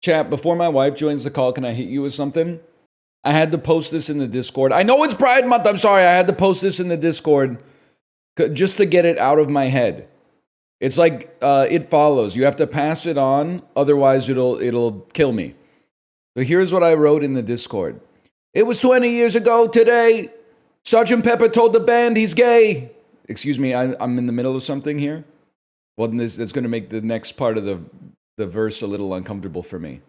Chat, before my wife joins the call, can I hit you with something? I had to post this in the Discord. I know it's Pride Month. I'm sorry. I had to post this in the Discord just to get it out of my head. It's like It Follows. You have to pass it on, otherwise it'll kill me. So here's what I wrote in the Discord. It was 20 years ago today. Sergeant Pepper told the band he's gay. Excuse me, I'm in the middle of something here. Well, it's going to make the next part of the verse a little uncomfortable for me.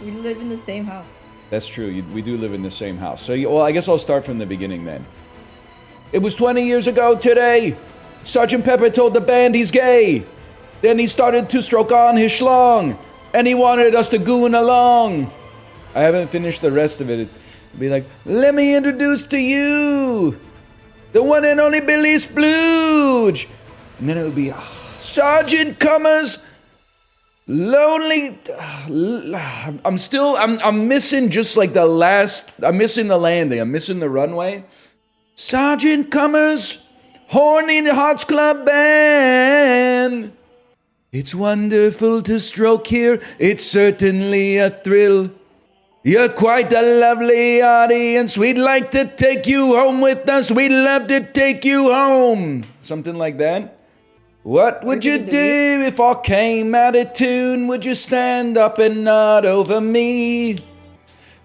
We live in the same house. That's true. We do live in the same house. So, well, I guess I'll start from the beginning then. It was 20 years ago today. Sergeant Pepper told the band he's gay. Then he started to stroke on his schlong. And he wanted us to goon along. I haven't finished the rest of it. It'd be like, let me introduce to you the one and only Billy Splooge. And then it would be Sergeant Cummers, lonely. I'm missing just like the last. I'm missing the landing. I'm missing the runway. Sergeant Cummers, Horny Hearts Club Band. It's wonderful to stroke here. It's certainly a thrill. You're quite a lovely audience. We'd like to take you home with us. We'd love to take you home. Something like that. What would you do if I came out of tune? Would you stand up and nod over me?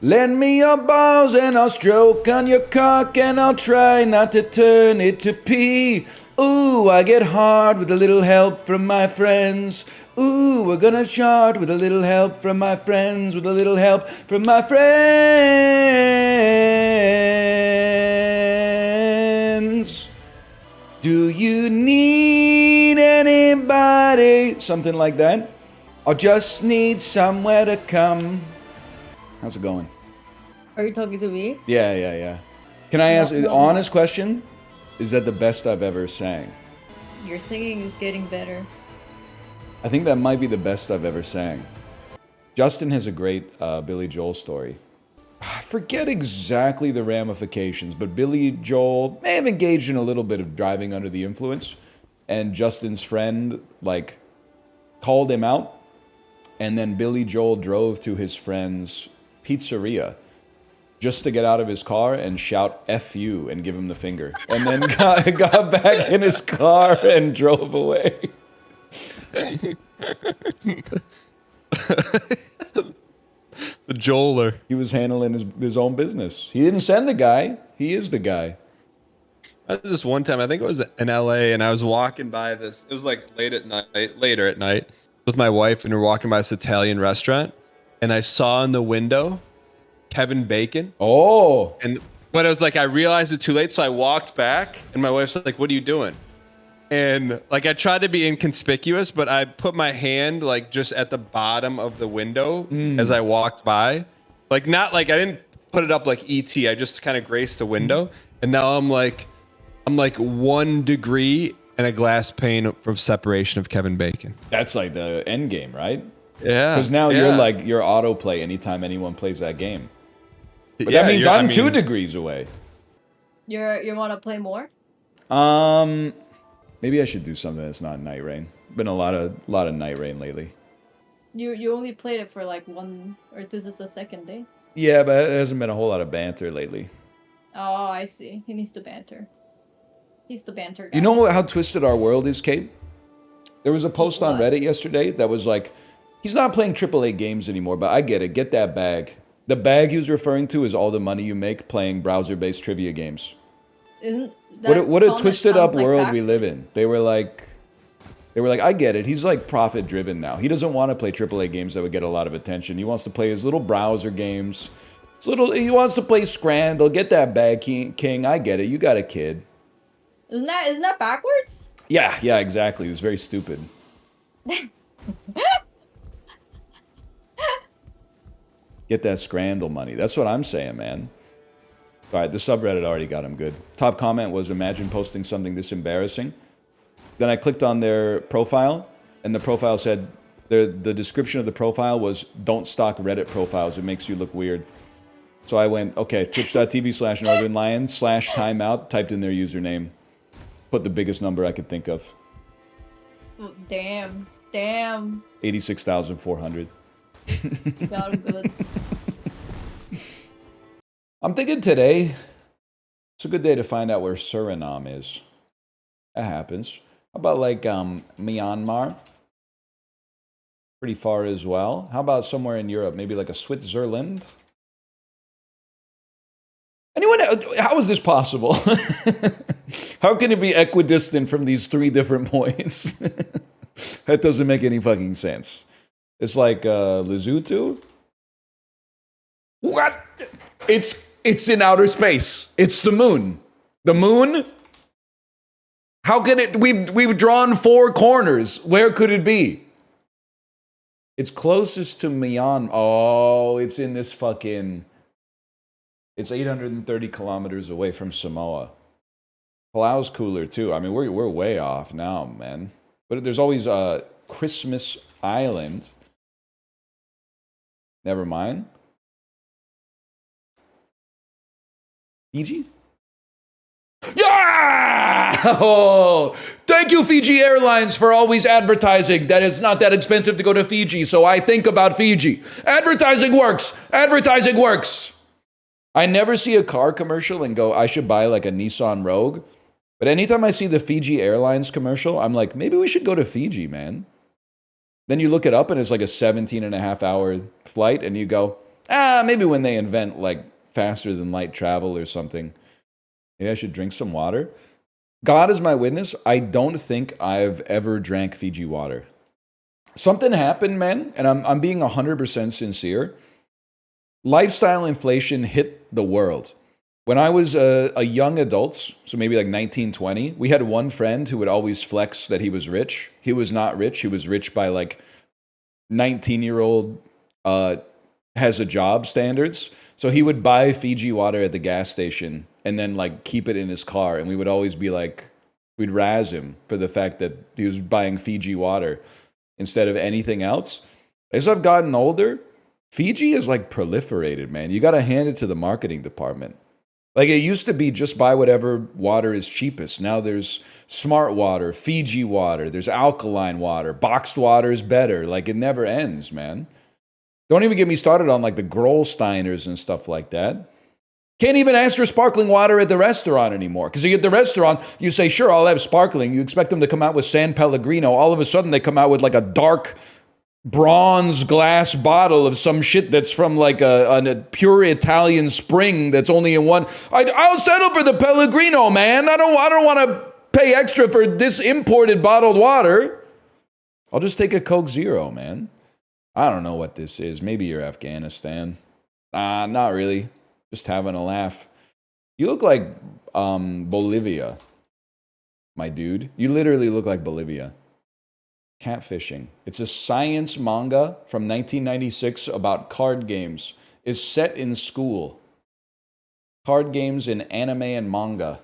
Lend me your balls and I'll stroke on your cock and I'll try not to turn it to pee. Ooh, I get hard with a little help from my friends. Ooh, we're gonna chart with a little help from my friends, with a little help from my friends. Do you need anybody? Something like that. I just need somewhere to come. How's it going? Are you talking to me? Yeah. Can I ask an honest question? Is that the best I've ever sang? Your singing is getting better. I think that might be the best I've ever sang. Justin has a great Billy Joel story. I forget exactly the ramifications, but Billy Joel may have engaged in a little bit of driving under the influence, and Justin's friend, called him out, and then Billy Joel drove to his friend's pizzeria just to get out of his car and shout F you and give him the finger. And then got back in his car and drove away. The Joeler. He was handling his own business. He didn't send the guy. He is the guy. I did this one time, I think it was in LA, and I was walking by this, it was later at night, with my wife, and we were walking by this Italian restaurant, and I saw in the window Kevin Bacon. Oh. But I was like, I realized it too late, so I walked back, and my wife's like, what are you doing? And I tried to be inconspicuous, but I put my hand just at the bottom of the window as I walked by. I didn't put it up like ET. I just kind of graced the window. And now I'm 1 degree and a glass pane from separation of Kevin Bacon. That's like the end game, right? Yeah. Because now you're autoplay anytime anyone plays that game. But that means I'm 2 degrees away. You want to play more? Maybe I should do something that's not Night Rain. Been a lot of Night Rain lately. You only played it for one, or this is the second day? Yeah, but there hasn't been a whole lot of banter lately. Oh, I see. He needs to banter. He's the banter guy. You know how twisted our world is, Kate? There was a post on Reddit yesterday that was like, he's not playing AAA games anymore, but I get it. Get that bag. The bag he was referring to is all the money you make playing browser-based trivia games. What a twisted up world we live in. They were like, I get it. He's profit driven now. He doesn't want to play AAA games that would get a lot of attention. He wants to play his little browser games. He wants to play Scrandle. Get that bag, King. I get it. You got a kid. Isn't that backwards? Yeah, exactly. It's very stupid. Get that Scrandle money. That's what I'm saying, man. All right, the subreddit already got him good. Top comment was, imagine posting something this embarrassing. Then I clicked on their profile, and the profile said, the description of the profile was, don't stalk Reddit profiles, it makes you look weird. So I went, okay, twitch.tv/Northernlion/timeout, typed in their username, put the biggest number I could think of. Damn. 86,400. Got good. I'm thinking today, it's a good day to find out where Suriname is. That happens. How about like Myanmar? Pretty far as well. How about somewhere in Europe? Maybe like a Switzerland? Anyone, how is this possible? How can it be equidistant from these 3 different points? That doesn't make any fucking sense. It's like Lesotho? What? It's in outer space. It's the moon. The moon? How can it? We've drawn 4 corners. Where could it be? It's closest to Myanmar. Oh, it's in this fucking. It's 830 kilometers away from Samoa. Palau's cooler too. I mean, we're way off now, man. But there's always Christmas Island. Never mind. Fiji? Yeah! Oh, thank you, Fiji Airlines, for always advertising that it's not that expensive to go to Fiji, so I think about Fiji. Advertising works! Advertising works! I never see a car commercial and go, I should buy like a Nissan Rogue. But anytime I see the Fiji Airlines commercial, I'm like, maybe we should go to Fiji, man. Then you look it up and it's like a 17.5-hour flight and you go, maybe when they invent like faster than light travel or something. Maybe I should drink some water. God is my witness. I don't think I've ever drank Fiji water. Something happened, man, and I'm being 100% sincere. Lifestyle inflation hit the world. When I was a young adult, so maybe like 19, 20, we had one friend who would always flex that he was rich. He was not rich. He was rich by like 19-year-old has a job standards. So he would buy Fiji water at the gas station and then like keep it in his car. And we would always be like, we'd razz him for the fact that he was buying Fiji water instead of anything else. As I've gotten older, Fiji is like proliferated, man. You got to hand it to the marketing department. Like it used to be just buy whatever water is cheapest. Now there's smart water, Fiji water, there's alkaline water, boxed water is better. Like it never ends, man. Don't even get me started on like the Grolsteiners and stuff like that. Can't even ask for sparkling water at the restaurant anymore. Because you get the restaurant, you say, sure, I'll have sparkling. You expect them to come out with San Pellegrino. All of a sudden they come out with like a dark bronze glass bottle of some shit that's from like a pure Italian spring that's only in one. I'll settle for the Pellegrino, man. I don't want to pay extra for this imported bottled water. I'll just take a Coke Zero, man. I don't know what this is. Maybe you're Afghanistan. Not really. Just having a laugh. You look like Bolivia, my dude. You literally look like Bolivia. Catfishing. It's a science manga from 1996 about card games. It's set in school. Card games in anime and manga.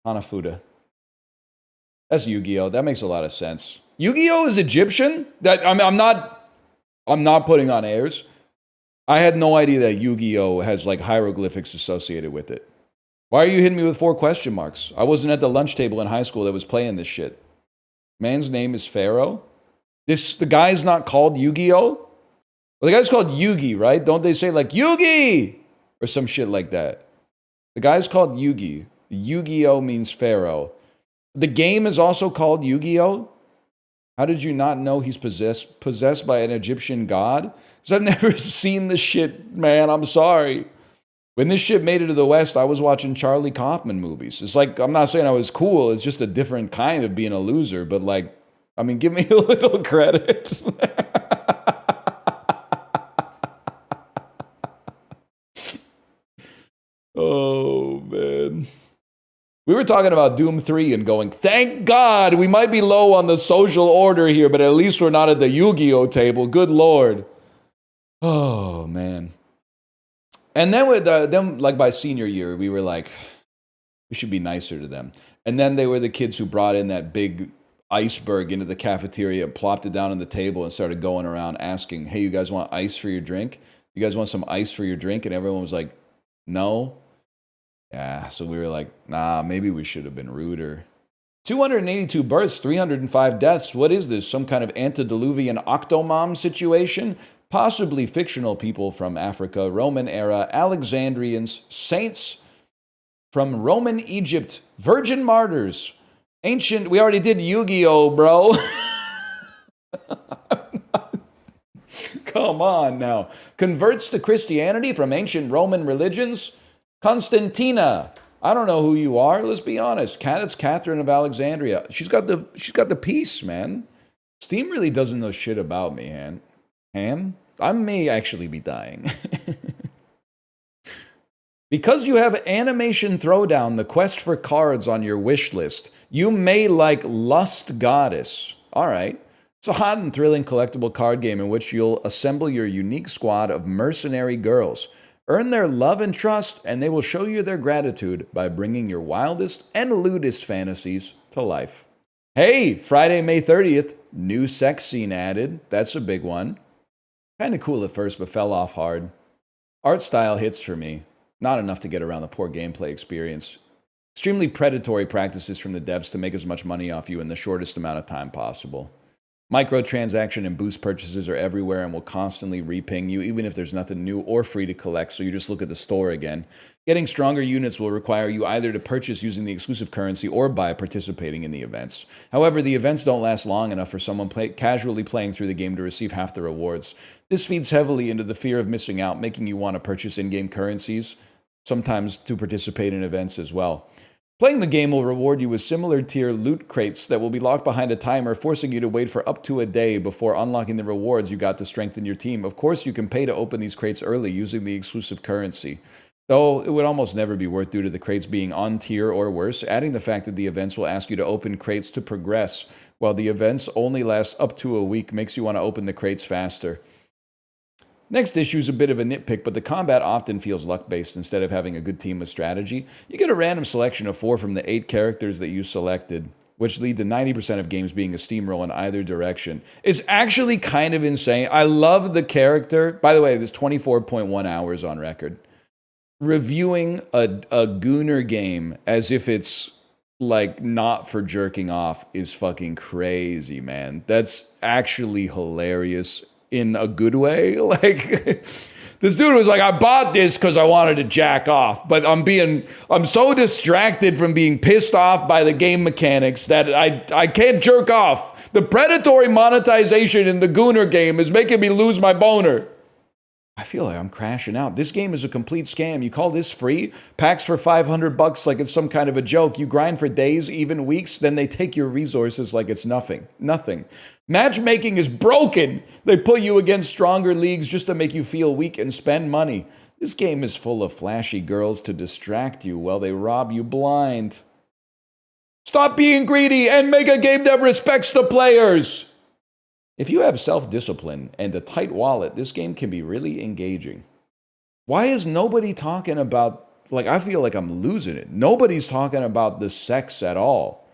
Hanafuda. That's Yu-Gi-Oh! That makes a lot of sense. Yu-Gi-Oh! Is Egyptian? I'm not putting on airs. I had no idea that Yu-Gi-Oh! Has like hieroglyphics associated with it. Why are you hitting me with 4 question marks? I wasn't at the lunch table in high school that was playing this shit. Man's name is Pharaoh. The guy's not called Yu-Gi-Oh! Well, the guy's called Yugi, right? Don't they say like Yugi or some shit like that? The guy's called Yugi. Yu-Gi-Oh! Means Pharaoh. The game is also called Yu-Gi-Oh! How did you not know he's possessed by an Egyptian god? Because I've never seen this shit, man. I'm sorry. When this shit made it to the West, I was watching Charlie Kaufman movies. It's like, I'm not saying I was cool. It's just a different kind of being a loser. But like, I mean, give me a little credit. Oh, man. We were talking about Doom 3 and going, thank God we might be low on the social order here, but at least we're not at the Yu-Gi-Oh! Table. Good Lord. Oh, man. And then with them, like by senior year, we were like, we should be nicer to them. And then they were the kids who brought in that big iceberg into the cafeteria and plopped it down on the table and started going around asking, hey, you guys want ice for your drink? You guys want some ice for your drink? And everyone was like, no. Yeah, so we were like, nah, maybe we should have been ruder. 282 births, 305 deaths. What is this? Some kind of antediluvian octomom situation? Possibly fictional people from Africa, Roman era, Alexandrians, saints from Roman Egypt, virgin martyrs, ancient. We already did Yu-Gi-Oh, bro. Come on now. Converts to Christianity from ancient Roman religions. Constantina. I don't know who you are. Let's be honest. That's Catherine of Alexandria. She's got the piece, man. Steam really doesn't know shit about me, Han. I may actually be dying. Because you have Animation Throwdown, the quest for cards on your wish list, you may like Lust Goddess. All right. It's a hot and thrilling collectible card game in which you'll assemble your unique squad of mercenary girls. Earn their love and trust, and they will show you their gratitude by bringing your wildest and lewdest fantasies to life. Hey, Friday, May 30th, new sex scene added. That's a big one. Kind of cool at first, but fell off hard. Art style hits for me. Not enough to get around the poor gameplay experience. Extremely predatory practices from the devs to make as much money off you in the shortest amount of time possible. Microtransaction and boost purchases are everywhere and will constantly reping you, even if there's nothing new or free to collect, so you just look at the store again. Getting stronger units will require you either to purchase using the exclusive currency or by participating in the events. However, the events don't last long enough for someone casually playing through the game to receive half the rewards. This feeds heavily into the fear of missing out, making you want to purchase in-game currencies, sometimes to participate in events as well. Playing the game will reward you with similar tier loot crates that will be locked behind a timer, forcing you to wait for up to a day before unlocking the rewards you got to strengthen your team. Of course, you can pay to open these crates early using the exclusive currency, though it would almost never be worth due to the crates being on tier or worse, adding the fact that the events will ask you to open crates to progress, while the events only last up to a week makes you want to open the crates faster. Next issue is a bit of a nitpick, but the combat often feels luck-based instead of having a good team with strategy. You get a random selection of 4 from the 8 characters that you selected, which lead to 90% of games being a steamroll in either direction. It's actually kind of insane. I love the character. By the way, there's 24.1 hours on record. Reviewing a Gooner game as if it's like not for jerking off is fucking crazy, man. That's actually hilarious. In a good way. Like, this dude was like, I bought this because I wanted to jack off, but I'm so distracted from being pissed off by the game mechanics that I can't jerk off. The predatory monetization in the Gooner game is making me lose my boner. I feel like I'm crashing out. This game is a complete scam. You call this free? Packs for $500 like it's some kind of a joke. You grind for days, even weeks, then they take your resources like it's nothing. Nothing. Matchmaking is broken. They put you against stronger leagues just to make you feel weak and spend money. This game is full of flashy girls to distract you while they rob you blind. Stop being greedy and make a game that respects the players. If you have self-discipline and a tight wallet, this game can be really engaging. Why is nobody talking about, like, I feel like I'm losing it. Nobody's talking about the sex at all.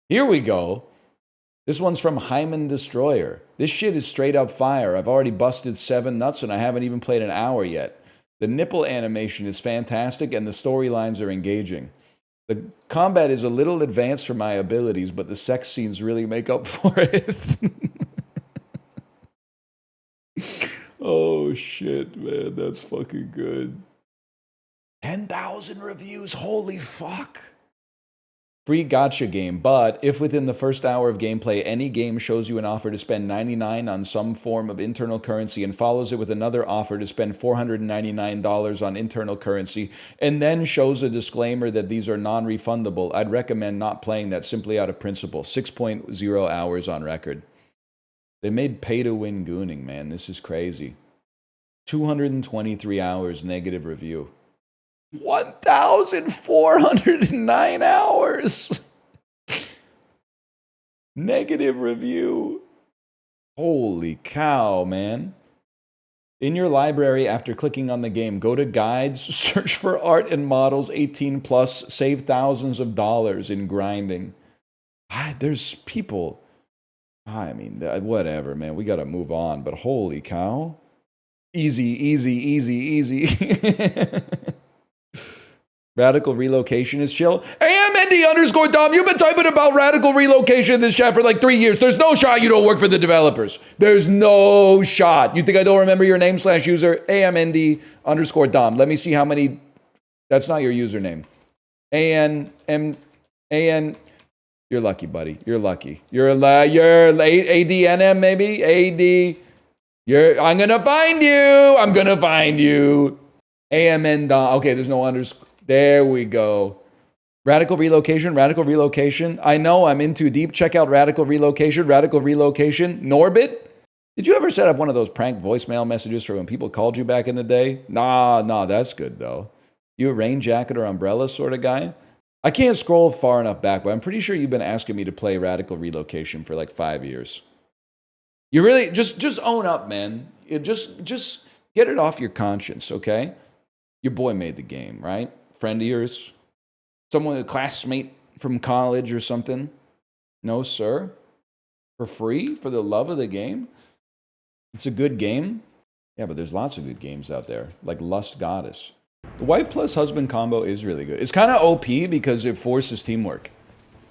Here we go. This one's from Hyman Destroyer. This shit is straight up fire. I've already busted 7 nuts and I haven't even played an hour yet. The nipple animation is fantastic and the storylines are engaging. The combat is a little advanced for my abilities, but the sex scenes really make up for it. Oh shit, man, that's fucking good. 10,000 reviews, holy fuck. Free gacha game, but if within the first hour of gameplay, any game shows you an offer to spend $99 on some form of internal currency and follows it with another offer to spend $499 on internal currency, and then shows a disclaimer that these are non-refundable, I'd recommend not playing that simply out of principle. 6.0 hours on record. They made pay-to-win gooning, man. This is crazy. 223 hours negative review. 1,409 hours. Negative review. Holy cow, man. In your library, after clicking on the game, go to guides, search for art and models 18 plus, save thousands of dollars in grinding. There's people. I mean, whatever, man. We got to move on, but holy cow. Easy, easy, easy, easy. Radical relocation is chill. AM AMND_Dom, you've been typing about radical relocation in this chat for like 3 years. There's no shot you don't work for the developers. There's no shot. You think I don't remember your name /user? AMND_Dom. Let me see how many. That's not your username. AN. You're lucky, buddy. You're lucky. You're ADNM maybe? AD. I'm gonna find you. I'm gonna find you. AMN. Okay, there's no underscore. There we go. Radical relocation. I know I'm in too deep. Check out radical relocation. Norbit, did you ever set up one of those prank voicemail messages for when people called you back in the day? Nah, that's good though. You a rain jacket or umbrella sort of guy? I can't scroll far enough back, but I'm pretty sure you've been asking me to play radical relocation for like 5 years. You really just own up, man. Just get it off your conscience, okay? Your boy made the game, right? Friend of yours? A classmate from college or something? No, sir. For free? For the love of the game? It's a good game? Yeah, but there's lots of good games out there, like Lust Goddess. The wife plus husband combo is really good. It's kind of OP because it forces teamwork.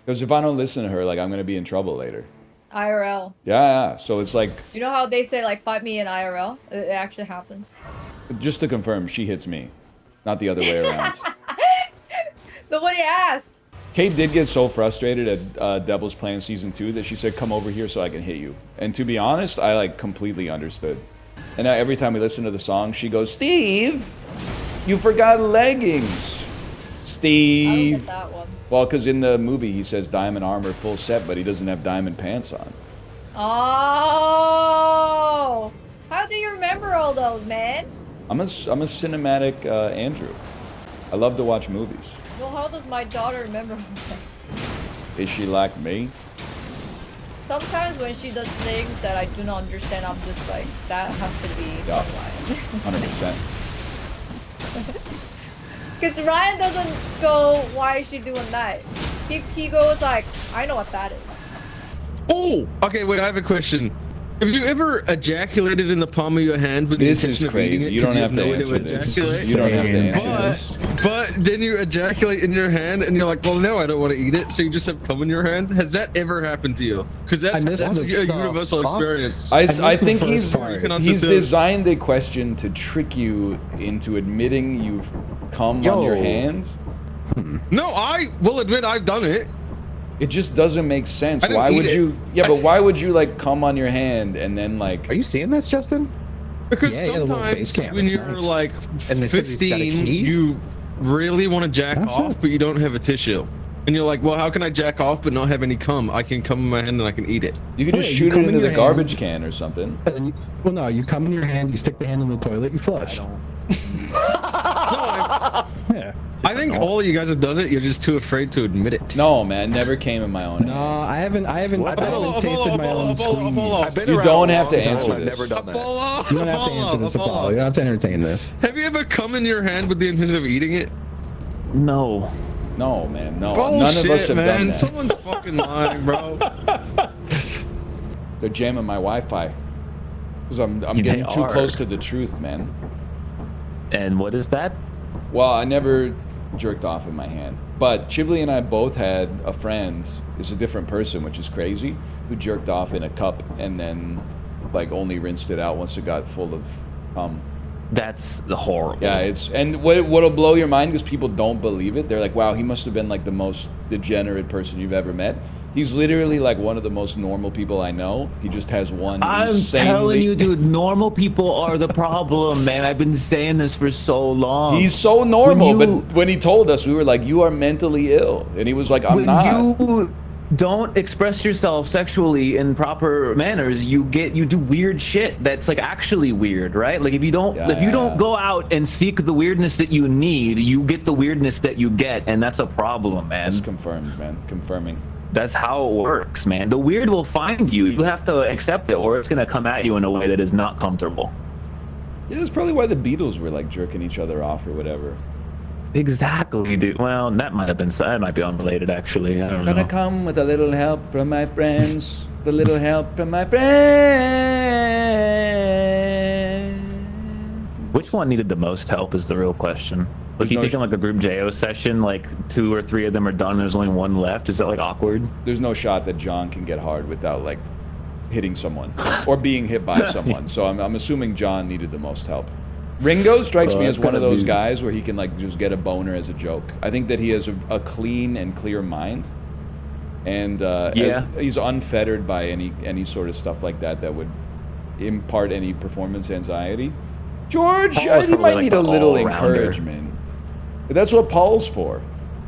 Because if I don't listen to her, like, I'm going to be in trouble later. IRL. Yeah. So it's like... You know how they say, like, fight me in IRL? It actually happens. Just to confirm, she hits me. Not the other way around. Nobody asked. Kate did get so frustrated at Devil's Plan Season 2 that she said, come over here so I can hit you. And to be honest, I, like, completely understood. And now every time we listen to the song, she goes, Steve, you forgot leggings. Steve. I don't get that one. Well, because in the movie, he says diamond armor full set, but he doesn't have diamond pants on. Oh. How do you remember all those, man? I'm a cinematic Andrew. I love to watch movies. Well, how does my daughter remember all that? Is she like me? Sometimes when she does things that I do not understand, I'm just like, that has to be Yeah, Ryan. 100%. Because Ryan doesn't go, why is she doing that? He goes like, I know what that is. Oh! Okay, wait, I have a question. Have you ever ejaculated in the palm of your hand with the intention of eating it? You don't have to answer this. You don't have to answer this. But then you ejaculate in your hand and you're like, well, no, I don't want to eat it. So you just have cum in your hand. Has that ever happened to you? Because that's a universal experience. I think he's designed the question to trick you into admitting you've cum on your hands. No, I will admit I've done it. It just doesn't make sense. Why would you? Yeah, but why would you like cum on your hand and then like? Are you seeing this, Justin? Because sometimes when you're like 15, you really want to jack off, but you don't have a tissue. And you're like, well, how can I jack off but not have any cum? I can cum in my hand and I can eat it. You can just shoot it into the garbage can or something. Well, no, you cum in your hand, you stick the hand in the toilet, you flush. Yeah. I think all of you guys have done it. You're just too afraid to admit it. No, man, never came in my own hands. No, I haven't tasted my own squeeze. You don't have to answer this. I've never done that. You don't have to answer this, Apollo. You don't have to entertain this. Have you ever come in your hand with the intention of eating it? No. No, man, no. Bullshit, none of us have man. done that. Someone's fucking lying, bro. They're jamming my Wi-Fi. Because I'm getting too close to the truth, man. And what is that? Well, I never jerked off in my hand. But Chiblee and I both had a friend, is a different person, which is crazy, who jerked off in a cup and then like only rinsed it out once it got full of cum. That's horrible. Yeah, and what'll blow your mind because people don't believe it. They're like, wow, he must have been like the most degenerate person you've ever met. He's literally like one of the most normal people I know. He just has one insanely... I'm telling you, dude, normal people are the problem, man. I've been saying this for so long. He's so normal, but when he told us, we were like, you are mentally ill. And he was like, I'm not. You don't express yourself sexually in proper manners, you do weird shit that's like actually weird, right? Like if you don't go out and seek the weirdness that you need, you get the weirdness that you get, and that's a problem, man. That's confirmed, man. Confirming. That's how it works, man. The weird will find you. You have to accept it, or it's gonna come at you in a way that is not comfortable. Yeah, that's probably why the Beatles were like jerking each other off or whatever. Exactly, dude. Well, that might be unrelated, actually. I don't know. Gonna come with a little help from my friends. The little help from my friends. Which one needed the most help is the real question. Like, you think in like a group JO session, like 2 or 3 of them are done and there's only 1 left? Is that like awkward? There's no shot that John can get hard without like hitting someone or being hit by someone. So I'm assuming John needed the most help. Ringo strikes me as one of those guys where he can like just get a boner as a joke. I think that he has a clean and clear mind. And he's unfettered by any sort of stuff like that would impart any performance anxiety. George, he might need a little encouragement. But that's what Paul's for.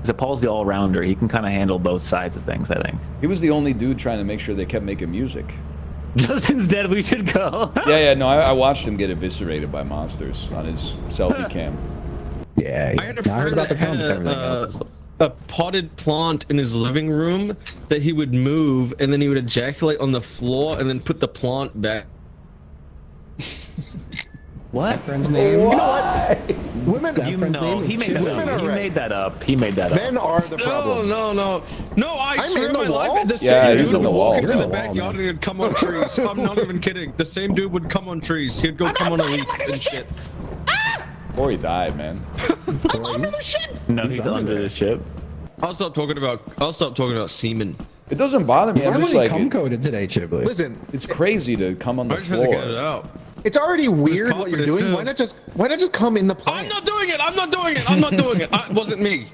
So Paul's the all-rounder. He can kind of handle both sides of things, I think. He was the only dude trying to make sure they kept making music. Justin's dead. We should go. No, I watched him get eviscerated by monsters on his selfie cam. Yeah, I had a friend that had a potted plant in his living room that he would move, and then he would ejaculate on the floor, and then put the plant back. What? Friend's name? You know what? Women. He made that up. He made that up. Men are the problem. No. I swear my life, the Yeah, same he's dude in the would wall. walk into You're the in the wall, backyard and he'd come on trees. I'm not even kidding. The same dude would come on trees. He'd go come on a leaf and shit. Kory died, man. I'm under the ship. No, he's under the ship. I'll stop talking about semen. It doesn't bother me. I'm just like, cum coded today, Chiblee. Listen, it's crazy to come on the I'm trying to get it floor. out. it's already weird what you're doing. too. Why not just come in the plant? I'm not doing it. It wasn't me.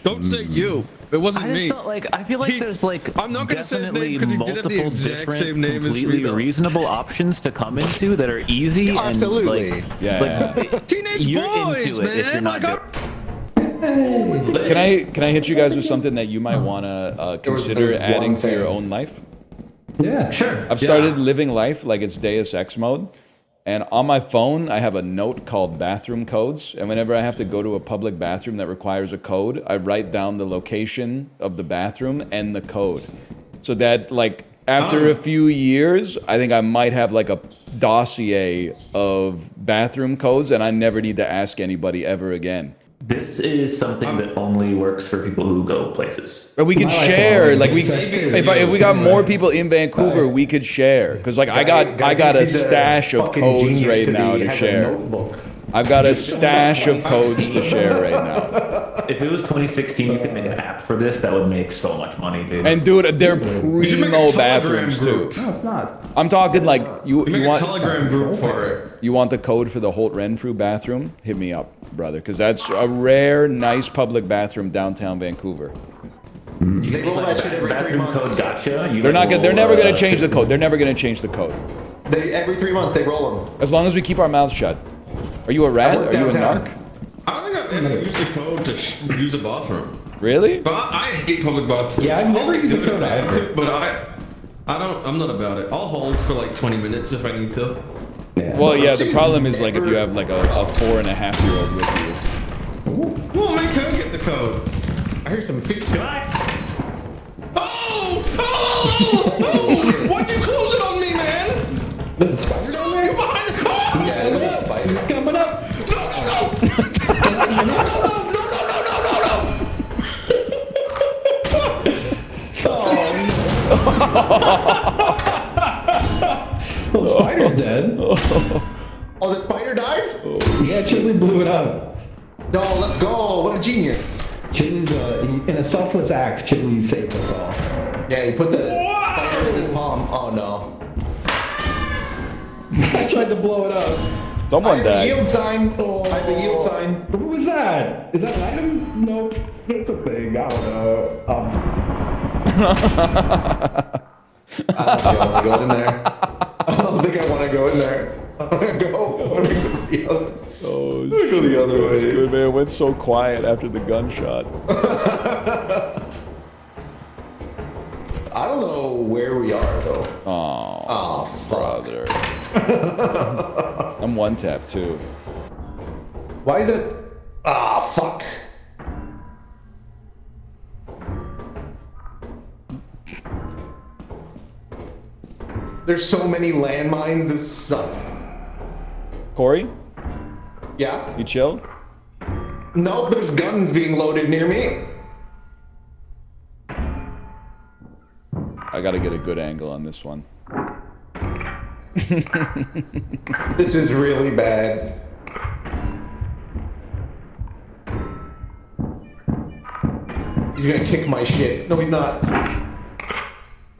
Don't say you. It wasn't I just me. thought, like, I feel like there's like I'm not gonna say his definitely name 'cause he did have the multiple exact different, same name as completely me, though. reasonable options to come into that are easy Absolutely. and like, Yeah. Teenage you're boys, into it if you're man. not Like, Can I hit you guys with something that you might want to consider adding to your own life? Yeah, sure. I've started living life like it's Deus Ex mode. And on my phone, I have a note called bathroom codes. And whenever I have to go to a public bathroom that requires a code, I write down the location of the bathroom and the code. So that, like, after a few years, I think I might have, like, a dossier of bathroom codes, and I never need to ask anybody ever again. This is something that only works for people who go places. But we could share, like if we got more people in Vancouver, we could share. Cause like I got a stash of codes right now to share. I've got a stash of codes to share right now. If it was 2016, you could make an app for this. That would make so much money, dude. And dude, they're primo bathrooms too. No, it's not. I'm talking like you want a Telegram group for it. You want the code for the Holt Renfrew bathroom? Hit me up, brother, because that's a rare, nice public bathroom downtown Vancouver. You can roll that shit every 3 months. Code gotcha. They're never gonna change the code. They're never gonna change the code. Every 3 months they roll them. As long as we keep our mouths shut. Are you a rat? Are you a narc? I don't think I've ever used the code to use a bathroom. Really? But I hate public bathrooms. Yeah, I've never used the code either. But I'm not about it. I'll hold for like 20 minutes if I need to. Well, yeah, the problem is like if you have like a 4.5-year-old with you. Well, make her get the code. I heard some feet. Oh! Why'd you close it on me, man? There's a spider down there? You're behind the car! Yeah, there's a spider. It's coming up. Well, the spider's dead. Oh, the spider died? Yeah, Chiblee blew it up. No, let's go. What a genius. Chiblee's, in a selfless act, Chiblee saved us all. Yeah, he put the spider in his palm. Oh no. I tried to blow it up. Someone died. Yield sign. Oh. I have a yield sign. What was that? Is that an item? Nope. It's a thing. I don't know. I don't think I want to go in there. I don't think I want to go in there. I want to go the other. Oh, go the other way. That's good, man. It went so quiet after the gunshot. I don't know where we are though. Oh, fuck. brother. I'm one tap too. Why is it? Ah, fuck. There's so many landmines. This sucks. Kory, Yeah. you chill? Nope. There's guns being loaded near me. I gotta get a good angle on this one. This is really bad. He's gonna kick my shit. No, he's not.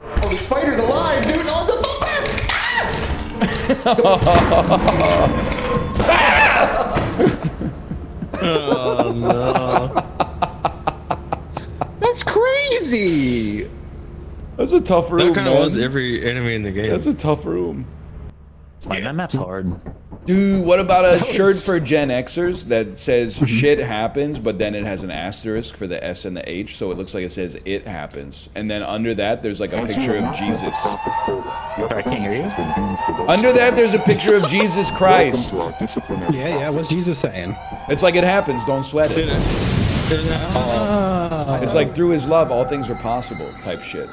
Oh, the spider's alive, dude! Oh, it's a Oh no. That's crazy! That's a tough room, That kind of man. was every enemy in the game. That's a tough room. Man, that map's hard. Dude, what about a shirt for Gen Xers that says shit happens, but then it has an asterisk for the S and the H, so it looks like it says it happens. And then under that, there's like a picture of Jesus. Sorry, I can't hear you. Under that, there's a picture of Jesus Christ. Yeah, what's Jesus saying? It's like it happens, don't sweat it. It's like through his love, all things are possible type shit.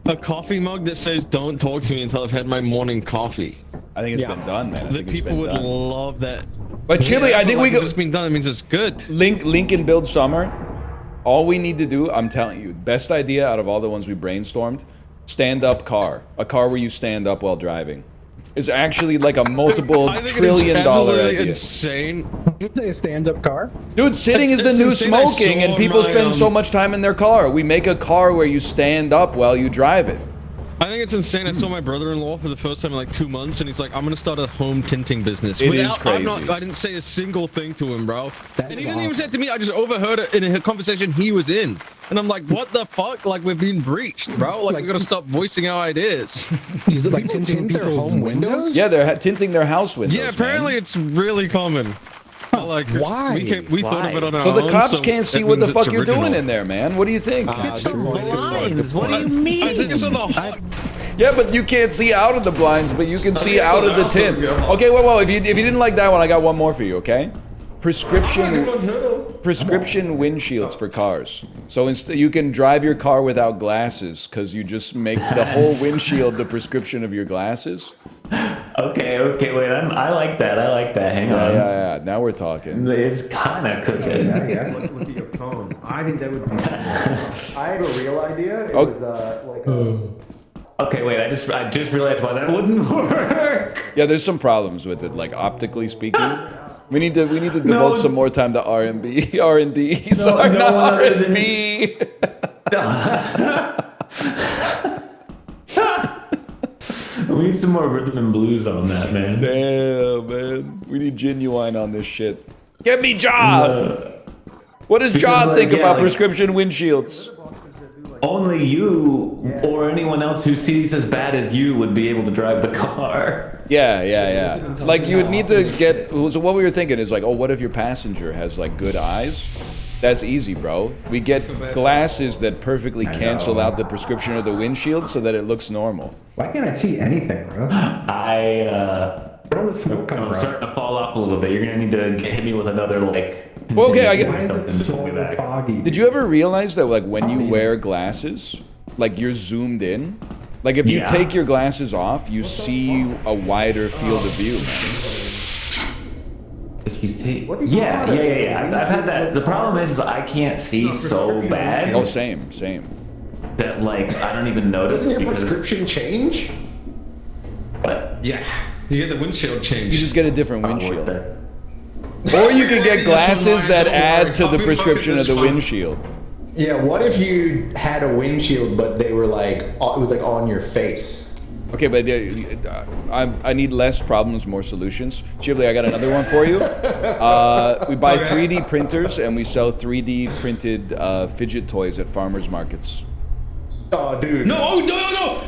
A coffee mug that says "Don't talk to me until I've had my morning coffee." I think it's been done, man. I think it's People been would done. love that. But Chili, I think we If go. it's been done. It means it's good. Link and build summer. All we need to do, I'm telling you, best idea out of all the ones we brainstormed, stand-up car. A car where you stand up while driving. Is actually like a multiple I think trillion-dollar it is idea. insane. You'd say a stand-up car? Dude, sitting is the It's new insane. I smoking, saw and people my, spend so much time in their car. We make a car where you stand up while you drive it. I think it's insane. I saw my brother-in-law for the first time in like 2 months, and he's like, "I'm gonna start a home tinting business." It is crazy. I didn't say a single thing to him, bro. That And is he didn't even awesome. say it to me. I just overheard it in a conversation he was in, and I'm like, "What the fuck? Like we've been breached, bro. Like we gotta stop voicing our ideas." Is it like tinting tint their people's home windows? Yeah, they're tinting their house windows. Yeah, apparently man. it's really common. But, like, Why? we thought of it on our So own. the cops can't see that what the means it's fuck you're doing original. in there, man. What do you think? It's the blinds. What do you mean? I think it's on the Yeah, but you can't see out of the blinds, but you can see out of the tint. Okay, well, if you didn't like that one, I got one more for you. Okay, prescription windshields for cars. So instead, you can drive your car without glasses because you just make the whole windshield the prescription of your glasses. Okay, wait. I like that. Hang on. Yeah. Now we're talking. It's kind of cooking. Yeah, look at your phone. I think that would be. I have a real idea. It Okay. was like a. Okay, wait. I just realized why that wouldn't work. Yeah, there's some problems with it, like optically speaking. We need to devote some more time to R&D. Sorry, no not one other than- R&B. We need some more rhythm and blues on that, man. Damn, man. We need Genuine on this shit. Get me John! What does John like, think yeah, about like- prescription windshields? Only you or anyone else who sees as bad as you would be able to drive the car. Yeah. Like, you would need to get... So what we were thinking is like, oh, what if your passenger has, like, good eyes? That's easy, bro. We get glasses that perfectly cancel out the prescription of the windshield so that it looks normal. Why can't I see anything, bro? I'm starting to fall off a little bit. You're gonna need to hit me with another like. Well, okay, I get- Why is something it to pull me so back. foggy? Did you ever realize that, like, when you wear glasses, like, you're zoomed in? Like, if you Yeah. take your glasses off, you see a wider field of view, Yeah. I've had that. The problem is I can't see so man. bad Oh, same. that like I don't even notice Doesn't your because. prescription change? What? Yeah. You get the windshield changed. You just get a different Worth windshield. it. Or you could get glasses that add to the Copy prescription of the bucket is windshield. Yeah, what if you had a windshield, but they were like, it was like on your face? Okay, but I need less problems, more solutions. Chibli, I got another one for you. We buy 3D printers and we sell 3D printed fidget toys at farmers markets. Oh, dude. No!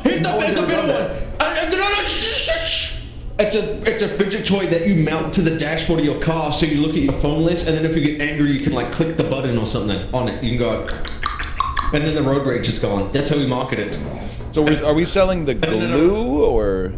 Here's the one's ever better done one. No! Shh. It's a fidget toy that you mount to the dashboard of your car, so you look at your phone list, and then if you get angry, you can like click the button or something on it. You can go, and then the road rage is gone. That's how we market it. So are we selling the glue or?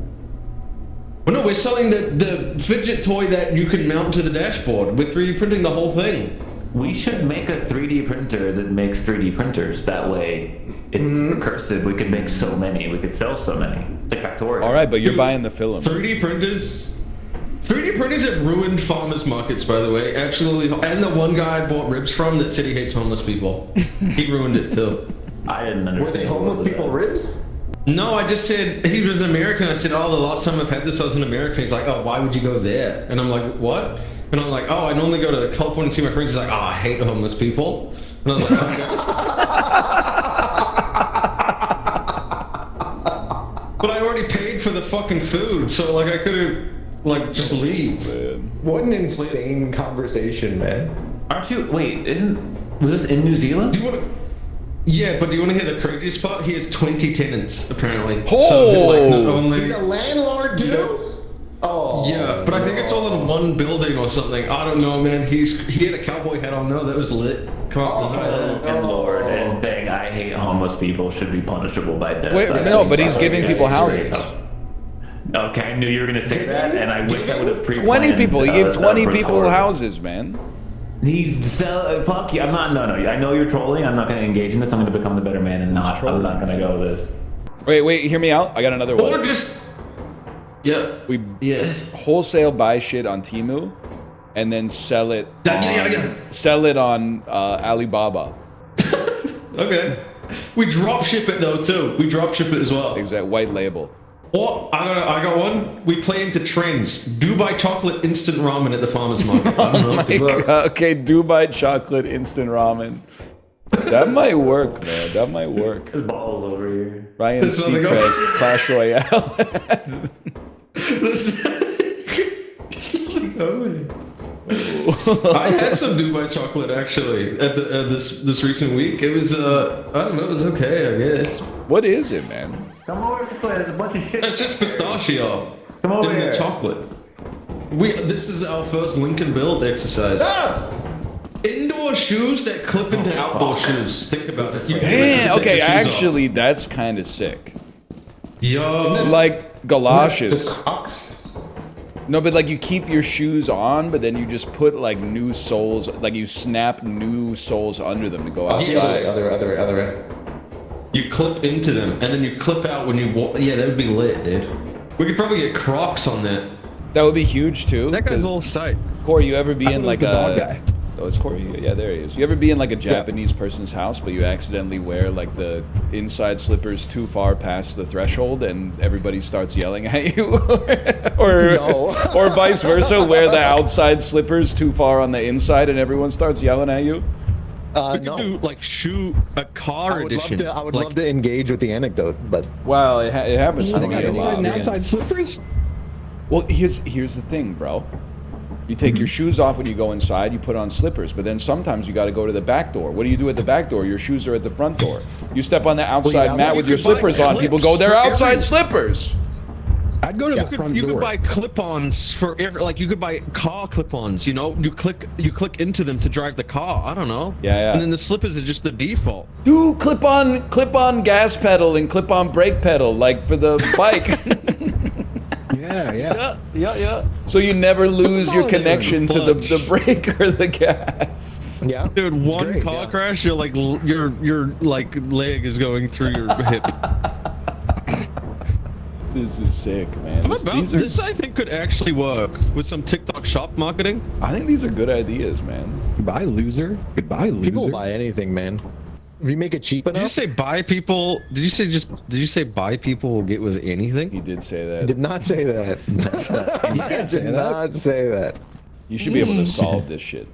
Well, no, we're selling the fidget toy that you can mount to the dashboard. We're 3D printing the whole thing. We should make a 3D printer that makes 3D printers. That way, it's recursive. We could make so many. We could sell so many. Like Factorio. All right, but you're buying the film. 3D printers have ruined farmers markets, by the way. Actually, and the one guy I bought ribs from that said he hates homeless people. He ruined it too. I didn't understand. Were they homeless people ribs? No, I just said he was American. I said, oh, the last time I've had this, I was in America. He's like, oh, why would you go there? And I'm like, what? And I'm like, oh, I normally go to California to see my friends. He's like, oh, I hate homeless people. And I was like, okay. fucking food, so like I could have like just leave. What an insane conversation, man. Aren't you? Wait, was this in New Zealand? Do you want to? Yeah, but do you want to hear the craziest part? He has 20 tenants apparently. Oh! So like not only. He's a landlord too. Oh. Yeah, but I think it's all in one building or something. I don't know, man. He had a cowboy hat on though. That was lit. Can't deny that. Landlord and saying I hate homeless people should be punishable by death. Wait, no, but he's giving people houses. Okay, I knew you were gonna say that, and I wish I would have pre-planned. 20 people. He gave 20 retort. people houses, man. Fuck you. I'm not. No. I know you're trolling. I'm not gonna engage in this. I'm gonna become the better man and not. I'm not gonna go with this. Wait, hear me out. I got another one. Or just. Yeah. We wholesale buy shit on Temu, and then sell it. Sell it on Alibaba. Okay. We drop ship it though too. We drop ship it as well. Exact white label. Or I got one. We play into trends. Dubai chocolate instant ramen at the farmer's market. I don't know. Okay, Dubai chocolate instant ramen. That might work, man. That might work. There's balls over here. Ryan Seacrest, Clash Royale. I had some Dubai chocolate actually at this recent week. It was I don't know. It was okay, I guess. What is it, man? Come over this way. There's a bunch of shit. It's just pistachio. Come over in here. the chocolate. This is our first Lincoln build exercise. Indoor shoes that clip into outdoor shoes. Think about it. Damn. Okay, actually, that's kind of sick. Yo. Like galoshes. The Crocs. No, but like you keep your shoes on, but then you just put like new soles, like you snap new soles under them to go outside. Yeah, other end. You clip into them, and then you clip out when you walk. Yeah, that would be lit, dude. We could probably get Crocs on that. That would be huge too. That guy's all sight. Kory, you ever be in like the dog guy. Oh, it's Kory. Yeah, there he is. You ever be in like a Japanese person's house, but you accidentally wear like the inside slippers too far past the threshold, and everybody starts yelling at you, or vice versa, wear the outside slippers too far on the inside, and everyone starts yelling at you? We could do like a car edition. I would love to engage with the anecdote, but Well, it happens to me a lot. Outside slippers? Well, here's the thing, bro. You take your shoes off when you go inside, you put on slippers, but then sometimes you got to go to the back door. What do you do at the back door? Your shoes are at the front door. You step on the outside mat with your slippers on, people go, they're outside slippers. I'd go to the front door. You could buy clip-ons for like you could buy car clip-ons. You know, you click into them to drive the car. I don't know. Yeah. And then the slippers are just the default. Do clip on gas pedal and clip on brake pedal, like for the bike. Yeah. So you never lose your connection to the brake or the gas. yeah. Dude, one car crash, you're like your leg is going through your hip. This is sick, man. This I think could actually work with some TikTok shop marketing. I think these are good ideas, man. Goodbye, loser. People buy anything, man. If you make it cheap enough. Did you say buy people? Did you say buy people will get with anything? He did say that. I did not say that. I did not say that. You should be able to solve this shit.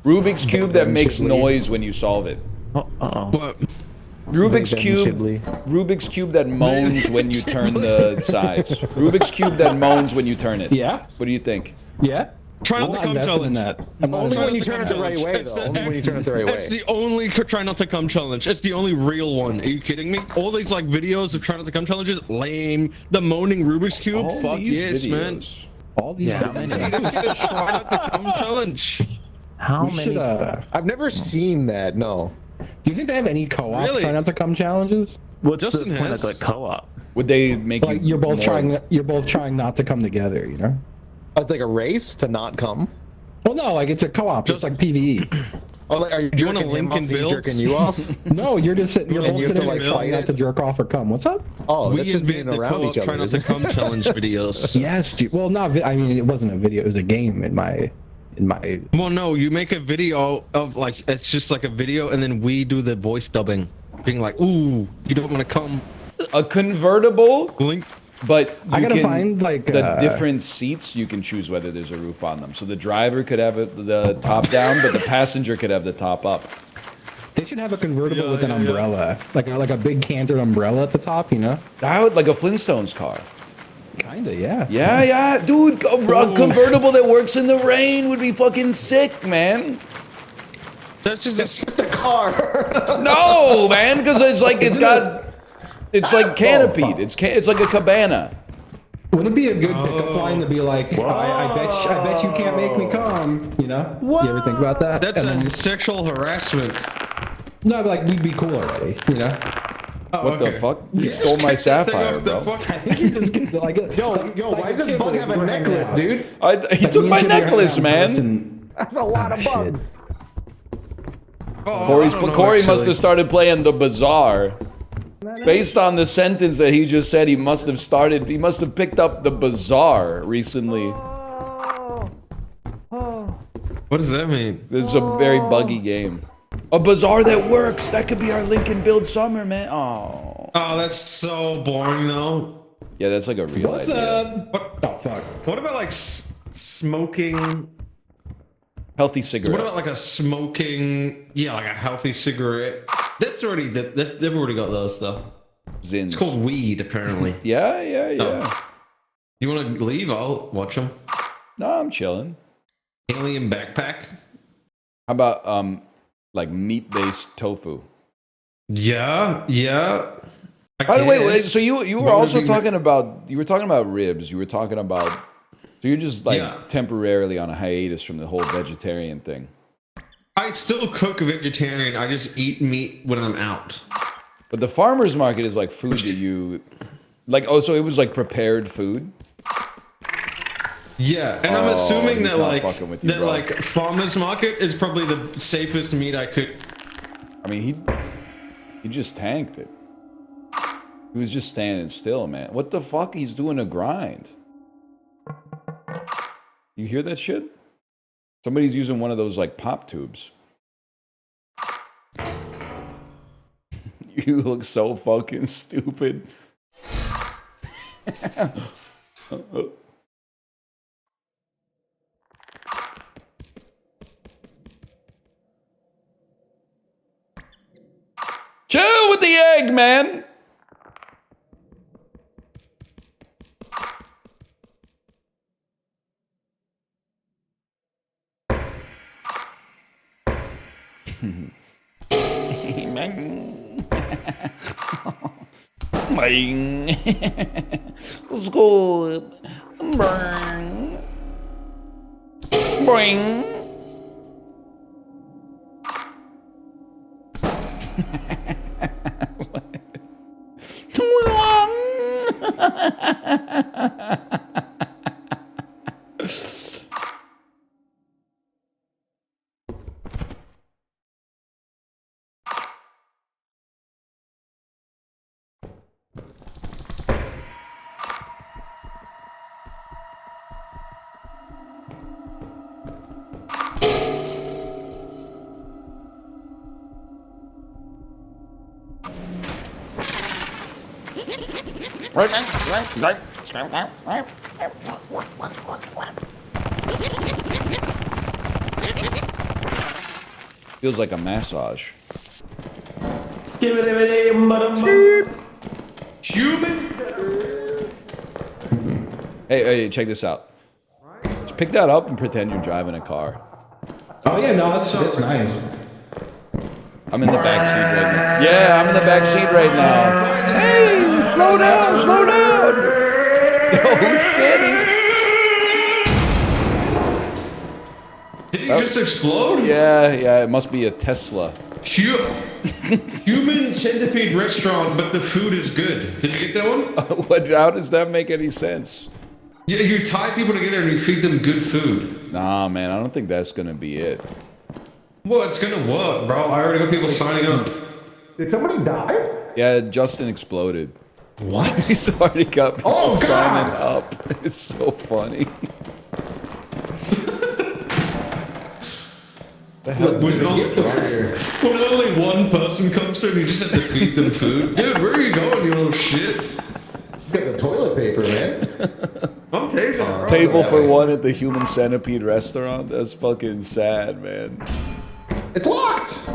Rubik's Cube that makes noise when you solve it. What? Rubik's Cube that moans when you turn the sides. Rubik's Cube that moans when you turn it. Yeah. What do you think? Yeah. Try not to come challenge. Only when you turn it the right way, though. Only when you turn it the right way. That's the only try not to come challenge. It's the only real one. Are you kidding me? All these like videos of try not to come challenges, lame. The moaning Rubik's Cube, All fuck these yes, videos. man. All these. Yeah, man. Try not to come challenge. How We many? should, I've never seen that. No. do you think they have any co-op Really? try not to come challenges? What's Justin the point has- of like co-op? Would they make Like you? you're both trying not to come together, you know? Oh, it's like a race to not come. Well, no, like it's a co-op. It's like PvE. Oh, like, are you You want a jerking him Lincoln off? He's build? jerking you off? No, you're just sitting. You're And both you have sitting to, like, there trying fight not to jerk off or come. What's up? Oh, We that's just being invent the around co-op each try other. not to come challenge videos. Yes, dude. Well, not. I mean, it wasn't a video. It was a game in my. Well, no, you make a video of like it's just like a video, and then we do the voice dubbing, being like, "Ooh, you don't want to come." A convertible, Link. but you I gotta can, find, like, the different seats. You can choose whether there's a roof on them. So the driver could have the top down, but the passenger could have the top up. They should have a convertible with an umbrella, like a big canted umbrella at the top. You know? That would like a Flintstones car. Kinda, yeah. Yeah, dude. A convertible that works in the rain would be fucking sick, man. That's It's a car. No, man, because it's like it's like canopied. It's like a cabana. Wouldn't it be a good pickup line to be like, I bet you can't make me come, you know? Whoa. You ever think about that? That's a sexual harassment. No, but like we'd be cool already, you know? What the fuck? You stole my sapphire, bro. I think he just gets like Yo, why does this bug have a necklace, dude? He took my necklace, man. That's a lot of bugs. Kory must have started playing the Bazaar. Based on the sentence that he just said, he must have picked up the Bazaar recently. What does that mean? This is a very buggy game. A Bazaar that works. That could be our Lincoln Build Summer, man. Oh, that's so boring, though. yeah, that's like a real idea. What the fuck? What about like smoking? Healthy What cigarette. about like a smoking, like a healthy cigarette? That's already, they've already got those stuff. Zins. It's called weed, apparently. Yeah. You want to leave? I'll watch them. No, I'm chilling. Alien backpack. How about like meat-based tofu? Yeah. By the way, so you were also talking about ribs. You were talking about, so you're just like temporarily on a hiatus from the whole vegetarian thing. I still cook vegetarian. I just eat meat when I'm out. But the farmer's market is like food that you, like, oh, so it was like prepared food? Yeah, and I'm assuming that like farmer's market is probably the safest meat I could. I mean, he just tanked it. He was just standing still, man. What the fuck? He's doing a grind. You hear that shit? Somebody's using one of those like pop tubes. You look so fucking stupid. Chill with the egg, man. Let's go. Bring. Feels like a massage. Hey, check this out. Just pick that up and pretend you're driving a car. Oh yeah, no, that's nice. I'm in the back seat right now. Yeah, I'm in the back seat right now. Hey, slow down. Oh shit. Did he just explode? Yeah, it must be a Tesla. Human centipede restaurant, but the food is good. Did you get that one? How does that make any sense? Yeah, you tie people together and you feed them good food. Nah, man, I don't think that's gonna be it. Well, it's gonna work, bro. I already got people signing up. Did somebody die? Yeah, Justin exploded. What? He's already got people God. signing up. It's so funny. When only one person comes through and you just have to feed them food. Dude, where are you going, you little shit? He's got the toilet paper, man. I'm tasting it. Table for one at the Human Centipede restaurant? That's fucking sad, man. It's locked.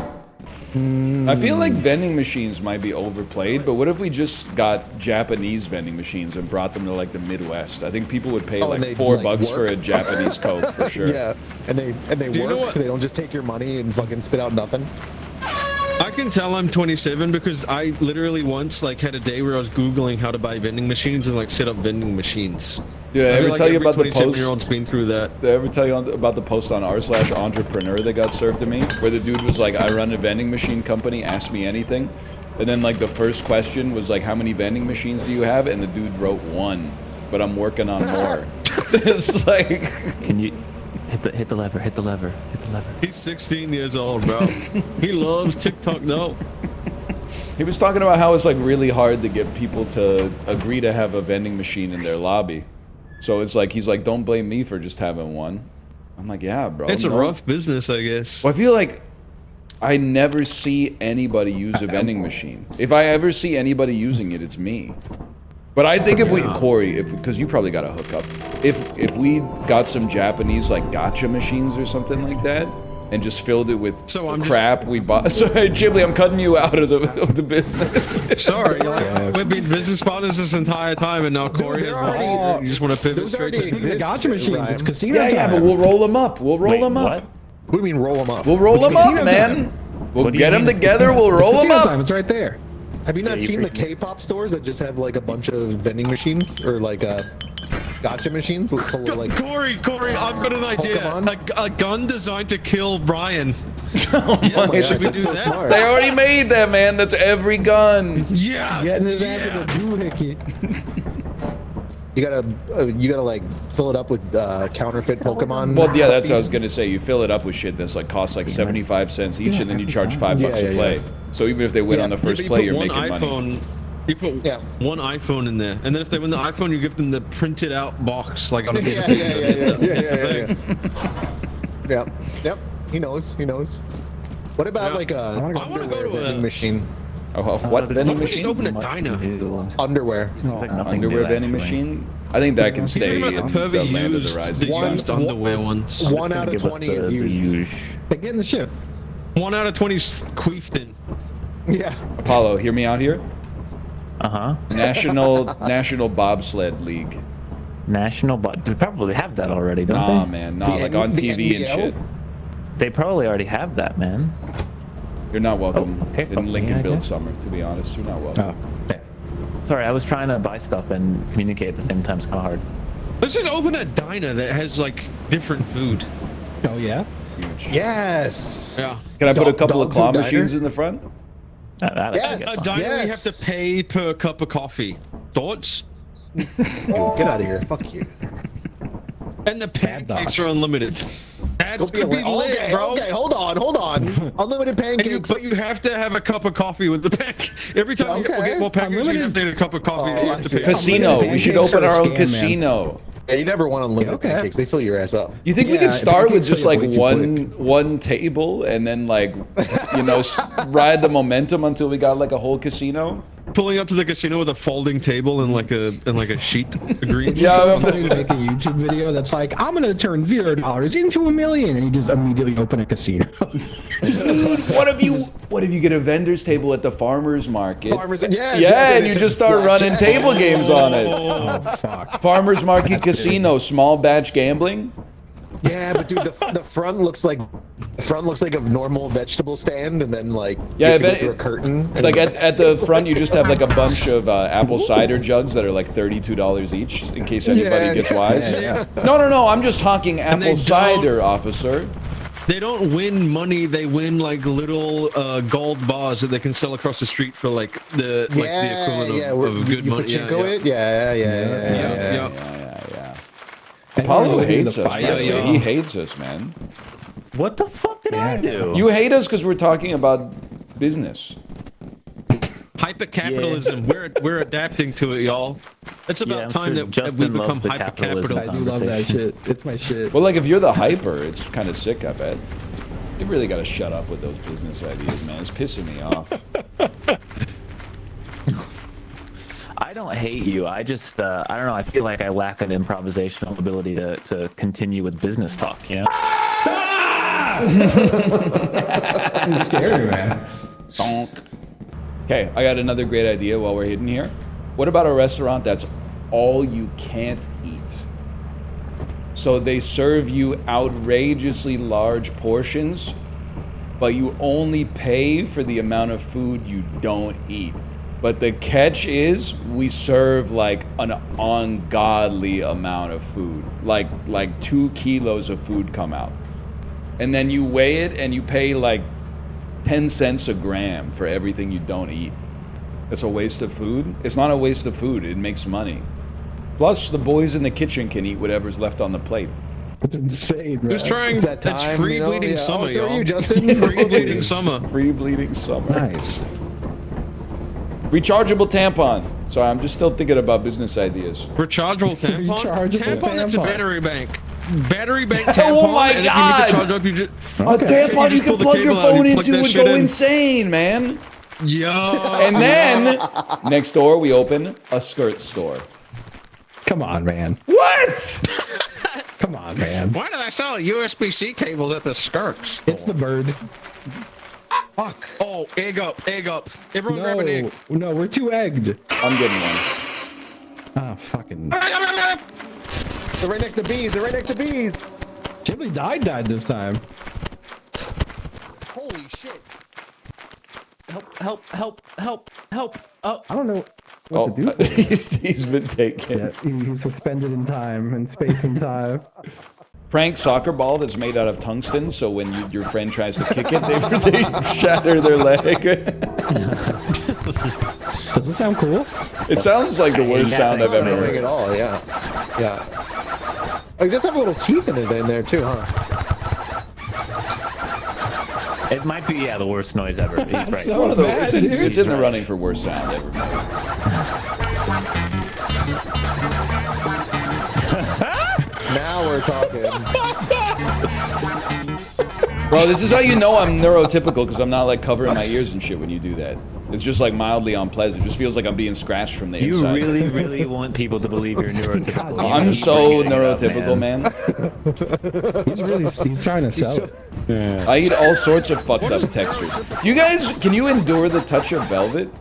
I feel like vending machines might be overplayed, but what if we just got Japanese vending machines and brought them to like the Midwest? I think people would pay like $4 for a Japanese Coke for sure. Yeah, and they work. They don't just take your money and fucking spit out nothing. I can tell I'm 27 because I literally once like had a day where I was Googling how to buy vending machines and like set up vending machines. Did I ever tell you about the post? 27-year-old's been through that. Did I ever tell you about the post on r/entrepreneur that got served to me? Where the dude was like, I run a vending machine company, ask me anything. And then like the first question was like, how many vending machines do you have? And the dude wrote 1, but I'm working on more. It's like... Can you... Hit the lever, hit the lever, hit the lever. He's 16 years old, bro. He loves TikTok though. He was talking about how it's like really hard to get people to agree to have a vending machine in their lobby. So it's like, he's like, don't blame me for just having one. I'm like, yeah, bro. It's a rough business, I guess. Well, I feel like I never see anybody use a vending machine. If I ever see anybody using it, it's me. But I think if we, Kory, because you probably got a hookup, if we got some Japanese like gacha machines or something like that, and just filled it with crap we bought. Sorry, Ghibli, I'm cutting you out of the business. Sorry, we've been business partners this entire time, and now Kory, you just want to pivot straight to the gacha machines. It's casino time. Yeah, but we'll roll them up. We'll roll them up. What do you mean roll them up? We'll roll them up, man. We'll get them together. We'll roll them up. It's right there. Have you not seen the K-pop stores that just have like a bunch of vending machines or like gotcha machines with full of, like Kory, I've got an idea. A gun designed to kill Brian. Oh yeah, my should we God. do that? Smart. They already made that, man. That's every gun. Yeah. Getting his ass with a doohickey. You gotta like fill it up with counterfeit Pokemon. Well, yeah, that's what I was gonna say. You fill it up with shit that's like costs like 75 cents each, and then you charge $5 a play. So even if they win on the first play, you're making money. You put one iPhone in there, and then if they win the iPhone, you give them the printed out box, like on a Yeah. Yep. He knows. What about like a underwear vending machine? What vending machine? Open a diner. Underwear. Underwear vending machine? I think that can stay in the land of the rising sun. Underwear ones. 1 out of 20 is used. They get in the ship. 1 out of 20 is queefed in. Yeah. Apollo, hear me out here. National Bobsled League. They probably have that already, don't they? Nah, man, like on TV and shit. They probably already have that, man. You're not welcome in Lincoln Build Summer, to be honest. You're not welcome. Sorry, I was trying to buy stuff and communicate at the same time. It's kind of hard. Let's just open a diner that has like different food. Oh yeah. Huge. Yes. Yeah. Can I put a couple of claw machines in the front? Yes. A diner we have to pay per cup of coffee. Thoughts? Get out of here. Fuck you. And the pancakes are unlimited. That could be lit, bro. Okay, hold on. Unlimited pancakes. But you have to have a cup of coffee with the pancake. Every time you get more pancakes, you have to get a cup of coffee. You have to pay. Casino. We should open our own casino. Yeah, you never want unlimited pancakes. They fill your ass up. You think we could start with just like one table and then like, ride the momentum until we got like a whole casino? Pulling up to the casino with a folding table and like a sheet. Agreed. Yeah, so funny to make a YouTube video that's like, I'm gonna turn $0 into $1 million, and you just immediately open a casino. Dude, what if you get a vendor's table at the farmers market? Yeah, and you just start running table games on it. Oh fuck. Farmers market casino, small batch gambling. Yeah, but dude, the front looks like a normal vegetable stand, and then like you have to go through a curtain. Like at the front, you just have like a bunch of apple cider jugs that are like $32 each, in case anybody gets wise. No, I'm just honking apple cider, officer. They don't win money. They win like little gold bars that they can sell across the street for like the equivalent of good money. Yeah. Apollo hates us, man. He hates us, man. What the fuck did I do? You hate us because we're talking about business. Hyper-capitalism. We're adapting to it, y'all. It's about time that we become hyper-capitalism. I do love that shit. It's my shit. Well, like if you're the hyper, it's kind of sick, I bet. You really got to shut up with those business ideas, man. It's pissing me off. I don't hate you. I just, I don't know. I feel like I lack an improvisational ability to continue with business talk, you know? It's scary, man. Okay, I got another great idea while we're hidden here. What about a restaurant that's all you can't eat? So they serve you outrageously large portions, but you only pay for the amount of food you don't eat. But the catch is we serve like an ungodly amount of food. Like 2 kilos of food come out. And then you weigh it and you pay like 10 cents a gram for everything you don't eat. It's a waste of food. It's not a waste of food. It makes money. Plus, the boys in the kitchen can eat whatever's left on the plate. Insane, Who's trying? That That's time, free you know? bleeding Yeah. summer, Oh, so y'all. are you, Justin? Free bleeding summer. Free bleeding summer. Nice. Rechargeable tampon. Sorry, I'm just still thinking about business ideas. Rechargeable tampon? Rechargeable Tampon, that's a tampon. battery bank. Battery bank tampon. Oh my and God! If you need to charge up, you just... A tampon you just can pull the plug your cable out and phone plug into that and shit go in. insane, man. Yo. And then, next door, we open a skirt store. Come on, man. What? Come on, man. Why did I sell USB-C cables at the skirts? It's the bird. Fuck. Oh, egg up, egg up. Everyone grab an egg. No, we're too egged. I'm getting one. Ah, fucking. They're right next to bees. They're right next to bees. Ghibli died this time. Holy shit. Help. Oh. I don't know Oh, what to do. he's been taken. Yeah, he's suspended in time, in space and time. Prank soccer ball that's made out of tungsten, so when your friend tries to kick it, they shatter their leg. Does this sound cool? It sounds like the worst sound I've ever Annoying at heard. all, yeah. Yeah. Oh, you just have little teeth in it in there too, huh? It might be, the worst noise ever. He's right. So One of the- bad, it's in, dude. it's in the running for worst sound ever made. Now we're talking. Bro, this is how you know I'm neurotypical, because I'm not like covering my ears and shit when you do that. It's just like mildly unpleasant. It just feels like I'm being scratched from the You inside. really want people to believe you're neurotypical. I'm so neurotypical, man. He's trying to sell it. I eat all sorts of fucked up textures. Do you guys, can you endure the touch of velvet?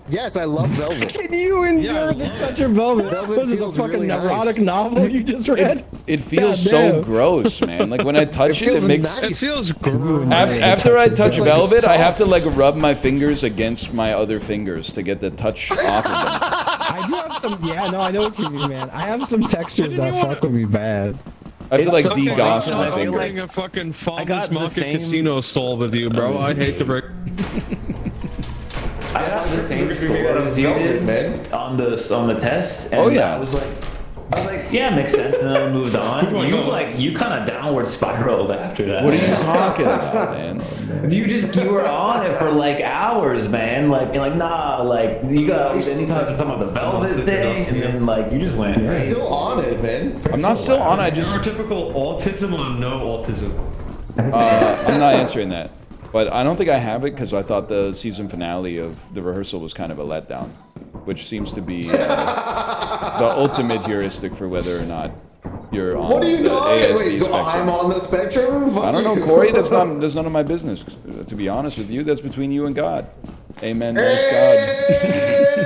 Yes, I love velvet. Can you endure the touch of velvet? Velvet This is a feels fucking really neurotic nice. novel you just read. It feels Goddamn. so gross, man. Like when I touch it, feels it makes... nice. It feels gross. After I touch It's like velvet, I have to soft. like rub my fingers against my other fingers to get the touch off of them. I do have some. Yeah, no, I know what you mean, man. I have some textures that fuck with me bad. I have to like so funny, degauss because my I feel finger. Like a fucking got farmer's the market same- casino stall with you, bro. I hate to break. I had the same Velvet, experience as you did man. on the test. And Oh, yeah. I was like, yeah, makes sense. And then I moved on. You kind of downward spiraled after that. What are you talking about, man? You were on it for like hours, man. Like, you're like, nah, like you got. Then you talking about the velvet thing, and then like you just went. You're still on it, man. I'm not still on it, I just... Neurotypical autism or no autism? I'm not answering that. But I don't think I have it because I thought the season finale of the rehearsal was kind of a letdown, which seems to be the ultimate heuristic for whether or not you're on What are you the talking? ASD Wait, so spectrum. I'm on the spectrum? I don't know, Kory. That's none of my business. To be honest with you, that's between you and God. Amen. Nice God.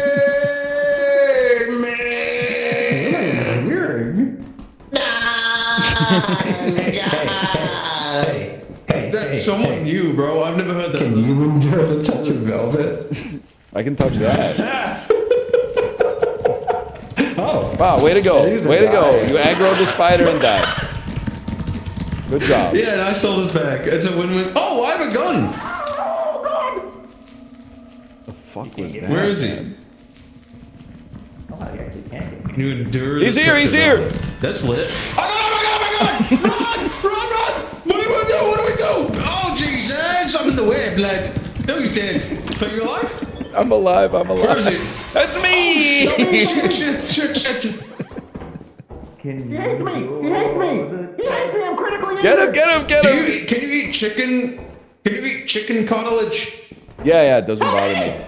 That's someone new, bro. I've never heard that. Can you endure the touch of velvet? I can touch that. Oh, Wow, way to go. Way to go. You aggroed the spider and died. Good job. Yeah, and I stole this back. It's a win-win. Oh, I have a gun. The fuck was that? Where is he? man? Can you endure He's the here, touch he's of here. velvet? That's lit. Oh my god! Run! What do we do? What do we do? Oh Jesus! I'm in the way, blood. No, he's dead. Are you alive? I'm alive, I'm alive. Where is he? That's me! Shit. Get him, get him, get him! Can you eat chicken? Can you eat chicken cartilage? Yeah, it doesn't bother me.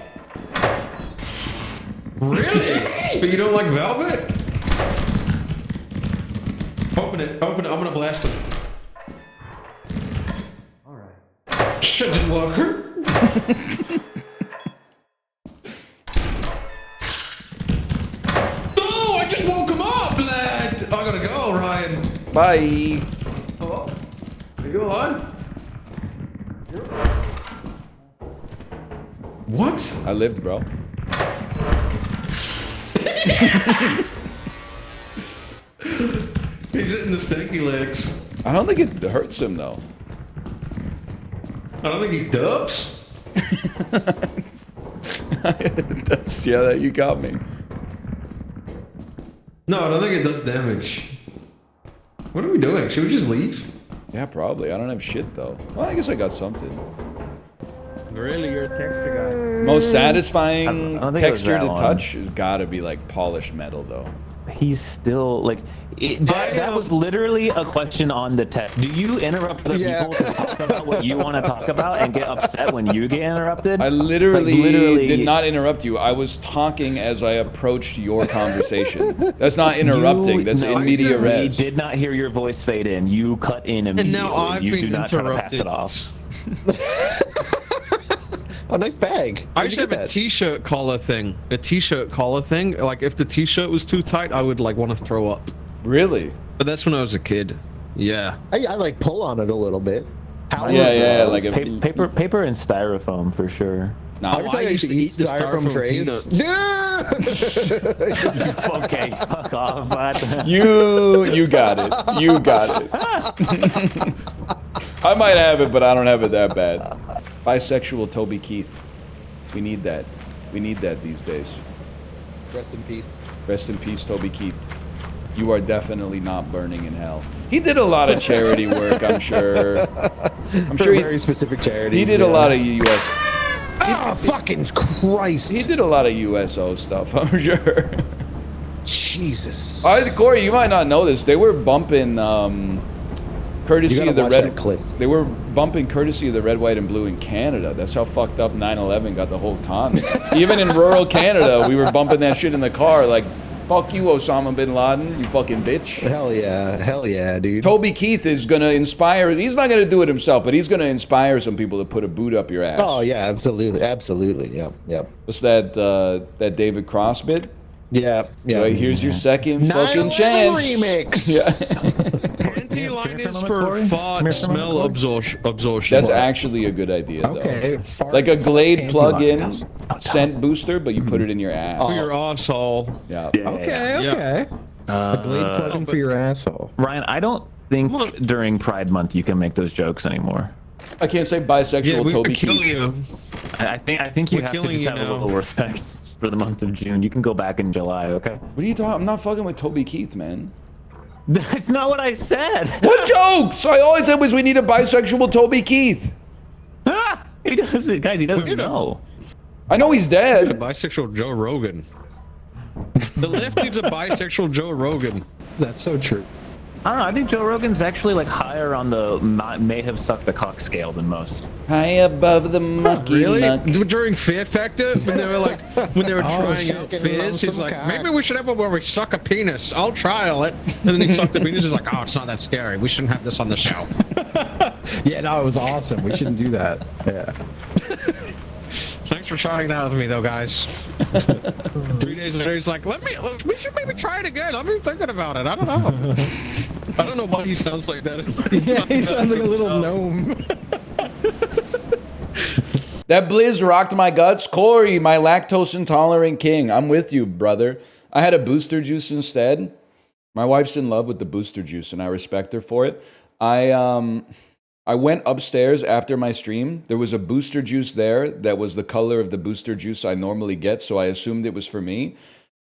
Really? But you don't like velvet? Open it. I'm gonna blast him. Shit didn't work. No, I just woke him up, lad. I gotta go, Ryan. Bye. Hello? Are you alive? What? I lived, bro. He's hitting the stanky legs. I don't think it hurts him though. I don't think he dubs. That's yeah, you got me. No, I don't think it does damage. What are we doing? Should we just leave? Yeah, probably. I don't have shit though. Well, I guess I got something. Really, you're a texture guy. Most satisfying I don't think it was texture that to one. touch has got to be like polished metal though. He's still like that was literally a question on the text. Do you interrupt other people to talk about what you want to talk about and get upset when you get interrupted? I literally did not interrupt you. I was talking as I approached your conversation. That's not interrupting. That's in media res. Did not hear your voice fade in. You cut in immediately. And now I've you been do not try to interrupted. pass it off. Oh, nice bag. I used to have a t-shirt collar thing. A t-shirt collar thing. Like if the t-shirt was too tight, I would like want to throw up. Really? But that's when I was a kid. Yeah. I like pull on it a little bit. Yeah, like a paper and styrofoam for sure. Nah, Every time I used to eat the styrofoam trays. Okay, fuck off. Bud. you got it. You got it. I might have it, but I don't have it that bad. Bisexual Toby Keith. We need that. We need that these days. Rest in peace. Rest in peace, Toby Keith. You are definitely not burning in hell. He did a lot of charity work, I'm sure. I'm sure very specific charities. He did a lot of US. Oh, fucking Christ. He did a lot of USO stuff, I'm sure. Jesus. Kory, you might not know this. They were bumping courtesy of the red clip. They were bumping courtesy of the red, white, and blue in Canada. That's how fucked up 9/11 got the whole con. Even in rural Canada, we were bumping that shit in the car like, fuck you, Osama bin Laden, you fucking bitch. Hell yeah, dude. Toby Keith is gonna inspire, he's not gonna do it himself, but he's gonna inspire some people to put a boot up your ass. Oh yeah, absolutely, yep. What's that, that David Cross bit? Yeah. So here's your second fucking chance. Remix. Yeah. Anti-line is for fart smell absorption. That's actually a good idea, though. Okay. Like a Glade plug-in scent booster, but you put it in your ass. For your asshole. Yeah. Okay. A blade plug-in for your asshole. Ryan, I don't think during Pride Month you can make those jokes anymore. I can't say bisexual Toby Keith. You. I think you have to just have a little respect for the month of June. You can go back in July, okay? What are you talking? I'm not fucking with Toby Keith, man. That's not what I said. What jokes? I always said was we need a bisexual Toby Keith. He doesn't, guys. He doesn't know. I know he's A dead. bisexual Joe Rogan. The left needs a bisexual Joe Rogan. That's so true. I don't know. I think Joe Rogan's actually like higher on the may have sucked a cock scale than most. High above the mucky muck. During Fear Factor, when they were trying out sucking Fizz, he's some like, cock. maybe we should have one where we suck a penis. I'll trial it. And then he sucked the penis. He's like, oh, it's not that scary. We shouldn't have this on the show. Yeah, no, it was awesome. We shouldn't do that. Yeah. Thanks for trying that with me, though, guys. 3 days later, he's like, we should maybe try it again. I've been thinking about it. I don't know. I don't know why he sounds like that. Yeah, he sounds like a little gnome. That Blizz rocked my guts. Kory, my lactose intolerant king. I'm with you, brother. I had a booster juice instead. My wife's in love with the booster juice, and I respect her for it. I went upstairs after my stream. There was a booster juice there that was the color of the booster juice I normally get, so I assumed it was for me.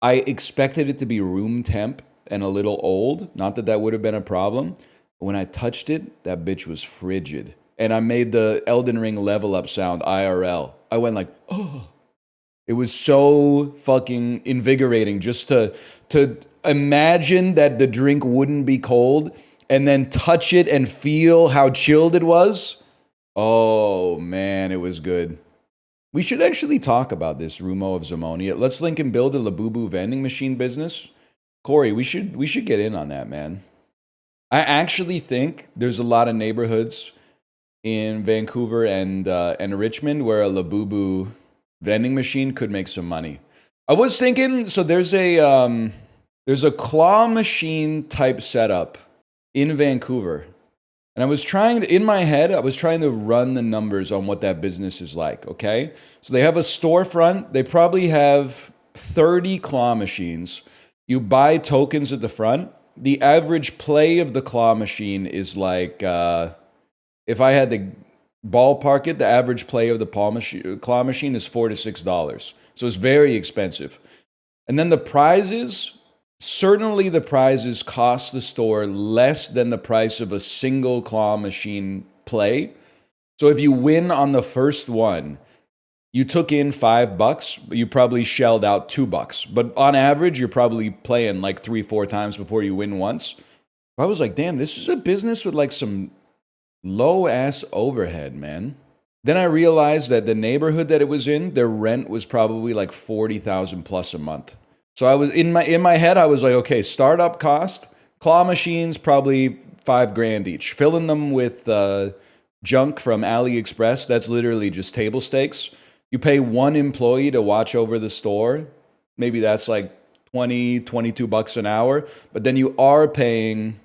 I expected it to be room temp and a little old. Not that that would have been a problem. But when I touched it, that bitch was frigid. And I made the Elden Ring level up sound IRL. I went like, oh. It was so fucking invigorating just to imagine that the drink wouldn't be cold and then touch it and feel how chilled it was. Oh, man, it was good. We should actually talk about this, Rumo of Zamonia. Let's link and build a Labubu vending machine business. Kory, we should get in on that, man. I actually think there's a lot of neighborhoods in Vancouver and Richmond where a Labubu vending machine could make some money. I was thinking, so there's a claw machine type setup in Vancouver. And I was trying to, in my head, I was trying to run the numbers on what that business is like, okay? So they have a storefront. They probably have 30 claw machines. You buy tokens at the front. The average play of the claw machine is like, if I had to ballpark it, the average play of the claw machine is $4 to $6. So it's very expensive. And then the prizes, certainly the prizes cost the store less than the price of a single claw machine play. So if you win on the first one, you took in $5, but you probably shelled out $2. But on average, you're probably playing like 3-4 times before you win once. I was like, damn, this is a business with like some low ass overhead, man. Then I realized that the neighborhood that it was in, their rent was probably like $40,000 plus a month. So I was in my head, I was like, okay, startup cost, claw machines probably $5,000 each. Filling them with junk from AliExpress, that's literally just table stakes. You pay one employee to watch over the store. Maybe that's like $22 an hour, but then you are paying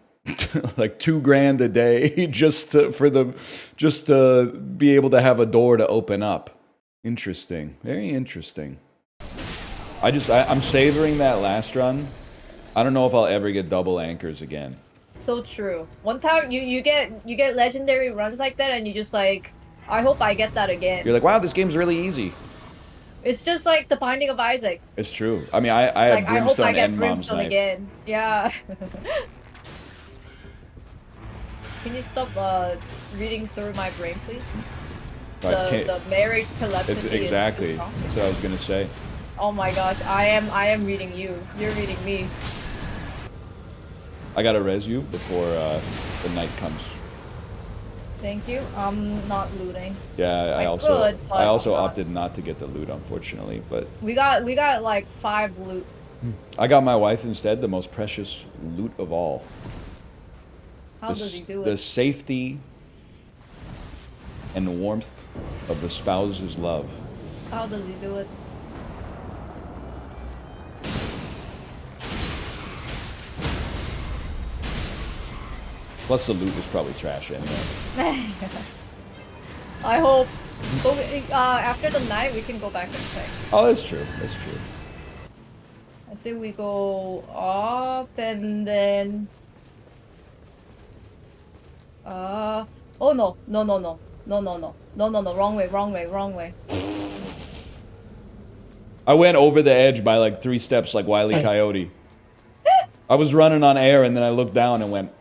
like $2,000 a day just to be able to have a door to open up. Interesting, very interesting. I'm savoring that last run. I don't know if I'll ever get double anchors again. So true. One time you get legendary runs like that, and you just like, I hope I get that again. You're like, wow, this game's really easy. It's just like the Binding of Isaac. It's true. I mean, I had I hope I Brimstone get and Mom's Brimstone Knife. again. Yeah. Can you stop reading through my brain, please? The marriage telepathy. It's exactly. That's what I was gonna say. Oh my gosh, I am reading you. You're reading me. I gotta res you before the night comes. Thank you. I'm not looting. Yeah, I also opted not to get the loot, unfortunately. But we got like 5 loot. I got my wife instead, the most precious loot of all. How does he do it? The safety and warmth of the spouse's love. How does he do it? Plus the loot was probably trash anyway. I hope. So after the night, we can go back and check. Oh, that's true. That's true. I think we go up and then. Oh no! Wrong way. I went over the edge by like 3 steps, like Wile E. Coyote. I was running on air, and then I looked down and went.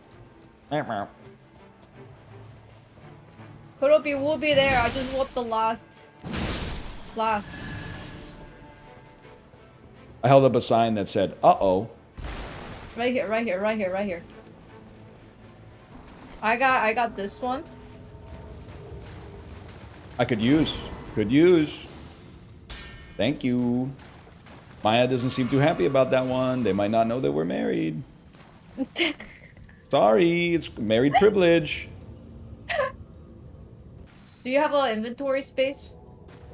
Kurobi will be there. I just want the last. I held up a sign that said, "Uh-oh." Right here. I got this one. I could use. Thank you. Maya doesn't seem too happy about that one. They might not know that we're married. Sorry, it's married privilege. Do you have an inventory space?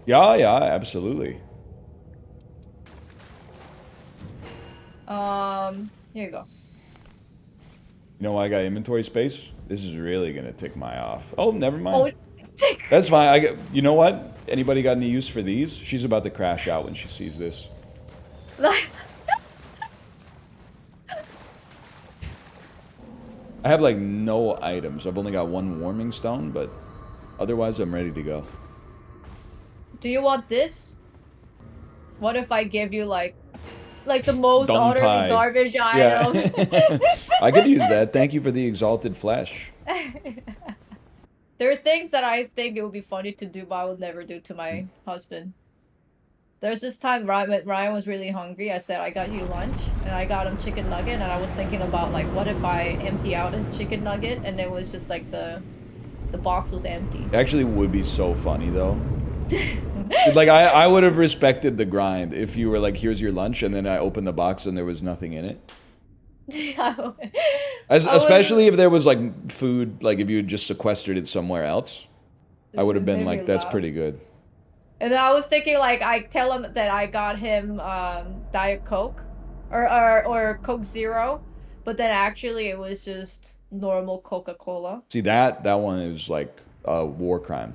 Yeah, absolutely. Here you go. You know why I got inventory space? This is really gonna tick my off. Oh, never mind. Oh, tick. That's fine. You know what? Anybody got any use for these? She's about to crash out when she sees this. I have like no items. I've only got 1 warming stone, but otherwise I'm ready to go. Do you want this? What if I give you like the most utterly garbage item? Yeah. I could use that. Thank you for the exalted flesh. There are things that I think it would be funny to do, but I would never do to my husband. There's this time Ryan was really hungry. I said, I got you lunch, and I got him chicken nugget, and I was thinking about, like, what if I empty out his chicken nugget, and it was just, like, the box was empty. It actually would be so funny, though. Like, I would have respected the grind if you were like, here's your lunch, and then I opened the box and there was nothing in it. Especially if there was, like, food, like, if you had just sequestered it somewhere else. I would have It been made me like, that's laugh. pretty good. And then I was thinking, like, I tell him that I got him Diet Coke or Coke Zero, but then actually it was just normal Coca-Cola. See, that one is like a war crime.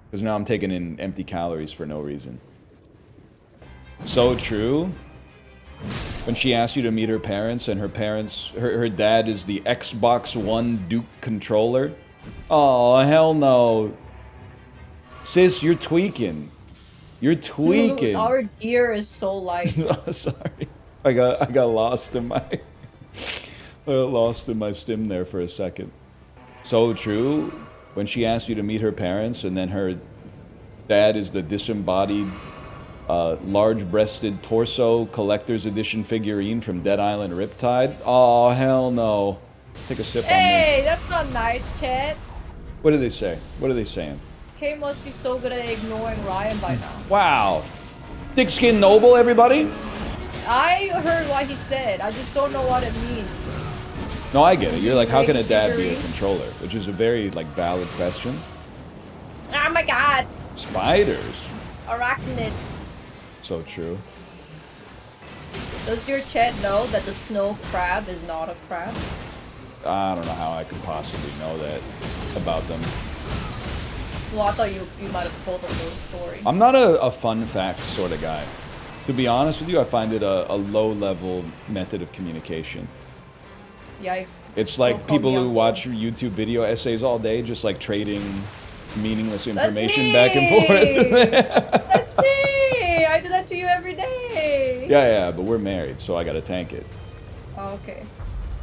Because now I'm taking in empty calories for no reason. So true. When she asked you to meet her parents, and her dad is the Xbox One Duke controller. Oh, hell no. Sis, you're tweaking. You're tweaking. Our gear is so light. Sorry. I got lost in my stim there for a second. So true. When she asked you to meet her parents, and then her dad is the disembodied large-breasted torso collector's edition figurine from Dead Island Riptide. Oh, hell no. Take a sip on me. Hey, that's not nice, Chet. What did they say? What are they saying? Caine must be so good at ignoring Ryan by now. Wow. Thick Skin Noble, everybody? I heard what he said. I just don't know what it means. No, I get it. You're like, how can a dad be a controller? Which is a very, like, valid question. Oh my god. Spiders. Arachnid. So true. Does your Chet know that the snow crab is not a crab? I don't know how I could possibly know that about them. Well, I thought you might have told them the story. I'm not a fun fact sort of guy. To be honest with you, I find it a low-level method of communication. Yikes. It's like people who watch YouTube video essays all day, just like trading meaningless information back and forth. That's me! I do that to you every day! Yeah, but we're married, so I gotta tank it. Oh, okay.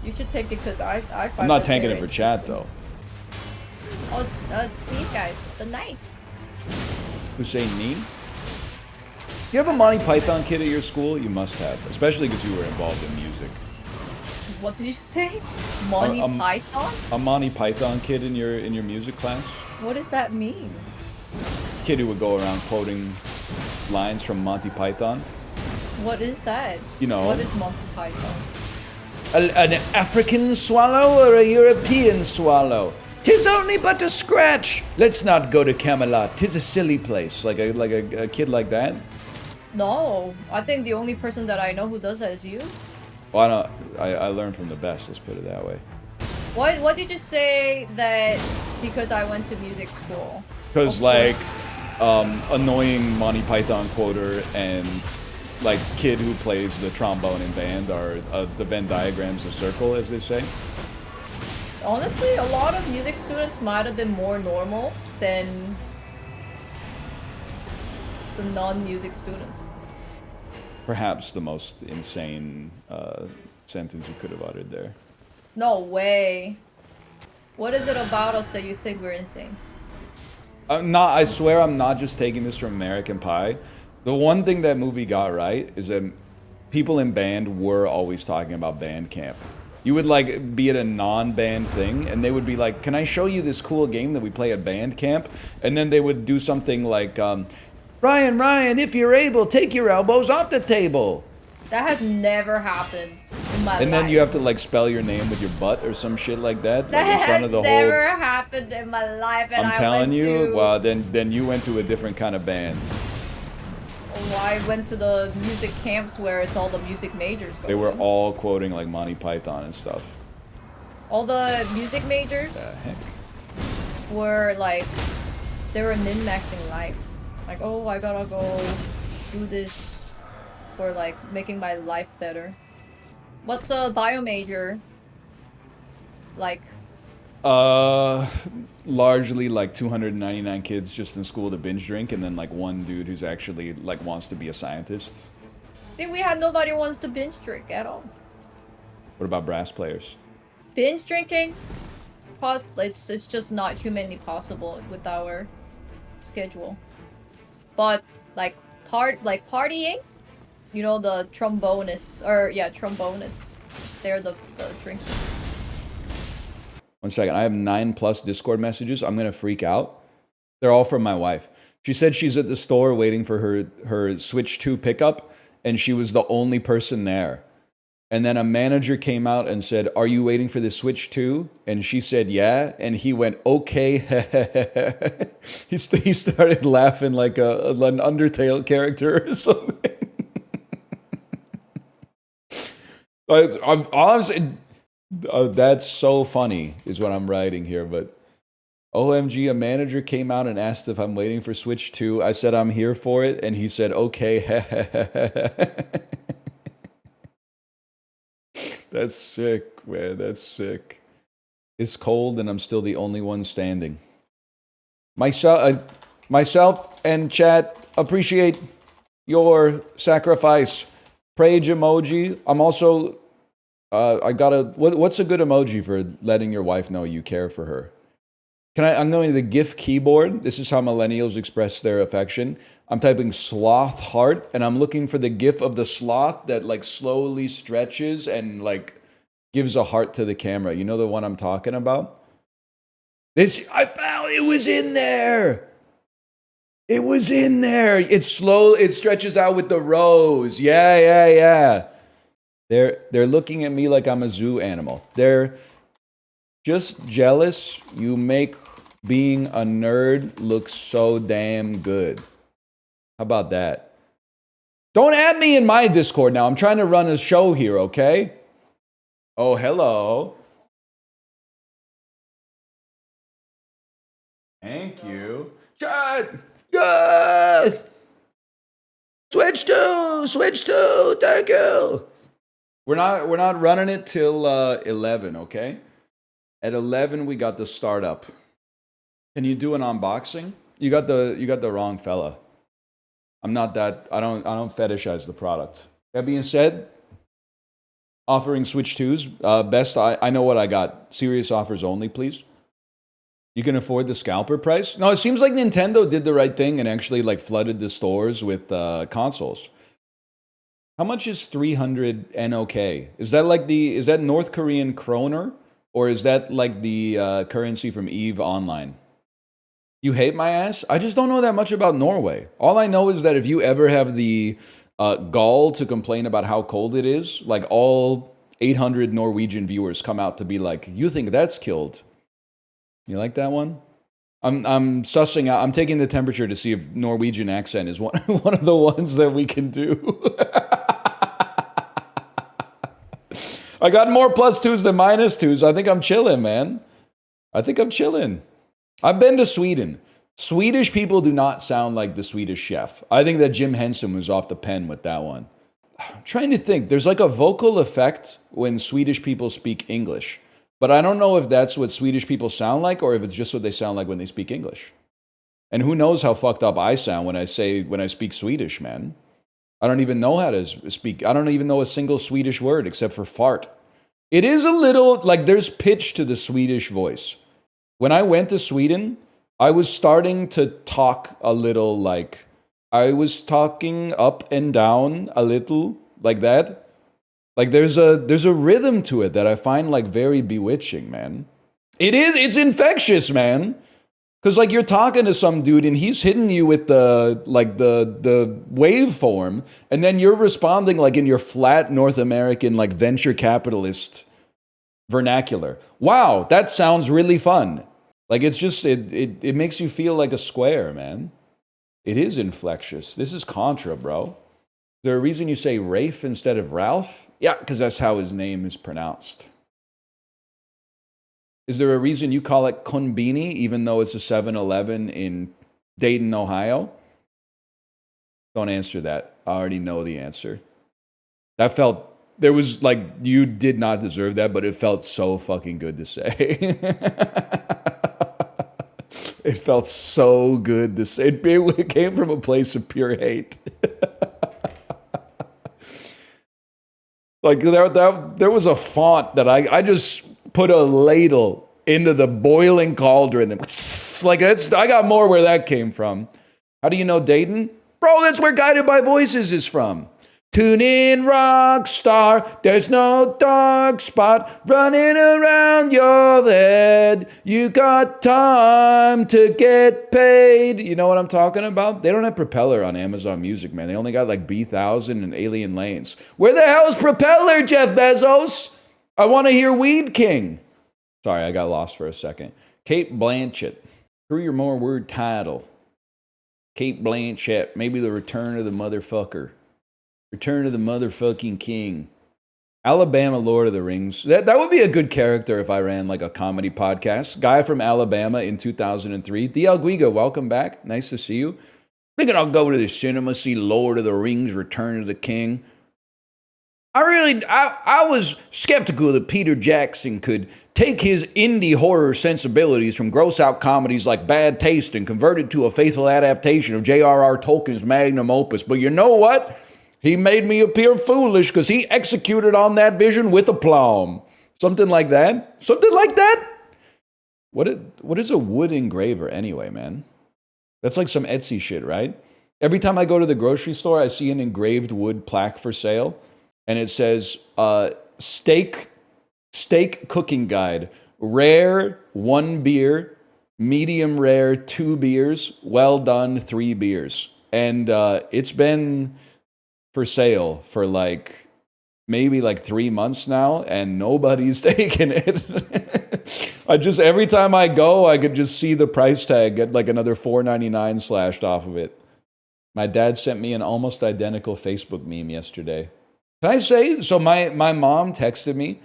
You should take it because I find I'm not that tanking very it for chat, though. Oh, it's these guys, the knights. Who's saying me? You have a Monty Python kid at your school? You must have, especially because you were involved in music. What did you say? Monty Python? A Monty Python kid in your music class? What does that mean? Kid who would go around quoting lines from Monty Python. What is that? You know. What is Monty Python? An African swallow or a European swallow? 'Tis only but a scratch. Let's not go to Camelot. 'Tis a silly place. Like a kid like that. No, I think the only person that I know who does that is you. Well, I learned from the best. Let's put it that way. What did you say that because I went to music school? Because like annoying Monty Python quoter and like kid who plays the trombone in band are the Venn diagrams of circle, as they say. Honestly, a lot of music students might have been more normal than the non-music students. Perhaps the most insane sentence you could have uttered there. No way. What is it about us that you think we're insane? I swear I'm not just taking this from American Pie. The one thing that movie got right is that people in band were always talking about band camp. You would like be at a non-band thing and they would be like, can I show you this cool game that we play at band camp? And then they would do something like, Ryan, if you're able, take your elbows off the table. That has never happened in my life. And then you have to like spell your name with your butt or some shit like that. That like, in front of the never happened in my life. And I'm telling you, to... well, then you went to a different kind of band. Oh, I went to the music camps where it's all the music majors going. They were all quoting like Monty Python and stuff. All the music majors were like, they were min-maxing life. Like, oh, I gotta go do this for like making my life better. What's a bio major like? Largely like 299 kids just in school to binge drink, and then like one dude who's actually like wants to be a scientist. See, we had nobody wants to binge drink at all. What about brass players? Binge drinking, it's just not humanly possible with our schedule. But like partying, you know, the trombonists, trombonists, they're the drinkers. 1 second, I have 9+ Discord messages. I'm gonna freak out. They're all from my wife. She said she's at the store waiting for her Switch 2 pickup, and she was the only person there. And then a manager came out and said, "Are you waiting for the Switch 2?" And she said, "Yeah." And he went, "Okay." He started laughing like an Undertale character or something. I'm saying, that's so funny is what I'm writing here. But OMG, a manager came out and asked if I'm waiting for Switch 2. I said I'm here for it. And he said, "Okay." That's sick, man. That's sick. It's cold and I'm still the only one standing. Myself and chat appreciate your sacrifice. Prage emoji. I'm also, I got what's a good emoji for letting your wife know you care for her? I'm going to the GIF keyboard. This is how millennials express their affection. I'm typing sloth heart, and I'm looking for the GIF of the sloth that like slowly stretches and like gives a heart to the camera. You know the one I'm talking about? I found it was in there. It was in there. It stretches out with the rose. Yeah. They're looking at me like I'm a zoo animal. They're just jealous. You make being a nerd look so damn good. How about that? Don't add me in my Discord now. I'm trying to run a show here, okay? Oh, hello. Thank you. Chat! Good! Switch to, thank you. We're not running it till 11, okay? At 11 we got the startup. Can you do an unboxing? You got the wrong fella. I'm not that I don't fetishize the product. That being said, offering Switch 2s, best I know what I got. Serious offers only, please. You can afford the scalper price? No, it seems like Nintendo did the right thing and actually like flooded the stores with consoles. How much is 300 NOK? Is that North Korean kroner? Or is that like the currency from EVE Online? You hate my ass? I just don't know that much about Norway. All I know is that if you ever have the gall to complain about how cold it is, like all 800 Norwegian viewers come out to be like, "You think that's killed?" You like that one? I'm sussing out. I'm taking the temperature to see if Norwegian accent is one of the ones that we can do. I got more +2s than -2s. I think I'm chilling, man. I think I'm chilling. I've been to Sweden. Swedish people do not sound like the Swedish chef. I think that Jim Henson was off the pen with that one. I'm trying to think. There's like a vocal effect when Swedish people speak English. But I don't know if that's what Swedish people sound like or if it's just what they sound like when they speak English. And who knows how fucked up I sound when I speak Swedish, man. I don't even know how to speak. I don't even know a single Swedish word except for fart. It is a little, like there's pitch to the Swedish voice. When I went to Sweden, I was starting to talk a little like, I was talking up and down a little like that. Like there's a rhythm to it that I find like very bewitching, man. It's infectious, man. Cause like you're talking to some dude and he's hitting you with the waveform, and then you're responding like in your flat North American like venture capitalist vernacular. Wow, that sounds really fun. Like it's just it makes you feel like a square, man. It is inflectious. This is Contra, bro. Is there a reason you say Rafe instead of Ralph? Yeah, because that's how his name is pronounced. Is there a reason you call it Konbini, even though it's a 7-Eleven in Dayton, Ohio? Don't answer that. I already know the answer. There was like, you did not deserve that, but it felt so fucking good to say. It felt so good to say. It came from a place of pure hate. Like there was a font that I just put a ladle into the boiling cauldron and like I got more where that came from. How do you know Dayton? Bro, that's where Guided by Voices is from. Tune in, rock star. There's no dark spot running around your head. You got time to get paid. You know what I'm talking about? They don't have Propeller on Amazon Music, man. They only got like B1000 and Alien Lanes. Where the hell's Propeller, Jeff Bezos? I want to hear Weed King. Sorry, I got lost for a second. Kate Blanchett. Through your more word title. Kate Blanchett. Maybe the return of the motherfucker. Return of the motherfucking king. Alabama Lord of the Rings. That would be a good character if I ran like a comedy podcast. Guy from Alabama in 2003. DL Guiga, welcome back. Nice to see you. Thinking I'll go to the cinema, see Lord of the Rings, Return of the King. I was skeptical that Peter Jackson could take his indie horror sensibilities from gross out comedies like Bad Taste and convert it to a faithful adaptation of J.R.R. Tolkien's magnum opus. But you know what? He made me appear foolish because he executed on that vision with aplomb. Something like that. Something like that. What is a wood engraver anyway, man? That's like some Etsy shit, right? Every time I go to the grocery store, I see an engraved wood plaque for sale. And it says, steak cooking guide. Rare, 1 beer. Medium rare, 2 beers. Well done, 3 beers. And it's been for sale for like maybe like 3 months now, and nobody's taking it. Every time I go, I could just see the price tag get like another $4.99 slashed off of it. My dad sent me an almost identical Facebook meme yesterday. Can I say, so my mom texted me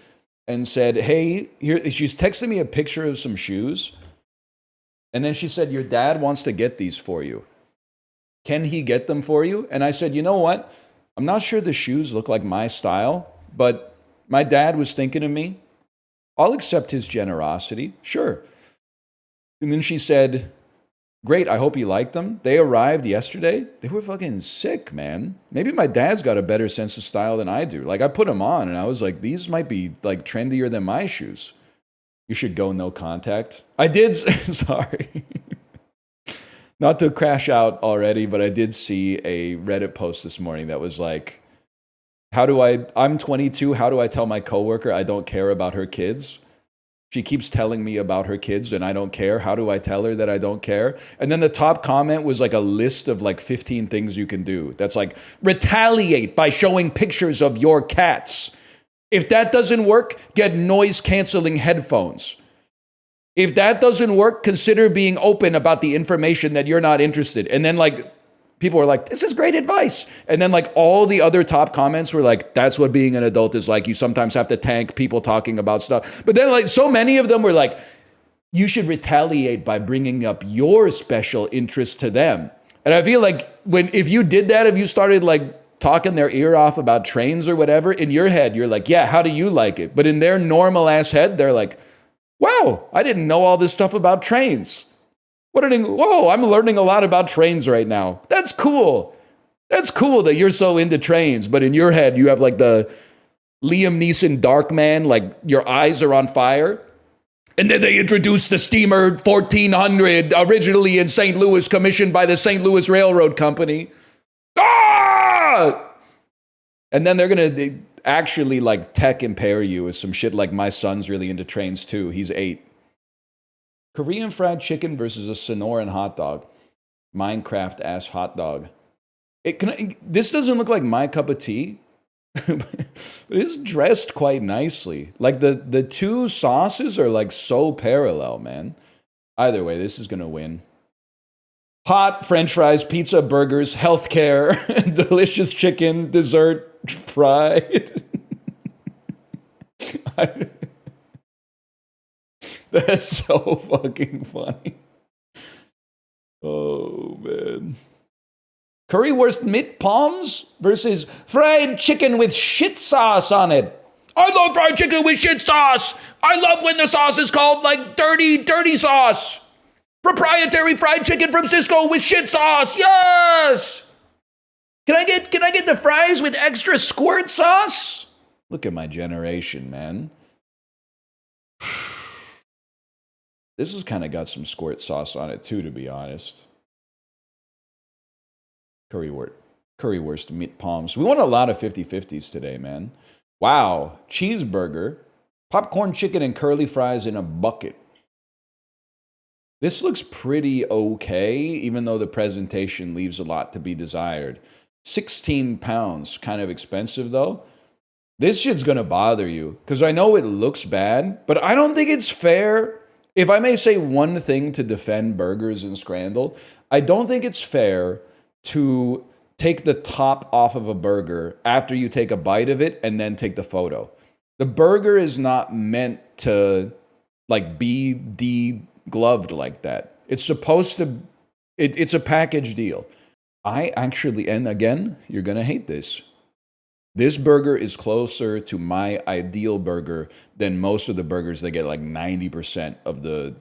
and said, hey, here, she's texting me a picture of some shoes. And then she said, your dad wants to get these for you. Can he get them for you? And I said, you know what? I'm not sure the shoes look like my style, but my dad was thinking of me. I'll accept his generosity. Sure. And then she said, great, I hope you like them. They arrived yesterday. They were fucking sick, man. Maybe my dad's got a better sense of style than I do. Like, I put them on and I was like, these might be like trendier than my shoes. You should go no contact. I did, sorry. Not to crash out already, but I did see a Reddit post this morning that was like, I'm 22, how do I tell my coworker I don't care about her kids? She keeps telling me about her kids and I don't care. How do I tell her that I don't care? And then the top comment was like a list of like 15 things you can do. That's like, retaliate by showing pictures of your cats. If that doesn't work, get noise canceling headphones. If that doesn't work, consider being open about the information that you're not interested. And then like, people were like, this is great advice. And then like all the other top comments were like, that's what being an adult is like. You sometimes have to tank people talking about stuff. But then like so many of them were like, you should retaliate by bringing up your special interest to them. And I feel like if you did that, if you started like talking their ear off about trains or whatever, in your head, you're like, yeah, how do you like it? But in their normal ass head, they're like, wow, I didn't know all this stuff about trains. Whoa, I'm learning a lot about trains right now. That's cool. That's cool that you're so into trains, but in your head, you have like the Liam Neeson Dark Man, like your eyes are on fire. And then they introduced the steamer 1400, originally in St. Louis, commissioned by the St. Louis Railroad Company. Ah! And then they're going to actually like tech impair you with some shit like my son's really into trains too. He's 8. Korean fried chicken versus a Sonoran hot dog. Minecraft ass hot dog. This doesn't look like my cup of tea, but it's dressed quite nicely. Like the two sauces are like so parallel, man. Either way, this is going to win. Hot, french fries, pizza, burgers, healthcare, delicious chicken, dessert, fried. That's so fucking funny. Oh, man. Currywurst meat palms versus fried chicken with shit sauce on it. I love fried chicken with shit sauce. I love when the sauce is called like dirty sauce. Proprietary fried chicken from Cisco with shit sauce. Yes. Can I get the fries with extra squirt sauce? Look at my generation, man. This has kind of got some squirt sauce on it too, to be honest. Currywurst. Currywurst meat palms. We want a lot of 50-50s today, man. Wow. Cheeseburger, popcorn chicken, and curly fries in a bucket. This looks pretty okay, even though the presentation leaves a lot to be desired. 16 pounds, kind of expensive though. This shit's gonna bother you, because I know it looks bad, but I don't think it's fair. If I may say one thing to defend burgers in Scrandle, I don't think it's fair to take the top off of a burger after you take a bite of it and then take the photo. The burger is not meant to like be de-gloved like that. It's supposed to, it's a package deal. I actually, and again, you're gonna hate this. This burger is closer to my ideal burger than most of the burgers that get like 90% of the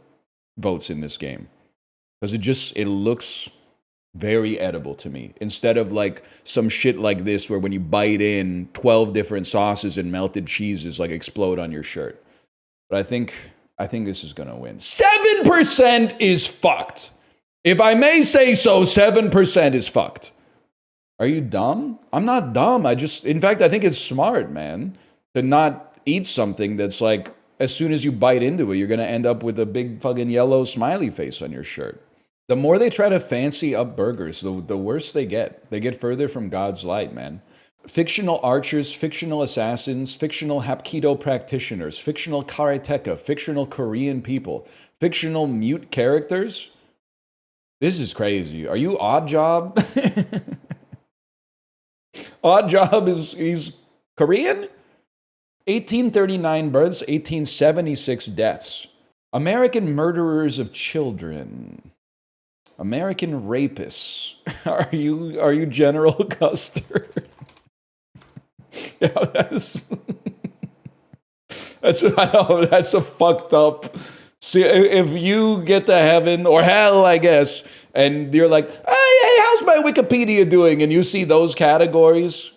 votes in this game. Because it looks very edible to me. Instead of like some shit like this where when you bite in 12 different sauces and melted cheeses like explode on your shirt. But I think this is gonna win. 7% is fucked. If I may say so, 7% is fucked. Are you dumb? I'm not dumb. In fact, I think it's smart, man, to not eat something that's like, as soon as you bite into it, you're gonna end up with a big fucking yellow smiley face on your shirt. The more they try to fancy up burgers, the worse they get. They get further from God's light, man. Fictional archers, fictional assassins, fictional Hapkido practitioners, fictional karateka, fictional Korean people, fictional mute characters. This is crazy. Are you Odd Job? Odd Job he's Korean? 1839 births, 1876 deaths. American murderers of children. American rapists. Are you General Custer? Yeah, that's a fucked up. See, if you get to heaven or hell, I guess, and you're like, hey, how's my Wikipedia doing? And you see those categories,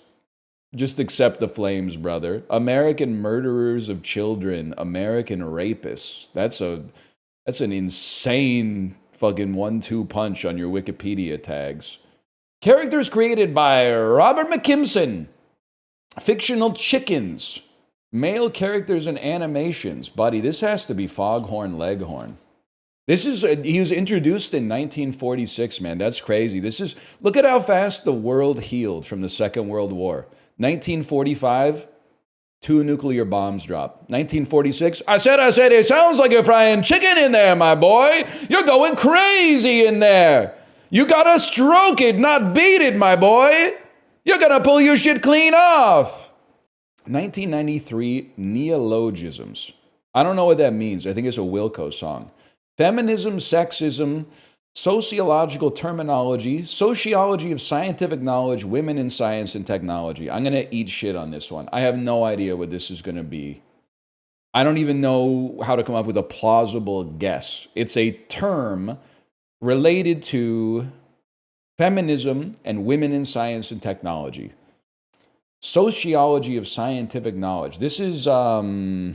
just accept the flames, brother. American murderers of children, American rapists. That's an insane fucking 1-2 punch on your Wikipedia tags. Characters created by Robert McKimson. Fictional chickens. Male characters and animations. Buddy, this has to be Foghorn Leghorn. He was introduced in 1946, man. That's crazy. Look at how fast the world healed from the Second World War. 1945, 2 nuclear bombs dropped. 1946, I said, it sounds like you're frying chicken in there, my boy. You're going crazy in there. You gotta stroke it, not beat it, my boy. You're gonna pull your shit clean off. 1993, neologisms. I don't know what that means. I think it's a Wilco song. Feminism, sexism, sociological terminology, sociology of scientific knowledge, women in science and technology. I'm going to eat shit on this one. I have no idea what this is going to be. I don't even know how to come up with a plausible guess. It's a term related to feminism and women in science and technology. Sociology of scientific knowledge. This is, I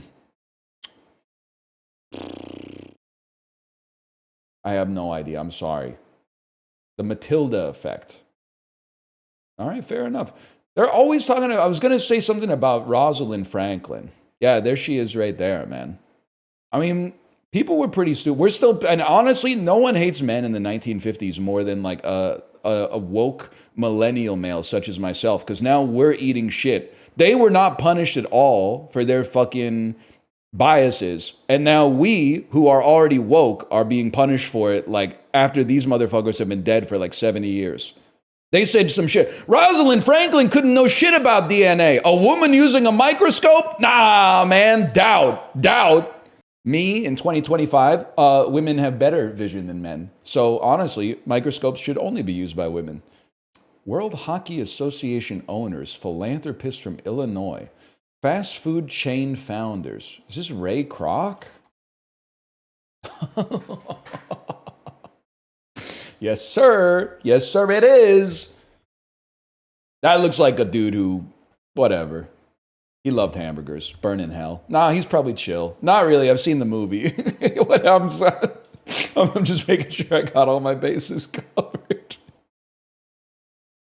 have no idea. I'm sorry. The Matilda effect. All right, fair enough. They're always talking I was going to say something about Rosalind Franklin. Yeah, there she is right there, man. I mean, people were pretty stupid. We're still, and honestly, no one hates men in the 1950s more than like a woke millennial male such as myself, because now we're eating shit. They were not punished at all for their fucking biases, and now we, who are already woke, are being punished for it, like, after these motherfuckers have been dead for like 70 years. They said some shit. Rosalind Franklin couldn't know shit about DNA. A woman using a microscope? Nah, man, doubt. Me, in 2025, women have better vision than men. So honestly, microscopes should only be used by women. World Hockey Association owners, philanthropists from Illinois. Fast food chain founders. Is this Ray Kroc? Yes, sir. Yes, sir, it is. That looks like a dude who, whatever. He loved hamburgers. Burn in hell. Nah, he's probably chill. Not really. I've seen the movie. I'm just making sure I got all my bases covered.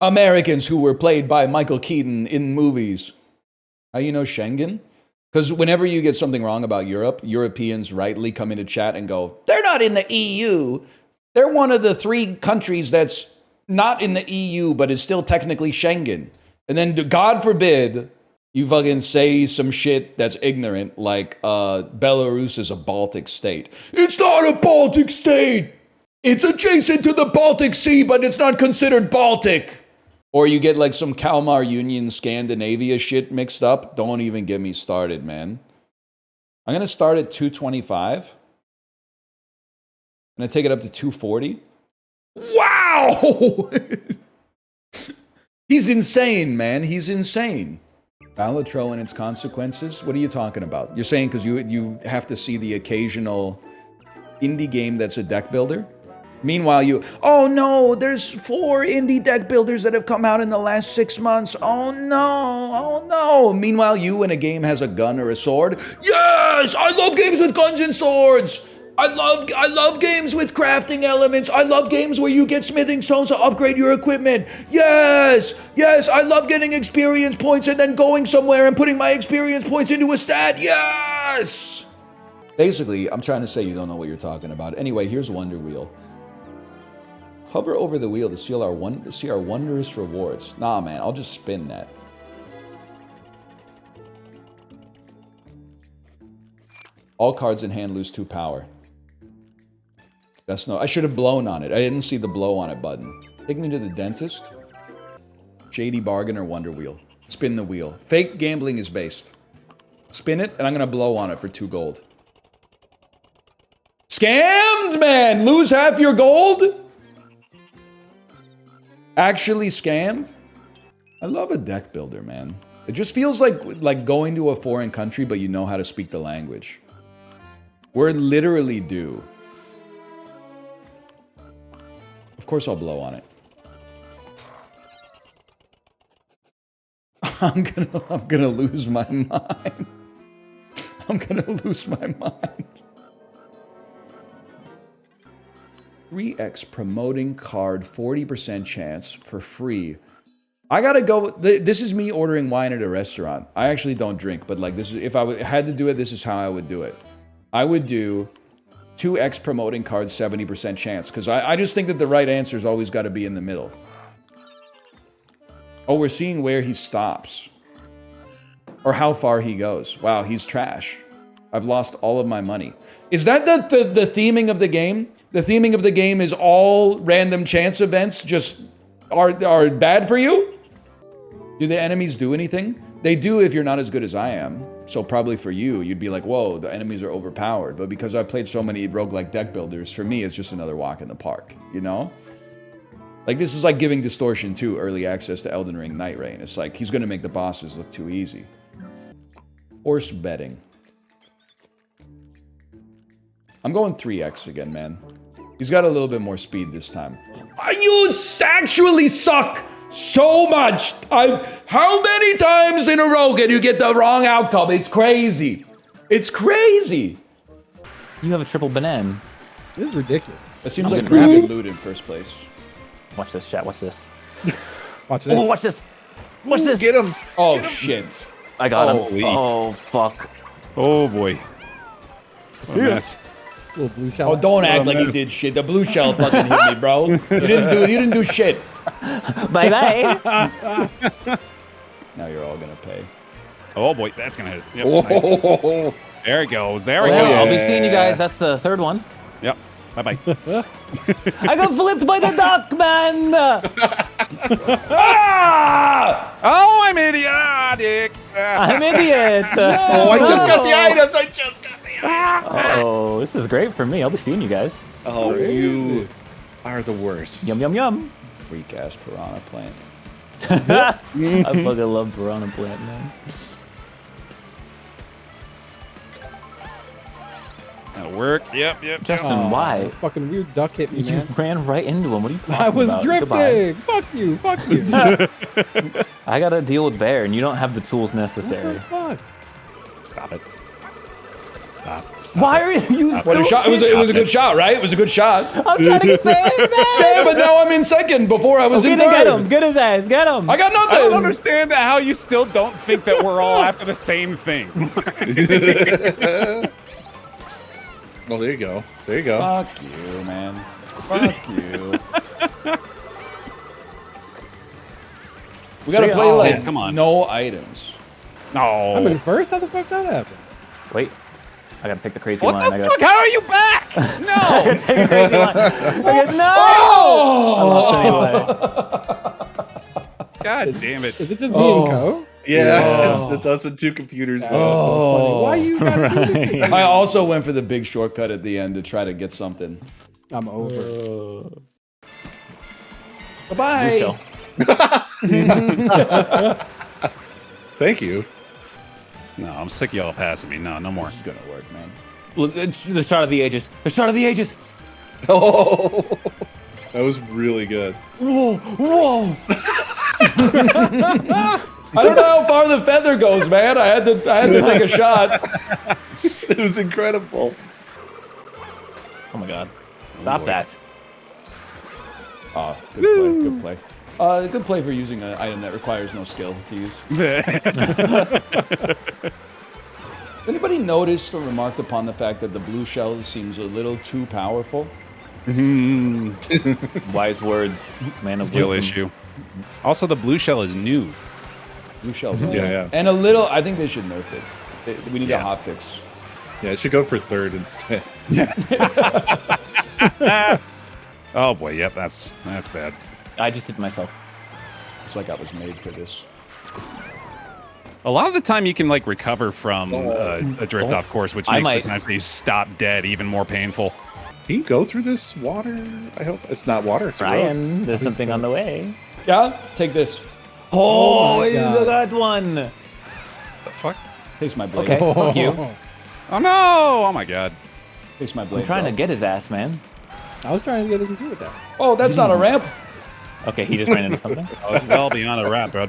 Americans who were played by Michael Keaton in movies. How you know Schengen? Because whenever you get something wrong about Europe, Europeans rightly come into chat and go, they're not in the EU. They're one of the 3 countries that's not in the EU, but is still technically Schengen. And then, God forbid, you fucking say some shit that's ignorant, like Belarus is a Baltic state. It's not a Baltic state! It's adjacent to the Baltic Sea, but it's not considered Baltic! Or you get like some Kalmar Union Scandinavia shit mixed up. Don't even get me started, man. I'm going to start at 225. I'm going to take it up to 240. Wow! He's insane, man. He's insane. Balatro and its consequences? What are you talking about? You're saying because you have to see the occasional indie game that's a deck builder? Meanwhile, oh no, there's 4 indie deck builders that have come out in the last 6 months. Oh no. Meanwhile, you in a game has a gun or a sword. Yes, I love games with guns and swords. I love games with crafting elements. I love games where you get smithing stones to upgrade your equipment. Yes, I love getting experience points and then going somewhere and putting my experience points into a stat. Yes. Basically, I'm trying to say you don't know what you're talking about. Anyway, here's Wonder Wheel. Hover over the wheel to see our wondrous rewards. Nah, man, I'll just spin that. All cards in hand lose 2 power. That's no. I should have blown on it. I didn't see the blow on it button. Take me to the dentist. JD Bargain or Wonder Wheel. Spin the wheel. Fake gambling is based. Spin it, and I'm gonna blow on it for 2 gold. Scammed, man! Lose half your gold? Actually scammed? I love a deck builder, man. It just feels like going to a foreign country, but you know how to speak the language. We're literally due. Of course I'll blow on it. I'm gonna lose my mind. I'm gonna lose my mind. 3x promoting card, 40% chance for free. I gotta go. This is me ordering wine at a restaurant. I actually don't drink, but like this is, if I had to do it, this is how I would do it. I would do 2x promoting cards, 70% chance, because I just think that the right answer's always got to be in the middle. Oh, we're seeing where he stops. Or how far he goes. Wow, he's trash. I've lost all of my money. Is that the theming of the game? The theming of the game is all random chance events just are bad for you? Do the enemies do anything? They do if you're not as good as I am. So probably for you, you'd be like, whoa, the enemies are overpowered. But because I've played so many roguelike deck builders, for me, it's just another walk in the park, you know? Like, this is like giving Distortion 2 early access to Elden Ring Night Rain. It's like, he's gonna make the bosses look too easy. Horse betting. I'm going 3x again, man. He's got a little bit more speed this time. You actually suck so much. How many times in a row can you get the wrong outcome? It's crazy. It's crazy. You have a triple banana. This is ridiculous. It seems like grabbing loot in first place. Watch this, chat. Watch this. Watch this. Oh, watch this. Watch this. Get him. Oh, Get him. shit. I got him. Oh, fuck. Oh, boy. What a mess. Little blue shell. Oh, don't act like you did shit. The blue shell fucking hit me, bro. You didn't do shit. Bye bye. Now you're all gonna pay. Oh boy, that's gonna hit. Yep, Oh, nice. There it goes. There we Well, go. I'll be seeing you guys. That's the 3rd one. Yep. Bye bye. I got flipped by the duck, man. Ah! Oh, I'm idiotic. I'm idiot. Oh, I just got the items. I just got the items. Oh, this is great for me. I'll be seeing you guys. Oh, you are the worst. Yum yum yum. Freak ass piranha plant. I fucking love piranha plant, man. That'll work. Yep. Justin, why? Fucking weird duck hit me, You man. ran right into him. What are you talking about? I was drifting. Goodbye. Fuck you. Fuck you. I gotta deal with Bear, and you don't have the tools necessary. Fuck. Stop it. Stop. Why are you? What a shot! It was a good shot, right? It was a good shot. I'm trying to get paid, man. Yeah, but now I'm in second. Before I was in third. Get him. Get his ass. Get him. I got nothing. I don't understand how you still don't think that we're all after the same thing. Well, there you go. There you go. Fuck you, man. Fuck you. We gotta play like come on. no items. No. I'm in first? How the fuck that happened? Wait. I gotta take the crazy What line. the fuck? How are you back? I No. gotta take the crazy line. No! I lost anyway. God damn it. Is it just me and Co? Yeah, it's us and two computers. Oh. Why you gotta do this? I also went for the big shortcut at the end to try to get something. I'm over. Bye-bye. Thank you. No, I'm sick of y'all passing me. No more. This is gonna work, man. Look, it's the start of the ages. The start of the ages. Oh, that was really good. Whoa, whoa. I don't know how far the feather goes, man. I had to take a shot. It was incredible. Oh my god. Stop that. Oh, good play. Good play. Good play for using an item that requires no skill to use. Anybody noticed or remarked upon the fact that the blue shell seems a little too powerful? Wise words, man of Skill wisdom. issue. Also, the blue shell is new. Blue shell's Yeah. and a little. I think they should nerf it. We need a hot fix. Yeah, it should go for third instead. Oh boy, yep, that's bad. I just hit myself. It's like I was made for this. A lot of the time you can like recover from a drift off course, which makes the times that you stop dead even more painful. Can you go through this water? I hope it's not water. It's Ryan, there's something on the way. Yeah, take this. Oh, it's a good one. The fuck? Taste my blade. Okay, fuck you. Oh no! Oh my god. Taste my blade. I'm trying bro. to get his ass, man. I was trying to get him to do with that. Oh, that's not a ramp. Okay, he just ran into something. Oh, it's well beyond a wrap, bro.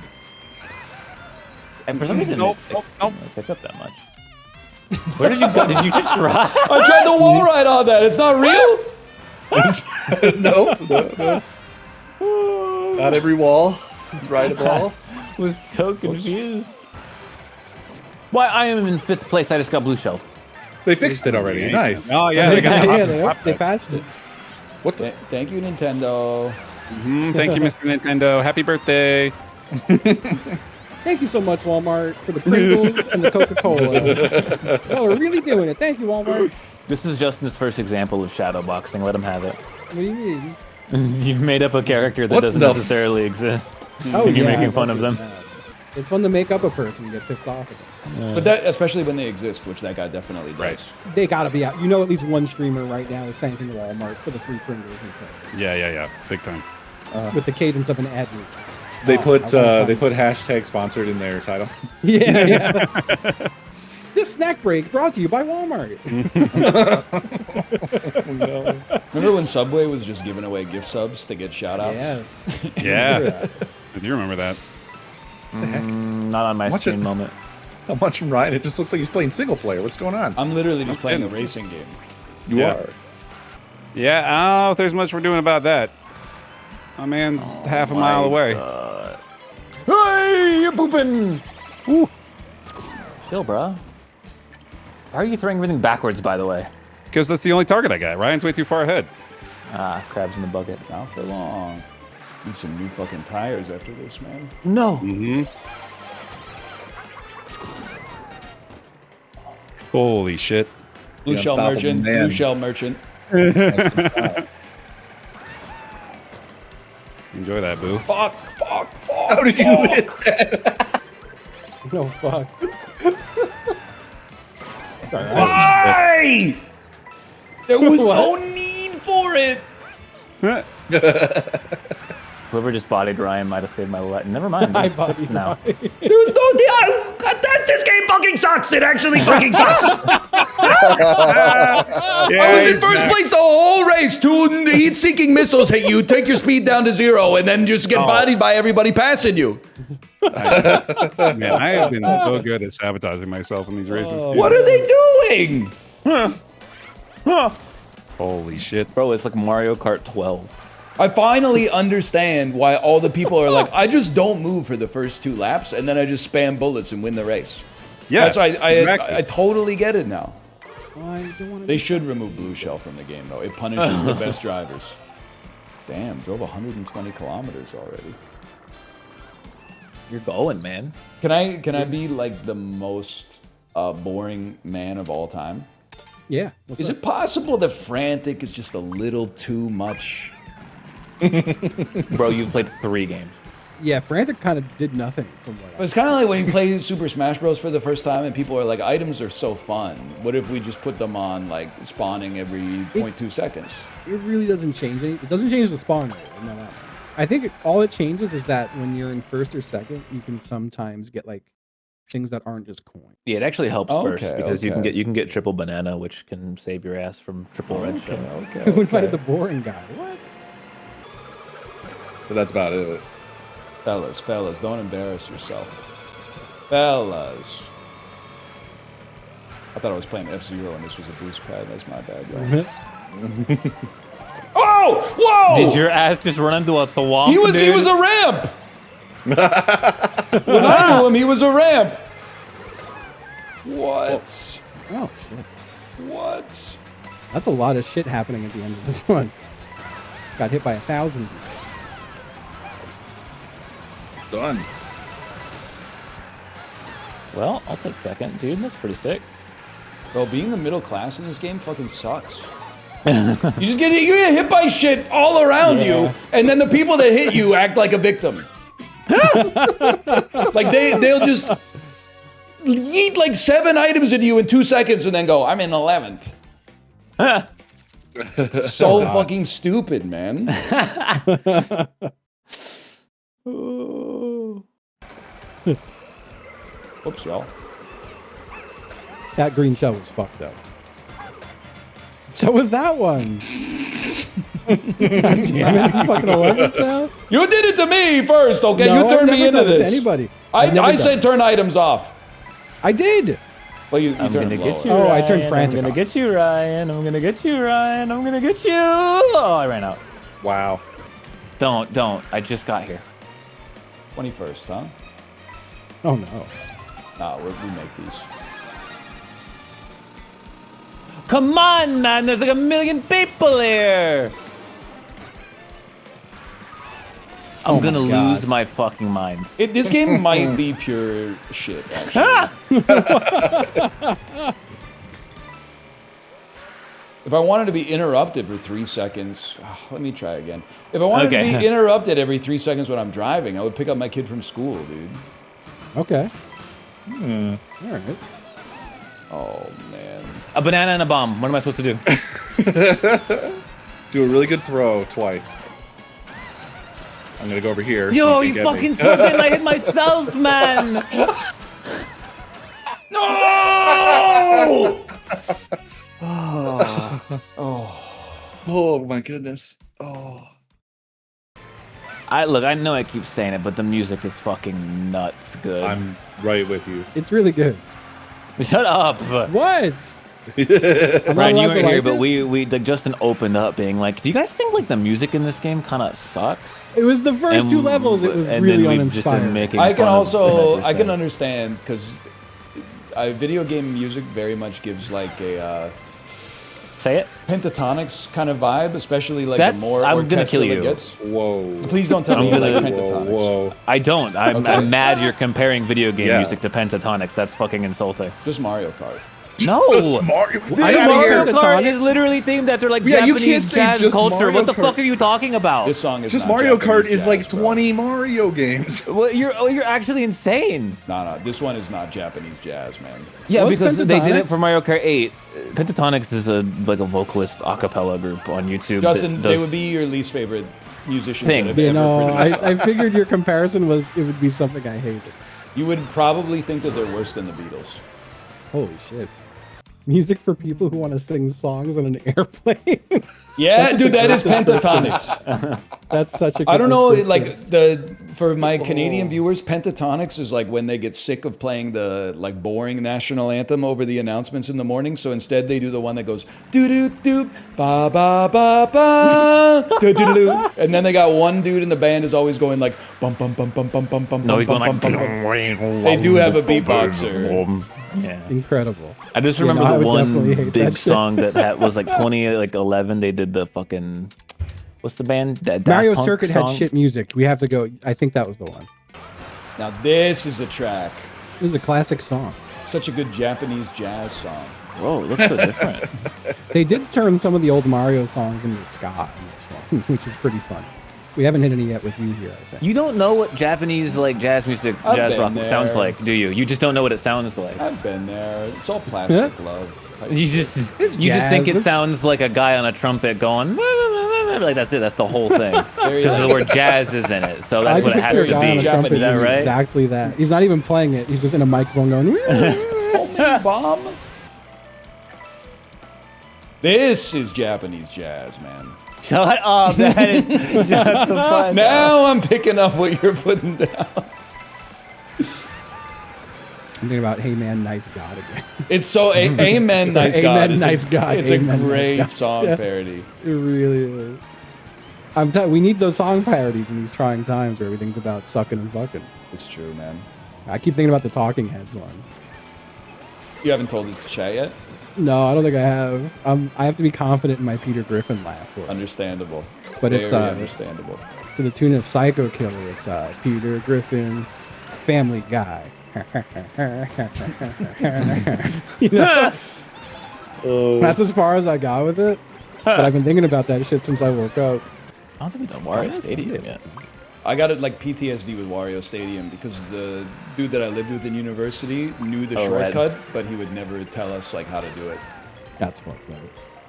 And for some reason, Nope, it nope. didn't catch up that much. Where did you go? Did you just try? I tried the wall ride on that. It's not real. No. Not every wall is rideable. I was so confused. Why I am in 5th place. I just got blue shell. They fixed it already. Nice. Oh yeah, they got they patched it. What the? Thank you, Nintendo. Thank you, Mr. Nintendo. Happy birthday. Thank you so much, Walmart, for the Pringles and the Coca-Cola. Oh, we're really doing it. Thank you, Walmart. This is Justin's first example of shadow boxing. Let him have it. What do you mean? You've made up a character that What doesn't the necessarily exist. Oh, and you're yeah, making fun of them. It's fun to make up a person and get pissed off at them. But that, especially when they exist, which that guy definitely does. Right. They gotta be out. You know, at least one streamer right now is thanking Walmart for the free Pringles and Coke. Yeah. Big time. With the cadence of an ad read. They put hashtag sponsored in their title. Yeah. This snack break brought to you by Walmart. Remember when Subway was just giving away gift subs to get shout outs? Yes. Yeah. I do remember that. Not on my stream moment. I'm watching Ryan. It just looks like he's playing single player. What's going on? I'm literally just playing a racing game. You Yeah. are. Yeah, I don't know if there's much we're doing about that. My man's half a mile away. Hey, you're pooping! Ooh. Chill, bro. Why are you throwing everything backwards, by the way? Because that's the only target I got. Ryan's way too far ahead. Ah, crabs in the bucket. Not for long. Need some new fucking tires after this, man. No! Holy shit. Blue The shell unstoppable merchant. man. Blue shell merchant. Enjoy that, boo. Fuck. How did you hit that? No, fuck. It's alright. Why? There was no need for it. Whoever just bodied Ryan might have saved my life. Never mind. I It's bodied fixed now. There was no need. This game fucking sucks. It actually fucking sucks. I was in first place the whole race. 2 heat-seeking missiles hit you, take your speed down to 0, and then just get bodied by everybody passing you. Man, I have been so good at sabotaging myself in these races. What are they doing? Holy shit. Bro, it's like Mario Kart 12. I finally understand why all the people are like, I just don't move for the first 2 laps, and then I just spam bullets and win the race. Yeah, That's exactly. I totally get it now. I don't wanna They should remove blue shell from the game, though. It punishes the best drivers. Damn, drove 120 kilometers already. You're going, man. Can I be like the most boring man of all time? Yeah. Is it possible that frantic is just a little too much? Bro, you've played 3 games. Yeah, Frantic kind of did nothing from what It's kind of like when you play Super Smash Bros. For the first time and people are like, items are so fun. What if we just put them on like spawning every 0.2 seconds? It really doesn't change it. It doesn't change the spawn rate. I know that. I think all it changes is that when you're in first or second, you can sometimes get like things that aren't just coin. Yeah, it actually helps first because you okay. can get triple banana, which can save your ass from triple red shell. Who invited the boring guy? What? But that's about it. Fellas, don't embarrass yourself. Fellas. I thought I was playing F-Zero and this was a boost pad. That's my bad, y'all. Oh! Whoa! Did your ass just run into a thwomp, He was dude? a ramp! When I knew him, he was a ramp. What? Oh, shit. What? That's a lot of shit happening at the end of this one. Got hit by 1,000. Done. Well, I'll take second, dude. That's pretty sick. Bro, being the middle class in this game fucking sucks. You get hit by shit all around you, and then the people that hit you act like a victim. Like they'll just yeet like 7 items at you in 2 seconds and then go, I'm in 11th. So fucking stupid, man. Whoops, y'all. That green shell was fucked up. So was that one. God damn it, you fucking 11th now? You did it to me first, okay? No, you turned I've me never into done it to this. anybody. I said turn items off. I did. Well, you I'm turned gonna lower. get you. Oh, Ryan. I turned frantic I'm gonna off. get you, Ryan. I'm gonna get you, Ryan. I'm gonna get you. Oh, I ran out. Wow. Don't. I just got here. 21st, huh? Oh no. Nah, we make these. Come on, man. There's like 1 million people here. I'm gonna lose my fucking mind. This game might be pure shit, actually. If I wanted to be interrupted for 3 seconds, let me try again. If I wanted to be interrupted every 3 seconds when I'm driving, I would pick up my kid from school, dude. Okay. All right. Oh, man. A banana and a bomb. What am I supposed to do? Do a really good throw twice. I'm gonna go over here. Yo, so you can fucking get me. slipped in. I hit myself, man. No! Oh my goodness. Oh. I know I keep saying it, but the music is fucking nuts good. I'm right with you. It's really good. Shut up. What? Ryan, you weren't here, but we like, Justin opened up being like, do you guys think like the music in this game kind of sucks? It was the first 2 levels. It was really uninspiring. I can understand because video game music very much gives like a say it pentatonics kind of vibe, especially like the more I'm gonna kill orchestral you. it gets. Whoa! Please don't tell me you like pentatonics. Whoa! I don't. I'm mad you're comparing video game Yeah. music to pentatonics. That's fucking insulting. Just Mario Kart. No, Mario. Mario Kart is literally themed after like Yeah, you can't Japanese say jazz just culture. Mario What the Kart. fuck are you talking about? This song is Just not Mario Japanese Kart is jazz, like bro. 20 Mario games. Well, you're actually insane. No, this one is not Japanese jazz, man. Yeah, What's because they did it Pentatonics? for Mario Kart 8. Pentatonics is a vocalist a cappella group on YouTube. Justin, that they does- would be your least favorite musicians Thing. that have You ever know, produced. I figured your comparison was it would be something I hated. You would probably think that they're worse than the Beatles. Holy shit. Music for people who want to sing songs on an airplane. Yeah, dude, that is pentatonics. That's such a good I don't know, description. like for my Canadian viewers, pentatonics is like when they get sick of playing the like boring national anthem over the announcements in the morning. So instead they do the one that goes doo doo doo ba ba ba ba doo doo doo, and then they got one dude in the band is always going like bum bum bum bum bum bum bum. No, he's going bum, like. bum. They do have a beatboxer. Yeah. Incredible. I just remember the one big song that was like 2011. They did the fucking, what's the band? That Daft Mario Punk Circuit song? had shit music. We have to go. I think that was the one. Now this is a track. This is a classic song. Such a good Japanese jazz song. Whoa, it looks so different. They did turn some of the old Mario songs into ska in this one, which is pretty fun. We haven't hit any yet with you here, I think. You don't know what Japanese like jazz music, jazz rock sounds like, do you? You just don't know what it sounds like. I've been there. It's all plastic love. You just think it sounds like a guy on a trumpet going like that's it. That's the whole thing because the word jazz is in it. So that's what it has to be. Is that right? Exactly that. He's not even playing it. He's just in a microphone going. Homie bomb. This is Japanese jazz, man. Shut up! That is just the fun. Now I'm picking up what you're putting down. I'm thinking about "Hey Man, Nice God" again. It's so Amen, Nice God. Amen, Nice God. It's Amen, a great nice song yeah, parody. It really is. We need those song parodies in these trying times where everything's about sucking and fucking. It's true, man. I keep thinking about the Talking Heads one. You haven't told it to chat yet? No, I don't think I have. I have to be confident in my Peter Griffin laugh. For it. Understandable. But Very it's understandable. To the tune of Psycho Killer. It's Peter Griffin, Family Guy. You know? That's as far as I got with it. But I've been thinking about that shit since I woke up. I don't think we've done Wario Stadium yet. I got it like PTSD with Wario Stadium because the dude that I lived with in university knew the shortcut, but he would never tell us like how to do it. That's fucked up.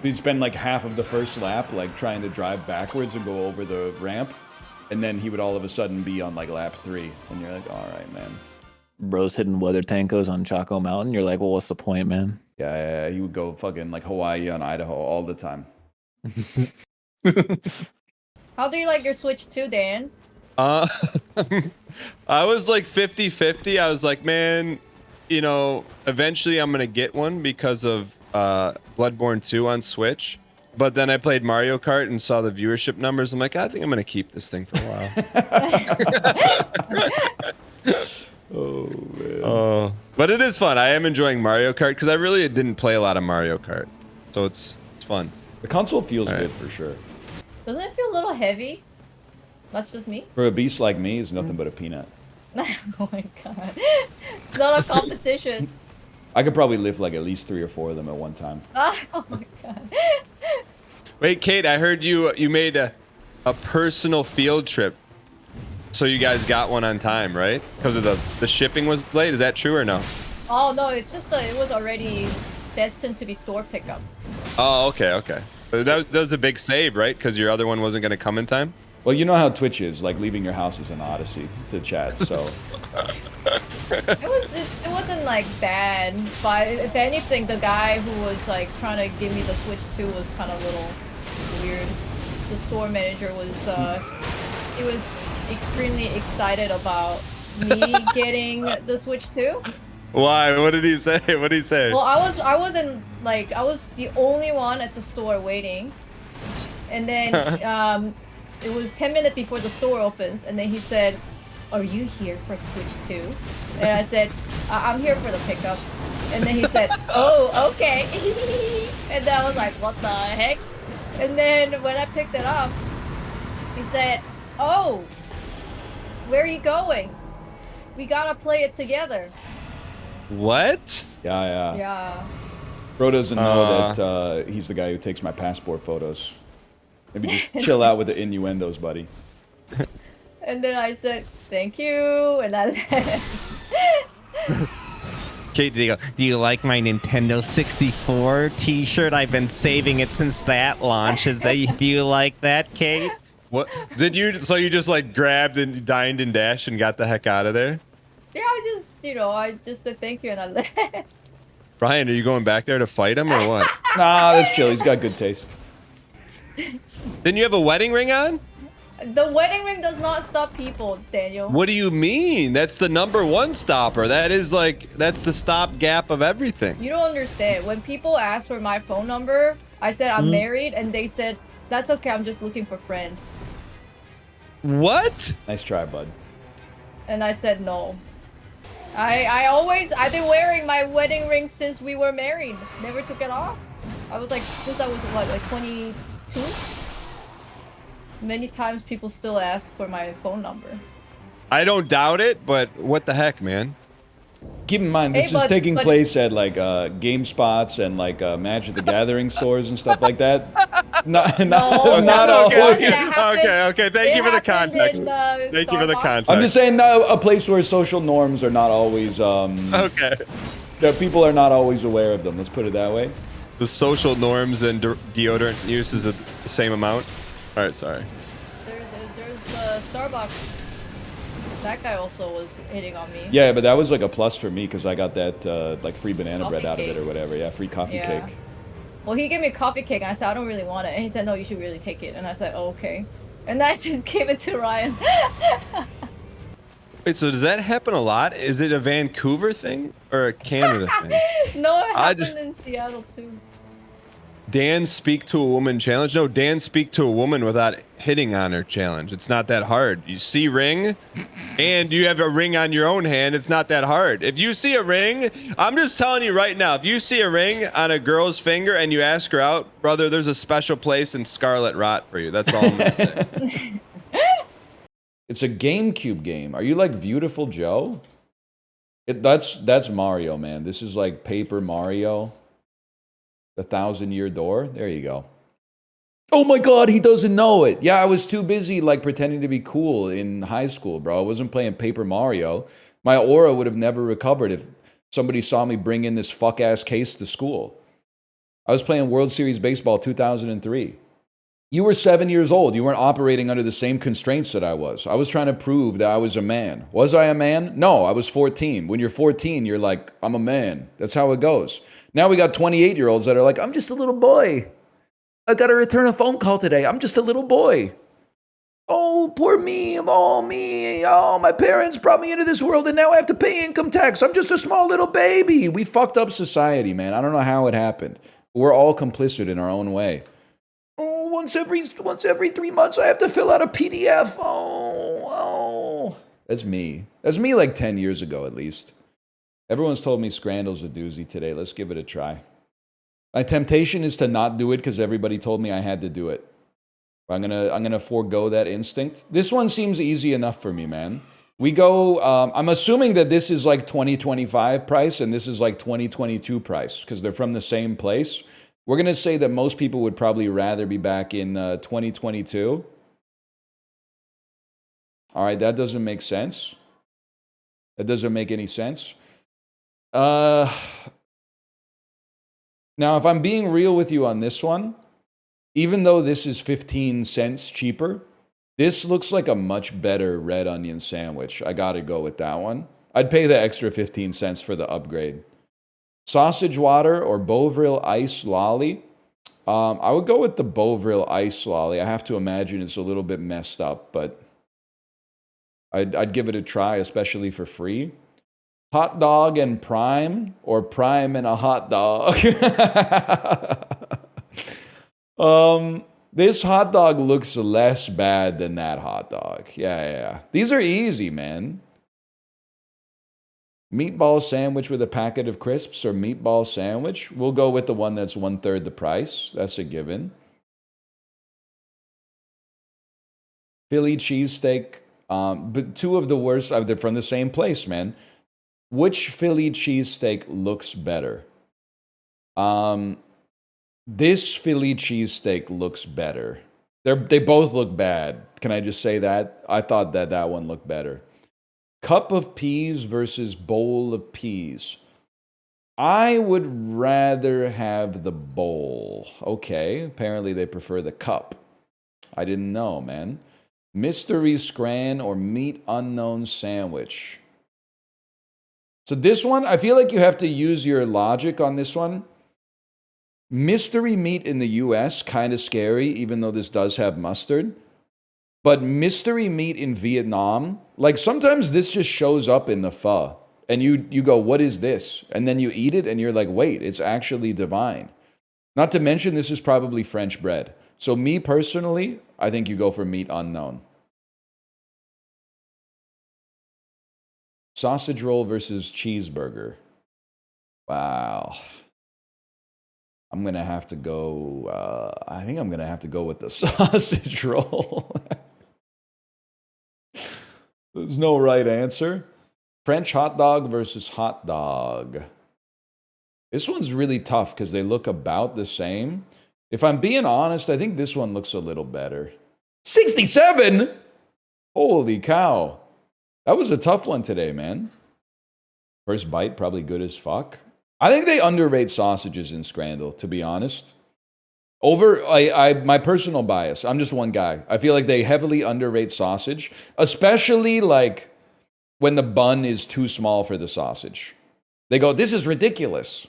We'd spend like half of the first lap like trying to drive backwards and go over the ramp, and then he would all of a sudden be on like lap 3, and you're like, all right, man. Bro's hitting weather tankos on Chaco Mountain. You're like, well, what's the point, man? Yeah, he would go fucking like Hawaii on Idaho all the time. How do you like your Switch 2, Dan? I was like 50-50. I was like, man, you know, eventually I'm gonna get one because of Bloodborne 2 on Switch. But then I played Mario Kart and saw the viewership numbers. I'm like, I think I'm gonna keep this thing for a while. Oh man. But it is fun. I am enjoying Mario Kart because I really didn't play a lot of Mario Kart, so it's fun. The console feels good for sure. Doesn't it feel a little heavy? That's just me. For a beast like me, it's nothing but a peanut. Oh my god. It's not a competition. I could probably lift like at least 3 or 4 of them at one time. Oh my god. Wait, Kate, I heard you made a personal field trip. So you guys got one on time, right? Because of the shipping was late. Is that true or no? Oh no, it's just that it was already destined to be store pickup. Oh, okay. That was a big save, right? Because your other one wasn't going to come in time? Well, you know how Twitch is. Like, leaving your house is an odyssey to chat, so... It wasn't like bad, but if anything, the guy who was like trying to give me the Switch 2 was kind of a little weird. The store manager was, he was extremely excited about me getting the Switch 2. Why? What did he say? What did he say? Well, I was the only one at the store waiting, and then it was 10 minutes before the store opens, and then he said, "Are you here for Switch 2?" And I said, "I'm here for the pickup." And then he said, "Oh, okay." And then I was like, "What the heck?" And then when I picked it up, he said, "Oh, where are you going? We gotta play it together." What? Yeah. Yeah. Bro doesn't know that he's the guy who takes my passport photos. Maybe just chill out with the innuendos, buddy. And then I said, "Thank you," and I left. Kate, do you like my Nintendo 64 t-shirt? I've been saving it since that launches. Do you like that, Kate? What? So you just like grabbed and dined and dashed and got the heck out of there? Yeah, I just said thank you and I left. Brian, are you going back there to fight him or what? Nah, that's chill. He's got good taste. Didn't you have a wedding ring on? The wedding ring does not stop people, Daniel. What do you mean? That's the #1 stopper. That is like, that's the stopgap of everything. You don't understand. When people ask for my phone number, I said I'm married, and they said, that's okay, I'm just looking for a friend. What? Nice try, bud. And I said no. I've been wearing my wedding ring since we were married. Never took it off. I was like, since I was what, like 22? Many times people still ask for my phone number. I don't doubt it, but what the heck, man? Keep in mind, this is taking place at like game spots and like Magic the Gathering stores and stuff like that. Not okay. Thank you for the context. Thank you for the context. I'm just saying, a place where social norms are not always. Okay. That people are not always aware of them. Let's put it that way. The social norms and deodorant use is the same amount. All right, sorry. There's Starbucks. That guy also was hitting on me. Yeah, but that was like a plus for me because I got that like free banana bread out of it or whatever. Yeah, free coffee cake. Well, he gave me a coffee cake, and I said, I don't really want it. And he said, no, you should really take it. And I said, oh, okay. And I just gave it to Ryan. Wait, so does that happen a lot? Is it a Vancouver thing or a Canada thing? No, it happened in Seattle, too. Dan speak to a woman challenge? No, Dan speak to a woman without hitting on her challenge. It's not that hard. You see ring and you have a ring on your own hand. It's not that hard. If you see a ring, I'm just telling you right now, if you see a ring on a girl's finger and you ask her out, brother, there's a special place in Scarlet Rot for you. That's all I'm going to say. It's a GameCube game. Are you like Beautiful Joe? That's Mario, man. This is like Paper Mario. The 1,000-Year Door. There you go. Oh my God, he doesn't know it. Yeah, I was too busy like pretending to be cool in high school, bro. I wasn't playing Paper Mario. My aura would have never recovered if somebody saw me bring in this fuck-ass case to school. I was playing World Series Baseball 2003. You were 7 years old. You weren't operating under the same constraints that I was. I was trying to prove that I was a man. Was I a man? No, I was 14. When you're 14, you're like, I'm a man. That's how it goes. Now we got 28-year-olds that are like, I'm just a little boy. I got to return a phone call today. I'm just a little boy. Oh, poor me. Oh, me. Oh, my parents brought me into this world and now I have to pay income tax. I'm just a small little baby. We fucked up society, man. I don't know how it happened. We're all complicit in our own way. Oh, once every 3 months I have to fill out a PDF. Oh. That's me. That's me like 10 years ago at least. Everyone's told me Scrandle's a doozy today. Let's give it a try. My temptation is to not do it because everybody told me I had to do it. I'm gonna forego that instinct. This one seems easy enough for me, man. We go, I'm assuming that this is like 2025 price and this is like 2022 price because they're from the same place. We're gonna say that most people would probably rather be back in 2022. All right, that doesn't make sense. That doesn't make any sense. Now, if I'm being real with you on this one, even though this is 15 cents cheaper, this looks like a much better red onion sandwich. I gotta go with that one. I'd pay the extra 15 cents for the upgrade. Sausage water or Bovril ice lolly. I would go with the Bovril ice lolly. I have to imagine it's a little bit messed up, but I'd give it a try, especially for free. Hot dog and prime, or prime and a hot dog. This hot dog looks less bad than that hot dog. Yeah. These are easy, man. Meatball sandwich with a packet of crisps or meatball sandwich. We'll go with the one that's 1/3 the price. That's a given. Philly cheesesteak. But two of the worst, they're from the same place, man. Which Philly cheesesteak looks better? This Philly cheesesteak looks better. They both look bad. Can I just say that? I thought that one looked better. Cup of peas versus bowl of peas. I would rather have the bowl. Okay, apparently they prefer the cup. I didn't know, man. Mystery scran or meat unknown sandwich. So this one, I feel like you have to use your logic on this one. Mystery meat in the US, kind of scary, even though this does have mustard. But mystery meat in Vietnam, like sometimes this just shows up in the pho. And you go, what is this? And then you eat it and you're like, wait, it's actually divine. Not to mention this is probably French bread. So me personally, I think you go for meat unknown. Sausage roll versus cheeseburger. Wow. I'm going to have to go, I think I'm going to have to go with the sausage roll. There's no right answer. French hot dog versus hot dog. This one's really tough because they look about the same. If I'm being honest, I think this one looks a little better. 67? Holy cow. That was a tough one today, man. First bite, probably good as fuck. I think they underrate sausages in Scrandle, to be honest. Over, my personal bias, I'm just one guy. I feel like they heavily underrate sausage, especially like when the bun is too small for the sausage. They go, this is ridiculous.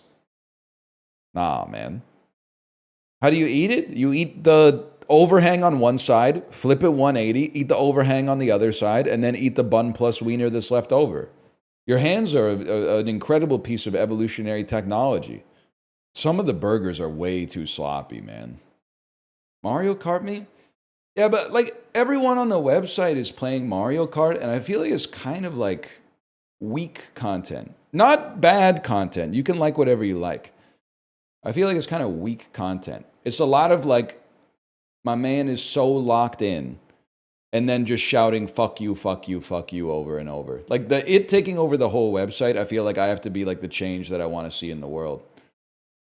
Nah, man. How do you eat it? You eat the overhang on one side, flip it 180, eat the overhang on the other side, and then eat the bun plus wiener that's left over. Your hands are an incredible piece of evolutionary technology. Some of the burgers are way too sloppy, man. Mario Kart me? Yeah, but like everyone on the website is playing Mario Kart, and I feel like it's kind of like weak content. Not bad content. You can like whatever you like. I feel like it's kind of weak content. It's a lot of like, my man is so locked in, and then just shouting, fuck you, fuck you, fuck you over and over. Like it taking over the whole website, I feel like I have to be like the change that I want to see in the world.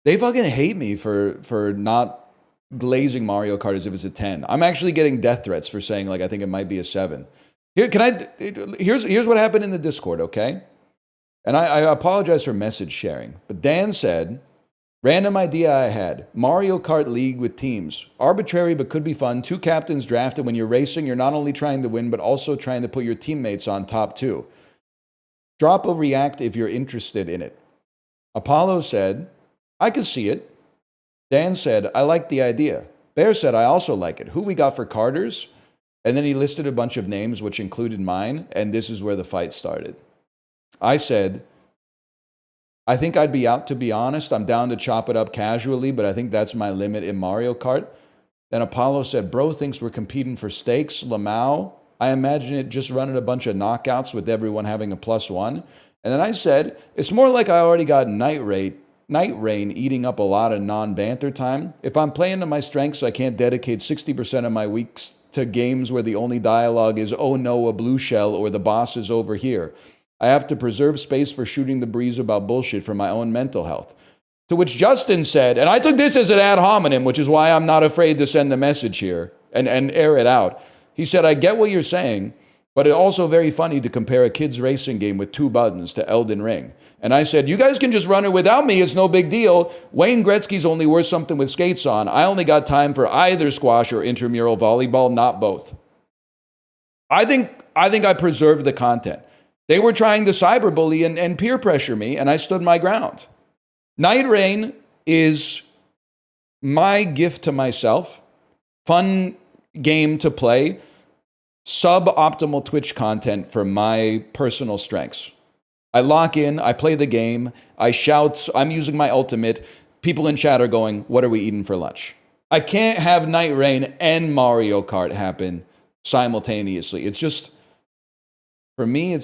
They fucking hate me for not glazing Mario Kart as if it's a 10. I'm actually getting death threats for saying like I think it might be a 7. Here's what happened in the Discord, okay? And I apologize for message sharing, but Dan said, random idea I had, Mario Kart League with teams. Arbitrary but could be fun. 2 captains drafted. When you're racing, you're not only trying to win, but also trying to put your teammates on top too. Drop a react if you're interested in it. Apollo said, I could see it. Dan said, I like the idea. Bear said, I also like it. Who we got for Carters? And then he listed a bunch of names, which included mine, and this is where the fight started. I said, I think I'd be out, to be honest. I'm down to chop it up casually, but I think that's my limit in Mario Kart. Then Apollo said, bro thinks we're competing for stakes. Lamau, I imagine it just running a bunch of knockouts with everyone having a +1. And then I said, it's more like I already got Night Rain eating up a lot of non-banter time. If I'm playing to my strengths, I can't dedicate 60% of my weeks to games where the only dialogue is, oh no, a blue shell, or the boss is over here. I have to preserve space for shooting the breeze about bullshit for my own mental health. To which Justin said, and I took this as an ad hominem, which is why I'm not afraid to send the message here and air it out. He said, I get what you're saying, but it's also very funny to compare a kid's racing game with 2 buttons to Elden Ring. And I said, you guys can just run it without me. It's no big deal. Wayne Gretzky's only worth something with skates on. I only got time for either squash or intramural volleyball, not both. I think I preserved the content. They were trying to cyberbully and peer pressure me, and I stood my ground. Night Rain is my gift to myself. Fun game to play. Suboptimal Twitch content for my personal strengths. I lock in, I play the game, I shout, I'm using my ultimate. People in chat are going, what are we eating for lunch? I can't have Night Rain and Mario Kart happen simultaneously. It's just, for me,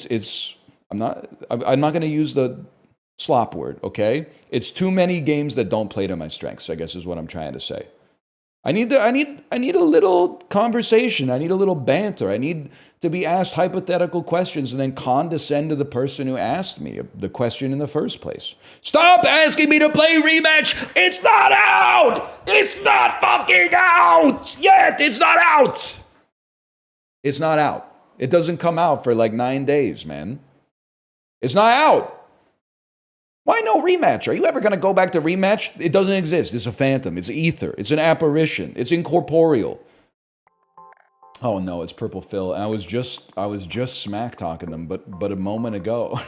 I'm not going to use the slop word, okay? It's too many games that don't play to my strengths, I guess is what I'm trying to say. I need a little conversation. I need a little banter. I need to be asked hypothetical questions and then condescend to the person who asked me the question in the first place. Stop asking me to play rematch. It's not out. It's not fucking out yet. It's not out. It's not out. It doesn't come out for like 9 days, man. It's not out. Why no rematch? Are you ever going to go back to rematch? It doesn't exist. It's a phantom. It's ether. It's an apparition. It's incorporeal. Oh no, it's Purple Phil. And I was just smack talking them, but a moment ago.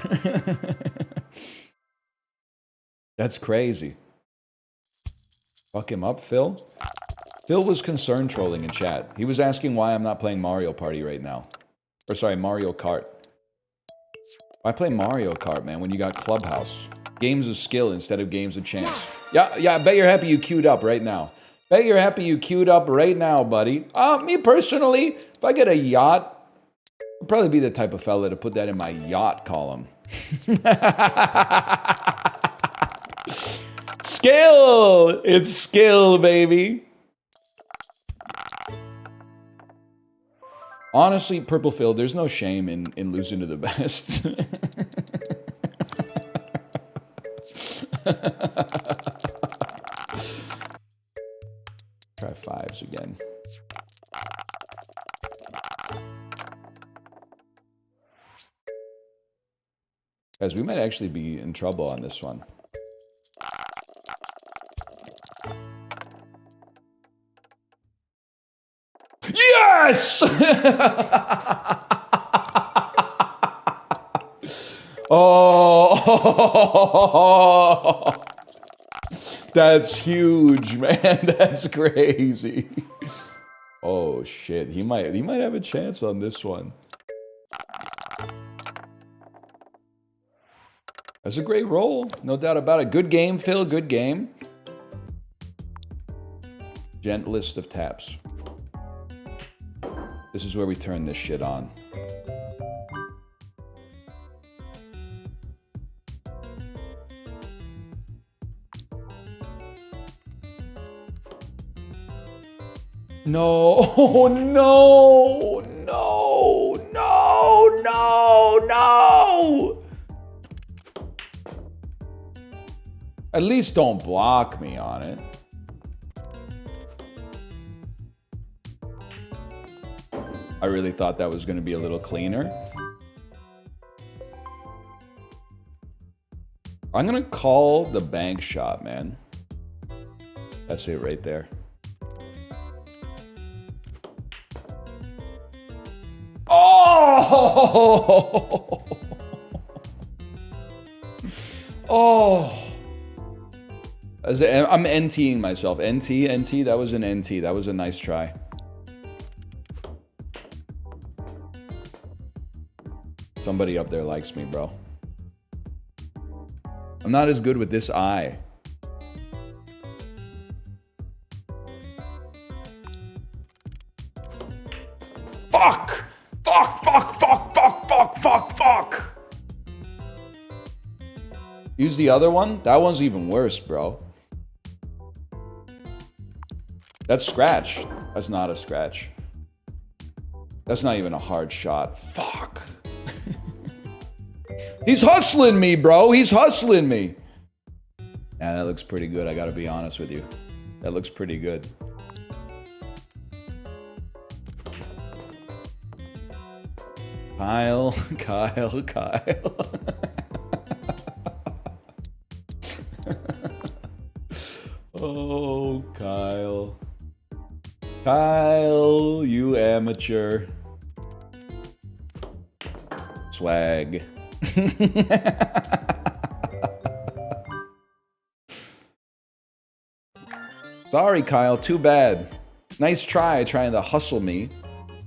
That's crazy. Fuck him up, Phil? Phil was concerned trolling in chat. He was asking why I'm not playing Mario Party right now. Or sorry, Mario Kart. Why play Mario Kart, man, when you got Clubhouse? Games of skill instead of games of chance. Yeah, I bet you're happy you queued up right now. Bet you're happy you queued up right now, buddy. Me personally, if I get a yacht, I'll probably be the type of fella to put that in my yacht column. Skill! It's skill, baby. Honestly, Purple Phil, there's no shame in losing to the best. Try 5s again. Guys, we might actually be in trouble on this one. Yes! Oh, that's huge, man. That's crazy. Oh shit, he might have a chance on this one. That's a great roll, no doubt about it. Good game, Phil. Good game. Gentlest of taps. This is where we turn this shit on. No, no, no, no, no, no. At least don't block me on it. I really thought that was going to be a little cleaner. I'm going to call the bank shot, man. That's it right there. Oh! Oh! I'm NTing myself. NT, that was an NT. That was a nice try. Somebody up there likes me, bro. I'm not as good with this eye. Fuck! Fuck, fuck, fuck, fuck, fuck, fuck, fuck! Use the other one? That one's even worse, bro. That's scratch. That's not a scratch. That's not even a hard shot. Fuck. He's hustling me, bro. He's hustling me. Yeah, that looks pretty good. I gotta be honest with you. That looks pretty good. Kyle, Kyle, Kyle. Oh, Kyle. Kyle, you amateur. Swag. Sorry, Kyle, too bad. Nice try trying to hustle me,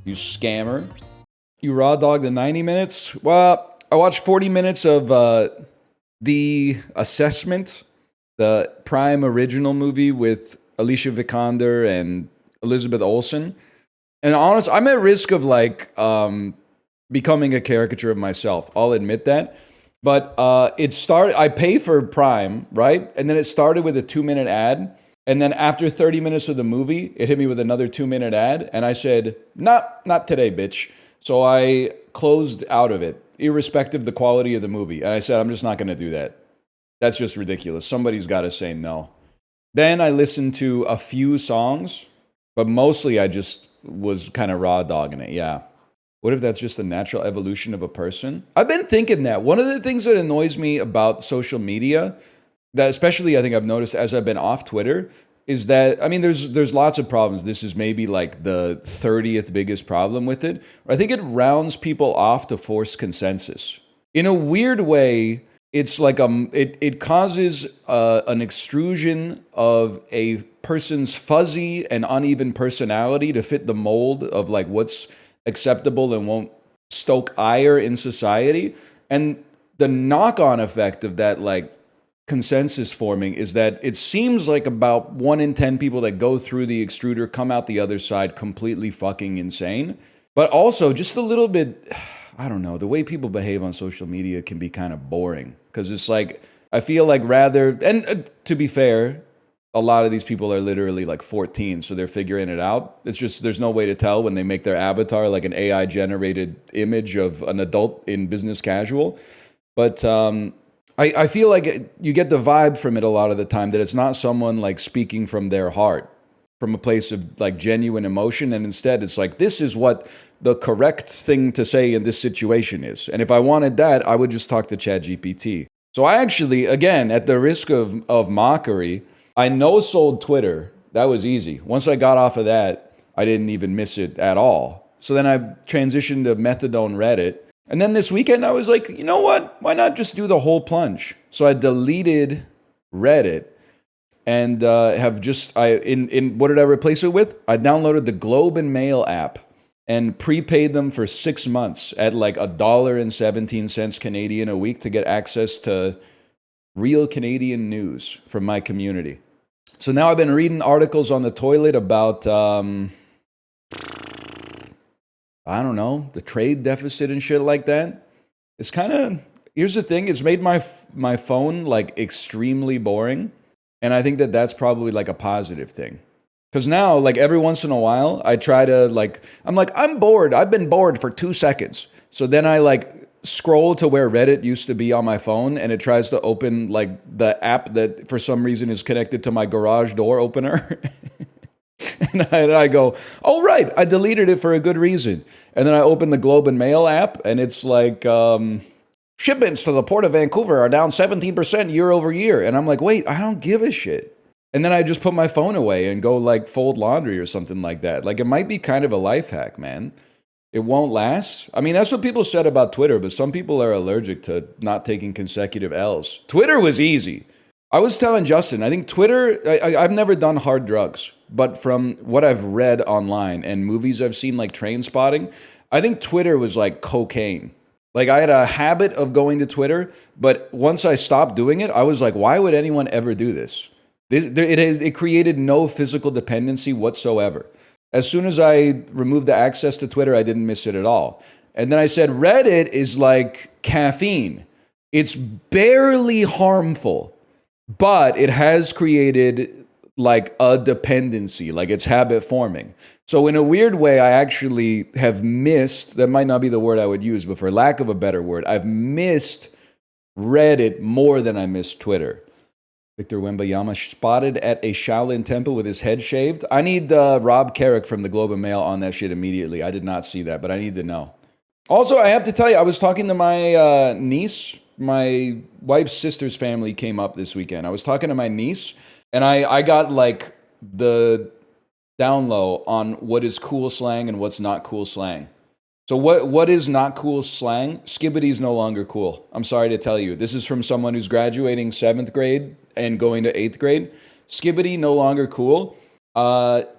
you scammer. You raw dog the 90 minutes? Well, I watched 40 minutes of The Assessment, the Prime original movie with Alicia Vikander and Elizabeth Olsen. And honestly, I'm at risk of like becoming a caricature of myself. I'll admit that. But I pay for Prime, right? And then it started with a 2-minute ad. And then after 30 minutes of the movie, it hit me with another 2-minute ad. And I said, not today, bitch. So I closed out of it, irrespective of the quality of the movie. And I said, I'm just not going to do that. That's just ridiculous. Somebody's got to say no. Then I listened to a few songs, but mostly I just was kind of raw dogging it. Yeah. What if that's just the natural evolution of a person? I've been thinking that. One of the things that annoys me about social media, that especially I think I've noticed as I've been off Twitter, is that, I mean, there's lots of problems. This is maybe like the 30th biggest problem with it. I think it rounds people off to force consensus. In a weird way, it's like it causes an extrusion of a person's fuzzy and uneven personality to fit the mold of like what's acceptable and won't stoke ire in society. And the knock-on effect of that like consensus forming is that it seems like about 1 in 10 people that go through the extruder come out the other side completely fucking insane. But also just a little bit, I don't know, the way people behave on social media can be kind of boring. Because it's like, I feel like rather, and to be fair, a lot of these people are literally like 14, so they're figuring it out. It's just, there's no way to tell when they make their avatar like an AI generated image of an adult in business casual. But I feel like you get the vibe from it a lot of the time that it's not someone like speaking from their heart, from a place of like genuine emotion. And instead it's like, this is what the correct thing to say in this situation is. And if I wanted that, I would just talk to ChatGPT. So I actually, again, at the risk of mockery, I no-sold Twitter. That was easy. Once I got off of that, I didn't even miss it at all. So then I transitioned to methadone Reddit. And then this weekend I was like, you know what? Why not just do the whole plunge? So I deleted Reddit and have just, what did I replace it with? I downloaded the Globe and Mail app and prepaid them for 6 months at like $1.17 Canadian a week to get access to real Canadian news from my community. So now I've been reading articles on the toilet about, I don't know, the trade deficit and shit like that. It's kind of, here's the thing, it's made my phone like extremely boring. And I think that that's probably like a positive thing. Because now, like every once in a while, I try to like, I'm bored. I've been bored for 2 seconds. So then I like scroll to where Reddit used to be on my phone and it tries to open like the app that for some reason is connected to my garage door opener. And I go, oh, right, I deleted it for a good reason. And then I open the Globe and Mail app and it's like, shipments to the Port of Vancouver are down 17% year over year. And I'm like, wait, I don't give a shit. And then I just put my phone away and go like fold laundry or something like that. Like it might be kind of a life hack, man. It won't last. I mean, that's what people said about Twitter, but some people are allergic to not taking consecutive L's. Twitter was easy. I was telling Justin, I think Twitter, I've never done hard drugs, but from what I've read online and movies I've seen like Train Spotting, I think Twitter was like cocaine. Like I had a habit of going to Twitter, but once I stopped doing it, I was like, why would anyone ever do this? It created no physical dependency whatsoever. As soon as I removed the access to Twitter, I didn't miss it at all. And then I said, Reddit is like caffeine. It's barely harmful, but it has created like a dependency, like it's habit forming. So in a weird way, I actually have missed, that might not be the word I would use, but for lack of a better word, I've missed Reddit more than I missed Twitter. Victor Wembayama spotted at a Shaolin temple with his head shaved. I need Rob Carrick from the Globe and Mail on that shit immediately. I did not see that, but I need to know. Also, I have to tell you, I was talking to my niece. My wife's sister's family came up this weekend. I was talking to my niece, and I got like the down low on what is cool slang and what's not cool slang. So what is not cool slang? Skibbity is no longer cool. I'm sorry to tell you. This is from someone who's graduating 7th grade and going to 8th grade. Skibbity, no longer cool.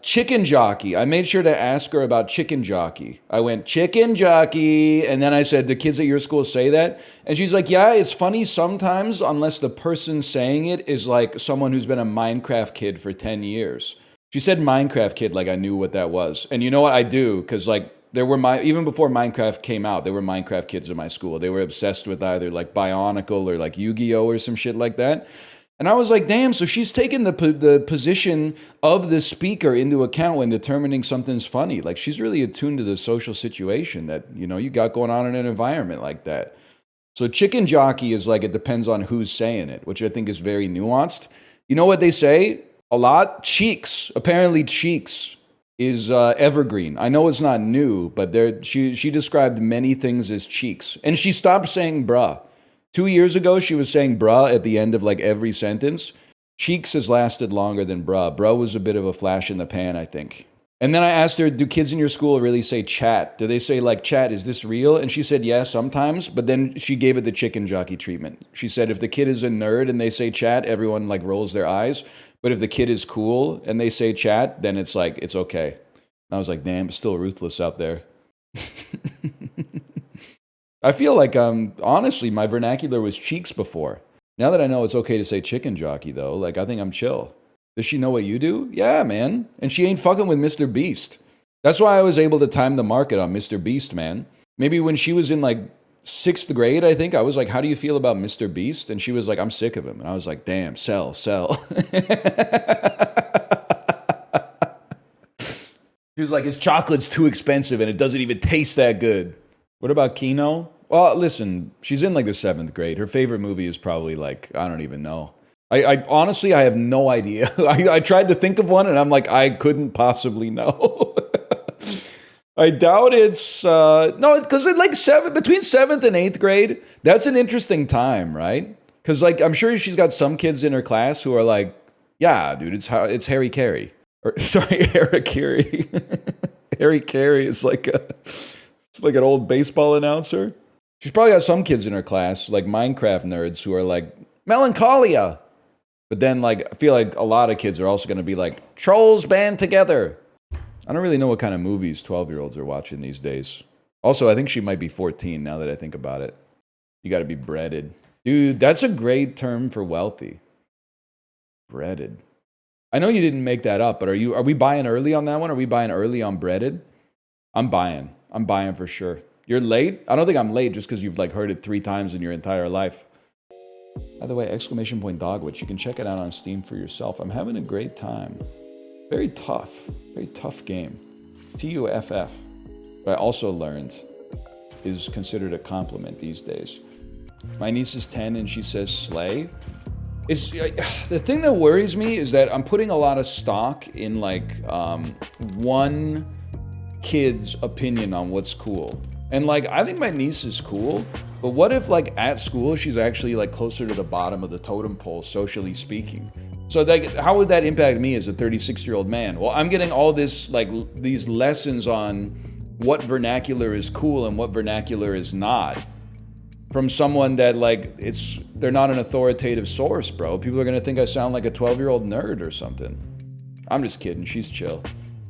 Chicken jockey. I made sure to ask her about chicken jockey. I went, chicken jockey. And then I said, do kids at your school say that? And she's like, yeah, it's funny sometimes unless the person saying it is like someone who's been a Minecraft kid for 10 years. She said Minecraft kid like I knew what that was. And you know what? I do, because like there were even before Minecraft came out, there were Minecraft kids in my school. They were obsessed with either like Bionicle or like Yu-Gi-Oh or some shit like that. And I was like, damn, so she's taking the position of the speaker into account when determining something's funny. Like she's really attuned to the social situation that, you know, you got going on in an environment like that. So chicken jockey is like, it depends on who's saying it, which I think is very nuanced. You know what they say a lot? Cheeks. Apparently cheeks is evergreen. I know it's not new, but she described many things as cheeks. And she stopped saying bruh. 2 years ago, she was saying bruh at the end of like every sentence. Cheeks has lasted longer than bruh. Bruh was a bit of a flash in the pan, I think. And then I asked her, do kids in your school really say chat? Do they say like, chat, is this real? And she said, yes, sometimes. But then she gave it the chicken jockey treatment. She said, if the kid is a nerd and they say chat, everyone like rolls their eyes. But if the kid is cool and they say chat, then it's like, it's okay. And I was like, damn, it's still ruthless out there. I feel like, honestly, my vernacular was cheeks before. Now that I know it's okay to say chicken jockey, though, like, I think I'm chill. Does she know what you do? Yeah, man. And she ain't fucking with Mr. Beast. That's why I was able to time the market on Mr. Beast, man. Maybe when she was in like 6th grade, I think, I was like, how do you feel about Mr. Beast? And she was like, I'm sick of him. And I was like, damn, sell. She was like, his chocolate's too expensive and it doesn't even taste that good. What about Kino? Well, listen, she's in like the 7th grade. Her favorite movie is probably like, I don't even know. I honestly, I have no idea. I tried to think of one and I'm like, I couldn't possibly know. I doubt it's, no, because like between 7th and 8th grade, that's an interesting time, right? Because like, I'm sure she's got some kids in her class who are like, yeah, dude, it's Harry Carey. Or, sorry, Harry Carey. Harry Carey is like it's like an old baseball announcer. She's probably got some kids in her class, like Minecraft nerds, who are like, melancholia. But then, like, I feel like a lot of kids are also going to be like, trolls band together. I don't really know what kind of movies 12-year-olds are watching these days. Also, I think she might be 14 now that I think about it. You got to be breaded. Dude, that's a great term for wealthy. Breaded. I know you didn't make that up, but are we buying early on that one? Are we buying early on breaded? I'm buying for sure. You're late? I don't think I'm late just because you've like heard it 3 times in your entire life. By the way, !Dogwitch, you can check it out on Steam for yourself. I'm having a great time. Very tough game. TUFF. But I also learned is considered a compliment these days. My niece is 10 and she says slay. The thing that worries me is that I'm putting a lot of stock in like one kid's opinion on what's cool. And like, I think my niece is cool, but what if like at school, she's actually like closer to the bottom of the totem pole, socially speaking? So like, how would that impact me as a 36-year-old man? Well, I'm getting all this, like these lessons on what vernacular is cool and what vernacular is not from someone that like, they're not an authoritative source, bro. People are gonna think I sound like a 12-year-old nerd or something. I'm just kidding, she's chill.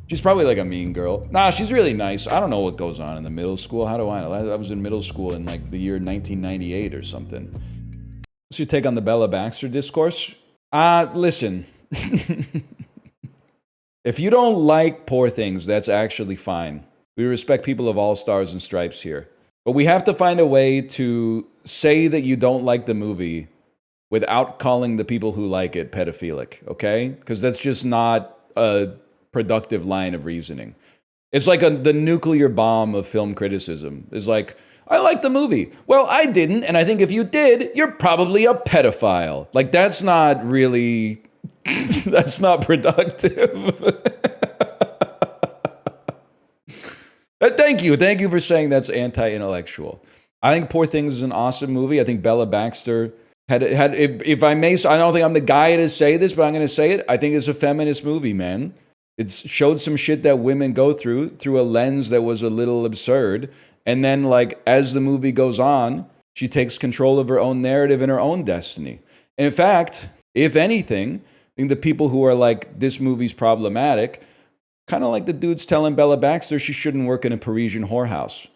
She's probably like a mean girl. Nah, she's really nice. I don't know what goes on in the middle school. How do I know? I was in middle school in like the year 1998 or something. What's your take on the Bella Baxter discourse? Listen. If you don't like Poor Things, that's actually fine. We respect people of all stars and stripes here. But we have to find a way to say that you don't like the movie without calling the people who like it pedophilic, okay? Because that's just not a productive line of reasoning. It's like the nuclear bomb of film criticism. It's like, I like the movie. Well, I didn't, and I think if you did, you're probably a pedophile. Like, that's not really, that's not productive. Thank you for saying that's anti-intellectual. I think Poor Things is an awesome movie. I think Bella Baxter had if I may, I don't think I'm the guy to say this, but I'm going to say it. I think it's a feminist movie, man. It's showed some shit that women go through a lens that was a little absurd. And then, like, as the movie goes on, she takes control of her own narrative and her own destiny. And in fact, if anything, I think the people who are like, this movie's problematic, kind of like the dudes telling Bella Baxter she shouldn't work in a Parisian whorehouse.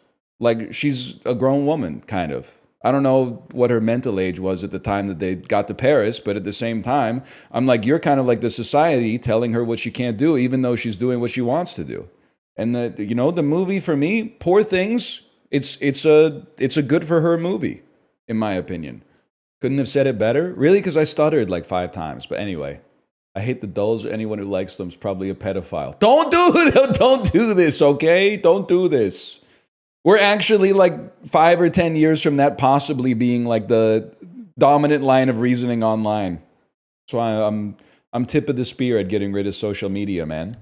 Like, she's a grown woman, kind of. I don't know what her mental age was at the time that they got to Paris, but at the same time, I'm like, you're kind of like the society telling her what she can't do, even though she's doing what she wants to do. And the movie for me, Poor Things, it's a good for her movie, in my opinion. Couldn't have said it better, really, because I stuttered like 5 times. But anyway, I hate the dulls. Anyone who likes them is probably a pedophile. Don't do this, okay? Don't do this. We're actually like 5 or 10 years from that possibly being like the dominant line of reasoning online. So I'm tip of the spear at getting rid of social media, man.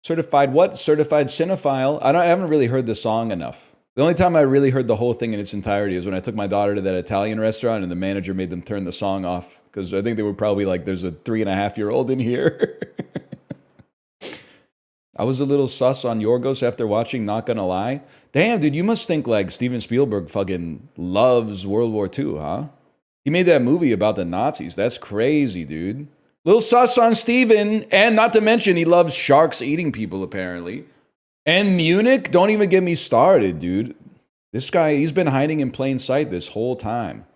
Certified what? Certified cinephile. I haven't really heard the song enough. The only time I really heard the whole thing in its entirety is when I took my daughter to that Italian restaurant and the manager made them turn the song off because I think they were probably like, there's a 3.5-year-old in here. I was a little sus on Yorgos after watching Not Gonna Lie. Damn, dude, you must think like Steven Spielberg fucking loves World War II, huh? He made that movie about the Nazis. That's crazy, dude. Little sus on Steven. And not to mention, he loves sharks eating people, apparently. And Munich? Don't even get me started, dude. This guy, he's been hiding in plain sight this whole time.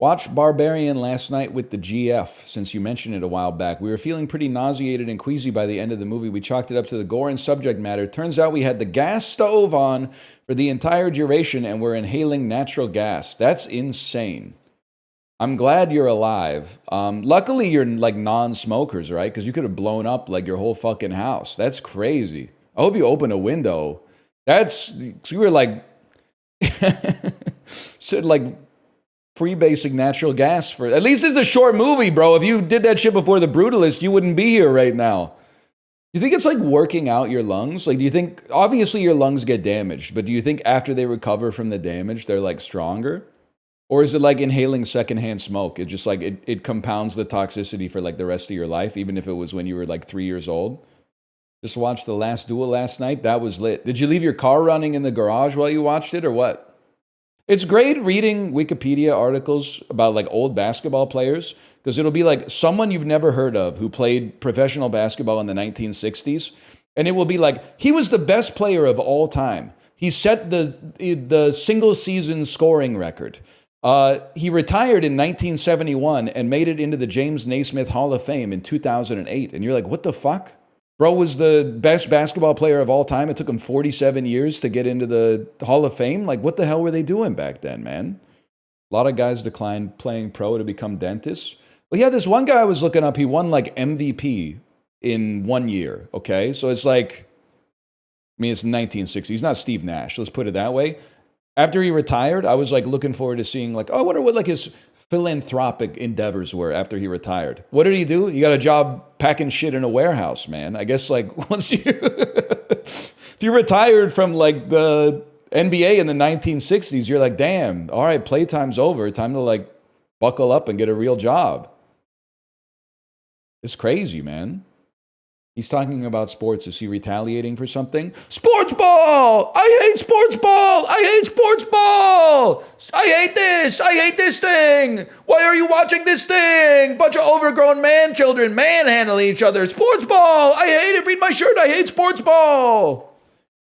Watched Barbarian last night with the GF, since you mentioned it a while back. We were feeling pretty nauseated and queasy by the end of the movie. We chalked it up to the gore and subject matter. Turns out we had the gas stove on for the entire duration and we're inhaling natural gas. That's insane. I'm glad you're alive. Luckily, you're like non-smokers, right? Because you could have blown up like your whole fucking house. That's crazy. I hope you open a window. You were like, said like, freebasing natural gas for, at least it's a short movie, bro. If you did that shit before The Brutalist, you wouldn't be here right now. You think it's like working out your lungs? Like, do you think, obviously your lungs get damaged, but do you think after they recover from the damage, they're like stronger? Or is it like inhaling secondhand smoke? It just like, it compounds the toxicity for like the rest of your life, even if it was when you were like 3 years old? Just watched The Last Duel last night. That was lit. Did you leave your car running in the garage while you watched it or what? It's great reading Wikipedia articles about like old basketball players because it'll be like someone you've never heard of who played professional basketball in the 1960s. And it will be like, he was the best player of all time. He set the single season scoring record. He retired in 1971 and made it into the James Naismith Hall of Fame in 2008. And you're like, what the fuck? Bro was the best basketball player of all time. It took him 47 years to get into the Hall of Fame. Like, what the hell were they doing back then, man? A lot of guys declined playing pro to become dentists. Well, yeah, this one guy I was looking up, he won like MVP in 1 year, okay? So it's like, I mean, it's 1960. He's not Steve Nash, let's put it that way. After he retired, I was like looking forward to seeing like, oh, I wonder what like his philanthropic endeavors were after he retired. What did he do? He got a job packing shit in a warehouse, man. I guess like once you, if you retired from like the NBA in the 1960s, you're like, damn, all right, playtime's over. Time to like buckle up and get a real job. It's crazy, man. He's talking about sports. Is he retaliating for something? Sports ball! I hate sports ball! I hate sports ball! I hate this! I hate this thing! Why are you watching this thing? Bunch of overgrown man children manhandling each other. Sports ball! I hate it! Read my shirt! I hate sports ball!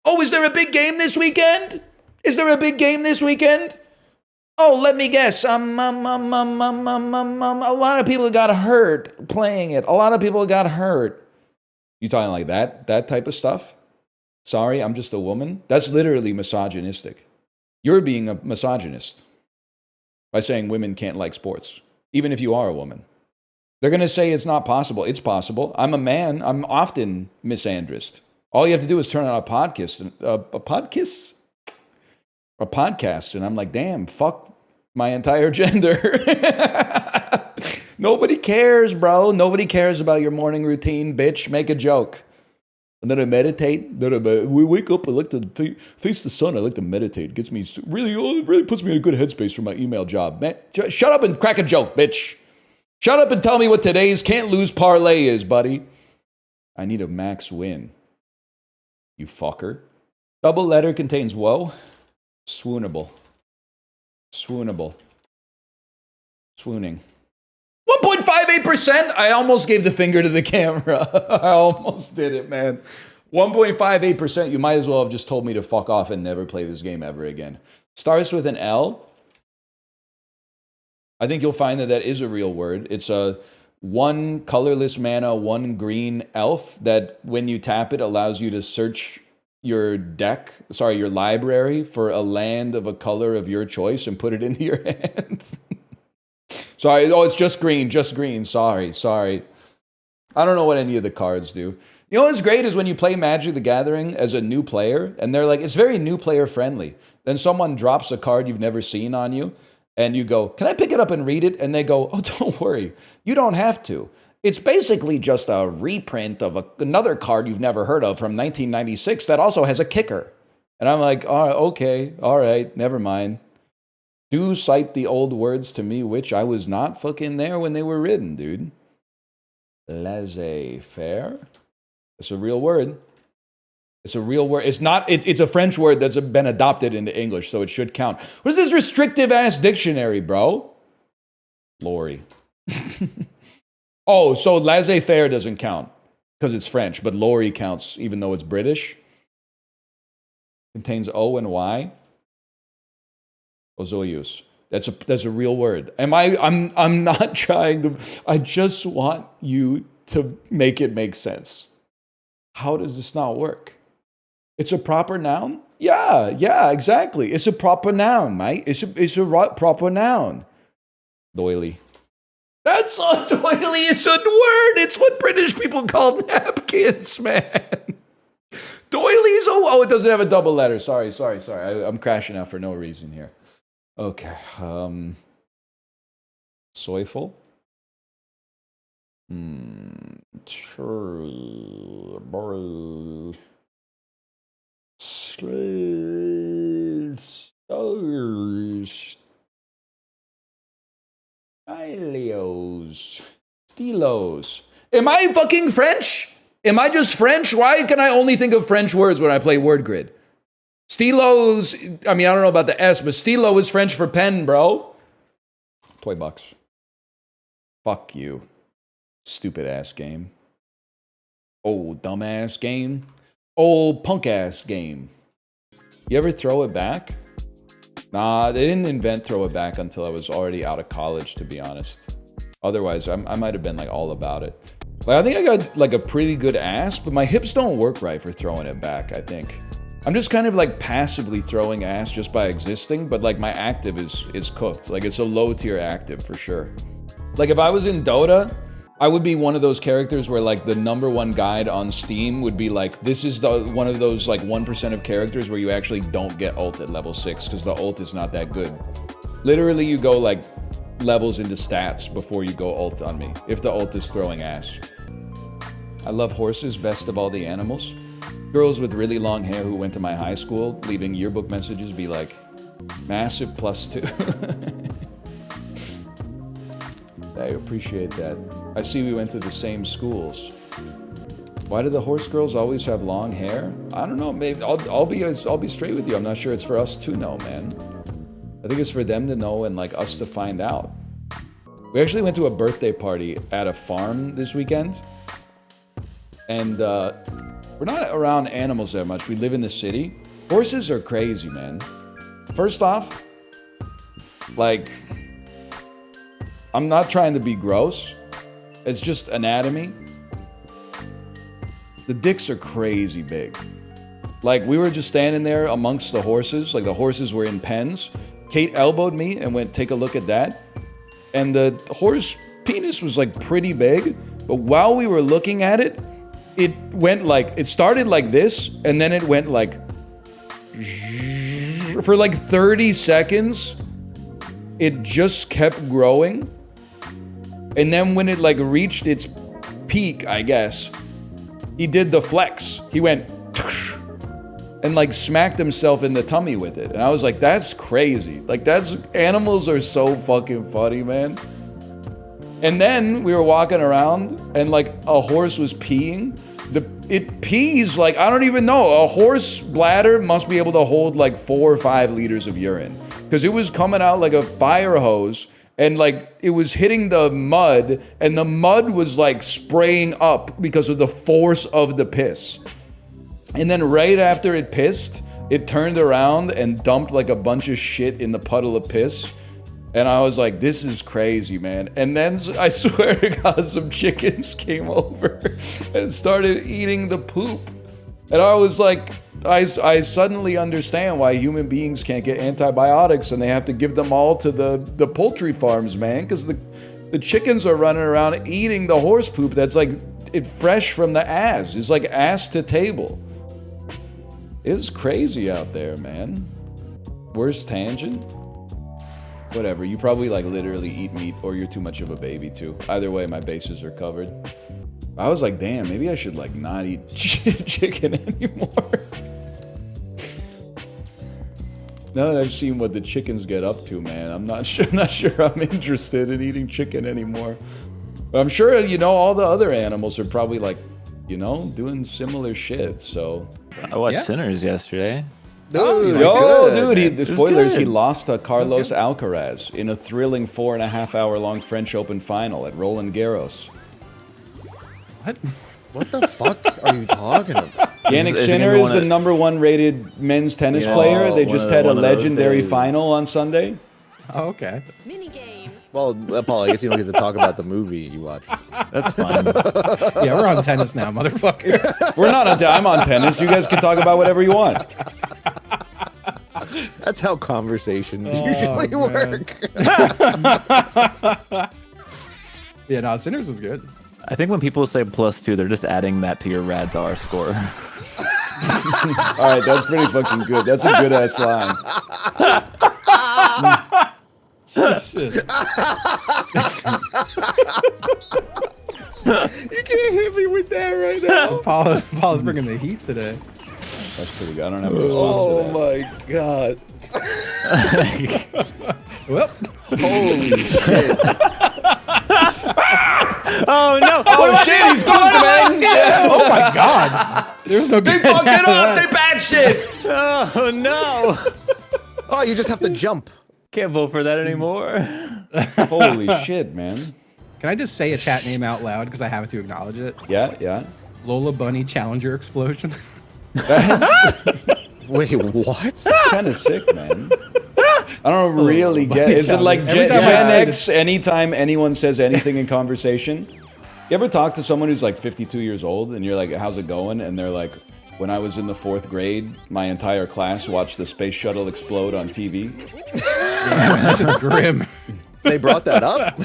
Oh, is there a big game this weekend? Is there a big game this weekend? Oh, let me guess. A lot of people got hurt playing it. A lot of people got hurt. You talking like that type of stuff? Sorry, I'm just a woman? That's literally misogynistic. You're being a misogynist by saying women can't like sports, even if you are a woman. They're going to say it's not possible. It's possible. I'm a man. I'm often misandrist. All you have to do is turn on a podcast, and I'm like, damn, fuck my entire gender. Nobody cares, bro. Nobody cares about your morning routine, bitch. Make a joke. And then I meditate. We wake up. I like to face the sun. I like to meditate. It gets me it really puts me in a good headspace for my email job. Man, shut up and crack a joke, bitch. Shut up and tell me what today's can't lose parlay is, buddy. I need a max win. You fucker. Double letter contains woe. Swoonable. Swoonable. Swooning. 1.58%. I almost gave the finger to the camera. I almost did it, man. 1.58%. You might as well have just told me to fuck off and never play this game ever again. Starts with an L. I think you'll find that is a real word. It's a 1 colorless mana, 1 green elf that when you tap it allows you to search your your library for a land of a color of your choice and put it into your hand. Sorry, it's just green, sorry. I don't know what any of the cards do. You know what's great is when you play Magic the Gathering as a new player, and they're like, it's very new player friendly. Then someone drops a card you've never seen on you, and you go, can I pick it up and read it? And they go, oh, don't worry, you don't have to. It's basically just a reprint of another card you've never heard of from 1996 that also has a kicker. And I'm like, okay, all right, never mind. Do cite the old words to me, which I was not fucking there when they were written, dude. Laissez-faire. It's a real word. It's a real word. It's not. It's a French word that's been adopted into English, so it should count. What is this restrictive ass dictionary, bro? Lori. Oh, so laissez-faire doesn't count because it's French, but Lori counts even though it's British. Contains O and Y. Ozoius. That's a real word. I'm not trying to. I just want you to make it make sense. How does this not work? It's a proper noun? Yeah, exactly. It's a proper noun, mate. It's a proper noun. Doily. That's not doily. It's a word. It's what British people call napkins, man. Doilies. Oh, it doesn't have a double letter. Sorry. I'm crashing out for no reason here. Okay. Soyful. Stilos. Am I fucking French? Am I just French? Why can I only think of French words when I play word grid? Stilos, I mean, I don't know about the S, but stilo is French for pen, bro. $20. Fuck you. Stupid ass game. Old dumbass game. Old punk ass game. You ever throw it back? Nah, they didn't invent throw it back until I was already out of college, to be honest. Otherwise, I might have been like all about it. Like, I think I got like a pretty good ass, but my hips don't work right for throwing it back, I think. I'm just kind of like passively throwing ass just by existing, but like my active is cooked. Like it's a low tier active for sure. Like if I was in Dota, I would be one of those characters where like the #1 guide on Steam would be like, this is one of those like 1% of characters where you actually don't get ult at level 6 because the ult is not that good. Literally you go like levels into stats before you go ult on me, if the ult is throwing ass. I love horses best of all the animals. Girls with really long hair who went to my high school, leaving yearbook messages be like, massive +2. I appreciate that. I see we went to the same schools. Why do the horse girls always have long hair? I don't know. Maybe I'll be straight with you. I'm not sure it's for us to know, man. I think it's for them to know and like us to find out. We actually went to a birthday party at a farm this weekend, and we're not around animals that much. We live in the city. Horses are crazy, man. First off, like, I'm not trying to be gross. It's just anatomy. The dicks are crazy big. Like, we were just standing there amongst the horses. Like, the horses were in pens. Kate elbowed me and went, take a look at that. And the horse penis was, like, pretty big. But while we were looking at it, it went like, it started like this, and then it went like, for like 30 seconds, it just kept growing. And then when it like reached its peak, I guess, he did the flex. He went, and like smacked himself in the tummy with it. And I was like, that's crazy. Like animals are so fucking funny, man. And then we were walking around and like a horse was peeing. It pees like, I don't even know. A horse bladder must be able to hold like 4 or 5 liters of urine. Because it was coming out like a fire hose and like it was hitting the mud and the mud was like spraying up because of the force of the piss. And then right after it pissed, it turned around and dumped like a bunch of shit in the puddle of piss. And I was like, this is crazy, man. And then I swear to God, some chickens came over and started eating the poop. And I was like, I suddenly understand why human beings can't get antibiotics and they have to give them all to the poultry farms, man. Because the chickens are running around eating the horse poop that's like fresh from the ass. It's like ass to table. It's crazy out there, man. Worst tangent? Whatever, you probably like literally eat meat or you're too much of a baby too. Either way, my bases are covered. I was like, damn, maybe I should like not eat chicken anymore. Now that I've seen what the chickens get up to, man, I'm not sure I'm interested in eating chicken anymore. But I'm sure, you know, all the other animals are probably like you know, doing similar shit. So I watched Sinners yesterday. Dude, the spoilers, he good. lost to Carlos Alcaraz in a thrilling 4.5-hour-long French Open final at Roland Garros. What the fuck are you talking about? Yannick Sinner is the #1 rated men's tennis player. They just had a legendary final on Sunday. Oh, okay. Well, Paul, I guess you don't get to talk about the movie you watched. That's fine. Yeah, we're on tennis now, motherfucker. We're not on I'm on tennis. You guys can talk about whatever you want. That's how conversations usually work. Yeah, no, Sinners was good. I think when people say +2, they're just adding that to your RAADS-R score. All right, that's pretty fucking good. That's a good ass line. You can't hit me with that right now. Paul's bringing the heat today. That's pretty good. I don't have a response to that. Oh my god. Well, holy shit. Oh no! Oh shit, he's going to man! Yes. Oh my god! There's no. They fucked it up. They bad shit. Oh no! Oh, you just have to jump. Can't vote for that anymore. Holy shit, man! Can I just say a chat name out loud because I have to acknowledge it? Yeah. Lola Bunny Challenger Explosion. Wait, what? It's kind of sick, man. I don't really get. Is it like Every Gen time X? Anytime anyone says anything in conversation, you ever talk to someone who's like 52 years old and you're like, "How's it going?" And they're like, "When I was in the 4th grade, my entire class watched the space shuttle explode on TV." Yeah, that shit's grim. They brought that up.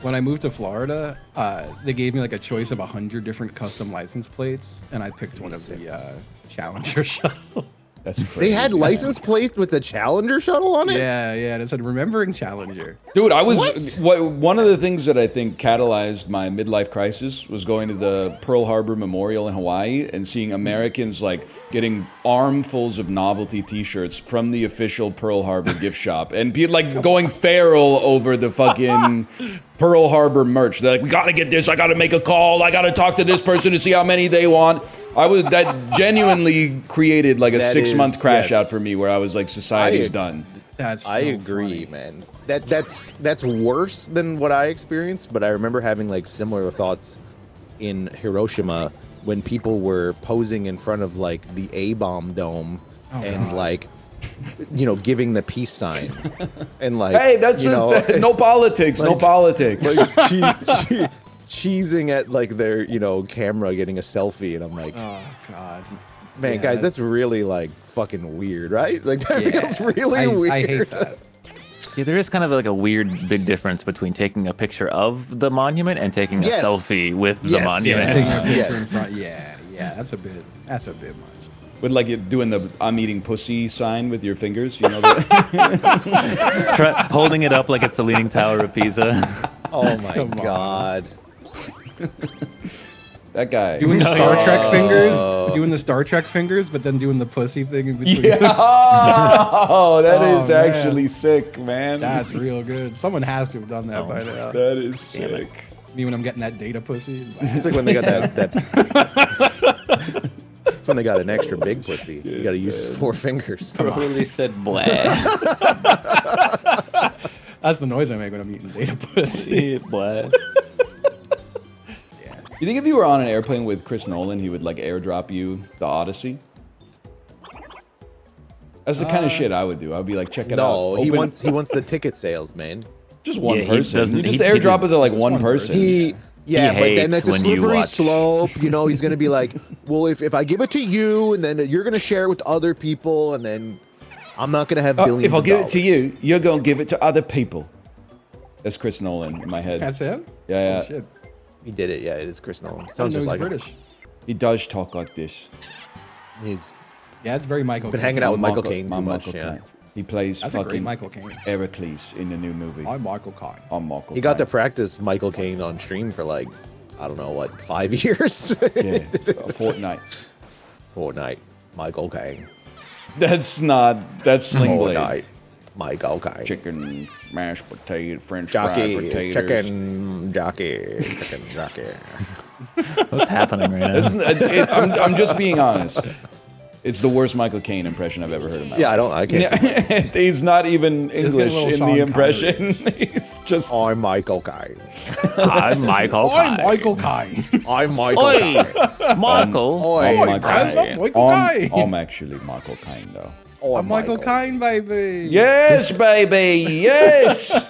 When I moved to Florida, they gave me like a choice of 100 different custom license plates, and I picked one of the Challenger shuttle. That's crazy. They had license plates with the Challenger shuttle on it? Yeah, and it said remembering Challenger. Dude, I was one of the things that I think catalyzed my midlife crisis was going to the Pearl Harbor Memorial in Hawaii and seeing Americans like getting armfuls of novelty T-shirts from the official Pearl Harbor gift shop and be like going feral over the fucking Pearl Harbor merch. They're like, we gotta get this. I gotta make a call. I gotta talk to this person to see how many they want. That genuinely created like a 6-month crash out for me where I was like, society's done. I agree, man. That's worse than what I experienced, but I remember having like similar thoughts in Hiroshima when people were posing in front of like the A-bomb dome and like, you know, giving the peace sign and like, hey, that's just no politics, like, no politics. Like, cheesing at like their, you know, camera, getting a selfie, and I'm like, oh god, man, guys, that's really like fucking weird, right? Like that feels really weird. I hate that. Yeah, there is kind of like a weird big difference between taking a picture of the monument and taking a selfie with the monument. Yeah, that's a bit much. With like it doing the "I'm eating pussy" sign with your fingers, you know that. Holding it up like it's the Leaning Tower of Pisa. Oh my god. That guy. Doing the Star Trek fingers, doing the Star Trek fingers, but then doing the pussy thing in between. Yeah. Oh, that is actually sick, man. That's real good. Someone has to have done that by now. That is sick. Me when I'm getting that data pussy. It's like when they got that That's when they got an extra big pussy. You got to use 4 fingers. Totally said bleh. That's the noise I make when I'm eating data pussy. Bleh. You think if you were on an airplane with Chris Nolan, he would like airdrop you the Odyssey? That's the kind of shit I would do. I'd be like, check it out. No, he wants the ticket sales, man. Just one person. You just airdrop it to like one person. But then that's a slippery slope. You know, he's gonna be like, well, if I give it to you, and then you're gonna share it with other people, and then I'm not gonna have billions. If I give it to you, you're gonna give it to other people. That's Chris Nolan in my head. That's him? Yeah. Oh, shit. He did it. Yeah, it is Chris Nolan. Sounds just like British. He does talk like this. He's it's very Michael. He's been hanging out with Michael Caine too much. Yeah. He plays That's a great fucking Michael Caine. Heracles in the new movie. I'm Michael Caine. I'm Michael He got to practice Michael Caine on stream for like, I don't know what, 5 years. Yeah, a fortnight. Michael Caine. That's Sling Blade. Michael Caine. Chicken, mashed potato, French Jockey, fried potatoes. chicken jockey. What's happening right now? I'm just being honest. It's the worst Michael Caine impression I've ever heard in my life. I can't. He's not even English in the impression. He's just. I'm Michael Caine. I'm Michael Caine. I'm Michael Caine. I'm Michael Oi, Caine. Michael. I'm Michael Caine. I'm actually Michael Caine, though. I'm Michael Caine, baby. Yes, baby. Yes.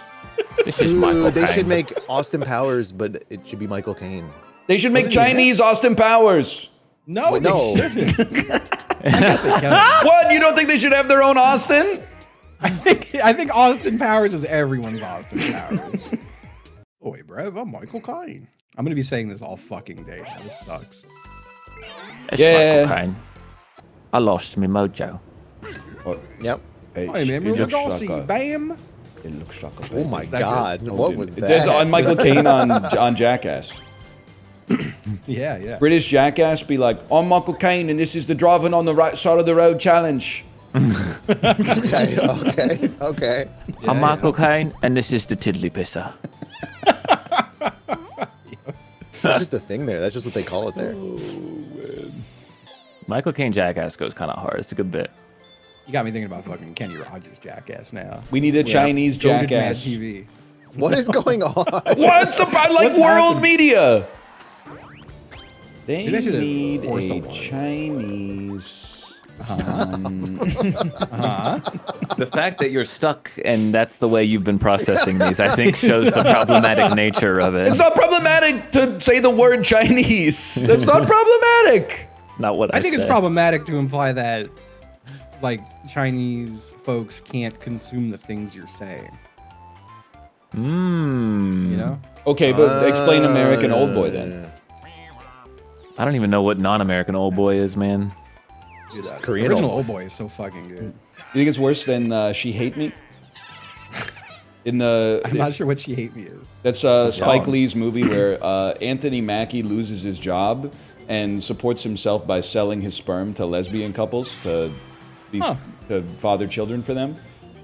This is Michael They Caine. should make Austin Powers, but it should be Michael Caine. They should make Chinese Austin Powers. No, No. they shouldn't. I guess they can. What? You don't think they should have their own Austin? I think Austin Powers is everyone's Austin Powers. Oh wait, bruv, I'm Michael Caine. I'm gonna be saying this all fucking day. Now. This sucks. It's Yeah. Michael Caine. I lost my mojo. Yep. Hey, Hey man, remember Dawsey? Bam. It looks like a Oh my Is that God! good? What was It that? says on Michael Caine on Jackass. Yeah. British Jackass be like, I'm Michael Caine and this is the driving on the right side of the road challenge. Okay. I'm Michael Caine, and this is the tiddly pisser. That's just the thing there. That's just what they call it there. Michael Caine Jackass goes kind of hard. It's a good bit. You got me thinking about fucking Kenny Rogers Jackass now. We need a Chinese Goated Mad Jackass. TV. What is going on? What's the like What's world happening? media? They Maybe I should've need forced a a war. Chinese. The fact that you're stuck and that's the way you've been processing these, I think, shows the problematic nature of it. It's not problematic to say the word Chinese. That's not problematic. Not what I think it's say. problematic to imply that, like, Chinese folks can't consume the things you're saying. You know? Okay, but explain American Old Boy then. I don't even know what non-American old boy is, man. Dude, Korean original Old Old Boy is so fucking good. You think it's worse than She Hate Me? In the I'm not sure what She Hate Me is. That's Spike Lee's movie where Anthony Mackie loses his job and supports himself by selling his sperm to lesbian couples to father children for them.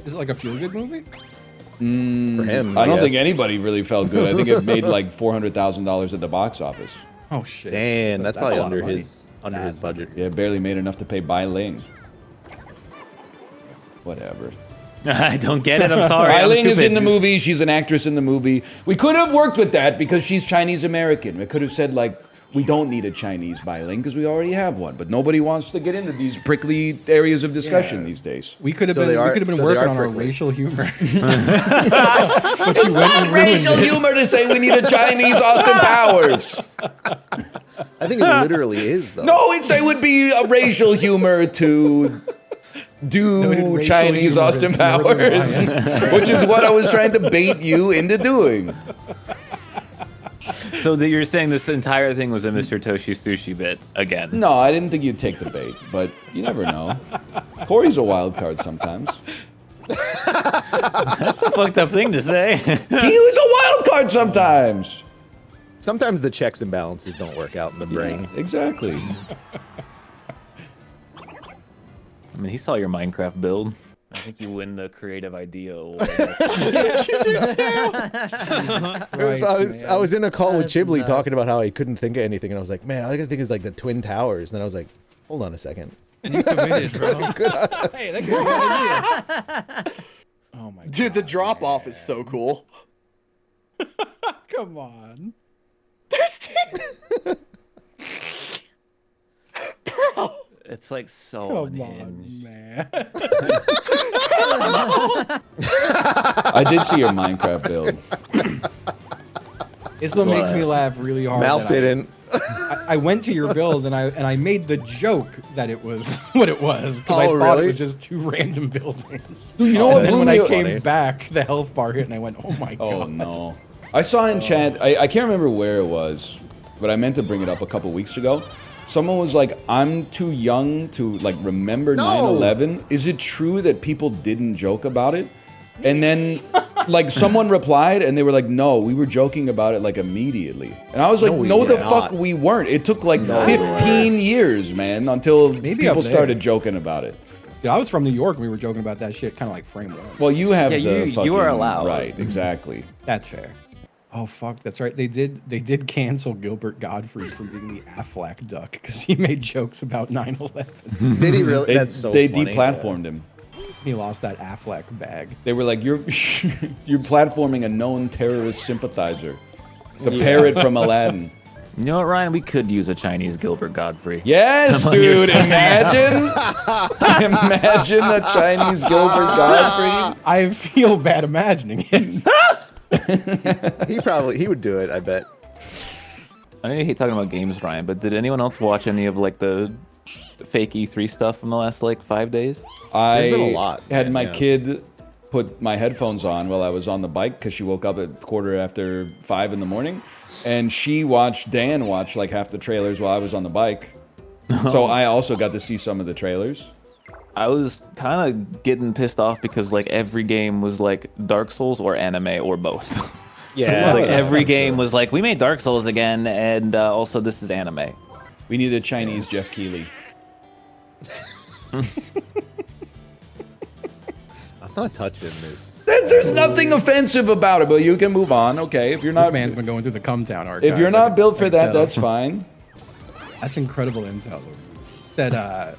Is it like a feel-good movie? For him, I don't guess. think anybody really felt good. I think it made like $400,000 at the box office. Oh shit! Damn, that's a probably lot of under money. his budget. Yeah, barely made enough to pay Bai Ling. Whatever. I don't get it. I'm sorry. Bai I'm Ling is stupid. in the movie. She's an actress in the movie. We could have worked with that because she's Chinese American. We could have said like, we don't need a Chinese Bai Ling because we already have one. But nobody wants to get into these prickly areas of discussion these days. We could have So they are- been so they working are on our prickly. racial humor. It's not racial humor to say we need a Chinese Austin Powers. I think it literally is though. No, it would be a racial humor to do racial Chinese humor Austin is Northern Powers, Lion. which is what I was trying to bait you into doing. So that you're saying this entire thing was a Mr. Toshi sushi bit again? No, I didn't think you'd take the bait, but you never know. Kory's a wild card sometimes. That's a fucked up thing to say. He was a wild card sometimes. Sometimes the checks and balances don't work out in the brain. Yeah, exactly. I mean, he saw your Minecraft build. I think you win the creative idea award. I was in a call with Chiblee talking about how I couldn't think of anything, and I was like, man, all I can think is like the Twin Towers. And then I was like, hold on a second. You committed, bro. Hey, that could be a good idea. Oh my god. Dude, the drop off is so cool. Come on. There's Bro. It's like so Come unhinged. on, man. I did see your Minecraft build. It still makes me laugh really hard. Malf that didn't. I went to your build and I made the joke that it was what it was because I Oh, thought really? it was just two random buildings. Dude, you know what And then blew when me I away? came Funny. back, the health bar hit and I went, oh my god. Oh no. I saw in chat, I can't remember where it was, but I meant to bring it up a couple weeks ago. Someone was like, I'm too young to like remember No. 9/11. Is it true that people didn't joke about it? And then like someone replied and they were like, no, we were joking about it like immediately. And I was like, No, we no, were the not. fuck we weren't. It took like No, we 15 years, man, until Maybe people up there. started joking about it. Yeah, I was from New York. We were joking about that shit, kind of like frame one. Well, you have you are allowed. Right, exactly. That's fair. Oh fuck, that's right. They did cancel Gilbert Gottfried from being the Aflac duck because he made jokes about 9/11. Did he really? That's so They funny. deplatformed him. He lost that Aflac bag. They were like, you're platforming a known terrorist sympathizer. The parrot from Aladdin. You know what, Ryan? We could use a Chinese Gilbert Godfrey. Yes, dude. Imagine a Chinese Gilbert Godfrey. I feel bad imagining it. He would do it, I bet. I know you hate talking about games, Ryan, but did anyone else watch any of like the fake E3 stuff from the last like 5 days? I been a lot, had my kid put my headphones on while I was on the bike because she woke up at 5:15 in the morning, and she watched Dan watch like half the trailers while I was on the bike. So I also got to see some of the trailers. I was kind of getting pissed off because like every game was like Dark Souls or anime or both. Yeah. Like every game was like, we made Dark Souls again, and also this is anime. We need a Chinese Jeff Keighley. I'm not touching this. There's nothing offensive about it, but you can move on. Okay, if you're not, This man's been going through the Cumtown archive. if you're not built for I that, can that's tell. fine. That's incredible intel. Said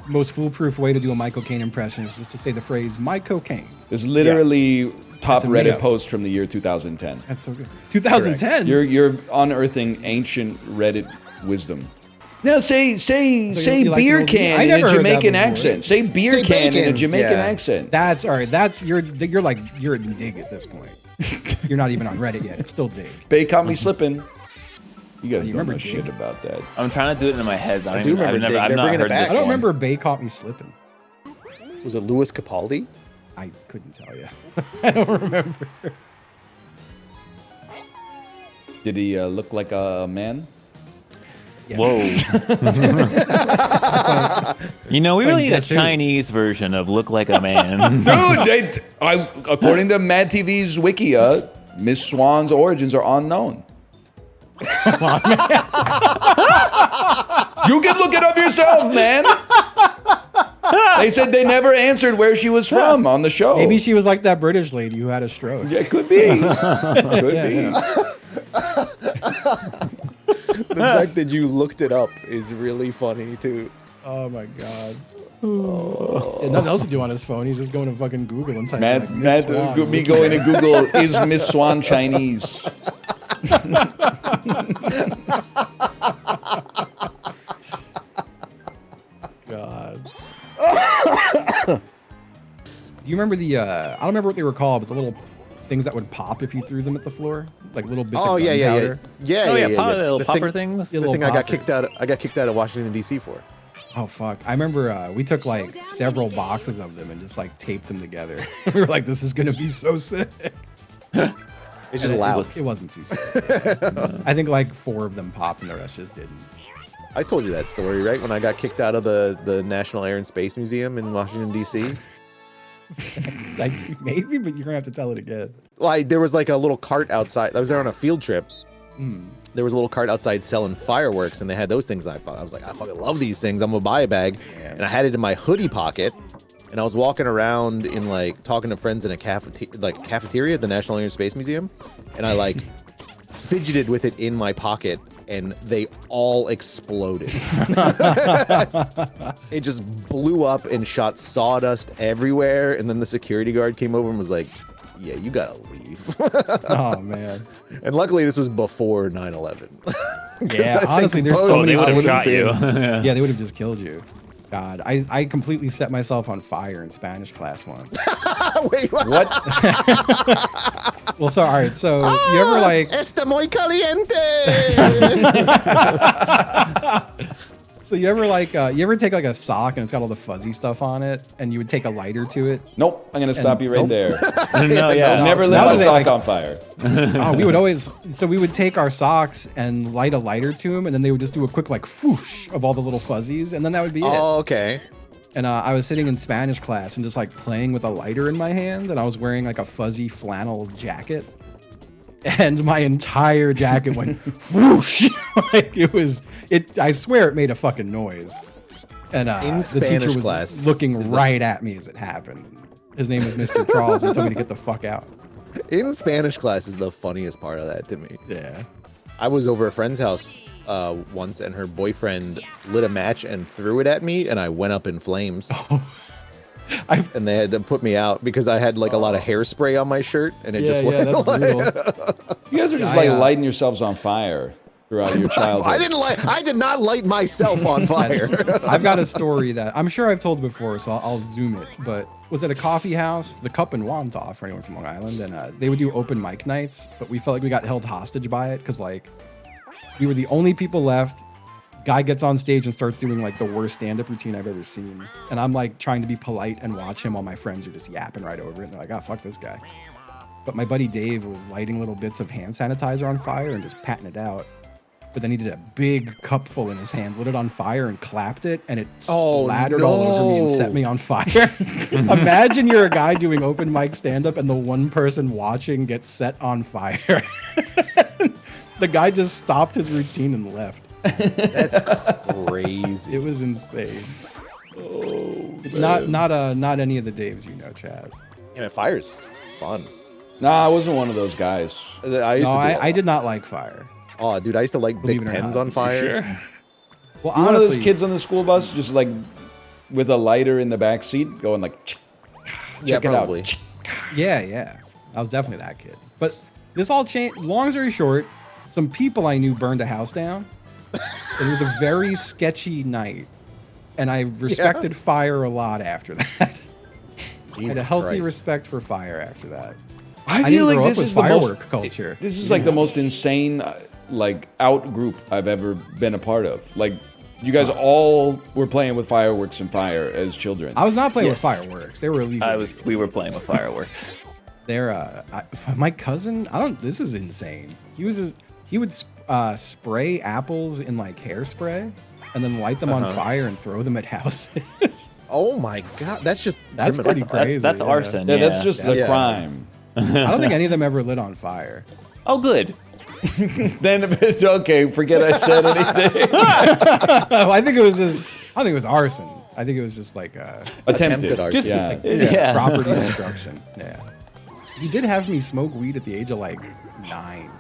most foolproof way to do a Michael Caine impression is just to say the phrase "my cocaine." It's literally top That's Reddit amazing. post from the year 2010. That's so good. 2010. You're unearthing ancient Reddit wisdom. Now say you like beer the old- can I in never a heard that Jamaican before. accent. Say beer Say can in a bacon. Jamaican Yeah. accent. That's all right. That's you're in dig at this point. You're not even on Reddit yet. It's still dig. Bay caught me slipping. You guys You don't remember know Dig? shit about that. I'm trying to do it in my head. I do remember Dig. I've They're not bringing it heard back. this I don't one. remember Bay caught me slipping. Was it Louis Capaldi? I couldn't tell you. I don't remember. Did he look like a man? Whoa. You know, we really need a guess who? Chinese version of Look Like a Man. Dude, according to Mad TV's Wikia, Miss Swan's origins are unknown. You can look it up yourself, man. They said they never answered where she was from on the show. Maybe she was like that British lady who had a stroke. Yeah, could be. Could be. The fact that you looked it up is really funny too. Oh my god. Yeah, nothing else to do on his phone. He's just going to fucking Google and typing like, Miss Matt, Swan. me going to Google, is Miss Swan Chinese? God. Do you remember the I don't remember what they were called, but the little things that would pop if you threw them at the floor? Like little bits Oh of yeah, gunpowder? yeah. Little The popper thing- things. Yeah, The little thing I got poppers. kicked out. I got kicked out of Washington D.C. for. Oh fuck. I remember we took like several boxes of them and just like taped them together. We were like, this is gonna be so sick. It's just And loud. It wasn't too sick. I think like 4 of them popped and the rest just didn't. I told you that story, right? When I got kicked out of the National Air and Space Museum in Washington D.C. Like maybe, but you're gonna have to tell it again. Like there was like a little cart outside. I was there on a field trip. Hmm. There was a little cart outside selling fireworks, and they had those things. I was like, I fucking love these things. I'm gonna buy a bag, and I had it in my hoodie pocket. And I was walking around in like talking to friends in a cafeteria at the National Air and Space Museum, and I like fidgeted with it in my pocket, and they all exploded. It just blew up and shot sawdust everywhere. And then the security guard came over and was like, "Yeah, you gotta leave." Oh man. And luckily, this was before 9/11. Yeah, honestly, there's so many. they would have shot you. Yeah, they would have just killed you. God, I completely set myself on fire in Spanish class once. Wait, what? Well, so all right, so you ever like? Está muy caliente. So you ever like? You ever take like a sock and it's got all the fuzzy stuff on it, and you would take a lighter to it? Nope, I'm gonna stop you right there. No, yeah. Never so lit that my was sock like- on fire. Oh, we would always. So we would take our socks and light a lighter to them, and then they would just do a quick like whoosh of all the little fuzzies, and then that would be it. Oh, okay. And I was sitting in Spanish class and just like playing with a lighter in my hand, and I was wearing like a fuzzy flannel jacket, and my entire jacket went whoosh. Like it was. I swear it made a fucking noise. And In the Spanish teacher was class looking right at me as it happened. His name was Mr. Charles. He told me to get the fuck out. In Spanish class is the funniest part of that to me. Yeah. I was over a friend's house once, and her boyfriend lit a match and threw it at me, and I went up in flames. And they had to put me out because I had like a lot of hairspray on my shirt, and it just went that's brutal. You guys are just like lighting yourselves on fire throughout your childhood. I did not light myself on fire. I've got a story that I'm sure I've told before, so I'll zoom it. But was at a coffee house, the Cup and Wantagh, for anyone from Long Island, and they would do open mic nights, but we felt like we got held hostage by it because like we were the only people left. Guy gets on stage and starts doing like the worst stand-up routine I've ever seen, and I'm like trying to be polite and watch him while my friends are just yapping right over it. And they're like, "Oh, fuck this guy." But my buddy Dave was lighting little bits of hand sanitizer on fire and just patting it out. But then he did a big cupful in his hand, lit it on fire, and clapped it, and it splattered all over me and set me on fire. Imagine you're a guy doing open mic stand-up, and the one person watching gets set on fire. The guy just stopped his routine and left. That's crazy. It was insane. Not any of the Daves you know, Chad. Yeah, man, fire's fun. Nah, I wasn't one of those guys. I did not like fire. Oh, dude, I used to light big pens on fire. Sure. Well, You one of those honestly, kids on the school bus, just like with a lighter in the back seat, going like, check it probably. out. Yeah. I was definitely that kid. But this all changed. Long story short, some people I knew burned a house down. It was a very sketchy night, and I respected fire a lot after that. I had a healthy respect for fire after that. I feel like this with is the firework most culture. This is like the most insane, like out group I've ever been a part of. Like, you guys all were playing with fireworks and fire as children. I was not playing with fireworks. They were illegal. We were playing with fireworks. My cousin. This is insane. He would spray apples in like hairspray, and then light them on fire and throw them at houses. Oh my god, that's pretty crazy. That's arson. Yeah, that's just the crime. I don't think any of them ever lit on fire. Oh, good. Then it's okay. Forget I said anything. I think it was arson. I think it was just like attempted arson. Just property destruction. Yeah. He did have me smoke weed at the age of like 9.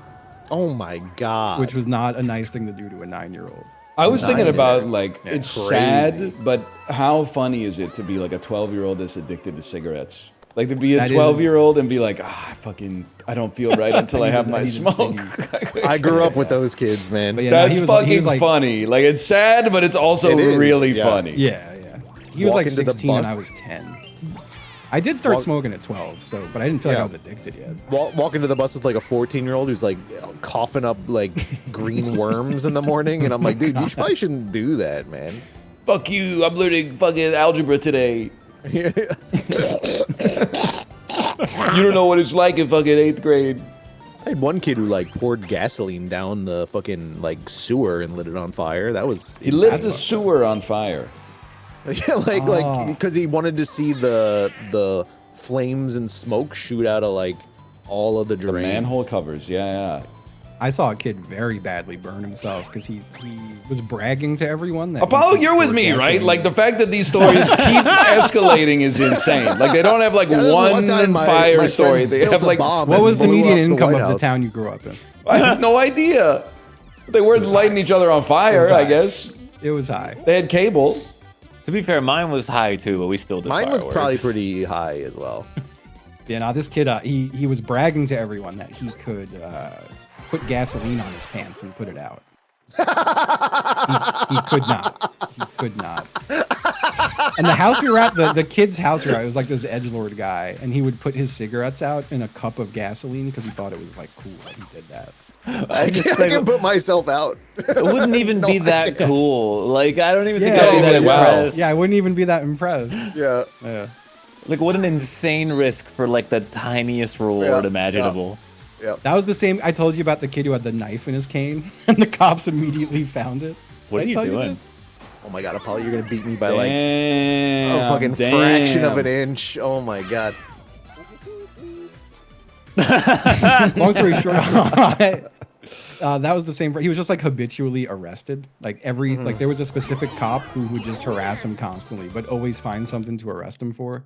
Oh my god. Which was not a nice thing to do to a 9-year-old. I was thinking about like it's crazy. sad, but how funny is it to be like a 12-year-old that's addicted to cigarettes? Like to be a That 12-year-old and be like, I don't feel right until I have my smoke. I grew up with those kids, man. But yeah, That's he was fucking like, funny. Like it's sad, but it's also really funny. Yeah. He was Walk like into the 16 and bus. I was 10. I did start smoking at 12, but I didn't feel like I was addicted yet. Walk into the bus with like a 14-year-old who's like coughing up like green worms in the morning, and I'm like, dude, you probably shouldn't do that, man. Fuck you! I'm learning fucking algebra today. You don't know what it's like in fucking 8th grade. I had one kid who like poured gasoline down the fucking like sewer and lit it on fire. That was He lit the sewer on fire. Yeah, like because he wanted to see the flames and smoke shoot out of like all of the drains. The manhole covers, yeah. I saw a kid very badly burn himself because he was bragging to everyone that Apollo, you're with me, right? Like the fact that these stories keep escalating is insane. Like they don't have like one fire story. They have like what was the median income of the town you grew up in? I have no idea. They weren't lighting each other on fire, I guess. It was high. They had cable. To be fair, mine was high too, but we still did Mine was fireworks. probably pretty high as well. Yeah, now this kid, he was bragging to everyone that he could put gasoline on his pants and put it out. He could not. He could not. And the house we were at, the kid's house we were at, it was like this edgelord guy, and he would put his cigarettes out in a cup of gasoline because he thought it was like cool that he did that. I can put myself out. It wouldn't even be that cool. Like I don't even think Yeah, I'd be that impressed. Yeah, I wouldn't even be that impressed. Yeah. Like what an insane risk for like the tiniest reward imaginable. Yeah. That was the same. I told you about the kid who had the knife in his cane, and the cops immediately found it. What are Did I you tell doing? this? Oh my god, Apollo, you're gonna beat me by like a fucking fraction of an inch. Oh my god. Long story short, That was the same. He was just like habitually arrested. Like like there was a specific cop who would just harass him constantly, but always find something to arrest him for.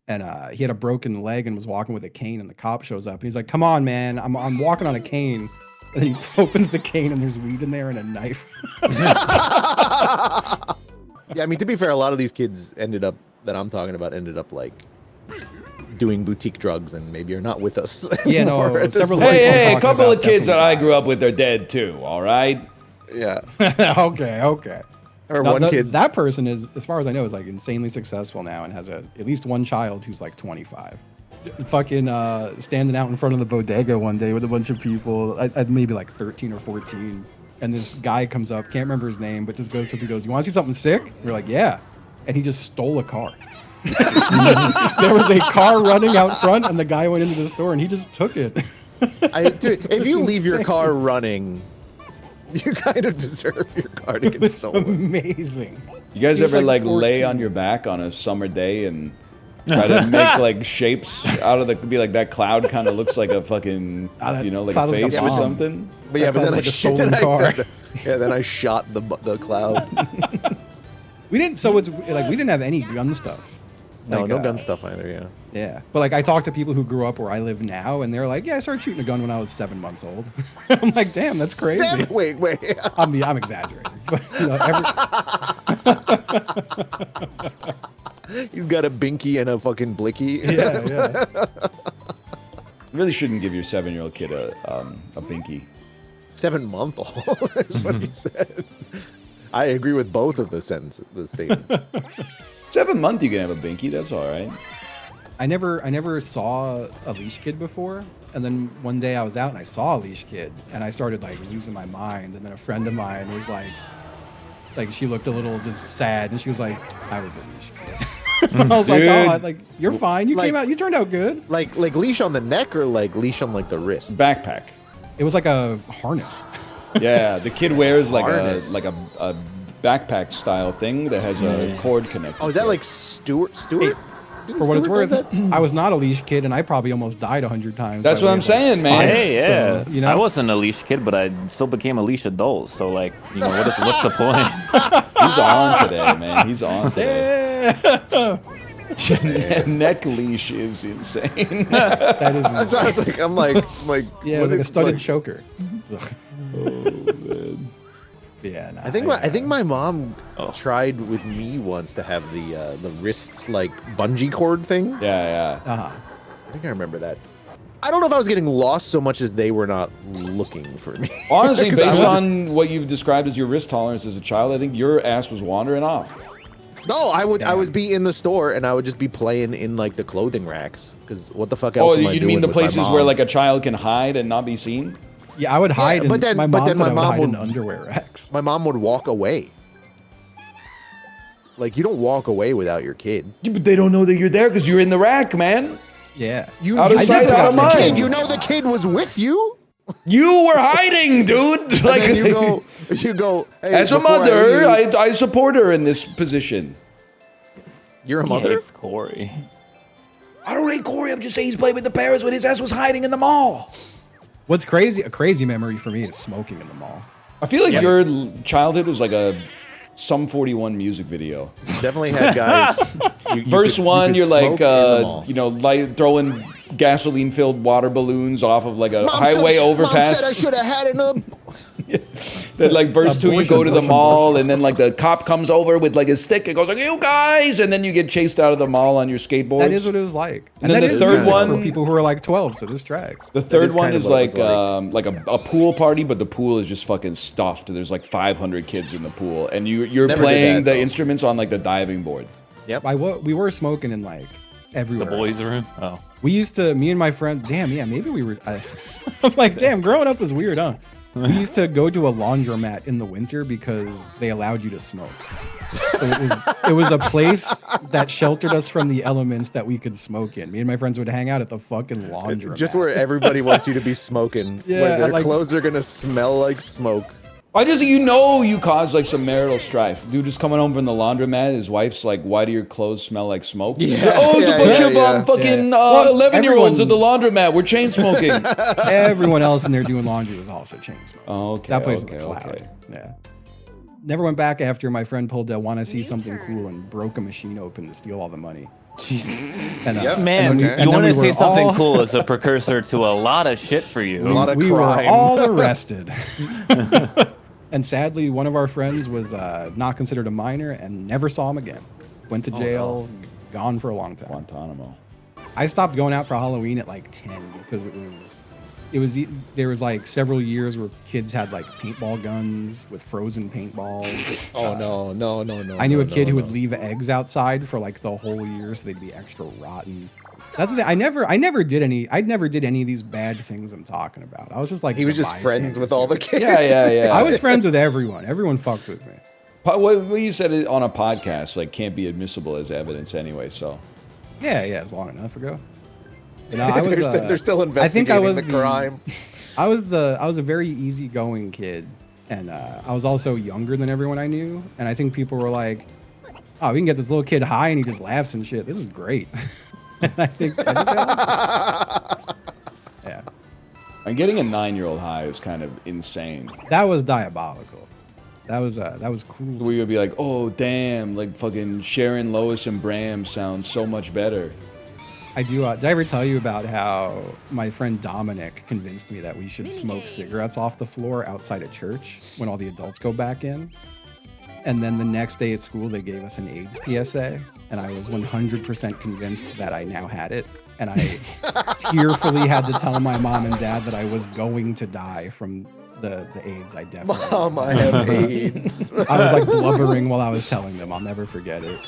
And he had a broken leg and was walking with a cane, and the cop shows up and he's like, "Come on, man, I'm walking on a cane." And he opens the cane and there's weed in there and a knife. Yeah, I mean, to be fair, a lot of these kids ended up like doing boutique drugs and maybe are not with us. Yeah, no, several. Hey, a couple of kids that I grew up with are dead too. All right. Yeah. Okay. Or one kid. That person is, as far as I know, is like insanely successful now and has at least one child who's like 25. Fucking standing out in front of the bodega one day with a bunch of people. I'd maybe like 13 or 14. And this guy comes up, can't remember his name, but just goes, "You want to see something sick?" We're like, "Yeah." And he just stole a car. There was a car running out front, and the guy went into the store, and he just took it. Dude, if you leave your car running, you kind of deserve your car to get stolen. Amazing. You guys ever like lay on your back on a summer day and try to make like shapes out of be like that cloud kind of looks like a fucking, like a face or something? But yeah, but then then I shot the cloud. We didn't have any gun stuff. No gun stuff either, yeah. Yeah. But like I talked to people who grew up where I live now and they're like, "Yeah, I started shooting a gun when I was 7 months old." I'm like, "Damn, that's crazy." Wait. I'm exaggerating. But He's got a binky and a fucking blicky. Yeah. You really shouldn't give your 7-year-old kid a binky. 7-month-old is what he says. I agree with both of the statements. 7 month you can have a binky, that's all right. I never saw a leash kid before, and then one day I was out and I saw a leash kid, and I started like losing my mind. And then a friend of mine was like she looked a little just sad, and she was like, "I was a leash kid." I was like, "Oh, like you're fine. You turned out good." Like leash on the neck or like leash on like the wrist? Backpack. It was like a harness. Yeah, the kid wears like a backpack style thing that has a cord connected. Oh, is that like Stuart? For what it's worth, I was not a leash kid, and I probably almost died 100 times. That's what I'm saying, man. Hey, yeah. So, I wasn't a leash kid, but I still became a leash adult. So, like, what's the point? He's on today, man. He's on today. Neck leash is insane. That is insane. I was like, I'm like, yeah, it was like a studded choker. Oh man. Yeah, no, I think my mom tried with me once to have the wrist like bungee cord thing. Yeah. Uh-huh. I think I remember that. I don't know if I was getting lost so much as they were not looking for me. Honestly, based on what you've described as your risk tolerance as a child, I think your ass was wandering off. No, I would be in the store and I would just be playing in like the clothing racks because what the fuck else? Oh, you mean the places where like a child can hide and not be seen? Yeah, I would hide. Yeah, but then my mom would in underwear racks. My mom would walk away. Like you don't walk away without your kid. Yeah, but they don't know that you're there because you're in the rack, man. Yeah, out of sight, out of mind. You know the kid was with you. You were hiding, dude. Like and then you go. Hey, as a mother, I support her in this position. You're a mother, it's Kory. I don't hate Kory. I'm just saying he's played with the parents when his ass was hiding in the mall. What's crazy? A crazy memory for me is smoking in the mall. I feel like your childhood was like a Sum 41 music video. Definitely had guys. Verse 1, you're like, throwing gasoline-filled water balloons off of like a highway overpass. Mom said I should have had it up. Then like verse 2, you go to the mall, and then like the cop comes over with like a stick and goes like, "You guys!" And then you get chased out of the mall on your skateboards. That is what it was like. And then the third one for people who are like 12, so this tracks. The third one is like a pool party, but the pool is just fucking stuffed. There's like 500 kids in the pool, and you're playing the instruments on like the diving board. Yep. We were smoking in like everywhere. The boys' room. Oh. We used to, me and my friend. Damn, yeah, maybe we were. I'm like, damn, growing up was weird, huh? We used to go to a laundromat in the winter because they allowed you to smoke. So it was a place that sheltered us from the elements that we could smoke in. Me and my friends would hang out at the fucking laundromat. Just where everybody wants you to be smoking. Yeah, where their like, clothes are gonna smell like smoke. Why does you cause like some marital strife? Dude just coming home from the laundromat, his wife's like, why do your clothes smell like smoke? Yeah, He's like, oh, it's a bunch of fucking 11-year-olds at the laundromat. We're chain smoking. Everyone else in there doing laundry was also chain smoking. Oh, okay. That place was clouded. Yeah. Never went back after my friend pulled that want to see something cool and broke a machine open to steal all the money. And, Man, you want to see something cool is a precursor to a lot of shit for you. We were all arrested. And sadly, one of our friends was not considered a minor and never saw him again. Went to jail, gone for a long time. Guantanamo. I stopped going out for Halloween at like 10 because there was like several years where kids had like paintball guns with frozen paintballs. Oh no. I knew a kid who would leave eggs outside for like the whole year so they'd be extra rotten. That's the thing. I never did any of these bad things I'm talking about. I was just like, he was just friends with all the kids. Yeah. I was friends with everyone. Everyone fucked with me. What you said on a podcast like can't be admissible as evidence anyway. So yeah, it's long enough ago. You know, I was, they're still investigating the crime. I was a very easygoing kid, and I was also younger than everyone I knew. And I think people were like, "Oh, we can get this little kid high, and he just laughs and shit. This is great." And I think yeah. And getting a 9-year-old high is kind of insane. That was diabolical. That was cool. Where you'd be like, "Oh, damn! Like fucking Sharon, Lois, and Bram sounds so much better." I do. Did I ever tell you about how my friend Dominic convinced me that we should smoke cigarettes off the floor outside of church when all the adults go back in? And then the next day at school, they gave us an AIDS PSA, and I was 100% convinced that I now had it. And I tearfully had to tell my mom and dad that I was going to die from the AIDS. I definitely. Mom, I have AIDS. I was like blubbering while I was telling them. I'll never forget it.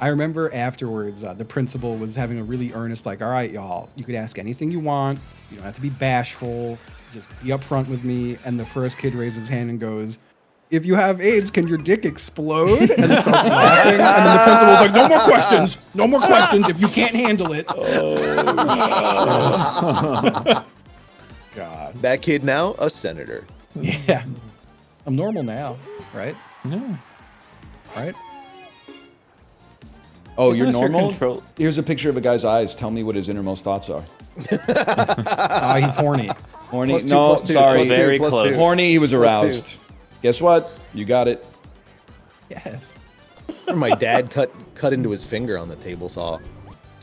I remember afterwards, the principal was having a really earnest, like, all right, y'all, you could ask anything you want. You don't have to be bashful. Just be upfront with me. And the first kid raises his hand and goes, if you have AIDS, can your dick explode? And starts laughing. And then the principal was like, no more questions. No more questions if you can't handle it. Oh, God. That kid now, a senator. Yeah. I'm normal now, right? Yeah. Right? Oh, you're normal? Here's a picture of a guy's eyes. Tell me what his innermost thoughts are. He's horny. Horny? Plus two, no, plus two, sorry. plus two, Very plus close. two. Horny, he was aroused. Guess what? You got it. Yes. My dad cut into his finger on the table saw.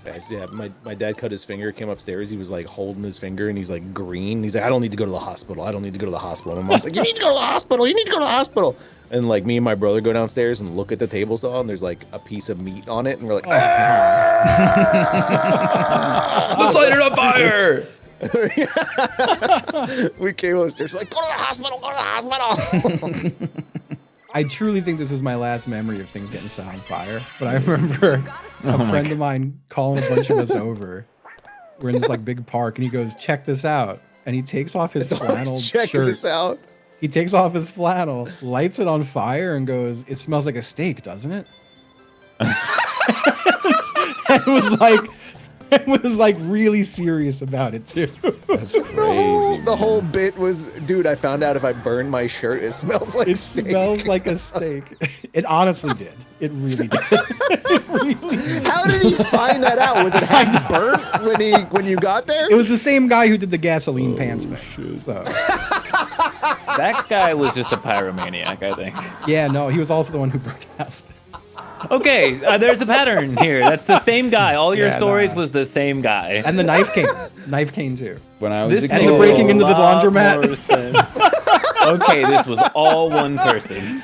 Guys, yeah, my dad cut his finger, came upstairs, he was like holding his finger and he's like green. He's like, I don't need to go to the hospital. I don't need to go to the hospital. My mom's like, you need to go to the hospital. You need to go to the hospital. And like me and my brother go downstairs and look at the table saw and there's like a piece of meat on it and we're like, Let's light it on fire. We came upstairs like, go to the hospital, go to the hospital. I truly think this is my last memory of things getting set on fire. But I remember a friend of mine calling a bunch of us over. We're in this like big park and he goes, check this out. And he takes off his flannel Check shirt. this out. He takes off his flannel, lights it on fire, and goes, it smells like a steak, doesn't it? It was like really serious about it too. That's crazy. The whole bit was, dude, I found out if I burn my shirt, it smells like It steak. smells like a steak. It honestly did. It really did. It really did. How did he find that out? Was it half burnt when you got there? It was the same guy who did the gasoline pants thing. So That guy was just a pyromaniac, I think. yeah, no, he was also the one who broke the house. Okay, there's a pattern here. That's the same guy. All your stories was the same guy. And the knife cane too. When I was a And kid. the breaking into the laundromat. Okay, this was all one person.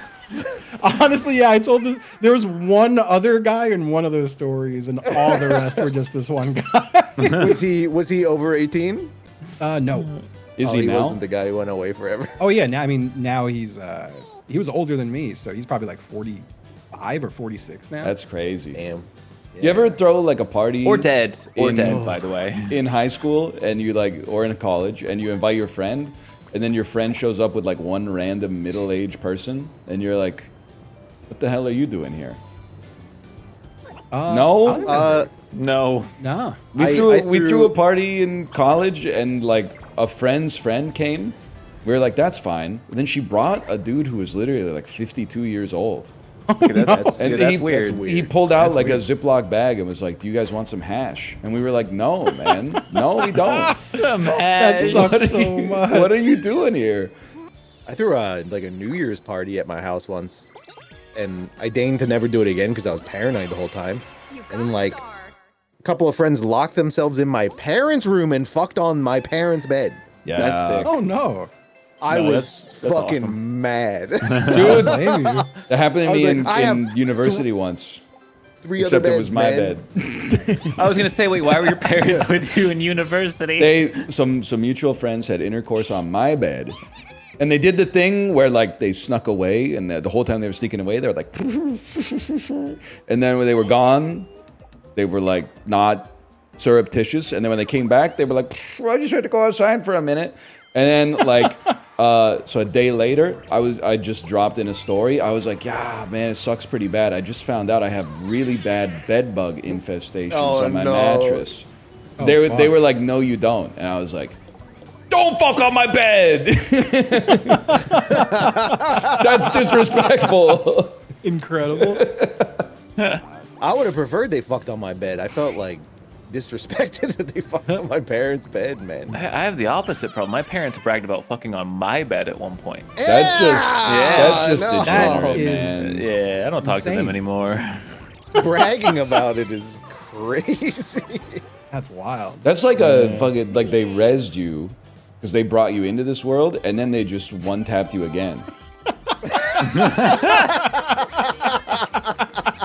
Honestly, yeah, I told this. There was one other guy in one of those stories, and all the rest were just this one guy. Was he over 18? No. Is he he now? wasn't the guy who went away forever. Oh yeah, now he's he was older than me, so he's probably like 45 or 46 now. That's crazy. Damn. You ever throw like a party Or dead, by the way. in high school and you like, or in college, and you invite your friend, and then your friend shows up with like one random middle-aged person, and you're like, what the hell are you doing here? No? No. Nah. We threw a party in college, and like a friend's friend came, We were like, that's fine. But then she brought a dude who was literally like 52 years old. Okay, that's he, weird. He pulled out like a Ziploc bag and was like, do you guys want some hash? And we were like, no, man. No, we don't. Some hash. That sucks so much. What are you doing here? I threw like a New Year's party at my house once, and I deigned to never do it again because I was paranoid the whole time. And then like a couple of friends locked themselves in my parents' room and fucked on my parents' bed. Yeah. That's sick. Oh no. I No, was that's fucking awesome. mad. Dude, Blame you. that happened to I was me like, in, I have university once. 3 Except other it was beds, my man. bed. I was gonna say, wait, why were your parents with you in university? Some mutual friends had intercourse on my bed. And they did the thing where like they snuck away, and the whole time they were sneaking away, they were like, and then when they were gone, they were like not surreptitious. And then when they came back, they were like, I just had to go outside for a minute. And then like, so a day later, I just dropped in a story. I was like, yeah, man, it sucks pretty bad. I just found out I have really bad bed bug infestations on my mattress. Oh, They were like, no, you don't. And I was like, don't fuck on my bed. That's disrespectful. Incredible. I would have preferred they fucked on my bed. I felt like disrespected that they fucked on my parents' bed, man. I have the opposite problem. My parents bragged about fucking on my bed at one point. That's just no. degenerate, That man. Yeah, I don't talk to them insane. anymore. Bragging about it is crazy. That's wild. That's like a fucking, like they rezzed you because they brought you into this world and then they just one-tapped you again.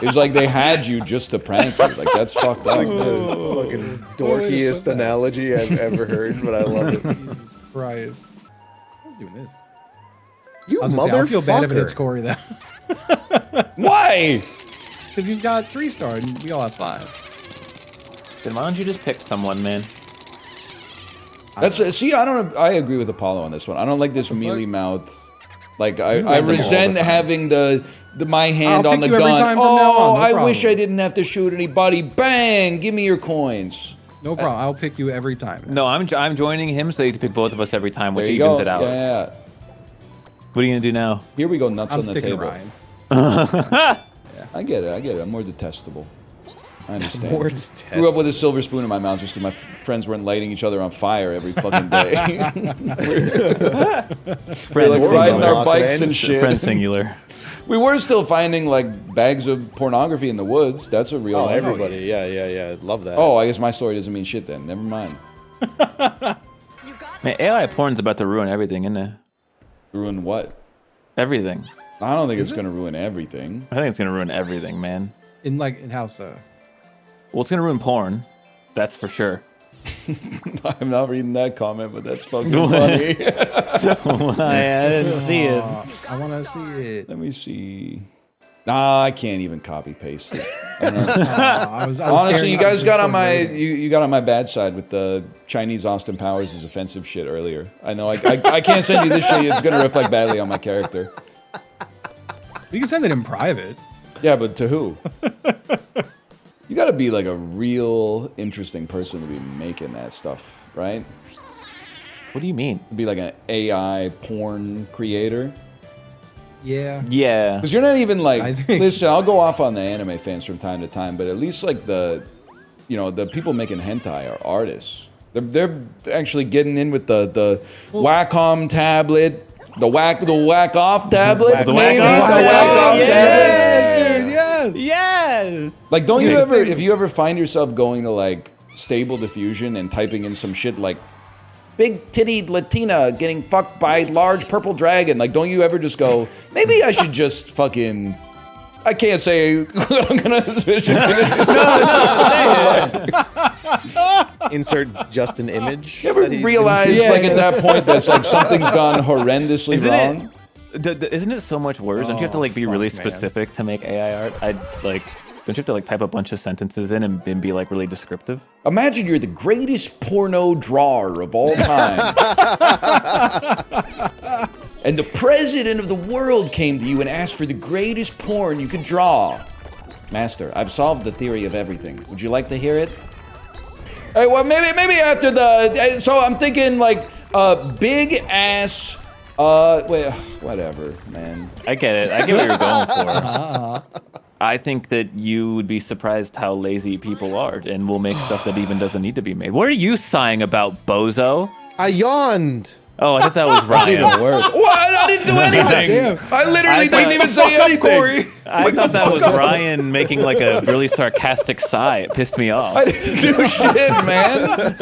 It was like they had you just to prank you. Like, that's fucked up. Like the fucking dorkiest analogy I've ever heard, but I love it. Jesus Christ. I was doing this. You I was gonna say, I feel bad if it hits motherfucker. Kory though. Why? Because he's got 3-star and we all have 5. Then why don't you just pick someone, man? See, I agree with Apollo on this one. I don't like this mealy mouth. Like I them all resent the time. having my hand I'll on the pick you every gun. time from now Oh, on, no I wish problem. I didn't have to shoot anybody. Bang! Give me your coins. No problem. I'll pick you every time. No, I'm joining him, so you have to pick both of us every time, which There you evens go. it out. Yeah. What are you gonna do now? Here we go. Nuts I'm on the sticking table. Ryan. I get it. I'm more detestable. I understand. More Grew up with a silver spoon in my mouth just because my friends weren't lighting each other on fire every fucking day. We're like riding our bikes and shit. Friend singular. We were still finding like bags of pornography in the woods. That's a real Oh, one. everybody. Yeah. Love that. Oh, I guess my story doesn't mean shit then. Never mind. Man, AI porn's about to ruin everything, isn't it? Ruin what? Everything. I don't think it's going to ruin everything. I think it's gonna ruin everything, man. In how so? Well, it's gonna ruin porn. That's for sure. I'm not reading that comment, but that's fucking funny. I didn't see it. I want to see it. Let me see. Nah, I can't even copy paste it. I don't know. I was Honestly, staring you at guys the got on Discord my rating. you got on my bad side with the Chinese Austin Powers' offensive shit earlier. I know I can't send you this shit. It's gonna reflect badly on my character. You can send it in private. Yeah, but to who? You got to be like a real interesting person to be making that stuff, right? What do you mean? Be like an AI porn creator. Yeah. Yeah. Because you're not even like, I think- listen, I'll go off on the anime fans from time to time, but at least like the people making hentai are artists. They're actually getting in with the Wacom tablet, the whack off tablet, The maybe whack off the whack off tablet. tablet. Dude, yes. Yes. Like, don't you ever, if you ever find yourself going to like Stable Diffusion and typing in some shit like big tittied Latina getting fucked by large purple dragon, like, don't you ever just go, maybe I should just fucking, I can't say what I'm gonna Insert just an image. You ever that he's- realize, like, at that point, that's like something's gone horrendously wrong? Isn't it so much worse? Don't you have to like be really fuck, man. specific to make AI art? Don't you have to like type a bunch of sentences in and be like really descriptive? Imagine you're the greatest porno drawer of all time. And the president of the world came to you and asked for the greatest porn you could draw. Master, I've solved the theory of everything. Would you like to hear it? Hey, well, maybe after the... So I'm thinking, like, big ass Wait, whatever, man. I get it. I get what you're going for. I think that you would be surprised how lazy people are and will make stuff that even doesn't need to be made. What are you sighing about, bozo? I yawned. Oh, I thought that was Ryan. That's even worse. What? I didn't do anything. I literally didn't even say anything. Kory. I thought that was Ryan making like a really sarcastic sigh. It pissed me off. I didn't do shit, man.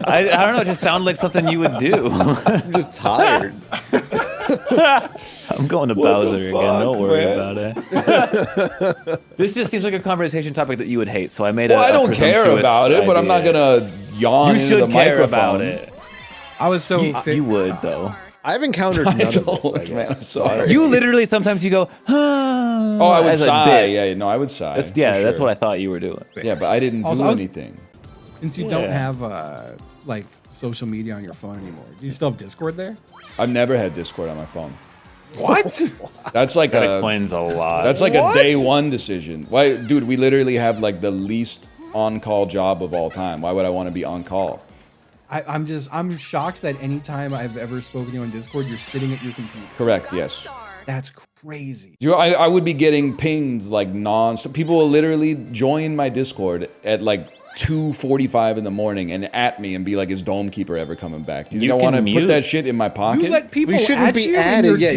I don't know. It just sounded like something you would do. I'm just tired. I'm going to Bowser again. Don't worry about it. This just seems like a conversation topic that you would hate. So I made I don't care about it, but I'm not gonna yawn into the microphone. About it. I was so you would though. I've encountered none of this, man. I'm sorry. You literally sometimes you go. Oh, I would sigh. Yeah, no, I would sigh. That's what I thought you were doing. Yeah, but I didn't do anything. Since you don't have like social media on your phone anymore, do you still have Discord there? I've never had Discord on my phone. What? That's like that explains a lot. That's like a day one decision. Why, dude? We literally have like the least on-call job of all time. Why would I want to be on call? I'm shocked that anytime I've ever spoken to you on Discord, you're sitting at your computer. Correct. Yes. That's crazy. I would be getting pinged like non-stop. People will literally join my Discord at like 2:45 in the morning and at me and be like, "Is Domekeeper ever coming back?" Do you think I want to put that shit in my pocket? You let people we shouldn't be added. Yeah,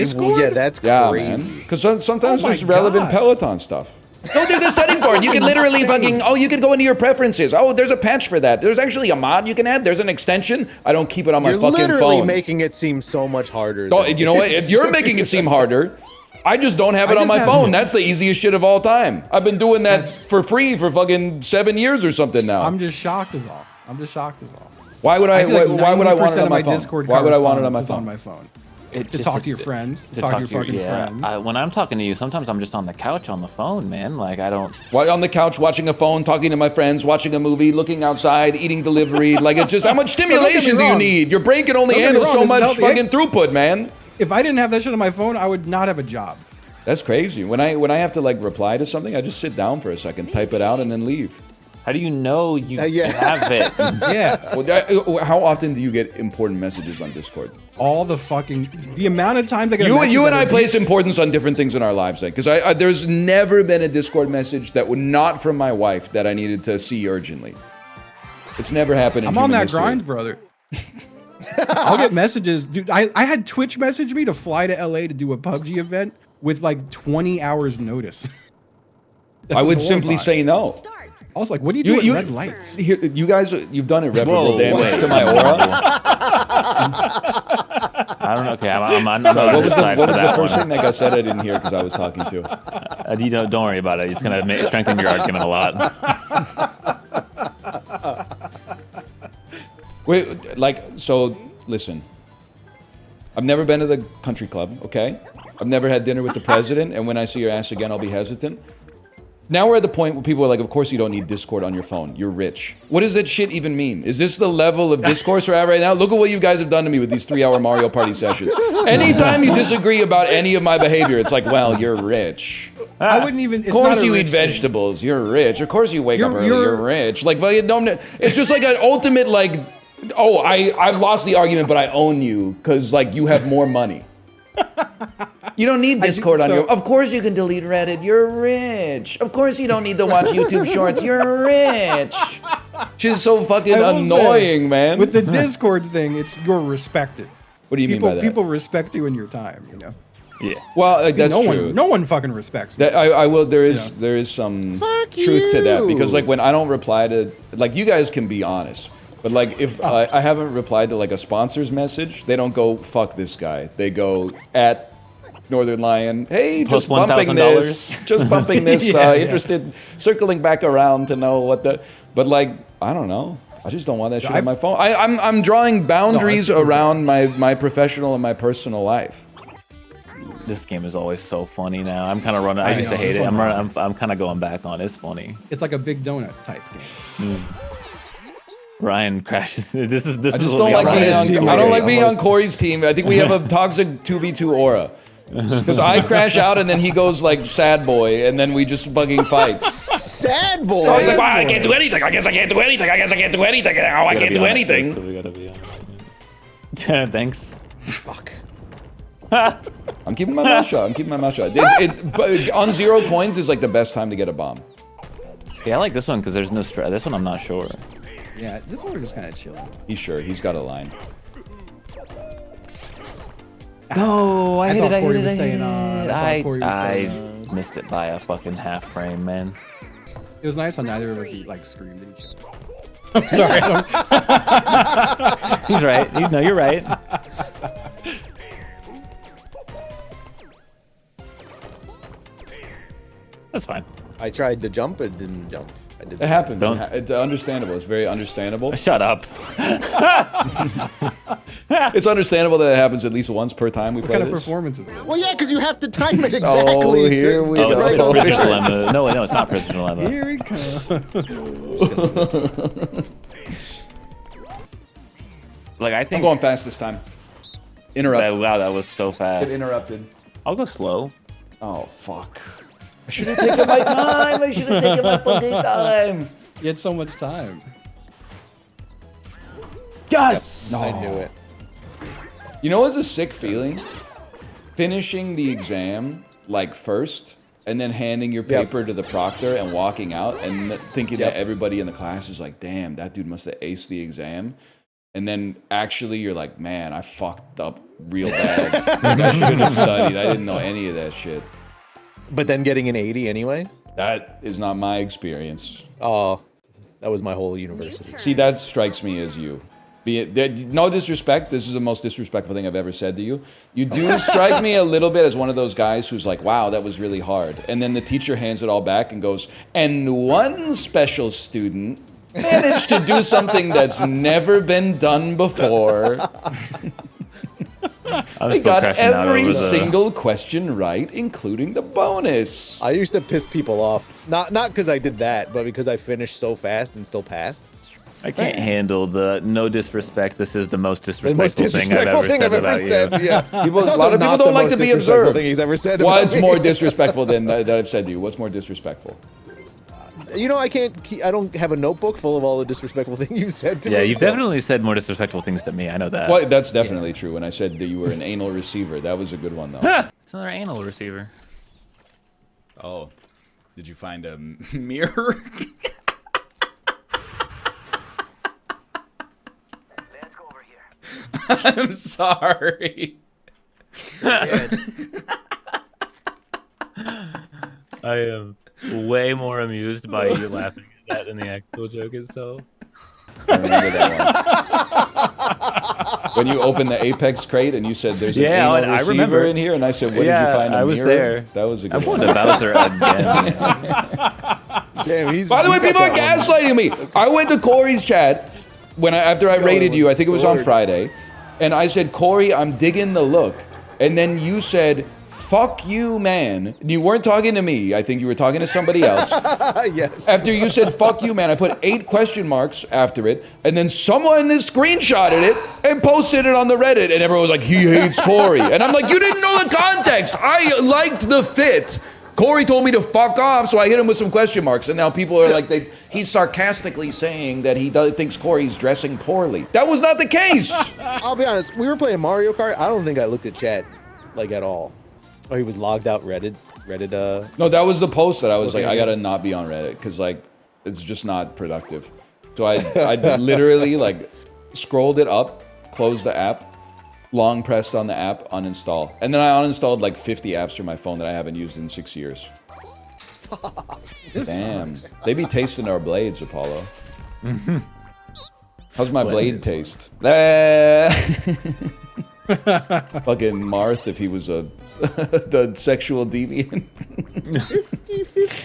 that's crazy. Because sometimes there's relevant Peloton stuff. No, there's a setting for it. You can literally you can go into your preferences. Oh, there's a patch for that. There's actually a mod you can add. There's an extension. I don't keep it on my fucking phone. You're literally making it seem so much harder. Oh, you know what? If you're making it seem harder, I just don't have it on my phone. That's the easiest shit of all time. I've been doing that for free for fucking 7 years or something now. I'm just shocked as all. Why would I want it on my phone? Discord Why would I want it on my phone? To just talk to your friends, to talk to your fucking friends. When I'm talking to you, sometimes I'm just on the couch on the phone, man. Like I don't. Why on the couch watching a phone, talking to my friends, watching a movie, looking outside, eating delivery. Like it's just how much stimulation do you need? Your brain can only handle so much fucking throughput, man. If I didn't have that shit on my phone, I would not have a job. That's crazy. When I have to like reply to something, I just sit down for a second, type it out, and then leave. How do you know you have it? Yeah. Well, how often do you get important messages on Discord? All the amount of times I get you and I place importance on different things in our lives, because there's never been a Discord message that was not from my wife that I needed to see urgently. It's never happened in I'm on that grind, brother. I'll get messages. Dude, I had Twitch message me to fly to LA to do a PUBG event with like 20 hours notice. I would simply say no. I was like, what do you do at red lights? You guys, you've done irreparable damage to my aura. I don't know. Okay, I'm sorry, what was the first thing that got said I didn't hear because I was talking to? Don't worry about it. It's going to strengthen your argument a lot. Wait, listen. I've never been to the country club, okay? I've never had dinner with the president, and when I see your ass again, I'll be hesitant. Now we're at the point where people are like, of course you don't need Discord on your phone. You're rich. What does that shit even mean? Is this the level of discourse we're at right now? Look at what you guys have done to me with these 3-hour Mario Party sessions. Anytime you disagree about any of my behavior, it's like, well, you're rich. I wouldn't even. Of course you eat vegetables. You're rich. Of course you wake up early. You're rich. Like, well, you don't. It's just like an ultimate like, oh, I've lost the argument, but I own you because like you have more money. You don't need Discord on your. Of course you can delete Reddit. You're rich. Of course you don't need to watch YouTube Shorts. You're rich. She's so fucking annoying, man. With the Discord thing, you're respected. What do you mean by that? People respect you in your time, you know. Yeah. Well, that's true. No one fucking respects me. I will. There is some truth to that because like when I don't reply to like you guys can be honest. But like if I haven't replied to like a sponsor's message, they don't go fuck this guy. They go at Northernlion. Hey, plus just bumping this. Just bumping this. Interested, circling back around to know what the. But like I don't know. I just don't want that shit on my phone. I'm drawing boundaries around my professional and my personal life. This game is always so funny now. I'm kind of running. I used to hate it. I'm kind of going back on. It's funny. It's like a big donut type game. Ryan crashes. This is. I just don't like being on. I don't like being on Kory's team. I think we have a toxic 2v2 aura. Because I crash out and then he goes like sad boy and then we just fucking fight. Sad boy. So he's like, wow, I can't do anything. I guess I can't do anything. I guess I can't do anything. Oh, I can't do anything. We gotta be on it. Thanks. Fuck. I'm keeping my mouth shut. I'm keeping my mouth shut. But on 0 coins is like the best time to get a bomb. Yeah, I like this one because there's no stress. This one I'm not sure. Yeah, this one we're just kind of chilling. He's sure. He's got a line. No, I hit it. I Kory hit was it. staying on. I missed it by a fucking half frame, man. It was nice how neither of us like screamed at each other. I'm sorry. He's right. No, you're right. That's fine. I tried to jump, it didn't jump. I did. It happens. It's understandable. It's very understandable. Shut up. It's understandable that it happens at least once per time we play What kind of this. performance is it? Well, yeah, because you have to time it exactly. Oh, here we go. It's Prisoner's Dilemma. No, it's not Prisoner's Dilemma. Here it comes. Like I think I'm going fast this time. Interrupt. Wow, that was so fast. Get interrupted. I'll go slow. Oh fuck. I should have taken my time. I should have taken my fucking time. You had so much time. Yes! No. I knew it. You know what's a sick feeling? Finishing the exam like first and then handing your paper to the proctor and walking out and thinking that everybody in the class is like, damn, that dude must have aced the exam. And then actually you're like, man, I fucked up real bad. Like, I should have studied. I didn't know any of that shit. But then getting an 80 anyway? That is not my experience. Oh, that was my whole university. See, that strikes me as you. No disrespect, this is the most disrespectful thing I've ever said to you. You do strike me a little bit as one of those guys who's like, wow, that was really hard. And then the teacher hands it all back and goes, and one special student managed to do something that's never been done before. They got every single question right, including the bonus. I used to piss people off. Not because I did that, but because I finished so fast and still passed. I can't handle the no disrespect. This is the most disrespectful thing I've ever said about you. Yeah. A lot of people don't like to be observed. Thing he's ever said What's about more me. disrespectful than that I've said to you? What's more disrespectful? You know, I don't have a notebook full of all the disrespectful things you've said to me. Yeah, you've definitely said more disrespectful things to me. I know that. Well, that's definitely true. When I said that you were an anal receiver, that was a good one, though. It's another anal receiver. Oh, did you find a mirror? Let's go over here. I'm sorry. I am way more amused by you laughing at that than the actual joke itself. I remember that one. When you opened the Apex crate and you said there's an anal receiver in here, and I said, what did you find? I was there. That was a good one. I wanted Bowser again. Damn, By the way, people are gaslighting me. I went to Kory's chat after I rated you. I think it was on Friday, and I said, Kory, I'm digging the look, and then you said, fuck you, man. You weren't talking to me. I think you were talking to somebody else. Yes. After you said, fuck you, man, I put 8 question marks after it, and then someone screenshotted it and posted it on the Reddit, and everyone was like, he hates Kory. And I'm like, you didn't know the context. I liked the fit. Kory told me to fuck off, so I hit him with some question marks, and now people are like, he's sarcastically saying that he thinks Kory's dressing poorly. That was not the case. I'll be honest, we were playing Mario Kart. I don't think I looked at chat, like, at all. Oh, he was logged out Reddit. No, that was the post that I was like, I gotta not be on Reddit because like it's just not productive. So I literally like scrolled it up, closed the app, long pressed on the app, uninstall, and then I uninstalled like 50 apps from my phone that I haven't used in 6 years. Damn, they be tasting our blades, Apollo. How's my blade taste? Fucking Marth if he was the sexual deviant.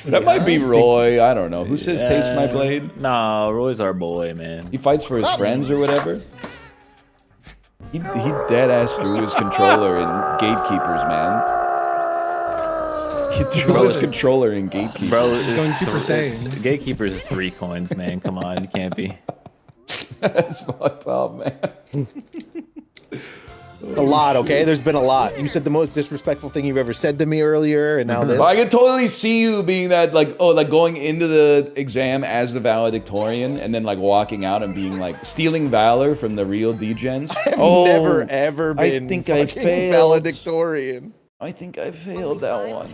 That might be Roy. I don't know. Who says taste my blade? No, Roy's our boy, man. He fights for his friends or whatever. He dead ass threw his controller in Gatekeepers, man. He threw his controller in Gatekeepers. Bro, He's going Super Saiyan. Gatekeepers is 3 coins, man. Come on, you can't be. That's fucked up, man. It's a lot, okay? There's been a lot. You said the most disrespectful thing you've ever said to me earlier, and now this. I can totally see you being that, like, oh, like going into the exam as the valedictorian and then like walking out and being like stealing valor from the real degens. I've never ever been I think I failed. valedictorian. I think I failed that one.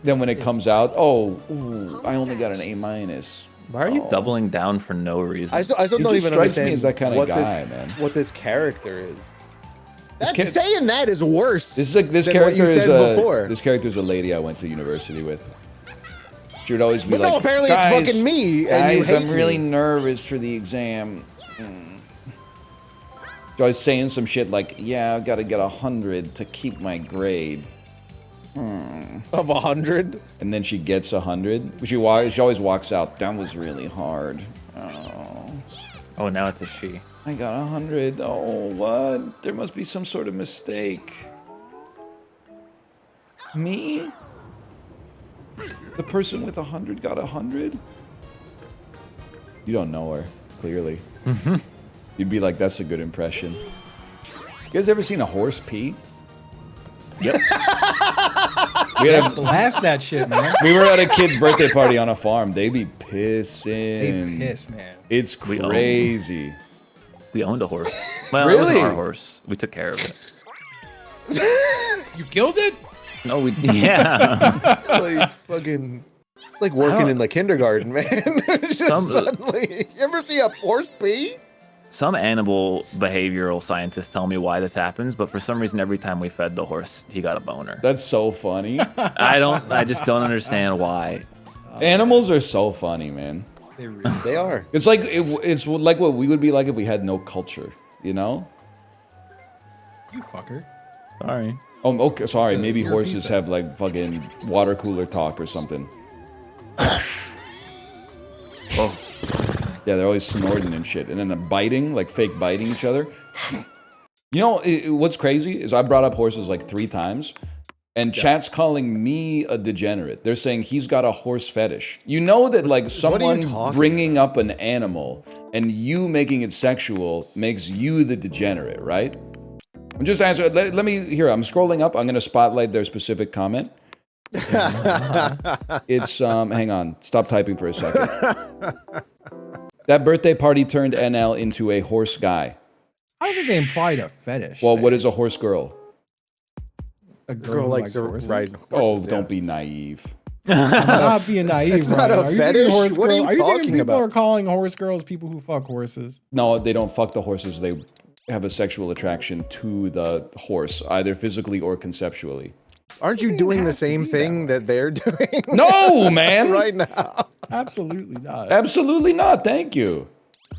Then when it comes out, oh, ooh, I only got an A-. Why are you doubling down for no reason? I still don't even strikes understand me as that kind of what guy, man. What this character is. This Saying that is worse. This is like this than character what you is said before. this character is a lady I went to university with. She would always be But like, no, apparently guys, it's fucking me. And you guys, hate I'm really me. nervous for the exam. She's always saying some shit like, yeah, I've got to get 100 to keep my grade. Of 100? And then she gets 100. She always walks out. That was really hard. Oh, now it's a she. I got 100. Oh, what? There must be some sort of mistake. Me? The person with 100 got 100? You don't know her, clearly. You'd be like, that's a good impression. You guys ever seen a horse pee? Yep. We had Blast that shit, man. We were at a kid's birthday party on a farm. They be pissing. They piss, man. It's crazy. We owned a horse. Well, Really? it wasn't our horse. We took care of it. You killed it? No, we. Yeah. It's like fucking. It's like working in the kindergarten, man. Just suddenly, you ever see a horse pee? Some animal behavioral scientists tell me why this happens, but for some reason, every time we fed the horse, he got a boner. That's so funny. I just don't understand why. Animals are so funny, man. They are. It's like it's like what we would be like if we had no culture, you know? You fucker. Sorry. Oh, okay. Sorry. Maybe you're a horses piece of- have like fucking water cooler talk or something. Oh. Yeah, they're always snorting and shit, and then biting, like fake biting each other. You know what's crazy is I brought up horses like 3 times, and chat's calling me a degenerate. They're saying he's got a horse fetish. You know that like someone bringing up an animal and you making it sexual makes you the degenerate, right? I'm just answering. Let me here. I'm scrolling up. I'm going to spotlight their specific comment. It's hang on. Stop typing for a second. That birthday party turned NL into a horse guy. I don't think they implied a fetish. Well, what is a horse girl? A girl who likes horses? ride Oh, don't be naive. It's not being naive, It's not Ryan. a Are you fetish? thinking horse What are you girl- thinking talking people about? are calling horse girls people who fuck horses? No, they don't fuck the horses. They have a sexual attraction to the horse, either physically or conceptually. Aren't you doing the same thing that they're doing? No, man. Right now. Absolutely not. Absolutely not. Thank you.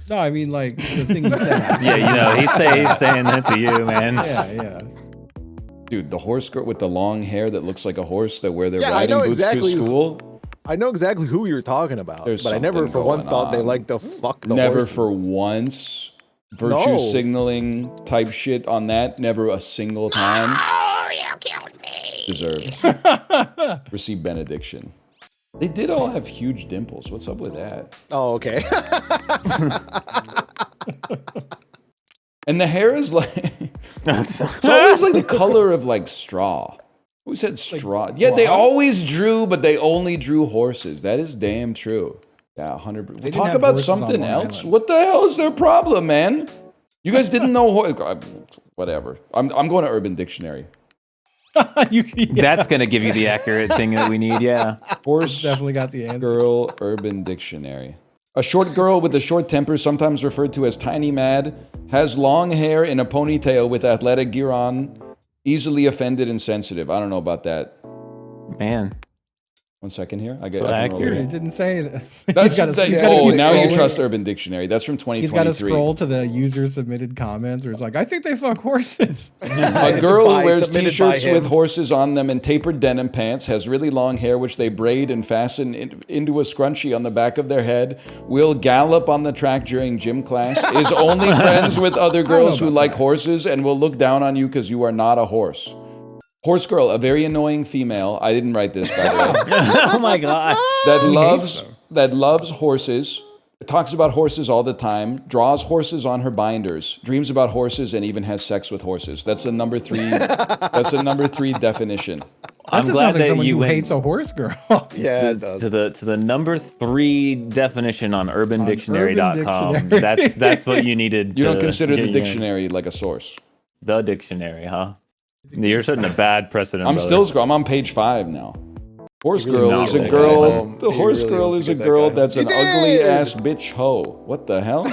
No, I mean like the thing you said. Yeah, you know, he's saying that to you, man. Yeah. Dude, the horse girl with the long hair that looks like a horse that wear their Yeah, I riding know boots exactly to school. I know exactly who you're talking about, There's but I never something for once going thought they on. liked to fuck the Never horses. for once. Virtue No. signaling type shit on that. Never a single time. Oh, you killed me. Deserved. Receive benediction. They did all have huge dimples. What's up with that? Oh, okay. And the hair is like it's always like the color of like straw. Who said straw? Yeah, they always drew, but they only drew horses. That is damn true. Yeah, 100%. We'll didn't talk have about horses on something Long else. Island. What the hell is their problem, man? You guys didn't know whatever. I'm going to Urban Dictionary. That's gonna give you the accurate thing that we need. Yeah. Horse Definitely got the answer. girl Urban Dictionary. A short girl with a short temper, sometimes referred to as tiny mad, has long hair in a ponytail with athletic gear on, easily offended and sensitive. I don't know about that. Man. 1 second here. I So can roll accurate. it. He didn't say it. That's gotta now keep you scrolling. trust Urban Dictionary. That's from He's got to 2023. scroll to the user submitted comments where it's like, I think they fuck horses. A girl who wears submitted t-shirts by him. with horses on them and tapered denim pants, has really long hair which they braid and fasten into a scrunchie on the back of their head, will gallop on the track during gym class, is only friends with other girls who like horses, and will look down on you because you are not a horse. Horse girl, a very annoying female. I didn't write this, by the way. Oh my god. That loves horses, talks about horses all the time, draws horses on her binders, dreams about horses, and even has sex with horses. That's the number 3. That's the number 3 definition. I'm glad that someone you who went hates a horse girl. Yeah, it does. to the number 3 definition on UrbanDictionary.com. Urban Dictionary. That's what you needed. You to don't consider the get dictionary like a source. The dictionary, huh? You're setting a bad precedent. I'm brother. still I'm on page 5 now. Horse really girl not is a really girl. that guy. The He horse really girl wants is to a get that girl guy. that's an He ugly did! ass bitch hoe. What the hell?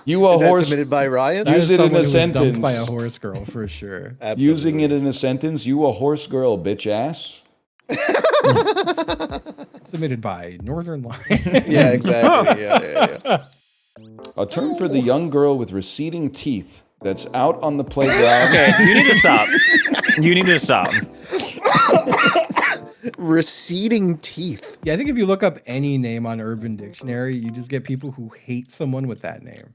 You a Is that horse? submitted by Ryan? That Use is it in someone a who was dumped sentence. by a horse girl for sure. Using it in a sentence. You a horse girl, bitch ass. Submitted by Northernlion. Yeah, exactly. Yeah. A term for the young girl with receding teeth that's out on the playground. Okay, you need to stop. You need to stop. Receding teeth. Yeah, I think if you look up any name on Urban Dictionary, you just get people who hate someone with that name.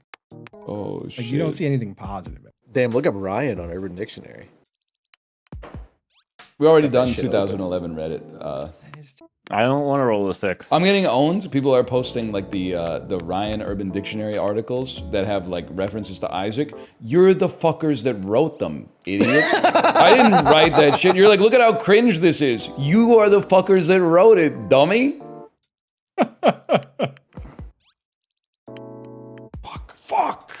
Oh Like shit! you don't see anything positive. Damn, look up Ryan on Urban Dictionary. We already Got that done shit 2011 Reddit. I don't want to roll a 6. I'm getting owned. People are posting like the Ryan Urban Dictionary articles that have like references to Isaac. You're the fuckers that wrote them, idiot. I didn't write that shit. You're like, look at how cringe this is. You are the fuckers that wrote it, dummy. Fuck.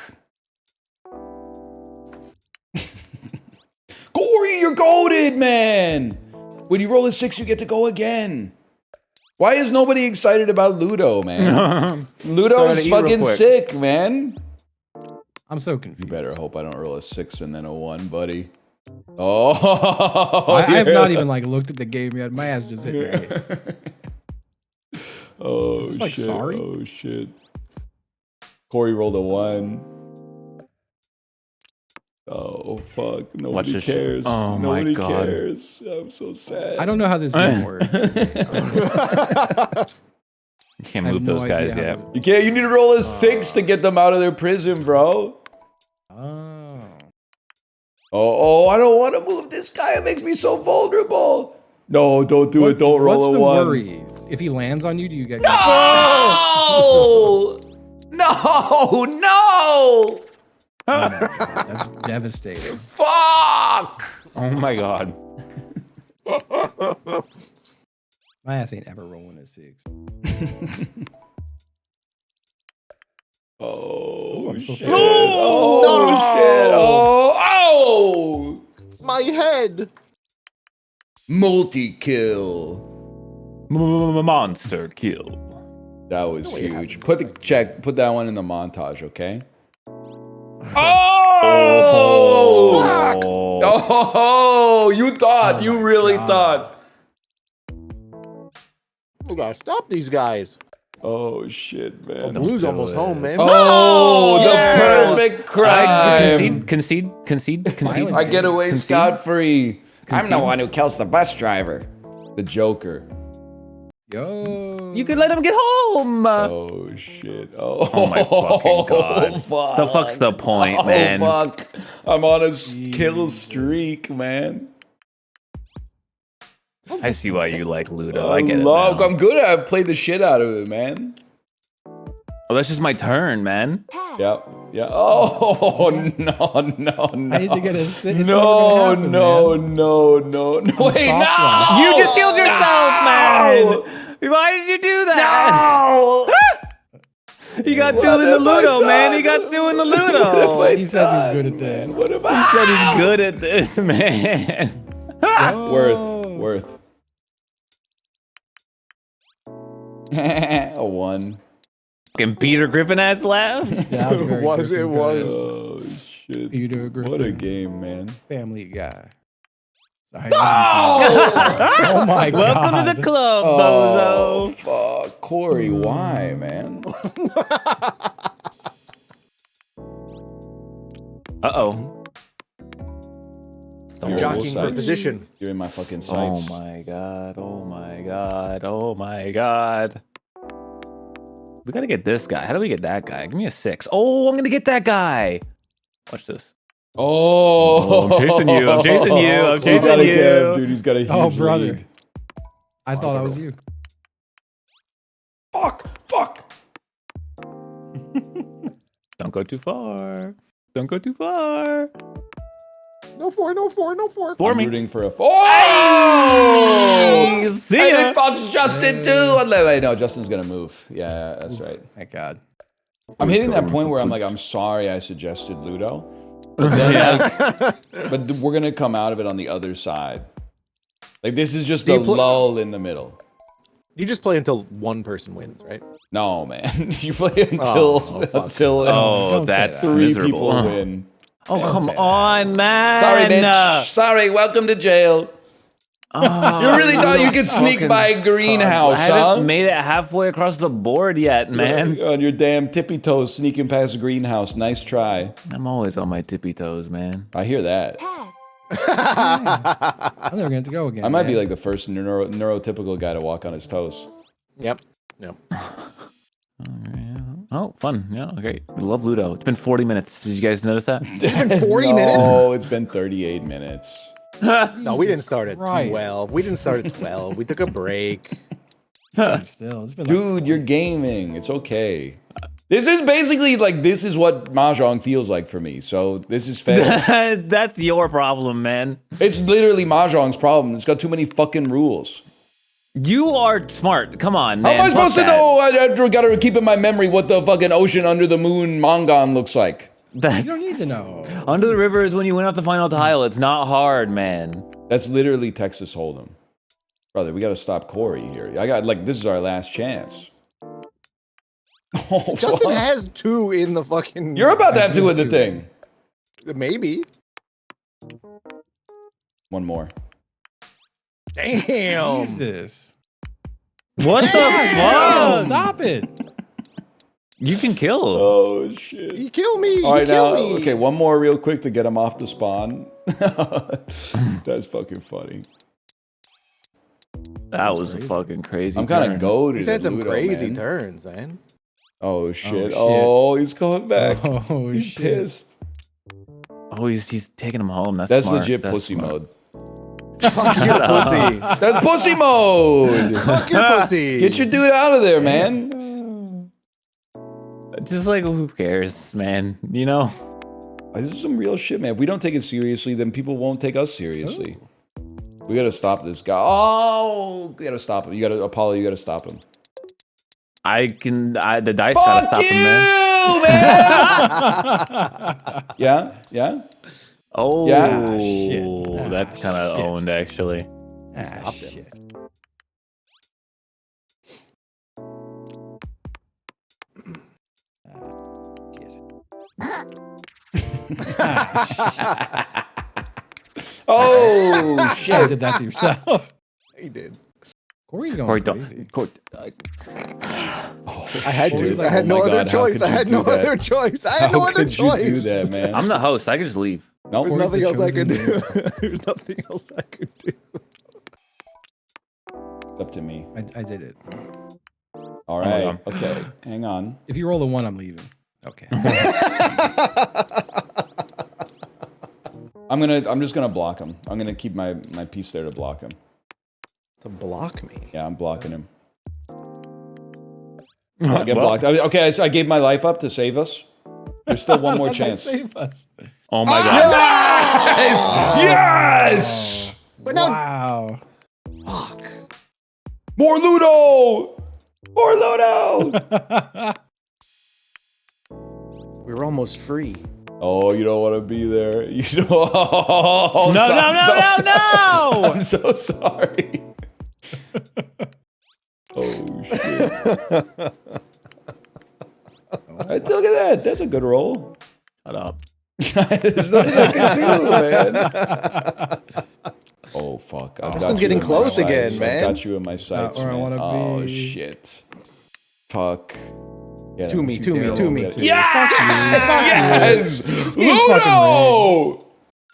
Kory, you're goated, man. When you roll a 6, you get to go again. Why is nobody excited about Ludo, man? Ludo's fucking sick, man. I'm so confused. You better hope I don't roll a 6 and then a 1, buddy. Oh, I have not even like looked at the game yet. My ass just hit me. Oh It's like, shit! sorry? Oh shit! Kory rolled a 1. Oh fuck! Nobody this shit. cares. Oh, my Nobody God. cares. I'm so sad. I don't know how this game works. Can't I have move no those guys idea how yet. this- You can't. You need to roll a 6 to get them out of their prison, bro. Oh! I don't want to move this guy. It makes me so vulnerable. No, don't do it. Don't roll What's a the 1. worry? If he lands on you, do you get? No! No! That's devastating. Fuck! Oh my god. My ass ain't ever rolling a 6. Oh, I'm so shit. sad. Oh, shit. Oh! My head. Multi-kill. Monster kill. That was huge. Put that one in the montage, okay? Oh! Oh, you thought. You really thought. We gotta stop these guys. Oh, shit, man. The blue's almost home, man. Oh, No! the Yeah! perfect crime. Concede. I get away scot-free. I'm the Concede. one who kills the bus driver. The Joker. Yo. You could let him get home. Oh, shit. Oh, my fucking god. Fuck. The fuck's the point, man? Oh, fuck. I'm on a kill streak, man. I see why you like Ludo. I I get it love. now. I'm good at it. I've played the shit out of it, man. Oh, that's just my turn, man. Yeah. Yeah. Oh, no. I need to get a 6. No. Wait, No. You just killed yourself, man. Why did you do that? No. You got What 2 in the have I Ludo, man. He done? got 2 in the What have Ludo. I He says he's done, good at man? this. What have He I said he's good at this, man. Worth. A 1. Fucking Peter Griffin ass laugh. Yeah, It was. Oh, shit. Peter Griffin. What a game, man. Family Guy. Sorry. Oh my god. Welcome to the club, Oh, bozo. fuck. Kory, why, man? Uh-oh. You're in Jockeying your for sights. position. You're in my fucking Oh sights. my god. Oh my god. Oh my god. We gotta get this guy. How do we get that guy? Give me a 6. Oh, I'm gonna get that guy. Watch this. Oh, I'm chasing you. I'm chasing you. I'm He's got chasing a you. cab, dude. He's got a huge Oh, brother. lead. I thought that was you. Fuck. Don't go too far. Don't go too far. No four. For I'm me. rooting for a Oh! See I ya. did Fox Justin too. Oh, wait, no, Justin's gonna move. Yeah, that's right. Thank God. I'm hitting that point where I'm like, I'm sorry I suggested Ludo. But then, but we're gonna come out of it on the other side. Like this is just the lull in the middle. You just play until one person wins, right? No, man. You play until that's three miserable. people win. Oh, come on, man. Sorry, bitch. Sorry. Welcome to jail. You really thought you could sneak by greenhouse, I haven't made it halfway across the board yet, man. You're on your damn tippy toes sneaking past greenhouse. Nice try. I'm always on my tippy toes, man. I hear that. I'm never going to go again. I might be like the first neurotypical guy to walk on his toes. Yep. Oh, fun. Yeah, great. We love Ludo. It's been 40 minutes. Did you guys notice that? It's been 40 minutes? Oh, it's been 38 minutes. No, we didn't start at 12. We didn't start at 12. We took a break. Still, it's been Dude, you're gaming. It's okay. This is basically like, this is what Mahjong feels like for me. So this is fair. That's your problem, man. It's literally Mahjong's problem. It's got too many fucking rules. You are smart. Come on, man. How am I supposed to know? I gotta keep in my memory what the fucking ocean under the moon Mongon looks like. You don't need to know. Under the river is when you win off the final tile. It's not hard, man. That's literally Texas Hold'em. Brother, we gotta stop Kory here. This is our last chance. Oh, Justin has 2 in the fucking... You're about to have 2 in the thing. Maybe. One more. Damn. Jesus. What the fuck? Stop it. You can kill. Oh, shit. You kill me. All right, now, me. okay, one more real quick to get him off the spawn. That's fucking funny. That was a fucking crazy I'm kind of turn. goaded. He's had at some Ludo, crazy man. turns, man. Oh shit. Oh, Oh, he's coming back. Oh, he's shit. pissed. Oh, he's taking him home. That's smart. legit That's pussy smart. mode. Fuck your pussy. That's pussy mode. Fuck your pussy. Get your dude out of there, man. Just like, who cares, man? You know? This is some real shit, man. If we don't take it seriously, then people won't take us seriously. We gotta stop this guy. Oh, we gotta stop him. Apollo, you gotta stop him. The dice Fuck gotta stop you, him, man. Yeah? Yeah? Oh, Yeah? Shit. That's kind of owned, actually. Stop it. Oh, shit. You did that to yourself. He did. Kory's going Kory, crazy. I had to. Like, I had oh no my other God, how choice. could I you had do no that? other choice. I had no How other could choice. you do that, man? I'm the host. I could just leave. No, There's nothing else I could do. There's nothing else I could do. It's up to me. I did it. All right. Okay. Hang on. If you roll a 1, I'm leaving. Okay. I'm just gonna block him. I'm gonna keep my piece there to block him. To block me? Yeah, I'm blocking him. I get blocked. Okay, I gave my life up to save us. There's still one more chance. Save us. Oh my god. Yes! But now, Wow. fuck. More Ludo! More Ludo! We were almost free. Oh, you don't want to be there. You don't. Oh, No. I'm so sorry. Oh shit! Look at that. That's a good roll. Shut up. There's nothing I can do, man. Oh fuck! Justin's getting close again, man. I got you in my sights, where I man. wanna Oh be. shit! Fuck. Get To him. me. Yes! This game's fucking Ludo!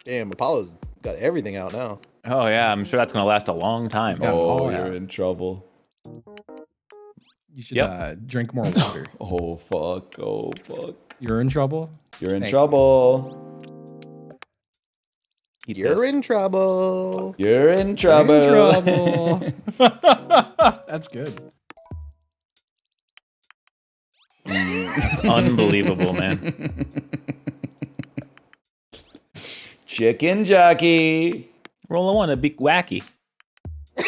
Damn, Apollo's got everything out now. Oh yeah, I'm sure that's gonna last a long time. Oh, you're in trouble. You should drink more water. Oh fuck! Oh fuck! You're in trouble? You're in Thank trouble. You're in trouble. You're in trouble. You're in trouble. That's good. Unbelievable, man. Chicken jockey. Roll a 1, a big wacky. I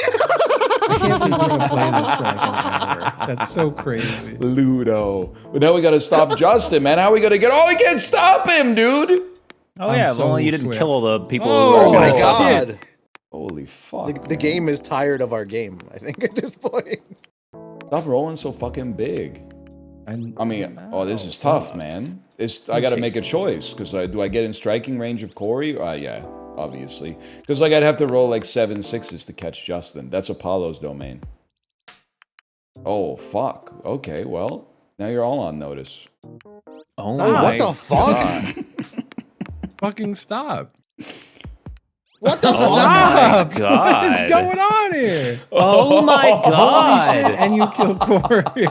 can't believe we're gonna play this for like an hour. That's so crazy. Ludo. But now we gotta stop Justin, man. How are we gonna get? Oh, we can't stop him, dude. Oh yeah, so well you didn't swift. kill all the people. Oh who were my gonna god. Holy fuck. The game is tired of our game, I think, at this point. Stop rolling so fucking big. I mean, oh, this is tough, man. I gotta make a choice because do I get in striking range of Kory? Yeah, obviously. Because like I'd have to roll like 7 6s to catch Justin. That's Apollo's domain. Oh fuck. Okay, well now you're all on notice. Oh what the fuck? Fucking stop. What the Oh my What god. is going on here? Oh my Holy god. shit, and you killed Kory.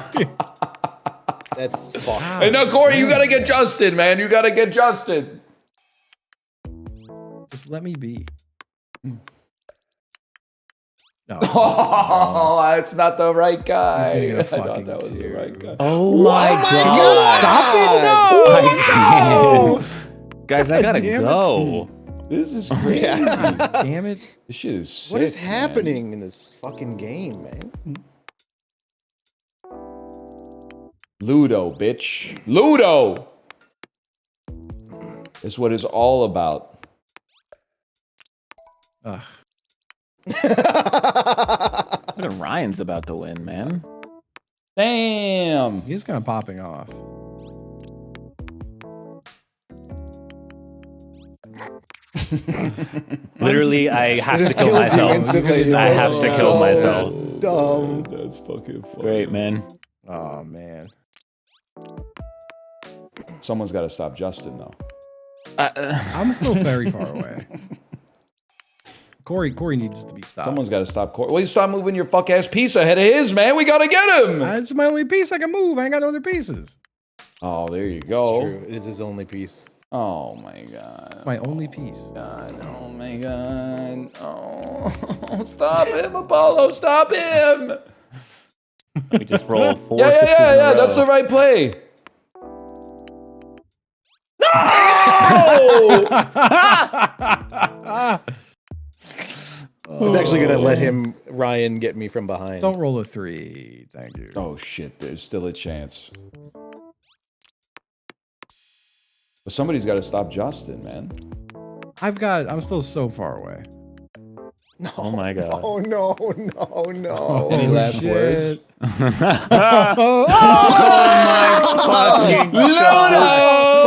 That's fucked. Hey, no, Kory, you gotta get Justin, man. You gotta get Justin. Just let me be. No. Oh, that's not the right guy. He's I gonna get a thought that was fucking the right guy. Oh my god. god. Stop it! No! Guys, I gotta Damn it. go. This is crazy. Damn it. This shit is sick, What is man. happening in this fucking game, man? Ludo, bitch. Ludo! Is what it's all about. Ugh. Look at Ryan's about to win, man. Damn. He's kind of popping off. Literally, I have Just to kill kills you myself. instantly. I have to kill So myself. dumb. That's fucking funny. Great, man. Oh man. Someone's got to stop Justin, though. I'm still very far away. Kory needs to be stopped. Someone's got to stop Kory. Well, you stop moving your fuck ass piece ahead of his, man. We got to get him. It's my only piece I can move. I ain't got no other pieces. Oh, there you It's go. true. It is his only piece. Oh my god. My only piece. God. Oh my god. Oh, stop him, Apollo. Stop him. We just roll 4 Yeah. sixes in a That's the row. right play. No! I was actually gonna let Ryan get me from behind. Don't roll a 3. Thank you. Oh shit, there's still a chance. But somebody's got to stop Justin, man. I'm still so far away. No. Oh my god. Oh no! Any last shit. words? Oh my fucking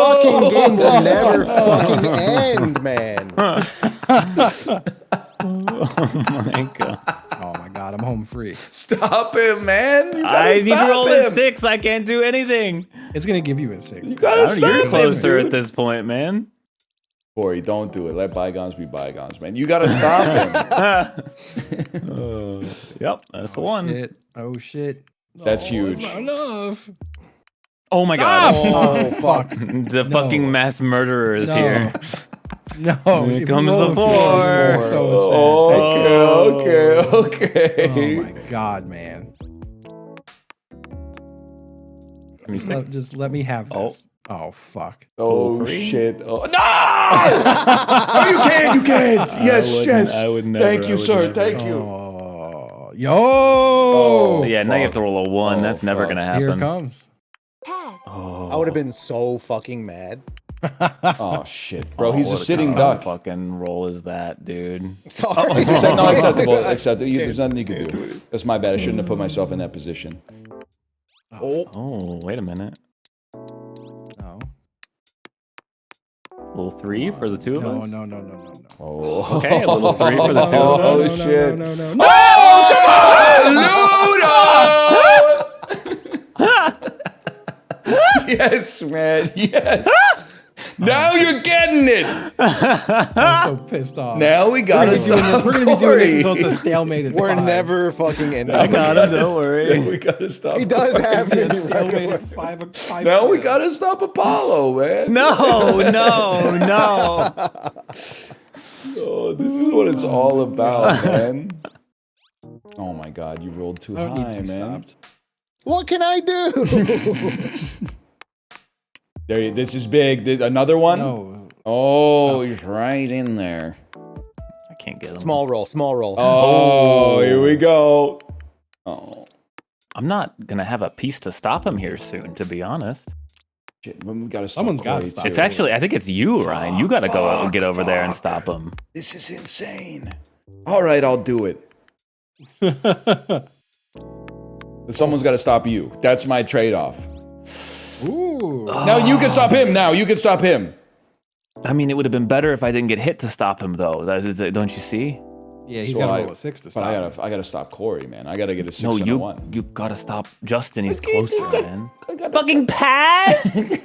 Fucking game will never fucking end, man. Oh my god. Oh my god, I'm home free. Stop him, man. You gotta I need to stop roll him. a 6. I can't do anything. It's gonna give you a 6. You gotta stop You're him, closer dude. at this point, man. Kory, don't do it. Let bygones be bygones, man. You gotta stop him. Yep, that's the one. Shit. Oh shit. That's Oh, huge. That's not enough. Oh my Stop! god. Oh fuck. The No. fucking mass murderer is No. here. No. Here if you comes roll the a 4. So sad. Okay. Oh my god, man. Just let me have this. Oh fuck. Oh shit. Oh, no! Oh, you can't. Yes. I would never. Thank you, I would sir. never. Thank you. Oh, yo! Oh, Yeah, now you have to fuck. roll a 1. Oh, That's never fuck. gonna happen. Here it comes. Oh. I would have been so fucking mad. Oh shit, bro. He's a what sitting kind duck. of fucking roll is that, dude? Sorry. No, acceptable. Acceptable. There's nothing you can do. That's my bad. I shouldn't have put myself in that position. Oh, wait a minute. No. Little 3 for the two of us? No. Oh. Okay, a little 3 for the two of Oh us. shit. No. Oh, come on, Ludo! Yes, man. Yes. Now you're getting it. I'm so pissed off. Now we gotta stop. We're gonna be doing this Kory. until it's a stalemate at We're 5. never fucking ending. I got him, don't worry. We gotta stop. He does have me. A stalemate at 5. Now we gotta stop Apollo, man. No. Oh, this is what it's all about, man. Oh my god, you rolled too I don't need to high, be man. What can I do? There, this is big. Another one? No. Oh, he's right in there. I can't get him. Small roll, small roll. Oh, here we go. Oh. I'm not gonna have a piece to stop him here soon, to be honest. Shit, we gotta stop. Someone's got to stop. It's actually, I think it's you, Ryan. You gotta go out and get over there and stop him. This is insane. All right, I'll do it. But someone's got to stop you. That's my trade-off. Ooh. Now you can stop him. Now you can stop him. I mean, it would have been better if I didn't get hit to stop him, though. Don't you see? Yeah, he's got to roll a 6 to stop. But I gotta stop Kory, man. I gotta get a 6 No, and a 1. you gotta stop Justin. He's closer, man. Fucking pass!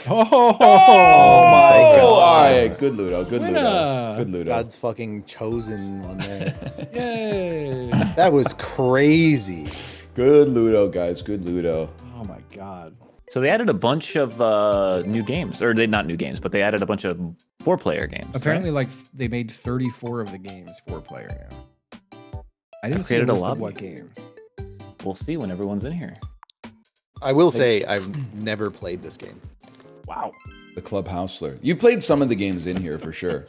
Oh, my god. All right, good Ludo. Good Ludo. Good Ludo. God's fucking chosen one there. Yay. That was crazy. Good Ludo, guys. Good Ludo. Oh my god. So they added a bunch of new games, or they not new games, but they added a bunch of 4-player games. Apparently, like they made 34 of the games 4-player now. I didn't see a created a list of lobby. what games. We'll see when everyone's in here. I will say I've never played this game. Wow. The Clubhouseler. You played some of the games in here for sure.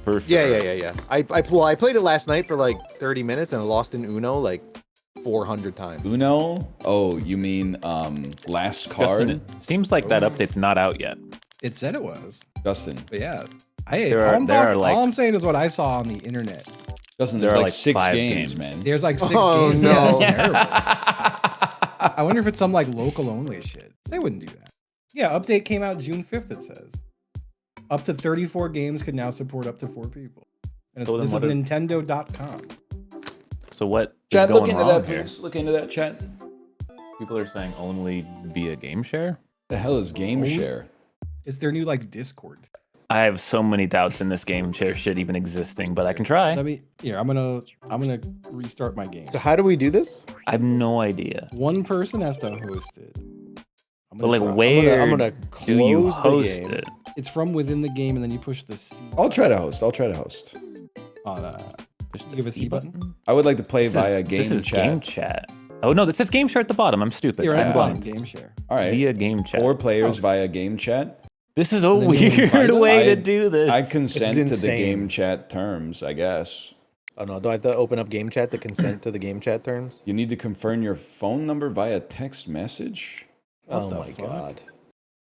For sure. Yeah. I played it last night for like 30 minutes and I lost in Uno like 400 times. Uno? Oh, you mean last card? Justin, it seems like that update's not out yet. It said it was. Justin. But yeah. All I'm saying is what I saw on the internet. Justin, there's like 6 games, man. There's like 6 Oh, games. no. Yeah, that's terrible. I wonder if it's some like local only shit. They wouldn't do that. Yeah, update came out June 5th, it says. Up to 34 games could now support up to 4 people. And this is Nintendo.com. So what Chat, is look going into wrong that, here? please. Look into that, chat. People are saying only via game share? The hell is game share? It's their new like Discord. I have so many doubts in this game share shit even existing, but I can try. I'm gonna restart my game. So how do we do this? I have no idea. One person has to host it. But like, where I'm gonna do you close the host game. it? It's from within the game, and then you push the C. I'll try to host. You have a C button? I would like to play This via is- game this is chat. game chat. Oh no, that says game share at the bottom. I'm stupid. You're I'm right, blind. game share. All right. Via game chat. 4 players via game chat. This is a And then you invite weird us? way to do this. I consent to the insane. game chat terms, I guess. Oh no, do I have to open up game chat to consent to the game chat terms? You need to confirm your phone number via text message. Oh my god.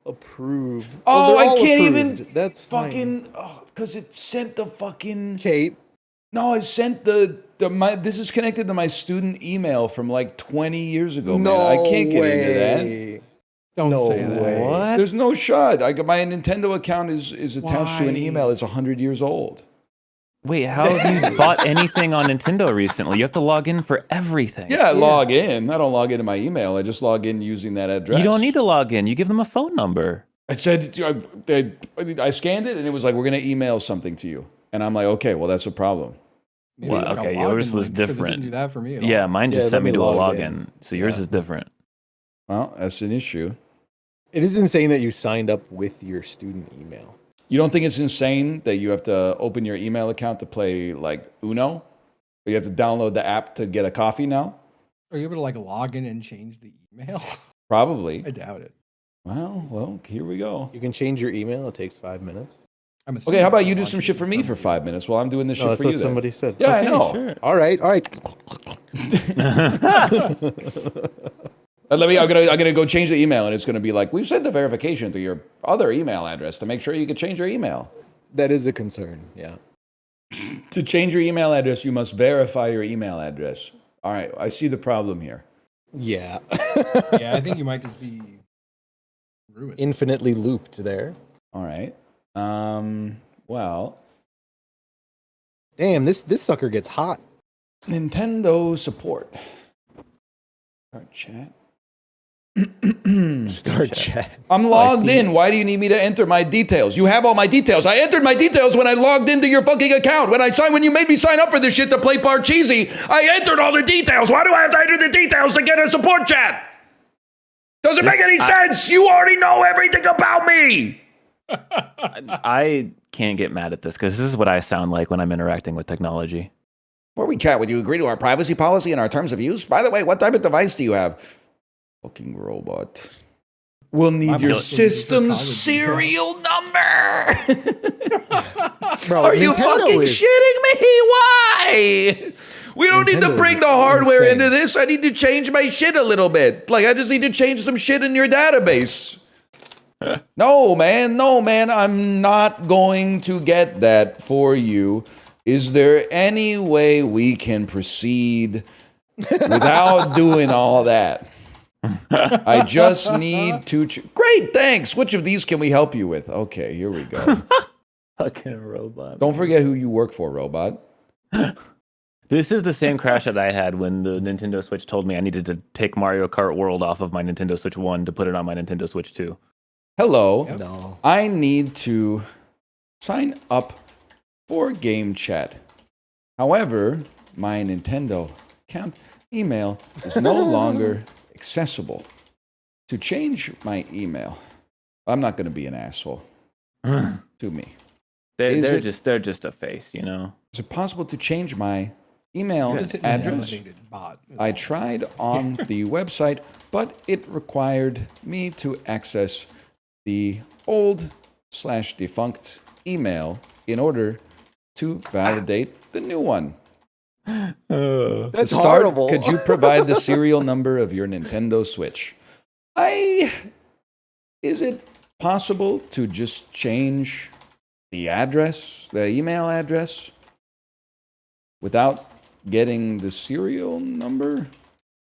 Approve. Oh, they're I all can't approved. even. That's fucking. Oh, because it sent the fucking. Kate. No, it sent my. This is connected to my student email from like 20 years ago, No man. I can't get into way. that. Don't say that. What? There's no shot. My Nintendo account is attached to an Why? email. It's 100 years old. Wait, how have you bought anything on Nintendo recently? You have to log in for everything. Yeah, I log in. I don't log into my email. I just log in using that address. You don't need to log in. You give them a phone number. I said, I scanned it and it was like, we're going to email something to you. And I'm like, okay, well, that's a problem. Maybe Well, it's like a okay, login yours was link, 'cause it different. didn't do that for me at Yeah, all. mine just Yeah, sent let me me to a log login. in. So yours Yeah. is different. Well, that's an issue. It is insane that you signed up with your student email. You don't think it's insane that you have to open your email account to play like Uno? Or you have to download the app to get a coffee now? Are you able to like log in and change the email? Probably. I doubt it. Well, here we go. You can change your email. It takes 5 minutes. I'm Okay, how about you do some shit for me for 5 minutes while I'm doing this shit that's for you what then? somebody said. Yeah, Okay, I know. Sure. All right. I'm gonna go change the email, and it's gonna be like, we've sent the verification to your other email address to make sure you can change your email. That is a concern. Yeah. To change your email address, you must verify your email address. All right, I see the problem here. Yeah. Yeah, I think you might just be ruined. Infinitely looped there. All right. Well, damn, this sucker gets hot. Nintendo support. Start chat. Start chat. I'm logged in. Why do you need me to enter my details? You have all my details. I entered my details when I logged into your fucking account. When you made me sign up for this shit to play Parcheesi, I entered all the details. Why do I have to enter the details to get a support chat? Doesn't make any sense. You already know everything about me. I can't get mad at this because this is what I sound like when I'm interacting with technology. Before we chat, would you agree to our privacy policy and our terms of use? By the way, what type of device do you have? Fucking robot. We'll need My your boss still needs system college serial number. Bro, Are you Nintendo fucking is- shitting me? Why? We don't need to Nintendo bring is the hardware insane. into this. I need to change my shit a little bit. Like, I just need to change some shit in your database. No, man. No, man. I'm not going to get that for you. Is there any way we can proceed without doing all that? I just need to... Great, thanks. Which of these can we help you with? Okay, here we go. Fucking robot. Don't forget who you work for, robot. This is the same crash that I had when the Nintendo Switch told me I needed to take Mario Kart World off of my Nintendo Switch 1 to put it on my Nintendo Switch 2. Hello. No. I need to sign up for game chat. However, my Nintendo account email is no longer accessible. To change my email, I'm not going to be an asshole to me. They're just a face, you know. Is it possible to change my email Just hit an address? elevated bot. I tried on the website, but it required me to access the old/defunct email in order to validate the new one. That's To start, horrible. could you provide the serial number of your Nintendo Switch? Is it possible to just change the address, the email address, without getting the serial number?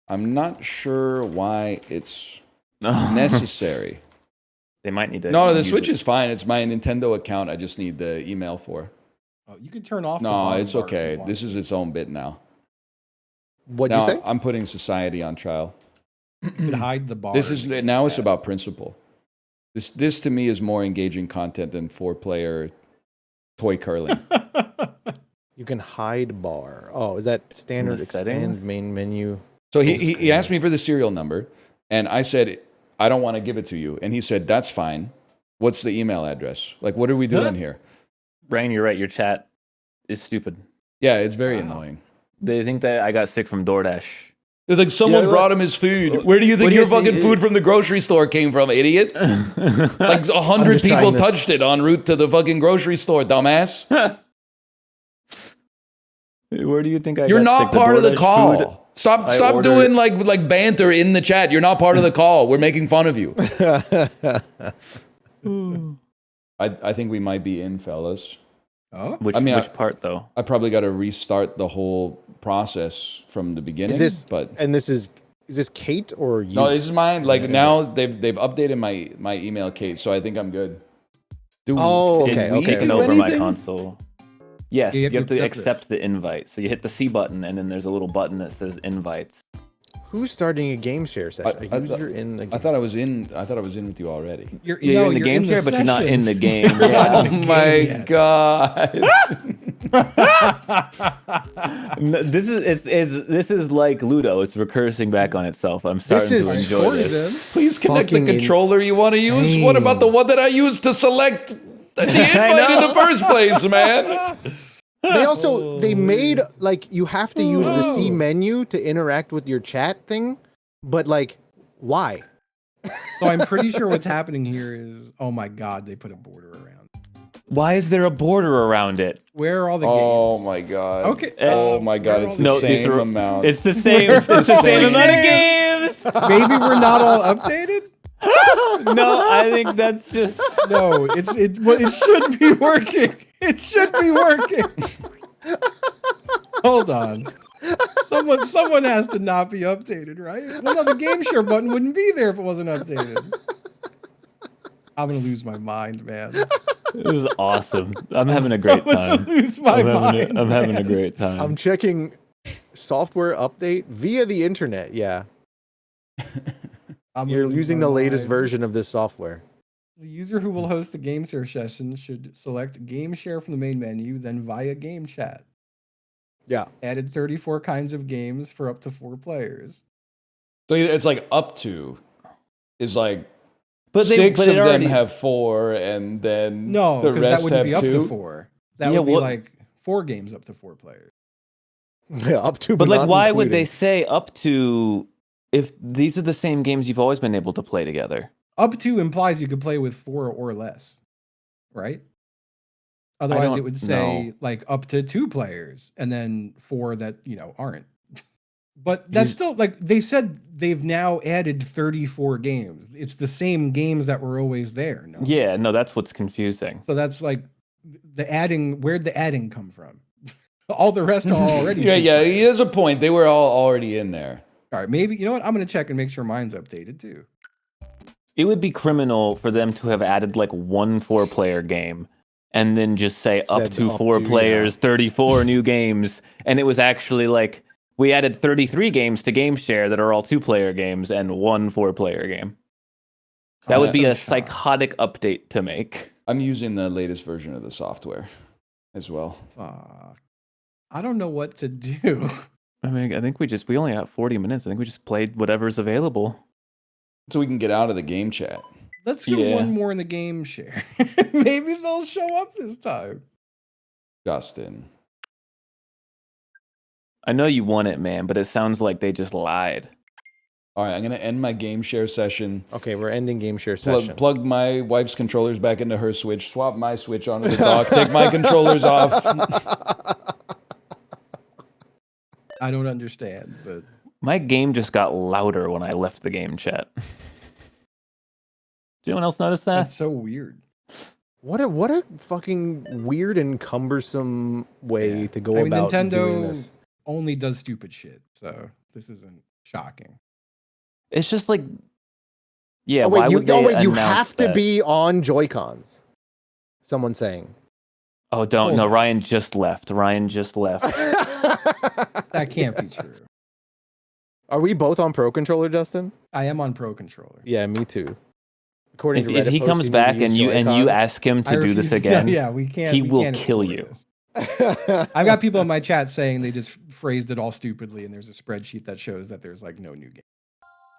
I'm not sure why it's necessary. They might need to. No, the use Switch it. is fine. It's my Nintendo account. I just need the email for. Oh, you can turn off. the No, bottom it's bar if you okay. want. This is its own bit now. What'd you Now, say? I'm putting society on trial. You could hide the bar. This is now it's about principle. This to me is more engaging content than 4-player toy curling. You can hide bar. Oh, is that standard the expand settings? main menu? So he asked me for the serial number, and I said, I don't want to give it to you. And he said, that's fine. What's the email address? Like, what are we doing here? Ryan, you're right. Your chat is stupid. Yeah, it's very annoying. They think that I got sick from DoorDash. It's like someone Yeah, brought him his food. Where do you think what do your you think fucking food from the grocery store came from, idiot? Like 100 just people trying this. touched it en route to the fucking grocery store, dumbass. Where do you think I You're got not sick? part of the DoorDash call. food? Stop I ordered- doing like banter in the chat. You're not part of the call. We're making fun of you. I think we might be in, fellas. Oh, Which part though? I probably got to restart the whole process from the beginning. Is this? But And this is this Kate or you? no, this is mine. Like now they've updated my email, Kate. So I think I'm good. Oh, okay, did we okay. Taken do over my anything? console. Yes, Yeah, you have to accept the invite. So you hit the C button, and then there's a little button that says invites. Who's starting a game share session? A user in. I thought I was in. I thought I was in with you already. You're, Yeah, no, you're in the game share, but you're not in the game. Oh Yeah. my god! This is like Ludo. It's recursing back on itself. I'm starting This to is enjoy this. Please connect the Fucking controller you want to use. What about the one that I used to select the invite in the first place, man? They also they made like you have to use the C menu to interact with your chat thing, but like why? So I'm pretty sure what's happening here is, oh my god, they put a border around. Why is there a border around it? Where are all the games? Oh my god. Okay. Oh my god, it's the No, same these are- amount. It's the same. It's the same amount of games. Maybe we're not all updated. No, I think that's just No, it should be working. It should be working. Hold on. Someone has to not be updated, right? Well, no, the game share button wouldn't be there if it wasn't updated. I'm gonna lose my mind, man. This is awesome. I'm having a great time. Lose my mind. I'm having a great time. I'm checking software update via the internet. Yeah, I'm you're gonna lose using my the latest mind. version of this software. The user who will host the game share session should select game share from the main menu, then via game chat. Yeah. Added 34 kinds of games for up to 4 players. So it's like up to is like But six it of them already- have 4, and then No, the because that rest wouldn't have be up 2. to 4. That Yeah, would be what- like 4 games up to 4 players. Yeah, up to. But like, not why would they including. say up to if these are the same games you've always been able to play together? Up to implies you could play with 4 or less, right? Otherwise, it would say like up to 2 players, and then 4 that aren't. But that's still like they said they've now added 34 games. It's the same games that were always there. No. Yeah, no, that's what's confusing. So that's like the adding. Where'd the adding come from? All the rest are already. Yeah. He has a point. They were all already in there. All right, maybe you know what? I'm gonna check and make sure mine's updated too. It would be criminal for them to have added like 1 4-player game and then just say up to 4 players, 34 new games, and it was actually like we added 33 games to game share that are all 2-player games and 1 4-player game. That would be a psychotic update to make. I'm using the latest version of the software as well. I don't know what to do. I mean, I think we only have 40 minutes. I think we just played whatever's available. So we can get out of the game chat. Let's do one more in the game share. Maybe they'll show up this time. Justin. I know you want it, man, but it sounds like they just lied. All right, I'm going to end my game share session. Okay, we're ending game share session. Plug my wife's controllers back into her Switch. Swap my Switch onto the dock. Take my controllers off. I don't understand, but... My game just got louder when I left the game chat. Did anyone else notice that? That's so weird. What a fucking weird and cumbersome way to go about Nintendo doing this. Only does stupid shit, so this isn't shocking. It's just like, yeah. Oh wait, why would you announce have to that? be on Joy-Cons. Someone saying. Oh, don't. No, Ryan just left. Ryan just left. That can't be true. Are we both on Pro Controller, Justin? I am on Pro Controller. Yeah, me too. According to If Reddit he posts, comes need back to use and you Joy-Cons. ask him to do this again, we can't. he we will can't kill afford you. this. I've got people in my chat saying they just phrased it all stupidly, and there's a spreadsheet that shows that there's like no new game.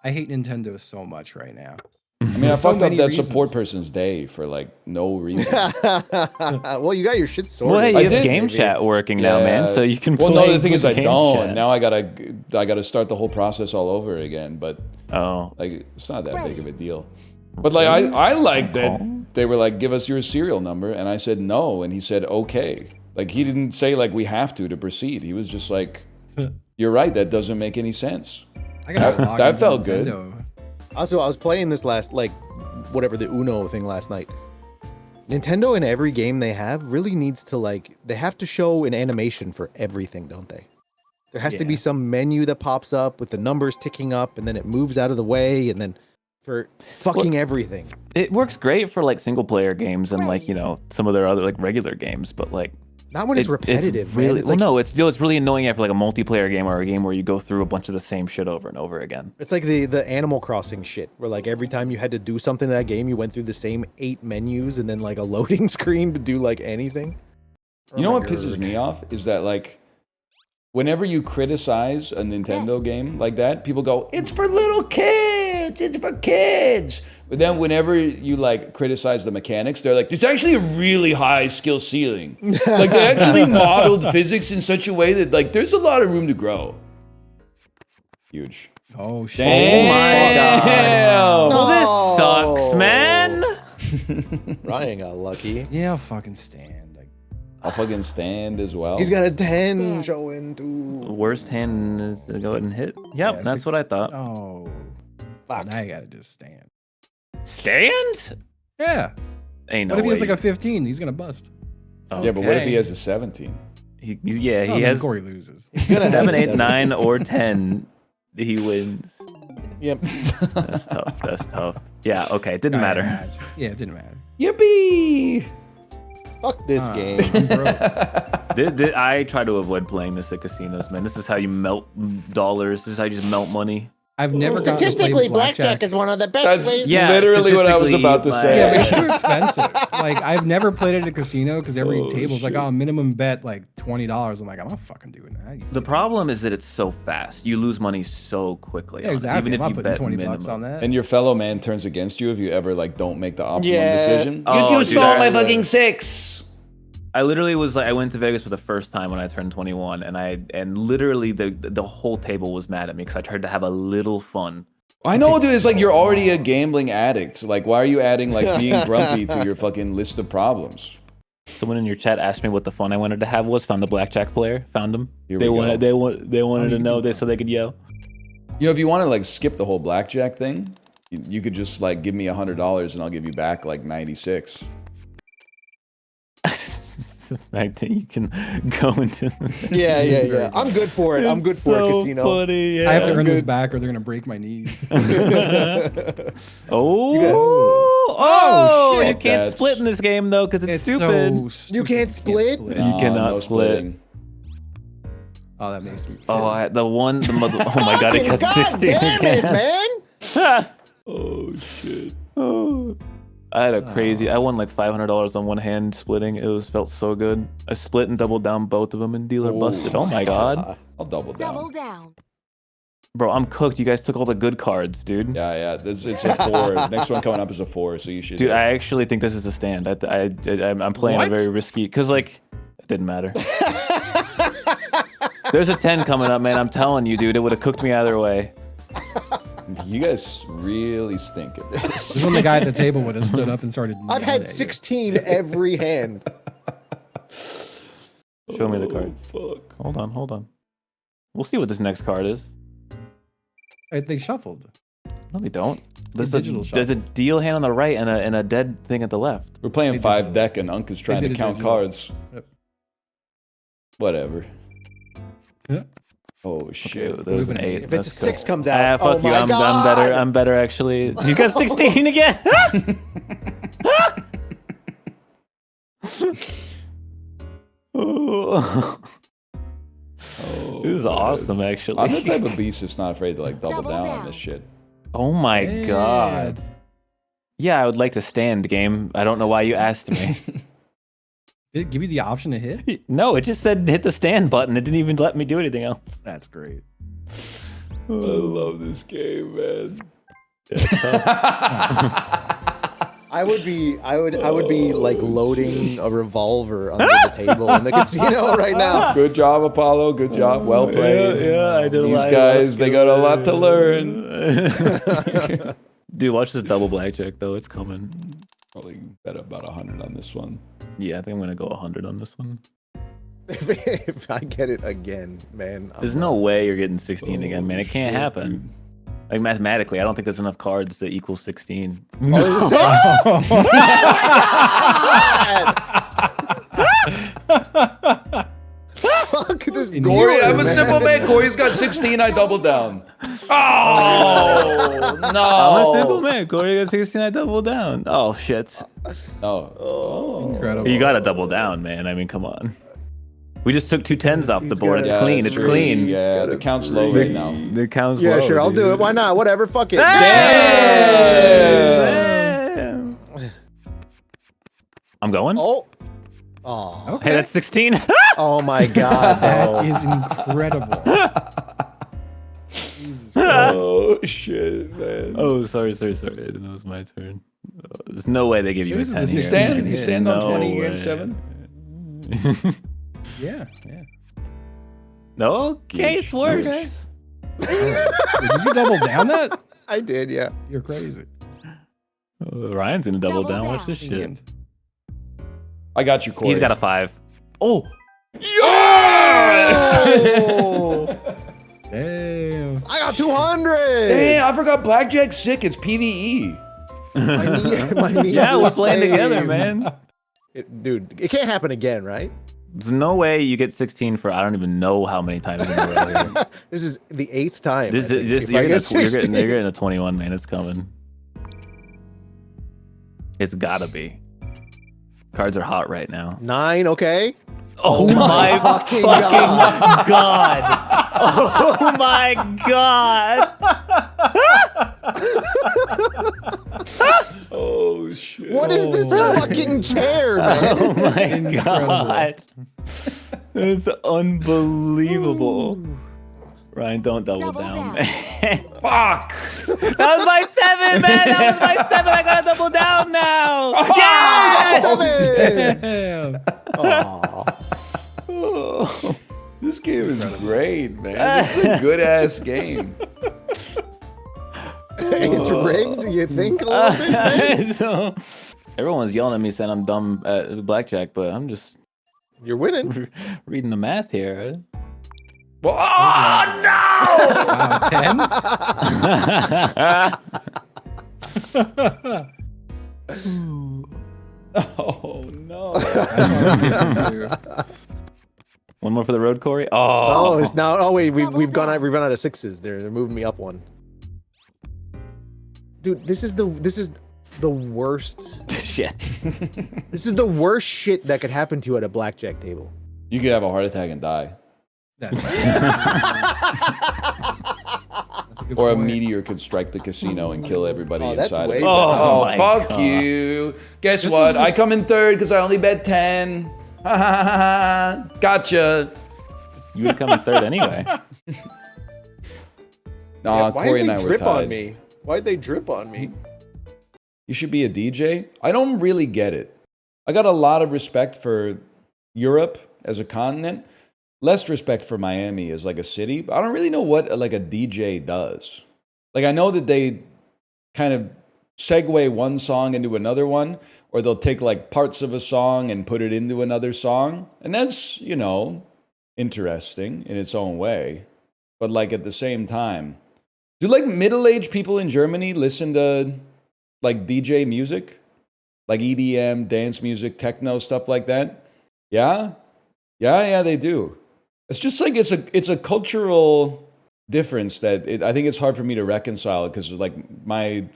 I hate Nintendo so much right now. I mean, I fucked up that support person's day for like no reason. Well, you got your shit sorted. Well, hey, you have game chat working now, man, so you can Well, play no, the thing is I game don't. chat. Now I gotta start the whole process all over again. But like it's not that big of a deal. But like I like that they were like, give us your serial number, and I said no, and he said okay. Like he didn't say like we have to proceed. He was just like, you're right, that doesn't make any sense. That felt good. Also, I was playing this the Uno thing last night. Nintendo in every game they have really needs to they have to show an animation for everything, don't they? There has to be some menu that pops up with the numbers ticking up, and then it moves out of the way, and then for fucking everything. It works great for like single player games and like some of their other like regular games, but like not when it's repetitive. It's really, man. It's no, it's really annoying after like a multiplayer game or a game where you go through a bunch of the same shit over and over again. It's like the Animal Crossing shit, where like every time you had to do something in that game, you went through the same 8 menus and then like a loading screen to do like anything. You know what pisses me off is that like whenever you criticize a Nintendo game like that, people go, "It's for little kids. It's for kids." But then whenever you like criticize the mechanics, they're like, "It's actually a really high skill ceiling." Like they actually modeled physics in such a way that like there's a lot of room to grow. Huge. Oh shit! Oh my god! Well, this sucks, man. Ryan got lucky. Yeah, I'll fucking stand. I'll fucking stand as well. He's got a 10 showing too. Worst hand is to go ahead and hit. Yep, that's what I thought. Oh, fuck! Now you gotta just stand. Stand? Yeah. Ain't no What if he has way. like a 15? He's gonna bust. Yeah, but what if he has a 17? He then has Kory loses. 7, 8, 9, or 10. He wins. Yep. That's tough. That's tough. Yeah. Okay. It didn't matter. Yeah, it didn't matter. Yippee! Fuck this game. I try to avoid playing this at casinos, man. This is how you melt dollars. This is how you just melt money. I've never Statistically, blackjack is one of the best That's ways. literally what I was about to say. Yeah, but it's too expensive. Like I've never played it at a casino because every table's like, oh, minimum bet like $20. I'm like, I'm not fucking doing that. The problem is that it's so fast. You lose money so quickly. Yeah, on it, exactly. Even if I'm you not bet putting 20 minimum. bucks on that. And your fellow man turns against you if you ever like don't make the optimum decision. Oh, you dude, stole my fucking 6. I literally was like, I went to Vegas for the first time when I turned 21, and literally the whole table was mad at me because I tried to have a little fun I know, dude. It's like you're already a gambling addict. Like, why are you adding like being grumpy to your fucking list of problems? Someone in your chat asked me what the fun I wanted to have was. Found the blackjack player. Found him. Here They we wanted to know this so they could yell. You know, if you want to like skip the whole blackjack thing, you could just like give me $100 and I'll give you back like 96. The fact that you can go into Yeah. I'm good for it. I'm good for a casino. Funny, yeah. I have to earn this back or they're gonna break my knees. Oh, shit. you can't split in this game though because it's stupid. So stupid. You can't split? You cannot no split. splitting. Oh, that makes me. Oh, oh my god, I got God 16 damn it, again. man! Oh shit. Oh. I had a crazy. I won like $500 on one hand splitting. It felt so good. I split and doubled down both of them, and dealer busted. Oh my god. I'll double down. Double down. Bro, I'm cooked. You guys took all the good cards, dude. Yeah. It's a 4. Next one coming up is a 4, so you should. Dude, I actually think this is a stand. I'm playing a very risky because like it didn't matter. There's a 10 coming up, man. I'm telling you, dude. It would have cooked me either way. You guys really stink at this. This is when the guy at the table would have stood up and started. I've had 16 every hand. Show me the card. Fuck. Hold on. We'll see what this next card is. They shuffled. No, they don't. There's There's a deal hand on the right and a dead thing at the left. We're playing 5 deck and Unk is trying to count cards. Yep. Whatever. Yeah. Oh shit. Okay, there was an 8. If it's a 6 comes out, fuck you. I'm better. I'm better actually. You got 16 again. This is awesome, actually. I'm the type of beast that's not afraid to like double down on this shit. Oh my god. Yeah, I would like to stand, game. I don't know why you asked me. Did it give you the option to hit? No, it just said hit the stand button. It didn't even let me do anything else. That's great. I love this game, man. I would be like loading a revolver under the table in the casino right now. Good job, Apollo. Good job. Well played. Yeah, I did. These guys, they got a lot to learn. Dude, watch this double blackjack though. It's coming. Probably bet about 100 on this one. Yeah, I think I'm gonna go 100 on this one. If I get it again, man. There's no way you're getting 16 again, man. It can't happen. Dude. Like mathematically, I don't think there's enough cards that equal 16. Oh, there's a 6? Fuck this Kory, I'm a simple man. Kory's got 16, I doubled down. Oh, no. I'm a simple man. Kory got 16, I doubled down. Oh, shit. Oh. Incredible. You gotta double down, man. I mean, come on. We just took 2 10s off the board. It's clean. It's clean. Yeah, the count's low right now. The count's low. Yeah, sure. I'll do it. Why not? Whatever. Fuck it. Damn. I'm going. Oh. Hey, that's 16. Oh my god. That is incredible. Oh shit, man. Oh, sorry. I didn't know it was my turn. There's no way they give you a 10. You stand on 20 against 7? Yeah. No case works. Okay. Did you double down that? I did, yeah. You're crazy. Ryan's gonna double down. Watch this shit. I got you, Kory. He's got a 5. Oh! Yes! Damn. I got 200! Damn, I forgot Blackjack's sick. It's PvE. My knee Yeah, we're was playing saved. together, man. Dude, it can't happen again, right? There's no way you get 16 for I don't even know how many times in a row. This is the 8th time. This, I think, this, if you're, I getting get a, you're, 16. getting, you're getting a 21, man. It's coming. It's gotta be. Cards are hot right now. 9, okay? Oh my fucking god. Oh my god. Oh shit. What is this fucking chair, man? Oh my god. It's unbelievable. Ryan, don't double down, man. Fuck! That was my 7, man. That was my 7. I gotta double down now. Oh, Yeah! Damn. This game is great, man. This is a good ass game. It's rigged, you think, a little bit, man? So, everyone's yelling at me saying I'm dumb at blackjack, but I'm just... You're winning. Reading the math here. Oh, no! 10? Oh, no. One more for the road, Kory. Oh, it's now. Oh wait, we've run out of sixes. They're moving me up one. Dude, this is the worst shit. This is the worst shit that could happen to you at a blackjack table. You could have a heart attack and die. Or a meteor could strike the casino and kill everybody inside. Way oh, fuck you. Guess what? I come in third because I only bet 10. Gotcha. You would come in third anyway. Nah, Kory and I were tied. On me? Why'd they drip on me? You should be a DJ? I don't really get it. I got a lot of respect for Europe as a continent. Less respect for Miami as like a city. But I don't really know what like a DJ does. Like I know that they kind of segue one song into another one, or they'll take like parts of a song and put it into another song. And that's, you know, interesting in its own way. But like at the same time, do like middle-aged people in Germany listen to like DJ music? Like EDM, dance music, techno, stuff like that? Yeah? Yeah, they do. It's just like it's a cultural difference that I think it's hard for me to reconcile because like my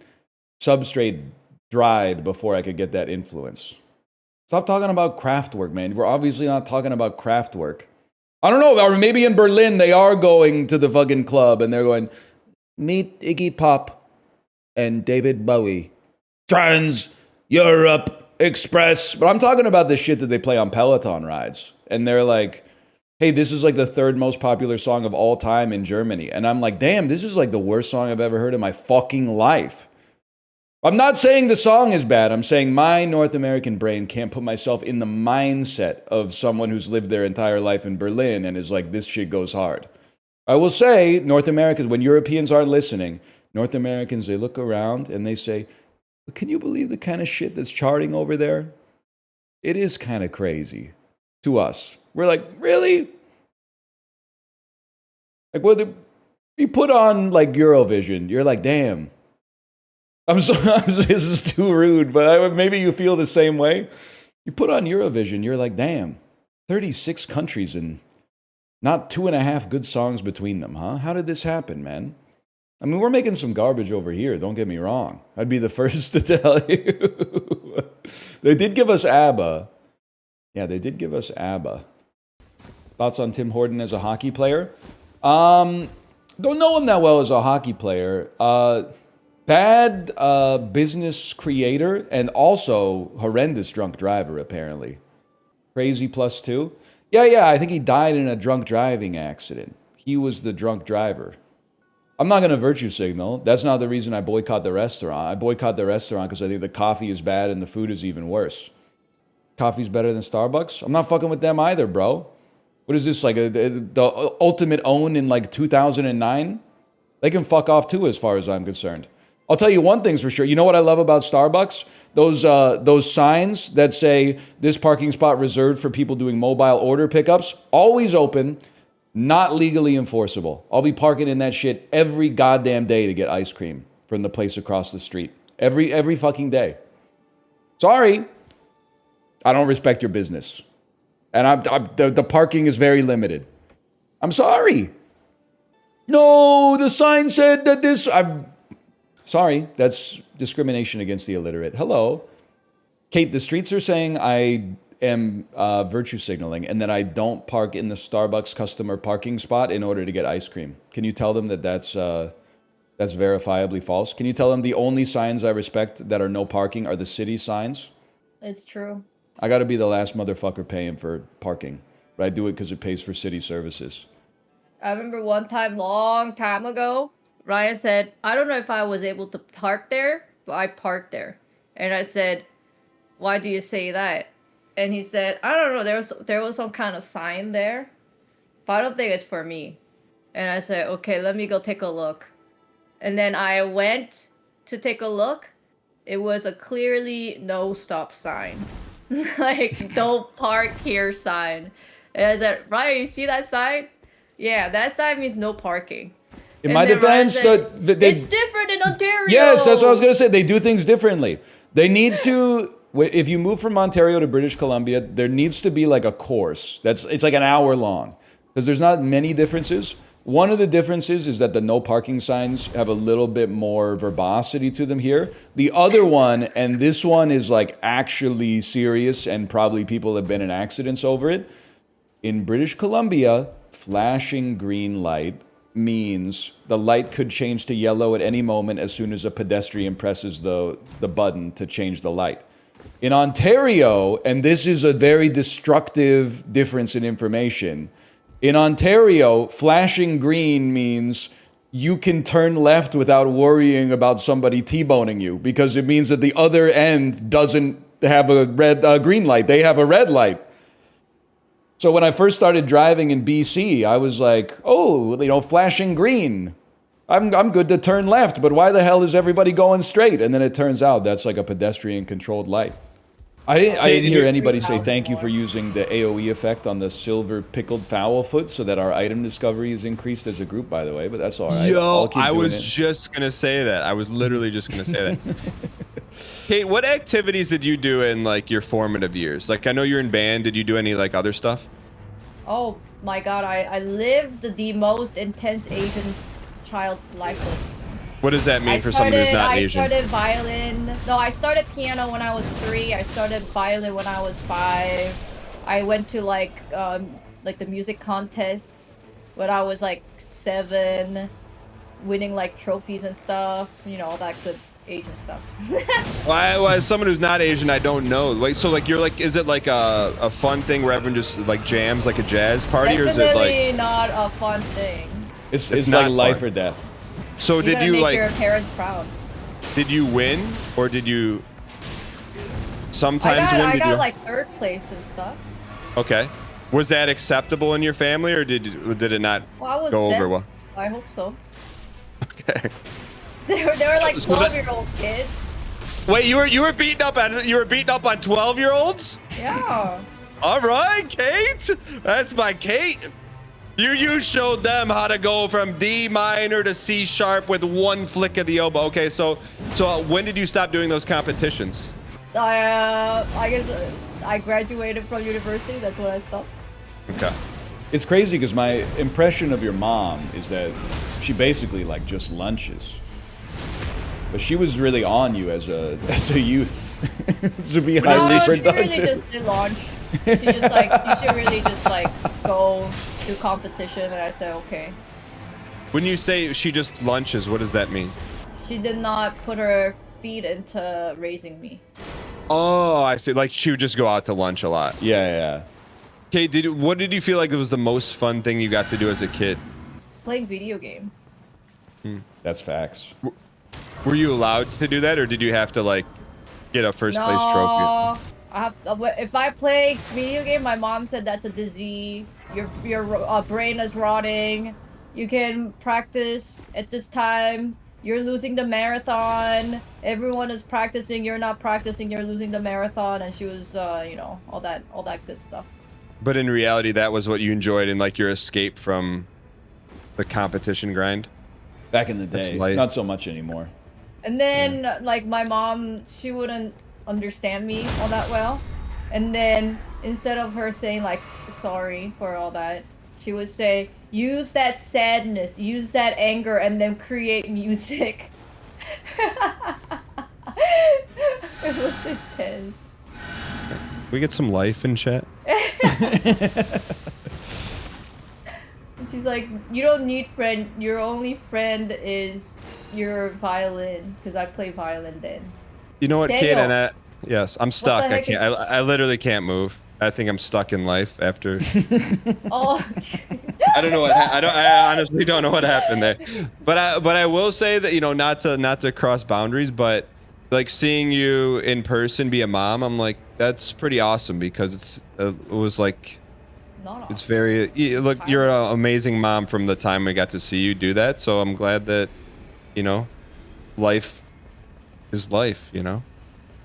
substrate dried before I could get that influence. Stop talking about craft work, man. We're obviously not talking about craft work. I don't know, or maybe in Berlin they are going to the fucking club and they're going, meet Iggy Pop and David Bowie. Trans Europe Express. But I'm talking about the shit that they play on Peloton rides. And they're like, hey, this is like the third most popular song of all time in Germany. And I'm like, damn, this is like the worst song I've ever heard in my fucking life. I'm not saying the song is bad. I'm saying my North American brain can't put myself in the mindset of someone who's lived their entire life in Berlin and is like, this shit goes hard. I will say, North Americans, when Europeans aren't listening, North Americans, they look around and they say, can you believe the kind of shit that's charting over there? It is kind of crazy to us. We're like, really? Like, whether you put on like Eurovision, you're like, damn. This is too rude, but maybe you feel the same way. You put on Eurovision, you're like, damn, 36 countries and not 2.5 good songs between them, huh? How did this happen, man? I mean, we're making some garbage over here, don't get me wrong. I'd be the first to tell you. They did give us ABBA. Yeah, they did give us ABBA. Thoughts on Tim Horton as a hockey player? Don't know him that well as a hockey player. Bad business creator and also horrendous drunk driver, apparently. Crazy +2. Yeah, I think he died in a drunk driving accident. He was the drunk driver. I'm not going to virtue signal. That's not the reason I boycott the restaurant. I boycott the restaurant because I think the coffee is bad and the food is even worse. Coffee's better than Starbucks? I'm not fucking with them either, bro. What is this, like the ultimate own in like 2009? They can fuck off too as far as I'm concerned. I'll tell you one thing's for sure. You know what I love about Starbucks? Those signs that say this parking spot reserved for people doing mobile order pickups, always open, not legally enforceable. I'll be parking in that shit every goddamn day to get ice cream from the place across the street. Every fucking day. Sorry. I don't respect your business. And the parking is very limited. I'm sorry. No, the sign said that this... Sorry, that's discrimination against the illiterate. Hello. Kate, the streets are saying I am virtue signaling and that I don't park in the Starbucks customer parking spot in order to get ice cream. Can you tell them that that's verifiably false? Can you tell them the only signs I respect that are no parking are the city signs? It's true. I got to be the last motherfucker paying for parking, but I do it because it pays for city services. I remember one time, long time ago, Ryan said, I don't know if I was able to park there, but I parked there. And I said, why do you say that? And he said, I don't know, there was some kind of sign there, but I don't think it's for me. And I said, okay, let me go take a look. And then I went to take a look. It was a clearly no stop sign. Like, don't park here sign. And I said, Ryan, you see that sign? Yeah, that sign means no parking. In And my then Ryan defense, said, they, it's different in Ontario. yes, that's what I was gonna say. They do things differently. They need to. If you move from Ontario to British Columbia, there needs to be like a course. It's like an hour long because there's not many differences. One of the differences is that the no parking signs have a little bit more verbosity to them here. The other one, and this one is like actually serious, and probably people have been in accidents over it. In British Columbia, flashing green light means the light could change to yellow at any moment as soon as a pedestrian presses the button to change the light. In Ontario, and this is a very destructive difference in information, in Ontario, flashing green means you can turn left without worrying about somebody T-boning you, because it means that the other end doesn't have a green light. They have a red light. So when I first started driving in BC, I was like, oh, flashing green. I'm good to turn left, but why the hell is everybody going straight? And then it turns out that's like a pedestrian-controlled light. I didn't hear anybody say thank you for using the AoE effect on the silver pickled fowl foot so that our item discovery is increased as a group, by the way, but that's all right. Yo, I was just going to say that. I was literally just going to say that. Kate, what activities did you do in like your formative years? Like, I know you're in band. Did you do any like other stuff? Oh my god, I lived the most intense Asian child lifestyle. What does that mean for someone who's not Asian? I started violin. No, I started piano when I was 3. I started violin when I was 5. I went to like the music contests when I was like 7, winning like trophies and stuff. You know, all that good Asian stuff. Well, as someone who's not Asian, I don't know. Like, so like you're like, is it like a fun thing where everyone just like jams like a jazz party, or is it like not a fun thing? It's like life or death. So you did you make like your parents proud? Did you win, or did you sometimes win? I got like 3rd place and stuff. Okay, was that acceptable in your family, or did it not go over well? I hope so. Okay. They were like 12-year-old kids. Wait, you were beating up on 12-year-olds? Yeah. All right, Kate. That's my Kate. You showed them how to go from D minor to C sharp with one flick of the elbow. Okay, so when did you stop doing those competitions? I guess I graduated from university. That's when I stopped. Okay. It's crazy because my impression of your mom is that she basically like just lunches. But she was really on you as a youth to be highly productive. She really just did launch. She just like, you should really just like go do competition, and I said okay. When you say she just lunches, what does that mean? She did not put her feet into raising me. Oh, I see. Like she would just go out to lunch a lot. Yeah. Okay, what did you feel like was the most fun thing you got to do as a kid? Playing video game. That's facts. Were you allowed to do that, or did you have to like get a first place trophy? If I play video game, my mom said that's a disease. Your brain is rotting. You can practice at this time. You're losing the marathon. Everyone is practicing. You're not practicing. You're losing the marathon. And she was, you know, all that good stuff. But in reality, that was what you enjoyed in like your escape from the competition grind. Back in the day, not so much anymore. And then, like, my mom, she wouldn't understand me all that well. And then, instead of her saying, like, sorry for all that, she would say, use that sadness, use that anger, and then create music. It was intense. We get some life in chat. She's like, you don't need friend, your only friend is your violin, because I play violin then. You know what, Daniel. Caine? Yes, I'm stuck. I can't. I literally can't move. I think I'm stuck in life after. Oh. I don't know what. I honestly don't know what happened there. But I will say that, you know, not to cross boundaries, but like seeing you in person be a mom, I'm like, that's pretty awesome, because it was like. It's very look. You're an amazing mom from the time we got to see you do that. So I'm glad that you know, life is life, you know?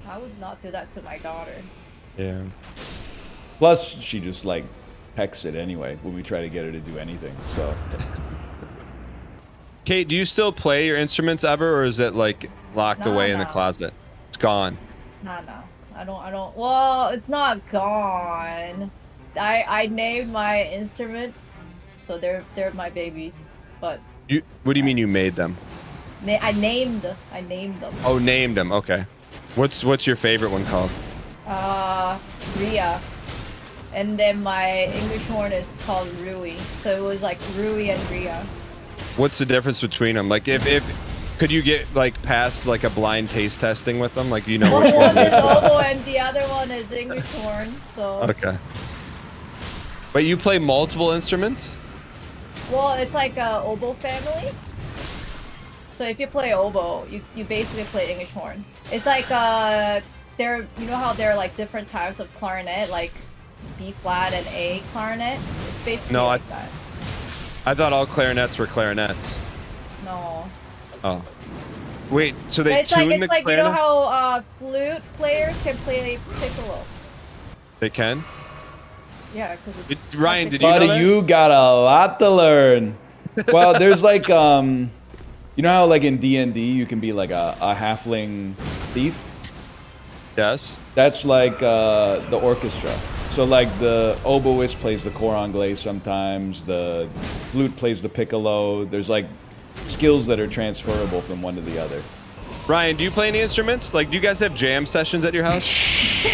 I would not do that to my daughter. Yeah. Plus, she just like pecks it anyway when we try to get her to do anything. So, Kate, do you still play your instruments ever, or is it like locked Nah, away in the nah. closet? It's gone. Nah. I don't. Well, it's not gone. I named my instrument, so they're my babies. But What do you mean you made them? I named them. Oh, named them. Okay. What's your favorite one called? Rhea. And then my English horn is called Rui. So it was like Rui and Rhea. What's the difference between them? Like, if could you get like past like a blind taste testing with them? Like, you know which one? One is oboe and the other one is English horn. So. Okay. But you play multiple instruments? Well, it's like a oboe family. So if you play oboe, you basically play English horn. It's like you know how there are like different types of clarinet, like B flat and A clarinet. It's basically like that. I thought all clarinets were clarinets. No. Oh. Wait, so they It's tune like the clarinet? you know how flute players can play piccolo. They can? Yeah, because Ryan, did you buddy, know that? you got a lot to learn. Well, there's like you know how like in D&D you can be like a halfling thief? Yes. That's like the orchestra. So like the oboist plays the cor anglais sometimes, the flute plays the piccolo. There's like skills that are transferable from one to the other. Ryan, do you play any instruments? Like, do you guys have jam sessions at your house?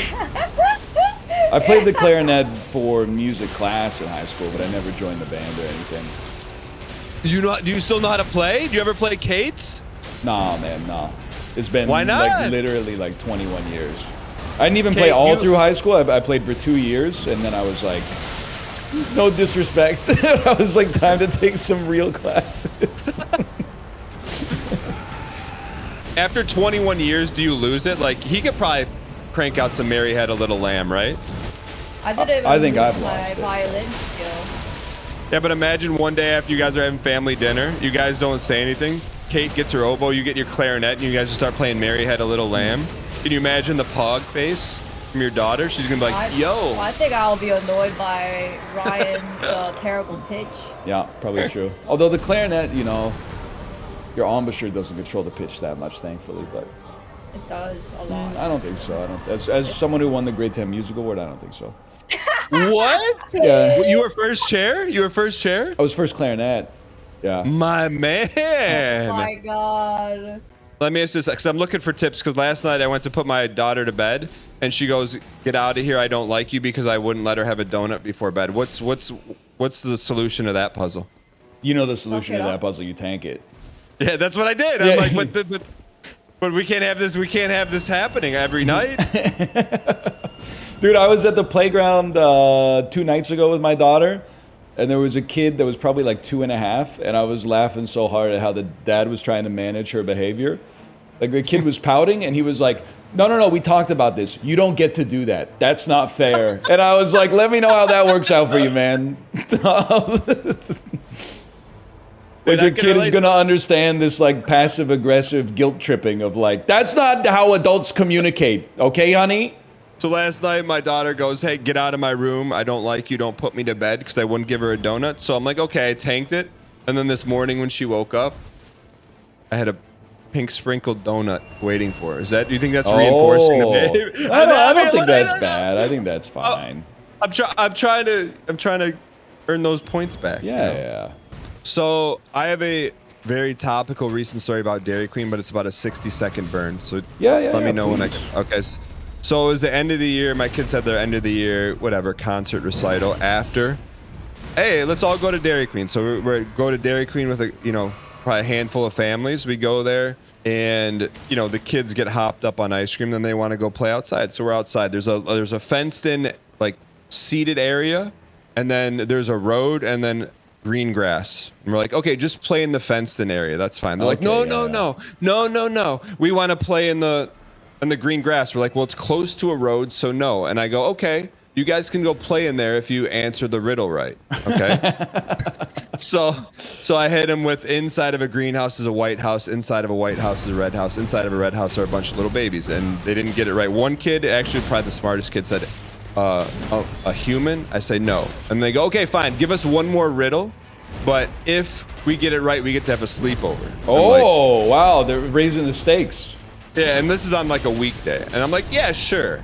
I played the clarinet for music class in high school, but I never joined the band or anything. Do you still know how to play? Do you ever play Kate's? Nah, man, nah. It's been Why not? like literally like 21 years. I didn't even play all through high school. I played for 2 years, and then I was like, no disrespect. I was like, time to take some real classes. After 21 years, do you lose it? Like, he could probably crank out some Mary Had a Little Lamb, right? I didn't I think lose I've my lost it. violin skill. Yeah, but imagine one day after you guys are having family dinner, you guys don't say anything. Kate gets her oboe, you get your clarinet, and you guys just start playing Mary Had a Little Lamb. Can you imagine the pog face from your daughter? She's gonna be like, yo. I think I'll be annoyed by Ryan's terrible pitch. Yeah, probably true. Although the clarinet, you know, your embouchure doesn't control the pitch that much, thankfully, but It does a lot. I don't think so. I don't. As someone who won the Grade 10 Music Award, I don't think so. What? Yeah. You were first chair? You were first chair? I was first clarinet. Yeah. My man. Oh my god. Let me ask this, because I'm looking for tips, because last night I went to put my daughter to bed, and she goes, get out of here, I don't like you, because I wouldn't let her have a donut before bed. What's the solution to that puzzle? You know the solution to that puzzle, you tank it. Yeah, that's what I did. Yeah. I'm like, but we can't have this happening every night. Dude, I was at the playground 2 nights ago with my daughter, and there was a kid that was probably like 2.5, and I was laughing so hard at how the dad was trying to manage her behavior. Like, the kid was pouting, and he was like, no, we talked about this. You don't get to do that. That's not fair. And I was like, let me know how that works out for you, man. Like, your kid is gonna understand this like passive aggressive guilt tripping of like, that's not how adults communicate, okay, honey? So last night my daughter goes, hey, get out of my room. I don't like you. Don't put me to bed, because I wouldn't give her a donut. So I'm like, okay, I tanked it. And then this morning when she woke up, I had a pink sprinkled donut waiting for her. Do you think that's reinforcing the behavior? I don't think that's bad. I think that's fine. I'm trying to earn those points back. Yeah. So I have a very topical recent story about Dairy Queen, but it's about a 60-second burn. So let me know when okay. So it was the end of the year. My kids had their end of the year, whatever, concert recital. After, hey, let's all go to Dairy Queen. So we go to Dairy Queen with probably a handful of families. We go there, and the kids get hopped up on ice cream. Then they want to go play outside. So we're outside. There's a fenced-in like seated area, and then there's a road, and then green grass. And we're like, okay, just play in the fenced-in area. That's fine. They're like, no. We want to play in the green grass. We're like, well, it's close to a road, so no. And I go, okay, you guys can go play in there if you answer the riddle right. Okay. So I hit him with inside of a greenhouse is a white house, inside of a white house is a red house, inside of a red house are a bunch of little babies, and they didn't get it right. One kid, actually probably the smartest kid, said, a human? I say no. And they go, okay, fine, give us one more riddle, but if we get it right, we get to have a sleepover. Oh, wow, they're raising the stakes. Yeah, and this is on like a weekday. And I'm like, yeah, sure.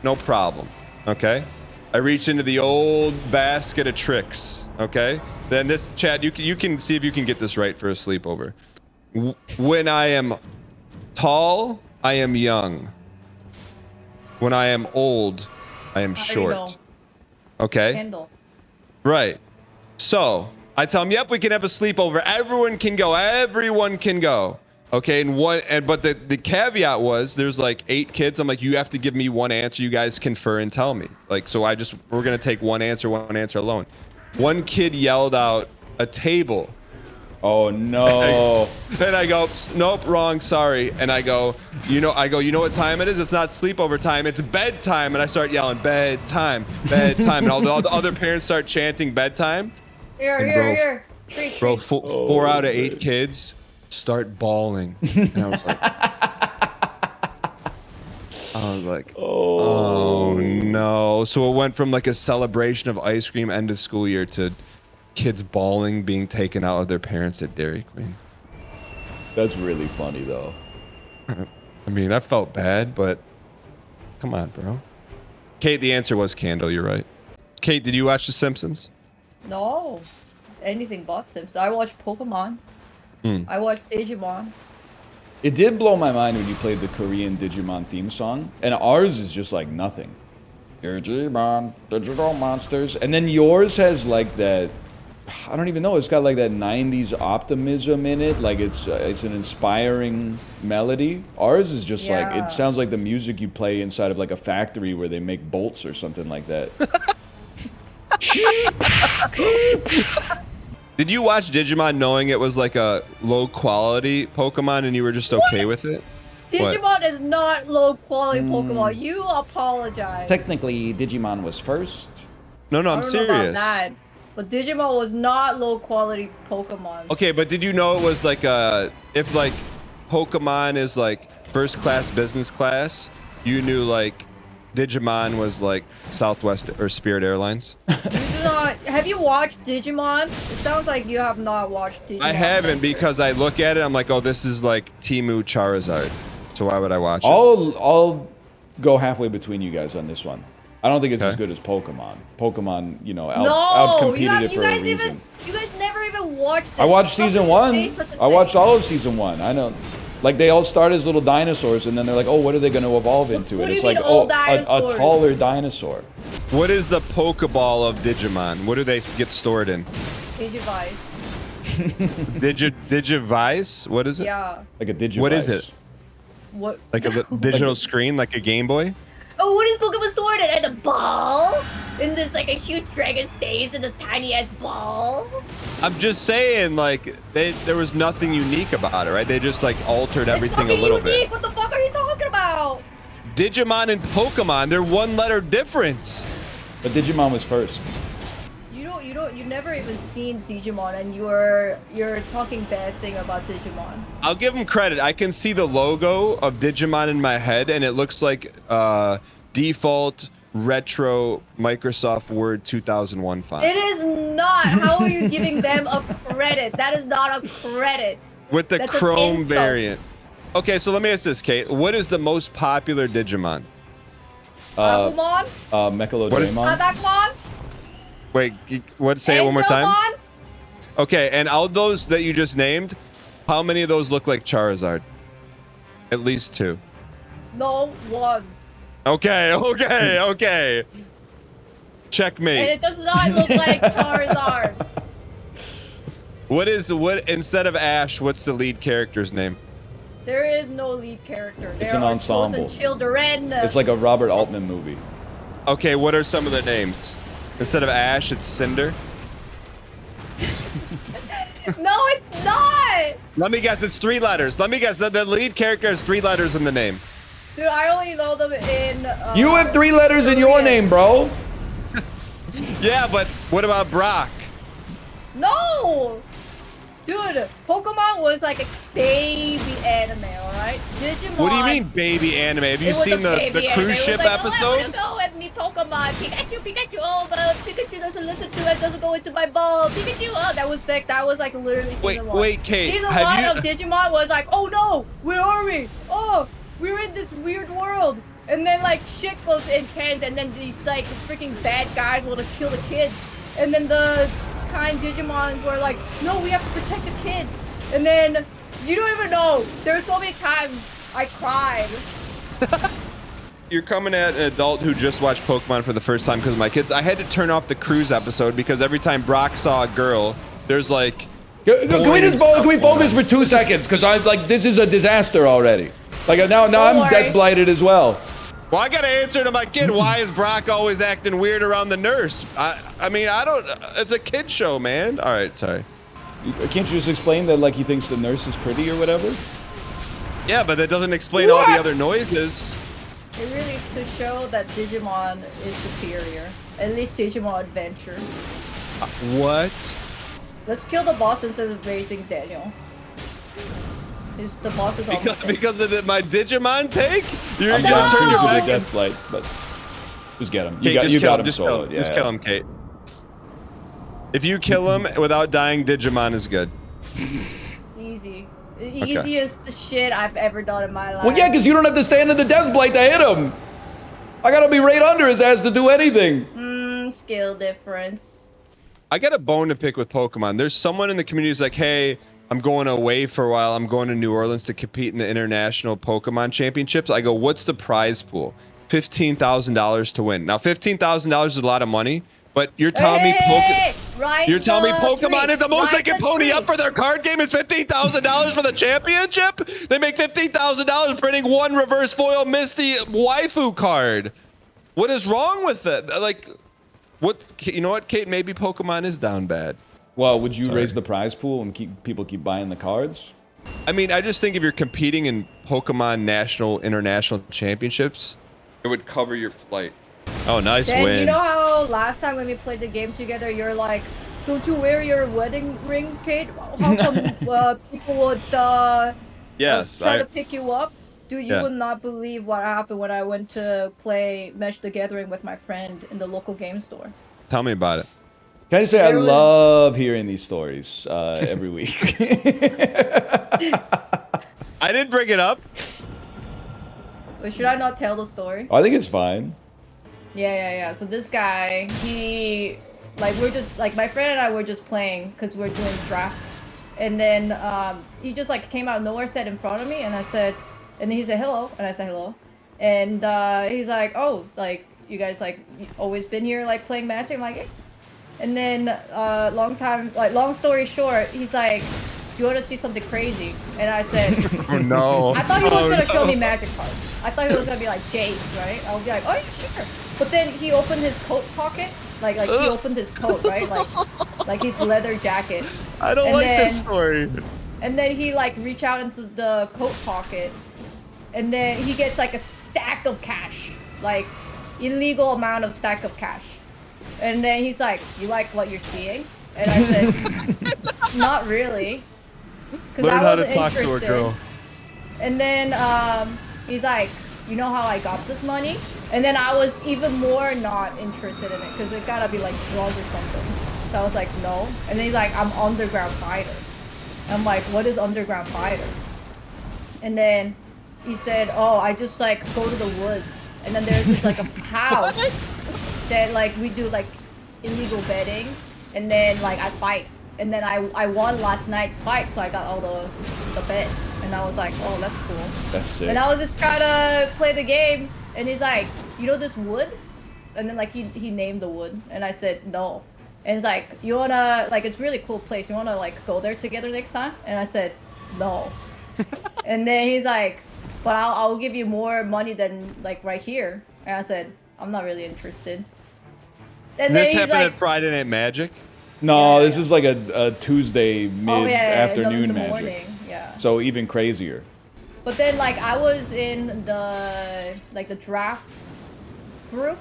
No problem. Okay? I reach into the old basket of tricks. Okay? Then this, Chad, you can see if you can get this right for a sleepover. When I am tall, I am young. When I am old, I am short. Okay? Handle. Right. So I tell them, yep, we can have a sleepover. Everyone can go. Okay, but the caveat was there's like 8 kids. I'm like, you have to give me one answer. You guys confer and tell me. Like, so we're gonna take one answer alone. One kid yelled out a table. Oh no. And I go, nope, wrong, sorry. And I go, you know what time it is? It's not sleepover time, it's bedtime. And I start yelling, bedtime. And all the other parents start chanting bedtime. Here. Bro, 4 out of 8 kids start bawling. And I was like, oh no. So it went from like a celebration of ice cream end of school year to kids bawling being taken out of their parents at Dairy Queen. That's really funny though. I mean, I felt bad, but come on, bro. Kate, the answer was Candle, you're right. Kate, did you watch The Simpsons? No. Anything but Sims. I watch Pokemon. I watch Digimon. It did blow my mind when you played the Korean Digimon theme song, and ours is just like nothing. Digimon, digital monsters, and then yours has like that. I don't even know. It's got like that '90s optimism in it. Like it's an inspiring melody. Ours is just like it sounds like the music you play inside of like a factory where they make bolts or something like that. Did you watch Digimon knowing it was like a low quality Pokemon and you were just okay with it? Digimon is not low quality Pokemon. You apologize. Technically, Digimon was first. No, I'm I don't know serious. about that, but Digimon was not low quality Pokemon. Okay, but did you know it was like if like Pokemon is like first class, business class, you knew like Digimon was like Southwest or Spirit Airlines? Have you watched Digimon? It sounds like you have not watched Digimon. I haven't because I look at it, I'm like, oh, this is like Timu Charizard. So why would I watch it? I'll go halfway between you guys on this one. I don't think it's as good as Pokemon. Pokemon, you know, out-competed it for a reason. You guys never even watched it. I watched season 1. I watched all of season 1. I know. Like, they all start as little dinosaurs, and then they're like, oh, what are they going to evolve into? And it's like, oh, a taller dinosaur. What is the Pokeball of Digimon? What do they get stored in? Digivice. Digivice? What is it? Yeah. Like a Digivice. What is it? What? Like a digital screen, like a Game Boy? Oh, what is Pokemon stored in? And a ball? In this, like, a huge dragon stays in a tiny-ass ball? I'm just saying, like, there was nothing unique about it, right? They just, like, altered everything a little bit. What the fuck are you talking about? Digimon and Pokemon, they're one-letter difference. But Digimon was first. You've never even seen Digimon, and you're talking bad thing about Digimon. I'll give them credit. I can see the logo of Digimon in my head, and it looks like default retro Microsoft Word 2001 font. It is not. How are you giving them a credit? That is not a credit. With the Chrome variant. Okay, so let me ask this, Kate. What is the most popular Digimon? Agumon? Mechalodramon. Agumon? Wait, what? Say it one more time. Okay, and out those that you just named, how many of those look like Charizard? At least 2. No, 1. Okay. Checkmate. And it does not look like Charizard. What instead of Ash, what's the lead character's name? There is no lead character. It's an ensemble. Children. It's like a Robert Altman movie. Okay, what are some of their names? Instead of Ash, it's Cinder. No, it's not. Let me guess, it's 3 letters. Let me guess, the lead character has 3 letters in the name. Dude, I only know them in... you have 3 letters in your name, bro. Yeah, but what about Brock? No! Dude, Pokemon was like a baby anime, alright? Digimon... What do you mean, baby anime? Have you seen the cruise ship episode? Oh, I want to go with me, Pokemon. Pikachu, oh, but Pikachu doesn't listen to it, doesn't go into my bowl. Pikachu, oh, that was like literally season 1. Wait, Kate, Season 1 of Digimon was like, oh no, where are we? Oh, we're in this weird world. And then like shit goes intense, and then these like freaking bad guys want to kill the kids. And then the kind Digimons were like, no, we have to protect the kids. And then you don't even know. There were so many times I cried. You're coming at an adult who just watched Pokemon for the first time because of my kids. I had to turn off the cruise episode because every time Brock saw a girl, there's like. Can we focus for 2 seconds? Because I'm like, this is a disaster already. Like now I'm death blighted as well. Well, I gotta answer to my kid. Why is Brock always acting weird around the nurse? I mean, I don't. It's a kid show, man. All right, sorry. Can't you just explain that like he thinks the nurse is pretty or whatever? Yeah, but that doesn't explain all the other noises. It really is to show that Digimon is superior. At least Digimon Adventure. What? Let's kill the boss instead of raising Daniel. The boss is because of my Digimon take? You're I'm gonna turn your back death blight, but just get him. Kate, You got him soloed. Just kill him, Kate. If you kill him without dying, Digimon is good. Easy. Easiest shit I've ever done in my life. Well, yeah, because you don't have to stand in the death blight to hit him. I gotta be right under his ass to do anything. Skill difference. I got a bone to pick with Pokemon. There's someone in the community who's like, hey, I'm going away for a while. I'm going to New Orleans to compete in the international Pokemon championships. I go, what's the prize pool? $15,000 to win. Now, $15,000 is a lot of money, but you're telling me Pokemon is the most they can pony up for their card game is $15,000 for the championship? They make $15,000 printing one reverse foil Misty waifu card. What is wrong with it? Like, what? You know what, Kate? Maybe Pokemon is down bad. Well, would you raise the prize pool and people keep buying the cards? I mean, I just think if you're competing in Pokemon national, international championships, it would cover your flight. Oh, nice win. You know how last time when we played the game together, you're like, don't you wear your wedding ring, Kate? How come people would try to pick you up? Dude, you would not believe what happened when I went to play Magic the Gathering with my friend in the local game store. Tell me about it. Can I say I love hearing these stories every week? I didn't bring it up. But should I not tell the story? I think it's fine. Yeah. So this guy, he, like, we're just, like, my friend and I were just playing because we're doing draft. And then he just, like, came out of nowhere, sat in front of me, and I said, and then he said hello, and I said hello. And he's like, oh, like, you guys, like, always been here, like, playing Magic? I'm like, hey. And then, long story short, he's like, do you want to see something crazy? And I said, oh no. I thought he was going to show me magic cards. I thought he was going to be like, Jace, right? I would be like, oh, sure. But then he opened his coat pocket. Like he opened his coat, right? Like his leather jacket. I don't like this story. And then he, like, reached out into the coat pocket. And then he gets, like, a stack of cash. Like, illegal amount of stack of cash. And then he's like, you like what you're seeing? And I said, not really. Learn how to talk to a girl. And then he's like, you know how I got this money? And then I was even more not interested in it because it gotta be like drugs or something. So I was like, no. And then he's like, I'm underground fighter. I'm like, what is underground fighter? And then he said, oh, I just like go to the woods. And then there's just like a house that like we do like illegal betting. And then like I fight. And then I won last night's fight, so I got all the bet. And I was like, oh, that's cool. That's sick. And I was just trying to play the game. And he's like, you know this wood? And then like he named the wood. And I said, no. And he's like, you wanna, like, it's a really cool place. You wanna like go there together next time? And I said, no. And then he's like, but I'll give you more money than like right here. And I said, I'm not really interested. And this happened at Friday Night Magic? No, this is like a Tuesday mid-afternoon in the Magic. morning, yeah. So even crazier. But then like I was in the like the draft group,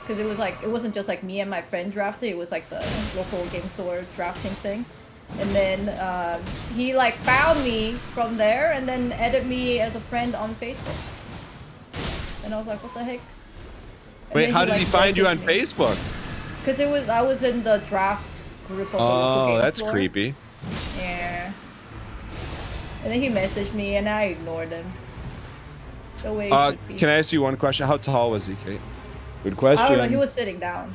because it was like it wasn't just like me and my friend drafted. It was like the local game store drafting thing. And then he like found me from there and then added me as a friend on Facebook. And I was like, what the heck? Wait, how did he find you on Facebook? Because I was in the draft group of the local game that's store. creepy. Yeah. And then he messaged me and I ignored him. The way it should be. Can I ask you one question? How tall was he, Kate? Good question. I don't know, he was sitting down.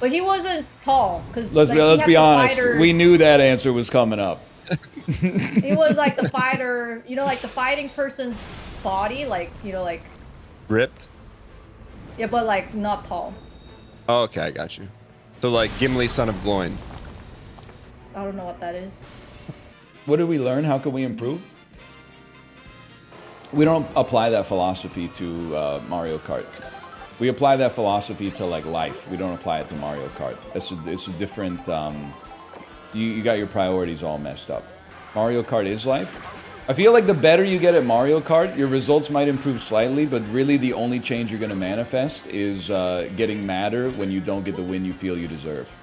But he wasn't tall, because Let's be honest. We knew that answer was coming up. He was like the fighter, you know, like the fighting person's body, like, you know, like... Ripped? Yeah, but like not tall. Oh, okay, I got you. So like Gimli, son of Gloin. I don't know what that is. What did we learn? How can we improve? We don't apply that philosophy to Mario Kart. We apply that philosophy to like life. We don't apply it to Mario Kart. It's a different. You got your priorities all messed up. Mario Kart is life. I feel like the better you get at Mario Kart, your results might improve slightly, but really the only change you're going to manifest is getting madder when you don't get the win you feel you deserve.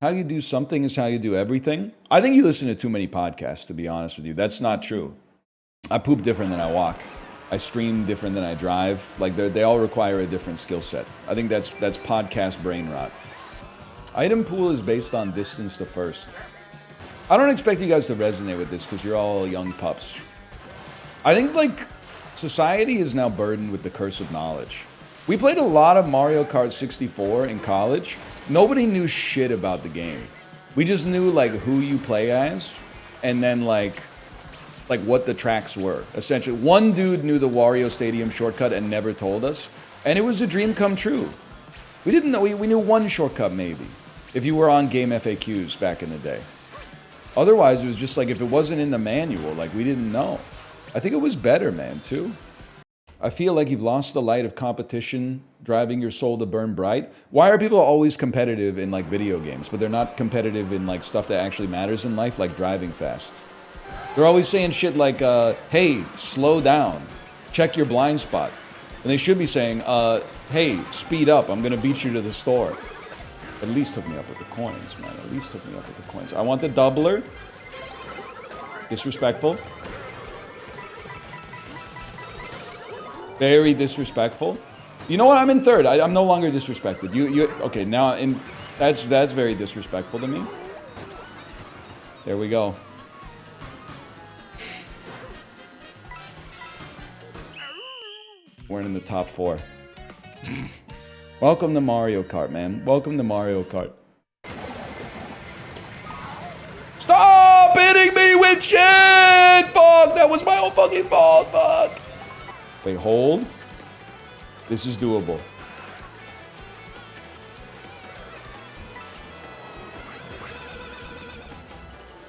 How you do something is how you do everything. I think you listen to too many podcasts, to be honest with you. That's not true. I poop different than I walk. I stream different than I drive. Like they all require a different skill set. I think that's podcast brain rot. Item pool is based on distance to first. I don't expect you guys to resonate with this because you're all young pups. I think like society is now burdened with the curse of knowledge. We played a lot of Mario Kart 64 in college. Nobody knew shit about the game. We just knew like who you play as and then like what the tracks were. Essentially, one dude knew the Wario Stadium shortcut and never told us, and it was a dream come true. We didn't know, we knew one shortcut maybe, if you were on game FAQs back in the day. Otherwise, it was just like, if it wasn't in the manual, like we didn't know. I think it was better, man, too. I feel like you've lost the light of competition, driving your soul to burn bright. Why are people always competitive in like video games, but they're not competitive in like stuff that actually matters in life, like driving fast? They're always saying shit like, hey, slow down, check your blind spot. And they should be saying, hey, speed up, I'm gonna beat you to the store. At least hook me up with the coins, man, at least hook me up with the coins. I want the doubler. Disrespectful. Very disrespectful. You know what, I'm in third, I'm no longer disrespected. Okay, now, that's very disrespectful to me. There we go. We're in the top 4. Welcome to Mario Kart, man. Welcome to Mario Kart. Stop hitting me with shit! Fuck, that was my own fucking fault, fuck! Wait, hold. This is doable.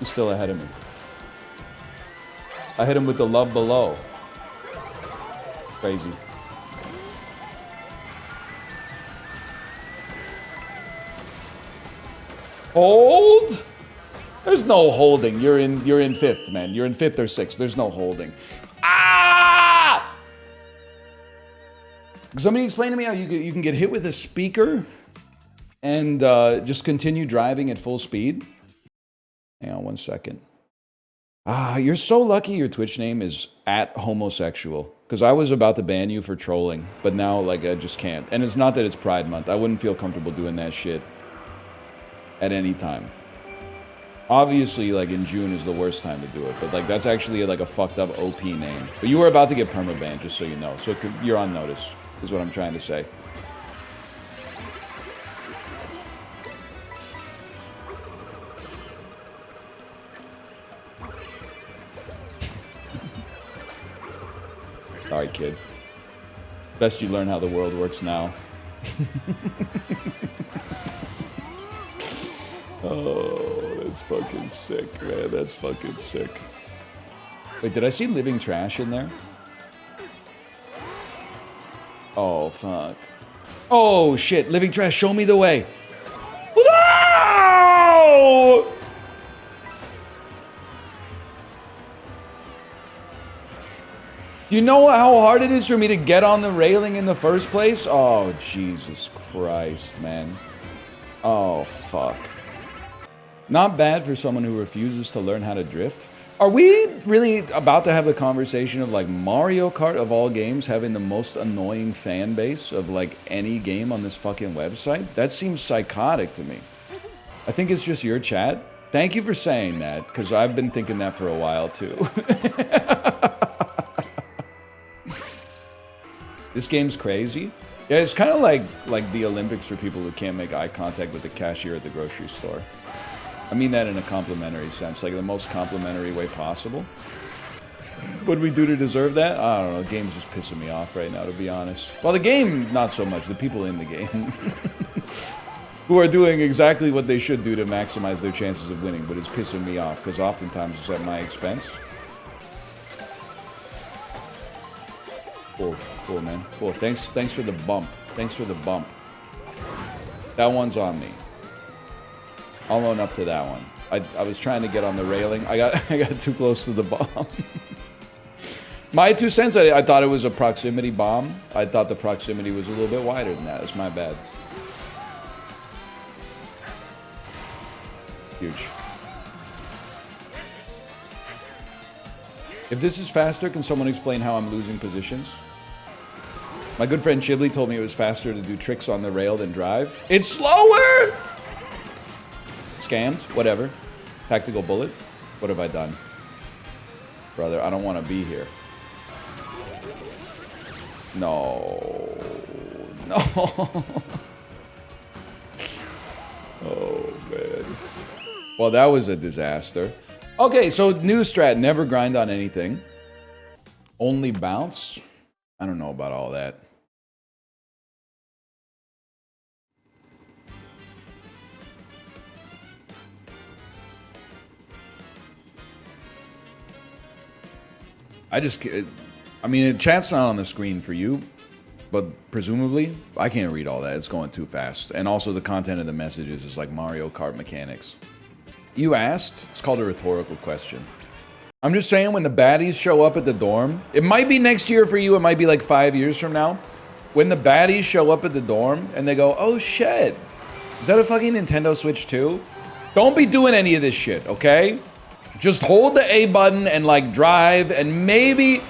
He's still ahead of me. I hit him with the love below. Crazy. Hold? There's no holding. You're in 5th, man. You're in 5th or 6th. There's no holding. Ah! Somebody explain to me how you can get hit with a speaker and just continue driving at full speed? Hang on one second. You're so lucky your Twitch name is @homosexual. Because I was about to ban you for trolling, but now like I just can't. And it's not that it's Pride Month. I wouldn't feel comfortable doing that shit at any time. Obviously, like in June is the worst time to do it, but like that's actually like a fucked up OP name. But you were about to get permabanned, just so you know. So you're on notice, is what I'm trying to say. All right, kid. Best you learn how the world works now. Oh, that's fucking sick, man. That's fucking sick. Wait, did I see living trash in there? Oh, fuck. Oh, shit. Living trash, show me the way. No! Do you know how hard it is for me to get on the railing in the first place? Oh, Jesus Christ, man. Oh, fuck. Not bad for someone who refuses to learn how to drift. Are we really about to have the conversation of like Mario Kart of all games having the most annoying fan base of like any game on this fucking website? That seems psychotic to me. I think it's just your chat. Thank you for saying that, because I've been thinking that for a while too. This game's crazy. Yeah, it's kind of like the Olympics for people who can't make eye contact with the cashier at the grocery store. I mean that in a complimentary sense, like the most complimentary way possible. What do we do to deserve that? I don't know, the game's just pissing me off right now, to be honest. Well, the game, not so much, the people in the game. Who are doing exactly what they should do to maximize their chances of winning, but it's pissing me off, because oftentimes it's at my expense. Cool, cool, man. Cool, thanks for the bump. Thanks for the bump. That one's on me. I'll own up to that one. I was trying to get on the railing. I got too close to the bomb. My 2 cents, I thought it was a proximity bomb. I thought the proximity was a little bit wider than that. That's my bad. Huge. If this is faster, can someone explain how I'm losing positions? My good friend Chibli told me it was faster to do tricks on the rail than drive. It's slower! Scammed, whatever. Tactical bullet. What have I done? Brother, I don't want to be here. No. No. Oh, man. Well, that was a disaster. Okay, so new strat, never grind on anything. Only bounce? I don't know about all that. I mean, chat's not on the screen for you, but presumably, I can't read all that. It's going too fast. And also the content of the messages is like Mario Kart mechanics. You asked? It's called a rhetorical question. I'm just saying when the baddies show up at the dorm, it might be next year for you, it might be like 5 years from now. When the baddies show up at the dorm and they go, oh shit, is that a fucking Nintendo Switch 2? Don't be doing any of this shit, okay? Just hold the A button and like drive, and maybe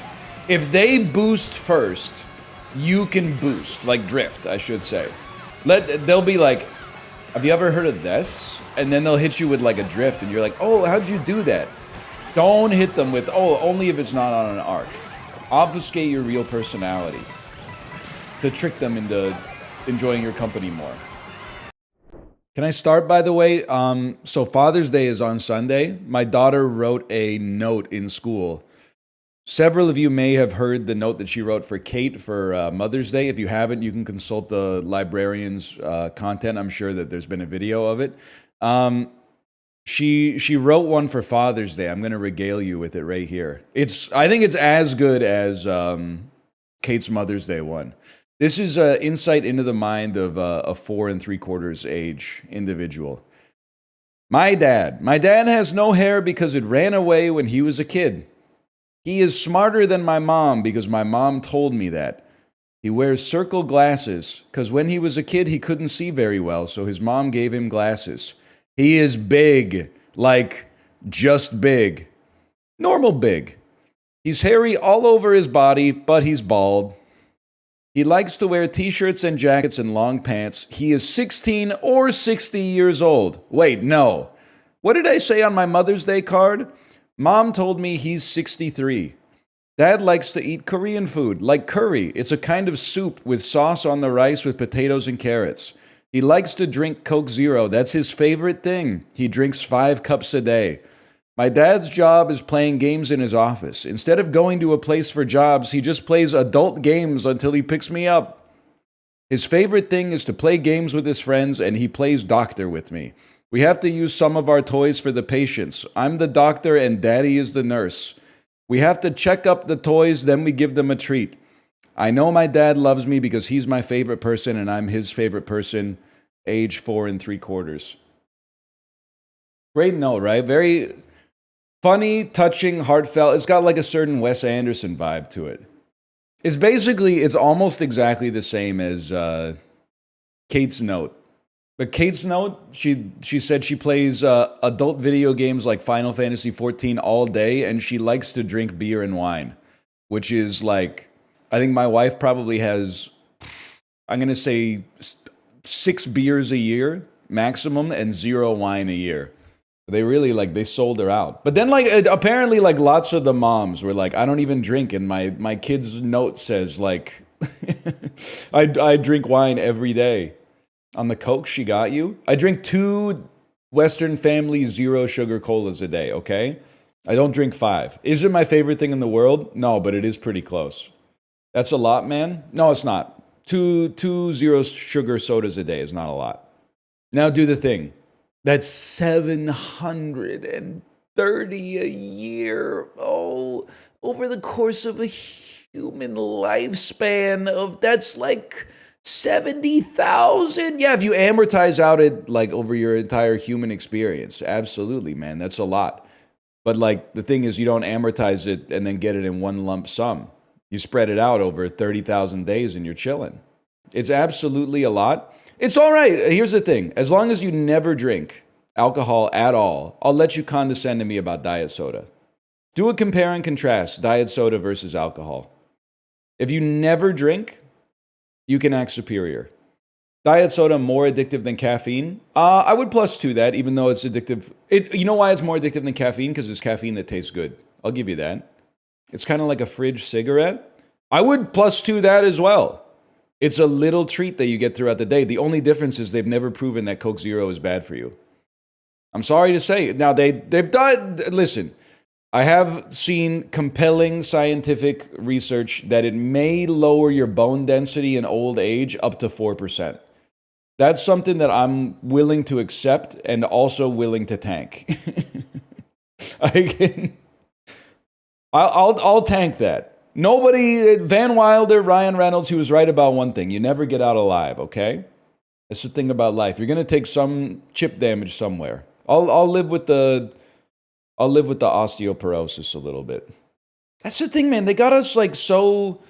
if they boost first, you can boost, like drift, I should say. They'll be like, have you ever heard of this? And then they'll hit you with like a drift and you're like, oh, how'd you do that? Don't hit them with, oh, only if it's not on an arc. Obfuscate your real personality to trick them into enjoying your company more. Can I start, by the way? So Father's Day is on Sunday. My daughter wrote a note in school. Several of you may have heard the note that she wrote for Kate for Mother's Day. If you haven't, you can consult the librarian's content. I'm sure that there's been a video of it. She wrote one for Father's Day. I'm going to regale you with it right here. I think it's as good as Kate's Mother's Day one. This is insight into the mind of a 4 3/4 age individual. My dad has no hair because it ran away when he was a kid. He is smarter than my mom because my mom told me that. He wears circle glasses because when he was a kid he couldn't see very well, so his mom gave him glasses. He is big, like just big. Normal big. He's hairy all over his body, but he's bald. He likes to wear t-shirts and jackets and long pants. He is 16 or 60 years old. Wait, no. What did I say on my Mother's Day card? Mom told me he's 63. Dad likes to eat Korean food, like curry. It's a kind of soup with sauce on the rice with potatoes and carrots. He likes to drink Coke Zero. That's his favorite thing. He drinks 5 cups a day. My dad's job is playing games in his office. Instead of going to a place for jobs, he just plays adult games until he picks me up. His favorite thing is to play games with his friends, and he plays doctor with me. We have to use some of our toys for the patients. I'm the doctor and Daddy is the nurse. We have to check up the toys, then we give them a treat. I know my dad loves me because he's my favorite person and I'm his favorite person, age 4 3/4. Great note, right? Very funny, touching, heartfelt. It's got like a certain Wes Anderson vibe to it. It's basically, it's almost exactly the same as Kate's Note. But Kate's Note, she said she plays adult video games like Final Fantasy XIV all day, and she likes to drink beer and wine, which is like, I think my wife probably has, I'm going to say 6 beers a year maximum and 0 wine a year. They really like, they sold her out. But then like apparently like lots of the moms were like, I don't even drink, and my kid's note says like I drink wine every day. On the Coke she got you, I drink 2 Western Family 0 sugar colas a day, okay? I don't drink 5. Is it my favorite thing in the world? No, but it is pretty close. That's a lot, man. No, it's not. 2 0 sugar sodas a day is not a lot. Now do the thing. That's 730 a year. Oh, over the course of a human lifespan of, that's like 70,000. Yeah, if you amortize out it like over your entire human experience. Absolutely, man. That's a lot. But like the thing is, you don't amortize it and then get it in one lump sum. You spread it out over 30,000 days and you're chilling. It's absolutely a lot. It's all right. Here's the thing. As long as you never drink alcohol at all, I'll let you condescend to me about diet soda. Do a compare and contrast, diet soda versus alcohol. If you never drink, you can act superior. Diet soda more addictive than caffeine? I would +2 that, even though it's addictive. You know why it's more addictive than caffeine? Because it's caffeine that tastes good. I'll give you that. It's kind of like a fridge cigarette. I would +2 that as well. It's a little treat that you get throughout the day. The only difference is they've never proven that Coke Zero is bad for you. I'm sorry to say. Now, they've done... Listen, I have seen compelling scientific research that it may lower your bone density in old age up to 4%. That's something that I'm willing to accept and also willing to tank. I'll tank that. Nobody, Van Wilder, Ryan Reynolds, he was right about one thing. You never get out alive, okay? That's the thing about life. You're gonna take some chip damage somewhere. I'll live with the osteoporosis a little bit. That's the thing, man. They got us like so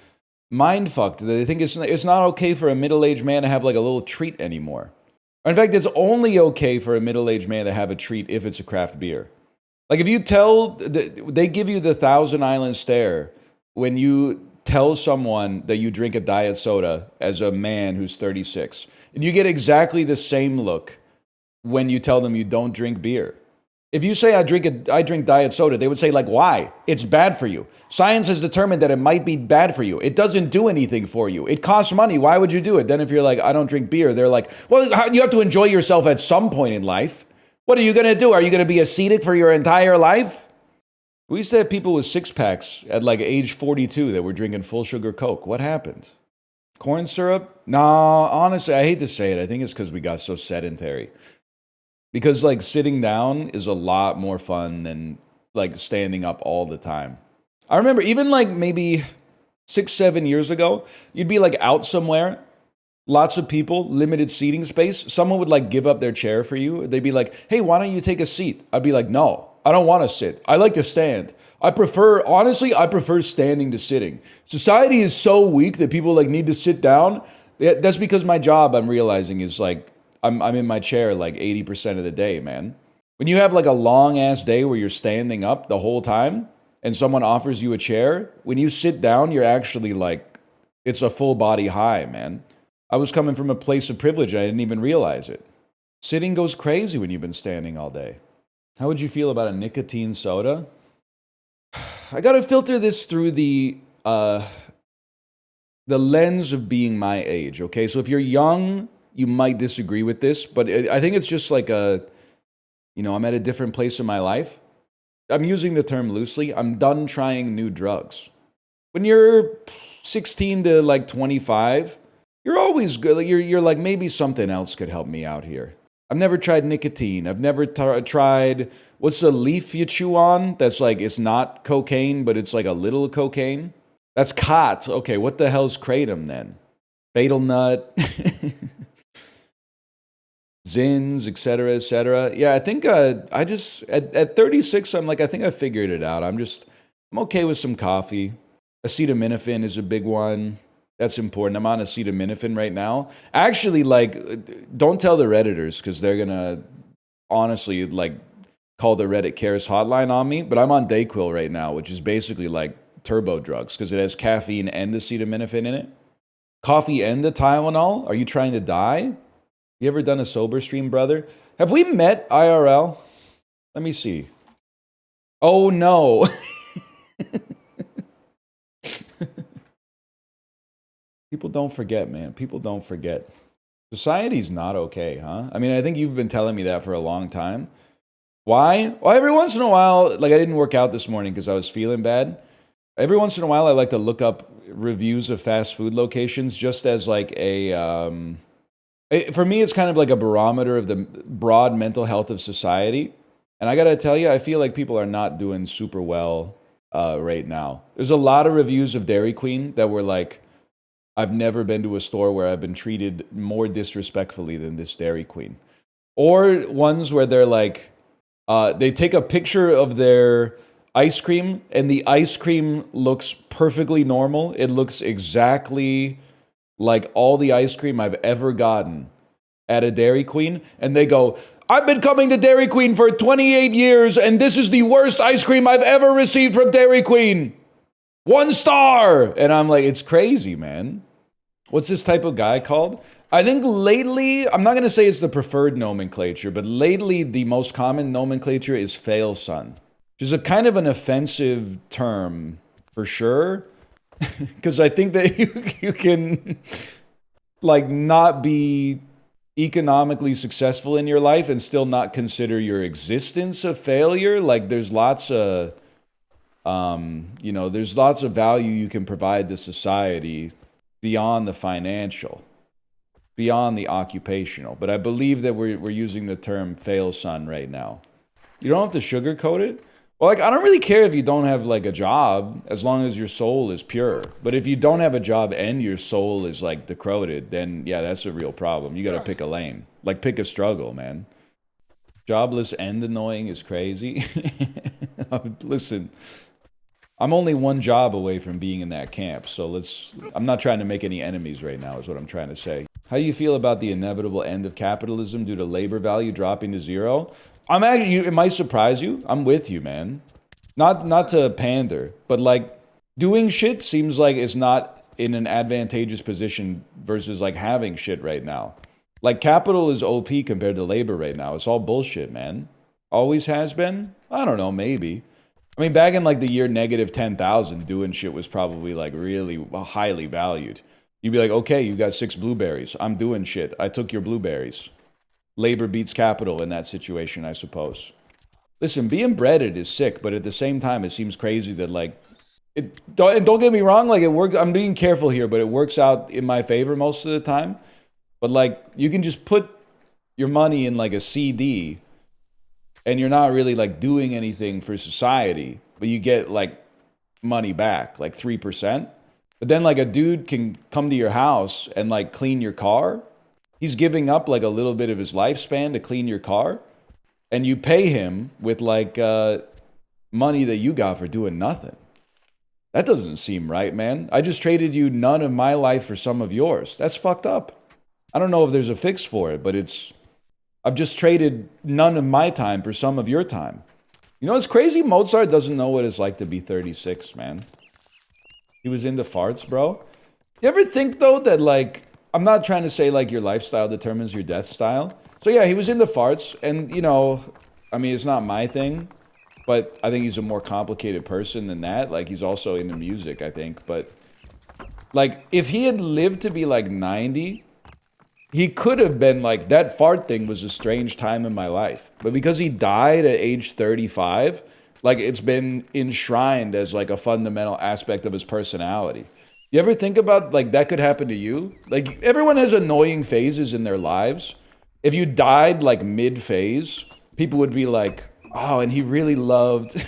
mind fucked that they think it's not okay for a middle-aged man to have like a little treat anymore. In fact, it's only okay for a middle-aged man to have a treat if it's a craft beer. Like if you they give you the Thousand Island stare when you tell someone that you drink a diet soda as a man who's 36. And you get exactly the same look when you tell them you don't drink beer. If you say I drink diet soda, they would say like, why? It's bad for you. Science has determined that it might be bad for you. It doesn't do anything for you. It costs money. Why would you do it? Then if you're like, I don't drink beer, they're like, well, you have to enjoy yourself at some point in life. What are you going to do? Are you going to be ascetic for your entire life? We used to have people with 6-packs at like age 42 that were drinking full sugar Coke. What happened? Corn syrup? Nah, honestly, I hate to say it. I think it's because we got so sedentary. Because like sitting down is a lot more fun than like standing up all the time. I remember even like maybe 6-7 years ago, you'd be like out somewhere, lots of people, limited seating space. Someone would like give up their chair for you. They'd be like, hey, why don't you take a seat? I'd be like, no, I don't want to sit. I like to stand. Honestly, I prefer standing to sitting. Society is so weak that people like need to sit down. That's because my job, I'm realizing, is like, I'm in my chair like 80% of the day, man. When you have like a long ass day where you're standing up the whole time and someone offers you a chair, when you sit down, you're actually like, it's a full body high, man. I was coming from a place of privilege. I didn't even realize it. Sitting goes crazy when you've been standing all day. How would you feel about a nicotine soda? I got to filter this through the lens of being my age, okay? So if you're young, you might disagree with this, but I think it's just like I'm at a different place in my life. I'm using the term loosely. I'm done trying new drugs. When you're 16 to like 25, you're always good. You're like, maybe something else could help me out here. I've never tried nicotine. I've never tried, what's the leaf you chew on? That's like, it's not cocaine, but it's like a little cocaine. That's khat. Okay, what the hell's kratom then? Fatal nut. Zins, etc., etc. Yeah, I think I just, at 36, I'm like, I think I figured it out. I'm okay with some coffee. Acetaminophen is a big one. That's important. I'm on acetaminophen right now. Actually, like, don't tell the Redditors because they're gonna honestly like call the Reddit Cares hotline on me. But I'm on Dayquil right now, which is basically like turbo drugs because it has caffeine and acetaminophen in it. Coffee and the Tylenol. Are you trying to die? You ever done a sober stream, brother? Have we met IRL? Let me see. Oh no. People don't forget, man. People don't forget. Society's not okay, huh? I mean, I think you've been telling me that for a long time. Why? Well, every once in a while, like I didn't work out this morning because I was feeling bad. Every once in a while, I like to look up reviews of fast food locations just as like for me, it's kind of like a barometer of the broad mental health of society. And I gotta tell you, I feel like people are not doing super well right now. There's a lot of reviews of Dairy Queen that were like, I've never been to a store where I've been treated more disrespectfully than this Dairy Queen. Or ones where they're like, they take a picture of their ice cream and the ice cream looks perfectly normal. It looks exactly like all the ice cream I've ever gotten at a Dairy Queen. And they go, I've been coming to Dairy Queen for 28 years and this is the worst ice cream I've ever received from Dairy Queen. 1 star! And I'm like, it's crazy, man. What's this type of guy called? I think lately, I'm not going to say it's the preferred nomenclature, but lately the most common nomenclature is failson, which is a kind of an offensive term for sure. Because I think that you can like not be economically successful in your life and still not consider your existence a failure. Like there's lots of there's lots of value you can provide to society beyond the financial, beyond the occupational. But I believe that we're using the term failson right now. You don't have to sugarcoat it. Well, like I don't really care if you don't have like a job as long as your soul is pure. But if you don't have a job and your soul is like decrepit, then yeah, that's a real problem. You got to pick a lane. Like pick a struggle, man. Jobless and annoying is crazy. Listen, I'm only one job away from being in that camp, so I'm not trying to make any enemies right now, is what I'm trying to say. How do you feel about the inevitable end of capitalism due to labor value dropping to zero? It might surprise you. I'm with you, man. Not to pander, but like doing shit seems like it's not in an advantageous position versus like having shit right now. Like capital is OP compared to labor right now. It's all bullshit, man. Always has been? I don't know, maybe. I mean, back in like the year negative 10,000, doing shit was probably like really highly valued. You'd be like, okay, you got 6 blueberries. I'm doing shit. I took your blueberries. Labor beats capital in that situation, I suppose. Listen, being breaded is sick, but at the same time, it seems crazy that like, don't get me wrong, like it works. I'm being careful here, but it works out in my favor most of the time. But like, you can just put your money in like a CD and you're not really like doing anything for society, but you get like money back, like 3%. But then like a dude can come to your house and like clean your car. He's giving up like a little bit of his lifespan to clean your car. And you pay him with like money that you got for doing nothing. That doesn't seem right, man. I just traded you none of my life for some of yours. That's fucked up. I don't know if there's a fix for it, but I've just traded none of my time for some of your time. You know, it's crazy. Mozart doesn't know what it's like to be 36, man. He was into farts, bro. You ever think, though, that, like, I'm not trying to say, like, your lifestyle determines your death style. So, yeah, he was into farts. And, you know, I mean, it's not my thing. But I think he's a more complicated person than that. Like, he's also into music, I think. But, like, if he had lived to be, like, 90... he could have been like, that fart thing was a strange time in my life. But because he died at age 35, like it's been enshrined as like a fundamental aspect of his personality. You ever think about like that could happen to you? Like everyone has annoying phases in their lives. If you died like mid-phase, people would be like, oh, and he really loved,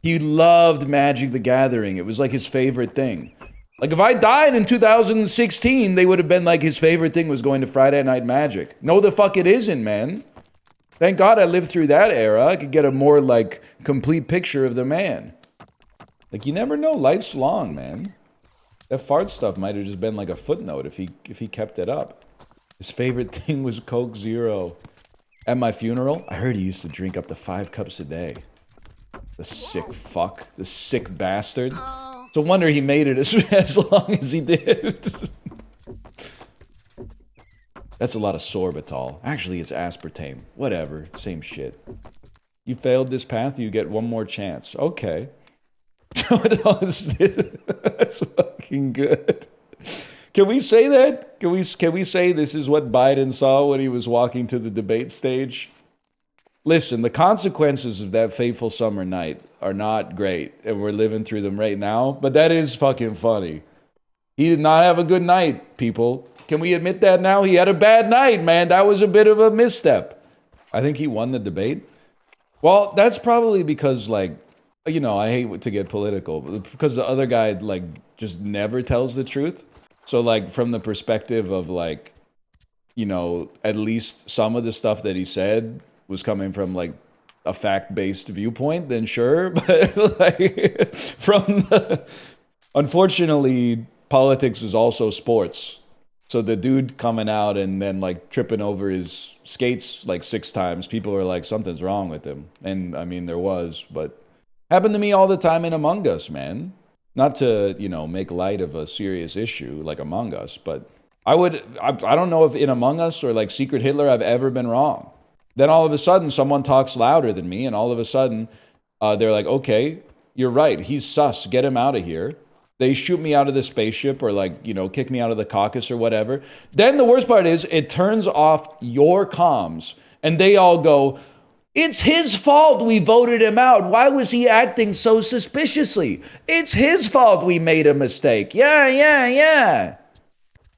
he loved Magic the Gathering. It was like his favorite thing. Like, if I died in 2016, they would have been like, his favorite thing was going to Friday Night Magic. No, the fuck it isn't, man. Thank God I lived through that era. I could get a more, like, complete picture of the man. Like, you never know. Life's long, man. That fart stuff might have just been like a footnote if he kept it up. His favorite thing was Coke Zero. At my funeral, I heard he used to drink up to 5 cups a day. The sick fuck. The sick bastard. It's a wonder he made it as long as he did. That's a lot of sorbitol. Actually, it's aspartame. Whatever. Same shit. You failed this path, you get one more chance. Okay. That's fucking good. Can we say that? Can we say this is what Biden saw when he was walking to the debate stage? Listen, the consequences of that fateful summer night are not great, and we're living through them right now, but that is fucking funny. He did not have a good night, people. Can we admit that now? He had a bad night, man. That was a bit of a misstep. I think he won the debate. Well, that's probably because, like, you know, I hate to get political, but because the other guy, like, just never tells the truth. So, like, from the perspective of, like, you know, at least some of the stuff that he said was coming from, like, a fact-based viewpoint, then sure. But, like, unfortunately, politics is also sports. So the dude coming out and then, like, tripping over his skates, like, 6 times, people are like, something's wrong with him. And, I mean, there was, but happened to me all the time in Among Us, man. Not to, you know, make light of a serious issue like Among Us, but I don't know if in Among Us or, like, Secret Hitler I've ever been wrong. Then all of a sudden, someone talks louder than me, and all of a sudden, they're like, okay, you're right, he's sus, get him out of here. They shoot me out of the spaceship or, like, you know, kick me out of the caucus or whatever. Then the worst part is it turns off your comms and they all go, it's his fault we voted him out. Why was he acting so suspiciously? It's his fault we made a mistake. Yeah.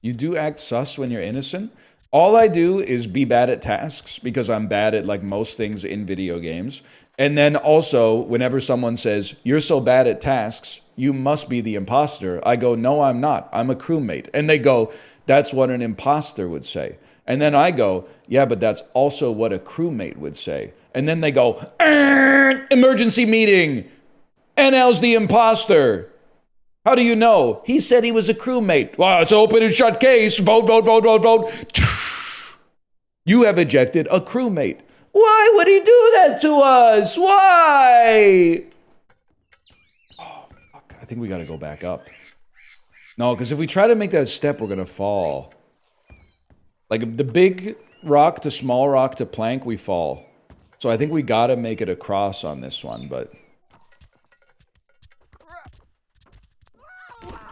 You do act sus when you're innocent. All I do is be bad at tasks because I'm bad at, like, most things in video games. And then also, whenever someone says, you're so bad at tasks, you must be the imposter, I go, no, I'm not. I'm a crewmate. And they go, that's what an imposter would say. And then I go, yeah, but that's also what a crewmate would say. And then they go, emergency meeting. NL's the imposter. How do you know? He said he was a crewmate. Well, it's an open and shut case. Vote. You have ejected a crewmate. Why would he do that to us? Why? Oh, fuck. I think we got to go back up. No, because if we try to make that step, we're going to fall. Like, the big rock to small rock to plank, we fall. So I think we got to make it across on this one, but...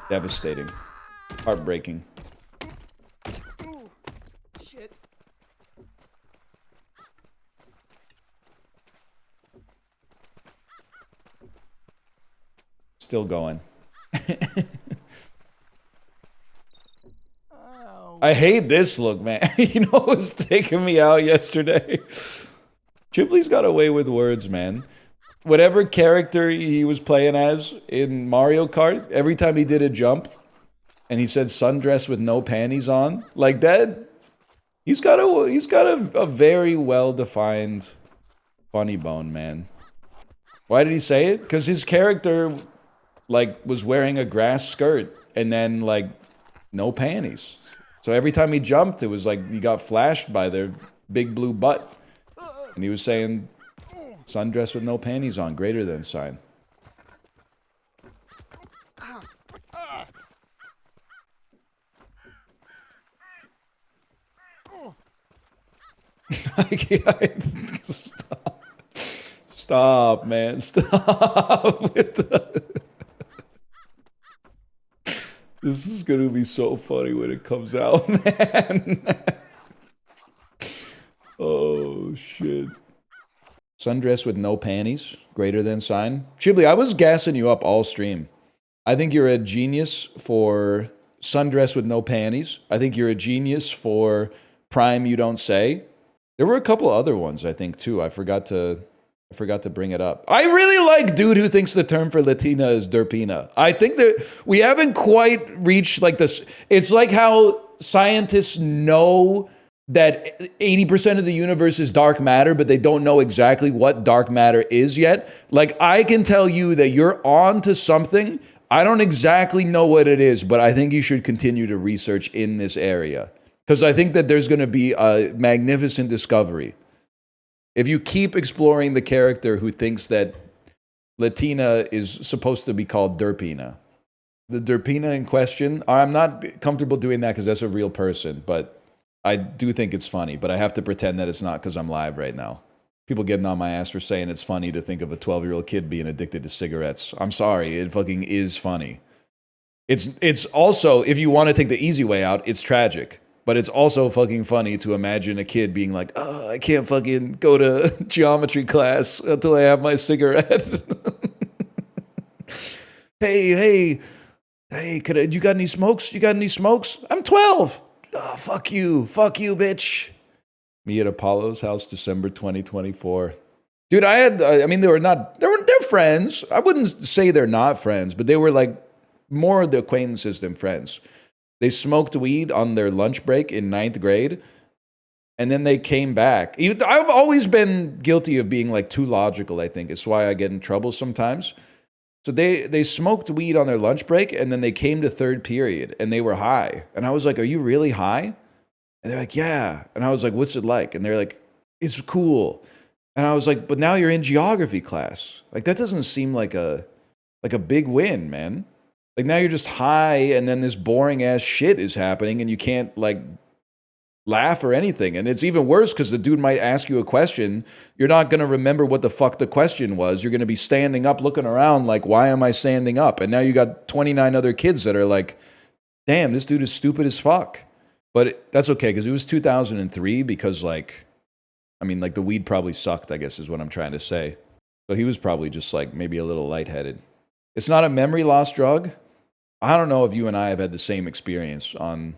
devastating. Heartbreaking. Shit. Still going. I hate this look, man. You know what was taking me out yesterday? Chipley's got away with words, man. Whatever character he was playing as in Mario Kart, every time he did a jump and he said sundress with no panties on, like that, he's got a very well-defined funny bone, man. Why did he say it? Because his character, like, was wearing a grass skirt and then, like, no panties. So every time he jumped, it was like he got flashed by their big blue butt. And he was saying, sundress with no panties on, greater than sign. Stop, man. Stop with the... This is gonna be so funny when it comes out, man. Oh, shit. Sundress with no panties, greater than sign. Chibli, I was gassing you up all stream. I think you're a genius for sundress with no panties. I think you're a genius for prime you don't say. There were a couple other ones, I think, too. I forgot to bring it up. I really like dude who thinks the term for Latina is derpina. I think that we haven't quite reached, like, this. It's like how scientists know that 80% of the universe is dark matter, but they don't know exactly what dark matter is yet. Like, I can tell you that you're on to something. I don't exactly know what it is, but I think you should continue to research in this area. Because I think that there's going to be a magnificent discovery. If you keep exploring the character who thinks that Latina is supposed to be called Derpina. The Derpina in question, I'm not comfortable doing that because that's a real person, but I do think it's funny, but I have to pretend that it's not because I'm live right now. People getting on my ass for saying it's funny to think of a 12-year-old kid being addicted to cigarettes. I'm sorry, it fucking is funny. It's also, if you want to take the easy way out, it's tragic. But it's also fucking funny to imagine a kid being like, oh, I can't fucking go to geometry class until I have my cigarette. Hey, you got any smokes? You got any smokes? I'm 12. Oh, fuck you, bitch. Me at Apollo's house, December 2024. Dude, they're friends. I wouldn't say they're not friends, but they were like more the acquaintances than friends. They smoked weed on their lunch break in 9th grade, and then they came back. I've always been guilty of being like too logical, I think. It's why I get in trouble sometimes. So they smoked weed on their lunch break, and then they came to 3rd period, and they were high. And I was like, are you really high? And they're like, yeah. And I was like, what's it like? And they're like, it's cool. And I was like, but now you're in geography class. Like, that doesn't seem like a big win, man. Like, now you're just high, and then this boring ass shit is happening, and you can't like laugh or anything. And it's even worse because the dude might ask you a question. You're not going to remember what the fuck the question was. You're going to be standing up, looking around like, why am I standing up? And now you got 29 other kids that are like, damn, this dude is stupid as fuck. But that's okay because it was 2003 because the weed probably sucked, I guess is what I'm trying to say. So he was probably just like maybe a little lightheaded. It's not a memory loss drug. I don't know if you and I have had the same experience on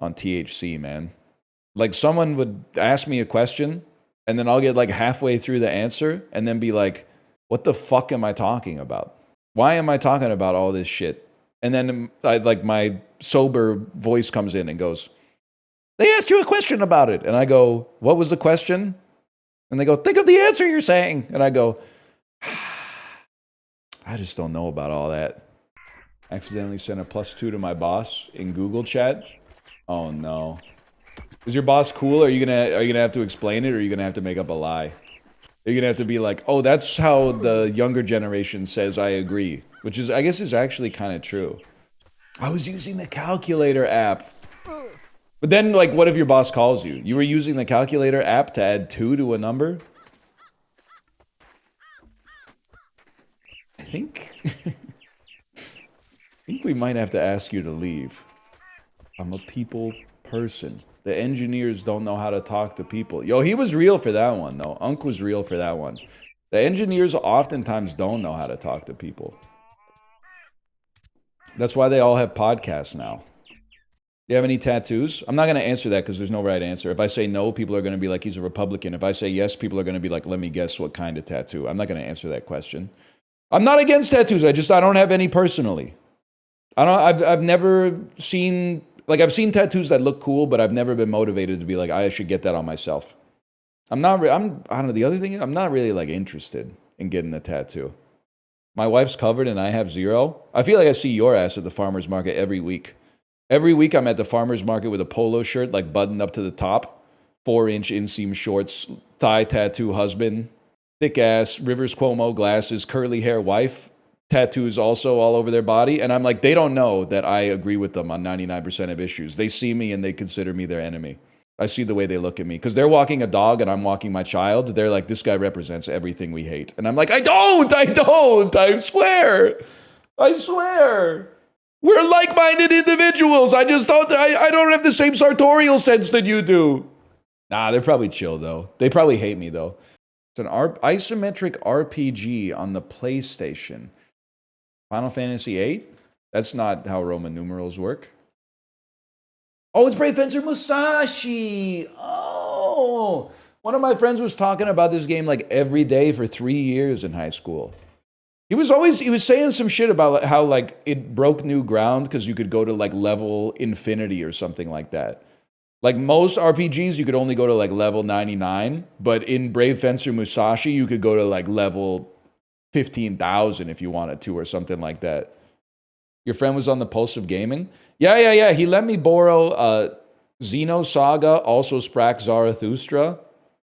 THC, man. Like, someone would ask me a question, and then I'll get like halfway through the answer, and then be like, what the fuck am I talking about? Why am I talking about all this shit? And then my sober voice comes in and goes, they asked you a question about it. And I go, what was the question? And they go, think of the answer you're saying. And I go, I just don't know about all that. Accidentally sent a +2 to my boss in Google chat. Oh no. Is your boss cool? Are you gonna have to explain it, or are you gonna have to make up a lie? Are you gonna have to be like, oh, that's how the younger generation says I agree, which is, I guess, is actually kind of true. I was using the calculator app. But then, like, what if your boss calls you? You were using the calculator app to add 2 to a number? I think we might have to ask you to leave. I'm a people person. The engineers don't know how to talk to people. Yo, he was real for that one, though. Unk was real for that one. The engineers oftentimes don't know how to talk to people. That's why they all have podcasts now. Do you have any tattoos? I'm not going to answer that because there's no right answer. If I say no, people are going to be like, he's a Republican. If I say yes, people are going to be like, let me guess what kind of tattoo. I'm not going to answer that question. I'm not against tattoos. I don't have any personally. I've never seen, like, I've seen tattoos that look cool, but I've never been motivated to be like, I should get that on myself. I don't know. The other thing is, I'm not really like interested in getting a tattoo. My wife's covered and I have 0. I feel like I see your ass at the farmer's market every week. Every week I'm at the farmer's market with a polo shirt, like buttoned up to the top, 4-inch inseam shorts, thigh tattoo husband, thick ass, Rivers Cuomo glasses, curly hair wife, tattoos also all over their body. And I'm like, they don't know that I agree with them on 99% of issues. They see me and they consider me their enemy. I see the way they look at me. Because they're walking a dog and I'm walking my child. They're like, this guy represents everything we hate. And I'm like, I don't, I swear. We're like-minded individuals. I don't have the same sartorial sense that you do. Nah, they're probably chill, though. They probably hate me, though. It's an isometric RPG on the PlayStation. Final Fantasy VIII? That's not how Roman numerals work. Oh, it's Brave Fencer Musashi! Oh! One of my friends was talking about this game like every day for 3 years in high school. He was saying some shit about how like it broke new ground because you could go to like level infinity or something like that. Like most RPGs, you could only go to like level 99, but in Brave Fencer Musashi, you could go to like level 15,000 if you wanted to, or something like that. Your friend was on the Pulse of Gaming? Yeah. He let me borrow Xenosaga, also Sprack Zarathustra,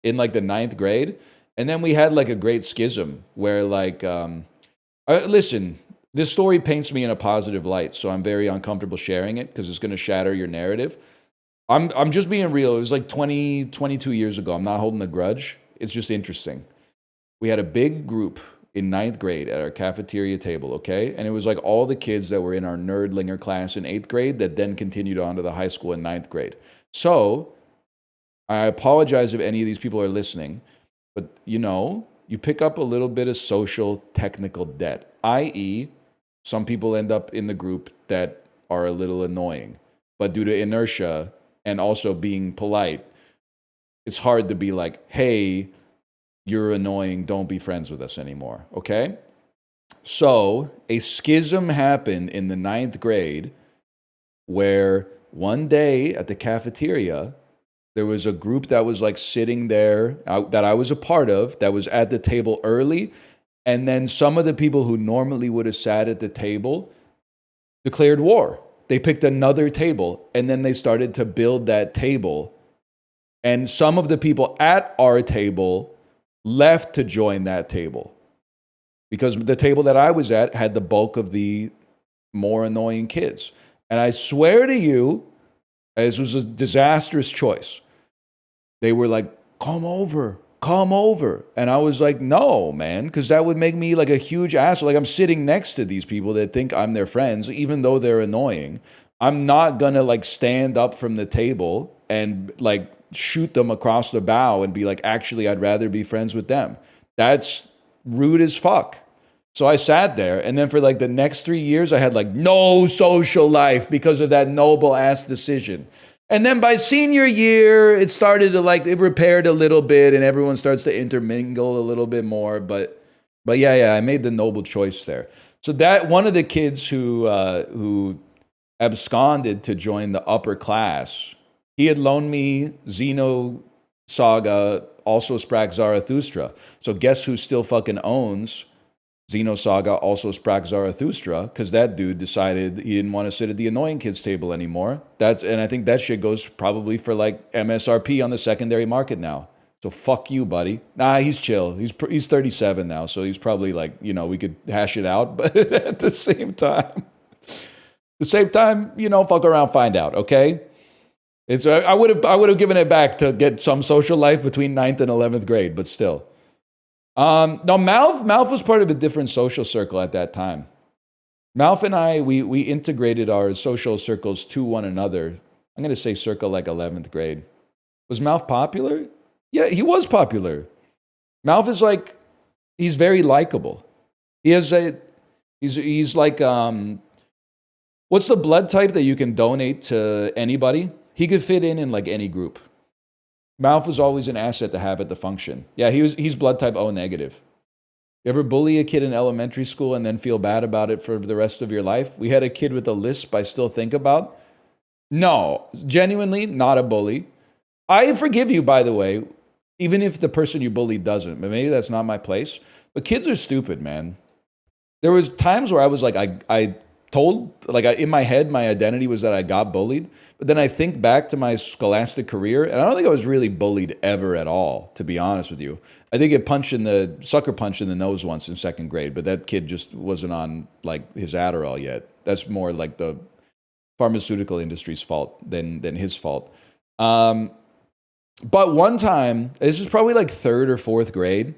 in like the 9th grade. And then we had like a great schism where like, listen, this story paints me in a positive light, so I'm very uncomfortable sharing it because it's going to shatter your narrative. I'm just being real. It was like 22 years ago. I'm not holding a grudge. It's just interesting. We had a big group in 9th grade at our cafeteria table, okay? And it was like all the kids that were in our nerdlinger class in 8th grade that then continued on to the high school in 9th grade. So I apologize if any of these people are listening, but you pick up a little bit of social technical debt, i.e., some people end up in the group that are a little annoying, but due to inertia and also being polite, it's hard to be like, hey, you're annoying, don't be friends with us anymore, okay? So a schism happened in the 9th grade where one day at the cafeteria, there was a group that was like sitting there that I was a part of that was at the table early. And then some of the people who normally would have sat at the table declared war. They picked another table and then they started to build that table. And some of the people at our table left to join that table because the table that I was at had the bulk of the more annoying kids. And I swear to you, this was a disastrous choice. They were like, come over. And I was like, no, man, because that would make me like a huge asshole. Like I'm sitting next to these people that think I'm their friends, even though they're annoying. I'm not gonna like stand up from the table and like shoot them across the bow and be like, actually, I'd rather be friends with them. That's rude as fuck. So I sat there, and then for like the next 3 years, I had like no social life because of that noble ass decision. And then by senior year, it started to like, it repaired a little bit and everyone starts to intermingle a little bit more. But yeah, I made the noble choice there. So that one of the kids who absconded to join the upper class, he had loaned me Xenosaga, also Sprack Zarathustra. So guess who still fucking owns Xenosaga, also Sprack Zarathustra, because that dude decided he didn't want to sit at the annoying kids table anymore. And I think that shit goes probably for like MSRP on the secondary market now. So fuck you, buddy. Nah, he's chill. He's 37 now, so he's probably like, we could hash it out. But at the same time, fuck around, find out. Okay. I would have given it back to get some social life between 9th and 11th grade, but still. No, Malf was part of a different social circle at that time. Malf and I, we integrated our social circles to one another. I'm going to say circa like 11th grade. Was Malf popular? Yeah, he was popular. Malf is like, he's very likable. He's like, what's the blood type that you can donate to anybody? He could fit in like any group. Malf was always an asset to have at the function. Yeah, he's blood type O negative. You ever bully a kid in elementary school and then feel bad about it for the rest of your life? We had a kid with a lisp I still think about. No, genuinely not a bully. I forgive you, by the way, even if the person you bullied doesn't. But maybe that's not my place. But kids are stupid, man. There was times where I was like, I told, like in my head, my identity was that I got bullied. But then I think back to my scholastic career, and I don't think I was really bullied ever at all, to be honest with you. I did get sucker punched in the nose once in 2nd grade, but that kid just wasn't on like his Adderall yet. That's more like the pharmaceutical industry's fault than his fault. But one time, this is probably like 3rd or 4th grade,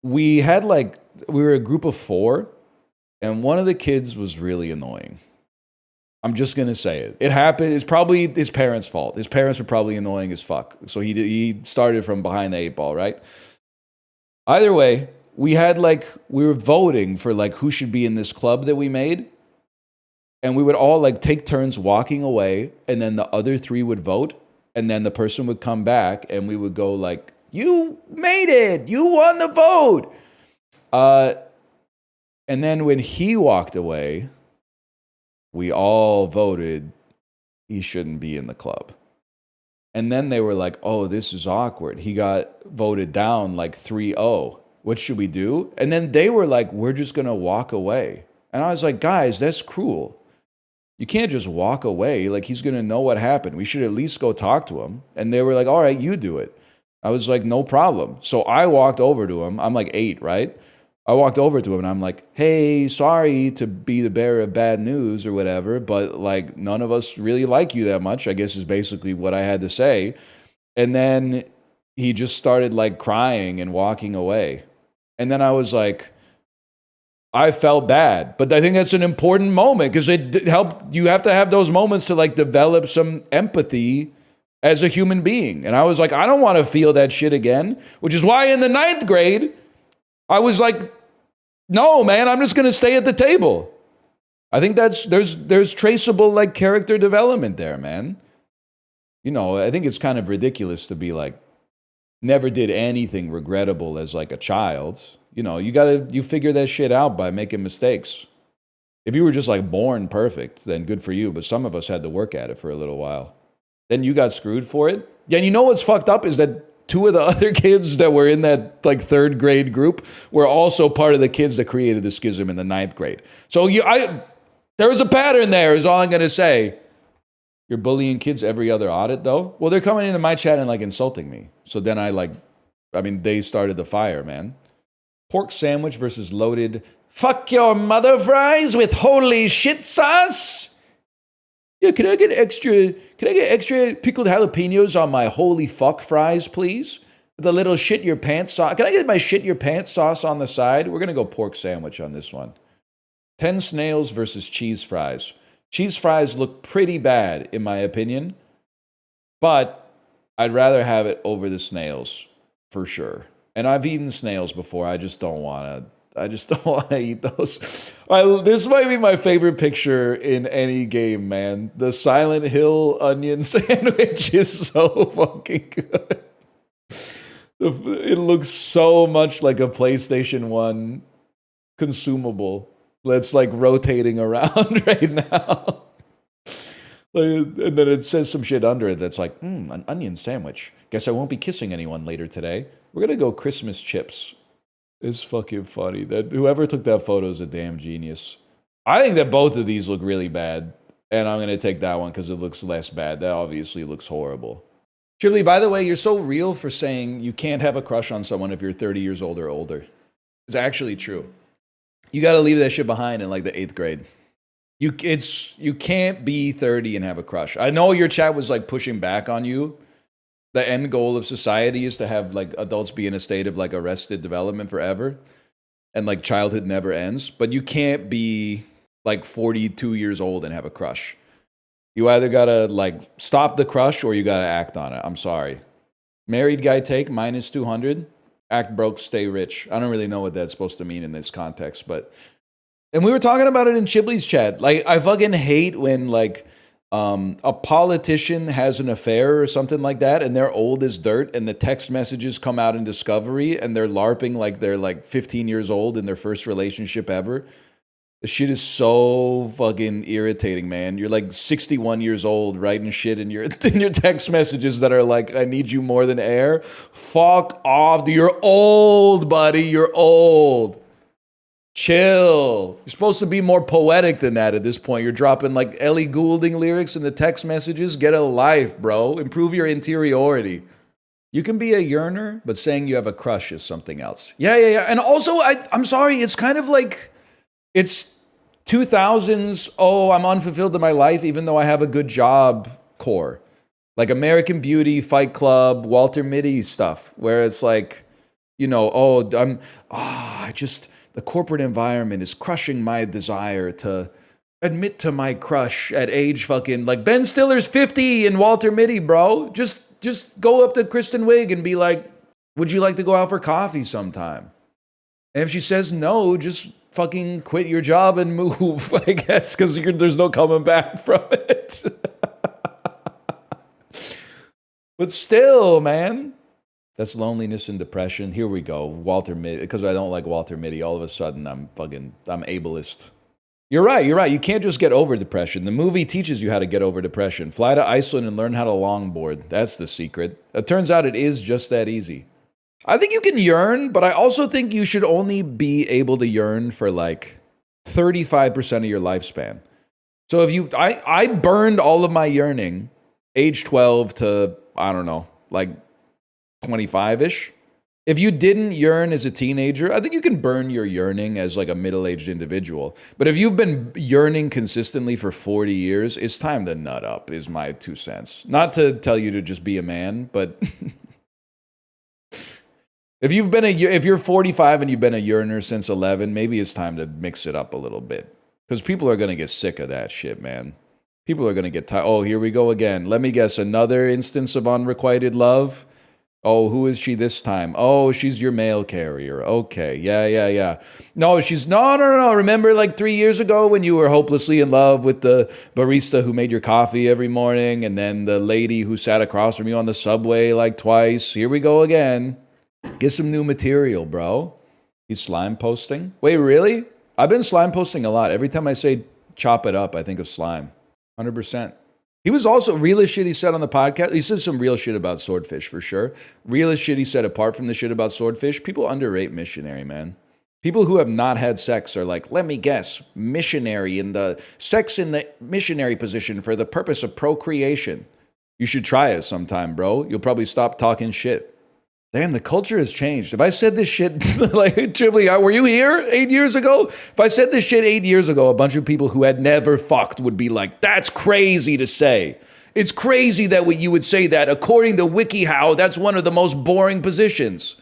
we were a group of 4, and one of the kids was really annoying. I'm just going to say it. It happened. It's probably his parents' fault. His parents were probably annoying as fuck. So he started from behind the 8 ball, right? Either way, we were voting for like who should be in this club that we made. And we would all like take turns walking away, and then the other 3 would vote, and then the person would come back and we would go like, you made it. You won the vote. And then when he walked away, we all voted he shouldn't be in the club. And then they were like, oh, this is awkward. He got voted down like 3-0. What should we do? And then they were like, we're just going to walk away. And I was like, guys, that's cruel. You can't just walk away. Like, he's going to know what happened. We should at least go talk to him. And they were like, all right, you do it. I was like, no problem. So I walked over to him. I'm like 8, right? I walked over to him and I'm like, hey, sorry to be the bearer of bad news or whatever, but like none of us really like you that much, I guess is basically what I had to say. And then he just started like crying and walking away. And then I was like, I felt bad, but I think that's an important moment because it helped. You have to have those moments to like develop some empathy as a human being. And I was like, I don't want to feel that shit again, which is why in the 9th grade, I was like, no, man, I'm just going to stay at the table. I think there's traceable like character development there, man. You know, I think it's kind of ridiculous to be like, never did anything regrettable as like a child. You know, you figure that shit out by making mistakes. If you were just like born perfect, then good for you. But some of us had to work at it for a little while. Then you got screwed for it. Yeah, and you know what's fucked up is that 2 of the other kids that were in that like 3rd grade group were also part of the kids that created the schism in the 9th grade. So there was a pattern there is all I'm going to say. You're bullying kids every other audit though? Well, they're coming into my chat and like insulting me. So then they started the fire, man. Pork sandwich versus loaded fuck your mother fries with holy shit sauce? Yeah, can I get extra pickled jalapenos on my holy fuck fries, please? The little shit your pants sauce. Can I get my shit your pants sauce on the side? We're going to go pork sandwich on this one. 10 snails versus cheese fries. Cheese fries look pretty bad, in my opinion. But I'd rather have it over the snails, for sure. And I've eaten snails before. I just don't want to eat those. This might be my favorite picture in any game, man. The Silent Hill onion sandwich is so fucking good. It looks so much like a PlayStation 1 consumable that's like rotating around right now. And then it says some shit under it that's like, an onion sandwich. Guess I won't be kissing anyone later today. We're going to go Christmas chips. It's fucking funny. That whoever took that photo is a damn genius. I think that both of these look really bad. And I'm going to take that one because it looks less bad. That obviously looks horrible. Shirley, by the way, you're so real for saying you can't have a crush on someone if you're 30 years old or older. It's actually true. You got to leave that shit behind in like the 8th grade. You can't be 30 and have a crush. I know your chat was like pushing back on you. The end goal of society is to have like adults be in a state of like arrested development forever. And like childhood never ends. But you can't be like 42 years old and have a crush. You either gotta like stop the crush or you gotta act on it. I'm sorry. Married guy take -200. Act broke, stay rich. I don't really know what that's supposed to mean in this context, but and we were talking about it in Chibley's chat. Like, I fucking hate when like a politician has an affair or something like that, and they're old as dirt, and the text messages come out in Discovery, and they're LARPing like they're like 15 years old in their first relationship ever. This shit is so fucking irritating, man. You're like 61 years old writing shit in your text messages that are like, I need you more than air. Fuck off. You're old, buddy. You're old. Chill. You're supposed to be more poetic than that at this point. You're dropping like Ellie Goulding lyrics in the text messages. Get a life, bro. Improve your interiority. You can be a yearner, but saying you have a crush is something else. Yeah. And also, I'm sorry, it's kind of like... It's 2000s, oh, I'm unfulfilled in my life even though I have a good job core. Like American Beauty, Fight Club, Walter Mitty stuff, where it's like, you know, the corporate environment is crushing my desire to admit to my crush at age fucking, like Ben Stiller's 50 in Walter Mitty, bro. Just go up to Kristen Wiig and be like, would you like to go out for coffee sometime? And if she says no, just fucking quit your job and move, I guess, because there's no coming back from it. But still, man, that's loneliness and depression. Here we go, Walter Mitty. Because I don't like Walter Mitty, all of a sudden I'm ableist. You're right. You're right. You can't just get over depression. The movie teaches you how to get over depression. Fly to Iceland and learn how to longboard. That's the secret. It turns out it is just that easy. I think you can yearn, but I also think you should only be able to yearn for like 35% of your lifespan. So if you, I burned all of my yearning age 12 to, I don't know, like 25-ish. If you didn't yearn as a teenager, I think you can burn your yearning as like a middle-aged individual. But if you've been yearning consistently for 40 years, it's time to nut up, is my 2 cents. Not to tell you to just be a man, but if you're 45 and you've been a yearner since 11, maybe it's time to mix it up a little bit. Because people are going to get sick of that shit, man. People are going to get tired. Oh, here we go again. Let me guess, another instance of unrequited love? Oh, who is she this time? Oh, she's your mail carrier. Okay, yeah. No, no. Remember like 3 years ago when you were hopelessly in love with the barista who made your coffee every morning and then the lady who sat across from you on the subway like twice? Here we go again. Get some new material, bro. He's slime posting? Wait, really? I've been slime posting a lot. Every time I say chop it up, I think of slime. 100%. He was also, realest shit he said on the podcast. He said some real shit about swordfish for sure. Realest shit he said apart from the shit about swordfish. People underrate missionary, man. People who have not had sex are like, let me guess, missionary in the sex in the missionary position for the purpose of procreation. You should try it sometime, bro. You'll probably stop talking shit. Damn, the culture has changed. If I said this shit, like, Chibli, were you here 8 years ago? If I said this shit 8 years ago, a bunch of people who had never fucked would be like, that's crazy to say. It's crazy that you would say that. According to WikiHow, that's one of the most boring positions.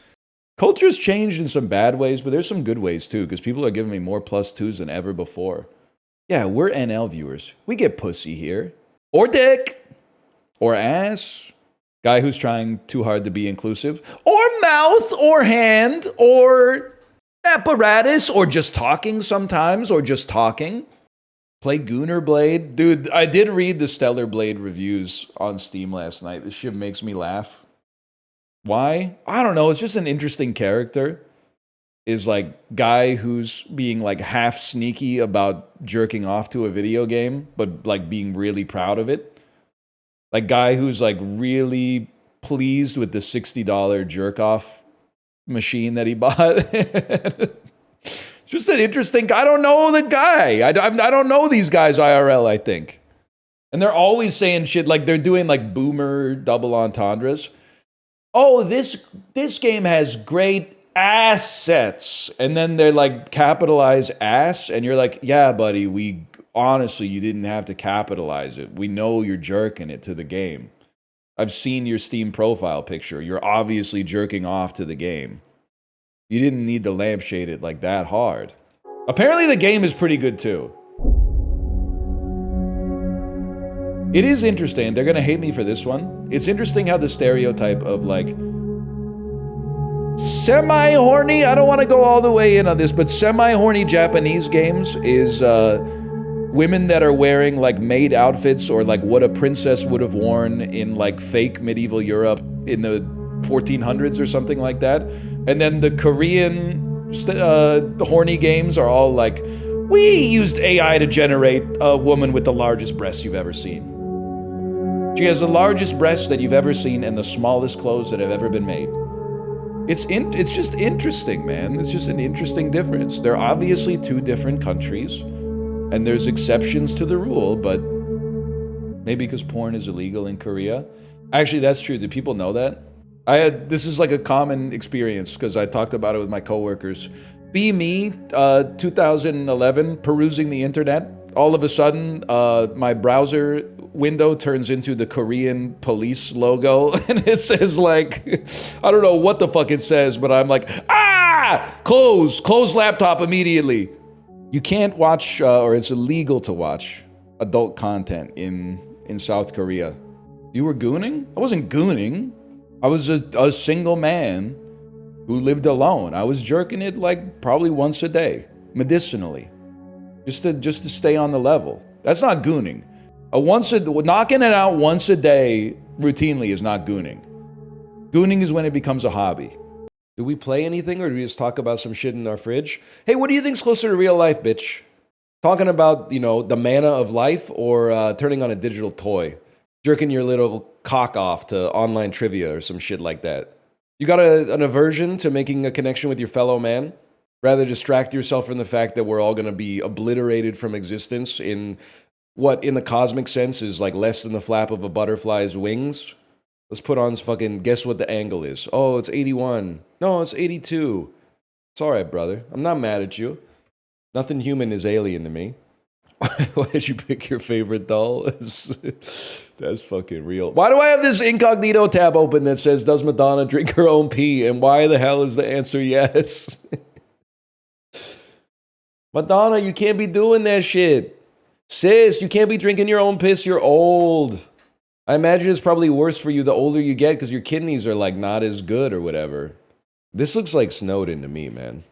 Culture's changed in some bad ways, but there's some good ways too, because people are giving me more +2s than ever before. Yeah, we're NL viewers. We get pussy here. Or dick. Or ass. Guy who's trying too hard to be inclusive, or mouth, or hand, or apparatus, or just talking sometimes, or just talking. Play Gooner Blade. Dude, I did read the Stellar Blade reviews on Steam last night. This shit makes me laugh. Why? I don't know. It's just an interesting character. Is like guy who's being like half sneaky about jerking off to a video game, but like being really proud of it. Like guy who's like really pleased with the $60 jerk off machine that he bought. It's just an interesting. I don't know the guy. I don't know these guys IRL. I think, and they're always saying shit like they're doing like boomer double entendres. Oh, this game has great assets, and then they're like capitalize ass, and you're like, yeah, buddy, honestly, you didn't have to capitalize it. We know you're jerking it to the game. I've seen your Steam profile picture. You're obviously jerking off to the game. You didn't need to lampshade it like that hard. Apparently the game is pretty good too. It is interesting. They're going to hate me for this one. It's interesting how the stereotype of like semi-horny, I don't want to go all the way in on this, but semi-horny Japanese games is women that are wearing like maid outfits or like what a princess would have worn in like fake medieval Europe in the 1400s or something like that. And then the Korean horny games are all like, we used AI to generate a woman with the largest breasts you've ever seen. She has the largest breasts that you've ever seen and the smallest clothes that have ever been made. It's just interesting, man. It's just an interesting difference. They're obviously two different countries. And there's exceptions to the rule, but maybe because porn is illegal in Korea. Actually, that's true. Do people know that? This is like a common experience because I talked about it with my coworkers. Be me, 2011, perusing the internet. All of a sudden, my browser window turns into the Korean police logo, and it says like, I don't know what the fuck it says, but I'm like, close laptop immediately. You can't watch, or it's illegal to watch adult content in South Korea. You were gooning? I wasn't gooning. I was a single man who lived alone. I was jerking it like probably once a day, medicinally, just to stay on the level. That's not gooning. Knocking it out once a day routinely is not gooning. Gooning is when it becomes a hobby. Do we play anything or do we just talk about some shit in our fridge? Hey, what do you think's closer to real life, bitch? Talking about, you know, the mana of life or turning on a digital toy. Jerking your little cock off to online trivia or some shit like that. You got an aversion to making a connection with your fellow man? Rather distract yourself from the fact that we're all going to be obliterated from existence in what, in the cosmic sense, is like less than the flap of a butterfly's wings? Let's put on fucking, guess what the angle is? Oh, it's 81. No, it's 82. It's all right, brother. I'm not mad at you. Nothing human is alien to me. Why did you pick your favorite doll? That's fucking real. Why do I have this incognito tab open that says, does Madonna drink her own pee? And why the hell is the answer yes? Madonna, you can't be doing that shit. Sis, you can't be drinking your own piss. You're old. I imagine it's probably worse for you the older you get because your kidneys are like not as good or whatever. This looks like Snowden to me, man.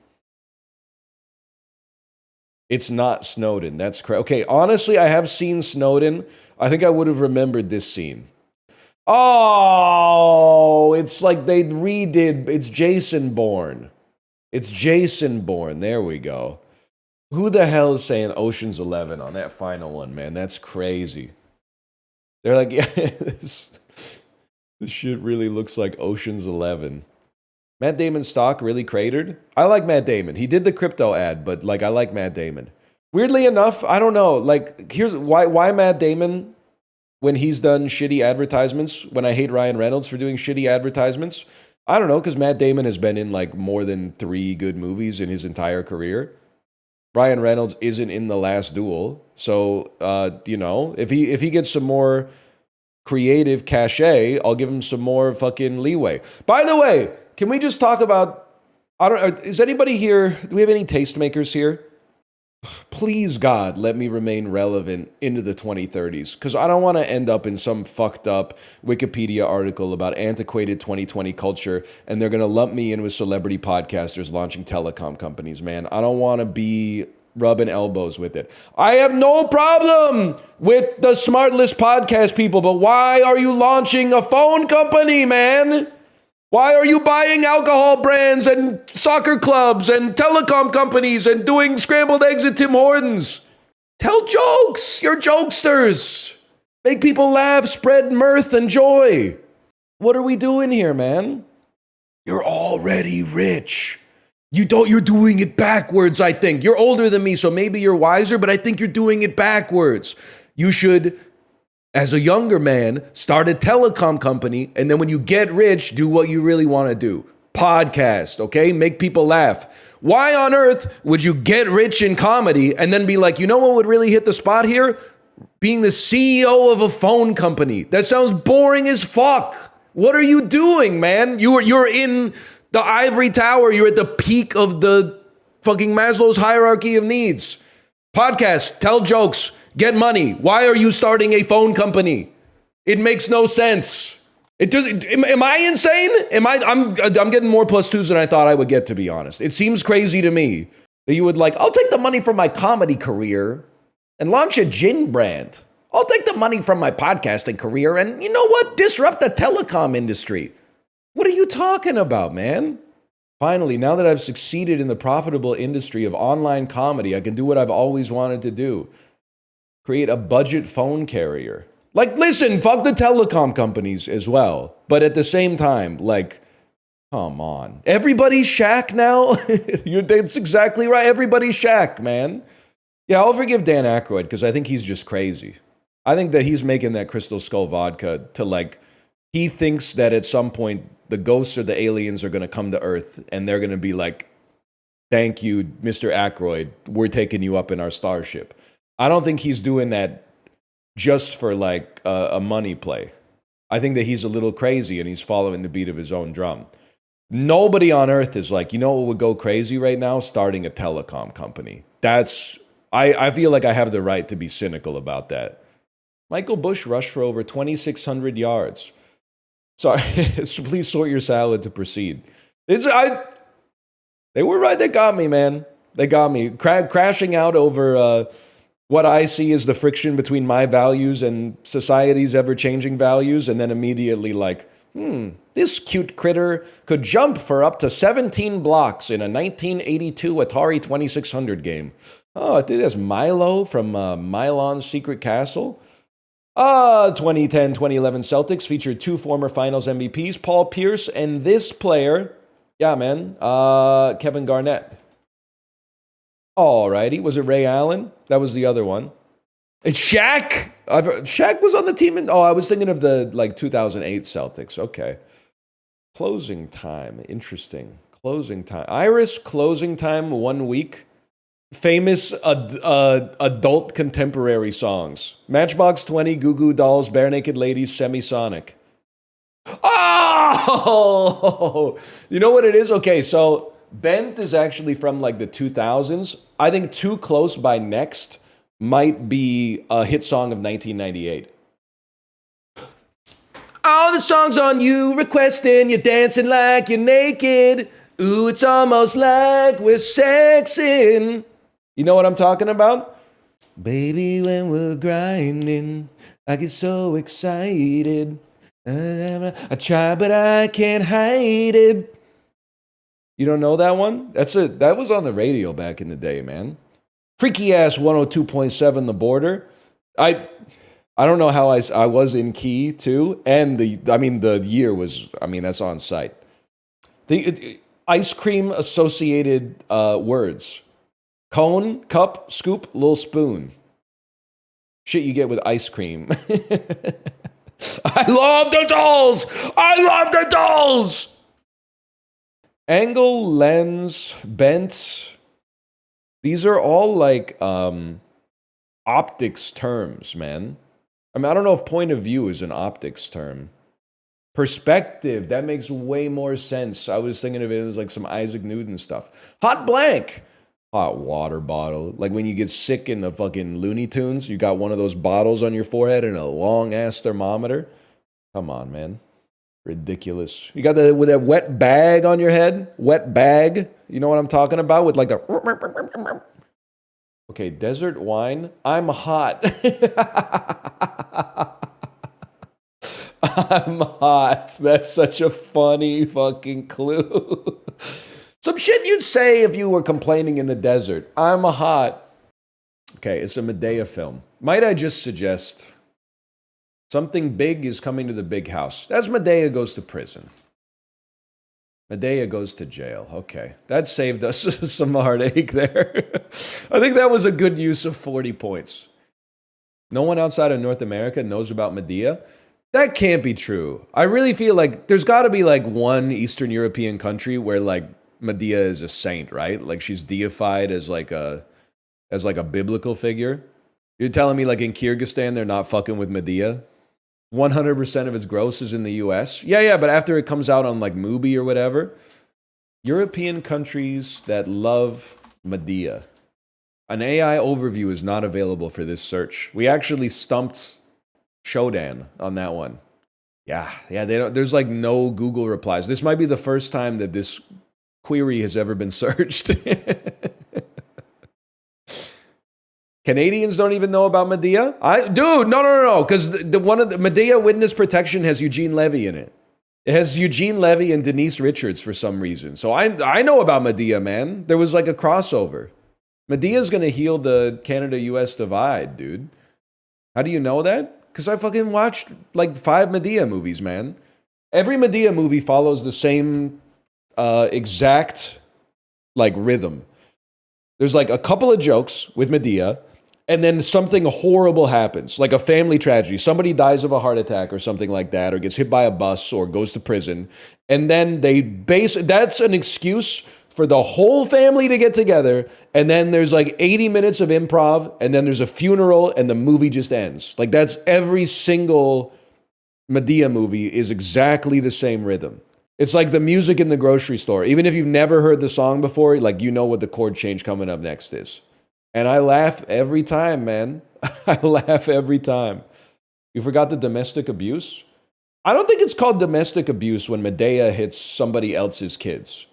It's not Snowden. That's correct. Okay, honestly, I have seen Snowden. I think I would have remembered this scene. Oh, it's like they redid. It's Jason Bourne. It's Jason Bourne. There we go. Who the hell is saying Ocean's 11 on that final one, man? That's crazy. They're like, yeah, this shit really looks like Ocean's 11. Matt Damon's stock really cratered. I like Matt Damon. He did the crypto ad, but like I like Matt Damon. Weirdly enough, I don't know. Like, here's why Matt Damon when he's done shitty advertisements. When I hate Ryan Reynolds for doing shitty advertisements, I don't know, because Matt Damon has been in like more than 3 good movies in his entire career. Ryan Reynolds isn't in The Last Duel, so you know, if he gets some more creative cachet, I'll give him some more fucking leeway. By the way, can we just talk about? Is anybody here? Do we have any tastemakers here? Please, God, let me remain relevant into the 2030s, because I don't want to end up in some fucked up Wikipedia article about antiquated 2020 culture, and they're going to lump me in with celebrity podcasters launching telecom companies, man. I don't want to be rubbing elbows with it. I have no problem with the Smartless podcast people, but why are you launching a phone company, man? Why are you buying alcohol brands and soccer clubs and telecom companies and doing scrambled eggs at Tim Hortons? Tell jokes. You're jokesters. Make people laugh, spread mirth and joy. What are we doing here, man? You're already rich. You're doing it backwards, I think. You're older than me, so maybe you're wiser, but I think you're doing it backwards. You should, as a younger man, start a telecom company, and then when you get rich, do what you really want to do. Podcast, okay? Make people laugh. Why on earth would you get rich in comedy and then be like, you know what would really hit the spot here? Being the CEO of a phone company. That sounds boring as fuck. What are you doing, man? You're in the ivory tower. You're at the peak of the fucking Maslow's hierarchy of needs. Podcast, tell jokes, get money. Why are you starting a phone company? It makes no sense. It doesn't. Am I insane? I'm getting more +2s than I thought I would get, to be honest. It seems crazy to me that you would like, I'll take the money from my comedy career and launch a gin brand. I'll take the money from my podcasting career and, you know what, disrupt the telecom industry. What are you talking about, man? Finally, now that I've succeeded in the profitable industry of online comedy, I can do what I've always wanted to do. Create a budget phone carrier. Like, listen, fuck the telecom companies as well. But at the same time, like, come on. Everybody's Shaq now? That's exactly right. Everybody's Shaq, man. Yeah, I'll forgive Dan Aykroyd because I think he's just crazy. I think that he's making that Crystal Skull vodka to like, he thinks that at some point the ghosts or the aliens are going to come to Earth and they're going to be like, thank you, Mr. Aykroyd. We're taking you up in our starship. I don't think he's doing that just for like a money play. I think that he's a little crazy and he's following the beat of his own drum. Nobody on Earth is like, you know what would go crazy right now? Starting a telecom company. I feel like I have the right to be cynical about that. Michael Bush rushed for over 2,600 yards. Sorry, please sort your salad to proceed. They were right. They got me, man. They got me. Crashing out over what I see as the friction between my values and society's ever-changing values, and then immediately like This cute critter could jump for up to 17 blocks in a 1982 Atari 2600 game. Oh, I think that's Milo from Milon's Secret Castle. 2010-2011 Celtics featured 2 former Finals MVPs, Paul Pierce and this player. Yeah, man. Kevin Garnett. Alrighty. Was it Ray Allen? That was the other one. It's Shaq. Shaq was on the team. I was thinking of the 2008 Celtics. Okay. Closing time. Interesting. Closing time. Iris closing time 1 week. Famous adult contemporary songs. Matchbox 20, Goo Goo Dolls, Bare Naked Ladies, Semisonic. Oh! You know what it is? Okay, so Bent is actually from the 2000s. I think Too Close by Next might be a hit song of 1998. All the songs on you requesting, you're dancing like you're naked. Ooh, it's almost like we're sexing. You know what I'm talking about? Baby, when we're grinding, I get so excited. I try, but I can't hide it. You don't know that one? That was on the radio back in the day, man. Freaky ass 102.7 The Border. I don't know how I was in key too, and the year was, that's on site. The ice cream associated words. Cone, cup, scoop, little spoon. Shit you get with ice cream. I love the dolls! I love the dolls! Angle, lens, bent. These are all optics terms, man. I don't know if point of view is an optics term. Perspective, that makes way more sense. I was thinking of it as some Isaac Newton stuff. Hot blank. Hot water bottle. When you get sick in the fucking Looney Tunes, you got one of those bottles on your forehead and a long-ass thermometer. Come on, man. Ridiculous. You got with that wet bag on your head? Wet bag? You know what I'm talking about? With a... Okay, desert wine. I'm hot. I'm hot. That's such a funny fucking clue. Some shit you'd say if you were complaining in the desert. I'm hot. Okay, it's a Medea film. Might I just suggest something big is coming to the big house. As Medea goes to prison. Medea goes to jail. Okay, that saved us some heartache there. I think that was a good use of 40 points. No one outside of North America knows about Medea? That can't be true. I really feel there's got to be one Eastern European country where Medea is a saint, right? She's deified as a biblical figure. You're telling me in Kyrgyzstan they're not fucking with Medea? 100% of its gross is in the US? Yeah, but after it comes out on Mubi or whatever. European countries that love Medea. An AI overview is not available for this search. We actually stumped Shodan on that one. Yeah, there's no Google replies. This might be the first time that this query has ever been searched. Canadians don't even know about Medea? No, because one of the Medea Witness Protection has Eugene Levy in it. It has Eugene Levy and Denise Richards for some reason. So I know about Medea, man. There was a crossover. Medea's gonna heal the Canada-US divide, dude. How do you know that? Because I fucking watched 5 Medea movies, man. Every Medea movie follows the same exact rhythm. There's a couple of jokes with Medea, and then something horrible happens, a family tragedy. Somebody dies of a heart attack or something like that, or gets hit by a bus or goes to prison. And then that's an excuse for the whole family to get together. And then there's 80 minutes of improv, and then there's a funeral, and the movie just ends. That's every single Medea movie is exactly the same rhythm. It's like the music in the grocery store. Even if you've never heard the song before, you know what the chord change coming up next is. And I laugh every time, man. I laugh every time. You forgot the domestic abuse? I don't think it's called domestic abuse when Medea hits somebody else's kids.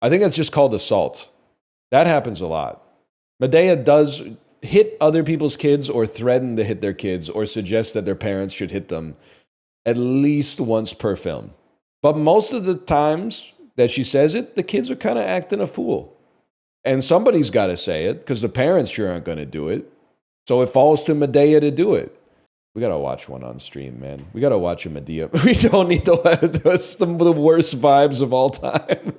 I think that's just called assault. That happens a lot. Medea does hit other people's kids or threaten to hit their kids or suggest that their parents should hit them. at least once per film. But most of the times that she says it, the kids are kind of acting a fool. And somebody's got to say it because the parents sure aren't going to do it. So it falls to Medea to do it. We got to watch one on stream, man. We got to watch a Medea. We don't need to let it. That's the worst vibes of all time.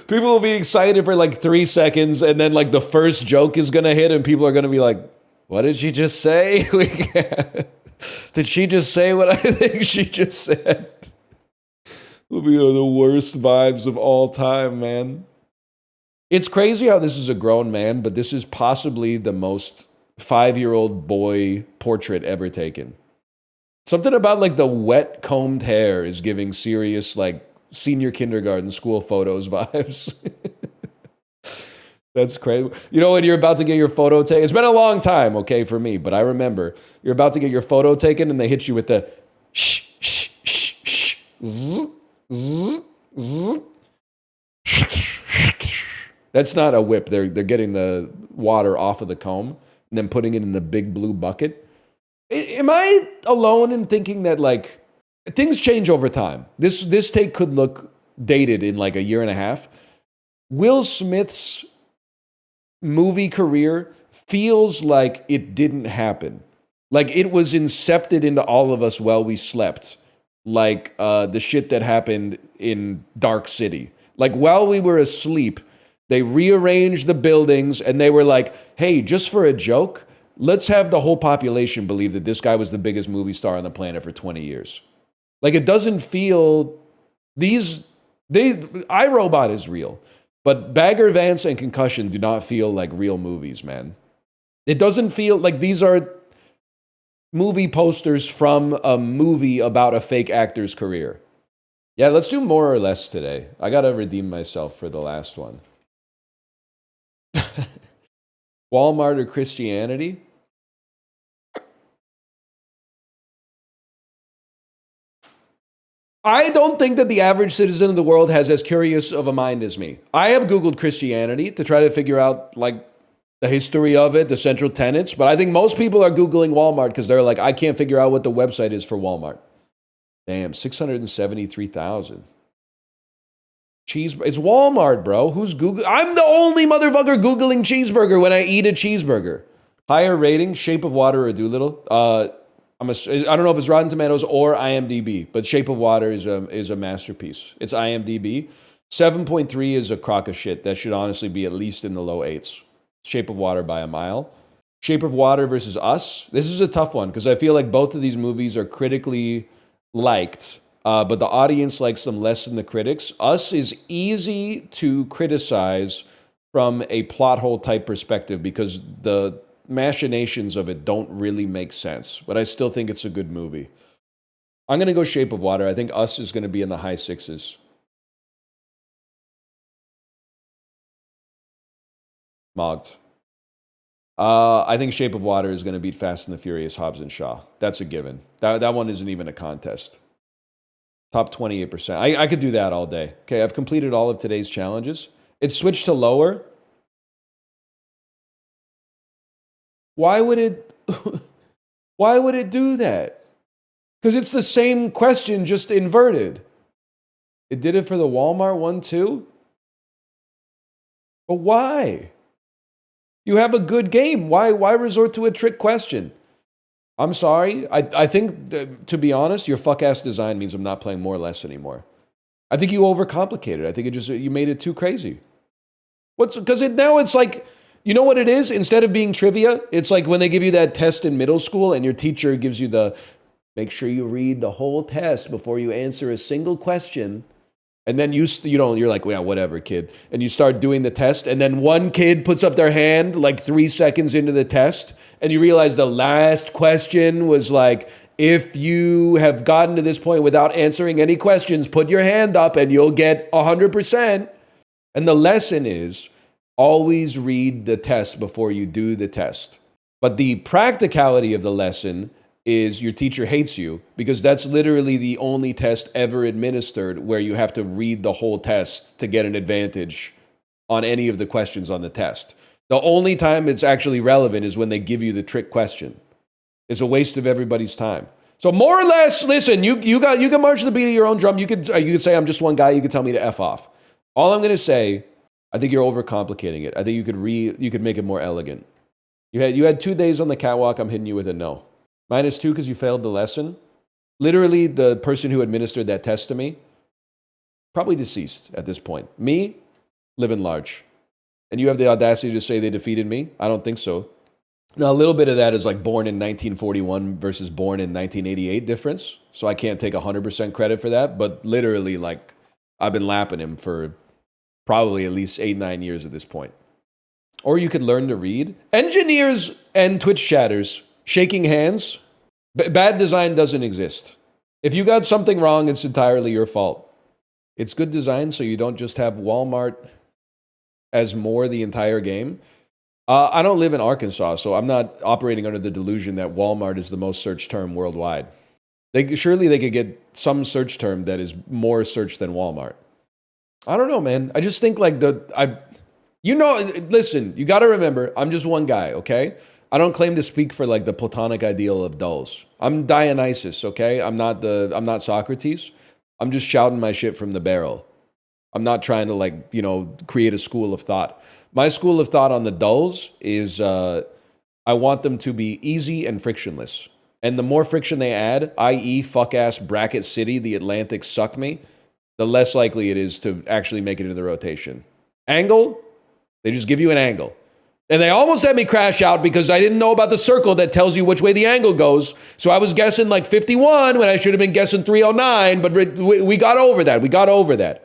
People will be excited for like 3 seconds, and then like the first joke is going to hit, and people are going to be like, what did she just say? Did she just say what I think she just said? It'll be the worst vibes of all time, man. It's crazy how this is a grown man, but this is possibly the most 5-year-old boy portrait ever taken. Something about like the wet combed hair is giving serious like senior kindergarten school photos vibes. That's crazy. You know when you're about to get your photo taken? It's been a long time, okay, for me, but I remember you're about to get your photo taken and they hit you with the shh, shh, shh, shh, zzz, zzz, zzz. That's not a whip. They're getting the water off of the comb and then putting it in the big blue bucket. Am I alone in thinking that like things change over time? This take could look dated in like a year and a half. Will Smith's movie career feels like it didn't happen. Like it was incepted into all of us while we slept. Like the shit that happened in Dark City. Like while we were asleep, they rearranged the buildings and they were like, hey, just for a joke, let's have the whole population believe that this guy was the biggest movie star on the planet for 20 years. Like it doesn't feel iRobot is real, but Bagger Vance and Concussion do not feel like real movies, man. It doesn't feel like these are movie posters from a movie about a fake actor's career. Yeah, let's do more or less today. I got to redeem myself for the last one. Walmart or Christianity? I don't think that the average citizen of the world has as curious of a mind as me. I have Googled Christianity to try to figure out like the history of it, the central tenets, but I think most people are Googling Walmart because they're like, I can't figure out what the website is for Walmart. Damn, 673,000. It's Walmart, bro. Who's Google? I'm the only motherfucker Googling cheeseburger when I eat a cheeseburger. Higher rating, Shape of Water or Doolittle. I don't know if it's Rotten Tomatoes or IMDb, but Shape of Water is a masterpiece. It's IMDb. 7.3 is a crock of shit. That should honestly be at least in the low 8s. Shape of Water by a mile. Shape of Water versus Us. This is a tough one because I feel like both of these movies are critically liked, but the audience likes them less than the critics. Us is easy to criticize from a plot hole type perspective because the machinations of it don't really make sense, but I still think it's a good movie. I'm going to go Shape of Water. I think Us is going to be in the high 6s. Mogged. I think Shape of Water is going to beat Fast and the Furious, Hobbs and Shaw. That's a given. That one isn't even a contest. Top 28%. I could do that all day. Okay, I've completed all of today's challenges. It's switched to lower. Why would it do that? Because it's the same question, just inverted. It did it for the Walmart one too? But why? You have a good game. Why resort to a trick question? I'm sorry. I think, to be honest, your fuck-ass design means I'm not playing more or less anymore. I think you overcomplicated. I think you made it too crazy. Because now it's like, you know what it is? Instead of being trivia, it's like when they give you that test in middle school and your teacher gives you make sure you read the whole test before you answer a single question. And then you're like, yeah, whatever, kid. And you start doing the test. And then one kid puts up their hand like 3 seconds into the test. And you realize the last question was like, if you have gotten to this point without answering any questions, put your hand up and you'll get 100%. And the lesson is always read the test before you do the test. But the practicality of the lesson is your teacher hates you because that's literally the only test ever administered where you have to read the whole test to get an advantage on any of the questions on the test. The only time it's actually relevant is when they give you the trick question. It's a waste of everybody's time. So more or less, listen, you can march to the beat of your own drum. You could say I'm just one guy. You could tell me to F off. All I'm gonna say, I think you're overcomplicating it. I think you could make it more elegant. You had 2 days on the catwalk. I'm hitting you with a no. -2 because you failed the lesson. Literally, the person who administered that test to me, probably deceased at this point. Me, living large. And you have the audacity to say they defeated me? I don't think so. Now, a little bit of that is like born in 1941 versus born in 1988 difference. So I can't take 100% credit for that. But literally, like, I've been lapping him for probably at least 8-9 years at this point. Or you could learn to read. Engineers and Twitch chatters shaking hands. Bad design doesn't exist. If you got something wrong, it's entirely your fault. It's good design so you don't just have Walmart as more the entire game. I don't live in Arkansas, so I'm not operating under the delusion that Walmart is the most searched term worldwide. Surely they could get some search term that is more searched than Walmart. I don't know, man. I just think like listen, you got to remember, I'm just one guy, okay? I don't claim to speak for like the platonic ideal of dulls. I'm Dionysus, okay? I'm not Socrates. I'm just shouting my shit from the barrel. I'm not trying to create a school of thought. My school of thought on the dulls is I want them to be easy and frictionless. And the more friction they add, i.e. fuck-ass bracket city, the Atlantic suck me, the less likely it is to actually make it into the rotation. Angle, they just give you an angle. And they almost had me crash out because I didn't know about the circle that tells you which way the angle goes. So I was guessing like 51 when I should have been guessing 309, but we got over that.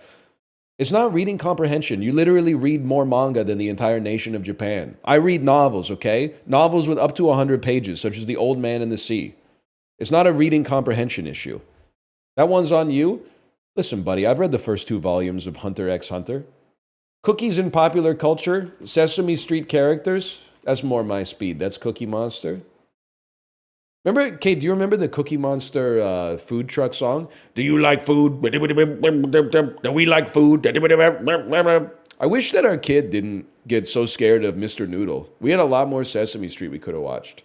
It's not reading comprehension. You literally read more manga than the entire nation of Japan. I read novels, okay? Novels with up to 100 pages, such as The Old Man and the Sea. It's not a reading comprehension issue. That one's on you. Listen, buddy, I've read the first 2 volumes of Hunter x Hunter. Cookies in popular culture, Sesame Street characters, that's more my speed. That's Cookie Monster. Remember, Kate, do you remember the Cookie Monster food truck song? Do you like food? Do we like food? I wish that our kid didn't get so scared of Mr. Noodle. We had a lot more Sesame Street we could have watched.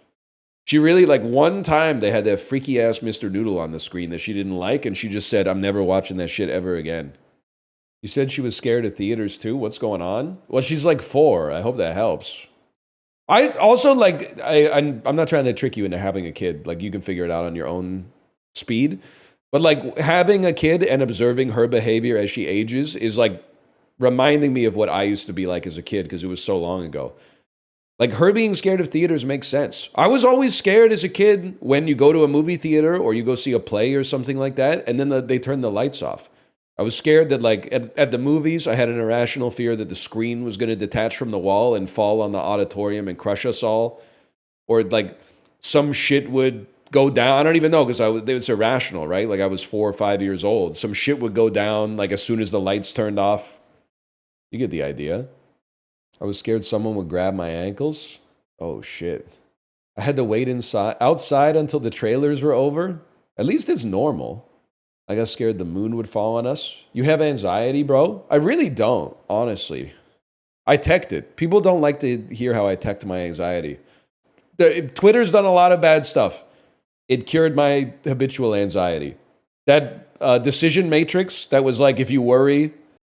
She really, one time they had that freaky ass Mr. Noodle on the screen that she didn't like, and she just said, I'm never watching that shit ever again. You said she was scared of theaters too? What's going on? Well, she's like 4. I hope that helps. I also I'm not trying to trick you into having a kid. Like, you can figure it out on your own speed. But like having a kid and observing her behavior as she ages is like reminding me of what I used to be like as a kid because it was so long ago. Like, her being scared of theaters makes sense. I was always scared as a kid when you go to a movie theater or you go see a play or something like that, and then they turn the lights off. I was scared that, like, at the movies, I had an irrational fear that the screen was going to detach from the wall and fall on the auditorium and crush us all. Or, like, some shit would go down. I don't even know, because it was irrational, right? Like, I was 4 or 5 years old. Some shit would go down, like, as soon as the lights turned off. You get the idea. I was scared someone would grab my ankles. Oh, shit. I had to wait outside until the trailers were over. At least it's normal. I got scared the moon would fall on us. You have anxiety, bro? I really don't, honestly. I teched it. People don't like to hear how I teched my anxiety. Twitter's done a lot of bad stuff. It cured my habitual anxiety. That decision matrix that was like, if you worry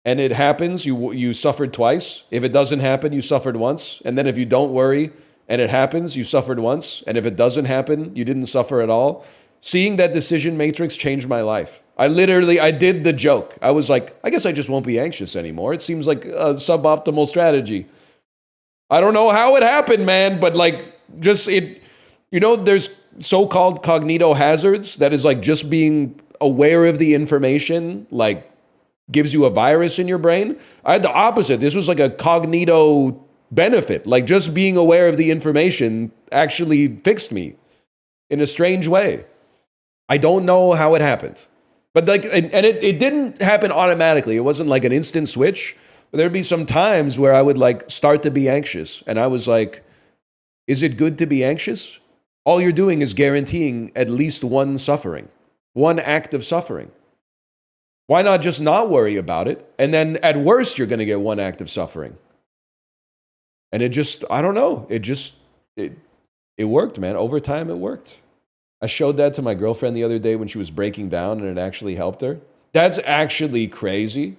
and it happens, you suffered twice. If it doesn't happen, you suffered once. And then if you don't worry and it happens, you suffered once. And if it doesn't happen, you didn't suffer at all. Seeing that decision matrix changed my life. I did the joke. I was like, I guess I just won't be anxious anymore. It seems like a suboptimal strategy. I don't know how it happened, man, but like, there's so-called cognito hazards that is like just being aware of the information, like, gives you a virus in your brain. I had the opposite. This was like a cognito benefit. Like, just being aware of the information actually fixed me in a strange way. I don't know how it happened. But like, and it didn't happen automatically. It wasn't like an instant switch. But there'd be some times where I would like start to be anxious. And I was like, is it good to be anxious? All you're doing is guaranteeing at least one suffering, one act of suffering. Why not just not worry about it? And then at worst, you're going to get one act of suffering. And it just, I don't know. It worked, man. Over time, it worked. I showed that to my girlfriend the other day when she was breaking down, and it actually helped her. That's actually crazy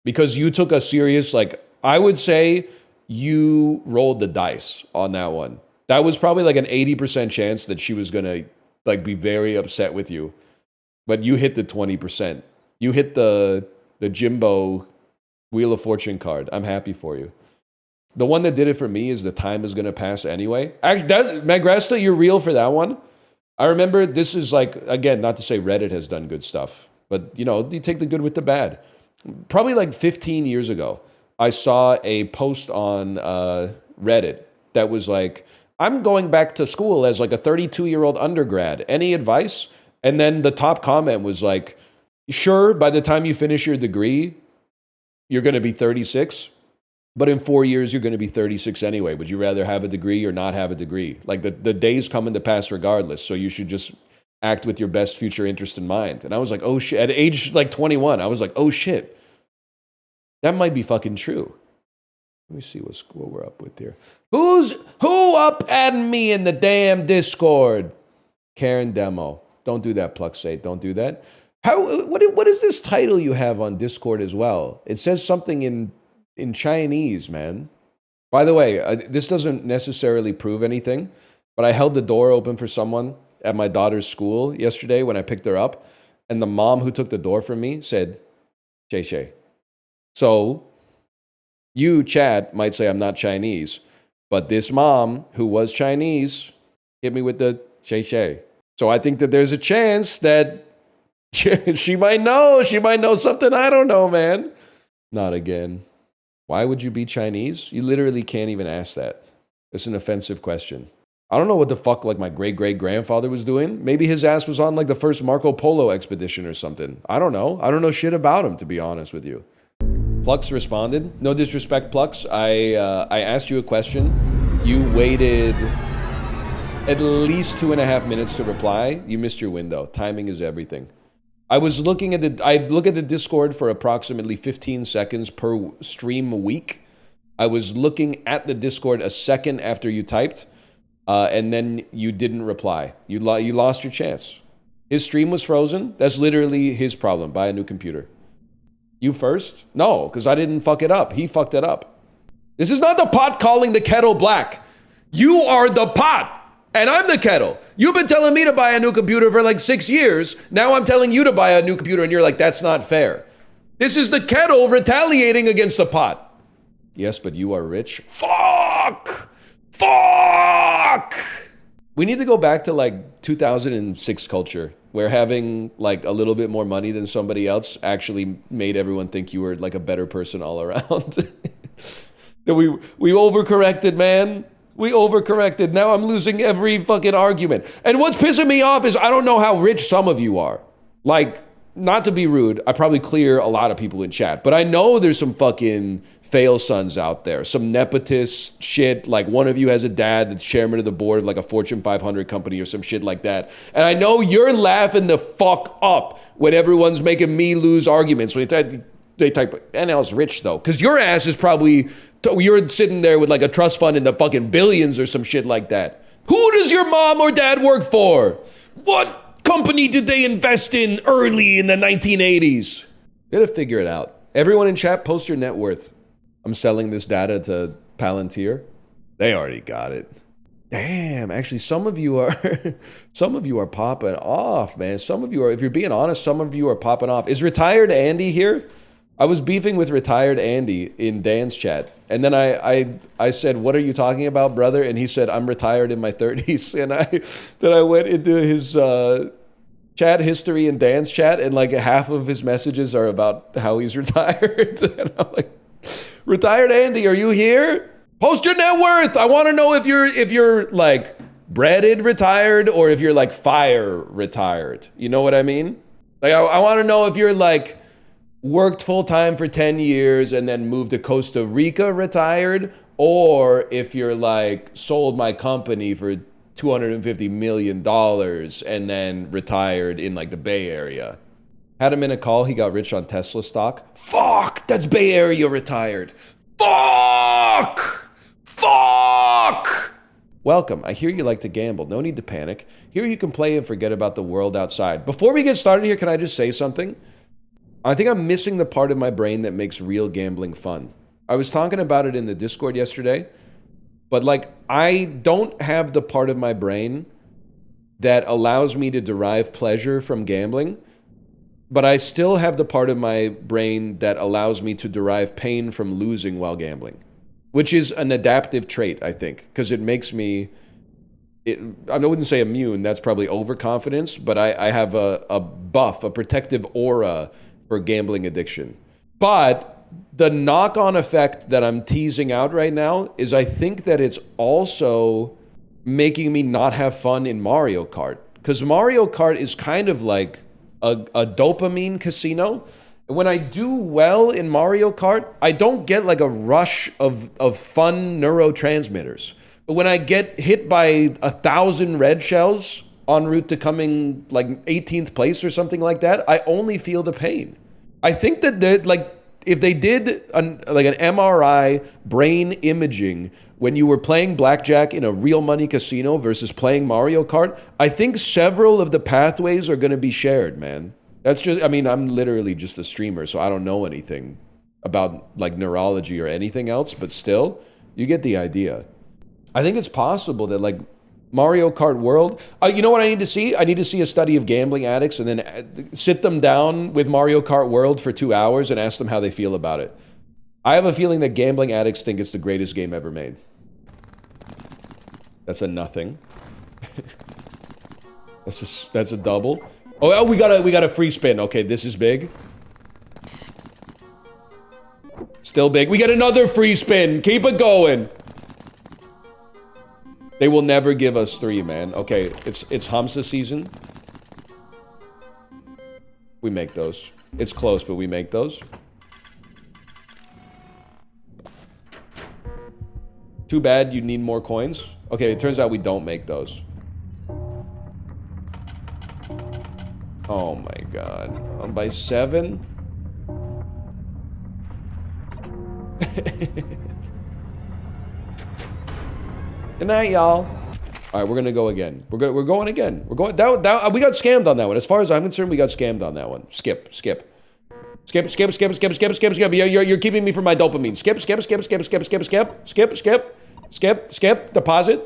because you took a serious, like, I would say you rolled the dice on that one. That was probably like an 80% chance that she was gonna like be very upset with you, but you hit the 20%. You hit the Jimbo Wheel of Fortune card. I'm happy for you. The one that did it for me is the time is gonna pass anyway. Actually, Magresta, you're real for that one. I remember this is like, again, not to say Reddit has done good stuff, but you know, you take the good with the bad. Probably like 15 years ago, I saw a post on Reddit that was like, I'm going back to school as like a 32-year-old undergrad. Any advice? And then the top comment was like, sure, by the time you finish your degree, you're going to be 36. But in 4 years, you're going to be 36 anyway. Would you rather have a degree or not have a degree? Like the days come to pass regardless. So you should just act with your best future interest in mind. And I was like, oh shit. At age like 21, I was like, oh shit. That might be fucking true. Let me see what we're up with here. Who up at me in the damn Discord? Karen Demo. Don't do that, Pluxate. Don't do that. What is this title you have on Discord as well? It says something in Chinese, man. By the way, this doesn't necessarily prove anything, but I held the door open for someone at my daughter's school yesterday when I picked her up, and the mom who took the door from me said, Shay Shay. So, you, chat, might say I'm not Chinese, but this mom, who was Chinese, hit me with the Shay Shay. So I think that there's a chance that she might know something I don't know, man. Not again. Why would you be Chinese? You literally can't even ask that. It's an offensive question. I don't know what the fuck like my great-great-grandfather was doing. Maybe his ass was on like the first Marco Polo expedition or something. I don't know. I don't know shit about him, to be honest with you. Plux responded. No disrespect, Plux. I asked you a question. You waited at least 2.5 minutes to reply. You missed your window. Timing is everything. I look at the Discord for approximately 15 seconds per stream a week. I was looking at the Discord a second after you typed, and then you didn't reply. You lost your chance. His stream was frozen. That's literally his problem. Buy a new computer. You first? No, because I didn't fuck it up. He fucked it up. This is not the pot calling the kettle black. You are the pot. And I'm the kettle. You've been telling me to buy a new computer for like 6 years. Now I'm telling you to buy a new computer and you're like, that's not fair. This is the kettle retaliating against the pot. Yes, but you are rich. Fuck! We need to go back to like 2006 culture where having like a little bit more money than somebody else actually made everyone think you were like a better person all around. We overcorrected, man. We overcorrected. Now I'm losing every fucking argument. And what's pissing me off is I don't know how rich some of you are. Like, not to be rude, I probably clear a lot of people in chat, but I know there's some fucking fail sons out there, some nepotist shit. Like one of you has a dad that's chairman of the board of like a Fortune 500 company or some shit like that. And I know you're laughing the fuck up when everyone's making me lose arguments. When they type, NL's rich though, because your ass is probably, you're sitting there with like a trust fund in the fucking billions or some shit like that. Who does your mom or dad work for? What company did they invest in early in the 1980s? You gotta figure it out. Everyone in chat, post your net worth. I'm selling this data to Palantir. They already got it. Damn, actually some of you are popping off, man. Some of you are, if you're being honest, some of you are popping off. Is retired Andy here? I was beefing with retired Andy in Dan's chat. And then I said, what are you talking about, brother? And he said, I'm retired in my 30s. And then I went into his chat history in Dan's chat, and like half of his messages are about how he's retired. And I'm like, retired Andy, are you here? Post your net worth. I want to know if you're like breaded retired or if you're like fire retired. You know what I mean? Like I want to know if you're like worked full-time for 10 years and then moved to Costa Rica retired, or if you're like sold my company for $250 million and then retired in like the Bay Area. Had him in a call, he got rich on Tesla stock. Fuck, that's Bay Area retired. Fuck! Welcome. I hear you like to gamble. No need to panic. Here you can play and forget about the world outside. Before we get started here, can I just say something? I think I'm missing the part of my brain that makes real gambling fun. I was talking about it in the Discord yesterday, but like I don't have the part of my brain that allows me to derive pleasure from gambling, but I still have the part of my brain that allows me to derive pain from losing while gambling, which is an adaptive trait, I think, because it makes me, I wouldn't say immune, that's probably overconfidence, but I have a buff, a protective aura for gambling addiction. But the knock-on effect that I'm teasing out right now is I think that it's also making me not have fun in Mario Kart. Because Mario Kart is kind of like a dopamine casino. When I do well in Mario Kart, I don't get like a rush of fun neurotransmitters. But when I get hit by 1,000 red shells en route to coming like 18th place or something like that, I only feel the pain. I think that like if they did an MRI brain imaging when you were playing blackjack in a real money casino versus playing Mario Kart, I think several of the pathways are going to be shared, man. That's just, I mean, I'm literally just a streamer, so I don't know anything about like neurology or anything else, but still, you get the idea. I think it's possible that like Mario Kart World, you know what I need to see? I need to see a study of gambling addicts and then sit them down with Mario Kart World for 2 hours and ask them how they feel about it. I have a feeling that gambling addicts think it's the greatest game ever made. That's a nothing. That's a double. Oh, we got a free spin. Okay, this is big. Still big. We got another free spin. Keep it going. They will never give us 3, man. Okay, it's Hamsa season. We make those. It's close, but we make those. Too bad you need more coins. Okay, it turns out we don't make those. Oh my god. I'm by 7? Good night, y'all. All right, we're gonna go again. We're going again. We're going. That we got scammed on that one. As far as I'm concerned, we got scammed on that one. Skip. You're keeping me from my dopamine. Skip. Deposit.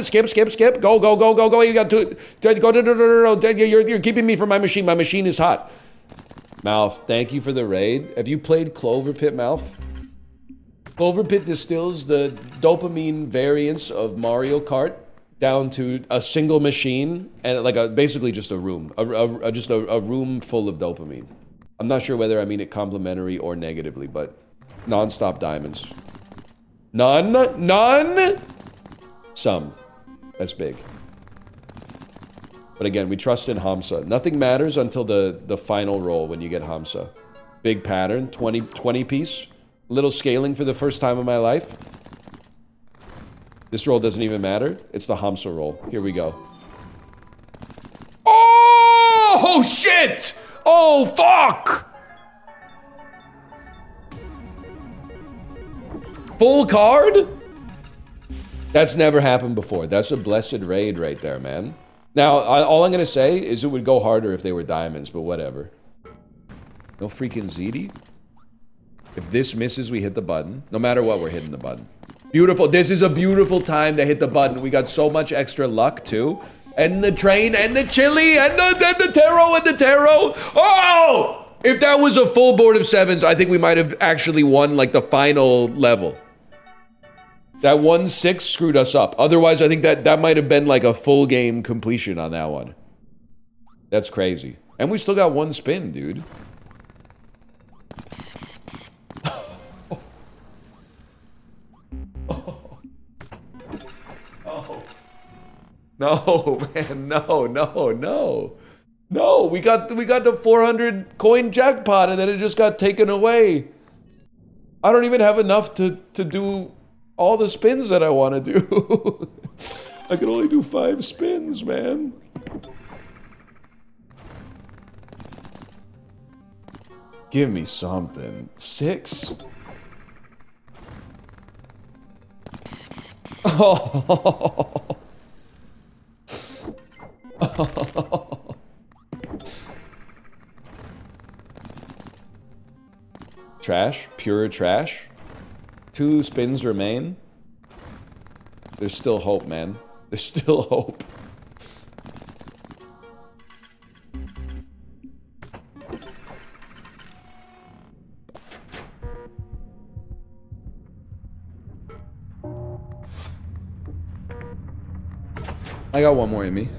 Skip. Go. You got to go. No. You're keeping me from my machine. My machine is hot. Mouth, thank you for the raid. Have you played Clover Pit, Mouth? Clover Pit distills the dopamine variants of Mario Kart down to a single machine and like basically just a room, just a room full of dopamine. I'm not sure whether I mean it complimentary or negatively, but non-stop diamonds. None. Some. That's big. But again, we trust in Hamsa. Nothing matters until the final roll when you get Hamsa. Big pattern, 20 piece. Little scaling for the first time in my life. This roll doesn't even matter. It's the Hamsa roll. Here we go. Oh, shit! Oh, fuck! Full card? That's never happened before. That's a blessed raid right there, man. Now, all I'm going to say is it would go harder if they were diamonds, but whatever. No freaking ZD? If this misses, we hit the button. No matter what, we're hitting the button. Beautiful. This is a beautiful time to hit the button. We got so much extra luck, too. And the train, and the chili, and the tarot. Oh! If that was a full board of 7s, I think we might have actually won, like, the final level. That 1-6 screwed us up. Otherwise, I think that might have been, like, a full game completion on that one. That's crazy. And we still got 1 spin, dude. No, man, no. No, we got the 400 coin jackpot and then it just got taken away. I don't even have enough to do all the spins that I want to do. I can only do 5 spins, man. Give me something. 6? Oh. Trash, pure trash. 2 spins remain. There's still hope, man. There's still hope. I got one more in me.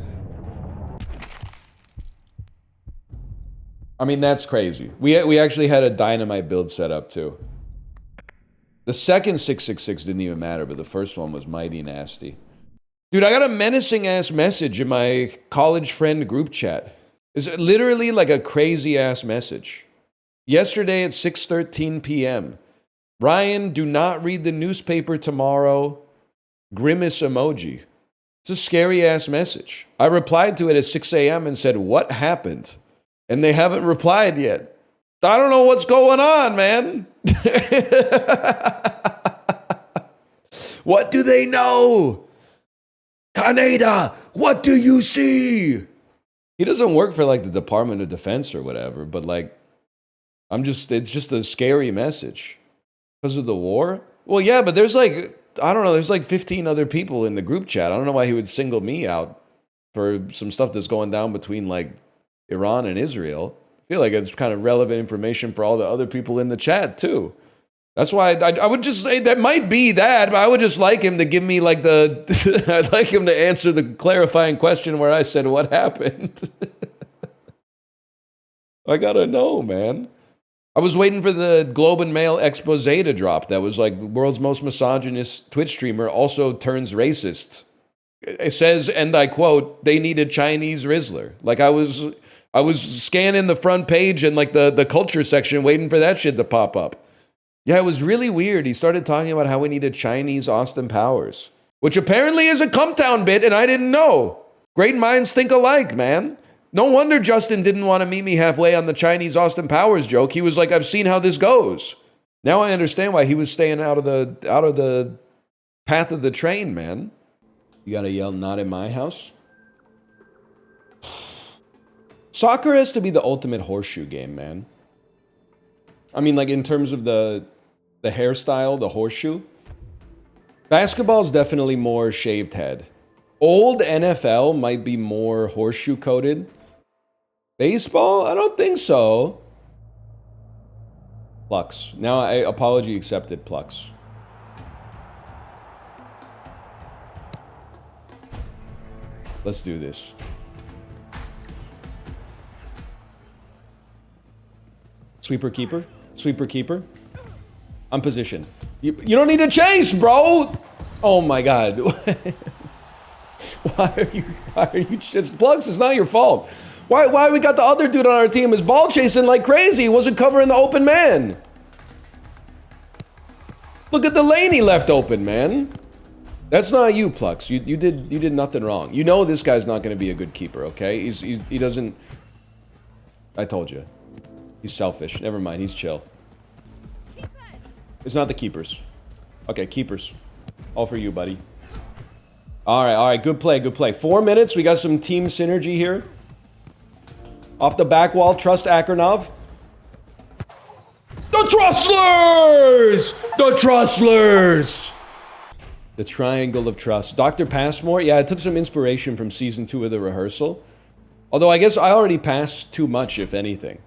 I mean, that's crazy. We actually had a dynamite build set up too. The second 666 didn't even matter, but the first one was mighty nasty. Dude, I got a menacing ass message in my college friend group chat. It's literally like a crazy ass message. Yesterday at 6:13 p.m. Ryan, do not read the newspaper tomorrow. Grimace emoji. It's a scary ass message. I replied to it at 6 a.m. and said, what happened? And they haven't replied yet. I don't know what's going on, man. What do they know? Kaneda, what do you see? He doesn't work for like the Department of Defense or whatever, but like, it's just a scary message. Because of the war? Well, yeah, but there's like, I don't know, there's like 15 other people in the group chat. I don't know why he would single me out for some stuff that's going down between like Iran and Israel. I feel like it's kind of relevant information for all the other people in the chat too. That's why I would just say that might be that, but I would just like him to give me like I'd like him to answer the clarifying question where I said, what happened? I gotta know, man. I was waiting for the Globe and Mail expose to drop. That was like the world's most misogynist Twitch streamer also turns racist. It says, and I quote, they need a Chinese Rizzler. Like I was scanning the front page and like the culture section waiting for that shit to pop up. Yeah, it was really weird. He started talking about how we needed Chinese Austin Powers, which apparently is a Cumtown bit and I didn't know. Great minds think alike, man. No wonder Justin didn't want to meet me halfway on the Chinese Austin Powers joke. He was like, I've seen how this goes. Now I understand why he was staying out of the path of the train, man. You gotta yell, not in my house. Soccer has to be the ultimate horseshoe game, man. I mean, like in terms of the hairstyle, the horseshoe. Basketball is definitely more shaved head. Old NFL might be more horseshoe coated. Baseball? I don't think so. Plux. Now, apology accepted, Plux. Let's do this. Sweeper keeper? Sweeper keeper? I'm positioned. You don't need to chase, bro! Oh my god. Why are you just Plux? It's not your fault. Why we got the other dude on our team is ball chasing like crazy. He wasn't covering the open man. Look at the lane he left open, man. That's not you, Plux. You did nothing wrong. You know this guy's not going to be a good keeper, okay? He doesn't. I told you. He's selfish. Never mind. He's chill. It's not the keepers. Okay, keepers. All for you, buddy. All right. Good play, good play. 4 minutes. We got some team synergy here. Off the back wall, trust Akronov. The Trustlers! The Trustlers! The triangle of trust. Dr. Passmore? Yeah, I took some inspiration from season 2 of The Rehearsal. Although I guess I already passed too much, if anything.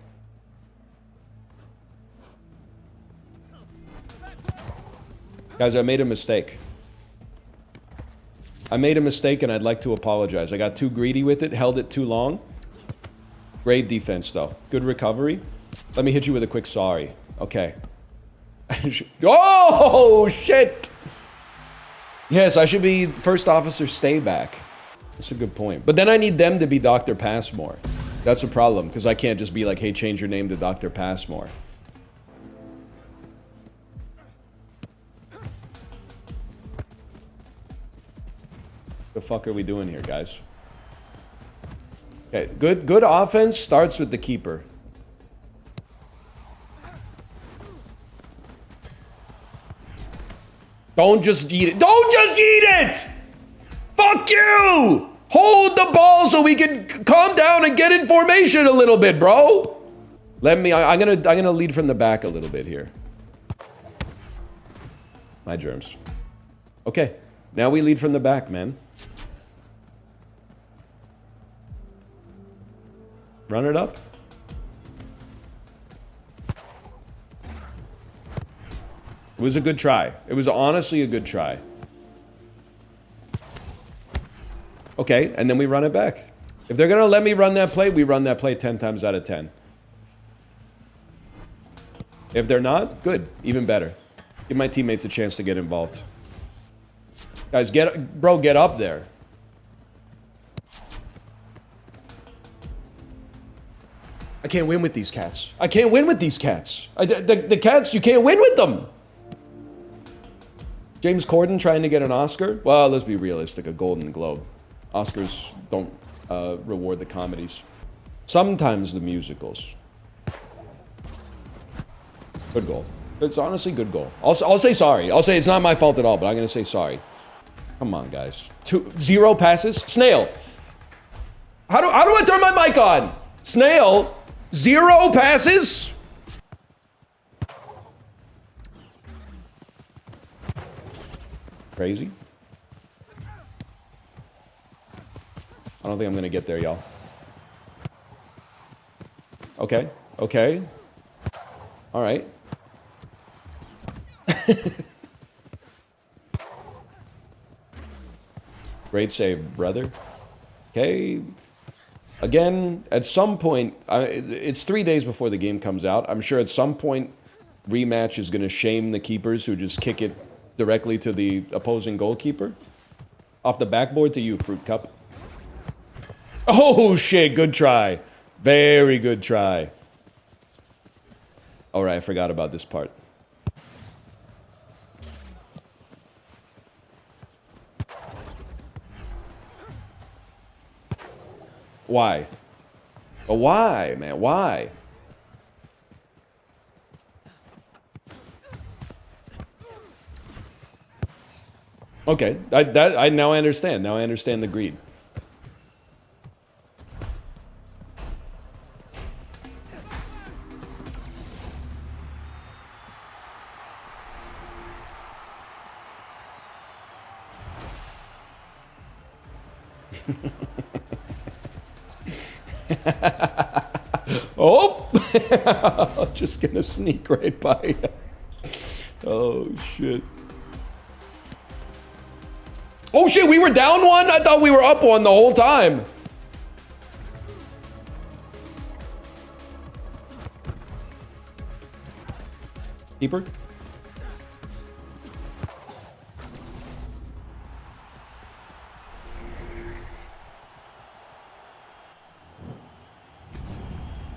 Guys, I made a mistake. I made a mistake and I'd like to apologize. I got too greedy with it, held it too long. Great defense, though. Good recovery. Let me hit you with a quick sorry. Okay. Oh, shit! Yes, I should be first officer stay back. That's a good point. But then I need them to be Dr. Passmore. That's a problem, because I can't just be like, hey, change your name to Dr. Passmore. The fuck are we doing here, guys? Okay, good offense starts with the keeper. Don't just eat it. Don't just eat it! Fuck you! Hold the ball so we can calm down and get in formation a little bit, bro. I'm gonna lead from the back a little bit here. My germs. Okay, now we lead from the back, man. Run it up. It was a good try. It was honestly a good try. Okay, and then we run it back. If they're gonna let me run that play, we run that play 10 times out of 10. If they're not, good, even better. Give my teammates a chance to get involved. Guys, get up there. I can't win with these cats. I can't win with these cats. The cats, you can't win with them. James Corden trying to get an Oscar? Well, let's be realistic, a Golden Globe. Oscars don't reward the comedies. Sometimes the musicals. Good goal. It's honestly good goal. I'll say sorry. I'll say it's not my fault at all, but I'm gonna say sorry. Come on, guys. 0 passes. Snail. How do I turn my mic on? Snail. 0 passes. Crazy. I don't think I'm gonna get there, y'all. Okay. Okay. All right. Great save, brother. Okay. Again, at some point, it's 3 days before the game comes out. I'm sure at some point, rematch is going to shame the keepers who just kick it directly to the opposing goalkeeper. Off the backboard to you, Fruit Cup. Oh, shit. Good try. Very good try. All right, I forgot about this part. Why? But why, man? Why? Okay, I now understand. Now I understand the greed. Oh! Just gonna sneak right by you. Oh, shit. Oh, shit, we were down 1? I thought we were up 1 the whole time. Keeper?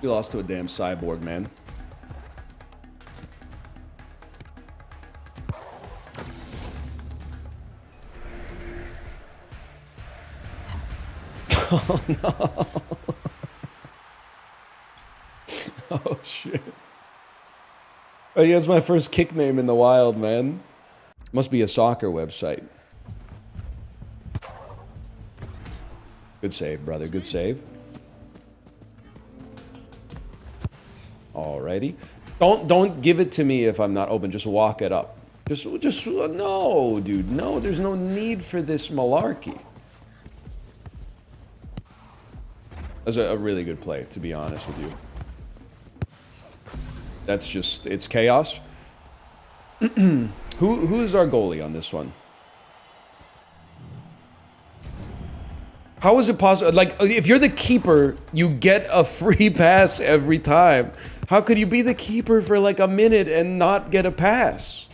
We lost to a damn cyborg, man. Oh, no. Oh, shit. Oh, yeah, it's my first kick name in the wild, man. Must be a soccer website. Good save, brother. Good save. Alrighty. Don't give it to me if I'm not open. Just walk it up. Just no, dude. No, there's no need for this malarkey. That's a really good play, to be honest with you. That's just, it's chaos. Who's our goalie on this one? How is it possible? Like, if you're the keeper, you get a free pass every time. How could you be the keeper for like a minute and not get a pass?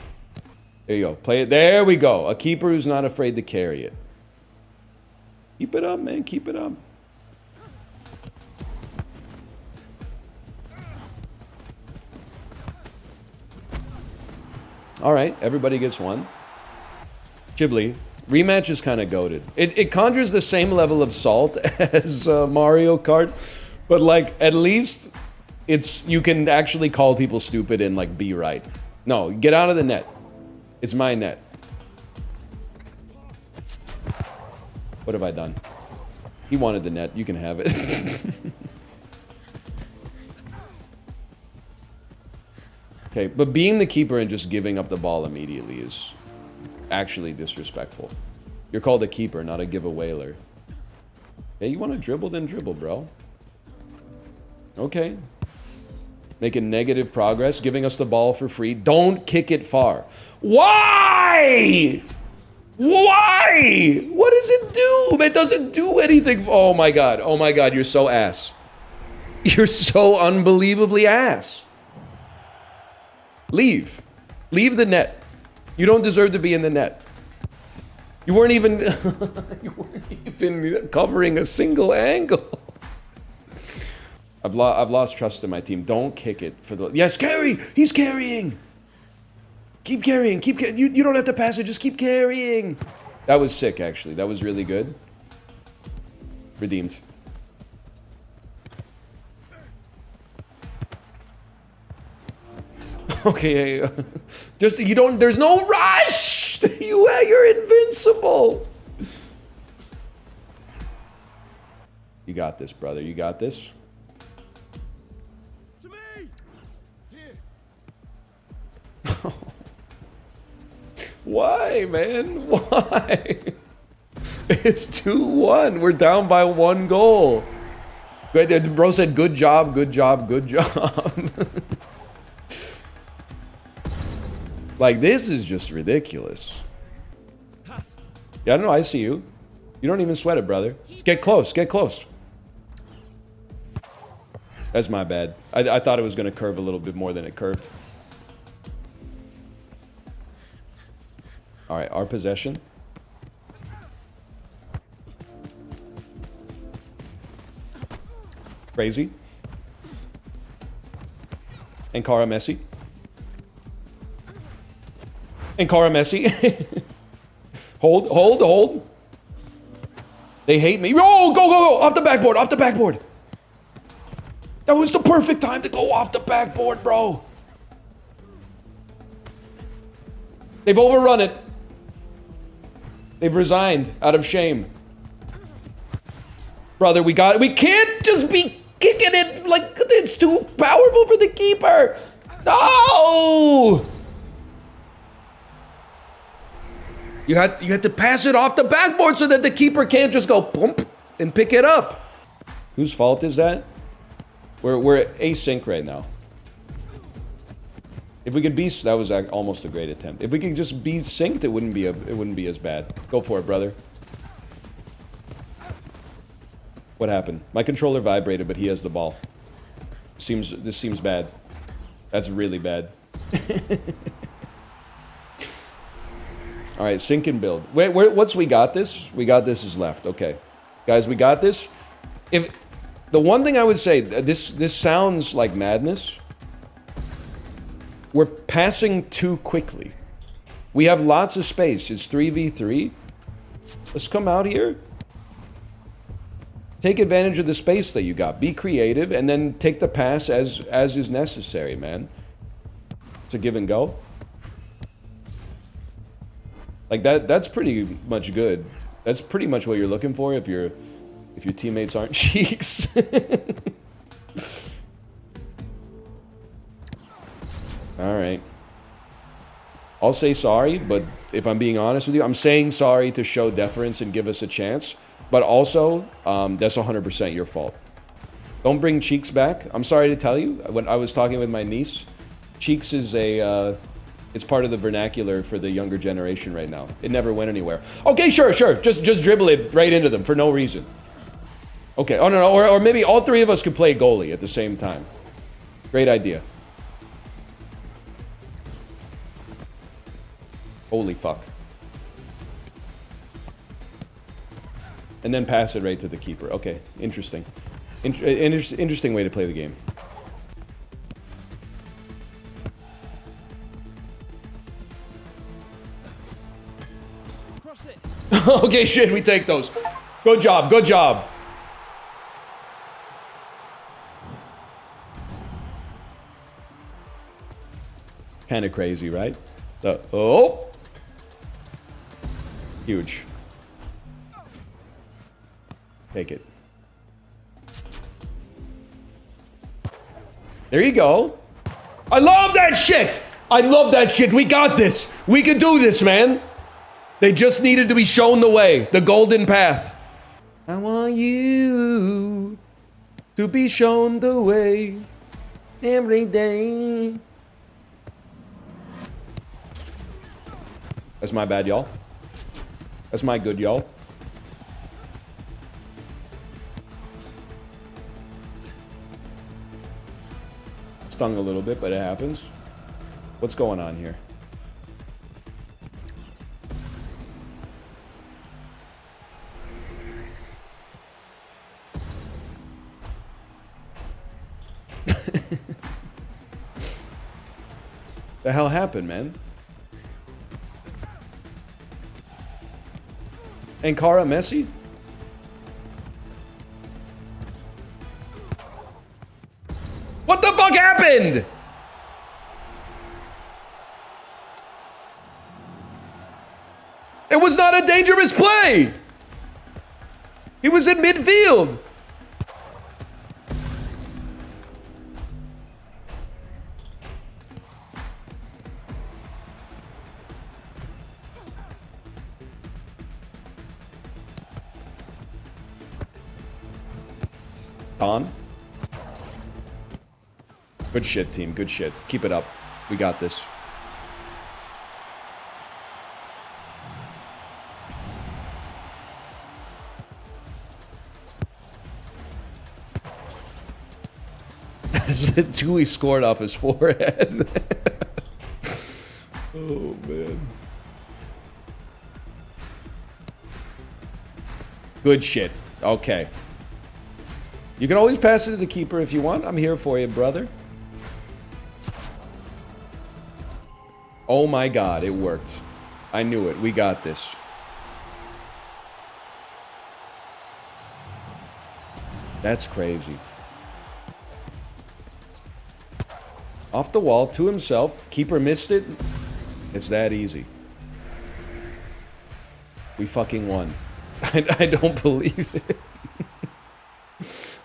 There you go. Play it. There we go. A keeper who's not afraid to carry it. Keep it up, man. Keep it up. All right. Everybody gets one. Ghibli. Rematch is kind of goated. It conjures the same level of salt as Mario Kart, but like at least you can actually call people stupid and like be right. No, get out of the net. It's my net. What have I done? He wanted the net. You can have it. Okay, but being the keeper and just giving up the ball immediately is actually disrespectful. You're called a keeper, not a give-a-wailer. Hey, you want to dribble? Then dribble, bro. Okay. Making negative progress, giving us the ball for free. Don't kick it far. Why? Why? What does it do? It doesn't do anything. Oh my god. Oh my god, you're so ass. You're so unbelievably ass. Leave. Leave the net. You don't deserve to be in the net. You weren't even covering a single angle. I've lost trust in my team. Don't kick it for the... Yes, carry! He's carrying! Keep carrying. You don't have to pass it. Just keep carrying. That was sick, actually. That was really good. Redeemed. Okay, just you don't. There's no rush. You're invincible. You got this, brother. You got this. To me. Here. Why, man? Why? It's 2-1. We're down by 1 goal. Bro said, "Good job. Good job. Good job." Like, this is just ridiculous. Yeah, I don't know. I see you. You don't even sweat it, brother. Just get close. Get close. That's my bad. I thought it was going to curve a little bit more than it curved. All right, our possession. Crazy. And Kara Messi. And Kara Messi. Hold. They hate me. Oh, go. Off the backboard. Off the backboard. That was the perfect time to go off the backboard, bro. They've overrun it. They've resigned out of shame. Brother, we can't just be kicking it like it's too powerful for the keeper. No! You had to pass it off the backboard so that the keeper can't just go pump and pick it up. Whose fault is that? We're async right now. If we could be, that was almost a great attempt. If we could just be synced, it wouldn't be as bad. Go for it, brother. What happened? My controller vibrated, but he has the ball. This seems bad. That's really bad. All right, sync and build. Wait, what's we got this? We got this is left. Okay, guys, we got this. If the one thing I would say, this sounds like madness. We're passing too quickly. We have lots of space. It's 3v3. Let's come out here. Take advantage of the space that you got. Be creative, and then take the pass as is necessary, man. It's a give and go. Like that's pretty much good. That's pretty much what you're looking for if your teammates aren't cheeks. All right. I'll say sorry, but if I'm being honest with you, I'm saying sorry to show deference and give us a chance. But also, that's 100% your fault. Don't bring cheeks back. I'm sorry to tell you. When I was talking with my niece, cheeks is it's part of the vernacular for the younger generation right now. It never went anywhere. Okay, sure. Just dribble it right into them for no reason. Okay. Oh no. Or maybe all three of us could play goalie at the same time. Great idea. Holy fuck. And then pass it right to the keeper. Okay, interesting. Interesting way to play the game. Okay, shit, we take those. Good job, good job. Kind of crazy, right? Oh! Huge. Take it. There you go. I love that shit! I love that shit. We got this. We can do this, man. They just needed to be shown the way. The golden path. I want you to be shown the way every day. That's my bad, y'all. That's my good, y'all. Stung a little bit, but it happens. What's going on here? The hell happened, man? Ain't Kara messy? What the fuck happened? It was not a dangerous play. He was in midfield. On. Good shit, team. Good shit. Keep it up. We got this. Two he scored off his forehead. Oh, man. Good shit. Okay. You can always pass it to the keeper if you want. I'm here for you, brother. Oh my god, it worked. I knew it. We got this. That's crazy. Off the wall, to himself. Keeper missed it. It's that easy. We fucking won. I don't believe it.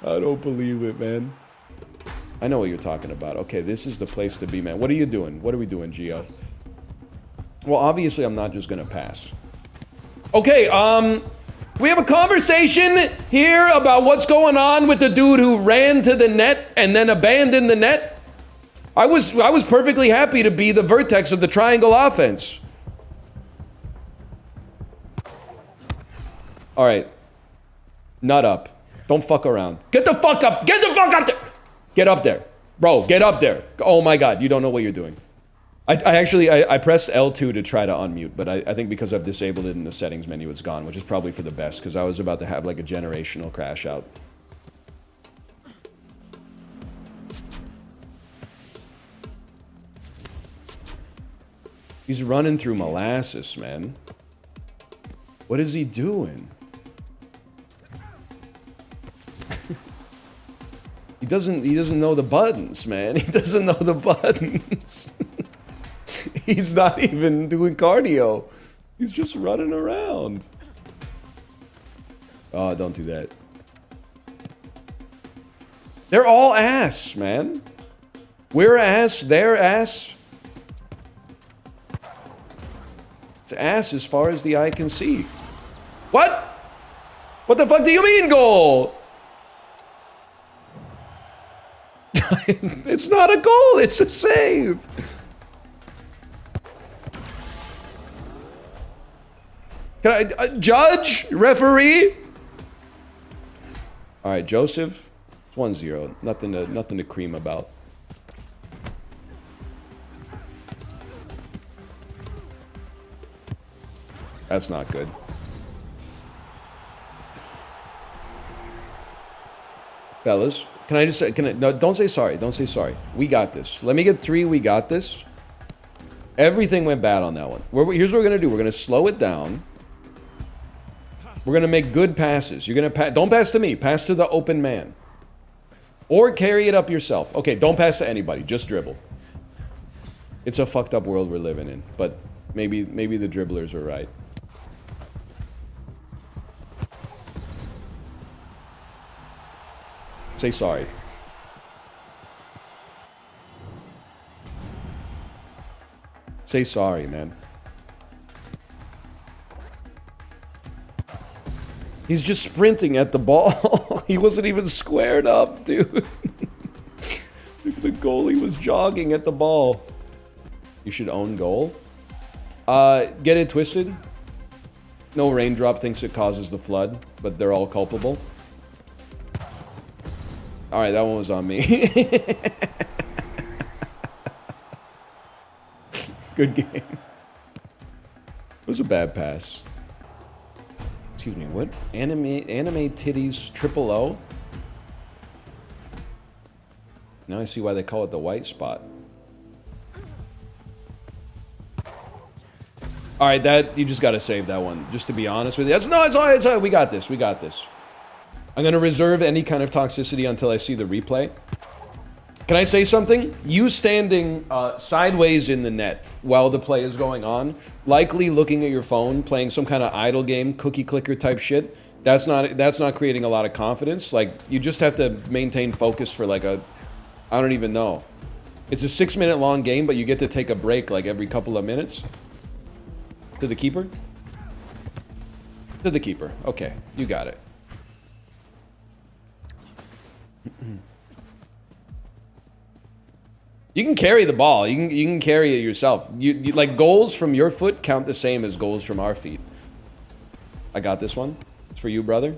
I don't believe it, man. I know what you're talking about. Okay, this is the place to be, man. What are you doing? What are we doing, Gio? Well, obviously, I'm not just gonna pass. Okay, we have a conversation here about what's going on with the dude who ran to the net and then abandoned the net. I was perfectly happy to be the vertex of the triangle offense. All right. Nut up. Don't fuck around. Get the fuck up. Get the fuck up there. Get up there. Bro, get up there. Oh my god, you don't know what you're doing. I actually pressed L2 to try to unmute, but I think because I've disabled it in the settings menu, it's gone, which is probably for the best, because I was about to have like a generational crash out. He's running through molasses, man. What is he doing? He doesn't know the buttons, man. He doesn't know the buttons. He's not even doing cardio. He's just running around. Oh, don't do that. They're all ass, man. We're ass, they're ass. It's ass as far as the eye can see. What? What the fuck do you mean, goal? It's not a goal, it's a save. Can I, judge? Referee? All right, Joseph. It's 1-0. Nothing to cream about. That's not good. Fellas, can I just say, no, don't say sorry. Don't say sorry. We got this. Let me get 3. We got this. Everything went bad on that one. Here's what we're going to do. We're going to slow it down. We're going to make good passes. You're going to don't pass to me. Pass to the open man. Or carry it up yourself. Okay, don't pass to anybody. Just dribble. It's a fucked up world we're living in. But maybe the dribblers are right. Say sorry. Say sorry, man. He's just sprinting at the ball. He wasn't even squared up, dude. The goalie was jogging at the ball. You should own goal. Get it twisted. No raindrop thinks it causes the flood, but they're all culpable. All right, that one was on me. Good game. It was a bad pass. Excuse me, what? Anime titties triple O? Now I see why they call it the white spot. All right, that you just got to save that one. Just to be honest with you, it's all right. We got this. We got this. I'm gonna reserve any kind of toxicity until I see the replay. Can I say something? You standing sideways in the net while the play is going on, likely looking at your phone, playing some kind of idle game, cookie clicker type shit. That's not creating a lot of confidence. Like, you just have to maintain focus for like a, I don't even know. It's a 6-minute long game, but you get to take a break like every couple of minutes. To the keeper? To the keeper. Okay, you got it. You can carry the ball. You can carry it yourself. You like, goals from your foot count the same as goals from our feet. I got this one. It's for you, brother.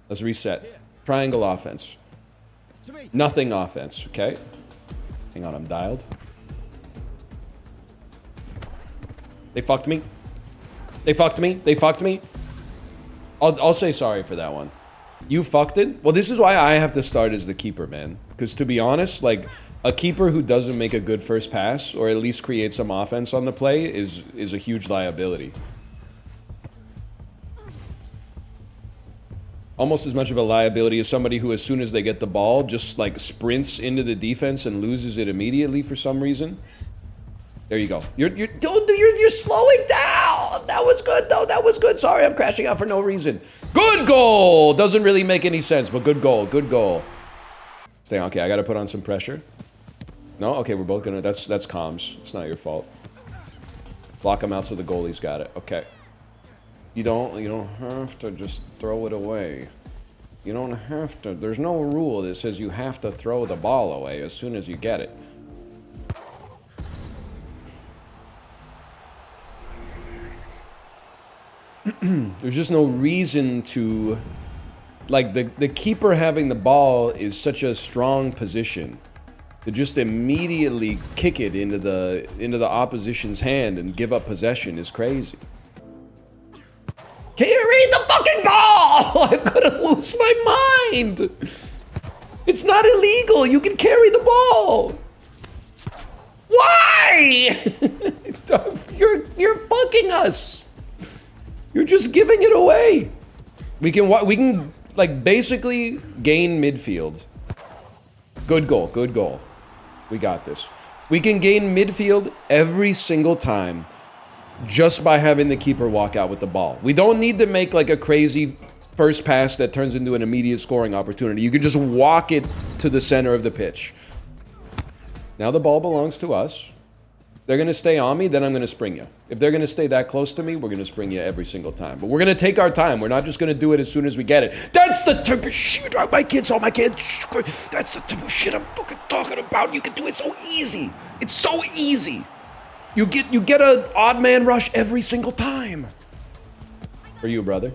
Let's reset. Triangle offense. Nothing offense, okay? Hang on, I'm dialed. They fucked me. They fucked me. They fucked me. I'll say sorry for that one. You fucked it? Well, this is why I have to start as the keeper, man. Because to be honest, like, a keeper who doesn't make a good first pass, or at least create some offense on the play, is a huge liability. Almost as much of a liability as somebody who, as soon as they get the ball, just like sprints into the defense and loses it immediately for some reason. There you go. You're slowing down. That was good though. That was good. Sorry, I'm crashing out for no reason. Good goal. Doesn't really make any sense, but good goal. Good goal. Stay on. Okay, I got to put on some pressure. No, okay, we're both gonna. That's comms. It's not your fault. Block them out so the goalie's got it. Okay. You don't have to just throw it away. You don't have to. There's no rule that says you have to throw the ball away as soon as you get it. There's just no reason to, like, the keeper having the ball is such a strong position to just immediately kick it into the opposition's hand and give up possession is crazy. Can you read the fucking ball? I'm gonna lose my mind. It's not illegal. You can carry the ball. Why? You're fucking us. You're just giving it away. We can like basically gain midfield. Good goal, good goal. We got this. We can gain midfield every single time just by having the keeper walk out with the ball. We don't need to make like a crazy first pass that turns into an immediate scoring opportunity. You can just walk it to the center of the pitch. Now the ball belongs to us. They're going to stay on me, then I'm going to spring you. If they're going to stay that close to me, we're going to spring you every single time. But we're going to take our time. We're not just going to do it as soon as we get it. That's the type of shit my kids, all my kids. That's the type of shit I'm fucking talking about. You can do it so easy. It's so easy. You get an odd man rush every single time. For you, brother.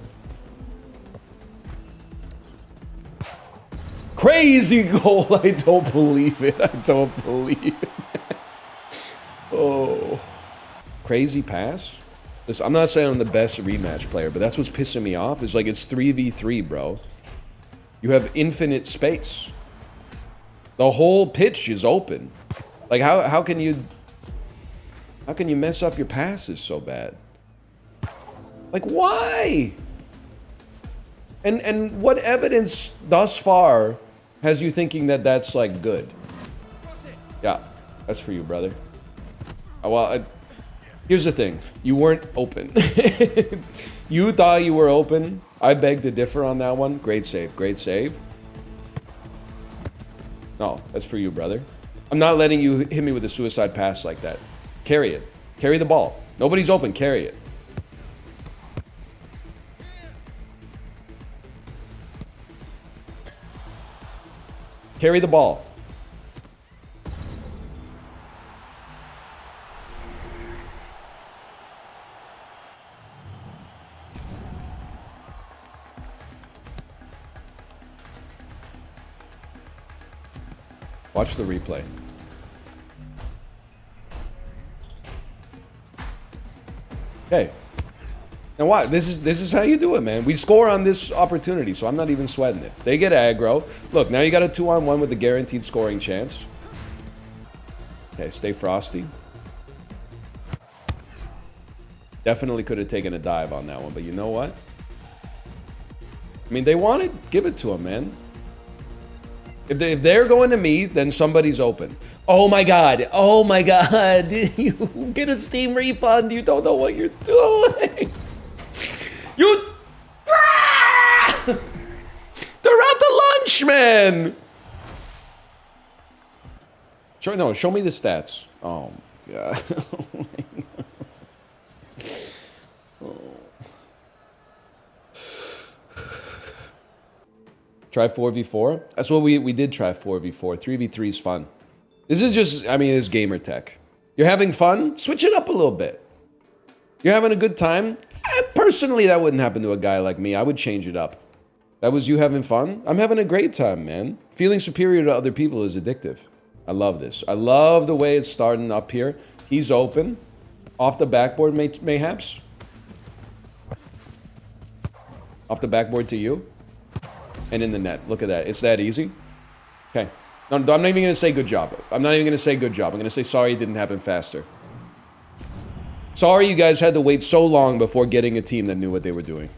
Crazy goal. I don't believe it. I don't believe it. Oh, crazy pass. Listen, I'm not saying I'm the best rematch player, but that's what's pissing me off. Is like, it's 3v3, bro. You have infinite space. The whole pitch is open. Like, how can you mess up your passes so bad? Like, why? And what evidence thus far has you thinking that that's like good? Yeah, that's for you, brother. Well, Here's the thing. You weren't open. You thought you were open. I beg to differ on that one. Great save. Great save. No, that's for you, brother. I'm not letting you hit me with a suicide pass like that. Carry it. Carry the ball. Nobody's open. Carry it. Carry the ball. Watch the replay. Okay. Now what? This is how you do it, man. We score on this opportunity, so I'm not even sweating it. They get aggro. Look, now you got a 2-on-1 with a guaranteed scoring chance. Okay, stay frosty. Definitely could have taken a dive on that one, but you know what? I mean, they want it. Give it to them, man. If they're going to me, then somebody's open. Oh my god. Oh my god. You get a Steam refund. You don't know what you're doing. You... Ah! They're out to lunch, man. Show me the stats. Oh my god. Oh my god. Oh. Try 4v4. That's what we did try 4v4. 3v3 is fun. This is just, I mean, it's gamer tech. You're having fun? Switch it up a little bit. You're having a good time? Personally, that wouldn't happen to a guy like me. I would change it up. That was you having fun? I'm having a great time, man. Feeling superior to other people is addictive. I love this. I love the way it's starting up here. He's open. Off the backboard, mayhaps. Off the backboard to you. And in the net. Look at that. It's that easy. Okay. No, I'm not even going to say good job. I'm not even going to say good job. I'm going to say sorry it didn't happen faster. Sorry you guys had to wait so long before getting a team that knew what they were doing.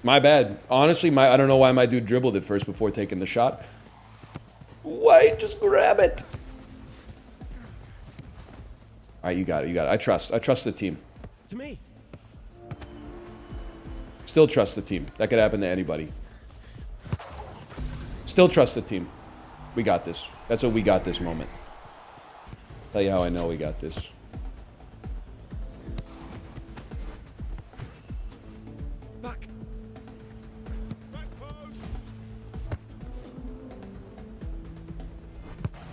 My bad. Honestly, I don't know why my dude dribbled it first before taking the shot. Why? Just grab it. All right, you got it. You got it. I trust the team. To me. Still trust the team. That could happen to anybody. Still trust the team. We got this. That's a we got this moment. Tell you how I know we got this. Back.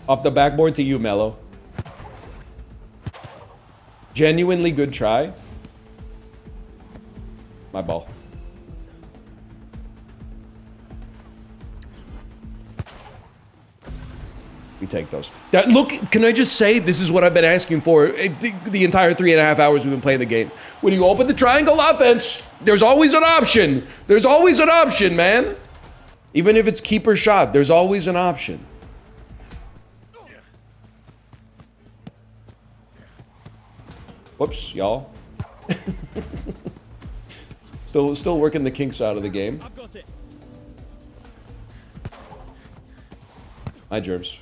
Off the backboard to you, Mello. Genuinely good try. My ball. We take those. Look, can I just say, this is what I've been asking for the entire 3.5 hours we've been playing the game. When you open the triangle offense, there's always an option. There's always an option, man. Even if it's keeper shot, there's always an option. Whoops, y'all. Still working the kinks out of the game. I've got it. Hi, Germs.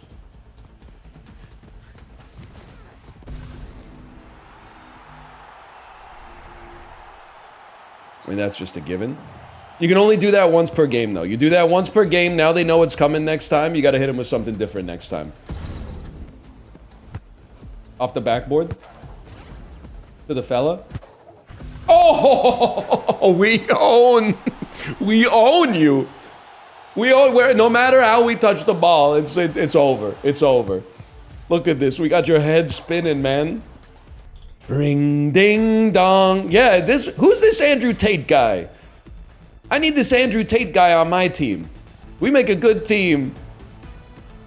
I mean, that's just a given. You can only do that once per game, though. You do that once per game, now they know what's coming next time. You gotta hit them with something different next time. Off the backboard. To the fella. Oh, we own you. We own, no matter how we touch the ball, it's over. It's over. Look at this. We got your head spinning, man. Ring, ding, dong. Yeah, who's this Andrew Tate guy? I need this Andrew Tate guy on my team. We make a good team.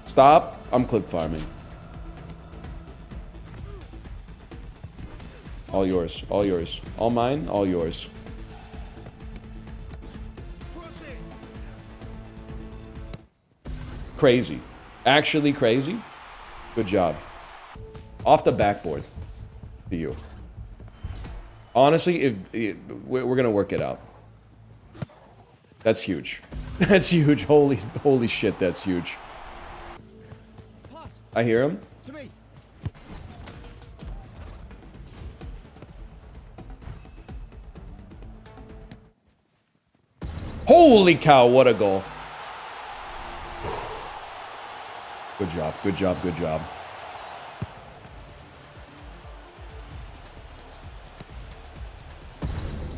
Stop. I'm clip farming. All yours. All yours. All mine. All yours. Crazy. Actually crazy. Good job. Off the backboard. To you. Honestly, we're going to work it out. That's huge. That's huge. Holy shit, that's huge. I hear him. To me. Holy cow, what a goal. Good job, good job, good job.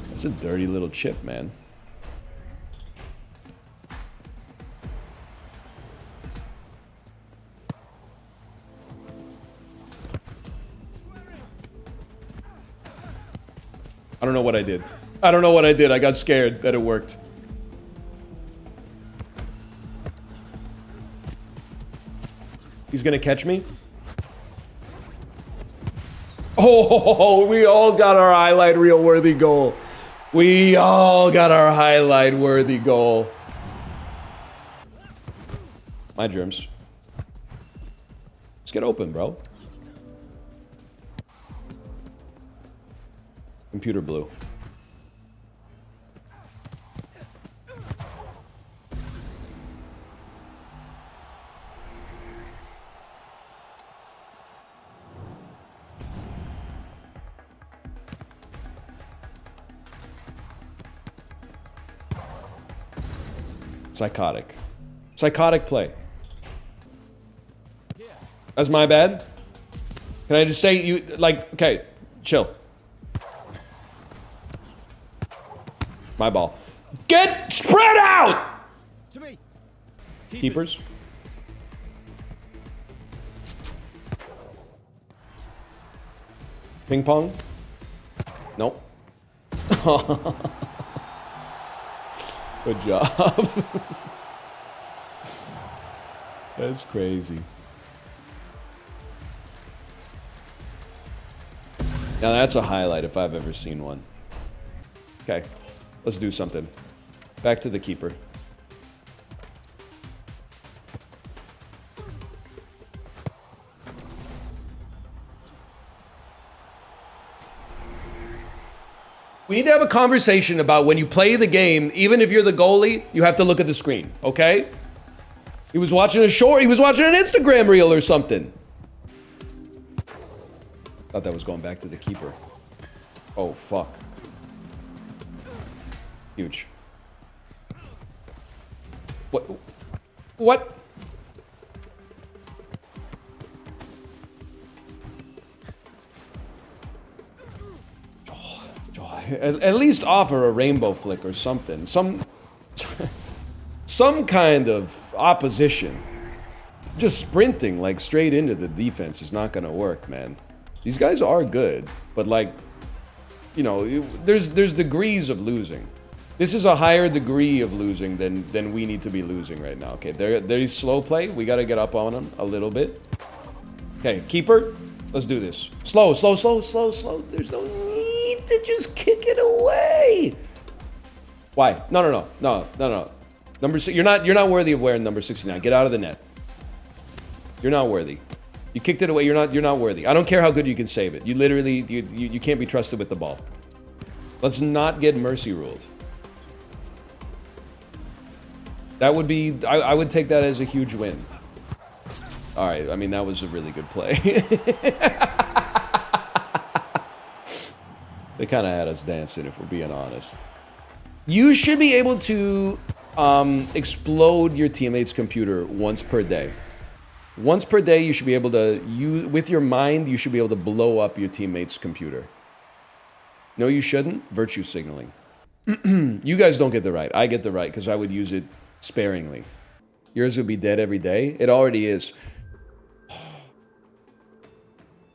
That's a dirty little chip, man. I don't know what I did. I don't know what I did. I got scared that it worked. He's gonna catch me. Oh, we all got our highlight reel worthy goal. We all got our highlight worthy goal. My germs. Let's get open, bro. Computer blue. Psychotic. Psychotic play. That's my bad. Can I just say you, like, okay, chill. My ball. Get spread out! To me. Keepers. Ping pong. Nope. Good job. That's crazy. Now that's a highlight if I've ever seen one. Okay, let's do something. Back to the keeper. We need to have a conversation about when you play the game, even if you're the goalie, you have to look at the screen, okay? He was watching a short, he was watching an Instagram reel or something. Thought that was going back to the keeper. Oh, fuck. Huge. What? What? At least offer a rainbow flick or something. Some kind of opposition. Just sprinting like straight into the defense is not gonna work, man. These guys are good, but like, you know, there's degrees of losing. This is a higher degree of losing than we need to be losing right now. Okay, there's slow play. We gotta get up on them a little bit. Okay, keeper. Let's do this. Slow, slow, slow, slow, slow. There's no need to just kick it away. Why? No. Number 6. You're not worthy of wearing number 69. Get out of the net. You're not worthy. You kicked it away. You're not worthy. I don't care how good you can save it. You literally you can't be trusted with the ball. Let's not get mercy ruled. That would be I would take that as a huge win. All right, I mean, that was a really good play. They kind of had us dancing, if we're being honest. You should be able to explode your teammate's computer once per day. Once per day, you should be able to, with your mind, you should be able to blow up your teammate's computer. No, you shouldn't. Virtue signaling. You guys don't get the right. I get the right, because I would use it sparingly. Yours would be dead every day. It already is.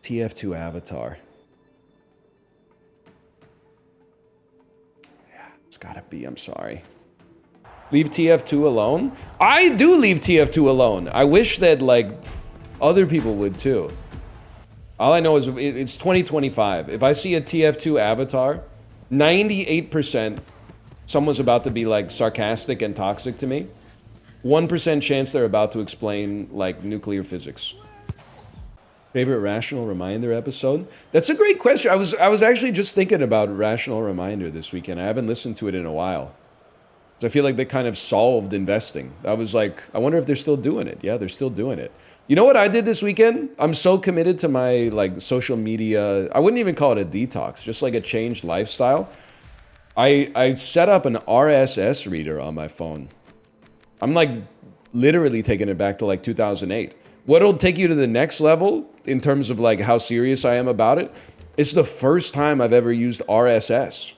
TF2 avatar. Yeah, it's gotta be. I'm sorry. Leave TF2 alone? I do leave TF2 alone. I wish that, like, other people would too. All I know is it's 2025. If I see a TF2 avatar, 98% someone's about to be, like, sarcastic and toxic to me. 1% chance they're about to explain, like, nuclear physics. Favorite Rational Reminder episode? That's a great question. I was actually just thinking about Rational Reminder this weekend. I haven't listened to it in a while. I feel like they kind of solved investing. I was like, I wonder if they're still doing it. Yeah, they're still doing it. You know what I did this weekend? I'm so committed to my like social media. I wouldn't even call it a detox, just like a changed lifestyle. I set up an RSS reader on my phone. I'm like literally taking it back to like 2008. What'll take you to the next level in terms of like how serious I am about it? It's the first time I've ever used RSS.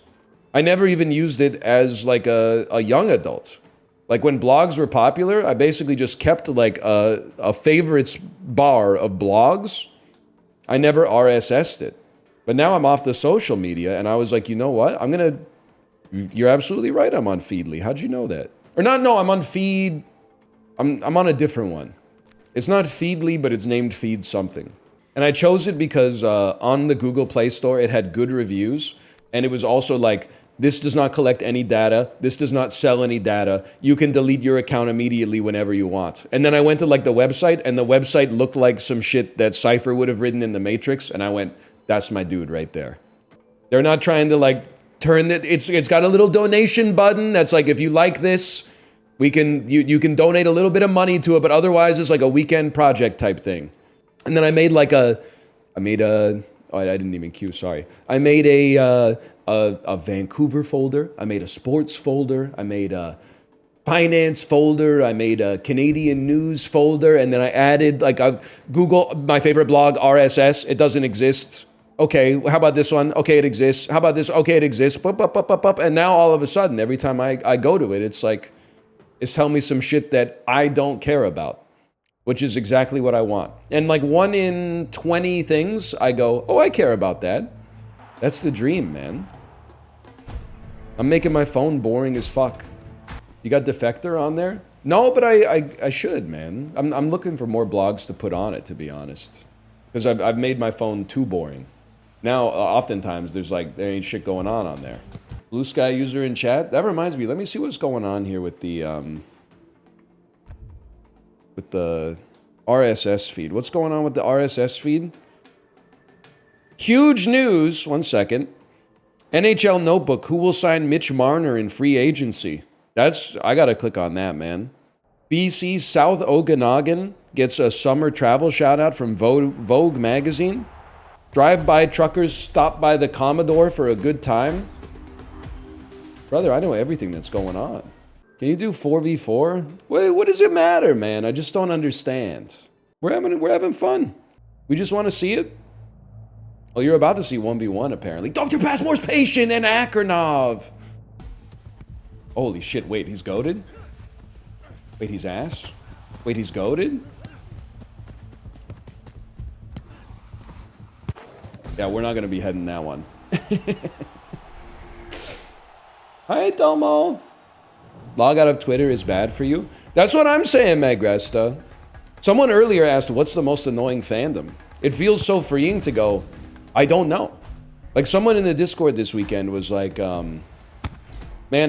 I never even used it as like a young adult. Like when blogs were popular, I basically just kept like a favorites bar of blogs. I never RSS'd it. But now I'm off the social media and I was like, you know what? You're absolutely right, I'm on Feedly. How'd you know that? Or not, no, I'm on Feed. I'm on a different one. It's not Feedly, but it's named Feed something. And I chose it because on the Google Play Store, it had good reviews. And it was also like, this does not collect any data. This does not sell any data. You can delete your account immediately whenever you want. And then I went to like the website, and the website looked like some shit that Cypher would have written in the Matrix. And I went, that's my dude right there. They're not trying to like turn it. It's got a little donation button that's like, if you like this, you can donate a little bit of money to it, but otherwise it's like a weekend project type thing. And then I made I didn't even cue, sorry. I made a Vancouver folder. I made a sports folder. I made a finance folder. I made a Canadian news folder. And then I added like a Google, my favorite blog, RSS. It doesn't exist. Okay, how about this one? Okay, it exists. How about this? Okay, it exists. And now all of a sudden, every time I go to it, it's like, it's telling me some shit that I don't care about, which is exactly what I want. And like 1 in 20 things, I go, oh, I care about that. That's the dream, man. I'm making my phone boring as fuck. You got Defector on there? No, but I should, man. I'm looking for more blogs to put on it, to be honest. Because I've made my phone too boring. Now, oftentimes, there ain't shit going on there. Blue Sky user in chat? That reminds me, let me see what's going on here with the RSS feed. What's going on with the RSS feed? Huge news. 1 second. NHL Notebook. Who will sign Mitch Marner in free agency? I gotta click on that, man. BC South Okanagan gets a summer travel shout out from Vogue magazine. Drive-by truckers stop by the Commodore for a good time. Brother, I know everything that's going on. Can you do 4v4? What does it matter, man? I just don't understand. We're having fun. We just want to see it. Well, you're about to see 1v1, apparently. Dr. Passmore's patient and Akernov. Holy shit, wait, he's goated? Wait, he's ass? Wait, he's goated? Yeah, we're not going to be heading that one. Hi, Domo. Log out of Twitter is bad for you? That's what I'm saying, Magresta. Someone earlier asked, what's the most annoying fandom? It feels so freeing to go, I don't know. Like someone in the Discord this weekend was like, man,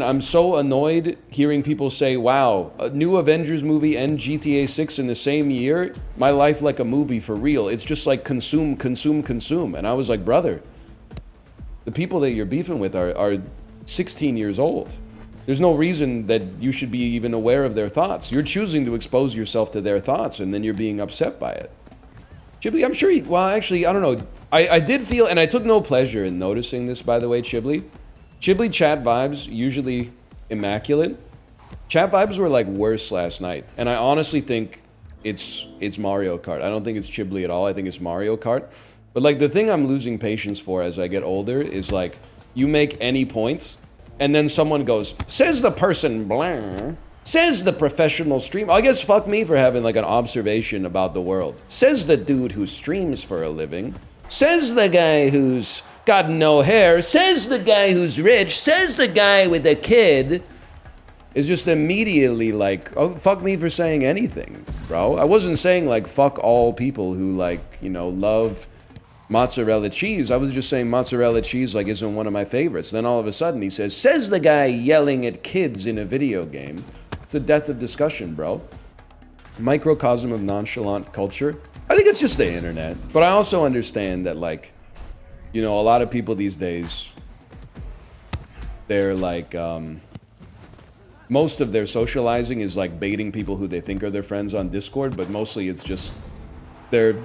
I'm so annoyed hearing people say, wow, a new Avengers movie and GTA 6 in the same year? My life like a movie for real. It's just like consume, consume, consume. And I was like, brother, the people that you're beefing with are 16 years old. There's no reason that you should be even aware of their thoughts. You're choosing to expose yourself to their thoughts, and then you're being upset by it. Chibli, I'm sure well, actually, I don't know. I did feel, and I took no pleasure in noticing this, by the way, Chibli. Chibli chat vibes, usually immaculate. Chat vibes were like worse last night. And I honestly think it's Mario Kart. I don't think it's Chibli at all. I think it's Mario Kart. But like the thing I'm losing patience for as I get older is like, you make any point, and then someone goes, says the person blah, says the professional streamer. I guess fuck me for having like an observation about the world. Says the dude who streams for a living. Says the guy who's got no hair. Says the guy who's rich. Says the guy with a kid. Is just immediately like, oh, fuck me for saying anything, bro. I wasn't saying like fuck all people who like, you know, love mozzarella cheese. I was just saying mozzarella cheese like isn't one of my favorites. Then all of a sudden he says the guy yelling at kids in a video game. It's a death of discussion, bro. Microcosm of nonchalant culture. I think it's just the internet. But I also understand that like, you know, a lot of people these days, they're like, most of their socializing is like baiting people who they think are their friends on Discord, but mostly it's just they're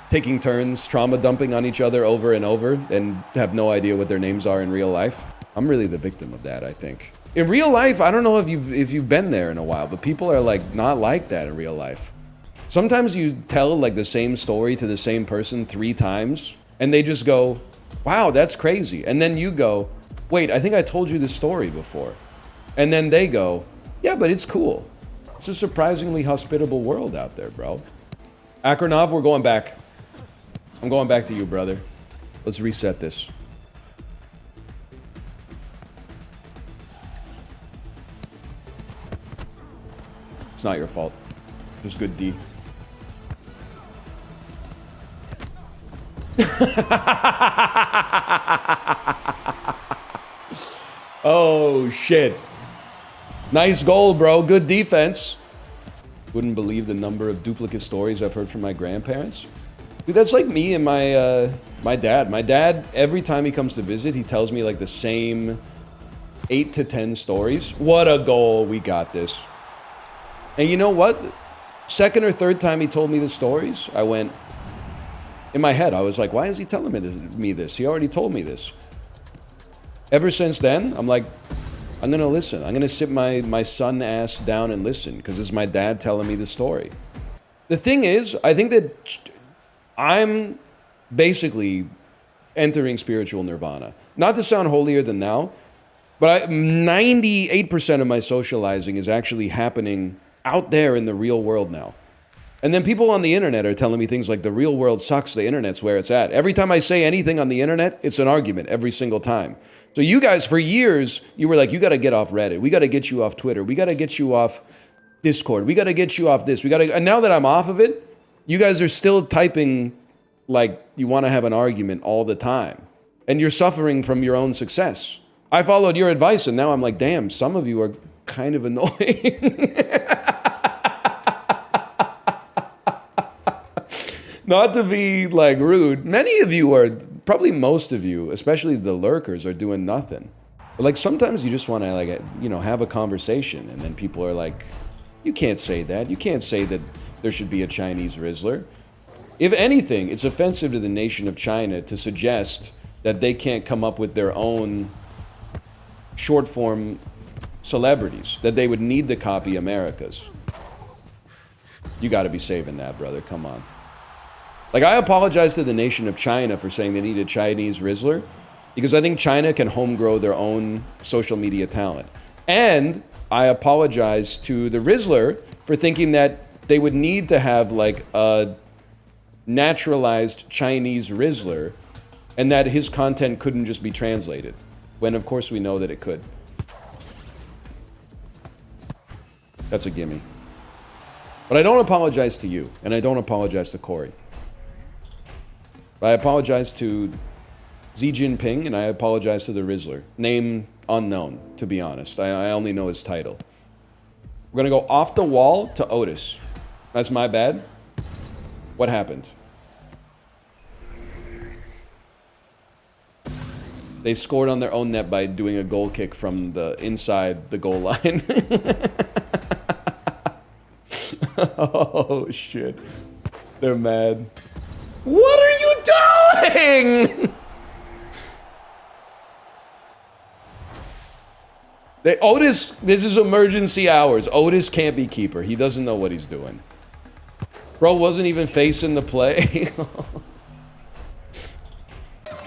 taking turns trauma dumping on each other over and over and have no idea what their names are in real life. I'm really the victim of that, I think. In real life, I don't know if you've been there in a while, but people are like not like that in real life. Sometimes you tell like the same story to the same person 3 times and they just go, wow, that's crazy. And then you go, wait, I think I told you this story before. And then they go, yeah, but it's cool. It's a surprisingly hospitable world out there, bro. Akronov, we're going back. I'm going back to you, brother. Let's reset this. It's not your fault. Just good D. Oh, shit. Nice goal, bro. Good defense. Wouldn't believe the number of duplicate stories I've heard from my grandparents. Dude, that's like me and my dad. My dad, every time he comes to visit, he tells me like the same 8 to 10 stories. What a goal. We got this. And you know what? Second or third time he told me the stories, I went, in my head, I was like, why is he telling me this? He already told me this. Ever since then, I'm like, I'm gonna listen. I'm gonna sit my son ass down and listen, because it's my dad telling me the story. The thing is, I think that I'm basically entering spiritual nirvana. Not to sound holier than thou, but 98% of my socializing is actually happening out there in the real world now. And then people on the internet are telling me things like the real world sucks, the internet's where it's at. Every time I say anything on the internet, it's an argument every single time. So you guys, for years, you were like, you gotta get off Reddit. We gotta get you off Twitter. We gotta get you off Discord. We gotta get you off this. And now that I'm off of it, you guys are still typing like you wanna have an argument all the time. And you're suffering from your own success. I followed your advice and now I'm like, damn, some of you are kind of annoying. Not to be like rude, many of you are, probably most of you, especially the lurkers, are doing nothing. But like sometimes you just want to like, you know, have a conversation and then people are like, you can't say that. You can't say that there should be a Chinese Rizzler. If anything, it's offensive to the nation of China to suggest that they can't come up with their own short form celebrities, that they would need to copy America's. You got to be saving that, brother. Come on. Like, I apologize to the nation of China for saying they need a Chinese Rizzler, because I think China can home grow their own social media talent. And I apologize to the Rizzler for thinking that they would need to have like a naturalized Chinese Rizzler and that his content couldn't just be translated, when of course we know that it could. That's a gimme. But I don't apologize to you, and I don't apologize to Kory. I apologize to Xi Jinping, and I apologize to the Rizzler. Name unknown, to be honest. I only know his title. We're gonna go off the wall to Otis. That's my bad. What happened? They scored on their own net by doing a goal kick from the inside the goal line. Oh, shit. They're mad. What are you doing? Otis, this is emergency hours. Otis can't be keeper. He doesn't know what he's doing. Bro wasn't even facing the play.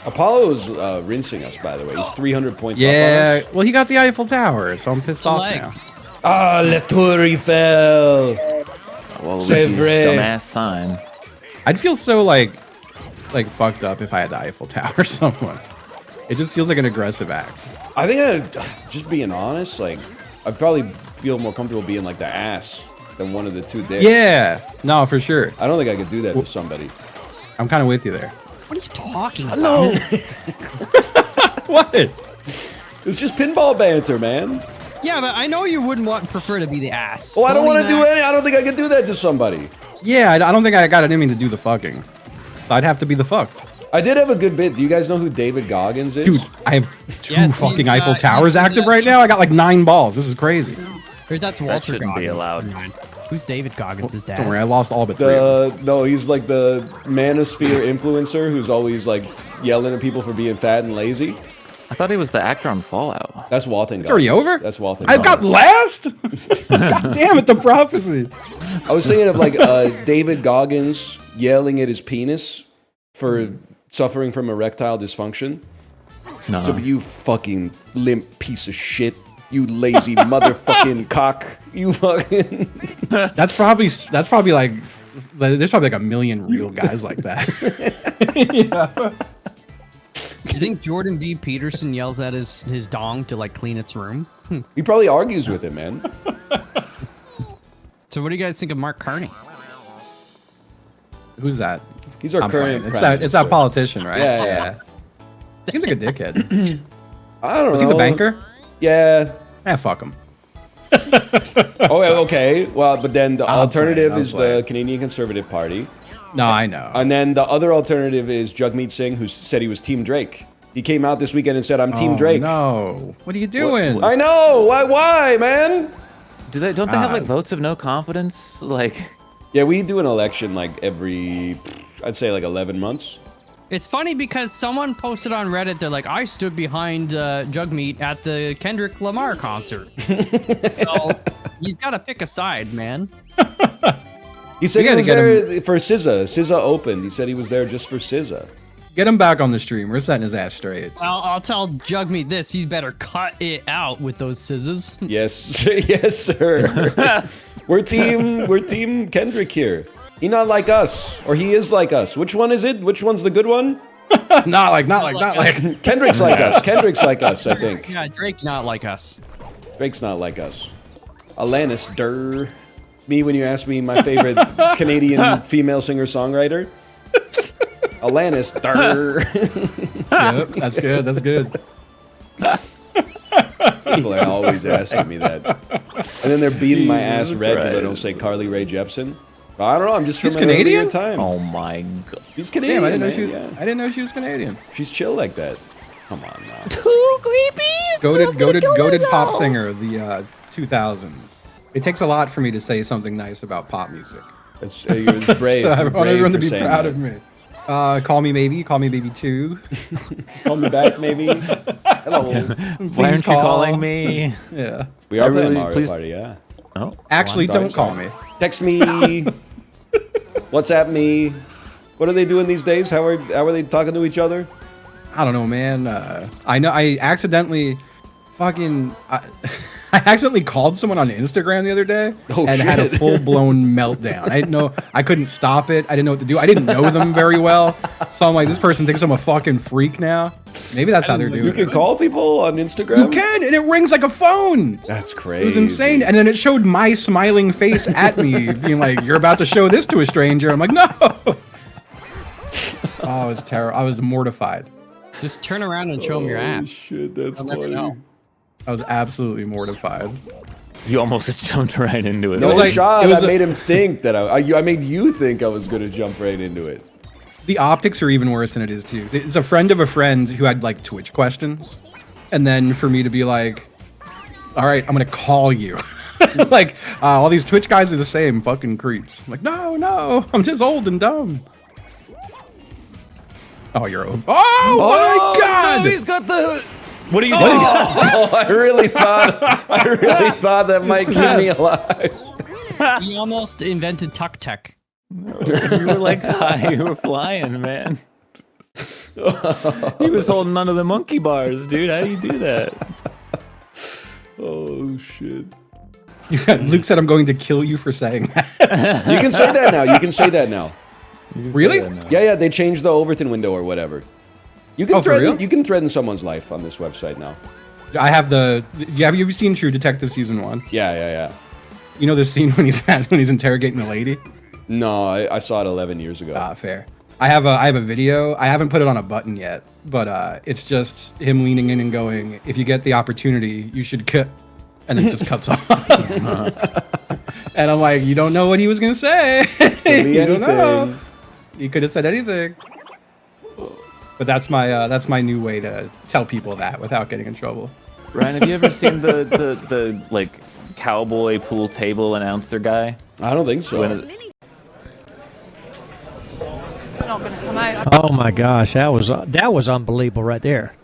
Apollo's rinsing us, by the way. He's 300 points up on us. Well, he got the Eiffel Tower, so I'm pissed off now. Ah, Le Tour Eiffel. Well, C'est vrai. Dumbass sign. I'd feel so like fucked up if I had the Eiffel Tower somewhere. It just feels like an aggressive act. I think just being honest, like, I'd probably feel more comfortable being like the ass than one of the two dicks. Yeah, no, for sure. I don't think I could do that to somebody. I'm kind of with you there. What are you talking about? No. What? It's just pinball banter, man. Yeah, but I know you wouldn't prefer to be the ass. Oh, I don't want to do any. I don't think I could do that to somebody. Yeah, I don't think I got it in me to do the fucking. So I'd have to be the fucked. I did have a good bit. Do you guys know who David Goggins is? Dude, I have two fucking Eiffel Towers active right now. I got like 9 balls. This is crazy. That's Walter shouldn't be Goggins. allowed. Who's David Goggins' dad? Don't worry, I lost all but 3. No, he's like the manosphere influencer who's always like yelling at people for being fat and lazy. I thought he was the actor on Fallout. That's Walton. It's already over? That's Walton. I've got last? God damn it, the prophecy. I was thinking of like David Goggins yelling at his penis for suffering from erectile dysfunction. No. So you fucking limp piece of shit. You lazy motherfucking cock. You fucking. That's probably like there's probably like a million real guys like that. Yeah. Do you think Jordan B. Peterson yells at his dong to like clean its room? He probably argues with it, man. So what do you guys think of Mark Carney? Who's that? He's our current. It's that politician, right? Yeah. Seems like a dickhead. I don't know. Was he the banker? Yeah. Fuck him. Oh, okay. Well, but then the alternative is playing. the Canadian Conservative Party. No, I know. And then the other alternative is Jagmeet Singh, who said he was Team Drake. He came out this weekend and said, "I'm Team Drake." No, what are you doing? I know. Why, man? Don't they have like votes of no confidence? Like, yeah, we do an election like every, I'd say like 11 months. It's funny because someone posted on Reddit, they're like, I stood behind Jugmeat at the Kendrick Lamar concert. So he's got to pick a side, man. He said he was there for SZA. SZA opened. He said he was there just for SZA. Get him back on the stream. We're setting his ass straight. I'll tell Jugmeat this. He's better cut it out with those scissors. Yes, yes, sir. We're team Kendrick here. He not like us, or he is like us. Which one is it? Which one's the good one? not like. Kendrick's like us. Kendrick's like us, I think. Yeah, Drake not like us. Drake's not like us. Alanis Durr. Me when you ask me my favorite Canadian female singer-songwriter. Alanis Durr. Yep, that's good. That's good. People are always asking me that. And then they're beating my ass red because I don't say Carly Rae Jepsen. I don't know. I'm just from an earlier time. Oh my god. She's Canadian. Damn, I didn't know she was Canadian. She's chill like that. Come on now. Too creepy. Goated pop singer of the 2000s. It takes a lot for me to say something nice about pop music. It's brave. So I want everyone to be saying proud that. of me. Call me maybe. Call me baby 2. Call me back maybe. Hello. Why aren't you calling me? Yeah. We are playing Mario Party, yeah. Oh. Actually, don't call me. Text me. WhatsApp me. What are they doing these days? How are they talking to each other? I don't know, man. I know I accidentally I accidentally called someone on Instagram the other day and had a full-blown meltdown. I didn't know. I couldn't stop it. I didn't know what to do. I didn't know them very well. So I'm like, this person thinks I'm a fucking freak now. Maybe that's how they're doing it. You can call people on Instagram? You can, and it rings like a phone. That's crazy. It was insane. And then it showed my smiling face at me, being like, you're about to show this to a stranger. I'm like, no. Oh, it was terrible. I was mortified. Just turn around and show him your ass. Shit, that's funny. I was absolutely mortified. You almost just jumped right into it. No shot. I made him think that I made you think I was going to jump right into it. The optics are even worse than it is too. It's a friend of a friend who had like Twitch questions, and then for me to be like, "All right, I'm gonna call you." Like all these Twitch guys are the same fucking creeps. I'm like, no, I'm just old and dumb. Oh, you're over. Oh my god! No, he's got the. What are you doing? Oh, I really thought that might keep me alive. He almost invented tuck tech. You were like high, you were flying, man. He was holding onto the monkey bars, dude. How do you do that? Oh shit. Luke said I'm going to kill you for saying that. You can say that now. You can say that now. Really? Yeah, they changed the Overton window or whatever. You can threaten. You can threaten someone's life on this website now. I have the. Have you ever seen True Detective season 1? Yeah. You know the scene when he's interrogating the lady? No, I saw it 11 years ago. Ah, fair. I have a video. I haven't put it on a button yet, but it's just him leaning in and going, "If you get the opportunity, you should cut," and then it just cuts off. And I'm like, you don't know what he was gonna say. You don't know. He could have said anything. But that's my new way to tell people that without getting in trouble. Ryan, have you ever seen the like cowboy pool table announcer guy? I don't think so. It's not gonna come out. Oh my gosh, that was unbelievable right there.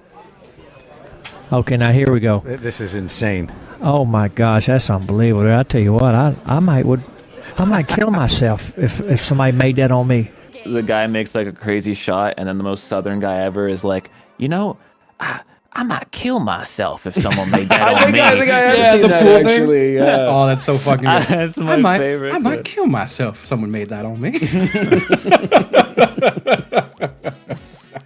Okay, now here we go. This is insane. Oh my gosh, that's unbelievable. I tell you what, I might kill myself if somebody made that on me. The guy makes like a crazy shot, and then the most southern guy ever is like, you know, I might kill myself if someone made that on me. I think I have seen that actually. Yeah. Oh, that's so fucking good. That's my favorite. I might kill myself if someone made that on me.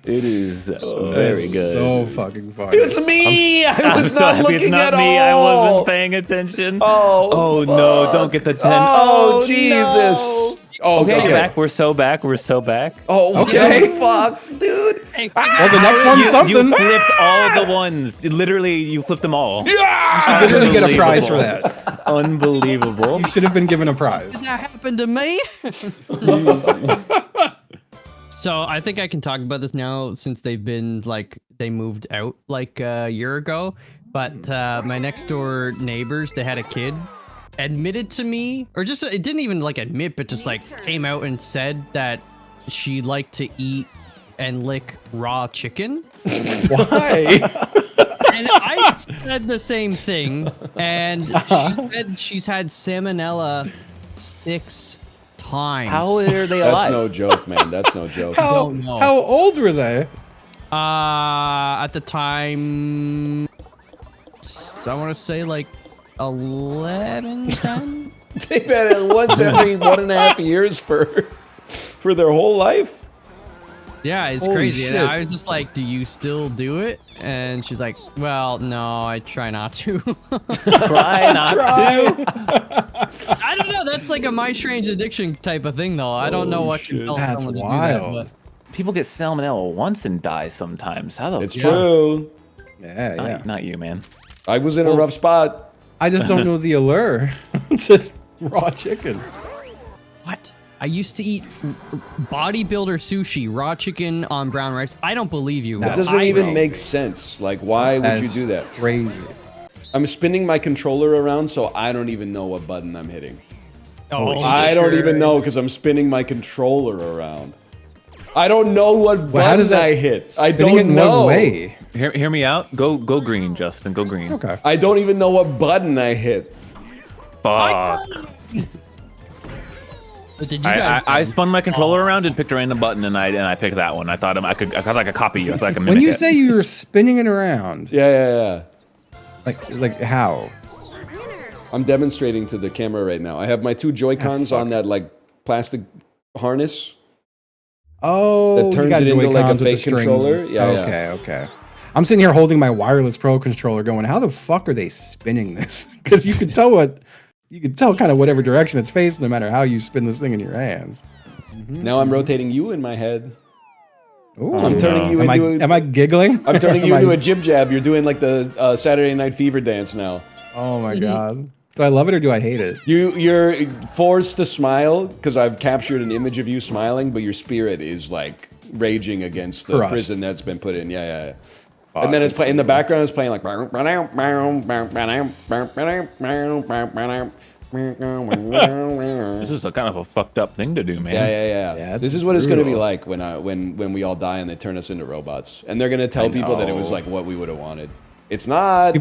It is very good. So fucking funny. It's me. I was not sorry, looking it's not at me. all. I wasn't paying attention. Oh, no! Don't get the 10. Oh, Jesus. No. Oh, okay. Back. We're so back. Oh, okay. Fuck, dude. Well, the next one's something. You flipped all the ones. Literally, you flipped them all. Yeah! You should literally get a prize for that. Unbelievable. You should have been given a prize. Did that happen to me? So I think I can talk about this now since they've been they moved out like a year ago. But my next door neighbors, they had a kid, admitted to me, or just it didn't even admit, but just came out and said that she liked to eat and lick raw chicken. Why? And I said the same thing, and she said she's had salmonella 6 times. How are they alive? That's no joke, man. That's no joke. How old were they? At the time, I want to say 11, 10. They've had it once every 1.5 years for their whole life. Yeah, it's Holy crazy. shit. And I was just like, do you still do it? And she's like, well, no, I try not to. Try not to? I don't know. That's like a My Strange Addiction type of thing, though. I don't know what can tell That's someone wild. to do that. People get salmonella once and die sometimes. How the It's fuck? true. Yeah. Not you, man. I was in a rough spot. I just don't know the allure to raw chicken. What? I used to eat bodybuilder sushi, raw chicken on brown rice. I don't believe you. That doesn't even make sense. Why would you do that? Crazy. I'm spinning my controller around, so I don't even know what button I'm hitting. Oh, I don't even know because I'm spinning my controller around. I don't know what button I hit. I don't know. Way. Hear me out. Go green, Justin. Go green. Okay. I don't even know what button I hit. Fuck. Did you guys I spun my controller around and picked a random button, and I picked that one. I thought I could copy you. I thought I could mimic When you it. say you were spinning it around, Yeah. like how? I'm demonstrating to the camera right now. I have my 2 Joy-Cons on that plastic harness. Oh, that turns it into like a fake controller. Okay. I'm sitting here holding my wireless pro controller, going, "How the fuck are they spinning this?" Because you can tell kind of whatever direction it's facing, no matter how you spin this thing in your hands. Now I'm rotating you in my head. Ooh. I'm turning you into. Am I giggling? I'm turning you into a jib jab. You're doing like the Saturday Night Fever dance now. Oh my god. Do I love it or do I hate it? You're forced to smile because I've captured an image of you smiling, but your spirit is raging against the prison that's been put in. Yeah. And then it's in the background. It's playing like. This is a kind of a fucked up thing to do, man. Yeah. This is what it's gonna be like when we all die and they turn us into robots, and they're gonna tell people that it was what we would have wanted. It's not.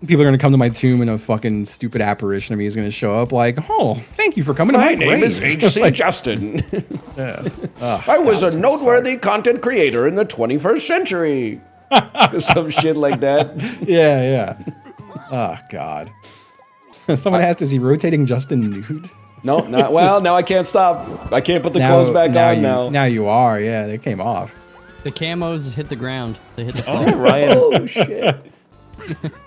People are gonna come to my tomb and a fucking stupid apparition of me is gonna show up like, "Oh, thank you for coming to my name grave." is H.C. Justin. Yeah. I was a noteworthy content creator in the 21st century. Some shit like that. Yeah. Oh god. Someone asked, "Is he rotating Justin nude?" No, not well. Now I can't stop. I can't put the clothes back on now. Now you are. Yeah, they came off. The camos hit the ground. They hit the floor. Oh, Ryan. Oh shit.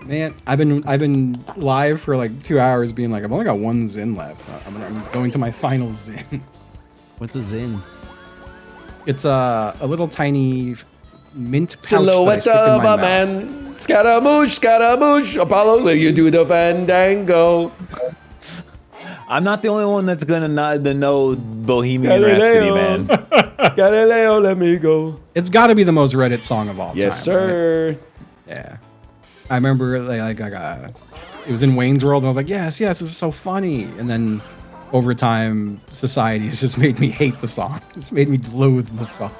Man, I've been live for like 2 hours, being like, I've only got 1 Zin left. I'm going to my final Zin. What's a Zin? It's a little tiny mint pouch Silhouette that I stick in of my a mouth. man. Scaramouche, Apollo, will you do the fandango? I'm not the only one that's gonna know Bohemian Rhapsody, man. Galileo, let me go. It's got to be the most Reddit song of all time. Yes, sir. Right? Yeah. I remember it was in Wayne's World, and I was like, yes, this is so funny. And then over time, society has just made me hate the song. It's made me loathe the song.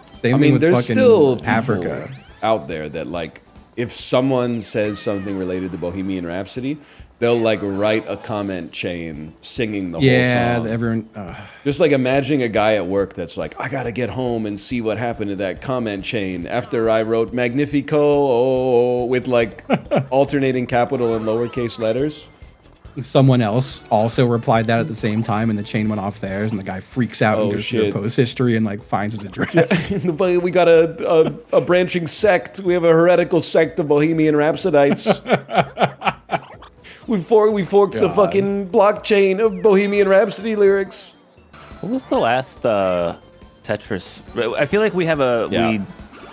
Same thing with there's fucking still people Africa out there that like, if someone says something related to Bohemian Rhapsody, they'll like write a comment chain singing the whole song. Yeah, everyone. Just like imagining a guy at work that's like, I gotta get home and see what happened to that comment chain after I wrote Magnifico with like alternating capital and lowercase letters. Someone else also replied that at the same time, and the chain went off theirs, and the guy freaks out and goes to their post history and like finds his address. We got a branching sect. We have a heretical sect of Bohemian Rhapsodites. We forked the fucking blockchain of Bohemian Rhapsody lyrics. What was the last Tetris? I feel like we have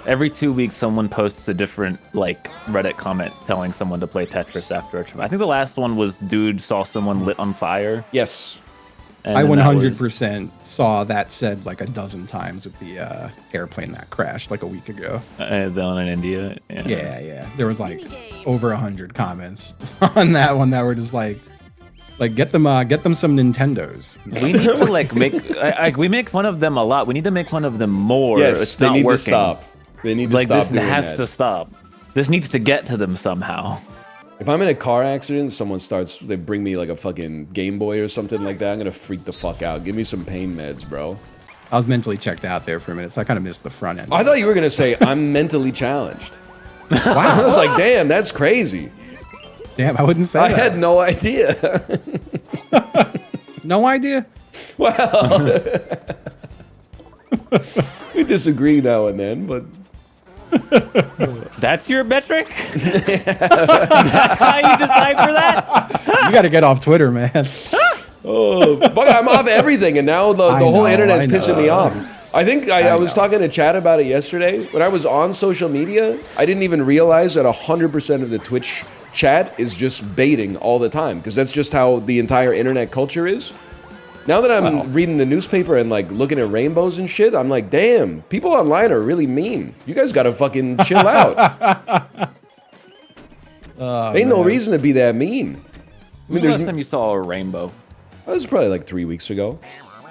every 2 weeks someone posts a different like Reddit comment telling someone to play Tetris after a trip. I think the last one was dude saw someone lit on fire. Yes. I 100% saw that said like a dozen times with the airplane that crashed like a week ago. Down in India. Yeah. There was like over 100 comments on that one that were just like get them some Nintendos. We need to like make we make fun of them a lot. We need to make fun of them more. Yes, it's they not need working. to stop. They need to stop this doing has that. to stop. This needs to get to them somehow. If I'm in a car accident, they bring me like a fucking Game Boy or something like that, I'm gonna freak the fuck out. Give me some pain meds, bro. I was mentally checked out there for a minute, so I kind of missed the front end. I thought you were gonna say I'm mentally challenged. Wow. I was like, damn, that's crazy. Damn, I wouldn't say I that. had no idea. No idea? Well, we disagree now and then, but that's your metric? That's how you decipher that? You got to get off Twitter, man. Oh, fuck, I'm off everything, and now the whole internet's pissing me off. I think I was talking to Chad about it yesterday. When I was on social media, I didn't even realize that 100% of the Twitch chat is just baiting all the time, because that's just how the entire internet culture is. Now that I'm reading the newspaper and like looking at rainbows and shit, I'm like, damn, people online are really mean. You guys gotta fucking chill out. Ain't no reason to be that mean. I mean, the last time you saw a rainbow? That was probably like 3 weeks ago.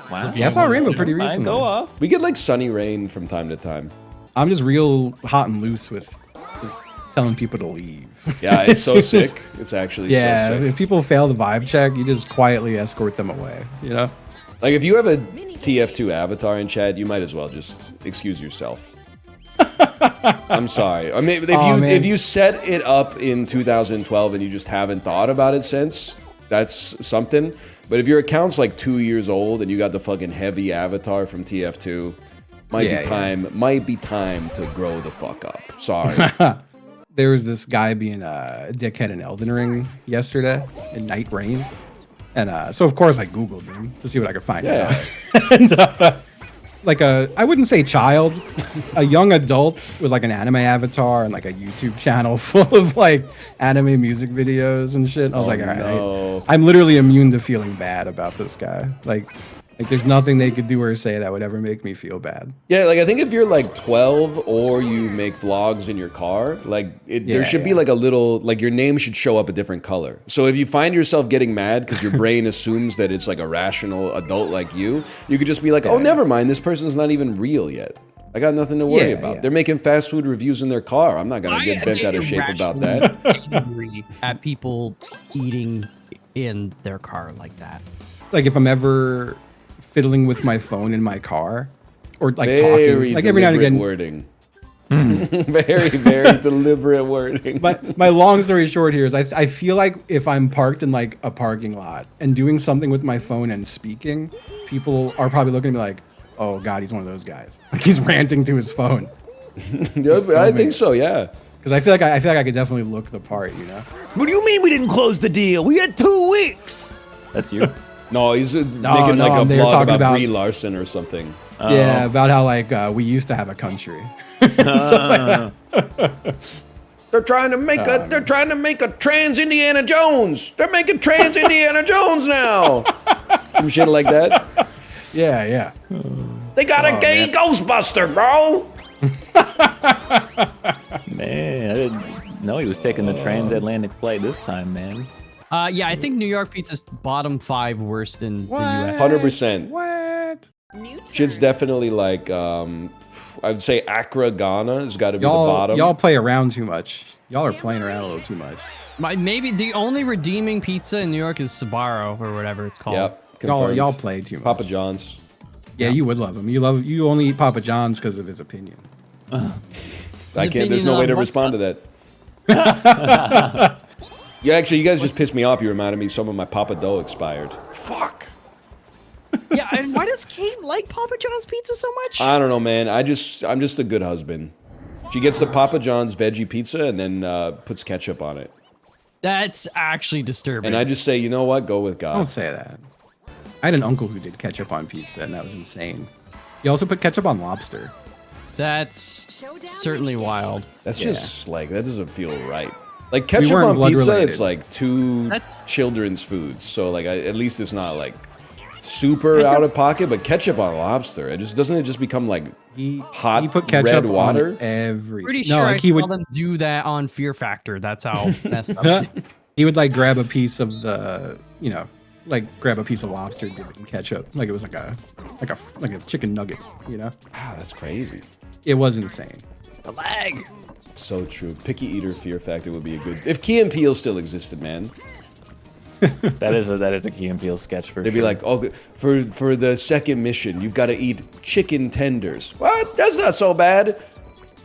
Wow. Yeah, I saw a rainbow pretty recently. Go off. We get like sunny rain from time to time. I'm just real hot and loose with just telling people to leave. Yeah, it's so sick. It's actually so sick. Yeah, if people fail the vibe check, you just quietly escort them away, you know? Like, if you have a TF2 avatar in chat, you might as well just excuse yourself. I'm sorry. I mean, if you set it up in 2012 and you just haven't thought about it since, that's something. But if your account's like 2 years old and you got the fucking heavy avatar from TF2, might be time to grow the fuck up. Sorry. There was this guy being a dickhead in Elden Ring yesterday in Night Rain. And so, of course, I Googled him to see what I could find out. And, like I wouldn't say child, a young adult with like an anime avatar and like a YouTube channel full of like anime music videos and shit. I was like, all right, I'm literally immune to feeling bad about this guy. Like there's nothing they could do or say that would ever make me feel bad. Yeah, like I think if you're like 12 or you make vlogs in your car, like there should be like a little, like your name should show up a different color. So if you find yourself getting mad because your brain assumes that it's like a rational adult like you could just be like, oh, never mind, this person's not even real yet. I got nothing to worry about. They're making fast food reviews in their car. I'm not gonna get bent out of shape about that. Angry at people eating in their car like that. Like if I'm ever fiddling with my phone in my car, or like talking, like every now and again. Wording. Very, very deliberate wording. But my long story short here is I feel like if I'm parked in like a parking lot and doing something with my phone and speaking, people are probably looking at me like, oh God, he's one of those guys. Like he's ranting to his phone. I think so, yeah. Because I feel like I could definitely look the part, you know. What do you mean we didn't close the deal? We had 2 weeks. That's you. No, he's making like a vlog about Brie Larson or something. Yeah, about how like we used to have a country. They're trying to make a trans Indiana Jones. They're making trans Indiana Jones now. Some shit like that. Yeah. They got a gay Ghostbuster, bro. Man, I didn't know he was taking the transatlantic flight this time, man. Yeah, I think New York pizza's bottom 5 worst in the US. 100%. What? Shit's definitely like, I'd say Accra, Ghana has got to be the bottom. Y'all play around too much. Y'all are playing around a little too much. Maybe the only redeeming pizza in New York is Sbarro or whatever it's called. Yep. Y'all play too much. Papa John's. Yeah, you would love him. You only eat Papa John's because of his opinion. I can't. There's no way to respond to that. Yeah, actually, you guys just pissed me off. You reminded me some of my Papa Dough expired. Fuck. Yeah, and why does Caine like Papa John's pizza so much? I don't know, man. I'm just a good husband. She gets the Papa John's veggie pizza and then puts ketchup on it. That's actually disturbing. And I just say, you know what? Go with God. Don't say that. I had an uncle who did ketchup on pizza, and that was insane. He also put ketchup on lobster. That's certainly wild. That's just like, that doesn't feel right. Like ketchup on pizza, it's like two children's foods. So like, at least it's not like super out of pocket, but ketchup on lobster, doesn't it just become like hot he put ketchup red water? On every. Pretty sure I saw them do that on Fear Factor. That's how messed up it is. He would like grab a piece of the, grab a piece of lobster, dip it in ketchup, like it was like a chicken nugget, Wow, that's crazy. It was insane. The lag. So true. Picky Eater Fear Factor would be a good. If Key and Peele still existed, man. that is a Key and Peele sketch for They'd be like, oh, for the second mission, you've got to eat chicken tenders. What? That's not so bad.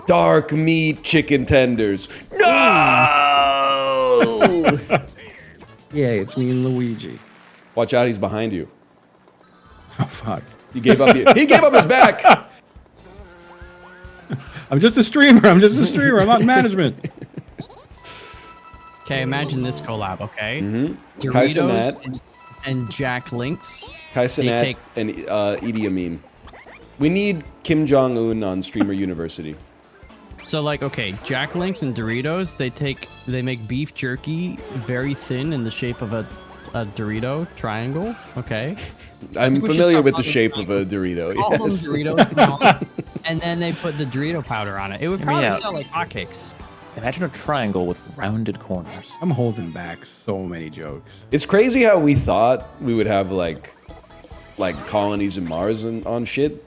Dark meat chicken tenders. No! Yeah, it's me and Luigi. Watch out, he's behind you. Oh fuck! He gave up. He gave up his back. I'm just a streamer. I'm not in management. Okay, imagine this collab, okay? Mm-hmm. Doritos and Jack Links. Kai Cenat and Idi Amin. We need Kim Jong-un on Streamer University. So like, okay, Jack Links and Doritos, they make beef jerky very thin in the shape of a Dorito triangle, okay? I'm familiar with the shape of a Dorito, All yes. them Doritos, and then they put the Dorito powder on it. It would probably sell like hotcakes. Imagine a triangle with rounded corners. I'm holding back so many jokes. It's crazy how we thought we would have like colonies in Mars on shit.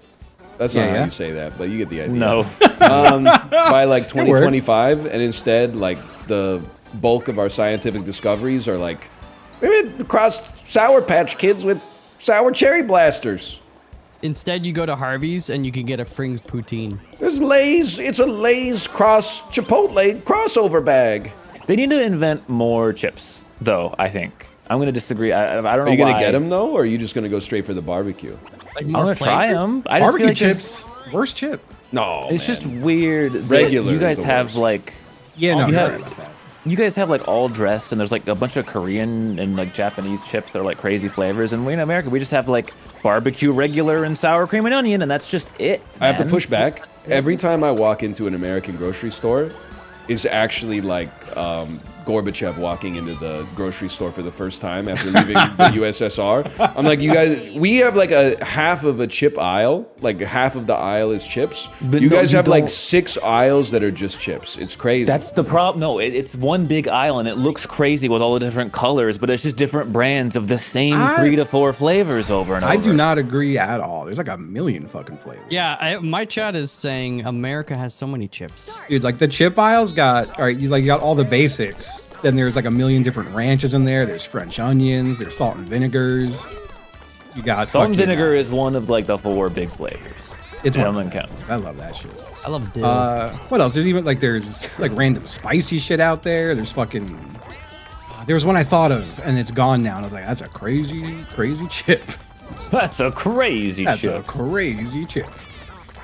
That's not how you say that, but you get the idea. No. By like 2025, and instead like the bulk of our scientific discoveries are like, maybe across Sour Patch Kids with sour cherry blasters. Instead, you go to Harvey's and you can get a Frings poutine. There's Lay's. It's a Lay's cross Chipotle crossover bag. They need to invent more chips, though, I think. I'm going to disagree. I don't know why. Are you going to get them, though, or are you just going to go straight for the barbecue? Like I'm going to try them. I just barbecue feel like chips. Worst chip. No, it's just weird. Regular. You guys is the have, worst. like... Yeah, no, you guys have like all dressed, and there's like a bunch of Korean and like Japanese chips that are like crazy flavors, and we in America we just have like barbecue regular and sour cream and onion, and that's just it. I have to push back. Every time I walk into an American grocery store, is actually like Gorbachev walking into the grocery store for the first time after leaving the USSR. I'm like, you guys, we have like a half of a chip aisle, like half of the aisle is chips. But you no, guys you have like don't. 6 aisles that are just chips. It's crazy. That's the problem. No, it's one big aisle, and it looks crazy with all the different colors, but it's just different brands of the same 3 to 4 flavors over and over. I do not agree at all. There's like a million fucking flavors. Yeah, my chat is saying America has so many chips. Dude, like the chip aisle's got, all right, you got all the basics. Then there's like a million different ranches in there. There's French onions. There's salt and vinegars. You got salt and vinegar is one of like the 4 big flavors. It's one of them. I love that shit. I love dill. What else? There's even like there's like random spicy shit out there. There's fucking. There was one I thought of and it's gone now. And I was like, that's a crazy chip. That's a crazy chip. That's a crazy chip.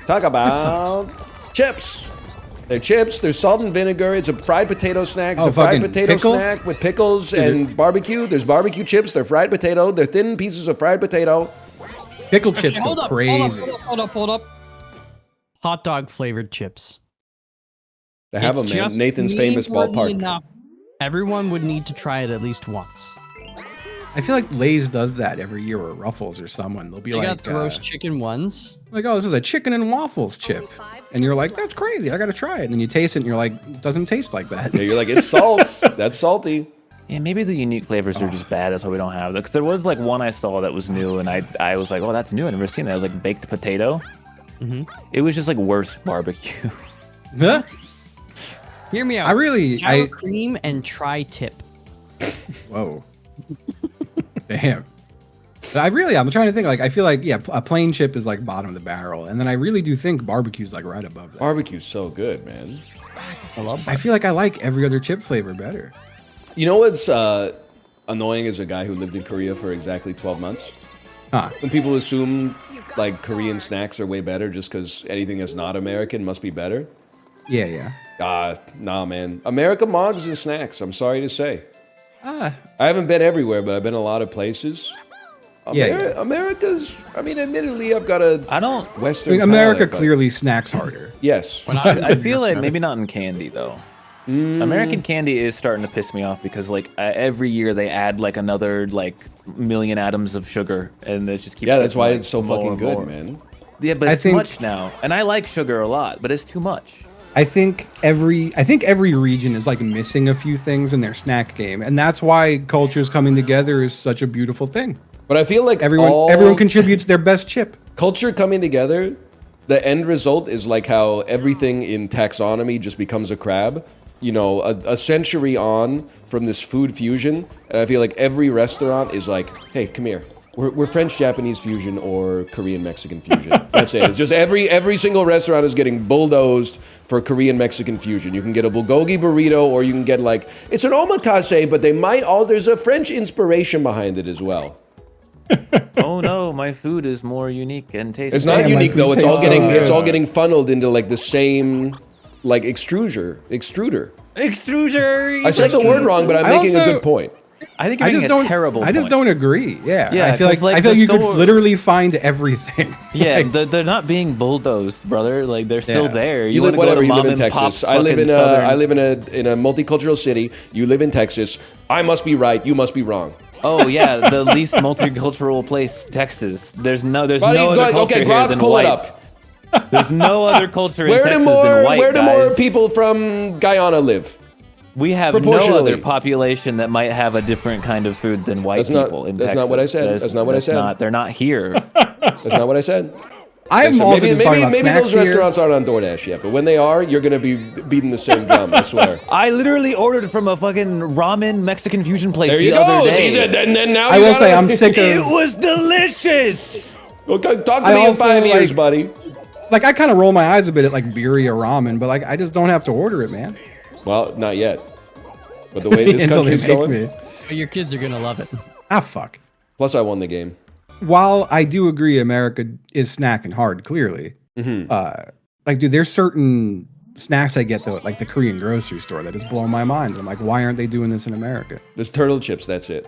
Talk about chips. They're chips, they're salt and vinegar, it's a fried potato snack, it's a fried potato snack with pickles and barbecue. There's barbecue chips, they're fried potato, they're thin pieces of fried potato. Pickle chips go crazy. Hold up. Hot dog flavored chips. They have It's them, man. just Nathan's famous meme-worthy ballpark. enough. Everyone would need to try it at least once. I feel like Lay's does that every year, or Ruffles or someone. They'll be They like, got the roast chicken ones. like, oh, this is a chicken and waffles chip. And you're like, that's crazy. I got to try it. And then you taste it and you're like, it doesn't taste like that. Yeah, you're like, it's salt. That's salty. Yeah, maybe the unique flavors are just bad. That's why we don't have them. Because there was like one I saw that was new, and I was like, oh, that's new. I've never seen that. It was like baked potato. It was just like worse barbecue. Huh? Hear me out. Sour cream and tri-tip. Whoa. Damn. I'm trying to think, like, I feel like, yeah, a plain chip is like bottom of the barrel. And then I really do think barbecue's like right above that. Barbecue's so good, man. I feel like I like every other chip flavor better. You know what's annoying as a guy who lived in Korea for exactly 12 months? Huh. When people assume like Korean snacks are way better just because anything that's not American must be better. Yeah. Nah, man. America mogs and snacks, I'm sorry to say. Ah. I haven't been everywhere, but I've been a lot of places. Yeah. America's, I mean, admittedly, I've got a Western America palate, but- clearly snacks harder. Yes. I feel like maybe not in candy though. American candy is starting to piss me off because like every year they add like another like million atoms of sugar, and it just keeps. Yeah, that's why like, it's so more fucking and good, more. man. Yeah, but I it's too think- much now, and I like sugar a lot, but it's too much. I think every region is like missing a few things in their snack game, and that's why cultures coming together is such a beautiful thing. But I feel like everyone contributes their best chip. Culture coming together, the end result is like how everything in taxonomy just becomes a crab. You know, a century on from this food fusion, and I feel like every restaurant is like, hey, come here. We're French-Japanese fusion or Korean-Mexican fusion. That's it. It's just every single restaurant is getting bulldozed for Korean-Mexican fusion. You can get a bulgogi burrito, or you can get like, it's an omakase, but there's a French inspiration behind it as well. Oh no, my food is more unique and tasty. It's not unique though. It's all getting funneled into like the same like extruder. Extruder. I said the word wrong, but I'm making a good point. I think you're making a terrible I just point. don't agree. Yeah, Yeah, I feel 'cause, like like, you the could store- literally find everything. Yeah, they're not being bulldozed, brother. Like they're still there. You live wanna go to whatever. You live mom in and pop's Texas. I live fucking in southern- I live in a multicultural city. You live in Texas. I must be right. You must be wrong. Oh yeah, the least multicultural place, Texas. There's no other Okay, culture here Grok, than pull white. it up. There's no other culture in Where Texas do than white, more guys. people from Guyana live? We have no Proportionally. other population that might have a different kind of food than white That's not- people in that's Texas. not what I said. That's not what I said. They're not here. That's not what I said. I'm So also just talking about maybe snacks those here. restaurants aren't on DoorDash yet, but when they are, you're gonna be beating the same drum. I swear. I literally ordered from a fucking ramen Mexican fusion place There the you other go. day. See that? And now I you will gotta- say I'm sick of. It was delicious. Okay, talk to I me in also, 5 years, like- buddy. Like I kind of roll my eyes a bit at like birria ramen, but like I just don't have to order it, man. Well, not yet. But the way this Until they country's make going. me. But your kids are gonna love it. Ah, fuck. Plus, I won the game. While I do agree America is snacking hard, clearly, like, dude, there's certain snacks I get though, at like the Korean grocery store that just blow my mind. I'm like, why aren't they doing this in America? There's turtle chips. That's it.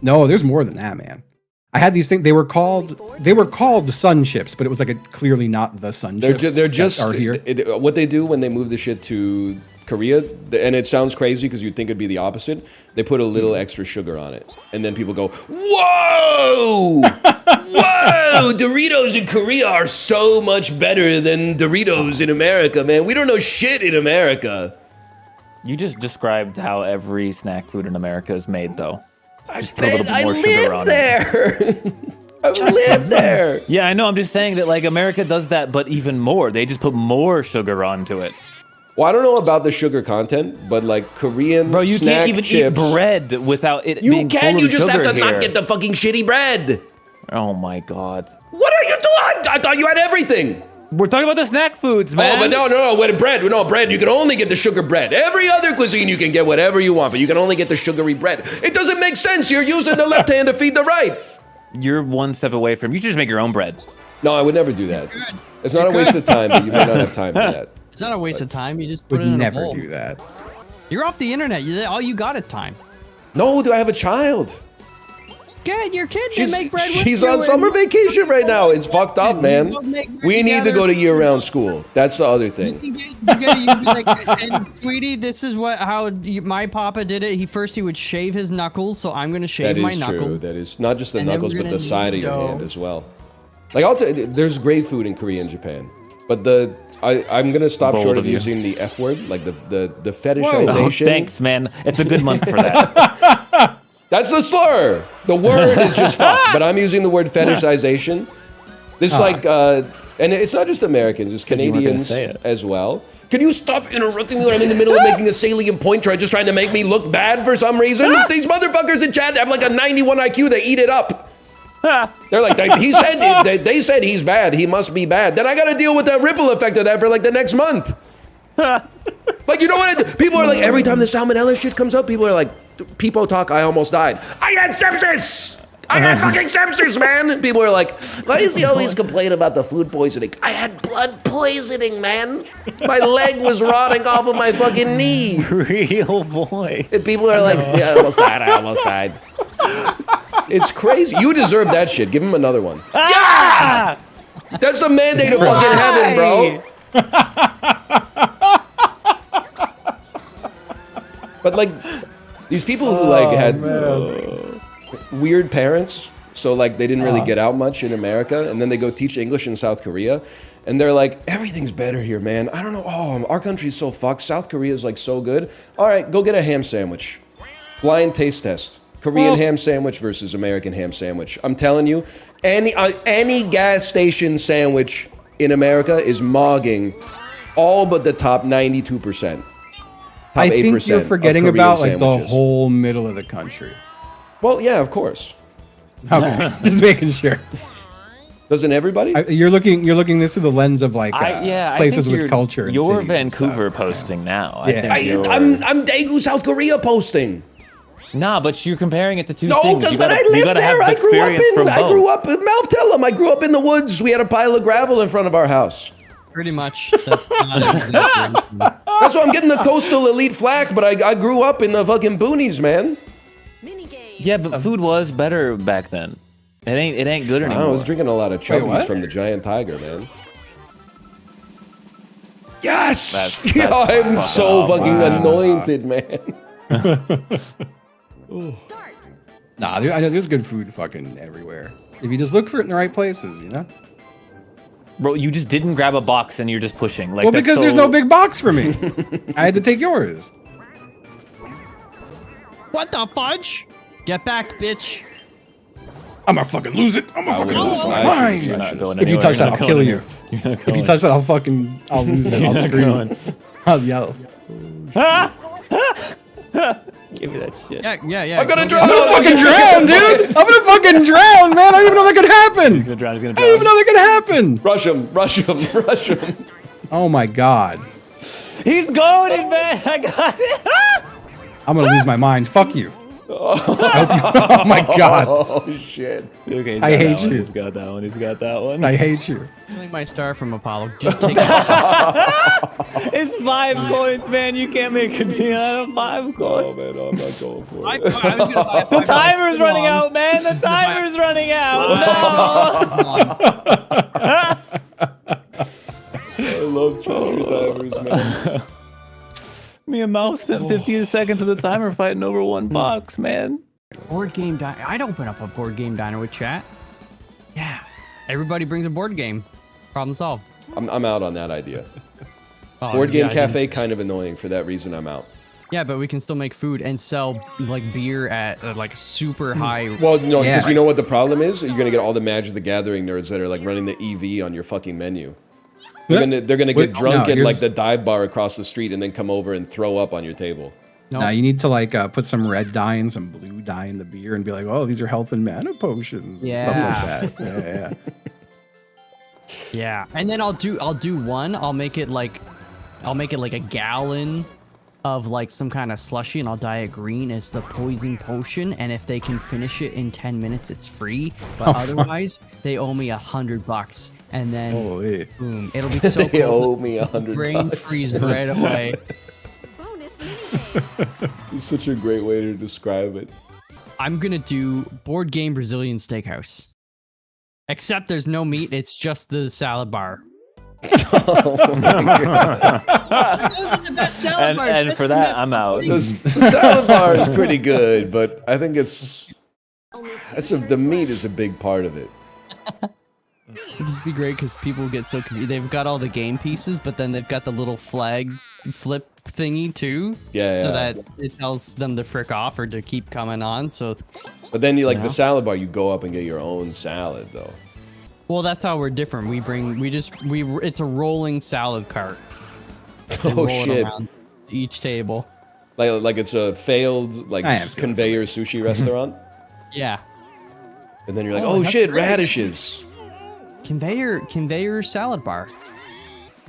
No, there's more than that, man. I had these things. They were called the sun chips, but it was like clearly not the sun chips. They're just that are here. What they do when they move the shit to Korea, and it sounds crazy because you'd think it'd be the opposite. They put a little extra sugar on it, and then people go, "Whoa, whoa! Doritos in Korea are so much better than Doritos in America, man. We don't know shit in America." You just described how every snack food in America is made, though. Just put a Man, little bit I more sugar on live there. I live there. Yeah, I know. I'm just saying that like America does that, but even more. They just put more sugar onto it. Well, I don't know about the sugar content, but like Korean Bro, you snack can't even chips, eat bread without it You being can. full You of just have sugar to not here. get the fucking shitty bread. Oh my god. What are you doing? I thought you had everything. We're talking about the snack foods, man. Oh, but no. What bread? No, bread. You can only get the sugar bread. Every other cuisine, you can get whatever you want, but you can only get the sugary bread. It doesn't make sense. You're using the left hand to feed the right. You're one step away from. You should just make your own bread. No, I would never do that. It's not a waste of time, but you may not have time for that. It's not a waste of time. You just put Would it in never a bowl. do that. You're off the internet. All you got is time. No, do I have a child? Get your kid to She's, make bread with she's you on and- summer vacation right now. It's fucked up, man. We need to go to year-round school. That's the other thing. You be like, and sweetie, this is my papa did it. He would shave his knuckles, so I'm gonna shave That my is knuckles. true. That is not just the And then knuckles, we're but gonna the side of your dough. hand as well. Like there's great food in Korea and Japan, but I'm gonna stop Bold short of of you. using the F word, like the Oh, fetishization. thanks, man. It's a good month for that. That's the slur. The word is just fuck, but I'm using the word fetishization. This like, and it's not just Americans, it's you weren't gonna Canadians say it. as well. Can you stop interrupting me when I'm in the middle of making a salient point, just trying to make me look bad for some reason? These motherfuckers in chat have like a 91 IQ, they eat it up. They're like, they said he's bad, he must be bad. Then I gotta deal with the ripple effect of that for like the next month. Like, you know what? People are like, every time the salmonella shit comes up, people are like, people talk, I almost died. I had sepsis! I had fucking sepsis, man! People are like, why does he always complain about the food poisoning? I had blood poisoning, man! My leg was rotting off of my fucking knee! Real boy. And people are like, yeah, I almost died. It's crazy. You deserve that shit. Give him another one. Yeah! That's the mandate of fucking heaven, bro. But like, these people who like had weird parents, so like they didn't really get out much in America, and then they go teach English in South Korea, and they're like, everything's better here, man. I don't know. Oh, our country's so fucked. South Korea is like so good. All right, go get a ham sandwich. Blind taste test. Korean ham sandwich versus American ham sandwich. I'm telling you, any gas station sandwich in America is mogging all but the top 92%. I think you're forgetting of Korean about like the sandwiches. whole middle of the country. Well, yeah, of course. Okay, just making sure. Doesn't everybody? You're looking this through the lens of like I places think with you're- culture. And You're cities and Vancouver stuff. posting now. Yeah. I'm Daegu, South Korea posting. Nah, but you're comparing it to two No, things. because You when gotta- I you lived gotta have there, I experience from both. grew up in Mouth Tell 'em. I grew up in the woods. We had a pile of gravel in front of our house. Pretty much. That's not an exaggeration. That's why I'm getting the coastal elite flack, but I grew up in the fucking boonies, man. Yeah, but food was better back then. It ain't good anymore. I was drinking a lot of chubbies what? from the giant tiger, man. Yes! That's Yeah, I'm fucking so awful. fucking anointed, man. Nah, I know there's good food fucking everywhere. If you just look for it in the right places, you know? Bro, you just didn't grab a box and you're just pushing. Like, Well, that's because there's so- no big box for me. I had to take yours. What the fudge? Get back, bitch. I'm gonna fucking lose it. I'm gonna fucking lose my mind. You're not going If you anywhere. touch You're that, not I'll going kill you. anywhere. You're not If you going. touch that, I'll lose it. I'll You're not scream. going. I'll yell. Give me that shit. Yeah. I'm gonna I'm drown. gonna fucking drown, dude. I'm gonna fucking drown, man. I didn't even know that could happen. He's gonna drown. He's gonna I drown. didn't even know that could happen. Rush him, rush him, rush him. Oh my god. He's going, man. I got it. I'm gonna lose my mind. Fuck you. Oh my god. Oh shit. Okay, he's I got hate that one. you. He's got that one. He's got that one. I hate you. Stealing my star from Apollo. Just take it. It's 5 coins, man. You can't make a deal out of 5 coins. Oh man, I'm not going for I it. was gonna buy The $5 timer's too running long. out, man. The timer's running out. I love treasure divers, man. Me and Mao spent 50 seconds of the timer fighting over 1 box, man. Board game diner. I'd open up a board game diner with chat. Yeah. Everybody brings a board game. Problem solved. I'm out on that idea. Oh, Board game yeah, cafe kind of annoying. For that reason, I'm out. Yeah, but we can still make food and sell like beer at like super high. Well, no, because Yeah. you know what the problem is? You're gonna get all the Magic the Gathering nerds that are like running the EV on your fucking menu. They're gonna get Wait, drunk no, at like here's- the dive bar across the street and then come over and throw up on your table. Now you need to like put some red dye and some blue dye in the beer and be like, oh, these are health and mana potions. And stuff like that. Yeah. Yeah, and then I'll do one. I'll make it like a gallon of like some kind of slushy, and I'll dye it green as the poison potion. And if they can finish it in 10 minutes, it's free. But Oh, fuck. otherwise, they owe me $100, and then Holy. boom, it'll be so They cool. owe me $100. Brain freeze right away. It's such a great way to describe it. I'm gonna do board game Brazilian steakhouse. Except there's no meat, it's just the salad bar. Oh my God. Those are the best salad bars. And for that, I'm out. The salad bar is pretty good, but I think the meat is a big part of it. It'd just be great because people get so confused. They've got all the game pieces, but then they've got the little flag flip thingy too. Yeah, So yeah. that it tells them to frick off or to keep coming on. So. But then You the know? salad bar, you go up and get your own salad though. Well, that's how we're different. It's a rolling salad cart. They Oh roll it shit! around each table. Like it's a failed conveyor sushi restaurant. Yeah. And then you're like, Oh, oh that's shit, great. radishes. Conveyor salad bar.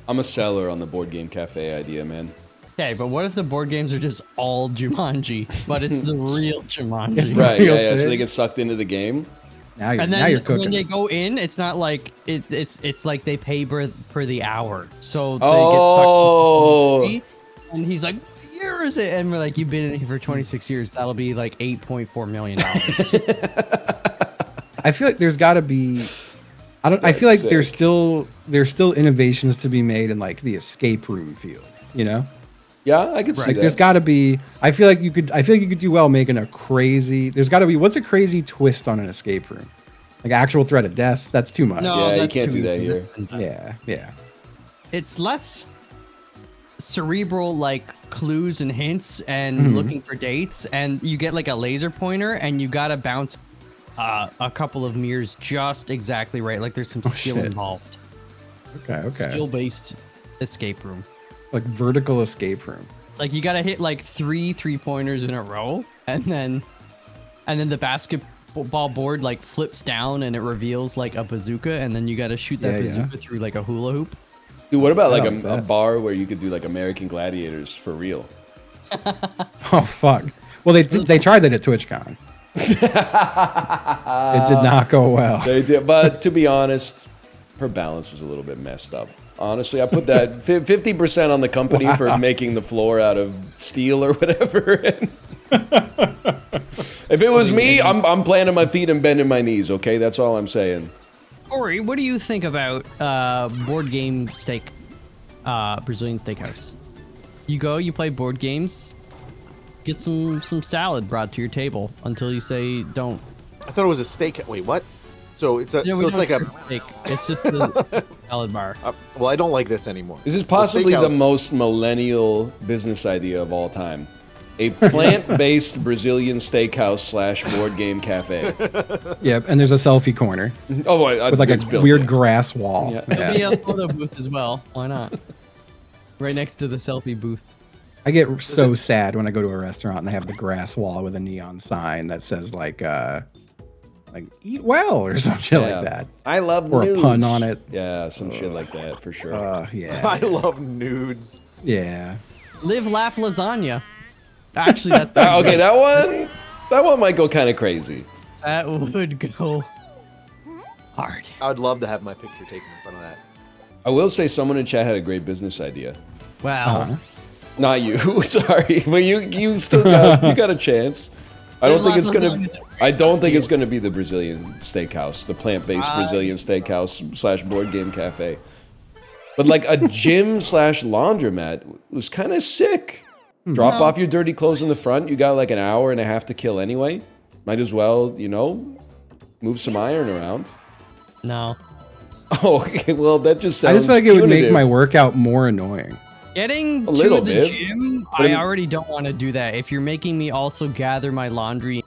I'm a seller on the board game cafe idea, man. Okay, but what if the board games are just all Jumanji, but it's the real Jumanji? Right, yeah. So they get sucked into the game. And then when they go in, it's not like it's like they pay per the hour. So they Oh. get sucked in, and he's like, "What year is it?" And we're like, "You've been in here for 26 years. That'll be like $8.4 million." I feel like there's got to be. I feel like there's still innovations to be made in like the escape room field. You know. Yeah, I could see Like, that. there's got to be. I feel like you could do well making a crazy. There's got to be. What's a crazy twist on an escape room? Like actual threat of death. That's too much. No, yeah, you that's can't too do that here. Yeah, yeah. It's less cerebral, like clues and hints and Mhm. looking for dates, and you get like a laser pointer, and you gotta bounce a couple of mirrors just exactly right. Like there's some skill shit. involved. Okay. Skill-based escape room. Like vertical escape room. Like you gotta hit like 3-pointers in a row, and then the basketball board like flips down and it reveals like a bazooka, and then you gotta shoot that Yeah, bazooka through like a hula hoop. Dude, what about like I like a that. bar where you could do like American Gladiators for real? Oh fuck. Well, they tried that at TwitchCon. It did not go well. They did, but to be honest, her balance was a little bit messed up. Honestly, I put that 50% on the company for making the floor out of steel or whatever. If it was me, I'm planting my feet and bending my knees. Okay, that's all I'm saying. Kory, what do you think about board game steak, Brazilian steakhouse? You go, you play board games, get some salad brought to your table until you say don't. I thought it was a steak. Wait, what? So it's a. Yeah, so it's like a. steak. It's just a salad bar. Well, I don't like this anymore. This is possibly the steakhouse- most millennial business idea of all time. A plant-based Brazilian steakhouse / board game cafe. Yep, and there's a selfie corner. Oh, with like it's a built weird in. grass wall. Yeah. There'll be a photo booth as well. Why not? Right next to the selfie booth. I get so sad when I go to a restaurant and they have the grass wall with a neon sign that says like eat well or some shit like that. I love or nudes. a pun on it. Yeah, some shit like that for sure. Yeah. I love nudes. Yeah. Live, laugh, lasagna. Actually, that's Okay, that one might go kind of crazy. that would go hard. I would love to have my picture taken in front of that. I will say someone in chat had a great business idea. Wow. Not you, sorry, but you still got a chance. I don't think it's gonna. I don't think it's gonna be the Brazilian steakhouse, the plant-based Brazilian steakhouse / board game cafe. But like a gym / laundromat was kind of sick. Drop off your dirty clothes in the front. You got like an hour and a half to kill anyway. Might as well, move some iron around. No. Oh, okay. Well, that just sounds. I just feel like it would make punitive. my workout more annoying. Getting A little to the bit. gym, But I already don't want to do that. If you're making me also gather my laundry,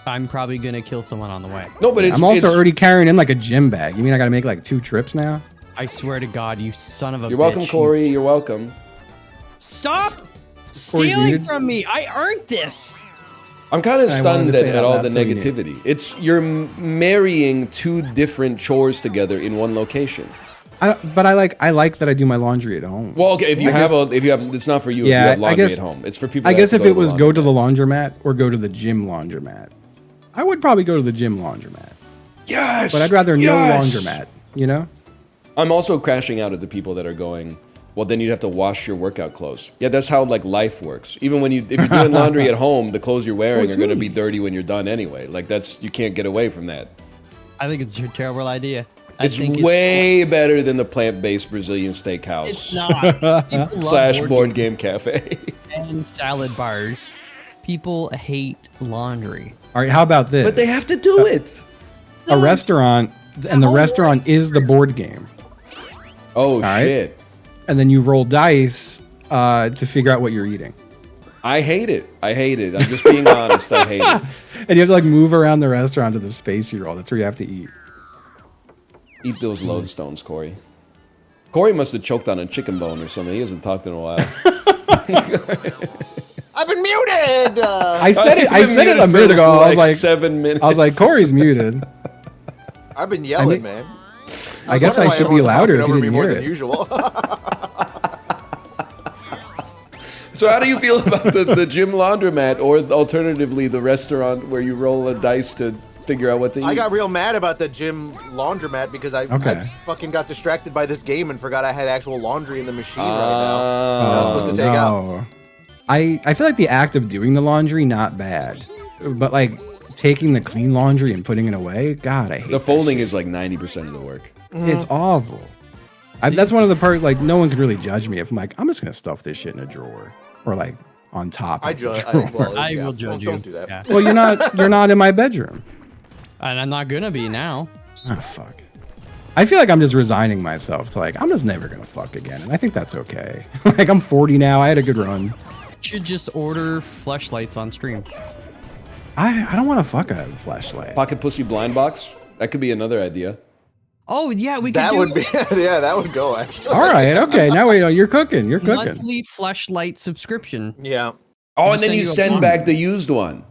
I'm probably gonna kill someone on the way. No, but I'm also already carrying in like a gym bag. You mean I got to make like 2 trips now? I swear to God, you son of a bitch. You're welcome, Kory. You're welcome. Stop stealing muted. from me. I earned this. I'm kind of I wanted stunned to say at out all loud the so you knew. negativity. You're marrying 2 different chores together in one location. But I like that I do my laundry at home. Well, okay, if you have, it's not for you. If you have laundry at home, it's for people. I that guess have if to it was the go to the laundromat or go to the gym laundromat, I would probably go to the gym laundromat. Yes, But I'd rather yes! no laundromat. You know? I'm also crashing out at the people that are going. Well, then you'd have to wash your workout clothes. Yeah, that's how like life works. Even when if you're doing laundry at home, the clothes you're wearing are going to be dirty when you're done anyway. Like you can't get away from that. I think it's a terrible idea. It's way better than the plant-based Brazilian steakhouse. It's not. / board game cafe. And salad bars. People hate laundry. All right, how about this? But they have to do it. A restaurant, and the restaurant is the board game. Oh, shit. And then you roll dice to figure out what you're eating. I hate it. I'm just being honest. I hate it. And you have to like move around the restaurant to the space you roll. That's where you have to eat. Eat those lodestones, Kory. Kory must have choked on a chicken bone or something. He hasn't talked in a while. I've been muted. I said it a minute ago. I was like 7 minutes. I was like, Kory's muted. I've been yelling, man. I guess I should be louder if you didn't hear it. Usual. So how do you feel about the gym laundromat, or alternatively the restaurant where you roll a dice to figure out what to eat? I got real mad about the gym laundromat because I fucking got distracted by this game and forgot I had actual laundry in the machine right now. I was supposed to take out. I feel like the act of doing the laundry, not bad. But like taking the clean laundry and putting it away, God, I hate the folding is like 90% of the work. It's awful. That's one of the parts, like, no one could really judge me if I'm like, I'm just going to stuff this shit in a drawer. Or like on top of the drawer. I will judge you. Don't do that. Yeah. Well, you're not in my bedroom. And I'm not going to be now. Oh, fuck. I feel like I'm just resigning myself to like, I'm just never going to fuck again. And I think that's okay. Like, I'm 40 now. I had a good run. Should just order fleshlights on stream. I don't want to fuck a fleshlight. Pocket pussy blind box? That could be another idea. Oh yeah, we could that do would be yeah, that would go actually. All right, okay. Now you're cooking. You're cooking. Monthly fleshlight subscription. Yeah. Oh, and then you send back the used one.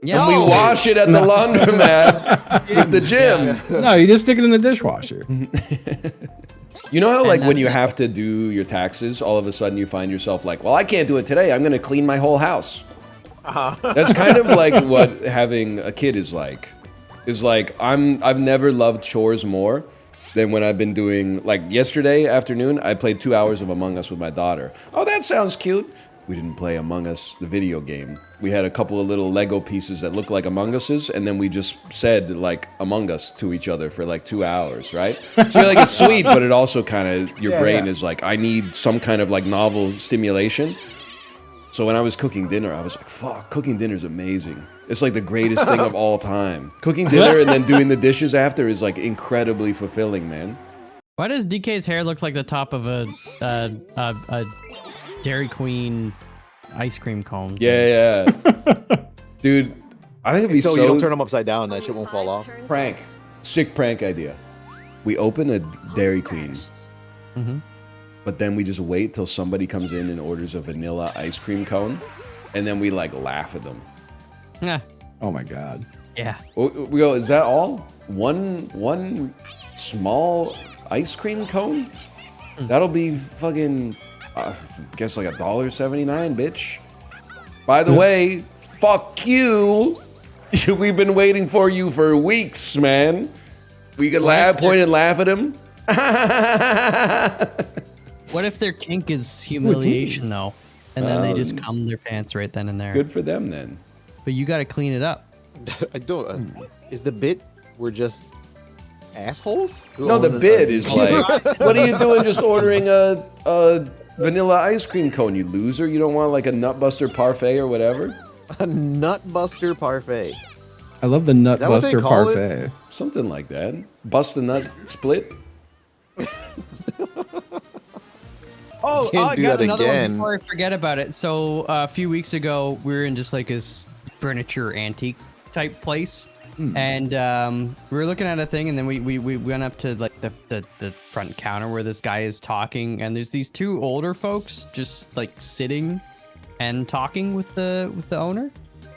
Yeah. And we wash it at the laundromat at the gym. No, you just stick it in the dishwasher. You know how like when you have to do your taxes, all of a sudden you find yourself like, well, I can't do it today. I'm going to clean my whole house. That's kind of like what having a kid is like. I've never loved chores more than when I've been doing, like yesterday afternoon, I played 2 hours of Among Us with my daughter. Oh, that sounds cute. We didn't play Among Us, the video game. We had a couple of little Lego pieces that looked like Among Us's, and then we just said like Among Us to each other for like 2 hours, right? So you're like, it's sweet, but it also kind of, your brain is like, I need some kind of like novel stimulation. So when I was cooking dinner, I was like, fuck, cooking dinner's amazing. It's like the greatest thing of all time. Cooking dinner and then doing the dishes after is like incredibly fulfilling, man. Why does DK's hair look like the top of a Dairy Queen ice cream cone? Yeah. Dude, I think it'd be so... you don't turn them upside down, that shit won't fall off. Prank. Sick prank idea. We open a Dairy Queen. Mm-hmm. But then we just wait till somebody comes in and orders a vanilla ice cream cone. And then we like laugh at them. Yeah. Oh my God. Yeah. We go, is that all? One small ice cream cone? That'll be fucking, I guess like $1.79, bitch. By the way, fuck you. We've been waiting for you for weeks, man. We could point and laugh at him. What if their kink is humiliation though? And then they just cum their pants right then and there. Good for them then. But you got to clean it up. I don't. Is the bit we're just assholes? No, the bit is like, what are you doing just ordering a vanilla ice cream cone, you loser? You don't want like a Nutbuster parfait or whatever? A Nutbuster parfait. I love the Nutbuster parfait. Something like that. Bust a nut split. Oh, I got another one before I forget about it. So a few weeks ago, we were in just like this furniture antique type place, and we were looking at a thing, and then we went up to like the front counter where this guy is talking, and there's these two older folks just like sitting and talking with the owner.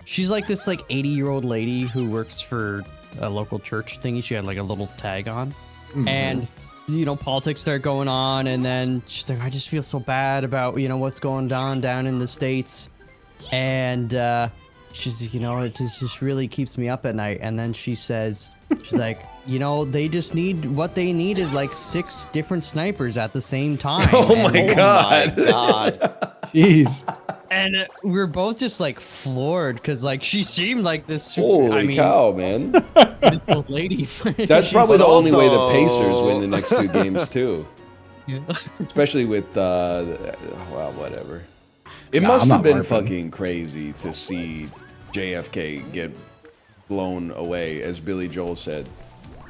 She's like this like 80-year-old lady who works for a local church thingy. She had like a little tag on, and you know, politics start going on, and then she's like, I just feel so bad about, you know, what's going on down in the States. And she's like, you know, it just really keeps me up at night. And then she says, She's like, you know, they just need what they need is like 6 different snipers at the same time. Oh my god. Jeez. And we're both just like floored because like she seemed like this super, Holy cow, man. old lady. That's probably the only way the Pacers win the next 2 games too. Yeah. Especially with well, whatever. It Nah, must I'm have not been barfing. fucking crazy to see JFK get blown away, as Billy Joel said,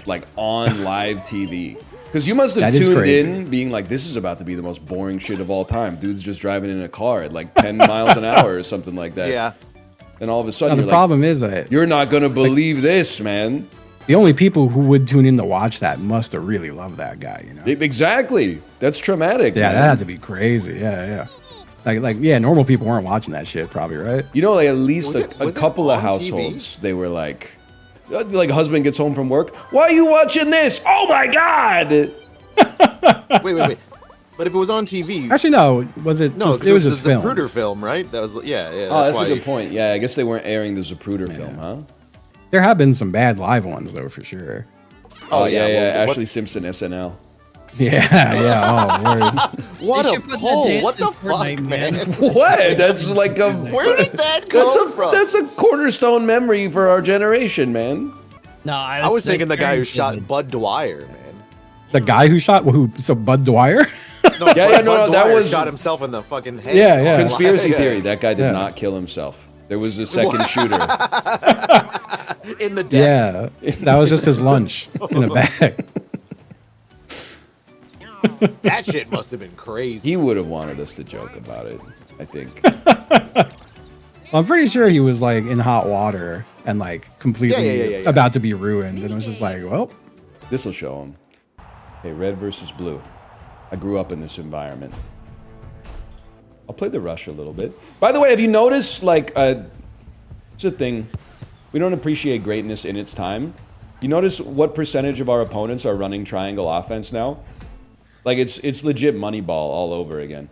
like on live TV. Because you must have That is tuned crazy. in being like, this is about to be the most boring shit of all time. Dude's just driving in a car at like 10 miles an hour or something like that. Yeah. And all of a Now, sudden, the you're problem is that you're not going to believe this, man. the only people who would tune in to watch that must have really loved that guy, you know? Exactly. That's traumatic. Yeah, man. that had to be crazy. Yeah. Like, yeah, normal people weren't watching that shit, probably, right? You know, like at least a was it couple of on households, they were like husband gets home from work. Why are you watching this? Oh my god! Wait. But if it was on TV, Actually, no. Was it? no, Just, it was just the filmed. Zapruder film, right? That was yeah. Oh, that's why. a good point. Yeah, I guess they weren't airing the Zapruder film, huh? There have been some bad live ones though, for sure. Oh yeah. well, Ashley Simpson SNL. Yeah. Oh, word. What They a should put that poll! dance What in the fuck, Fortnite, man? What? That's like a. Where did that come from? That's a cornerstone memory for our generation, man. No, I was thinking the guy who shot Bud Dwyer, man. The guy who shot so Bud Dwyer. No, Yeah, Bud that Dwyer was shot himself in the fucking head. Yeah. Conspiracy Yeah. theory. That guy did Yeah. not kill himself. There was a second shooter. In the desk. Yeah, that was just his lunch in a bag. That shit must have been crazy. He would have wanted us to joke about it, I think. I'm pretty sure he was like in hot water and like completely Yeah. about to be ruined, and it was just like, well, This'll show him. Hey, red versus blue. I grew up in this environment. I'll play the rush a little bit. By the way, have you noticed, like, it's a thing. We don't appreciate greatness in its time. You notice what percentage of our opponents are running triangle offense now? Like, it's legit Moneyball all over again.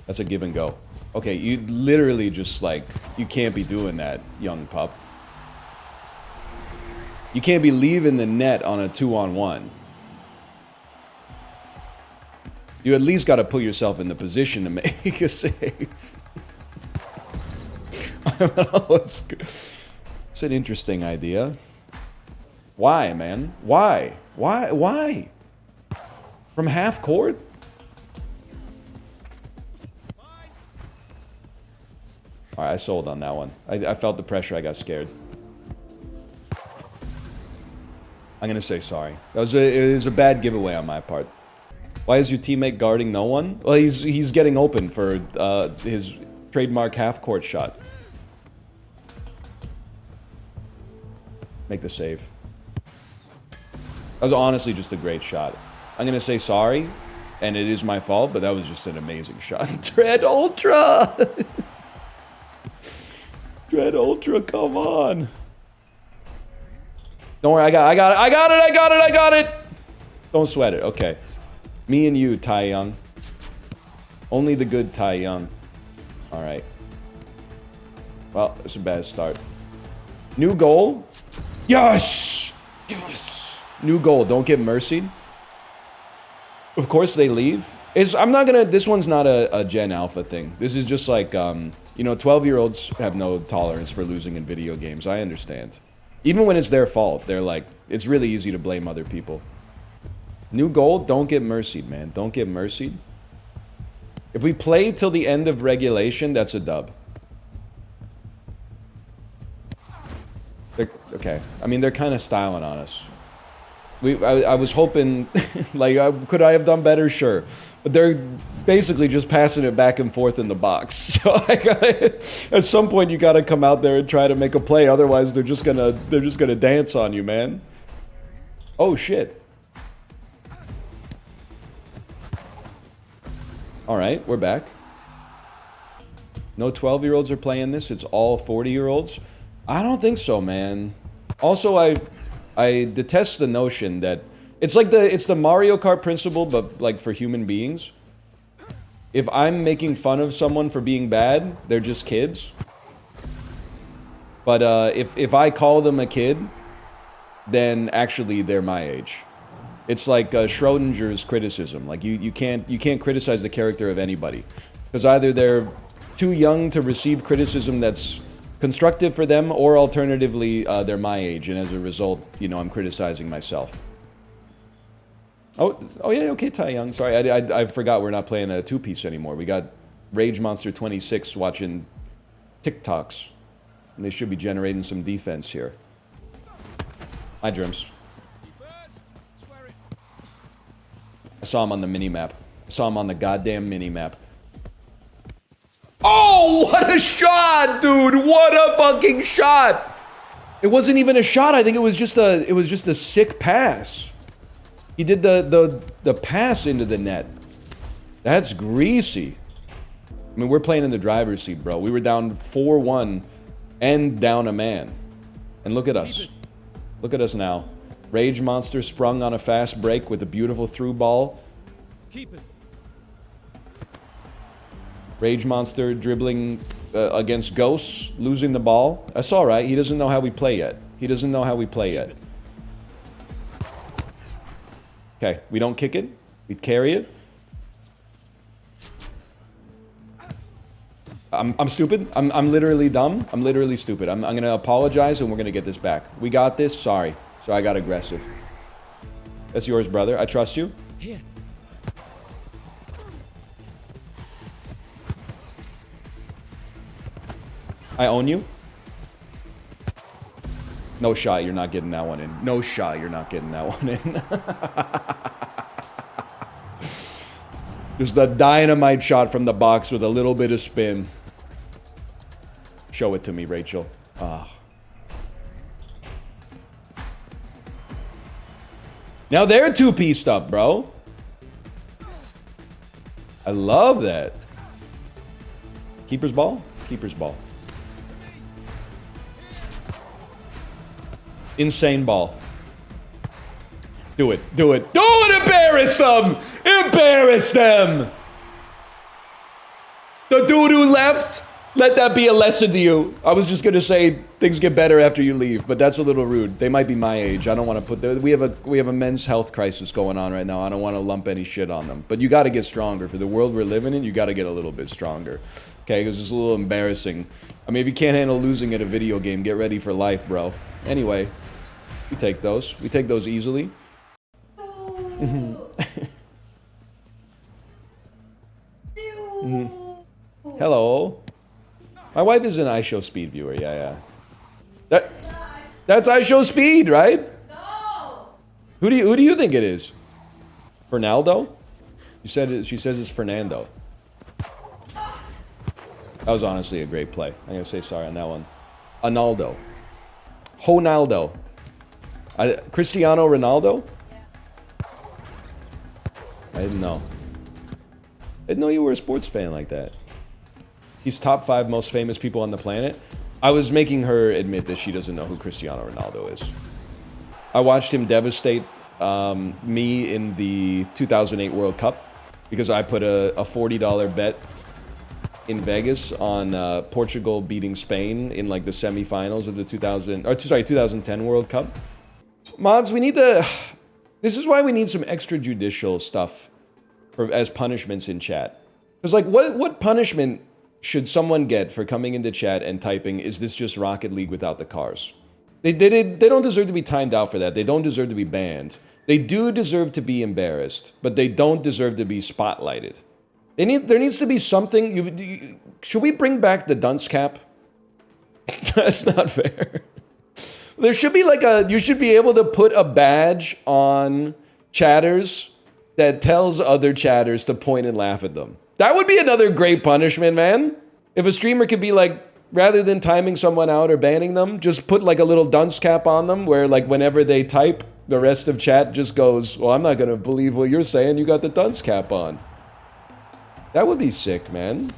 That's a give and go. Okay, you literally just, like, you can't be doing that, young pup. You can't be leaving the net on a 2-on-1. You at least got to put yourself in the position to make a save. It's an interesting idea. Why, man? Why? Why? From half court? All right, I sold on that one. I felt the pressure. I got scared. I'm gonna say sorry. It was a bad giveaway on my part. Why is your teammate guarding no one? Well, he's getting open for his trademark half-court shot. Make the save. That was honestly just a great shot. I'm gonna say sorry, and it is my fault, but that was just an amazing shot. Dread Ultra! Dread Ultra, come on. Don't worry, I got it! Don't sweat it, okay. Me and you, Tai Young. Only the good Tai Young. Alright. Well, it's a bad start. New goal. Yes! Yes! New goal, don't get mercied. Of course they leave. This one's not a Gen Alpha thing. This is just like, 12-year-olds have no tolerance for losing in video games. I understand. Even when it's their fault, they're like, it's really easy to blame other people. New goal, don't get mercied, man. Don't get mercied. If we play till the end of regulation, that's a dub. Okay. I mean, they're kind of styling on us. I was hoping, like, could I have done better? Sure. But they're basically just passing it back and forth in the box. So at some point you gotta come out there and try to make a play. Otherwise, they're just gonna dance on you, man. Oh shit. All right, we're back. No 12-year-olds are playing this. It's all 40-year-olds. I don't think so, man. Also, I detest the notion that it's the Mario Kart principle, but like for human beings. If I'm making fun of someone for being bad, they're just kids. But if I call them a kid, then actually they're my age. It's like Schrodinger's criticism. Like you can't criticize the character of anybody, because either they're too young to receive criticism that's constructive for them, or alternatively they're my age, and as a result, you know, I'm criticizing myself. Oh yeah, okay, Tai Young. Sorry, I forgot we're not playing a two-piece anymore. We got Rage Monster 26 watching TikToks, and they should be generating some defense here. Hi, Germs. I saw him on the mini-map. I saw him on the goddamn mini-map. Oh, what a shot, dude! What a fucking shot! It wasn't even a shot. I think it was just a sick pass. He did the pass into the net. That's greasy. I mean, we're playing in the driver's seat, bro. We were down 4-1 and down a man. And look at us. Look at us now. Rage Monster sprung on a fast break with a beautiful through ball. Keepers. Rage Monster dribbling against Ghosts, losing the ball. That's all right. He doesn't know how we play yet. He doesn't know how we play yet. Okay, we don't kick it. We carry it. I'm stupid. I'm literally dumb. I'm literally stupid. I'm gonna apologize and we're gonna get this back. We got this. Sorry. So I got aggressive. That's yours, brother. I trust you. Here. I own you. No shot, you're not getting that one in. No shot, you're not getting that one in. Just a dynamite shot from the box with a little bit of spin. Show it to me, Rachel. Ah. Now they're two-pieced up, bro. I love that. Keeper's ball? Keeper's ball. Insane ball. Do it. Do it. Do it! Embarrass them! Embarrass them! The dude who left, let that be a lesson to you. I was just gonna say things get better after you leave, but that's a little rude. They might be my age. I don't want to put we have a men's health crisis going on right now. I don't want to lump any shit on them. But you got to get stronger for the world we're living in. You got to get a little bit stronger, okay? Because it's a little embarrassing. I mean, if you can't handle losing at a video game, get ready for life, bro. Anyway, we take those. We take those easily. Hello. My wife is an iShow Speed viewer. Yeah. That's iShow Speed, right? No. Who do you think it is? Fernaldo? She says it's Fernando. That was honestly a great play. I'm gonna say sorry on that one. Arnaldo. Ronaldo. Cristiano Ronaldo? I didn't know. I didn't know you were a sports fan like that. He's top 5 most famous people on the planet. I was making her admit that she doesn't know who Cristiano Ronaldo is. I watched him devastate me in the 2008 World Cup because I put a $40 bet in Vegas on Portugal beating Spain in like the semifinals of the 2010 World Cup. Mods, we need to... This is why we need some extrajudicial stuff as punishments in chat. Because like, what punishment should someone get for coming into chat and typing, "Is this just Rocket League without the cars?" They don't deserve to be timed out for that. They don't deserve to be banned. They do deserve to be embarrassed, but they don't deserve to be spotlighted. There needs to be something. Should we bring back the dunce cap? That's not fair. There should be like you should be able to put a badge on chatters that tells other chatters to point and laugh at them. That would be another great punishment, man. If a streamer could be like, rather than timing someone out or banning them, just put like a little dunce cap on them where like whenever they type, the rest of chat just goes, "Well, I'm not gonna believe what you're saying, you got the dunce cap on." That would be sick, man.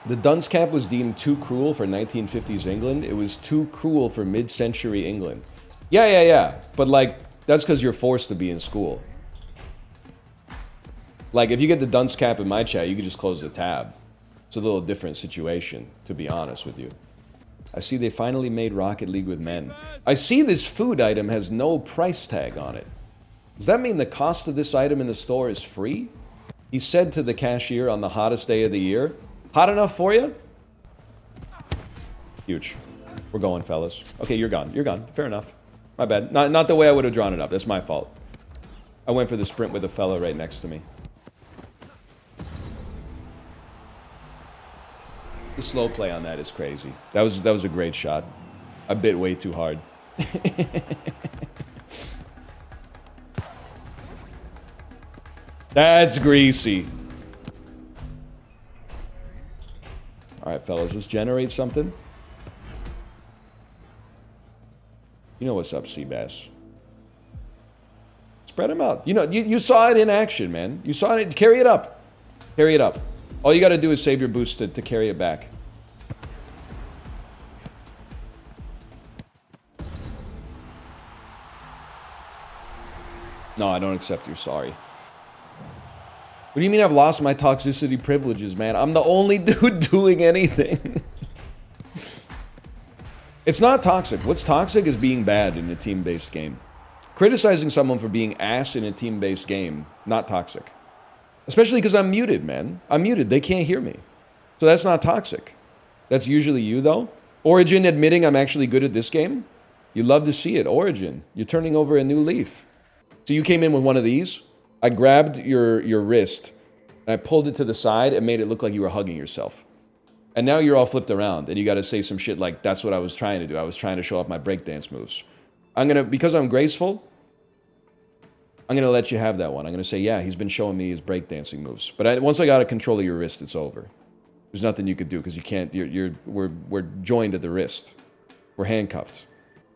The dunce cap was deemed too cruel for 1950s England. It was too cruel for mid-century England. Yeah. But like, that's because you're forced to be in school. Like, if you get the dunce cap in my chat, you can just close the tab. It's a little different situation, to be honest with you. I see they finally made Rocket League with men. I see this food item has no price tag on it. Does that mean the cost of this item in the store is free? He said to the cashier on the hottest day of the year, hot enough for you? Huge. We're going, fellas. Okay, you're gone. You're gone. Fair enough. My bad. Not the way I would have drawn it up. That's my fault. I went for the sprint with a fella right next to me. The slow play on that is crazy. That was a great shot. I bit way too hard. That's greasy. Alright, fellas, let's generate something. You know what's up, Seabass. Spread them out. You know, you saw it in action, man. You saw it. Carry it up. Carry it up. All you gotta do is save your boost to carry it back. No, I don't accept your sorry. What do you mean I've lost my toxicity privileges, man? I'm the only dude doing anything. It's not toxic. What's toxic is being bad in a team-based game. Criticizing someone for being ass in a team-based game, not toxic. Especially because I'm muted, man. I'm muted. They can't hear me. So that's not toxic. That's usually you, though. Origin admitting I'm actually good at this game. You love to see it. Origin, you're turning over a new leaf. So you came in with one of these. I grabbed your wrist, and I pulled it to the side and made it look like you were hugging yourself. And now you're all flipped around, and you gotta say some shit like, that's what I was trying to do. I was trying to show off my breakdance moves. Because I'm graceful, I'm gonna let you have that one. I'm gonna say, yeah, he's been showing me his breakdancing moves. But once I got a control of your wrist, it's over. There's nothing you could do, because you can't, we're joined at the wrist. We're handcuffed.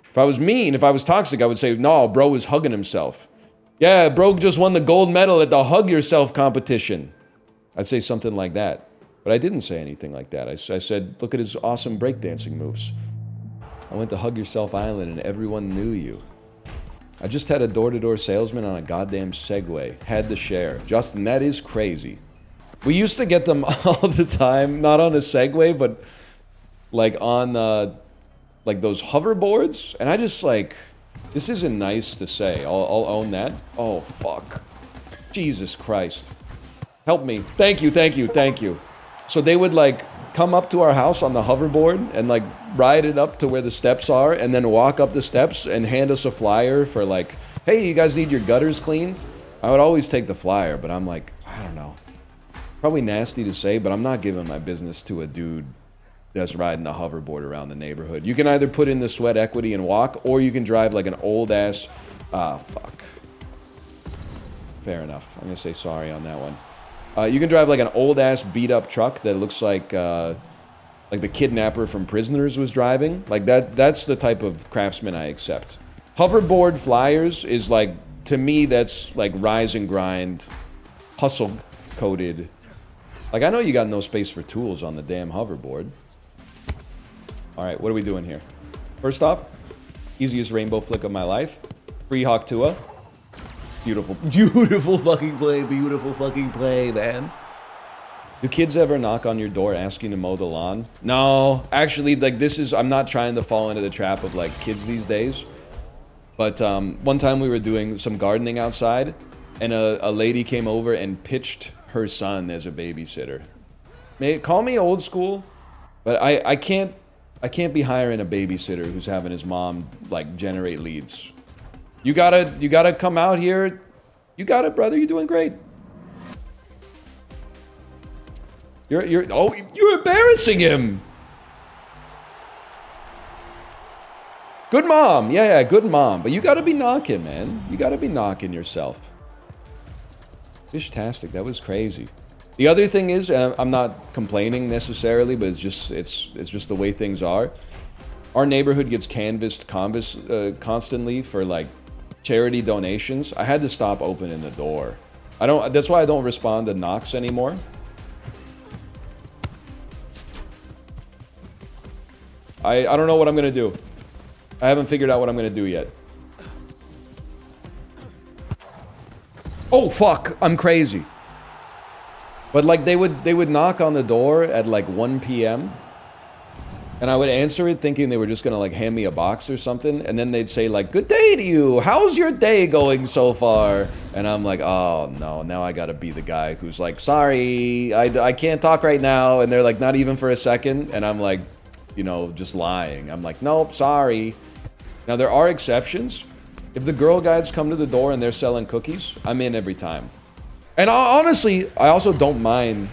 If I was mean, if I was toxic, I would say, no, bro was hugging himself. Yeah, bro just won the gold medal at the Hug Yourself competition. I'd say something like that. But I didn't say anything like that. I said, look at his awesome breakdancing moves. I went to Hug Yourself Island and everyone knew you. I just had a door-to-door salesman on a goddamn Segway. Had to share. Justin, that is crazy. We used to get them all the time. Not on a Segway, but like on like those hoverboards. And I just like... This isn't nice to say. I'll own that. Oh, fuck. Jesus Christ. Help me. Thank you, thank you, thank you. So they would, like, come up to our house on the hoverboard and, like, ride it up to where the steps are and then walk up the steps and hand us a flyer for, like, hey, you guys need your gutters cleaned? I would always take the flyer, but I'm like, I don't know. Probably nasty to say, but I'm not giving my business to a dude that's riding a hoverboard around the neighborhood. You can either put in the sweat equity and walk, or you can drive like an old ass... Ah, fuck. Fair enough. I'm gonna say sorry on that one. You can drive like an old ass beat up truck that looks like the kidnapper from Prisoners was driving. Like that's the type of craftsman I accept. Hoverboard flyers is like, to me, that's like rise and grind, hustle coded. Like, I know you got no space for tools on the damn hoverboard. Alright, what are we doing here? First off, easiest rainbow flick of my life. Free Hawk Tua. Beautiful, beautiful fucking play, man. Do kids ever knock on your door asking to mow the lawn? No, actually, like, I'm not trying to fall into the trap of, like, kids these days. But, one time we were doing some gardening outside, and a lady came over and pitched her son as a babysitter. Call me old school, but I can't be hiring a babysitter who's having his mom, like, generate leads. You gotta come out here. You got it, brother. You're doing great. You're embarrassing him. Good mom. Yeah, good mom. But you gotta be knocking, man. You gotta be knocking yourself. Fishtastic. That was crazy. The other thing is, I'm not complaining necessarily, but it's just the way things are. Our neighborhood gets canvassed constantly for, like, charity donations. I had to stop opening the door. That's why I don't respond to knocks anymore. I don't know what I'm gonna do. I haven't figured out what I'm gonna do yet. Oh fuck, I'm crazy. But like they would knock on the door at like 1 p.m. And I would answer it thinking they were just gonna like hand me a box or something, and then they'd say like, "Good day to you. How's your day going so far?" And I'm like, "Oh no, now I gotta be the guy who's like, sorry, I can't talk right now." And they're like, "Not even for a second." And I'm like, you know, just lying. I'm like, "Nope, sorry." Now there are exceptions. If the girl guides come to the door and they're selling cookies, I'm in every time. And honestly, I also don't mind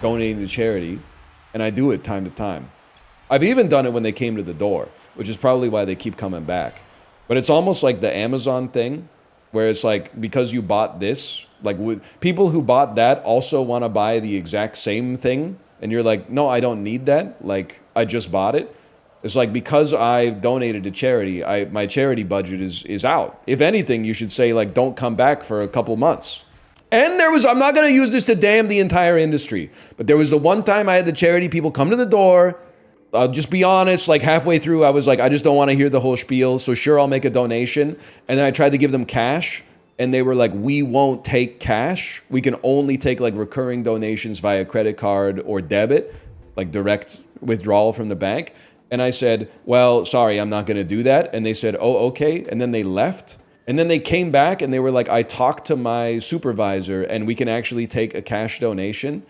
donating to charity, and I do it time to time. I've even done it when they came to the door, which is probably why they keep coming back. But it's almost like the Amazon thing, where it's like, because you bought this, like with people who bought that also want to buy the exact same thing. And you're like, no, I don't need that. Like, I just bought it. It's like, because I donated to charity, my charity budget is out. If anything, you should say like, don't come back for a couple months. And I'm not going to use this to damn the entire industry, but there was the one time I had the charity people come to the door. I'll just be honest, like halfway through, I was like, I just don't want to hear the whole spiel. So sure, I'll make a donation. And then I tried to give them cash and they were like, we won't take cash. We can only take like recurring donations via credit card or debit, like direct withdrawal from the bank. And I said, well, sorry, I'm not going to do that. And they said, oh, okay. And then they left. And then they came back and they were like, I talked to my supervisor and we can actually take a cash donation.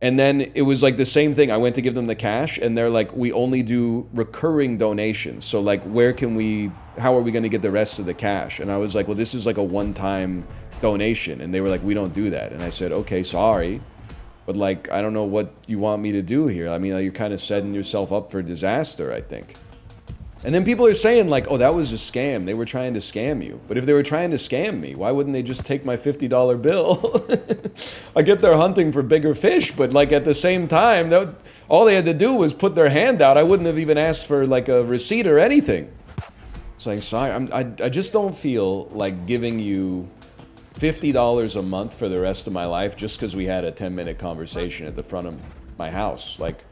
And then it was like the same thing. I went to give them the cash and they're like, we only do recurring donations. So like, how are we going to get the rest of the cash? And I was like, well, this is like a one-time donation. And they were like, we don't do that. And I said, okay, sorry. But like, I don't know what you want me to do here. I mean, you're kind of setting yourself up for disaster, I think. And then people are saying like, oh, that was a scam. They were trying to scam you. But if they were trying to scam me, why wouldn't they just take my $50 bill? I get they're hunting for bigger fish, but like at the same time, all they had to do was put their hand out. I wouldn't have even asked for like a receipt or anything. It's like, sorry, I just don't feel like giving you $50 a month for the rest of my life just because we had a 10-minute conversation at the front of my house. Like,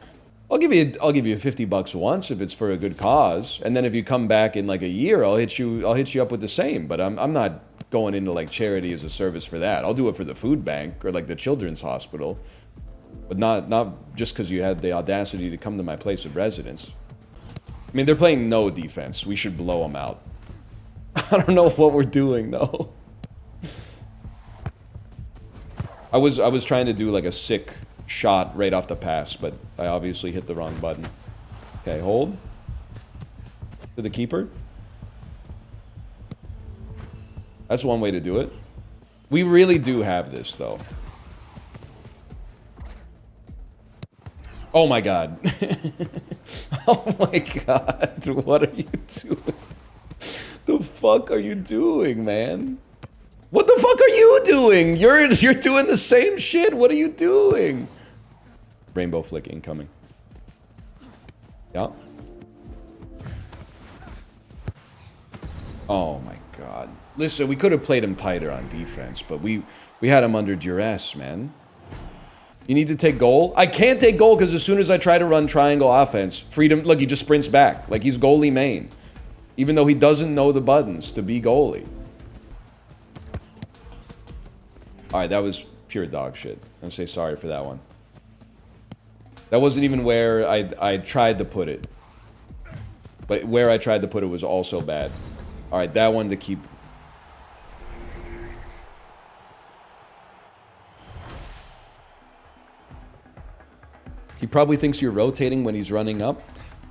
I'll give you $50 once if it's for a good cause, and then if you come back in like a year, I'll hit you up with the same. But I'm not going into like charity as a service for that. I'll do it for the food bank or like the children's hospital, but not just because you had the audacity to come to my place of residence. I mean, they're playing no defense. We should blow them out. I don't know what we're doing though. I was trying to do like a sick shot right off the pass, but I obviously hit the wrong button. Okay, hold. To the keeper. That's one way to do it. We really do have this, though. Oh my god. Oh my god. What are you doing? The fuck are you doing, man? What the fuck are you doing? You're doing the same shit. What are you doing? Rainbow flick incoming. Yeah. Oh my god. Listen, we could have played him tighter on defense, but we had him under duress, man. You need to take goal? I can't take goal because as soon as I try to run triangle offense, Freedom, look, he just sprints back. Like he's goalie main. Even though he doesn't know the buttons to be goalie. Alright, that was pure dog shit. I'm gonna say sorry for that one. That wasn't even where I tried to put it. But where I tried to put it was also bad. Alright, that one to keep. He probably thinks you're rotating when he's running up.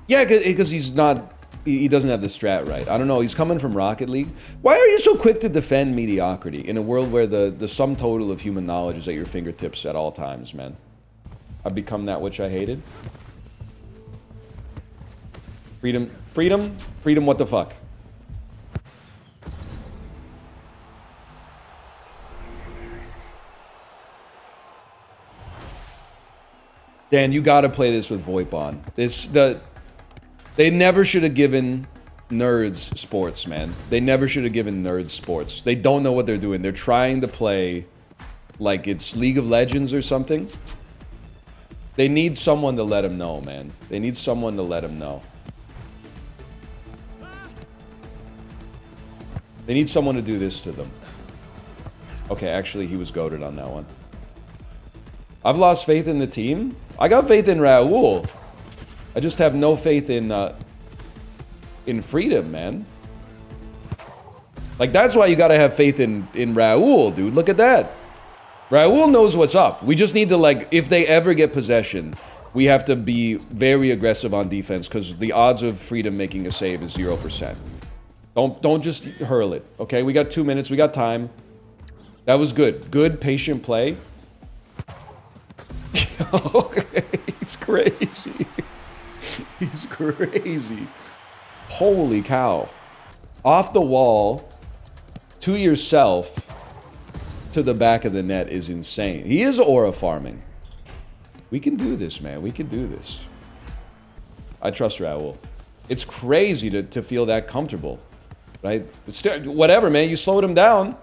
Yeah, because he's not... He doesn't have the strat right. I don't know, he's coming from Rocket League. Why are you so quick to defend mediocrity in a world where the sum total of human knowledge is at your fingertips at all times, man? I've become that which I hated. Freedom, freedom, freedom, what the fuck? Dan, you gotta play this with VoIP on. They never should have given nerds sports, man. They never should have given nerds sports. They don't know what they're doing. They're trying to play like it's League of Legends or something. They need someone to let them know, man. They need someone to let them know. They need someone to do this to them. Okay, actually, he was goated on that one. I've lost faith in the team. I got faith in Raul. I just have no faith in freedom, man. Like, that's why you gotta have faith in Raul, dude. Look at that. Raul knows what's up. We just need to, like, if they ever get possession, we have to be very aggressive on defense, because the odds of freedom making a save is 0%. Don't just hurl it, okay? We got 2 minutes, we got time. That was good. Good, patient play. Okay, he's crazy. He's crazy. Holy cow. Off the wall, to yourself, to the back of the net is insane. He is aura farming. We can do this, man. We can do this. I trust Raul. It's crazy to feel that comfortable, right? But still, whatever, man. You slowed him down.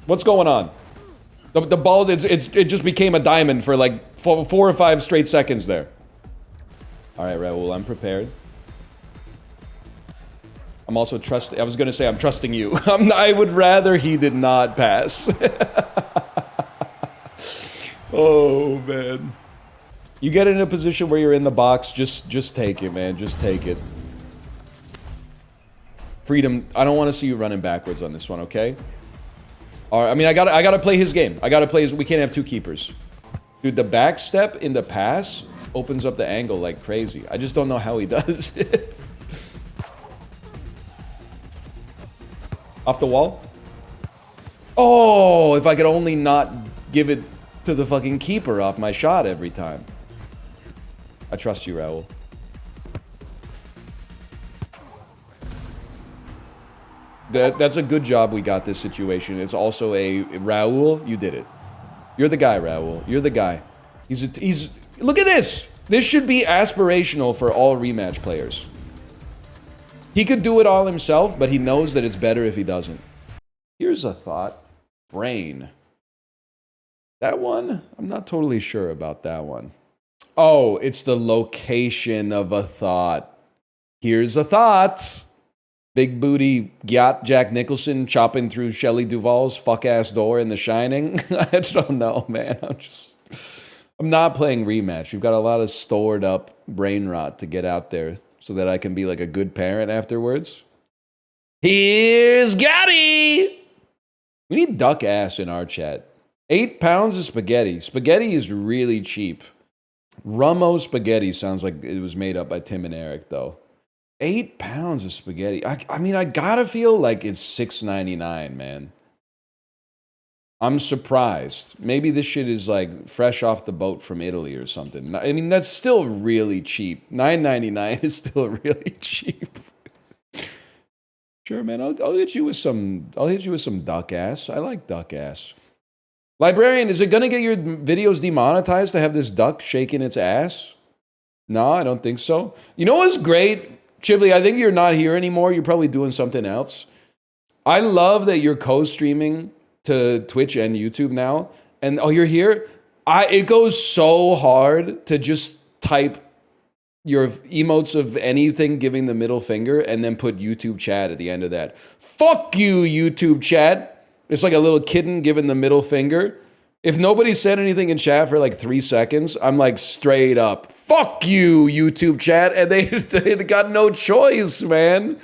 What's going on? The ball, it just became a diamond for like 4 or 5 straight seconds there. All right, Raul, I'm prepared. I'm also I was gonna say I'm trusting you. I would rather he did not pass. Oh man. You get in a position where you're in the box, just take it, man. Just take it. Freedom, I don't want to see you running backwards on this one, okay? All right, I mean, I gotta play his game. I gotta play his, we can't have 2 keepers. Dude, the back step in the pass opens up the angle like crazy. I just don't know how he does it. Off the wall. Oh, if I could only not give it to the fucking keeper off my shot every time. I trust you, Raul. That's a good job we got this situation. It's also a Raul, you did it. You're the guy, Raul. You're the guy. He's look at this. This should be aspirational for all rematch players. He could do it all himself, but he knows that it's better if he doesn't. Here's a thought. Brain. That one? I'm not totally sure about that one. Oh, it's the location of a thought. Here's a thought. Big booty yacht Jack Nicholson chopping through Shelley Duvall's fuck-ass door in The Shining. I don't know, man. I'm not playing rematch. We've got a lot of stored up brain rot to get out there so that I can be like a good parent afterwards. Here's Gotti! We need duck ass in our chat. 8 pounds of spaghetti. Spaghetti is really cheap. Rummo spaghetti sounds like it was made up by Tim and Eric, though. 8 pounds of spaghetti. I mean, I gotta feel like it's $6.99, man. I'm surprised. Maybe this shit is like fresh off the boat from Italy or something. I mean, that's still really cheap. $9.99 is still really cheap. Sure, man. I'll hit you with some. I'll hit you with some duck ass. I like duck ass. Librarian, is it gonna get your videos demonetized to have this duck shaking its ass? No, I don't think so. You know what's great? Chibley, I think you're not here anymore. You're probably doing something else. I love that you're co-streaming to Twitch and YouTube now. And oh, you're here? It goes so hard to just type your emotes of anything giving the middle finger and then put YouTube chat at the end of that. Fuck you, YouTube chat. It's like a little kitten giving the middle finger. If nobody said anything in chat for like 3 seconds, I'm like straight up, fuck you, YouTube chat. And they got no choice, man.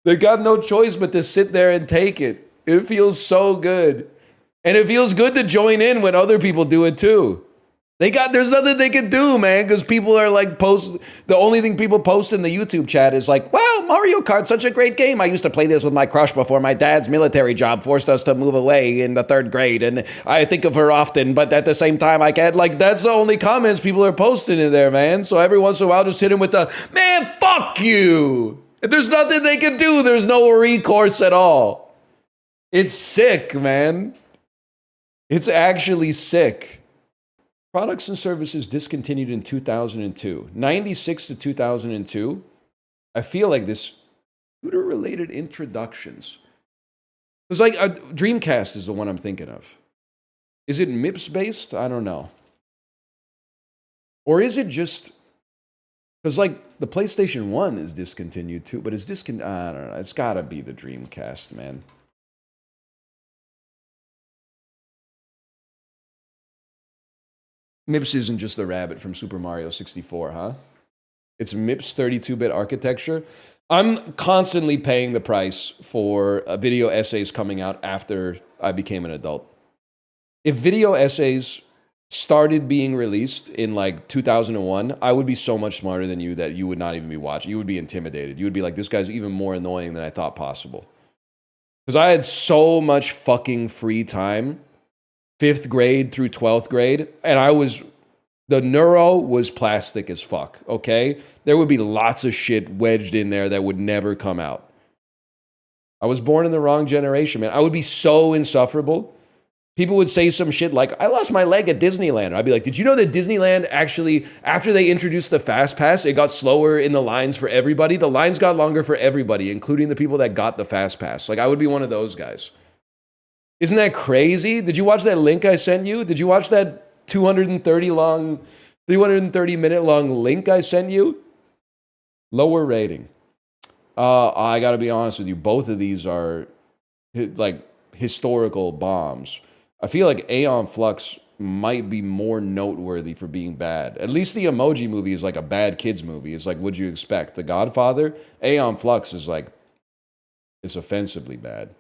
They got no choice but to sit there and take it. It feels so good. And it feels good to join in when other people do it too. There's nothing they can do, man, because people are like the only thing people post in the YouTube chat is like, wow, Mario Kart's such a great game. I used to play this with my crush before my dad's military job forced us to move away in the 3rd grade. And I think of her often, but at the same time, I can't, like, that's the only comments people are posting in there, man. So every once in a while, just hit him with the, man, fuck you. If there's nothing they can do, there's no recourse at all. It's sick, man. It's actually sick. Products and services discontinued in 2002. 96 to 2002. I feel like this computer-related introductions. It's like Dreamcast is the one I'm thinking of. Is it MIPS-based? I don't know. Or is it just... Because like the PlayStation 1 is discontinued too, but it's discontinued... I don't know. It's got to be the Dreamcast, man. MIPS isn't just the rabbit from Super Mario 64, huh? It's MIPS 32-bit architecture. I'm constantly paying the price for video essays coming out after I became an adult. If video essays started being released in like 2001, I would be so much smarter than you that you would not even be watching. You would be intimidated. You would be like, this guy's even more annoying than I thought possible. Because I had so much fucking free time, 5th grade through 12th grade, and the neuro was plastic as fuck, okay? There would be lots of shit wedged in there that would never come out. I was born in the wrong generation, man. I would be so insufferable. People would say some shit like, I lost my leg at Disneyland. I'd be like, did you know that Disneyland actually, after they introduced the Fast Pass, it got slower in the lines for everybody? The lines got longer for everybody, including the people that got the Fast Pass. Like, I would be one of those guys. Isn't that crazy? Did you watch that link I sent you? Did you watch that 330-minute long link I sent you? Lower rating. I gotta be honest with you. Both of these are like historical bombs. I feel like Aeon Flux might be more noteworthy for being bad. At least the Emoji Movie is like a bad kids movie. It's like, what'd you expect? The Godfather? Aeon Flux is like, it's offensively bad.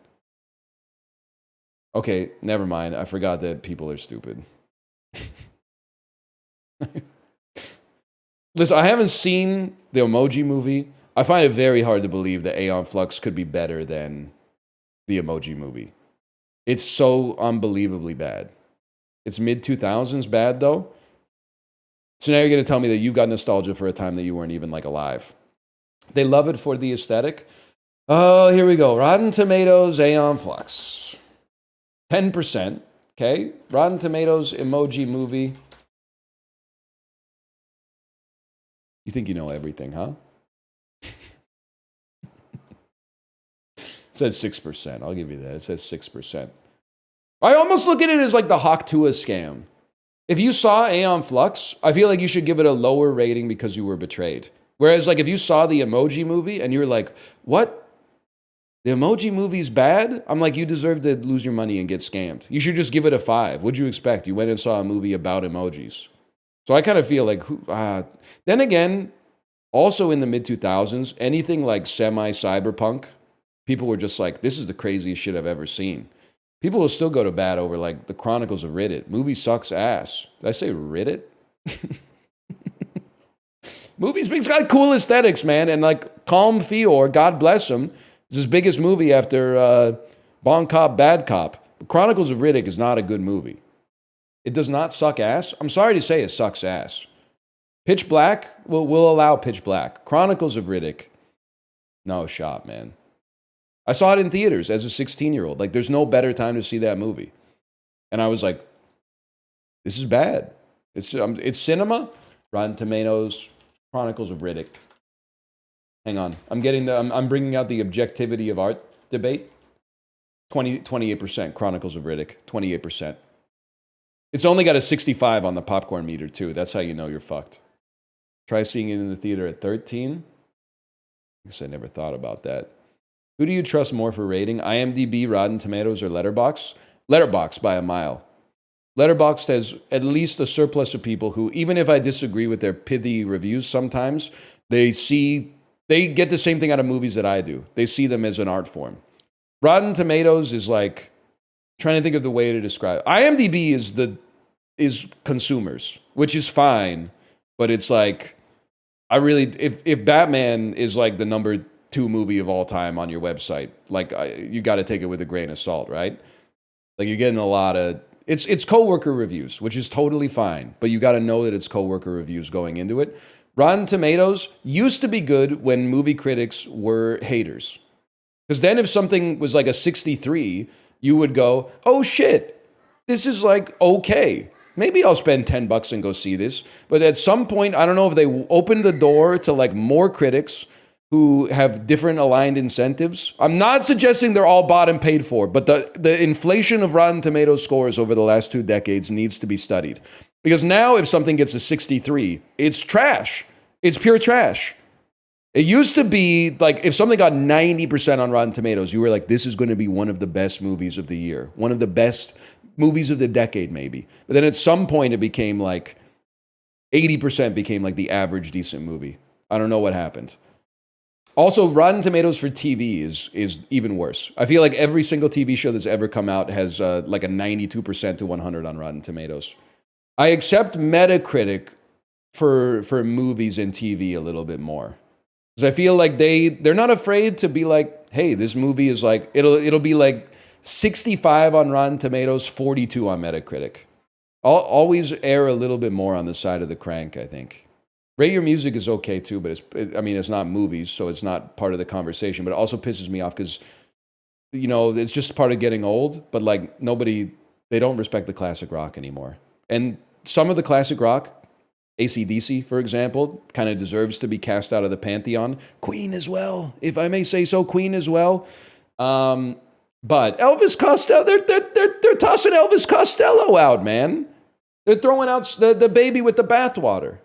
Okay, never mind. I forgot that people are stupid. Listen, I haven't seen the Emoji Movie. I find it very hard to believe that Aeon Flux could be better than the Emoji Movie. It's so unbelievably bad. It's mid-2000s bad, though. So now you're going to tell me that you got nostalgia for a time that you weren't even, like, alive. They love it for the aesthetic. Oh, here we go. Rotten Tomatoes, Aeon Flux. 10%, okay? Rotten Tomatoes, Emoji Movie. You think you know everything, huh? It says 6%. I'll give you that. It says 6%. I almost look at it as like the Hawk Tua scam. If you saw Aeon Flux, I feel like you should give it a lower rating because you were betrayed. Whereas like if you saw the Emoji Movie and you were like, what? The Emoji Movie's bad? I'm like, you deserve to lose your money and get scammed. You should just give it a 5. What'd you expect? You went and saw a movie about emojis. So I kind of feel like, then again, also in the mid-2000s, anything like semi-cyberpunk, people were just like, this is the craziest shit I've ever seen. People will still go to bat over like the Chronicles of Riddick. Movie sucks ass. Did I say Riddick? Movie's got cool aesthetics, man. And like Calm Fior, God bless him, is his biggest movie after Bon Cop, Bad Cop. Chronicles of Riddick is not a good movie. It does not suck ass. I'm sorry to say it sucks ass. Pitch Black, we'll allow Pitch Black. Chronicles of Riddick, no shot, man. I saw it in theaters as a 16-year-old. Like, there's no better time to see that movie. And I was like, this is bad. It's cinema. Rotten Tomatoes, Chronicles of Riddick. Hang on. I'm bringing out the objectivity of art debate. 28%, Chronicles of Riddick. 28%. It's only got a 65 on the popcorn meter, too. That's how you know you're fucked. Try seeing it in the theater at 13. I guess I never thought about that. Who do you trust more for rating? IMDb, Rotten Tomatoes, or Letterboxd? Letterboxd by a mile. Letterboxd has at least a surplus of people who, even if I disagree with their pithy reviews sometimes, they get the same thing out of movies that I do. They see them as an art form. Rotten Tomatoes is like, trying to think of the way to describe it. IMDb is consumers, which is fine, but it's like, if Batman is like the number 2 movie of all time on your website, like you got to take it with a grain of salt, right? Like you're getting a lot of it's coworker reviews, which is totally fine, but you got to know that it's coworker reviews going into it. Rotten Tomatoes used to be good when movie critics were haters, because then if something was like a 63, you would go, oh shit, this is like okay. Maybe I'll spend $10 and go see this. But at some point, I don't know if they opened the door to like more critics who have different aligned incentives. I'm not suggesting they're all bought and paid for, but the inflation of Rotten Tomatoes scores over the last 2 decades needs to be studied. Because now if something gets a 63, it's trash. It's pure trash. It used to be like if something got 90% on Rotten Tomatoes, you were like, this is going to be one of the best movies of the year, one of the best movies of the decade, maybe. But then at some point, it became like 80% became like the average decent movie. I don't know what happened. Also, Rotten Tomatoes for TV is even worse. I feel like every single TV show that's ever come out has like a 92% to 100 on Rotten Tomatoes. I accept Metacritic for movies and TV a little bit more. Because I feel like they're not afraid to be like, hey, this movie is like, it'll be like 65 on Rotten Tomatoes, 42 on Metacritic. I'll always err a little bit more on the side of the crank, I think. Rate Your Music is okay too, but it's not movies, so it's not part of the conversation. But it also pisses me off because, you know, it's just part of getting old. But like they don't respect the classic rock anymore. And some of the classic rock, AC/DC, for example, kind of deserves to be cast out of the pantheon. Queen as well, if I may say so. Queen as well. But Elvis Costello, they're tossing Elvis Costello out, man. They're throwing out the baby with the bathwater.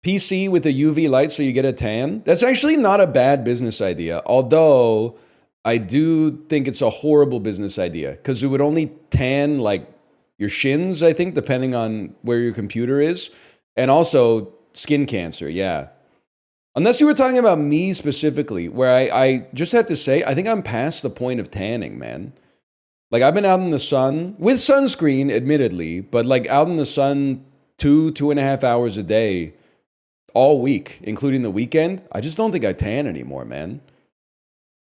PC with the UV light so you get a tan. That's actually not a bad business idea, although I do think it's a horrible business idea because it would only tan like your shins, I think, depending on where your computer is. And also skin cancer, yeah. Unless you were talking about me specifically, where I just have to say, I think I'm past the point of tanning, man. Like, I've been out in the sun, with sunscreen, admittedly, but like out in the sun 2.5 hours a day, all week, including the weekend. I just don't think I tan anymore, man.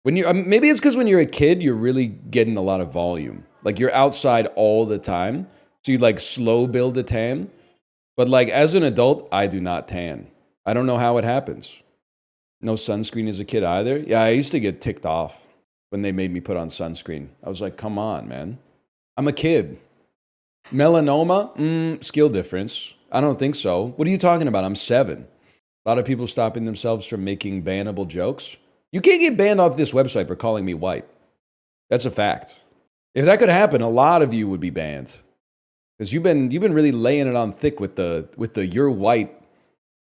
When you maybe it's because when you're a kid, you're really getting a lot of volume. Like, you're outside all the time, so you like slow build a tan. But like as an adult, I do not tan. I don't know how it happens. No sunscreen as a kid either. Yeah, I used to get ticked off when they made me put on sunscreen. I was like, come on, man. I'm a kid. Melanoma? Skill difference. I don't think so. What are you talking about? I'm 7. A lot of people stopping themselves from making bannable jokes. You can't get banned off this website for calling me white. That's a fact. If that could happen, a lot of you would be banned. Because you've been really laying it on thick with the "you're white"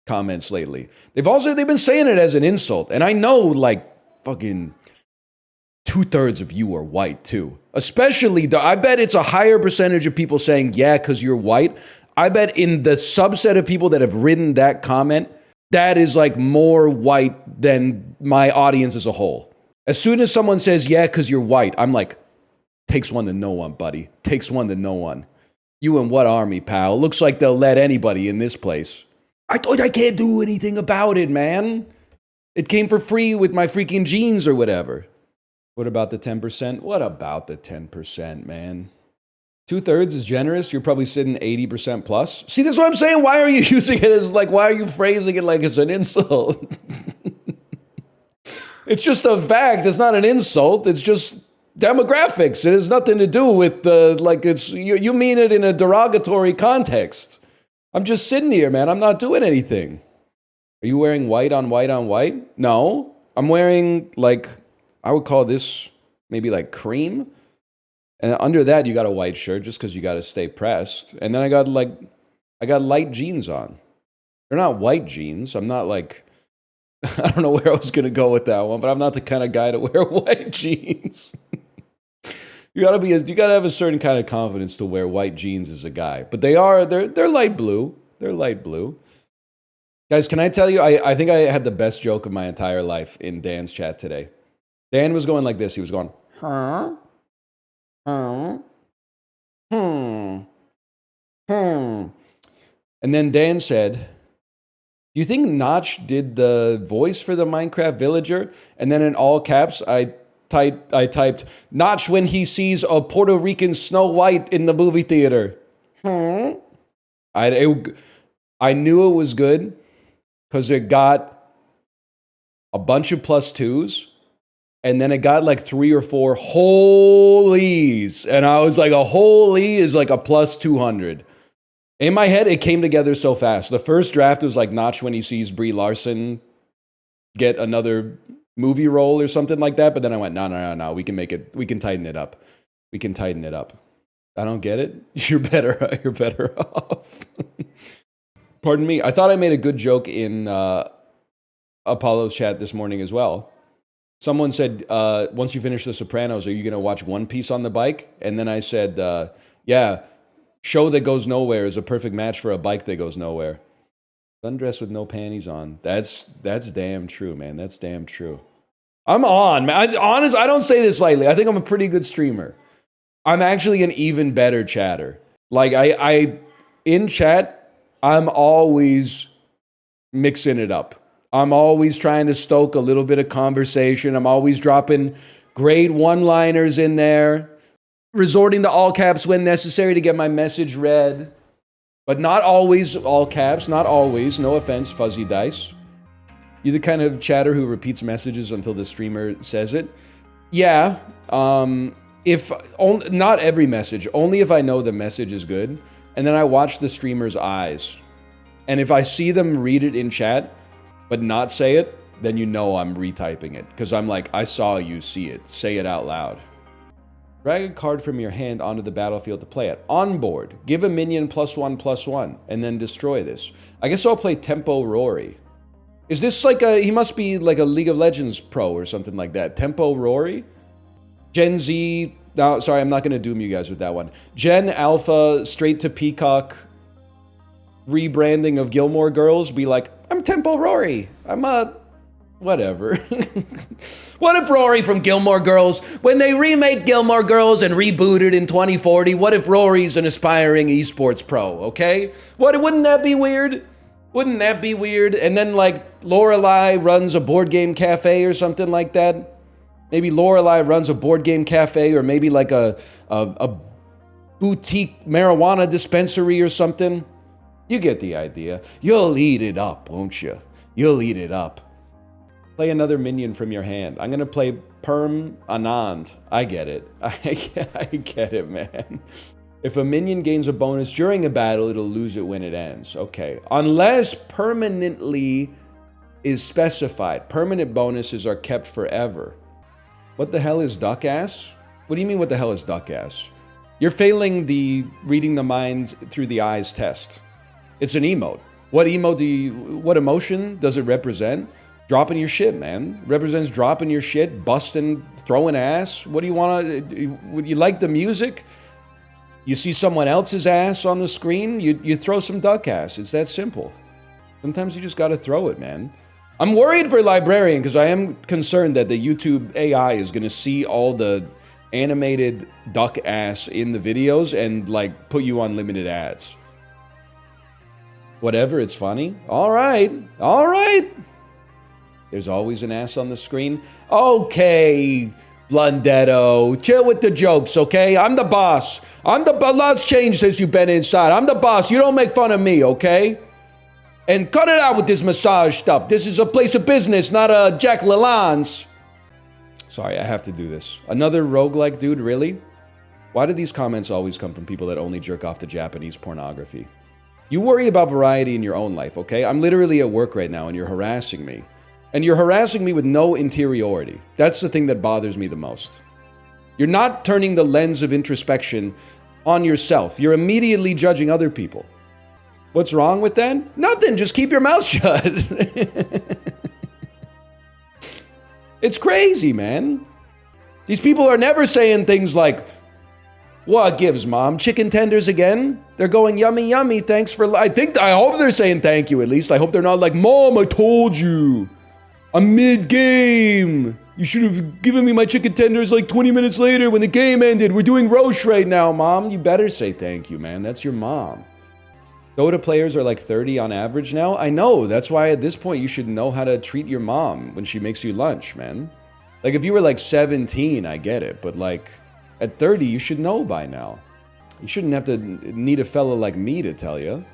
comments lately. They've been saying it as an insult, and I know like fucking 2/3 of you are white too. Especially, I bet it's a higher percentage of people saying yeah because you're white. I bet in the subset of people that have written that comment, that is like more white than my audience as a whole. As soon as someone says yeah because you're white, I'm like, takes one to know one, buddy. Takes one to know one. You in what army, pal? Looks like they'll let anybody in this place. I can't do anything about it, man. It came for free with my freaking jeans or whatever. What about the 10%? What about the 10%, man? 2/3 is generous. You're probably sitting 80% plus. See, that's what I'm saying. Why are you using it as like, why are you phrasing it like it's an insult? It's just a fact. It's not an insult. It's just demographics. It has nothing to do with like it's you mean it in a derogatory context. I'm just sitting here, man. I'm not doing anything. Are you wearing white on white on white? No. I'm wearing like, I would call this maybe like cream. And under that you got a white shirt just because you got to stay pressed. And then I got light jeans on. They're not white jeans. I'm not like, I don't know where I was going to go with that one, but I'm not the kind of guy to wear white jeans. You gotta have a certain kind of confidence to wear white jeans as a guy. But they're light blue. They're light blue. Guys, can I tell you, I think I had the best joke of my entire life in Dan's chat today. Dan was going like this. He was going, huh? And then Dan said, do you think Notch did the voice for the Minecraft villager? And then in all caps, I typed, Notch when he sees a Puerto Rican Snow White in the movie theater. I knew it was good because it got a bunch of +2s, and then it got like 3 or 4 holies. And I was like, a holy is like a +200. In my head, it came together so fast. The first draft was like Notch when he sees Brie Larson get another movie role or something like that. But then I went, no. We can tighten it up. We can tighten it up. I don't get it. You're better off. Pardon me. I thought I made a good joke in Apollo's chat this morning as well. Someone said, once you finish The Sopranos, are you going to watch One Piece on the bike? And then I said, yeah, show that goes nowhere is a perfect match for a bike that goes nowhere. Sundress with no panties on. That's damn true, man. That's damn true. I'm on, man. I don't say this lightly. I think I'm a pretty good streamer. I'm actually an even better chatter. Like, I in chat, I'm always mixing it up. I'm always trying to stoke a little bit of conversation. I'm always dropping great one-liners in there, resorting to all caps when necessary to get my message read. But not always all caps, not always. No offense, Fuzzy Dice. You're the kind of chatter who repeats messages until the streamer says it. Yeah, not every message, only if I know the message is good. And then I watch the streamer's eyes. And if I see them read it in chat, but not say it, then you know I'm retyping it. Because I'm like, I saw you see it. Say it out loud. Drag a card from your hand onto the battlefield to play it. On board, give a minion +1/+1, and then destroy this. I guess I'll play Tempo Rory. Is this like he must be like a League of Legends pro or something like that. Tempo Rory? Gen Z, no, sorry, I'm not going to doom you guys with that one. Gen Alpha, straight to Peacock, rebranding of Gilmore Girls, be like, I'm Tempo Rory. I'm whatever. What if Rory from Gilmore Girls, when they remake Gilmore Girls and reboot it in 2040, what if Rory's an aspiring esports pro, okay? Wouldn't that be weird? Wouldn't that be weird? And then like Lorelai runs a board game cafe or something like that. Maybe Lorelai runs a board game cafe, or maybe like a boutique marijuana dispensary or something. You get the idea. You'll eat it up, won't you? You'll eat it up. Play another minion from your hand. I'm going to play Perm Anand. I get it. I get it, man. If a minion gains a bonus during a battle, it'll lose it when it ends. Okay. Unless permanently is specified. Permanent bonuses are kept forever. What the hell is duck ass? What do you mean what the hell is duck ass? You're failing the reading the mind through the eyes test. It's an emote. What emotion does it represent? Dropping your shit, man. Represents dropping your shit, busting, throwing ass. What do you want to... Would you like the music? You see someone else's ass on the screen, you throw some duck ass. It's that simple. Sometimes you just got to throw it, man. I'm worried for Librarian because I am concerned that the YouTube AI is going to see all the animated duck ass in the videos and like put you on limited ads. Whatever, it's funny. All right. All right. There's always an ass on the screen. Okay, Blundetto. Chill with the jokes, okay? I'm the boss. Lots changed since you've been inside. I'm the boss. You don't make fun of me, okay? And cut it out with this massage stuff. This is a place of business, not a Jack LaLanne's. Sorry, I have to do this. Another roguelike dude, really? Why do these comments always come from people that only jerk off to Japanese pornography? You worry about variety in your own life, okay? I'm literally at work right now and you're harassing me. And you're harassing me with no interiority. That's the thing that bothers me the most. You're not turning the lens of introspection on yourself. You're immediately judging other people. What's wrong with that? Nothing, just keep your mouth shut. It's crazy, man. These people are never saying things like, what gives, Mom? Chicken tenders again? They're going, yummy, yummy, thanks for... I hope they're saying thank you at least. I hope they're not like, Mom, I told you. I'm mid-game. You should have given me my chicken tenders like 20 minutes later when the game ended. We're doing Roche right now, Mom. You better say thank you, man. That's your mom. Dota players are like 30 on average now. I know. That's why at this point you should know how to treat your mom when she makes you lunch, man. Like if you were like 17, I get it. But like at 30, you should know by now. You shouldn't have to need a fella like me to tell you.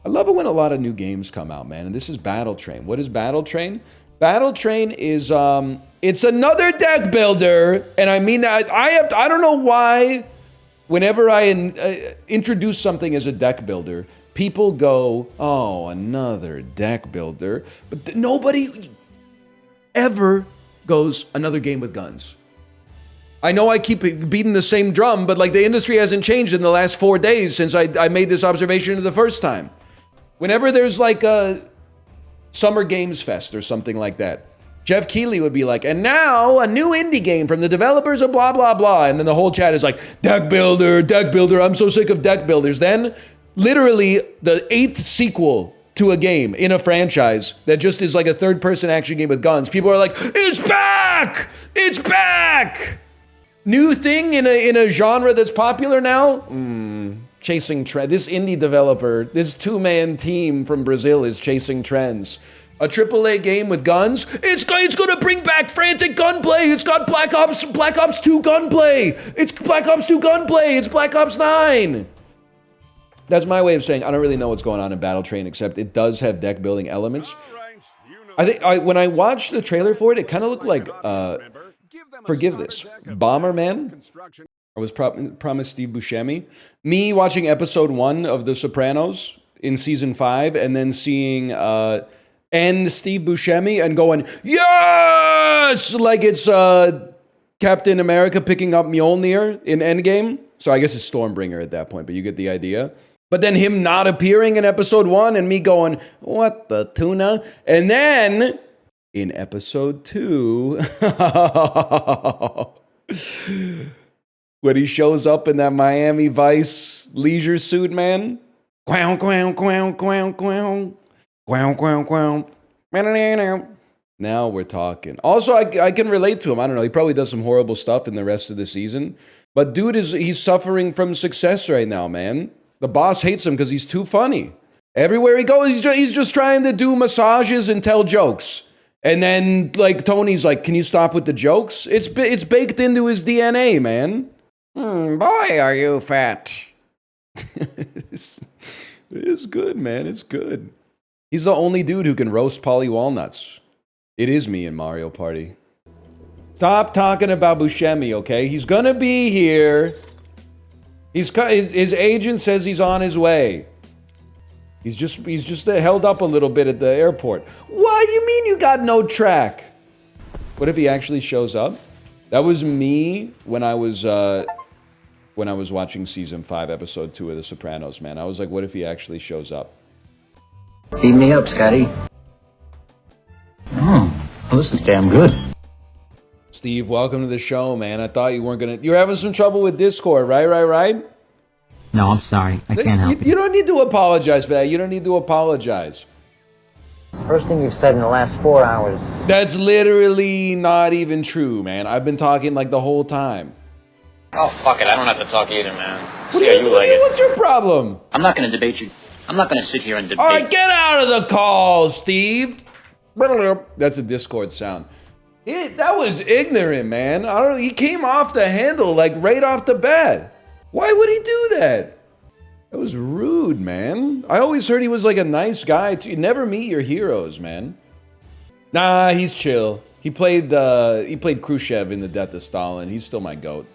I love it when a lot of new games come out, man. And this is Battle Train. What is Battle Train? Battle Train is, it's another deck builder, and I mean that, I don't know why, whenever I introduce something as a deck builder, people go, oh, another deck builder, but nobody ever goes, another game with guns. I know I keep beating the same drum, but like the industry hasn't changed in the last 4 days since I made this observation the first time. Whenever there's like Summer Games Fest or something like that. Jeff Keighley would be like, and now a new indie game from the developers of blah, blah, blah. And then the whole chat is like, deck builder, I'm so sick of deck builders. Then literally the 8th sequel to a game in a franchise that just is like a third-person action game with guns. People are like, it's back! It's back! New thing in a genre that's popular now? Chasing trends. This indie developer, this 2-man team from Brazil is chasing trends. A AAA game with guns? It's gonna bring back frantic gunplay! It's got Black Ops 2 gunplay! It's Black Ops 2 gunplay! It's Black Ops 9! That's my way of saying I don't really know what's going on in Battle Train, except it does have deck building elements. I think when I watched the trailer for it, it kind of looked like forgive this, Bomberman. I was promised Steve Buscemi. Me watching episode 1 of The Sopranos in season 5, and then seeing and Steve Buscemi and going, yes! Like it's Captain America picking up Mjolnir in Endgame. So I guess it's Stormbringer at that point, but you get the idea. But then him not appearing in episode 1 and me going, what the tuna? And then in episode 2, when he shows up in that Miami Vice leisure suit, man. Quow, quow, quow, quow, quow. Quow, quow, quow. Now we're talking. Also, I can relate to him. I don't know. He probably does some horrible stuff in the rest of the season. But dude, he's suffering from success right now, man. The boss hates him because he's too funny. Everywhere he goes, he's just trying to do massages and tell jokes. And then, like, Tony's like, can you stop with the jokes? It's baked into his DNA, man. Boy, are you fat. It's good, man. It's good. He's the only dude who can roast Polly Walnuts. It is me in Mario Party. Stop talking about Buscemi, okay? He's gonna be here. His agent says he's on his way. He's just held up a little bit at the airport. What do you mean you got no track? What if he actually shows up? That was me when I was watching season 5, episode 2 of The Sopranos, man. I was like, what if he actually shows up? Feed me up, Scotty. Well, this is damn good. Steve, welcome to the show, man. I thought you weren't gonna... You're having some trouble with Discord, right? No, I'm sorry. I can't help you. You don't need to apologize for that. You don't need to apologize. First thing you've said in the last 4 hours. That's literally not even true, man. I've been talking like the whole time. Oh, fuck it. I don't have to talk either, man. What's your problem? I'm not going to debate you. I'm not going to sit here and debate. All right, get out of the call, Steve. That's a Discord sound. That was ignorant, man. I don't know. He came off the handle like right off the bat. Why would he do that? That was rude, man. I always heard he was like a nice guy. You never meet your heroes, man. Nah, he's chill. He played Khrushchev in The Death of Stalin. He's still my goat.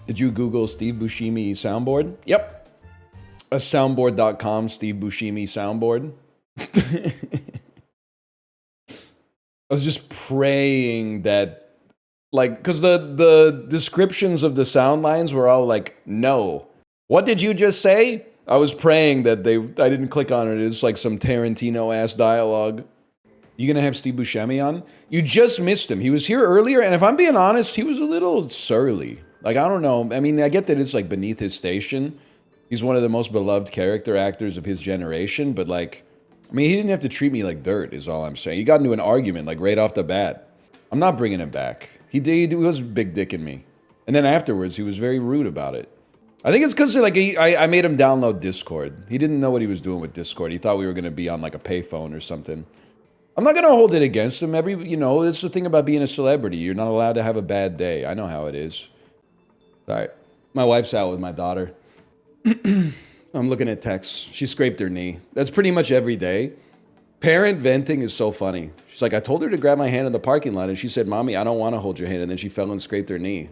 Did you Google Steve Buscemi soundboard? Yep. A soundboard.com, Steve Buscemi soundboard. I was just praying that, like, because the descriptions of the sound lines were all like, no. What did you just say? I was praying that I didn't click on it. It's like some Tarantino-ass dialogue. You gonna have Steve Buscemi on? You just missed him. He was here earlier, and if I'm being honest, he was a little surly. Like, I don't know. I mean, I get that it's like beneath his station. He's one of the most beloved character actors of his generation, but like, I mean, he didn't have to treat me like dirt, is all I'm saying. He got into an argument, like, right off the bat. I'm not bringing him back. He was big dicking me. And then afterwards, he was very rude about it. I think it's because, like, I made him download Discord. He didn't know what he was doing with Discord. He thought we were going to be on, like, a payphone or something. I'm not going to hold it against him. It's the thing about being a celebrity. You're not allowed to have a bad day. I know how it is. All right. My wife's out with my daughter. I'm looking at texts. She scraped her knee. That's pretty much every day. Parent venting is so funny. She's like, I told her to grab my hand in the parking lot, and she said, Mommy, I don't want to hold your hand. And then she fell and scraped her knee.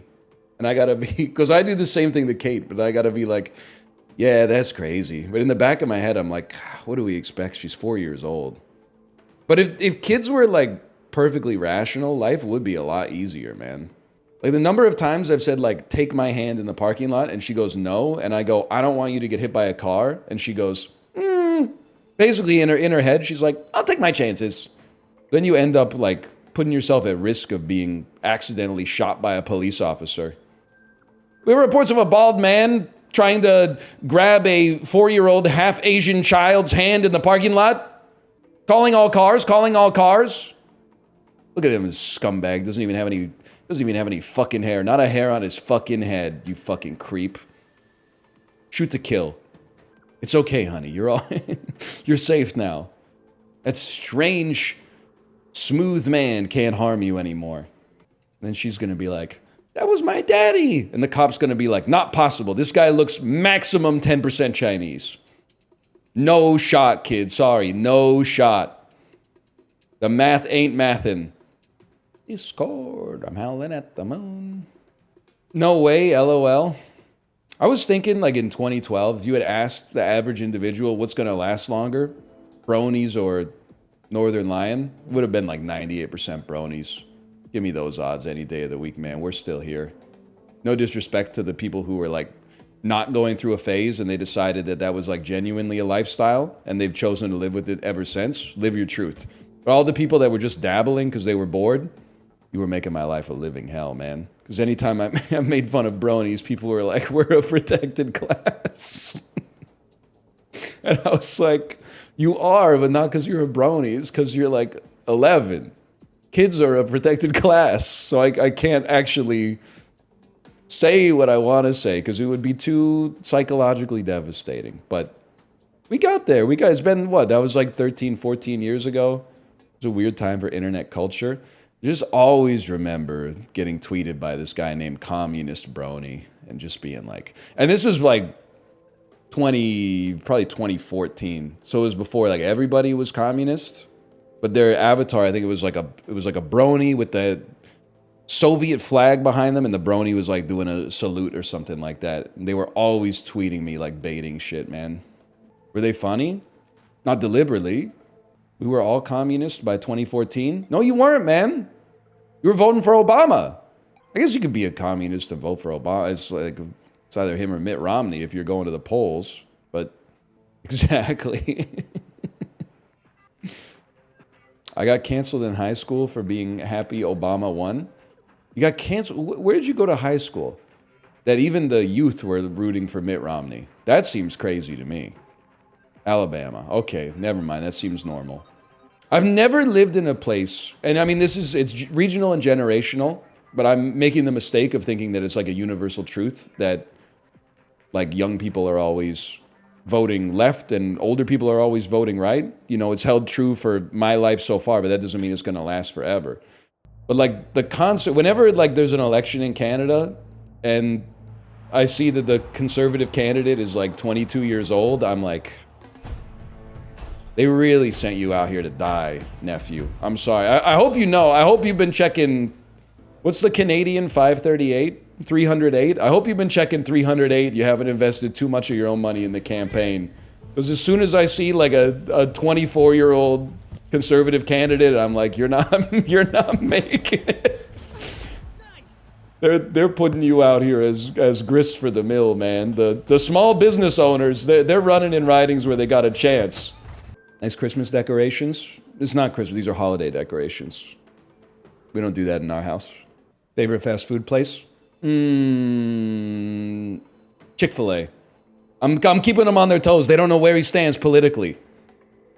And I got to be, because I do the same thing to Kate, but I got to be like, yeah, that's crazy. But in the back of my head, I'm like, what do we expect? She's 4 years old. But if kids were like perfectly rational, life would be a lot easier, man. Like the number of times I've said like, take my hand in the parking lot, and she goes, no. And I go, I don't want you to get hit by a car. And she goes, Basically, in her head, she's like, I'll take my chances. Then you end up, like, putting yourself at risk of being accidentally shot by a police officer. We have reports of a bald man trying to grab a 4-year-old half-Asian child's hand in the parking lot. Calling all cars, calling all cars. Look at him, this scumbag. Doesn't even have any fucking hair. Not a hair on his fucking head, you fucking creep. Shoot to kill. It's okay, honey. You're safe now. That strange, smooth man can't harm you anymore. Then she's gonna be like, that was my daddy. And the cop's gonna be like, not possible. This guy looks maximum 10% Chinese. No shot, kid. Sorry, no shot. The math ain't mathin'. He scored. I'm howling at the moon. No way, LOL. I was thinking, like, in 2012, if you had asked the average individual what's gonna last longer, bronies or Northernlion, it would have been like 98% bronies. Give me those odds any day of the week, man. We're still here. No disrespect to the people who were, like, not going through a phase and they decided that that was, like, genuinely a lifestyle and they've chosen to live with it ever since. Live your truth. But all the people that were just dabbling because they were bored, you were making my life a living hell, man. Because anytime I made fun of bronies, people were like, we're a protected class. And I was like, you are, but not because you're a brony. It's because you're like 11. Kids are a protected class. So I can't actually say what I want to say because it would be too psychologically devastating. But we got there. It's been what? That was like 13, 14 years ago. It was a weird time for internet culture. Just always remember getting tweeted by this guy named Communist Brony and just being like, and this was like probably 2014. So it was before like everybody was communist, but their avatar, I think it was like a brony with the Soviet flag behind them, and the brony was like doing a salute or something like that. And they were always tweeting me like baiting shit, man. Were they funny? Not deliberately. We were all communists by 2014? No, you weren't, man. You were voting for Obama. I guess you could be a communist and vote for Obama. It's like, it's either him or Mitt Romney if you're going to the polls. But, exactly. I got canceled in high school for being happy Obama won. You got canceled? Where did you go to high school? That even the youth were rooting for Mitt Romney. That seems crazy to me. Alabama. Okay, never mind. That seems normal. I've never lived in a place, and I mean, it's regional and generational, but I'm making the mistake of thinking that it's like a universal truth that like young people are always voting left and older people are always voting right. You know, it's held true for my life so far, but that doesn't mean it's going to last forever. But like the concept, whenever like there's an election in Canada and I see that the conservative candidate is like 22 years old, I'm like, they really sent you out here to die, nephew. I'm sorry. I hope you know. I hope you've been checking, what's the Canadian 538? 308? I hope you've been checking 308. You haven't invested too much of your own money in the campaign. Because as soon as I see like a 24-year-old conservative candidate, I'm like, you're not making it. They're putting you out here as grist for the mill, man. The small business owners, they're running in ridings where they got a chance. Nice Christmas decorations. It's not Christmas, these are holiday decorations. We don't do that in our house. Favorite fast food place? Chick-fil-A. I'm keeping them on their toes. They don't know where he stands politically.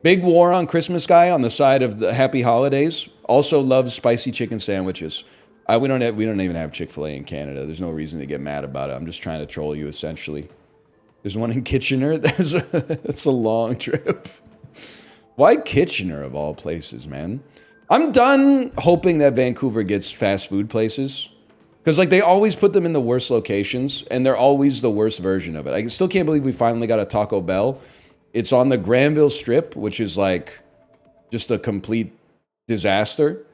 Big war on Christmas guy on the side of the happy holidays. Also loves spicy chicken sandwiches. We don't even have Chick-fil-A in Canada. There's no reason to get mad about it. I'm just trying to troll you, essentially. There's one in Kitchener. That's a long trip. Why Kitchener of all places, man? I'm done hoping that Vancouver gets fast food places. Because like they always put them in the worst locations and they're always the worst version of it. I still can't believe we finally got a Taco Bell. It's on the Granville Strip, which is like just a complete disaster.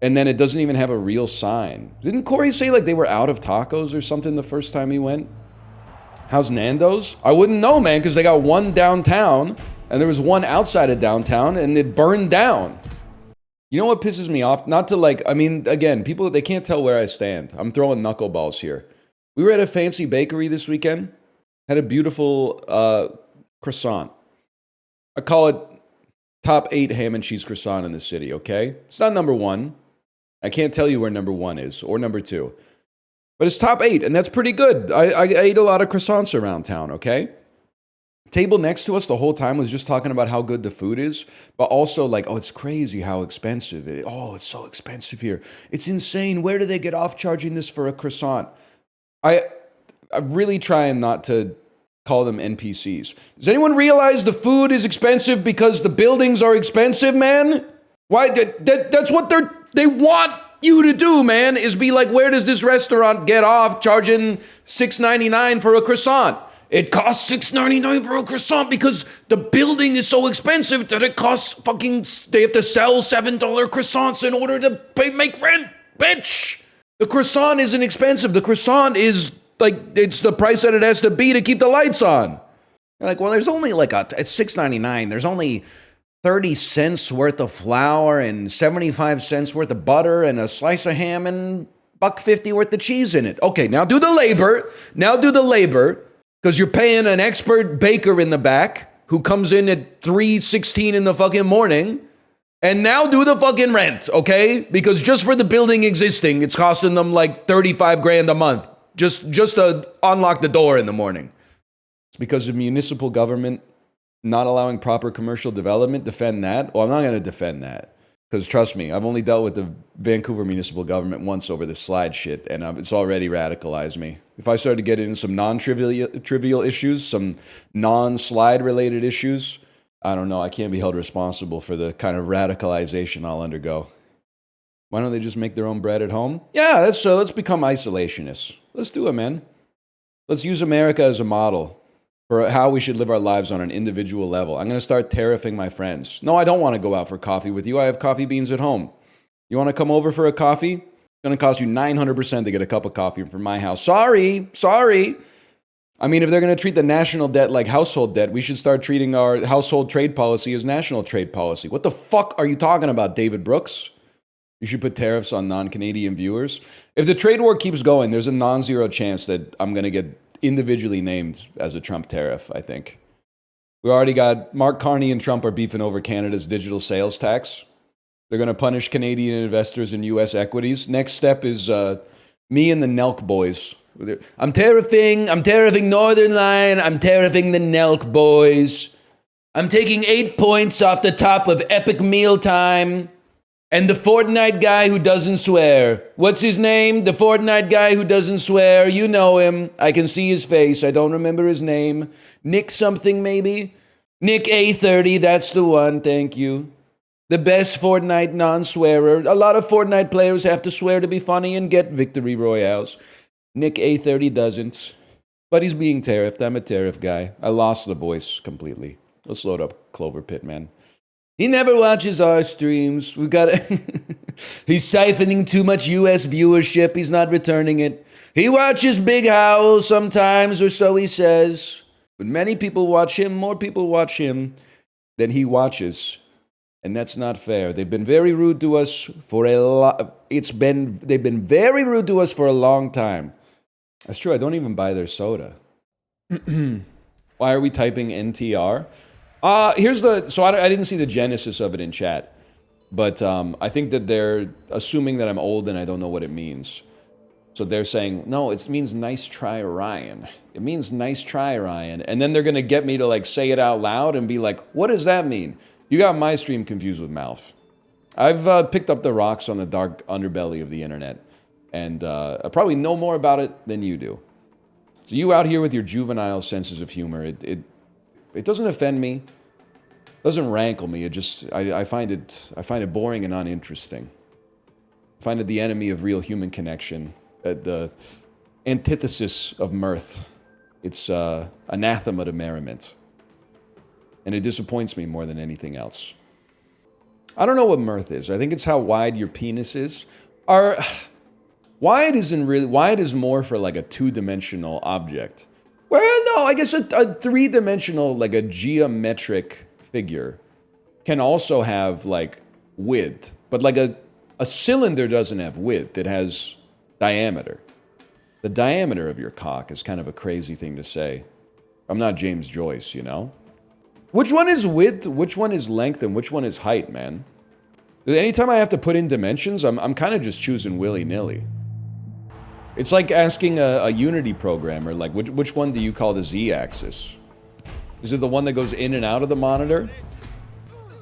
And then it doesn't even have a real sign. Didn't Kory say like they were out of tacos or something the first time he went? How's Nando's? I wouldn't know, man, because they got one downtown and there was one outside of downtown and it burned down. You know what pisses me off? Not to like, I mean, again, people, they can't tell where I stand. I'm throwing knuckleballs here. We were at a fancy bakery this weekend. Had a beautiful croissant. I call it top 8 ham and cheese croissant in the city, okay? It's not number 1. I can't tell you where number 1 is or number 2. But it's top 8, and that's pretty good. I ate a lot of croissants around town, okay? Table next to us the whole time was just talking about how good the food is, but also like, oh, it's crazy how expensive it is. Oh, it's so expensive here. It's insane. Where do they get off charging this for a croissant? I'm really trying not to call them NPCs. Does anyone realize the food is expensive because the buildings are expensive, man? Why? That's what they want you to do, man, is be like, where does this restaurant get off charging $6.99 for a croissant? It costs $6.99 for a croissant because the building is so expensive that it costs they have to sell $7 croissants in order to make rent, bitch. The croissant isn't expensive. The croissant is like, it's the price that it has to be to keep the lights on. You're like, well, there's only it's $6.99. There's only 30 cents worth of flour and 75 cents worth of butter and a slice of ham and $1.50 worth of cheese in it. Okay, now do the labor. Because you're paying an expert baker in the back who comes in at 3:16 in the fucking morning. And now do the fucking rent, okay? Because just for the building existing, it's costing them like 35 grand a month. Just to unlock the door in the morning. It's because of municipal government not allowing proper commercial development. Defend that? Well, I'm not going to defend that. Because trust me, I've only dealt with the Vancouver municipal government once over this slide shit, and it's already radicalized me. If I started to get into some non-trivial issues, some non-slide related issues, I don't know, I can't be held responsible for the kind of radicalization I'll undergo. Why don't they just make their own bread at home? Yeah, let's become isolationists. Let's do it, man. Let's use America as a model for how we should live our lives on an individual level. I'm going to start tariffing my friends. No, I don't want to go out for coffee with you. I have coffee beans at home. You want to come over for a coffee? It's going to cost you 900% to get a cup of coffee from my house. Sorry. I mean, if they're going to treat the national debt like household debt, we should start treating our household trade policy as national trade policy. What the fuck are you talking about, David Brooks? You should put tariffs on non-Canadian viewers. If the trade war keeps going, there's a non-zero chance that I'm going to get individually named as a Trump tariff, I think. We already got Mark Carney and Trump are beefing over Canada's digital sales tax. They're going to punish Canadian investors in U.S. equities. Next step is me and the Nelk boys. I'm tariffing Northernlion. I'm tariffing the Nelk boys. I'm taking 8 points off the top of Epic Mealtime. And the Fortnite guy who doesn't swear. What's his name? The Fortnite guy who doesn't swear. You know him. I can see his face. I don't remember his name. Nick something, maybe? Nick A30, that's the one. Thank you. The best Fortnite non-swearer. A lot of Fortnite players have to swear to be funny and get victory royales. Nick A30 doesn't. But he's being tariffed. I'm a tariff guy. I lost the voice completely. Let's load up Clover Pit, man. He never watches our streams. He's siphoning too much US viewership. He's not returning it. He watches Big Howl sometimes, or so he says. But many people watch him, more people watch him than he watches. And that's not fair. They've been very rude to us for a lot. They've been very rude to us for a long time. That's true. I don't even buy their soda. Why are we typing NTR? I didn't see the genesis of it in chat, but I think that they're assuming that I'm old and I don't know what it means. So they're saying, no, it means nice try, Ryan. It means nice try, Ryan. And then they're going to get me to like say it out loud and be like, what does that mean? You got my stream confused with mouth. I've picked up the rocks on the dark underbelly of the internet, and I probably know more about it than you do. So you out here with your juvenile senses of humor, it doesn't offend me. It doesn't rankle me. I find it boring and uninteresting. I find it the enemy of real human connection, the antithesis of mirth. It's anathema to merriment. And it disappoints me more than anything else. I don't know what mirth is. I think it's how wide your penis is. Wide is more for like a two-dimensional object. Well, no, I guess a three-dimensional, like a geometric figure can also have like width. But like a cylinder doesn't have width. It has diameter. The diameter of your cock is kind of a crazy thing to say. I'm not James Joyce, you know? Which one is width, which one is length, and which one is height, man? Anytime I have to put in dimensions, I'm kind of just choosing willy-nilly. It's like asking a Unity programmer, like, which one do you call the Z-axis? Is it the one that goes in and out of the monitor?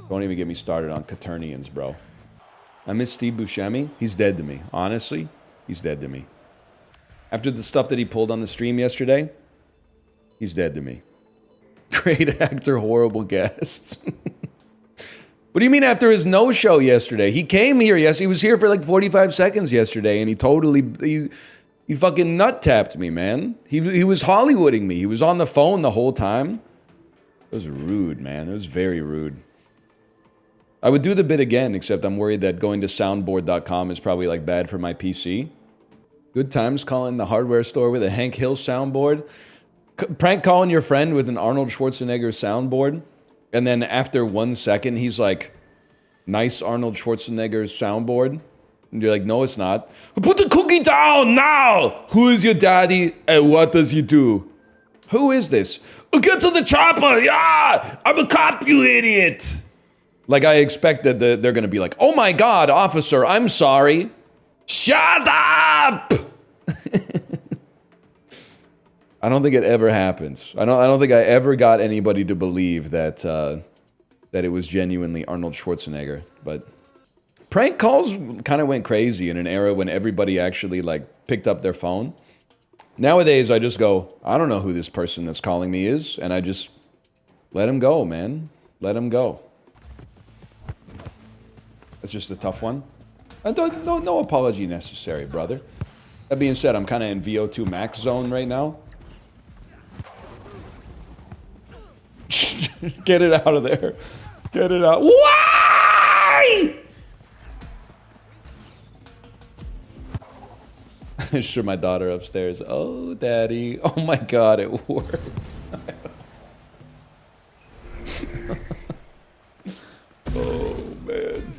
Don't even get me started on Quaternions, bro. I miss Steve Buscemi. He's dead to me. Honestly, he's dead to me. After the stuff that he pulled on the stream yesterday, he's dead to me. Great actor, horrible guests. What do you mean after his no-show yesterday? He came here, yes, he was here for like 45 seconds yesterday, and he totally, he fucking nut-tapped me, man. He was Hollywooding me. He was on the phone the whole time. It was rude, man. It was very rude. I would do the bit again, except I'm worried that going to soundboard.com is probably like bad for my PC. Good times calling the hardware store with a Hank Hill soundboard. Prank calling your friend with an Arnold Schwarzenegger soundboard. And then after 1 second, he's like, nice Arnold Schwarzenegger soundboard. And you're like, no, it's not. Put the cookie down now! Who is your daddy and what does he do? Who is this? Get to the chopper! Yeah! I'm a cop, you idiot! Like, I expect that they're gonna be like, oh my god, officer, I'm sorry. Shut up! I don't think it ever happens. I don't think I ever got anybody to believe that that it was genuinely Arnold Schwarzenegger. But prank calls kind of went crazy in an era when everybody actually like picked up their phone. Nowadays, I just go, I don't know who this person that's calling me is, and I just let him go, man. Let him go. That's just a tough one. No apology necessary, brother. That being said, I'm kind of in VO2 max zone right now. Get it out of there. Get it out. Why? I shook my daughter upstairs. Oh, daddy. Oh my god, it worked. Oh, man.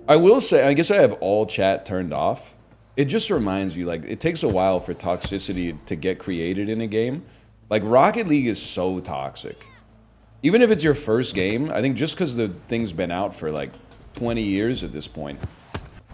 I will say, I guess I have all chat turned off. It just reminds you, like, it takes a while for toxicity to get created in a game. Like, Rocket League is so toxic. Even if it's your first game, I think just because the thing's been out for, like, 20 years at this point.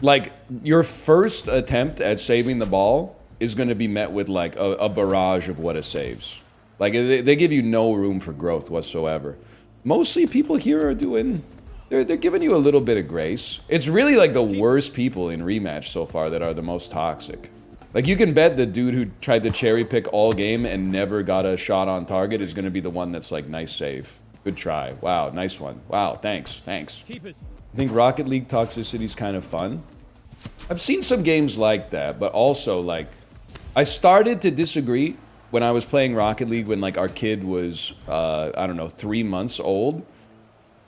Like, your first attempt at saving the ball is going to be met with, like, a barrage of what it saves. Like, they give you no room for growth whatsoever. Mostly people here are doing... They're giving you a little bit of grace. It's really, like, the worst people in Rematch so far that are the most toxic. Like, you can bet the dude who tried to cherry pick all game and never got a shot on target is going to be the one that's like, nice save. Good try. Wow, nice one. Wow, thanks. I think Rocket League toxicity is kind of fun. I've seen some games like that, but also, like, I started to disagree when I was playing Rocket League when, like, our kid was, I don't know, 3 months old.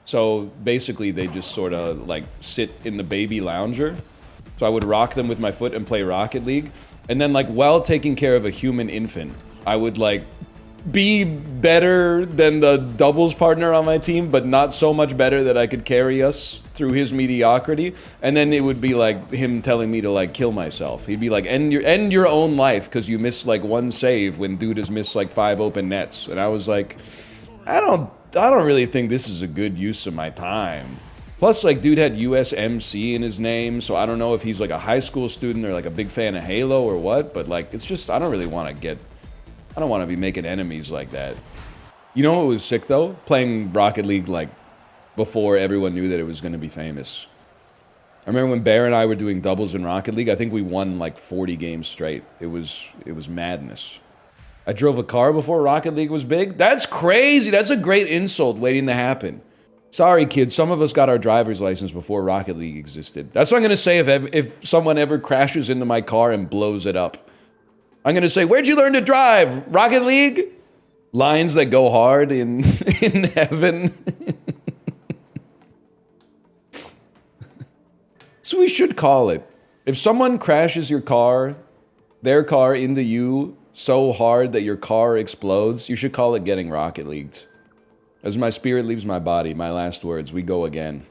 So, basically, they just sort of, like, sit in the baby lounger. So I would rock them with my foot and play Rocket League. And then, like, while taking care of a human infant, I would, like, be better than the doubles partner on my team, but not so much better that I could carry us through his mediocrity. And then it would be, like, him telling me to, like, kill myself. He'd be like, end your own life because you missed, like, 1 save when dude has missed, like, 5 open nets. And I was like, I don't really think this is a good use of my time. Plus, like, dude had USMC in his name, so I don't know if he's, like, a high school student or, like, a big fan of Halo or what, but, like, it's just, I don't really want to be making enemies like that. You know what was sick, though? Playing Rocket League, like, before everyone knew that it was going to be famous. I remember when Bear and I were doing doubles in Rocket League, I think we won, like, 40 games straight. It was madness. I drove a car before Rocket League was big? That's crazy! That's a great insult waiting to happen. Sorry, kids, some of us got our driver's license before Rocket League existed. That's what I'm going to say if someone ever crashes into my car and blows it up. I'm going to say, where'd you learn to drive? Rocket League? Lines that go hard in heaven. So we should call it. If someone crashes their car into you so hard that your car explodes, you should call it getting Rocket Leagued. As my spirit leaves my body, my last words, we go again.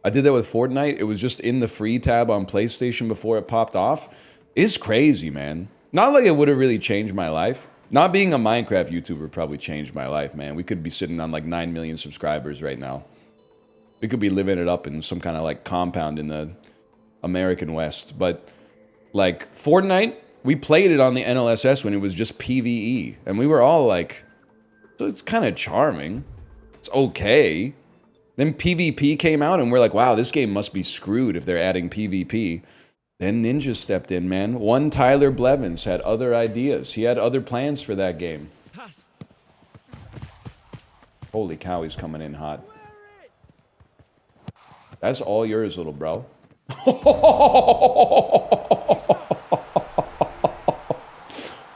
I did that with Fortnite. It was just in the free tab on PlayStation before it popped off. It's crazy, man. Not like it would have really changed my life, Not being a Minecraft YouTuber probably changed my life, man. We could be sitting on like 9 million subscribers right now. We could be living it up in some kind of like compound in the American West. But like Fortnite, we played it on the NLSS when it was just PvE. And we were all like, so it's kind of charming. It's okay. Then PvP came out and we're like, wow, this game must be screwed if they're adding PvP. Then Ninja stepped in, man. One Tyler Blevins had other ideas. He had other plans for that game. Pass. Holy cow, he's coming in hot. That's all yours, little bro.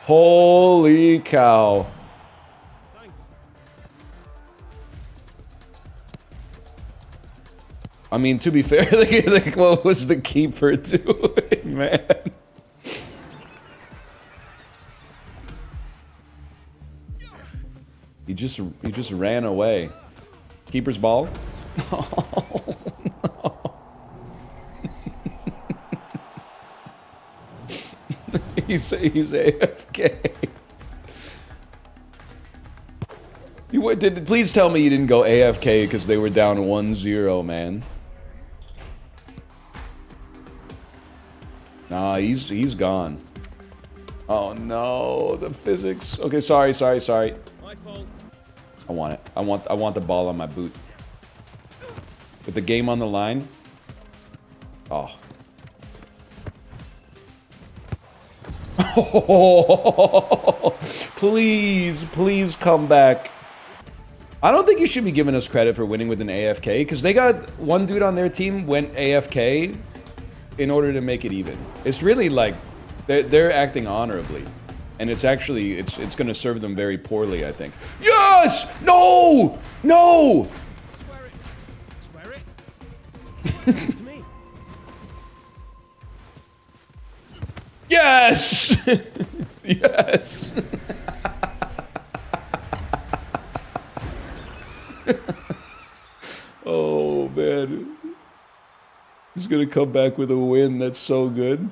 Holy cow. I mean, to be fair, like, what was the keeper doing, man? He just ran away. Keeper's ball? Oh, no. he's AFK. Please tell me you didn't go AFK because they were down 1-0, man. Nah, he's gone. Oh no, the physics. Okay, sorry. My fault. I want it. I want the ball on my boot. With the game on the line. Oh. Please come back. I don't think you should be giving us credit for winning with an AFK, because they got one dude on their team went AFK in order to make it even. It's really like they're acting honorably, and it's actually it's going to serve them very poorly, I think. Yes! No! No! Swear it. To me. Yes! Yes! Oh man. He's gonna come back with a win. That's so good.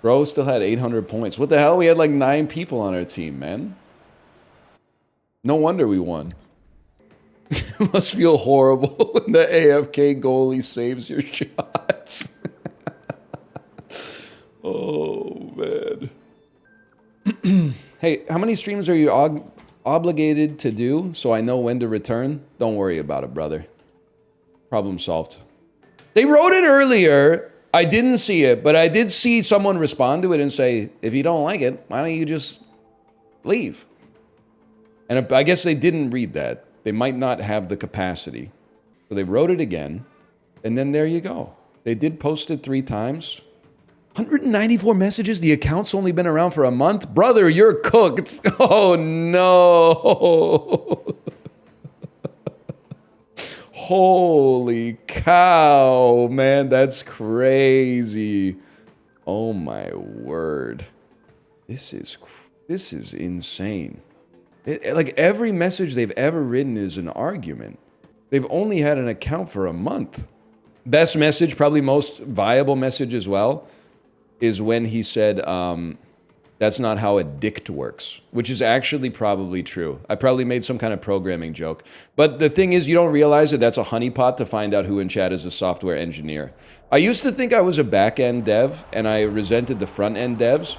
Bro still had 800 points. What the hell? We had like 9 people on our team, man. No wonder we won. It must feel horrible when the AFK goalie saves your shots. Oh, man. Hey, how many streams are you obligated to do so I know when to return? Don't worry about it, brother. Problem solved. They wrote it earlier. I didn't see it, but I did see someone respond to it and say, if you don't like it, why don't you just leave? And I guess they didn't read that. They might not have the capacity. So they wrote it again, and then there you go. They did post it 3 times. 194 messages? The account's only been around for a month? Brother, you're cooked. Oh, no. Holy cow, man, that's crazy. Oh my word. This is insane. Like every message they've ever written is an argument. They've only had an account for a month. Best message, probably most viable message as well, is when he said, that's not how a dict works, which is actually probably true. I probably made some kind of programming joke. But the thing is, you don't realize that that's a honeypot to find out who in chat is a software engineer. I used to think I was a back-end dev, and I resented the front-end devs.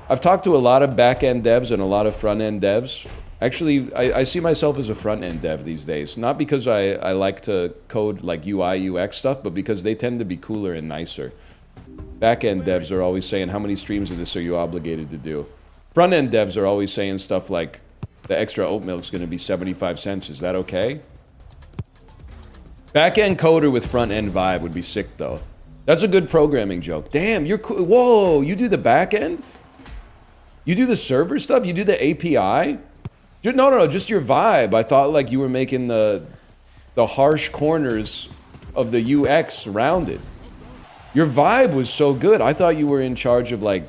I've talked to a lot of back-end devs and a lot of front-end devs. Actually, I see myself as a front-end dev these days. Not because I like to code like UI, UX stuff, but because they tend to be cooler and nicer. Back-end devs are always saying, how many streams of this are you obligated to do? Front-end devs are always saying stuff like, the extra oat milk is going to be 75 cents. Is that okay? Back-end coder with front-end vibe would be sick, though. That's a good programming joke. Damn, you're cool. Whoa, you do the back-end? You do the server stuff? You do the API? No, just your vibe. I thought like you were making the harsh corners of the UX rounded. Your vibe was so good. I thought you were in charge of like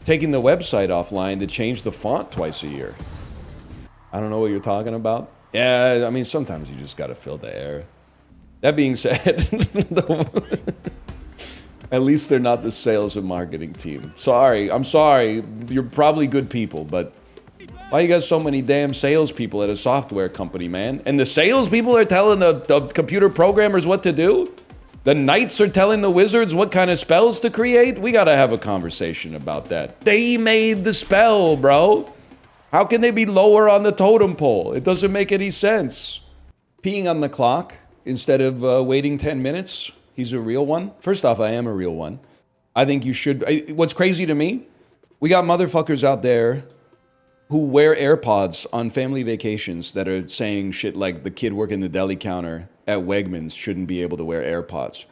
taking the website offline to change the font twice a year. I don't know what you're talking about. Yeah, I mean, sometimes you just gotta fill the air. That being said, At least they're not the sales and marketing team. Sorry, I'm sorry. You're probably good people, but why you got so many damn salespeople at a software company, man? And the salespeople are telling the computer programmers what to do? The knights are telling the wizards what kind of spells to create? We gotta have a conversation about that. They made the spell, bro. How can they be lower on the totem pole? It doesn't make any sense. Peeing on the clock instead of waiting 10 minutes. He's a real one. First off, I am a real one. I think you should. What's crazy to me, we got motherfuckers out there who wear AirPods on family vacations that are saying shit like the kid working the deli counter at Wegmans shouldn't be able to wear AirPods.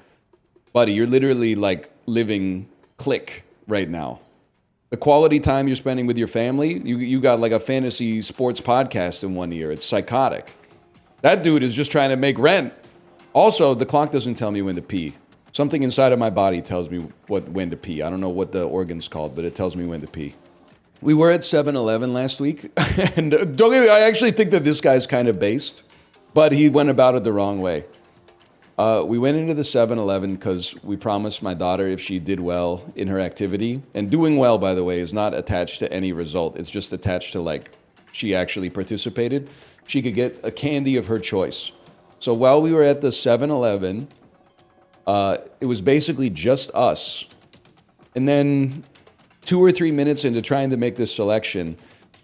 Buddy, you're literally like living click right now. The quality time you're spending with your family, you got like a fantasy sports podcast in 1 year. It's psychotic. That dude is just trying to make rent. Also, the clock doesn't tell me when to pee. Something inside of my body tells me when to pee. I don't know what the organ's called, but it tells me when to pee. We were at 7-Eleven last week, and don't get me, I actually think that this guy's kind of based, but he went about it the wrong way. We went into the 7-Eleven because we promised my daughter if she did well in her activity, and doing well, by the way, is not attached to any result. It's just attached to, like, she actually participated. She could get a candy of her choice. So while we were at the 7-Eleven, it was basically just us. And then 2 or 3 minutes into trying to make this selection,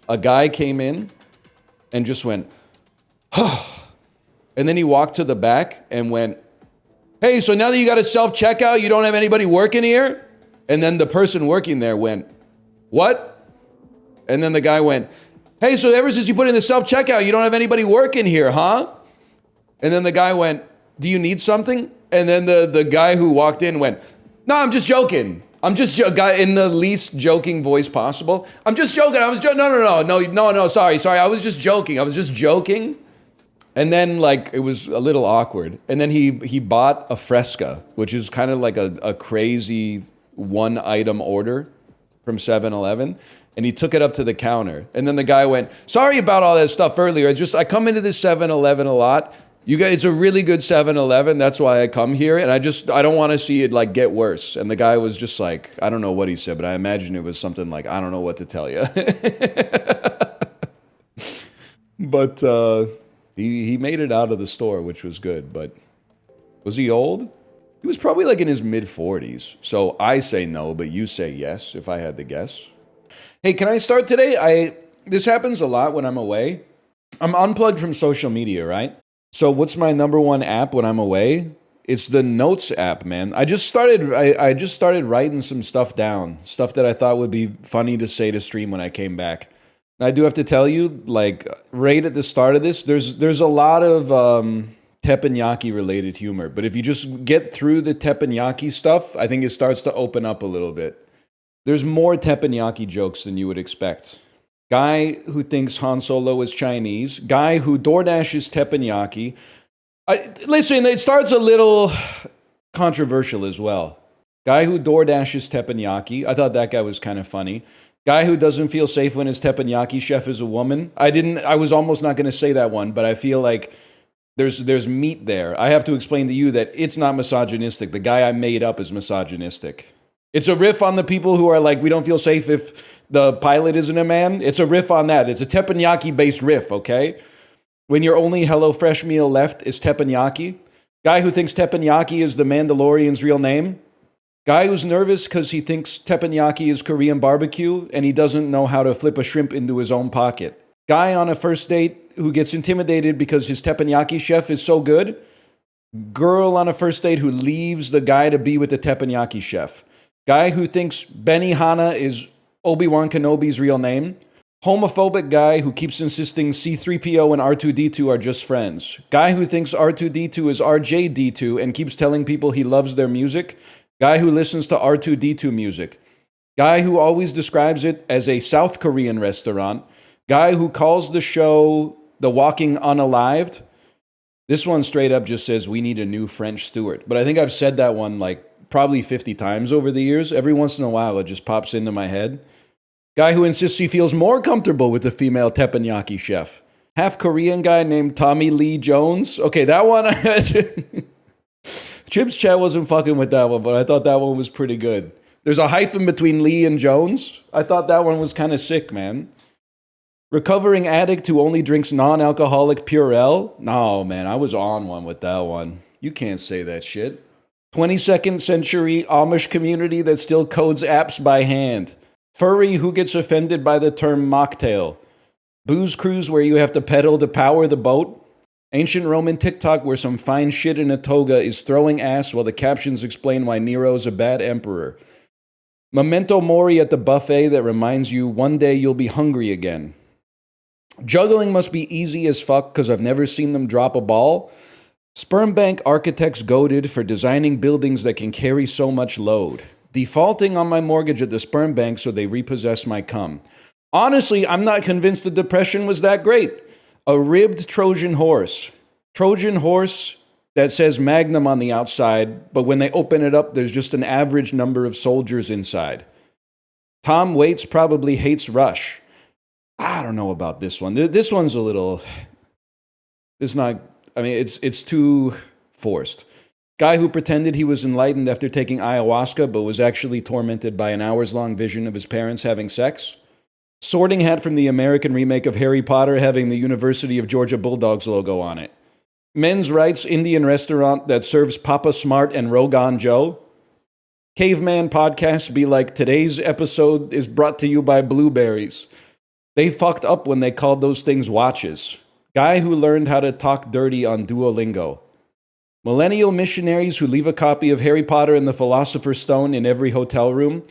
a guy came in and just went, and then he walked to the back and went, hey, so now that you got a self-checkout, you don't have anybody working here? And then the person working there went, what? And then the guy went, hey, so ever since you put in the self-checkout, you don't have anybody working here, huh? And then the guy went, do you need something? And then the guy who walked in went, no, I'm just joking. I'm just guy in the least joking voice possible. I'm just joking. I was joking. No, sorry. I was just joking. And then like it was a little awkward. And then he bought a Fresca, which is kind of like a crazy one item order from 7-Eleven. And he took it up to the counter. And then the guy went, sorry about all that stuff earlier. It's just I come into this 7-Eleven a lot. You guys, it's a really good 7-Eleven. That's why I come here. And I don't want to see it like get worse. And the guy was just like, I don't know what he said, but I imagine it was something like, I don't know what to tell you. But he made it out of the store, which was good. But was he old? He was probably like in his mid-40s. So I say no, but you say yes, if I had to guess. Hey, can I start today? This happens a lot when I'm away. I'm unplugged from social media, right? So what's my number one app when I'm away? It's the Notes app, man. I just started writing some stuff down, stuff that I thought would be funny to say to stream when I came back. And I do have to tell you, like right at the start of this, there's a lot of teppanyaki related humor. But if you just get through the teppanyaki stuff, I think it starts to open up a little bit. There's more teppanyaki jokes than you would expect. Guy who thinks Han Solo is Chinese. Guy who DoorDashes teppanyaki. Listen, it starts a little controversial as well. Guy who DoorDashes teppanyaki. I thought that guy was kind of funny. Guy who doesn't feel safe when his teppanyaki chef is a woman. I was almost not going to say that one, but I feel like there's meat there. I have to explain to you that it's not misogynistic. The guy I made up is misogynistic. It's a riff on the people who are like, we don't feel safe if the pilot isn't a man. It's a riff on that. It's a teppanyaki-based riff, okay? When your only HelloFresh meal left is teppanyaki. Guy who thinks teppanyaki is the Mandalorian's real name. Guy who's nervous because he thinks teppanyaki is Korean barbecue and he doesn't know how to flip a shrimp into his own pocket. Guy on a first date who gets intimidated because his teppanyaki chef is so good. Girl on a first date who leaves the guy to be with the teppanyaki chef. Guy who thinks Benihana is Obi-Wan Kenobi's real name. Homophobic guy who keeps insisting C-3PO and R2-D2 are just friends. Guy who thinks R2-D2 is RJ-D2 and keeps telling people he loves their music. Guy who listens to R2-D2 music. Guy who always describes it as a South Korean restaurant. Guy who calls the show The Walking Unalived. This one straight up just says, we need a new French Stewart. But I think I've said that one like probably 50 times over the years. Every once in a while, it just pops into my head. Guy who insists he feels more comfortable with the female teppanyaki chef. Half Korean guy named Tommy Lee Jones. Okay, that one. Chip's chat wasn't fucking with that one, but I thought that one was pretty good. There's a hyphen between Lee and Jones. I thought that one was kind of sick, man. Recovering addict who only drinks non-alcoholic Purell. No, man, I was on one with that one. You can't say that shit. 22nd century Amish community that still codes apps by hand. Furry who gets offended by the term mocktail. Booze cruise where you have to pedal to power the boat. Ancient Roman TikTok where some fine shit in a toga is throwing ass while the captions explain why Nero's a bad emperor. Memento mori at the buffet that reminds you one day you'll be hungry again. Juggling must be easy as fuck because I've never seen them drop a ball. Sperm bank architects goaded for designing buildings that can carry so much load. Defaulting on my mortgage at the sperm bank so they repossess my cum. Honestly, I'm not convinced the depression was that great. A ribbed Trojan horse. Trojan horse that says Magnum on the outside, but when they open it up, there's just an average number of soldiers inside. Tom Waits probably hates Rush. I don't know about this one. This one's a little... It's not... I mean, it's too forced. Guy who pretended he was enlightened after taking ayahuasca, but was actually tormented by an hours-long vision of his parents having sex. Sorting hat from the American remake of Harry Potter having the University of Georgia Bulldogs logo on it. Men's Rights Indian restaurant that serves Papa Smart and Rogan Joe. Caveman podcast be like, today's episode is brought to you by blueberries. They fucked up when they called those things watches. Guy who learned how to talk dirty on Duolingo. Millennial missionaries who leave a copy of Harry Potter and the Philosopher's Stone in every hotel room.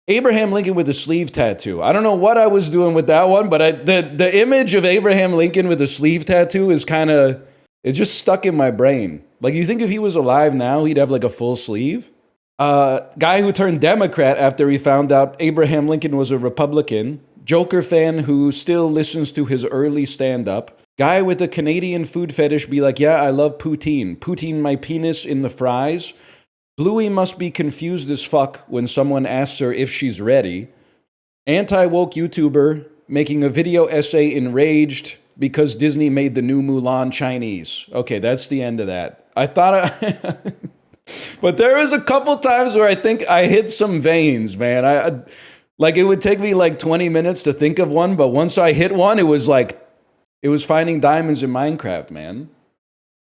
Abraham Lincoln with a sleeve tattoo. I don't know what I was doing with that one, but the image of Abraham Lincoln with a sleeve tattoo is kind of, it's just stuck in my brain. Like, you think if he was alive now, he'd have like a full sleeve? Guy who turned Democrat after he found out Abraham Lincoln was a Republican. Joker fan who still listens to his early stand-up. Guy with a Canadian food fetish be like, yeah, I love poutine. Poutine my penis in the fries. Bluey must be confused as fuck when someone asks her if she's ready. Anti-woke YouTuber making a video essay enraged because Disney made the new Mulan Chinese. Okay, that's the end of that. I thought but there was a couple times where I think I hit some veins, man. Like, it would take me like 20 minutes to think of one, but once I hit one, it was like, it was finding diamonds in Minecraft, man.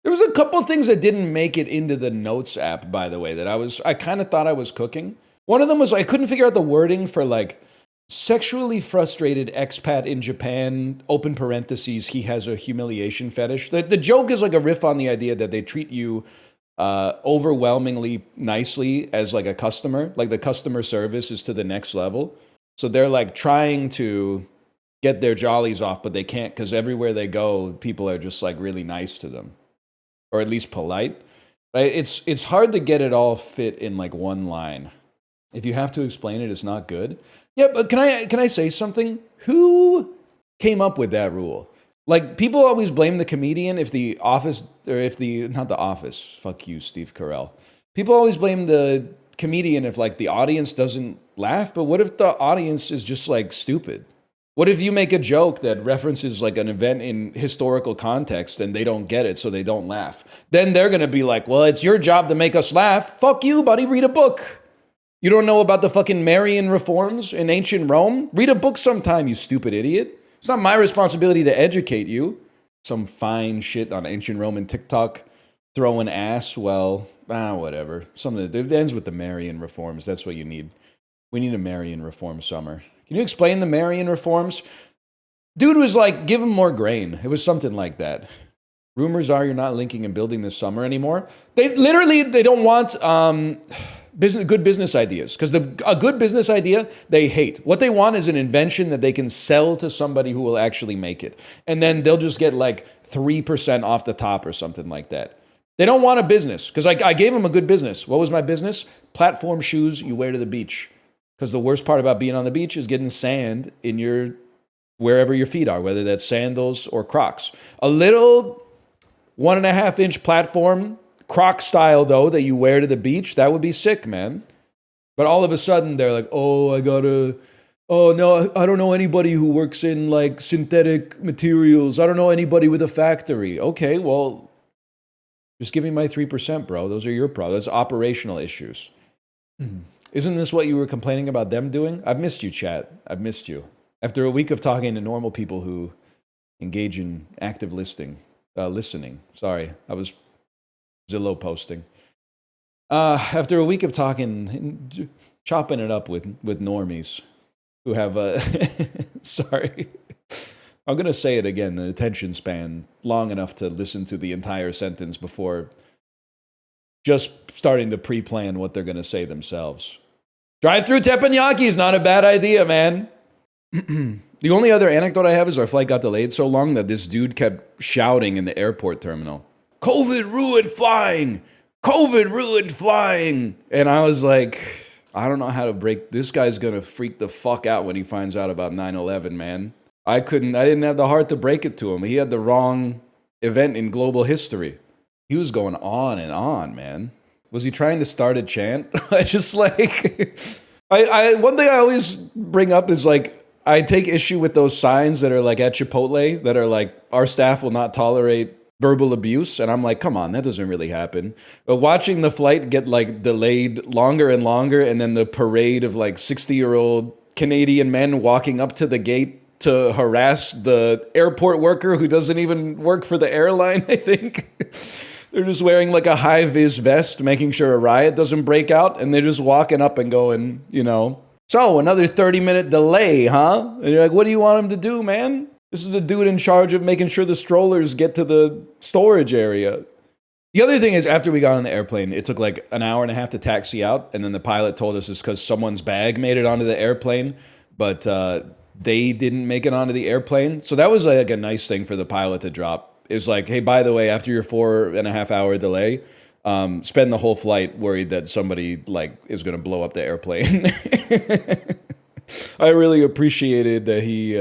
There was a couple things that didn't make it into the Notes app, by the way, that I kind of thought I was cooking. One of them was I couldn't figure out the wording for like sexually frustrated expat in Japan, open parentheses, he has a humiliation fetish. The joke is like a riff on the idea that they treat you overwhelmingly nicely as like a customer. Like the customer service is to the next level. So they're like trying to get their jollies off, but they can't because everywhere they go, people are just like really nice to them. Or at least polite. Right? It's hard to get it all fit in like one line. If you have to explain it, it's not good. Yeah, but can I say something? Who came up with that rule? Like, people always blame the comedian if the office, or if the, not the office, fuck you, Steve Carell. People always blame the comedian if like the audience doesn't laugh, but what if the audience is just like stupid? What if you make a joke that references like an event in historical context and they don't get it, so they don't laugh? Then they're going to be like, well, it's your job to make us laugh. Fuck you, buddy. Read a book. You don't know about the fucking Marian reforms in ancient Rome? Read a book sometime, you stupid idiot. It's not my responsibility to educate you. Some fine shit on ancient Roman TikTok throwing ass. Well, whatever. Something that ends with the Marian reforms. That's what you need. We need a Marian reform summer. Can you explain the Marian reforms? Dude was like, give him more grain. It was something like that. Rumors are you're not linking and building this summer anymore. They don't want good business ideas, because a good business idea they hate. What they want is an invention that they can sell to somebody who will actually make it, and then they'll just get like 3% off the top or something like that. They don't want a business, because I gave them a good business. What was my business? Platform shoes you wear to the beach. Because the worst part about being on the beach is getting sand in your, wherever your feet are, whether that's sandals or Crocs. A little 1.5-inch platform, Croc style though, that you wear to the beach, that would be sick, man. But all of a sudden they're like, oh no, I don't know anybody who works in like synthetic materials. I don't know anybody with a factory. Okay, well, Just give me my 3%, bro. Those are your problems. Those operational issues. Isn't this what you were complaining about them doing? I've missed you, chat. I've missed you. After a week of talking to normal people who engage in active listening. Sorry, I was Zillow posting. After a week of talking, chopping it up with normies who have sorry. I'm going to say it again, an attention span long enough to listen to the entire sentence before just starting to pre-plan what they're going to say themselves. Drive-through teppanyaki is not a bad idea, man. The only other anecdote I have is our flight got delayed so long that this dude kept shouting in the airport terminal, "COVID ruined flying! COVID ruined flying!" And I was like, I don't know how to break. This guy's going to freak the fuck out when he finds out about 9/11, man. I didn't have the heart to break it to him. He had the wrong event in global history. He was going on and on, man. Was he trying to start a chant? I just like, one thing I always bring up is like, I take issue with those signs that are like at Chipotle that are like, our staff will not tolerate verbal abuse. And I'm like, come on, that doesn't really happen. But watching the flight get like delayed longer and longer, and then the parade of like 60-year-old Canadian men walking up to the gate to harass the airport worker who doesn't even work for the airline, I think. They're just wearing like a high-vis vest, making sure a riot doesn't break out, and they're just walking up and going, you know, so another 30-minute delay, huh? And you're like, what do you want him to do, man? This is the dude in charge of making sure the strollers get to the storage area. The other thing is, after we got on the airplane, it took like an hour and a half to taxi out, and then the pilot told us it's because someone's bag made it onto the airplane, but they didn't make it onto the airplane. So that was like a nice thing for the pilot to drop. Is like, hey, by the way, after your 4.5 hour delay, spend the whole flight worried that somebody like is going to blow up the airplane. I really appreciated that he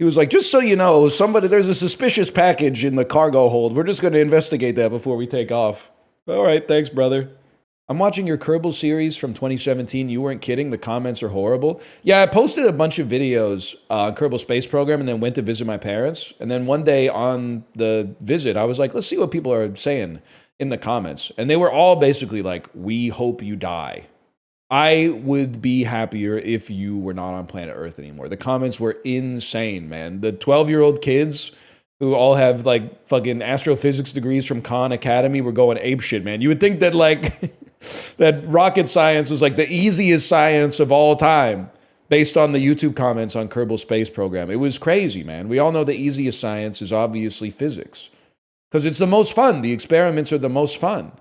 was like, just so you know, there's a suspicious package in the cargo hold. We're just going to investigate that before we take off. All right, thanks, brother. I'm watching your Kerbal series from 2017. You weren't kidding. The comments are horrible. Yeah, I posted a bunch of videos on Kerbal Space Program and then went to visit my parents. And then one day on the visit, I was like, let's see what people are saying in the comments. And they were all basically like, we hope you die. I would be happier if you were not on planet Earth anymore. The comments were insane, man. The 12-year-old kids who all have like fucking astrophysics degrees from Khan Academy were going apeshit, man. You would think that like that rocket science was like the easiest science of all time based on the YouTube comments on Kerbal Space Program. It was crazy, man. We all know the easiest science is obviously physics because it's the most fun. The experiments are the most fun.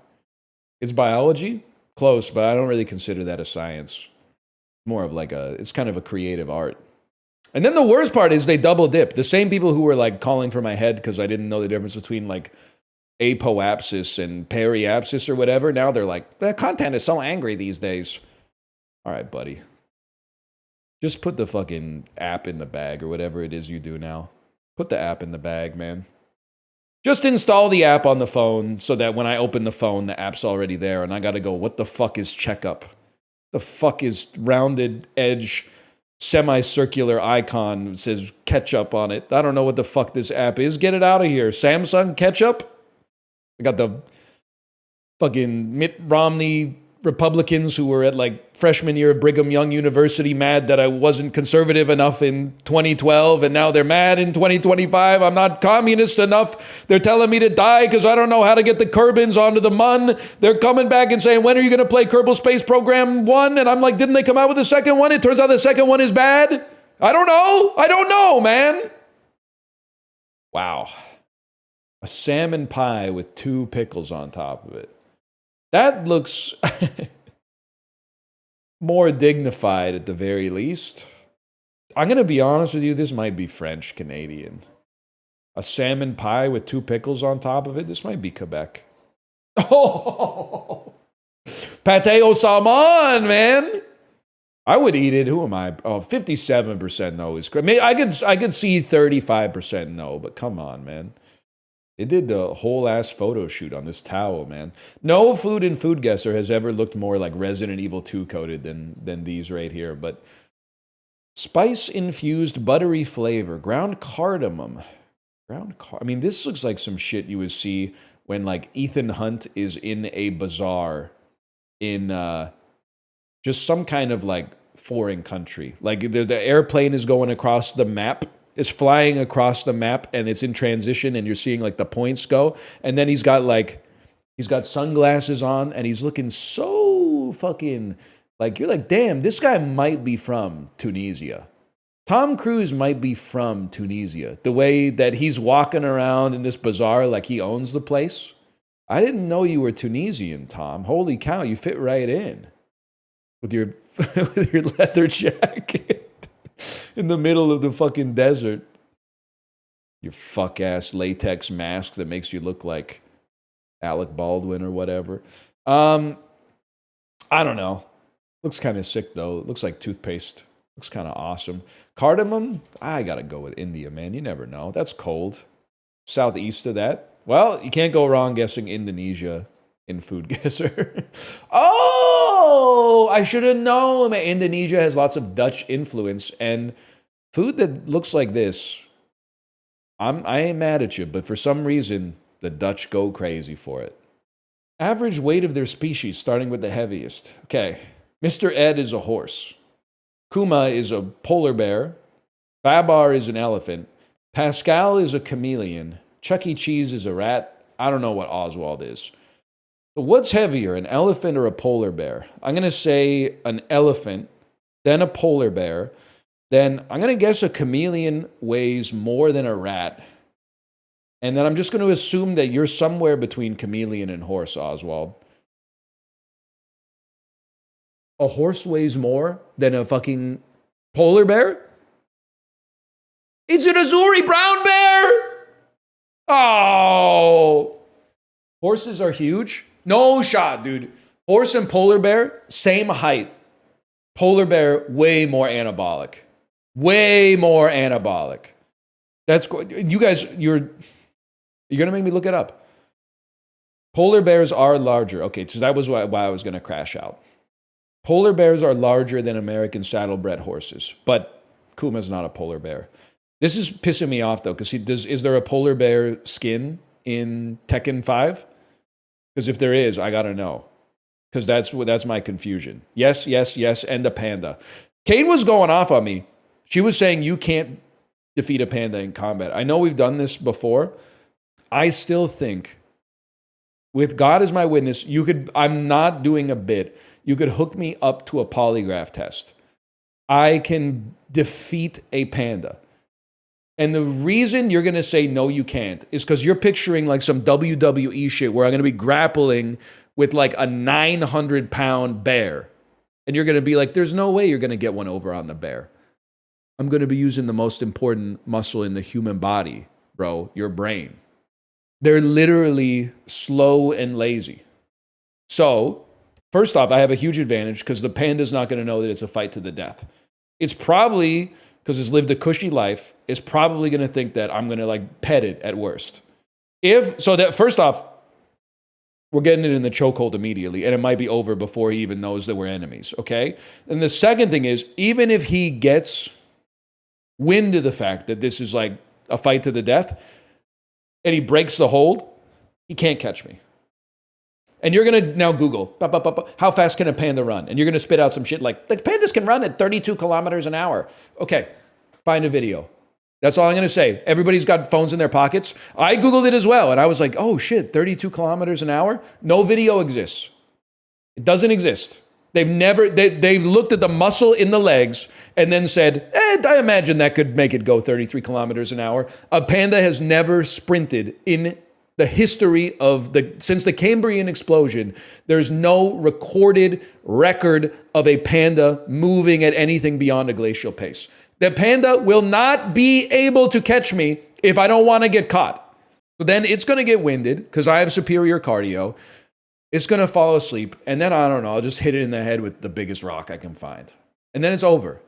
It's biology, close, but I don't really consider that a science. More of like it's kind of a creative art. And then the worst part is they double dip. The same people who were like calling for my head because I didn't know the difference between like apoapsis and periapsis or whatever. Now they're like, the content is so angry these days. All right, buddy. Just put the fucking app in the bag or whatever it is you do now. Put the app in the bag, man. Just install the app on the phone so that when I open the phone, the app's already there and I got to go, what the fuck is checkup? The fuck is rounded edge semicircular icon that says ketchup on it? I don't know what the fuck this app is. Get it out of here. Samsung ketchup? I got the fucking Mitt Romney Republicans who were at like freshman year of Brigham Young University mad that I wasn't conservative enough in 2012 and now they're mad in 2025. I'm not communist enough. They're telling me to die because I don't know how to get the Kerbins onto the MUN. They're coming back and saying, when are you going to play Kerbal Space Program 1? And I'm like, didn't they come out with the second one? It turns out the second one is bad. I don't know, man. Wow. A salmon pie with 2 pickles on top of it. That looks more dignified at the very least. I'm going to be honest with you, this might be French Canadian. A salmon pie with 2 pickles on top of it, this might be Quebec. Oh! Pâté au salmon, man! I would eat it. Who am I? Oh, 57% no is correct. I could see 35% no, but come on, man. They did the whole ass photo shoot on this towel, man. No food and food guesser has ever looked more like Resident Evil 2 coated than these right here. But spice infused buttery flavor, ground cardamom. I mean, this looks like some shit you would see when like Ethan Hunt is in a bazaar in just some kind of like foreign country. Like the airplane is going across the map, is flying across the map, and it's in transition, and you're seeing like the points go. And then he's got sunglasses on, and he's looking so fucking like, you're like, damn, this guy might be from Tunisia. Tom Cruise might be from Tunisia. The way that he's walking around in this bazaar like he owns the place. I didn't know you were Tunisian, Tom. Holy cow, you fit right in with your with your leather jacket in the middle of the fucking desert. Your fuck ass latex mask that makes you look like Alec Baldwin or whatever. I don't know. Looks kind of sick though. It looks like toothpaste. Looks kind of awesome. Cardamom, I gotta go with India, man. You never know. That's cold. Southeast of that. Well, you can't go wrong guessing Indonesia in Food Guesser. Oh, I should have known. Man, Indonesia has lots of Dutch influence, and food that looks like this, I ain't mad at you, but for some reason, the Dutch go crazy for it. Average weight of their species, starting with the heaviest. Okay, Mr. Ed is a horse. Kuma is a polar bear. Babar is an elephant. Pascal is a chameleon. Chuck E. Cheese is a rat. I don't know what Oswald is. But what's heavier, an elephant or a polar bear? I'm going to say an elephant, then a polar bear. Then I'm going to guess a chameleon weighs more than a rat. And then I'm just going to assume that you're somewhere between chameleon and horse, Oswald. A horse weighs more than a fucking polar bear? It's an Azuri brown bear! Oh! Horses are huge? No shot, dude. Horse and polar bear, same height. Polar bear, way more anabolic. Way more anabolic. That's you guys, you're going to make me look it up. Polar bears are larger. Okay, so that was why I was going to crash out. Polar bears are larger than American saddlebred horses, but Kuma's not a polar bear. This is pissing me off though, because is there a polar bear skin in Tekken 5? Because if there is, I gotta know. Because that's my confusion. Yes, yes, yes, and the panda. Caine was going off on me. She was saying you can't defeat a panda in combat. I know we've done this before. I still think, with God as my witness, I'm not doing a bit. You could hook me up to a polygraph test. I can defeat a panda. And the reason you're going to say, no, you can't, is because you're picturing like some WWE shit where I'm going to be grappling with like a 900-pound bear. And you're going to be like, there's no way you're going to get one over on the bear. I'm going to be using the most important muscle in the human body, bro, your brain. They're literally slow and lazy. So, first off, I have a huge advantage because the panda's not going to know that it's a fight to the death. It's probably, because it's lived a cushy life, it's probably going to think that I'm going to like pet it at worst. First off, we're getting it in the chokehold immediately, and it might be over before he even knows that we're enemies, okay? And the second thing is, even if he gets wind of the fact that this is like a fight to the death, and he breaks the hold, he can't catch me. And you're going to now Google, how fast can a panda run? And you're going to spit out some shit like pandas can run at 32 kilometers an hour. Okay, find a video. That's all I'm going to say. Everybody's got phones in their pockets. I Googled it as well, and I was like, oh shit, 32 kilometers an hour? No video exists. It doesn't exist. They've looked at the muscle in the legs and then said, I imagine that could make it go 33 kilometers an hour. A panda has never sprinted in the history since the Cambrian explosion. There's no recorded record of a panda moving at anything beyond a glacial pace. The panda will not be able to catch me if I don't want to get caught. So then it's going to get winded because I have superior cardio. It's going to fall asleep. And then, I don't know, I'll just hit it in the head with the biggest rock I can find. And then it's over.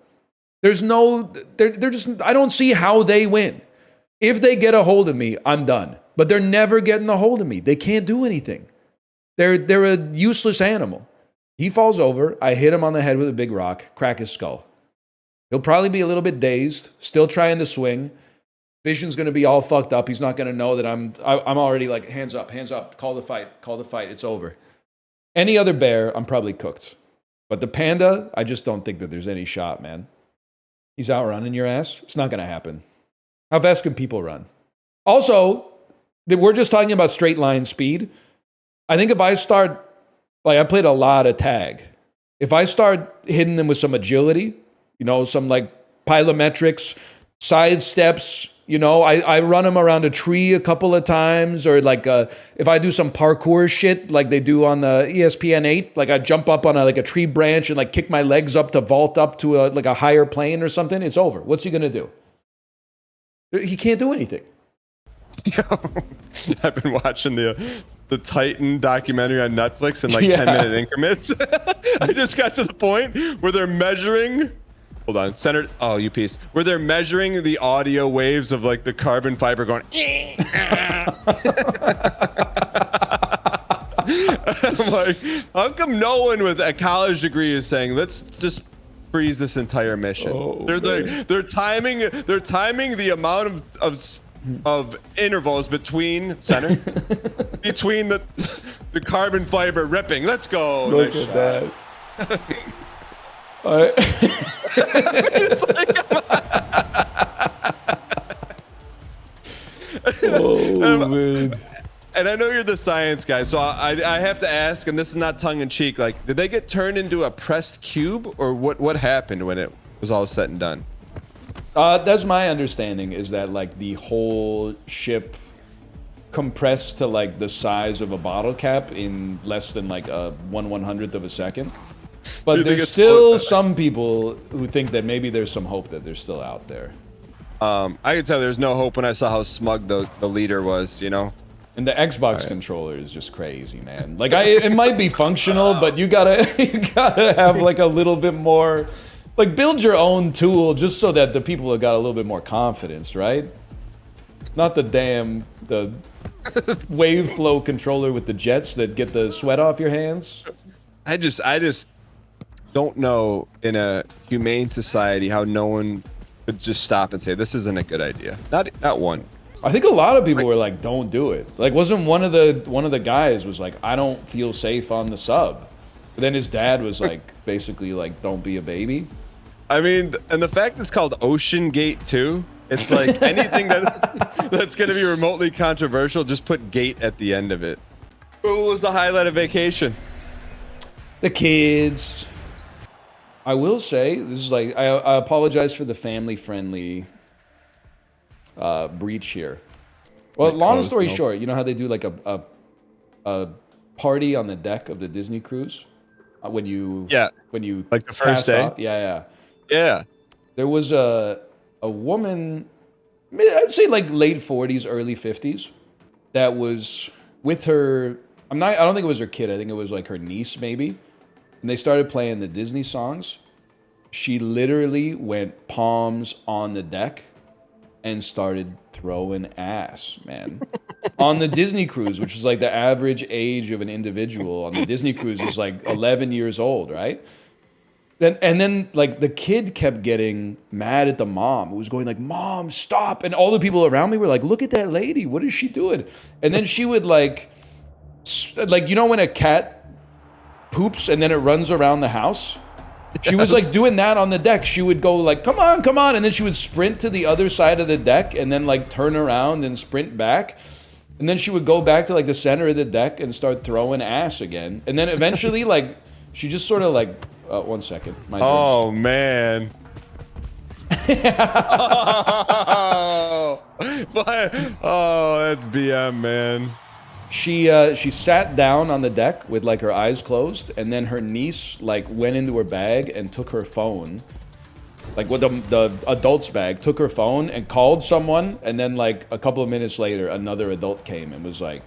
They're just, I don't see how they win. If they get a hold of me, I'm done. But they're never getting a hold of me. They can't do anything. They're a useless animal. He falls over. I hit him on the head with a big rock, crack his skull. He'll probably be a little bit dazed, still trying to swing. Vision's gonna be all fucked up. He's not gonna know that I'm already like, hands up, call the fight, it's over. Any other bear, I'm probably cooked. But the panda, I just don't think that there's any shot, man. He's outrunning your ass. It's not gonna happen. How fast can people run? Also, we're just talking about straight line speed. I think if I start, like I played a lot of tag. If I start hitting them with some agility, you know, some like plyometrics, side steps, you know, I run them around a tree a couple of times, or like if I do some parkour shit like they do on the ESPN 8, like I jump up on a tree branch and like kick my legs up to vault up to a higher plane or something, it's over. What's he gonna do? He can't do anything. I've been watching the Titan documentary on Netflix in like 10-minute increments. I just got to the point where they're measuring. Hold on, centered. Oh, you piece. Where they're measuring the audio waves of like the carbon fiber going. I'm like, how come no one with a college degree is saying, let's just freeze this entire mission? They're timing the amount of intervals between between the carbon fiber ripping. Let's go. Look at that. Man. And I know you're the science guy, so I have to ask, and this is not tongue in cheek, like, did they get turned into a pressed cube, or what happened when it was all said and done? That's my understanding, is that like the whole ship compressed to like the size of a bottle cap in less than like a 1/100th of a second. But there's still some people who think that maybe there's some hope that they're still out there. I could tell there's no hope when I saw how smug the leader was, you know? And the Xbox controller is just crazy, man. Like it might be functional, but you gotta have like a little bit more, like build your own tool just so that the people have got a little bit more confidence, right? Not the wave flow controller with the jets that get the sweat off your hands. I just don't know in a humane society how no one could just stop and say this isn't a good idea. Not one. I think a lot of people were like, "Don't do it." Like, wasn't one of the guys was like, "I don't feel safe on the sub," but then his dad was like, basically like, "Don't be a baby." I mean, and the fact it's called Ocean Gate 2, it's like anything that's gonna be remotely controversial, just put gate at the end of it. What was the highlight of vacation? The kids. I will say, this is like, I apologize for the family-friendly breach here. Well, long story short, you know how they do like a party on the deck of the Disney cruise when you like the first day. Yeah. There was a woman, I'd say like late 40s, early 50s, that was with her. I don't think it was her kid. I think it was like her niece maybe. And they started playing the Disney songs. She literally went palms on the deck and started throwing ass, man. On the Disney cruise, which is like the average age of an individual on the Disney cruise is like 11 years old, right? And then like the kid kept getting mad at the mom, who was going like, "Mom, stop!" And all the people around me were like, "Look at that lady, what is she doing?" And then she would like you know when a cat poops and then it runs around the house? She was like doing that on the deck. She would go like, come on. And then she would sprint to the other side of the deck and then like turn around and sprint back. And then she would go back to like the center of the deck and start throwing ass again. And then eventually like, she just sort of like, 1 second. Oh, man. That's BM, man. She sat down on the deck with like her eyes closed, and then her niece like went into her bag and took her phone, like with the adult's bag, took her phone and called someone, and then like a couple of minutes later, another adult came and was like,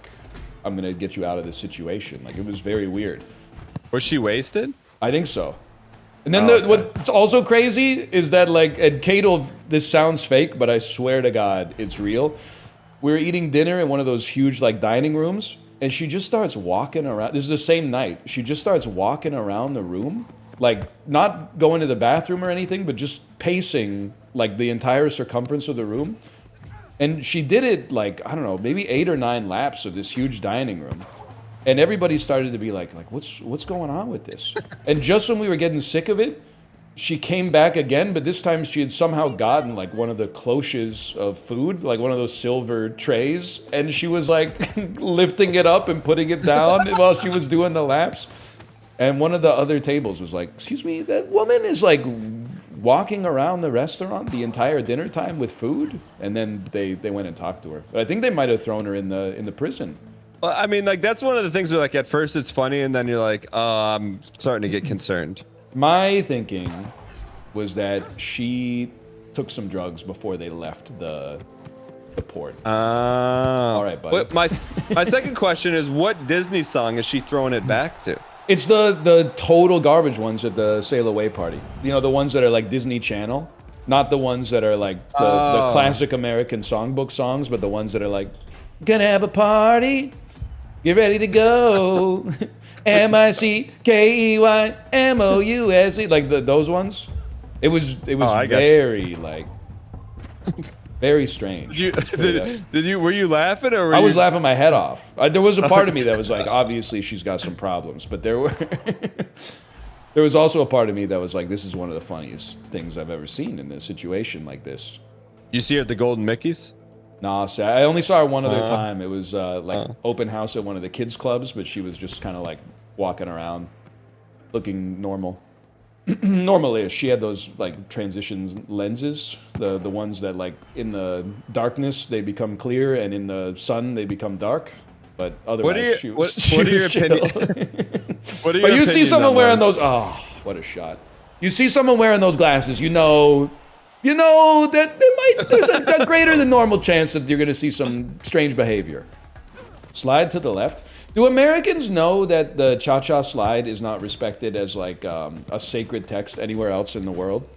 "I'm gonna get you out of this situation." Like it was very weird. Was she wasted? I think so. And then what's also crazy is that like, and Caine, this sounds fake, but I swear to God, it's real. We were eating dinner in one of those huge like dining rooms, and she just starts walking around. This is the same night. She just starts walking around the room, like not going to the bathroom or anything, but just pacing like the entire circumference of the room. And she did it like, I don't know, maybe 8 or 9 laps of this huge dining room. And everybody started to be like what's going on with this? And just when we were getting sick of it, she came back again, but this time she had somehow gotten like one of the cloches of food, like one of those silver trays, and she was like lifting it up and putting it down while she was doing the laps. And one of the other tables was like, excuse me, that woman is like walking around the restaurant the entire dinner time with food? And then they went and talked to her. But I think they might have thrown her in the prison. Well, I mean, like, that's one of the things where, like, at first it's funny, and then you're like, oh, I'm starting to get concerned. My thinking was that she took some drugs before they left the port. All right, buddy. But my second question is, what Disney song is she throwing it back to? It's the total garbage ones at the sail away party. You know, the ones that are like Disney Channel, not the ones that are like the classic American songbook songs, but the ones that are like, gonna have a party, get ready to go. MICKEYMOUSE, like those ones. It was very like very strange. Were you laughing or? I was laughing my head off. There was a part of me that was like, obviously she's got some problems, but there was also a part of me that was like, this is one of the funniest things I've ever seen in a situation like this. You see her at the Golden Mickeys? Nah, I only saw her one other time. It was open house at one of the kids clubs, but she was just kind of like walking around, looking normal. Normal-ish. She had those like transitions lenses, the ones that like in the darkness they become clear and in the sun they become dark. But otherwise, she was chill. But you see someone wearing those. Oh, what a shot! You see someone wearing those glasses, you know that there's a greater than normal chance that you're going to see some strange behavior. Slide to the left. Do Americans know that the cha-cha slide is not respected as like a sacred text anywhere else in the world?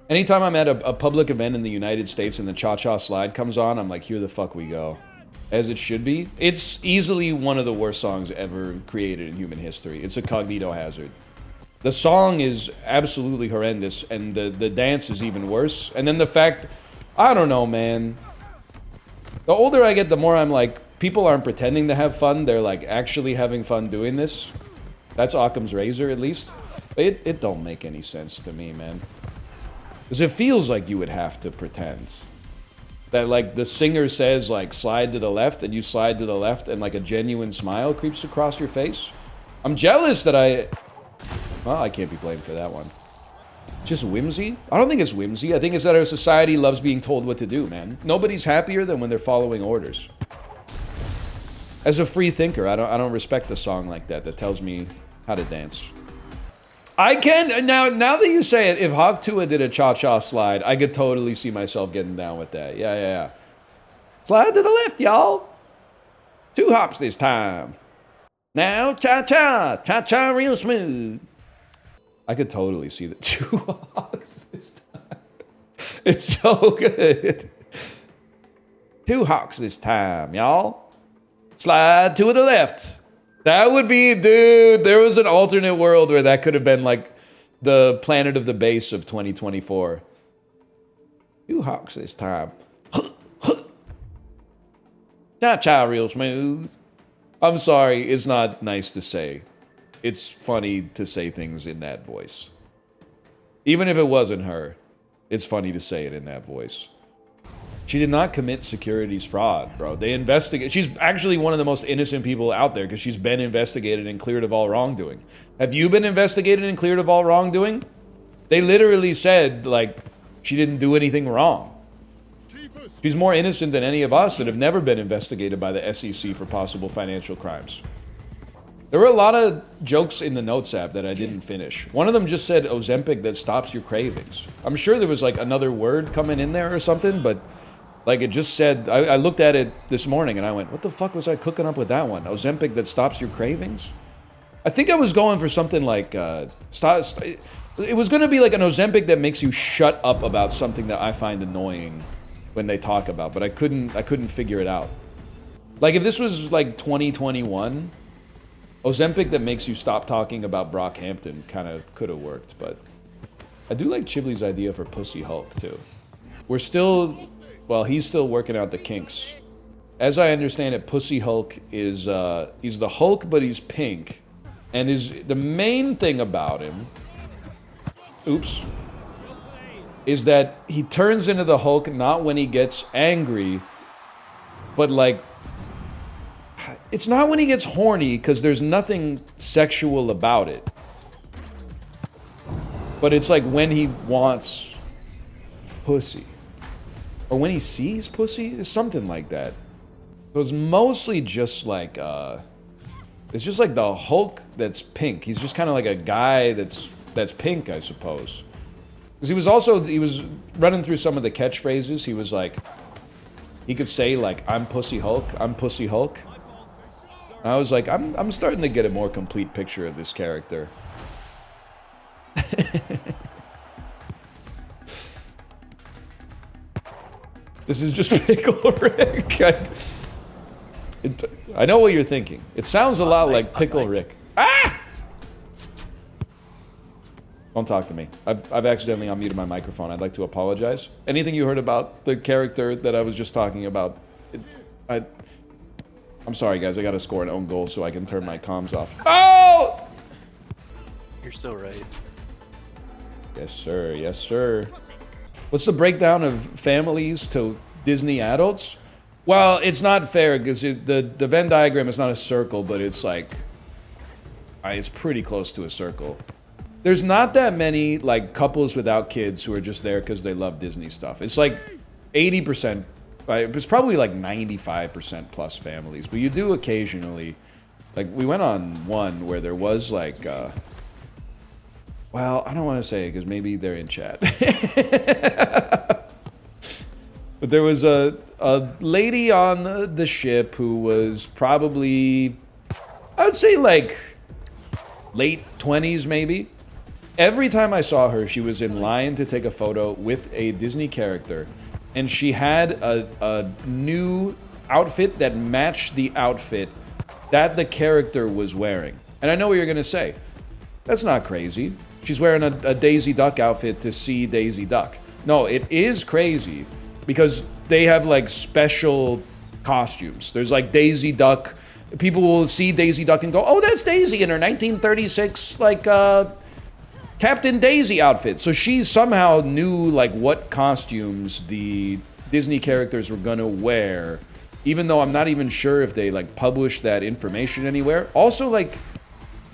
Anytime I'm at a public event in the United States and the cha-cha slide comes on, I'm like, here the fuck we go. As it should be. It's easily one of the worst songs ever created in human history. It's a cognito hazard. The song is absolutely horrendous, and the dance is even worse. And then the fact, I don't know, man. The older I get, the more I'm like, people aren't pretending to have fun. They're like actually having fun doing this. That's Occam's razor, at least. It don't make any sense to me, man. Because it feels like you would have to pretend. That like the singer says like slide to the left, and you slide to the left, and like a genuine smile creeps across your face. I'm jealous that well, I can't be blamed for that one. Just whimsy? I don't think it's whimsy. I think it's that our society loves being told what to do, man. Nobody's happier than when they're following orders. As a free thinker, I don't respect a song like that tells me how to dance. I can now that you say it, if Hawk Tua did a cha-cha slide, I could totally see myself getting down with that. Yeah. Slide to the left, y'all. 2 hops this time. Now cha-cha real smooth. I could totally see the 2 hops this time. It's so good. 2 hops this time, y'all. Slide to the left. That would be, dude, there was an alternate world where that could have been like the Planet of the Base of 2024. 2 hops this time. Cha-cha real smooth. I'm sorry, it's not nice to say. It's funny to say things in that voice. Even if it wasn't her, it's funny to say it in that voice. She did not commit securities fraud, bro. They investigate. She's actually one of the most innocent people out there because she's been investigated and cleared of all wrongdoing. Have you been investigated and cleared of all wrongdoing? They literally said, like, she didn't do anything wrong. She's more innocent than any of us that have never been investigated by the SEC for possible financial crimes. There were a lot of jokes in the Notes app that I didn't finish. One of them just said Ozempic that stops your cravings. I'm sure there was like another word coming in there or something, but like it just said, I looked at it this morning and I went, what the fuck was I cooking up with that one? Ozempic that stops your cravings? I think I was going for something like, it was going to be like an Ozempic that makes you shut up about something that I find annoying when they talk about, but I couldn't figure it out. Like if this was like 2021, Ozempic that makes you stop talking about Brockhampton kind of could have worked, but I do like Chibley's idea for Pussy Hulk too. We're still Well, he's still working out the kinks. As I understand it, Pussy Hulk is he's the Hulk, but he's pink, and the main thing about him, oops, is that he turns into the Hulk not when he gets angry, but like, it's not when he gets horny, because there's nothing sexual about it. But it's like when he wants pussy. Or when he sees pussy, it's something like that. It was mostly just like, it's just like the Hulk that's pink. He's just kind of like a guy that's pink, I suppose. Because he was running through some of the catchphrases. He was like, he could say like, I'm Pussy Hulk, I'm Pussy Hulk. And I was like, I'm starting to get a more complete picture of this character. This is just Pickle Rick. I know what you're thinking. It sounds a lot like Pickle Rick. Ah! Don't talk to me. I've accidentally unmuted my microphone. I'd like to apologize. Anything you heard about the character that I was just talking about, I'm sorry, guys. I gotta score an own goal so I can turn my comms off. Oh! You're so right. Yes, sir. Yes, sir. What's the breakdown of families to Disney adults? Well, it's not fair because the Venn diagram is not a circle, but it's like, it's pretty close to a circle. There's not that many like couples without kids who are just there because they love Disney stuff. It's like 80%. It's probably like 95% plus families, but you do occasionally. Like we went on one where there was like, well, I don't want to say it because maybe they're in chat. But there was a lady on the ship who was probably, I would say like late 20s maybe. Every time I saw her, she was in line to take a photo with a Disney character, and she had a new outfit that matched the outfit that the character was wearing. And I know what you're gonna say. That's not crazy. She's wearing a Daisy Duck outfit to see Daisy Duck. No, it is crazy because they have like special costumes. There's like Daisy Duck. People will see Daisy Duck and go, oh, that's Daisy in her 1936 like Captain Daisy outfit. So she somehow knew like what costumes the Disney characters were gonna wear, even though I'm not even sure if they like published that information anywhere. Also, like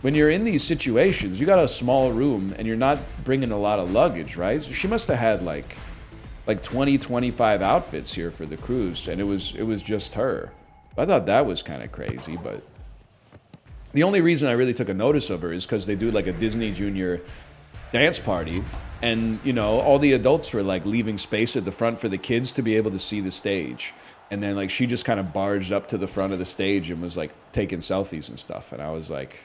when you're in these situations, you got a small room and you're not bringing a lot of luggage, right? So she must have had like 20, 25 outfits here for the cruise, and it was just her. I thought that was kind of crazy, but the only reason I really took a notice of her is because they do like a Disney Junior dance party, and you know, all the adults were like leaving space at the front for the kids to be able to see the stage, and then like she just kind of barged up to the front of the stage and was like taking selfies and stuff, and I was like,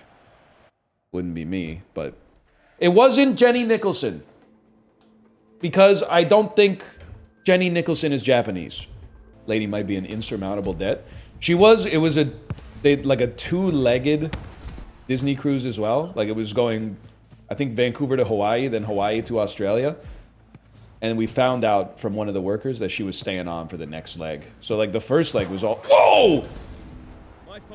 wouldn't be me. But it wasn't Jenny Nicholson, because I don't think Jenny Nicholson is Japanese. Lady might be an insurmountable debt. It was like a two-legged Disney cruise as well. Like it was going, I think, Vancouver to Hawaii, then Hawaii to Australia. And we found out from one of the workers that she was staying on for the next leg. So like the first leg was all, whoa!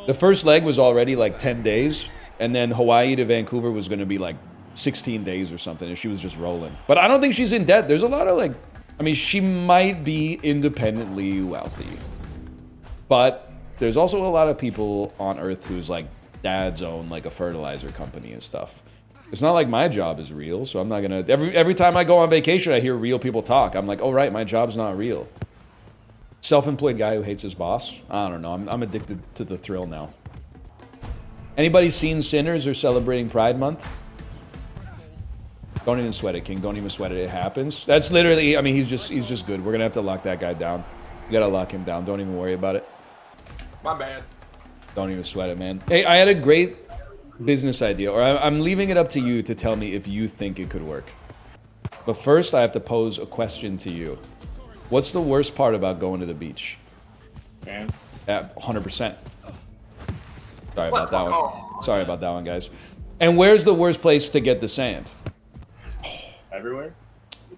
The first leg was already like 10 days. And then Hawaii to Vancouver was going to be like 16 days or something. And she was just rolling. But I don't think she's in debt. There's a lot of like, I mean, she might be independently wealthy. But there's also a lot of people on Earth whose like dads own like a fertilizer company and stuff. It's not like my job is real, so I'm not gonna, every time I go on vacation, I hear real people talk. I'm like, oh right, my job's not real. Self-employed guy who hates his boss. I don't know, I'm addicted to the thrill now. Anybody seen Sinners or celebrating Pride Month? Don't even sweat it, King. Don't even sweat it. It happens. That's literally, I mean, he's just good. We're gonna have to lock that guy down. You gotta lock him down. Don't even worry about it. My bad. Don't even sweat it, man. Hey, I had a great business idea, or I'm leaving it up to you to tell me if you think it could work. But first, I have to pose a question to you. What's the worst part about going to the beach? Sand. 100%. Sorry about that one. Sorry about that one, guys. And where's the worst place to get the sand? Everywhere?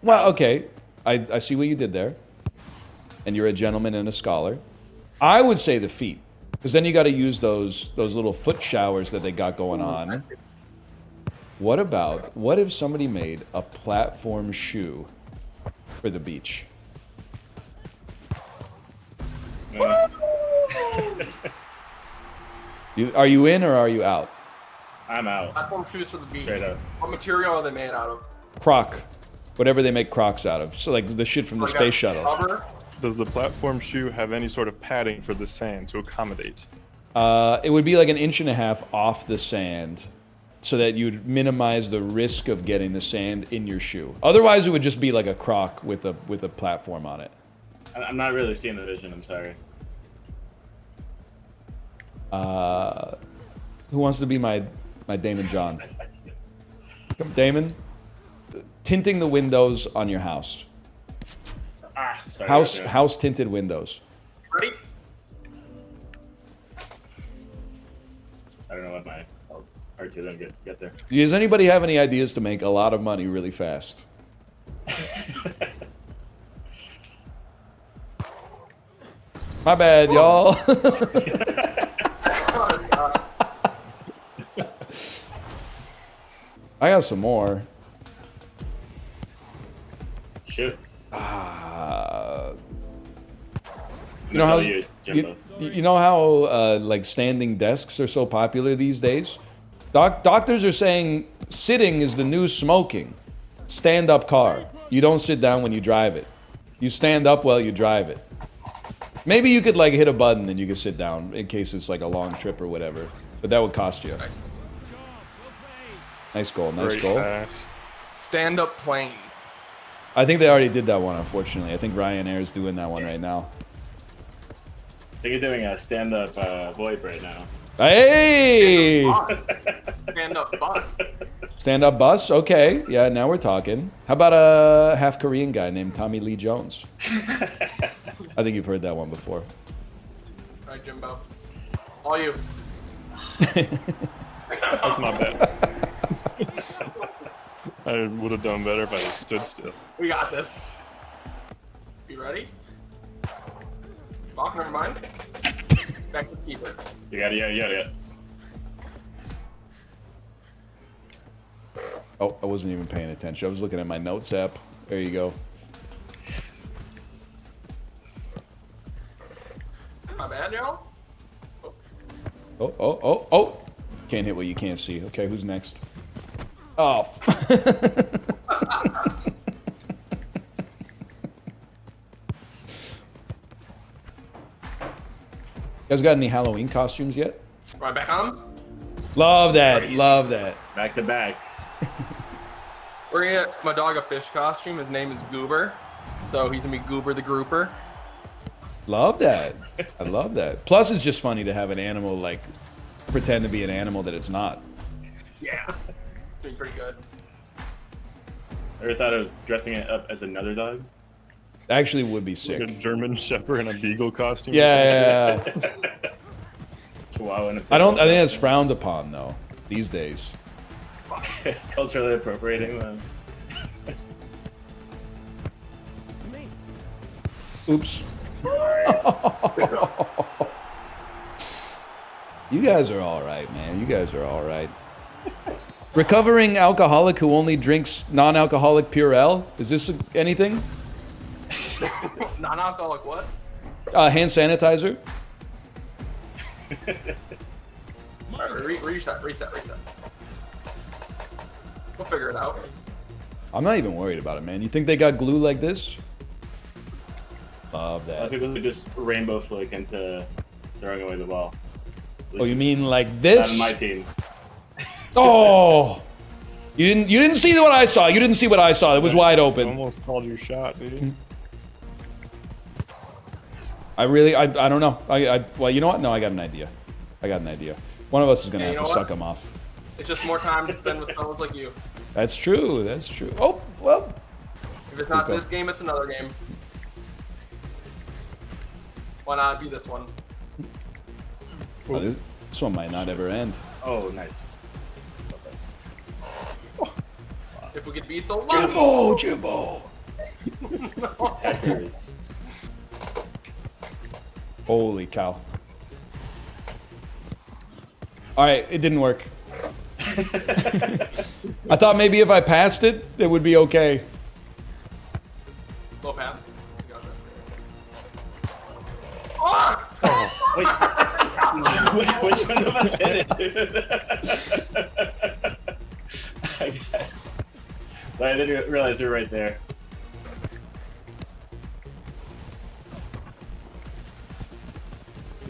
Well, okay. I see what you did there. and you're a gentleman and a scholar, I would say the feet. Because then you got to use those little foot showers that they got going on. What if somebody made a platform shoe for the beach? Are you in or are you out? I'm out. Platform shoes for the beach. Straight up. What material are they made out of? Croc. Whatever they make Crocs out of. So like the shit from the space shuttle. Rubber? Does the platform shoe have any sort of padding for the sand to accommodate? It would be like 1.5 inches off the sand so that you'd minimize the risk of getting the sand in your shoe. Otherwise, it would just be like a Croc with a platform on it. I'm not really seeing the vision, I'm sorry. Who wants to be my Damon John? Damon? Tinting the windows on your house. Sorry. House tinted windows. Ready? I don't know what my R2 didn't get there. Does anybody have any ideas to make a lot of money really fast? My bad, y'all. I got some more. Shoot. You know how you know how like standing desks are so popular these days? Doctors are saying sitting is the new smoking. Stand-up car. You don't sit down when you drive it. You stand up while you drive it. Maybe you could like hit a button and you could sit down in case it's like a long trip or whatever. But that would cost you. Nice goal, nice goal. Stand-up plane. I think they already did that one, unfortunately. I think Ryanair is doing that one right now. I think you're doing a stand-up VoIP right now. Hey! Stand-up bus. Stand-up bus? Okay. Yeah, now we're talking. How about a half Korean guy named Tommy Lee Jones? I think you've heard that one before. All right, Jimbo. All you. That's my bad. I would have done better if I had stood still. We got this. You ready? Fuck, never mind. Back to keeper. You got it. Oh, I wasn't even paying attention. I was looking at my notes app. There you go. My bad, y'all. Oh. Can't hit what you can't see. Okay, who's next? Oh. You guys got any Halloween costumes yet? Right back on. Love that. Love that. Back to back. We're gonna get my dog a fish costume. His name is Goober. So he's gonna be Goober the Grouper. Love that. I love that. Plus, it's just funny to have an animal, like, pretend to be an animal that it's not. Yeah. Doing pretty good. Ever thought of dressing it up as another dog? Actually would be sick. Like a German Shepherd in a beagle costume. Yeah. Chihuahua in a I think that's frowned upon though these days. Culturally appropriating them. Oops. You guys are all right, man. You guys are all right. Recovering alcoholic who only drinks non-alcoholic Purell. Is this anything? Non-alcoholic what? Hand sanitizer. Alright, reset. We'll figure it out. I'm not even worried about it, man. You think they got glue like this? Love A lot of that. people would just rainbow flick into throwing away the ball. Oh, you mean like this? Not on my team. Oh, you didn't see what I saw. You didn't see what I saw. It was wide open. Almost called your shot, dude. I don't know. Well, you know what? No, I got an idea. One of us is gonna have to suck him off. It's just more time to spend with fellas like you. That's true. Oh, well. If it's not this game, it's another game. Why not be this one? Well, this one might not ever end. Oh, nice. If we could be so lucky. Jimbo! Attackers. Holy cow. All right, it didn't work. I thought maybe if I passed it, it would be okay. Low pass. Wait. Which one of us hit it, dude? Sorry, I didn't realize you were right there.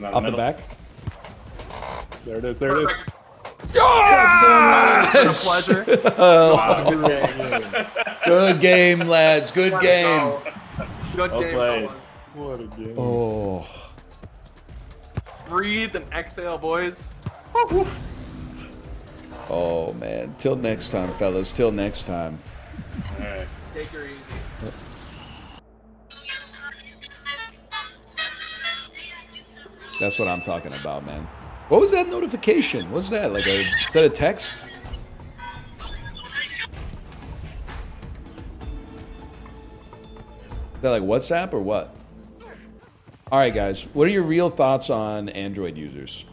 Up and back. There it is. There it is. Yes! Pleasure. Good game, lads. Good game. Good Well game. played. fellas. What a game. Oh. Breathe and exhale, boys. Oh man. Till next time, fellas. Till next time. All right. Take her easy. That's what I'm talking about, man. What was that notification? What's that? Like a, is that a text? Is that like WhatsApp or what? All right, guys. What are your real thoughts on Android users?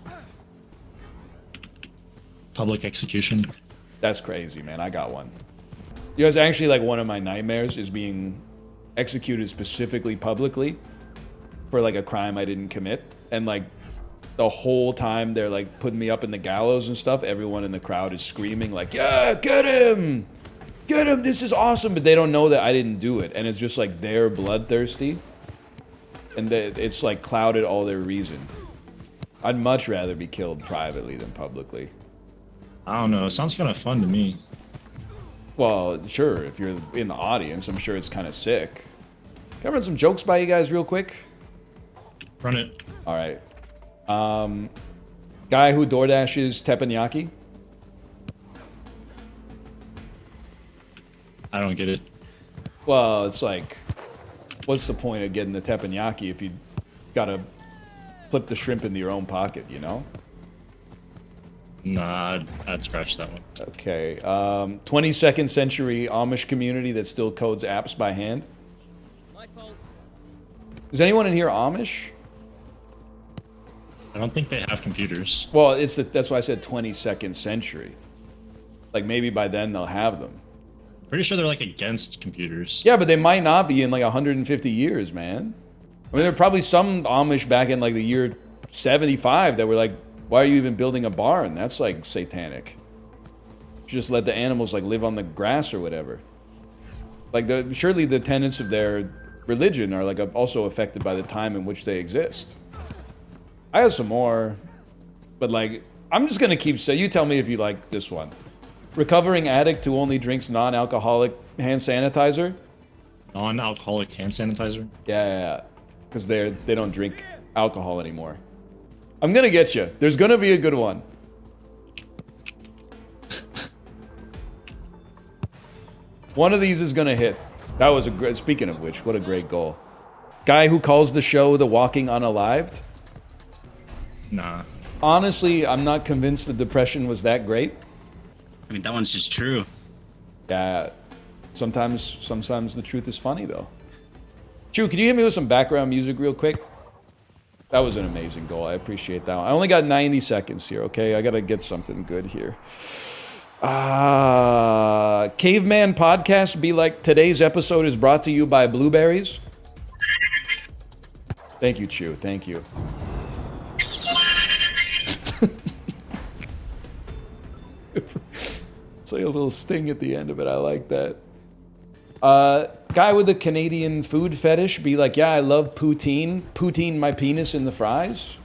Public execution. That's crazy, man. I got one. You guys, actually, like one of my nightmares is being executed specifically publicly for like a crime I didn't commit. And like the whole time they're like putting me up in the gallows and stuff, everyone in the crowd is screaming like, yeah, get him! Get him, this is awesome! But they don't know that I didn't do it. And it's just like they're bloodthirsty. And it's like clouded all their reason. I'd much rather be killed privately than publicly. I don't know. It sounds kind of fun to me. Well, sure, if you're in the audience, I'm sure it's kind of sick. Can I run some jokes by you guys real quick? Run it. All right. Guy who DoorDashes teppanyaki. I don't get it. Well, it's like, what's the point of getting the teppanyaki if you gotta flip the shrimp into your own pocket, you know? Nah, I'd scratch that one. Okay. 22nd century Amish community that still codes apps by hand. Is anyone in here Amish? I don't think they have computers. Well, that's why I said 22nd century. Like maybe by then they'll have them. Pretty sure they're like against computers. Yeah, but they might not be in like 150 years, man. I mean, there are probably some Amish back in like the year 75 that were like, why are you even building a barn? That's like satanic. Just let the animals like live on the grass or whatever. Like surely the tenets of their religion are like also affected by the time in which they exist. I have some more, but like, I'm just gonna keep saying, you tell me if you like this one. Recovering addict who only drinks non-alcoholic hand sanitizer. Non-alcoholic hand sanitizer? Yeah. Because they don't drink alcohol anymore. I'm gonna get you. There's gonna be a good one. One of these is gonna hit. That was a great, speaking of which, what a great goal. Guy who calls the show The Walking Unalived. Nah. Honestly, I'm not convinced the depression was that great. I mean, that one's just true. Yeah. Sometimes the truth is funny though. Chew, can you hit me with some background music real quick? That was an amazing goal. I appreciate that one. I only got 90 seconds here, okay? I gotta get something good here. Caveman Podcast be like, today's episode is brought to you by blueberries. Thank you, Chew. Thank you. It's like a little sting at the end of it. I like that. Guy with a Canadian food fetish be like, yeah, I love poutine. Poutine my penis in the fries.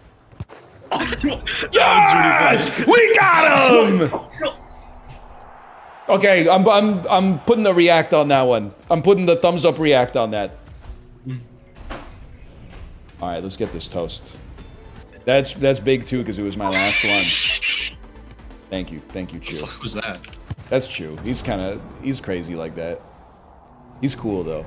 Yes! We got him! Okay, I'm putting the react on that one. I'm putting the thumbs up react on that. All right, let's get this toast. That's big too because it was my last one. Thank you, Chew. What was that? That's Chew. He's crazy like that. He's cool though.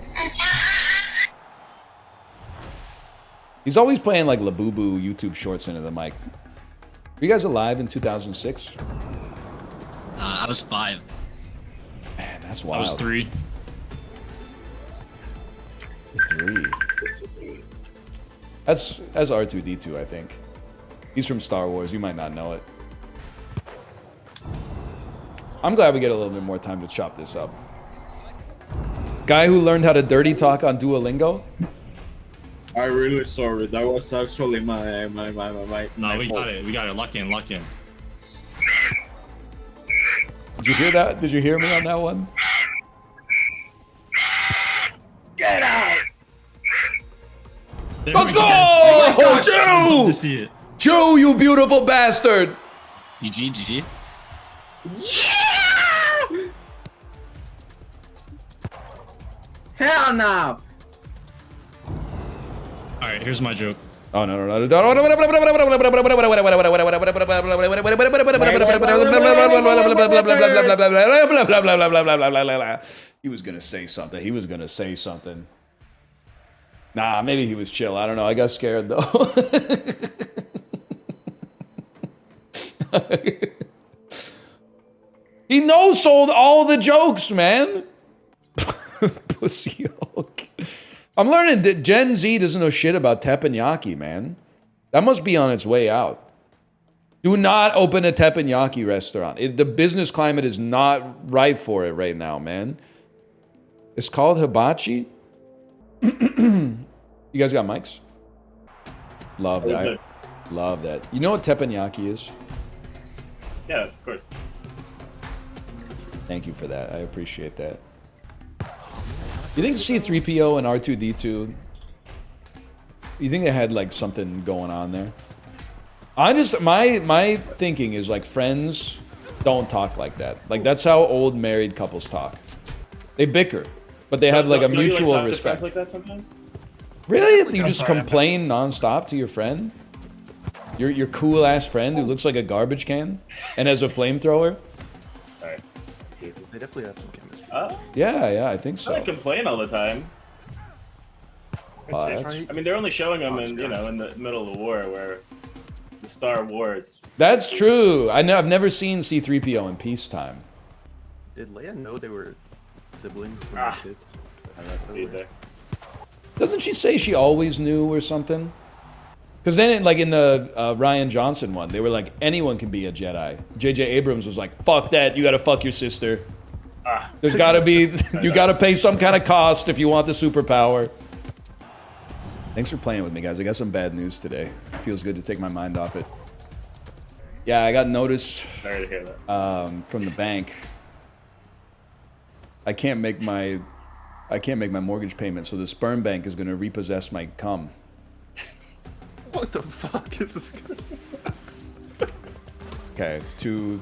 He's always playing like Labubu YouTube shorts into the mic. Were you guys alive in 2006? I was 5. Man, that's wild. I was 3. 3. That's R2-D2, I think. He's from Star Wars. You might not know it. I'm glad we get a little bit more time to chop this up. Guy who learned how to dirty talk on Duolingo. I'm really sorry. That was actually my No, we got it. We got it. Lock in. Lock in. Did you hear that? Did you hear me on that one? Get out! Let's go! Joe! To see it. Joe, you beautiful bastard! GG. Yeah! Hell no! All right, here's my joke. Oh no. He was gonna say something. Nah, maybe he was chill. I don't know. I got scared though. He no-sold all the jokes, man. Pussy Hulk. I'm learning that Gen Z doesn't know shit about teppanyaki, man. That must be on its way out. Do not open a teppanyaki restaurant. The business climate is not right for it right now, man. It's called hibachi. You guys got mics? Love that. Love that. You know what teppanyaki is? Yeah, of course. Thank you for that. I appreciate that. You think C-3PO and R2-D2, you think they had like something going on there? My thinking is like friends don't talk like that. Like that's how old married couples talk. They bicker, but they have like a mutual respect. Like that sometimes? Really? You just complain nonstop to your friend? Your cool ass friend who looks like a garbage can and has a flamethrower? Alright. They definitely have some chemistry. Yeah, I think so. I complain all the time. I mean, they're only showing them in the middle of the war, where the Star Wars. That's true. I've never seen C-3PO in peacetime. Did Leia know they were siblings when they kissed? Doesn't she say she always knew or something? Because then, like in the Rian Johnson one, they were like, anyone can be a Jedi. J.J. Abrams was like, fuck that, you gotta fuck your sister. There's gotta be, you gotta pay some kind of cost if you want the superpower. Thanks for playing with me, guys. I got some bad news today. It feels good to take my mind off it. Yeah, I got notice Sorry to hear that. from the bank. I can't make my mortgage payment, so the sperm bank is gonna repossess my cum. What the fuck is this? Okay, too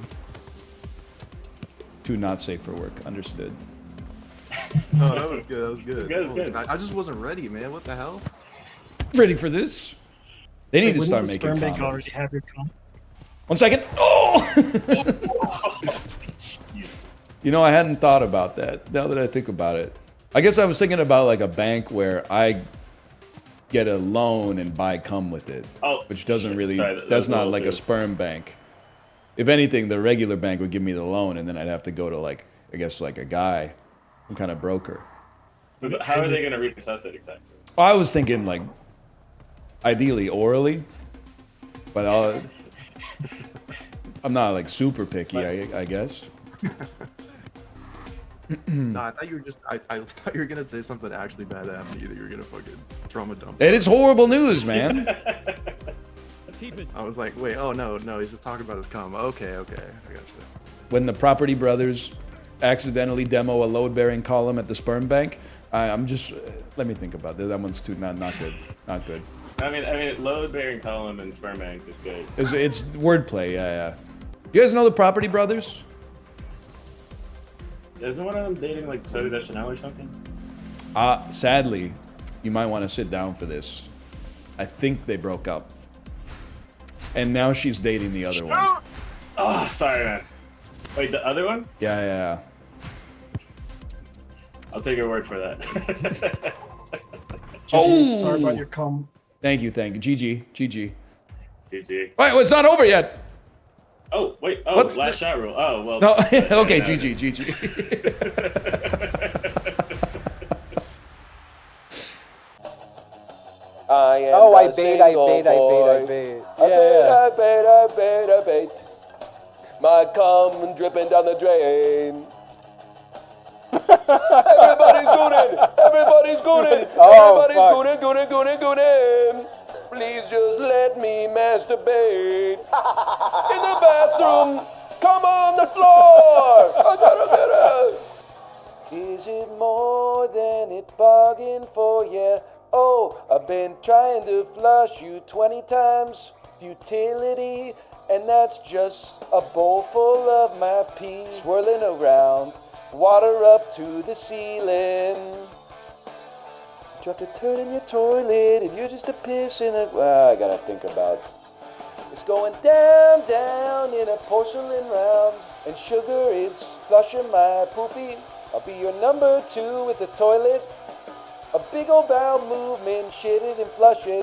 not safe for work. Understood. No, that was good. That was good. That was good. I just wasn't ready, man. What the hell? Ready for this? They need to start making condoms. Already have your cum? 1 second. Oh! You know, I hadn't thought about that. Now that I think about it, I guess I was thinking about like a bank where I get a loan and buy cum with it, which doesn't really. That's not like a sperm bank. If anything, the regular bank would give me the loan, and then I'd have to go to like, I guess like a guy, some kind of broker. But how are they going to repossess it exactly? I was thinking like, ideally orally, but I'm not like super picky, I guess. No, I thought you were just. I thought you were gonna say something actually bad happened to you, that you were gonna fucking trauma dump. It is horrible news, man. I was like, wait, oh no, he's just talking about his cum. Okay, I got you. When the Property Brothers accidentally demo a load-bearing column at the sperm bank, I'm just. Let me think about that. That one's too not good. Not good. I mean, load-bearing column and sperm bank is good. It's wordplay. Yeah. You guys know the Property Brothers? Isn't one of them dating like Zoe Deschanel or something? Sadly, you might want to sit down for this. I think they broke up. And now she's dating the other one. Oh, sorry, man. Wait, the other one? Yeah. I'll take your word for that. Oh! Sorry about your cum. Thank you. GG. GG. Wait, well, it's not over yet. Oh, wait. Oh, What? last shot rule. Oh, well. No, okay, GG. I I bait. I bait. My cum dripping down the drain. Everybody's gooning. Everybody's gooning. Please just let me masturbate in the bathroom. Come on the floor. I gotta get it. Is it more than it bargained for? Yeah. Oh, I've been trying to flush you 20 times. Futility, and that's just a bowl full of my pee swirling around. Water up to the ceiling. Dropped a turd in your toilet, and you're just a piss in a. Well, I gotta think about. It's going down, down in a porcelain round. And sugar, it's flushing my poopy. I'll be your number 2 with the toilet. A big old bowel movement, shit it and flush it.